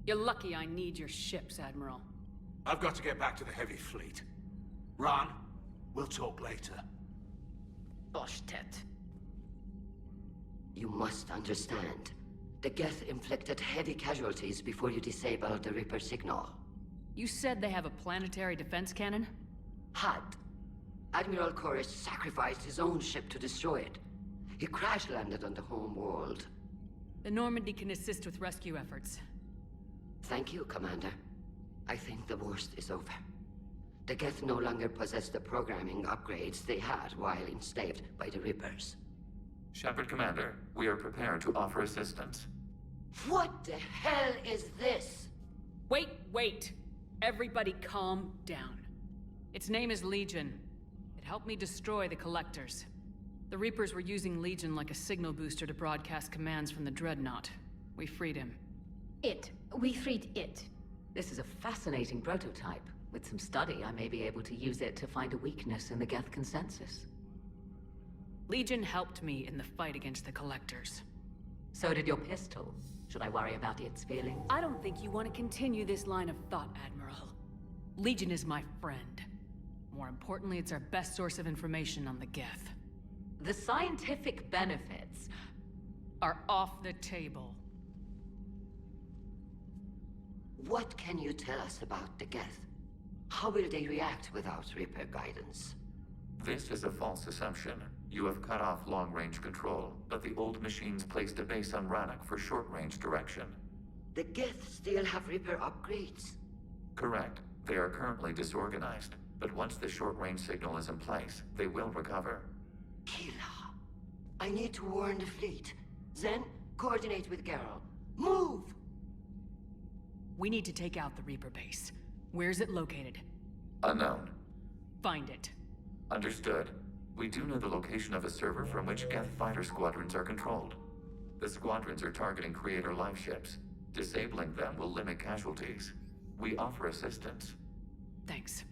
You're lucky I need your ships, Admiral. I've got to get back to the Heavy Fleet. Ron, we'll talk later. Boshtet. You must understand. The Geth inflicted heavy casualties before you disabled the Reaper signal. You said they have a planetary defense cannon? Had. Admiral Koris sacrificed his own ship to destroy it. He crash-landed on the home world. The Normandy can assist with rescue efforts. Thank you, Commander. I think the worst is over. The Geth no longer possess the programming upgrades they had while enslaved by the Reapers. Shepard, Commander, we are prepared to offer assistance. What the hell is this? Wait! Everybody calm down. Its name is Legion. It helped me destroy the Collectors. The Reapers were using Legion like a signal booster to broadcast commands from the Dreadnought. We freed him. We freed it. This is a fascinating prototype. With some study, I may be able to use it to find a weakness in the Geth consensus. Legion helped me in the fight against the Collectors. So did your pistol. Should I worry about its feelings? I don't think you want to continue this line of thought, Admiral. Legion is my friend. More importantly, it's our best source of information on the Geth. The scientific benefits are off the table. What can you tell us about the Geth? How will they react without Reaper guidance? This is a false assumption. You have cut off long-range control, but the old machines placed a base on Rannoch for short-range direction. The Geth still have Reaper upgrades? Correct. They are currently disorganized, but once the short-range signal is in place, they will recover. Kila, I need to warn the fleet. Then, coordinate with Garrow. Move! We need to take out the Reaper base. Where's it located? Unknown. Find it. Understood. We do know the location of a server from which Geth fighter squadrons are controlled. The squadrons are targeting Creator live ships. Disabling them will limit casualties. We offer assistance. Thanks.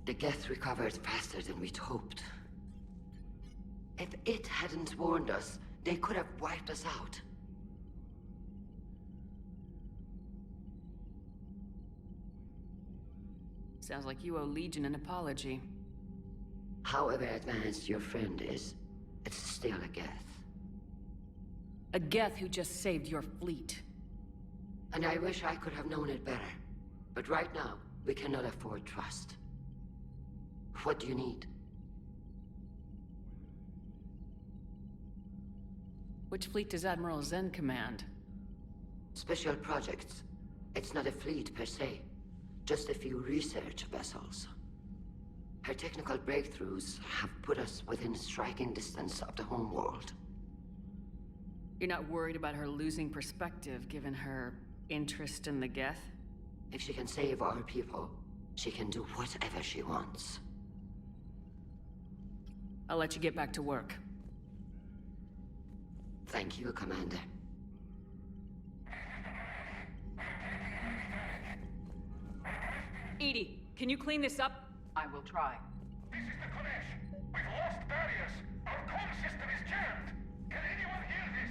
The Geth recovered faster than we'd hoped. If it hadn't warned us, they could have wiped us out. Sounds like you owe Legion an apology. However advanced your friend is, it's still a Geth. A Geth who just saved your fleet. And I wish I could have known it better. But right now, we cannot afford trust. What do you need? Which fleet does Admiral Zen command? Special projects. It's not a fleet per se. Just a few research vessels. Her technical breakthroughs have put us within striking distance of the homeworld. You're not worried about her losing perspective, given her interest in the Geth? If she can save our people, she can do whatever she wants. I'll let you get back to work. Thank you, Commander. EDI, can you clean this up? I will try. This is the Kodesh. We've lost barriers. Our comm system is jammed. Can anyone hear this?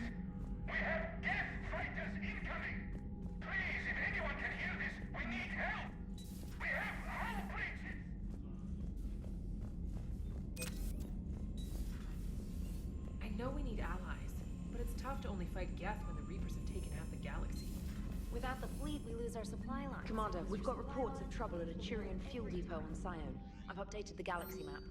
know we need allies, but it's tough to only fight Geth when the Reapers have taken half the galaxy. Without the fleet, we lose our supply lines. Commander, we've got reports of trouble at a Turian fuel depot on Scion. I've updated the galaxy map.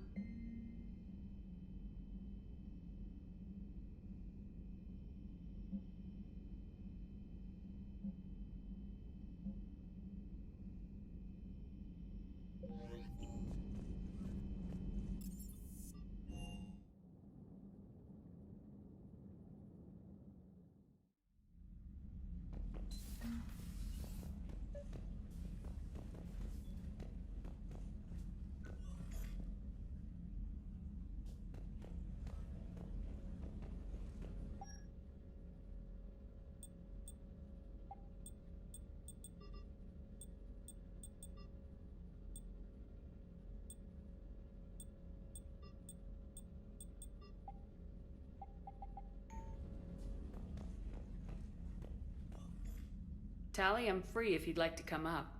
Tali, I'm free if you'd like to come up.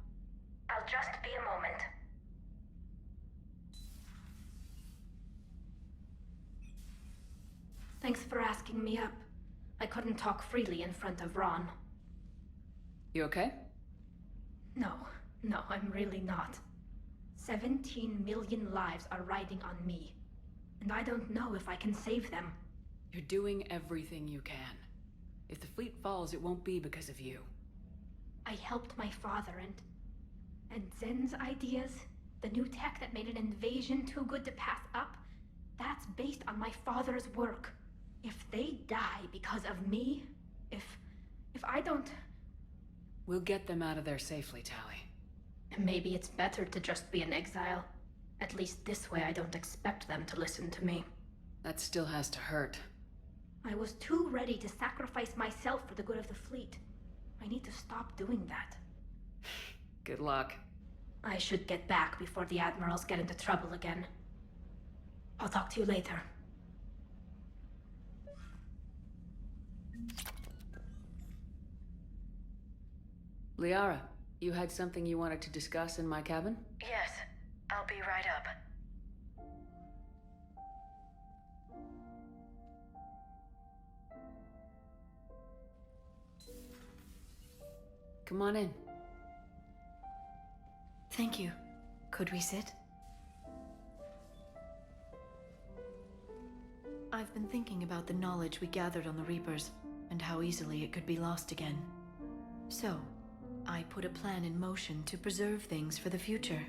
I'll just be a moment. Thanks for asking me up. I couldn't talk freely in front of Ron. You okay? No, I'm really not. 17 million lives are riding on me, and I don't know if I can save them. You're doing everything you can. If the fleet falls, it won't be because of you. I helped my father and Zen's ideas, the new tech that made an invasion too good to pass up, that's based on my father's work. If they die because of me, if I don't... We'll get them out of there safely, Tali. Maybe it's better to just be in exile. At least this way I don't expect them to listen to me. That still has to hurt. I was too ready to sacrifice myself for the good of the fleet. I need to stop doing that. Good luck. I should get back before the Admirals get into trouble again. I'll talk to you later. Liara, you had something you wanted to discuss in my cabin? Yes, I'll be right up. Come on in. Thank you. Could we sit? I've been thinking about the knowledge we gathered on the Reapers, and how easily it could be lost again. So, I put a plan in motion to preserve things for the future.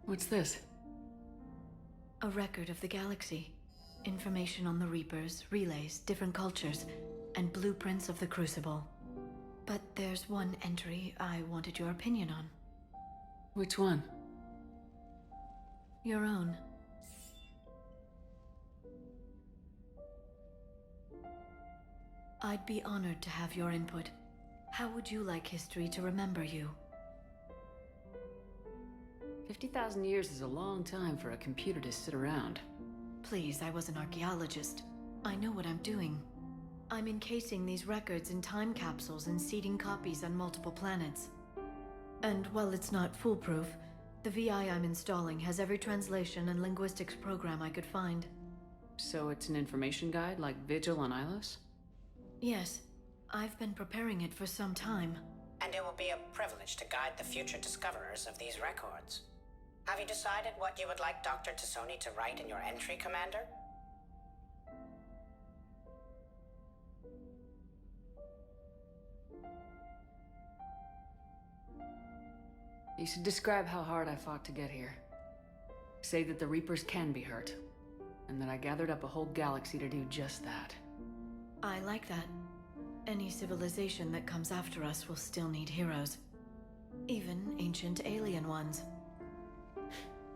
What's this? A record of the galaxy. Information on the Reapers, relays, different cultures, and blueprints of the Crucible. But there's one entry I wanted your opinion on. Which one? Your own. I'd be honored to have your input. How would you like history to remember you? 50,000 years is a long time for a computer to sit around. Please, I was an archaeologist. I know what I'm doing. I'm encasing these records in time capsules and seeding copies on multiple planets. And while it's not foolproof, the VI I'm installing has every translation and linguistics program I could find. So it's an information guide like Vigil on Ilos? Yes. I've been preparing it for some time. And it will be a privilege to guide the future discoverers of these records. Have you decided what you would like Dr. T'Soni to write in your entry, Commander? You should describe how hard I fought to get here. Say that the Reapers can be hurt, and that I gathered up a whole galaxy to do just that. I like that. Any civilization that comes after us will still need heroes. Even ancient alien ones.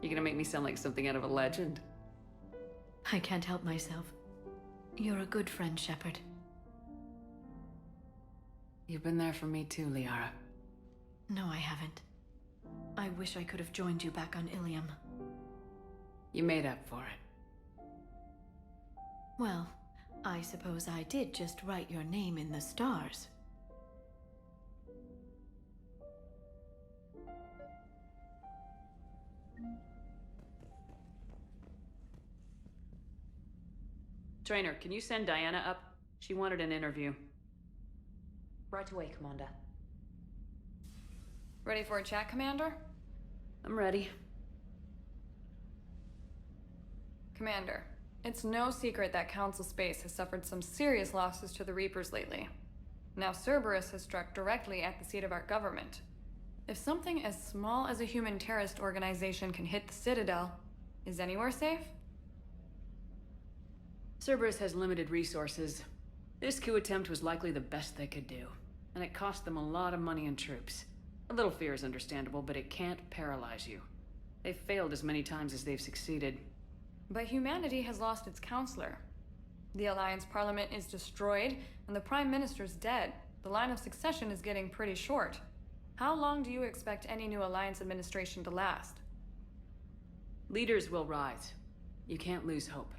You're gonna make me sound like something out of a legend. I can't help myself. You're a good friend, Shepard. You've been there for me too, Liara. No, I haven't. I wish I could have joined you back on Ilium. You made up for it. Well, I suppose I did just write your name in the stars. Trainer, can you send Diana up? She wanted an interview. Right away, Commander. Ready for a chat, Commander? I'm ready. Commander, it's no secret that Council Space has suffered some serious losses to the Reapers lately. Now Cerberus has struck directly at the seat of our government. If something as small as a human terrorist organization can hit the Citadel, is anywhere safe? Cerberus has limited resources. This coup attempt was likely the best they could do, and it cost them a lot of money and troops. A little fear is understandable, but it can't paralyze you. They've failed as many times as they've succeeded. But humanity has lost its counselor. The Alliance Parliament is destroyed, and the Prime Minister's dead. The line of succession is getting pretty short. How long do you expect any new Alliance administration to last? Leaders will rise. You can't lose hope.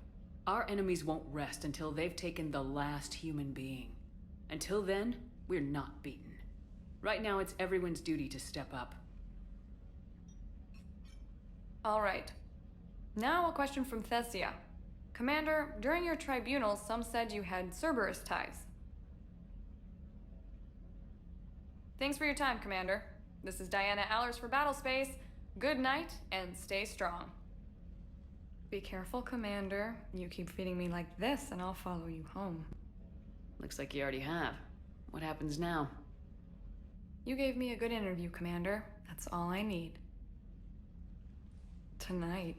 Our enemies won't rest until they've taken the last human being. Until then, we're not beaten. Right now, it's everyone's duty to step up. All right. Now a question from Thesia. Commander, during your tribunal, some said you had Cerberus ties. Thanks for your time, Commander. This is Diana Allers for Battlespace. Good night, and stay strong. Be careful, Commander. You keep feeding me like this, and I'll follow you home. Looks like you already have. What happens now? You gave me a good interview, Commander. That's all I need. Tonight.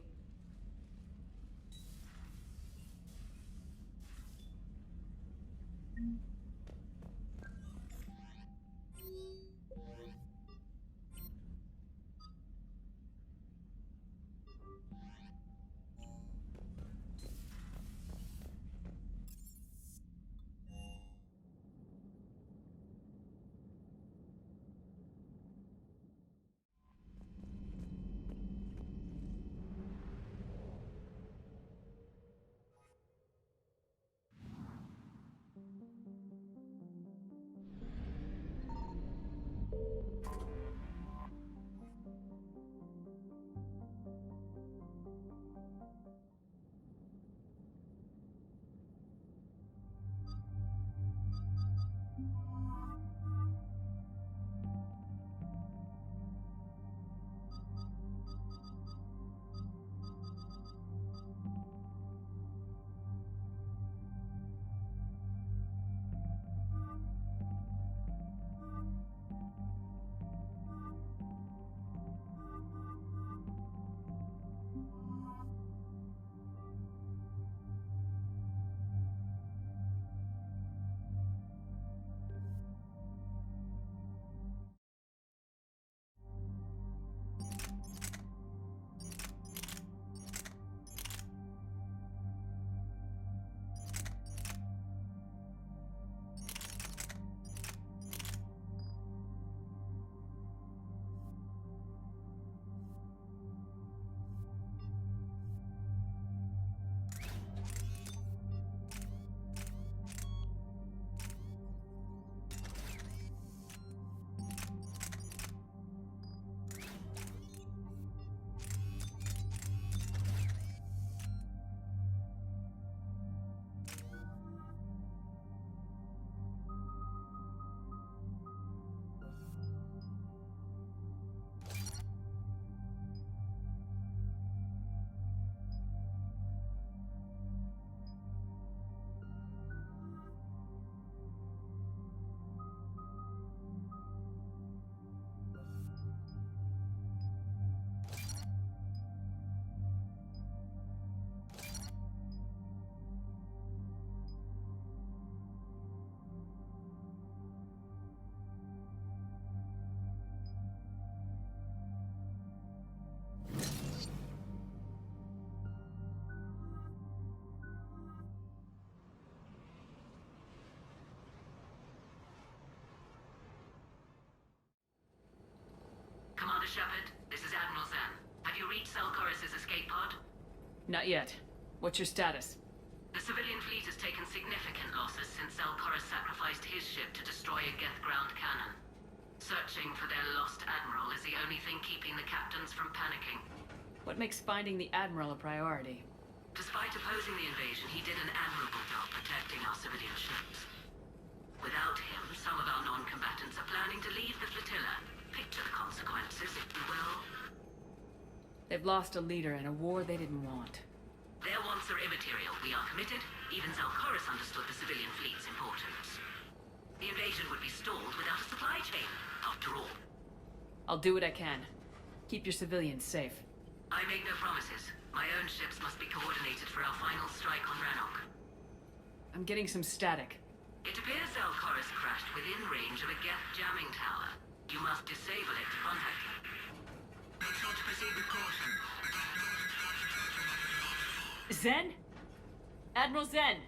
Commander Shepard, this is Admiral Zen. Have you reached Selchoris' escape pod? Not yet. What's your status? The civilian fleet has taken significant losses since Selchoris sacrificed his ship to destroy a Geth ground cannon. Searching for their lost admiral is the only thing keeping the captains from panicking. What makes finding the Admiral a priority? Despite opposing the invasion, he did an admirable job protecting our civilian ships. Without him, some of our non-combatants are planning to leave the flotilla. Picture the consequences, if you will. They've lost a leader in a war they didn't want. Their wants are immaterial. We are committed. Even Zalcoris understood the civilian fleet's importance. The invasion would be stalled without a supply chain, after all. I'll do what I can. Keep your civilians safe. I make no promises. My own ships must be coordinated for our final strike on Rannoch. I'm getting some static. It appears Zalcoris crashed within range of a Geth jamming tower. You must disable it to contact him. Proceed with caution. Zen? Admiral Zen!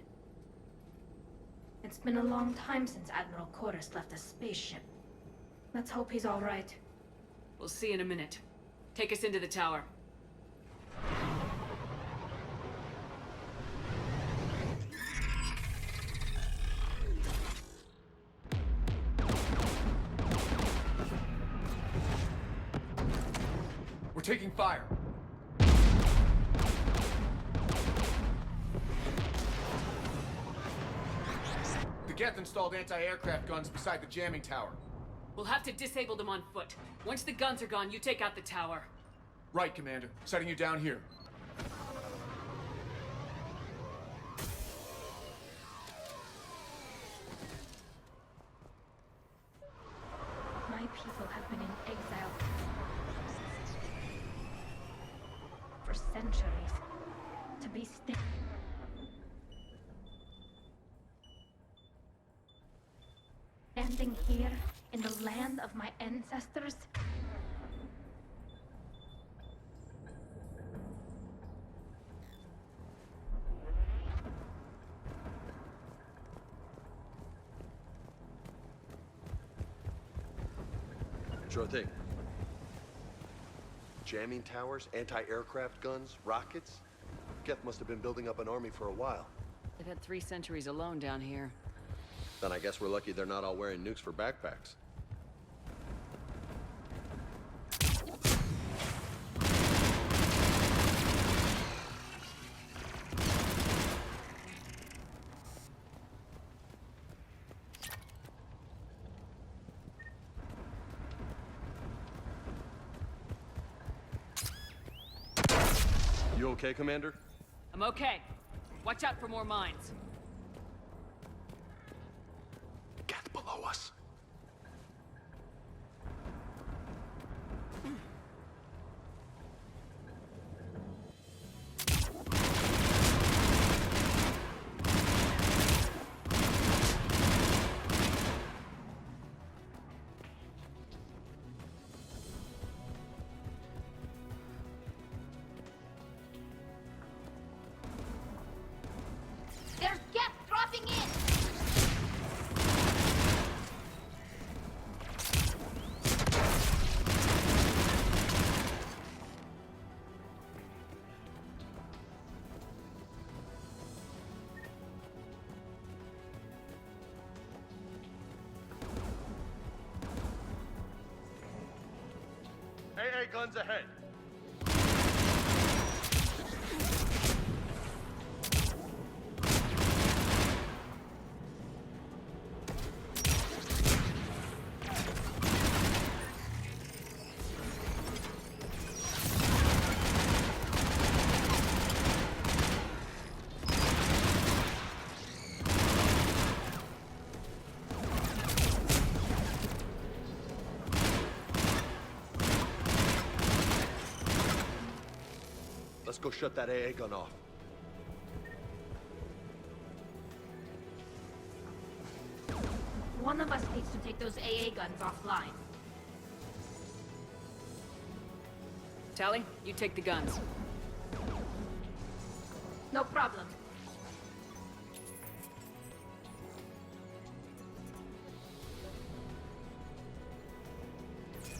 It's been a long time since Admiral Chorus left a spaceship. Let's hope he's all right. We'll see in a minute. Take us into the tower. We're taking fire. The Geth installed anti-aircraft guns beside the jamming tower. We'll have to disable them on foot. Once the guns are gone, you take out the tower. Right, Commander. Setting you down here. My people have been in exile for centuries. To be still. Standing here in the land of my ancestors. Sure thing. Jamming towers, anti-aircraft guns, rockets. Geth must have been building up an army for a while. They've had 3 centuries alone down here. Then I guess we're lucky they're not all wearing nukes for backpacks. You okay, Commander? I'm okay. Watch out for more mines. Geth below us. There's Geth dropping in! AA guns ahead. Let's go shut that AA gun off. One of us needs to take those AA guns offline. Tally, you take the guns. No problem.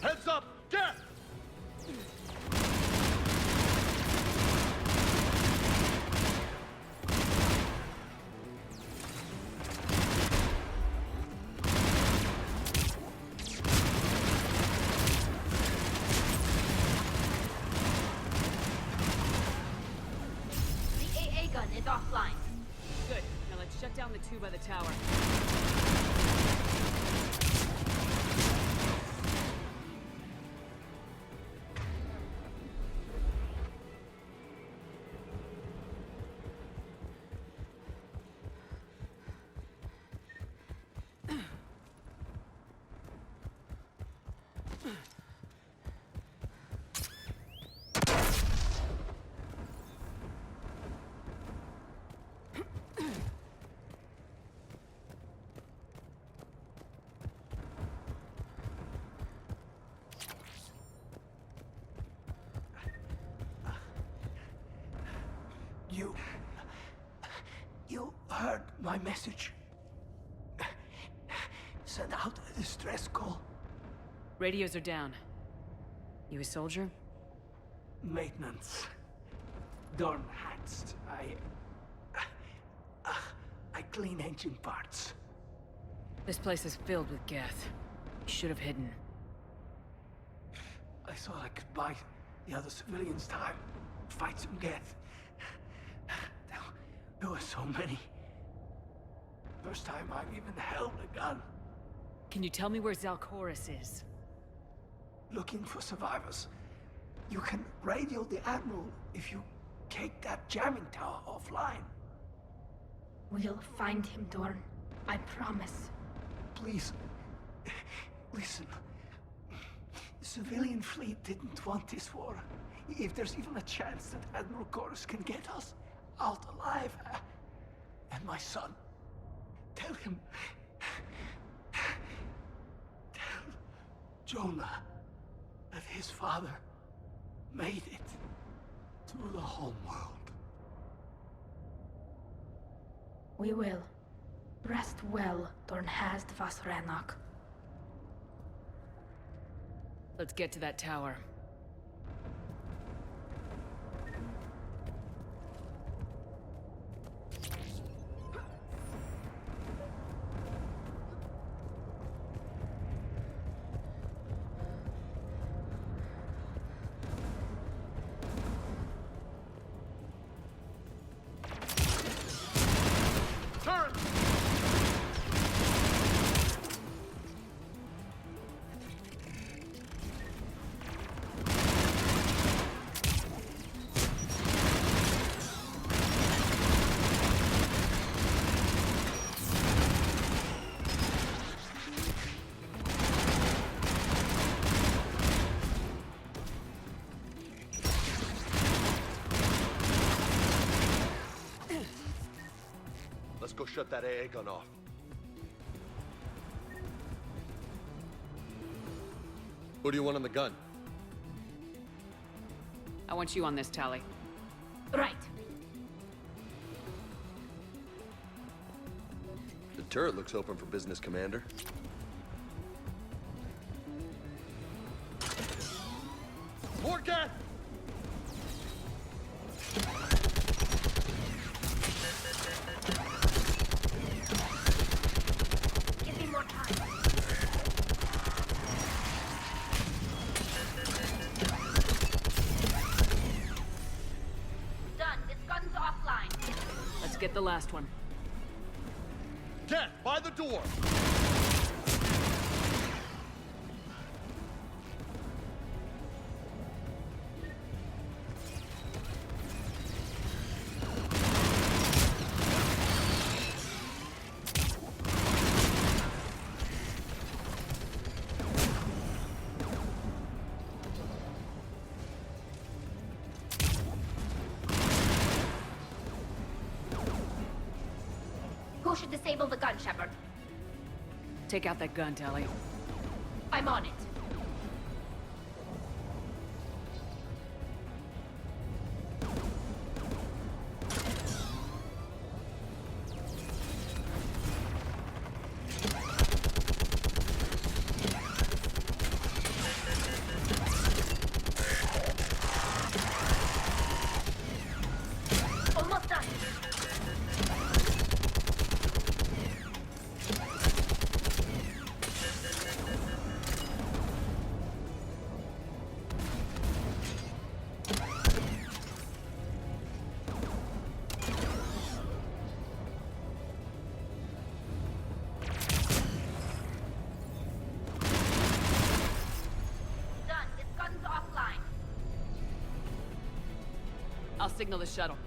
Heads up! Geth! The L2 by the tower. You heard my message. Send out a distress call. Radios are down. You a soldier? Maintenance. Dorn Hanst. I clean engine parts. This place is filled with Geth. You should have hidden. I thought I could buy the other civilians time. Fight some Geth. There were so many. First time I've even held a gun. Can you tell me where Zalcoris is? Looking for survivors. You can radio the Admiral if you take that jamming tower offline. We'll find him, Dorn. I promise. Please, listen. The civilian fleet didn't want this war. If there's even a chance that Admiral Chorus can get us out alive, and my son, tell him, tell Jonah that his father made it to the home world. We will. Rest well, Dornhast Vasrenok. Let's get to that tower. Let's go shut that AA gun off. Who do you want on the gun? I want you on this, Tali. Right. The turret looks open for business, Commander. More gas! Give me more time. Done. This gun's offline. Let's get the last one. Get by the door! Who should disable the gun, Shepard? Take out that gun, Tali. I'm on it. Almost done. I'll signal the shuttle.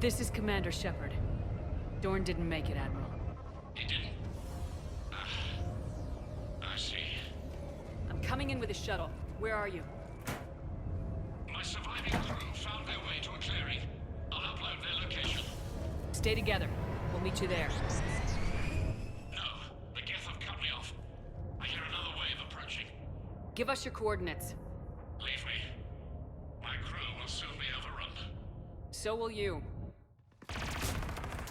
This is Commander Shepard. Dorn didn't make it, Admiral. He didn't? I see. I'm coming in with a shuttle. Where are you? My surviving crew found their way to a clearing. I'll upload their location. Stay together. We'll meet you there. No, the Geth have cut me off. I hear another wave approaching. Give us your coordinates. Leave me. My crew will soon be overrun. So will you.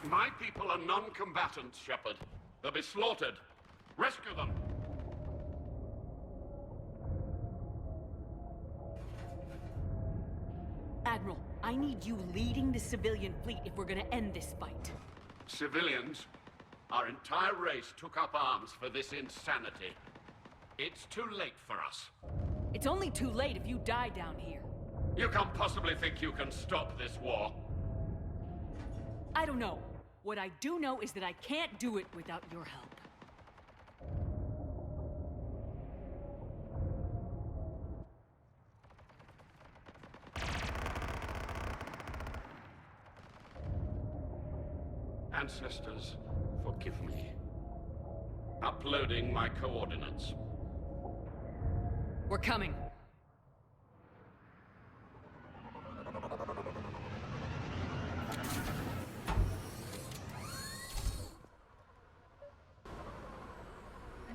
My people are non-combatants, Shepard. They'll be slaughtered. Rescue them! Admiral, I need you leading the civilian fleet if we're gonna end this fight. Civilians, our entire race took up arms for this insanity. It's too late for us. It's only too late if you die down here. You can't possibly think you can stop this war. I don't know. What I do know is that I can't do it without your help. Ancestors, forgive me. Uploading my coordinates. We're coming.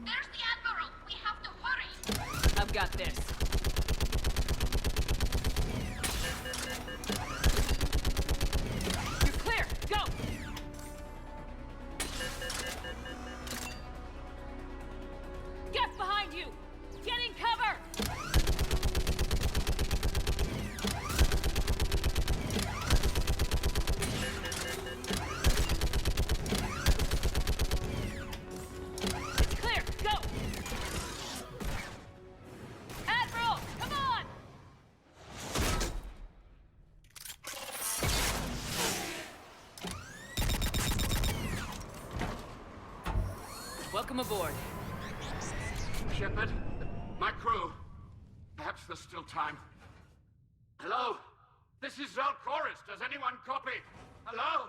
There's the Admiral! We have to hurry! I've got this. You're clear! Go! Get behind you! Get in cover! It's clear! Go! Admiral! Come on! Welcome aboard. Shepard, my crew. Perhaps there's still time. Hello? This is Zal'Koris. Does anyone copy? Hello?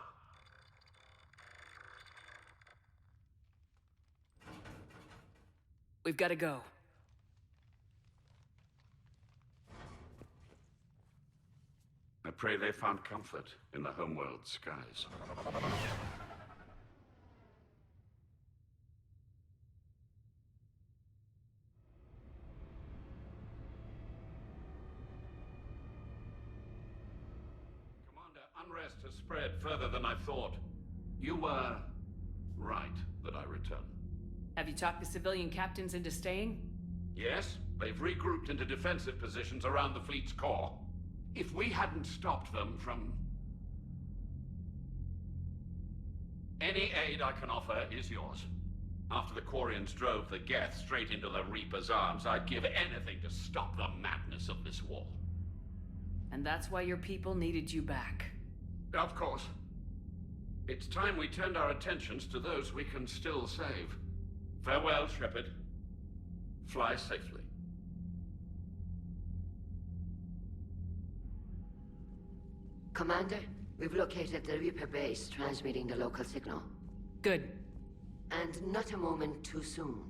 We've got to go. I pray they found comfort in the homeworld skies. Commander, unrest has spread further than I thought. You were right that I return. Have you talked the civilian captains into staying? Yes, they've regrouped into defensive positions around the fleet's core. If we hadn't stopped them from... Any aid I can offer is yours. After the Quarians drove the Geth straight into the Reaper's arms, I'd give anything to stop the madness of this war. And that's why your people needed you back. Of course. It's time we turned our attentions to those we can still save. Farewell, Shepard. Fly safely. Commander, we've located the Reaper base transmitting the local signal. Good. And not a moment too soon.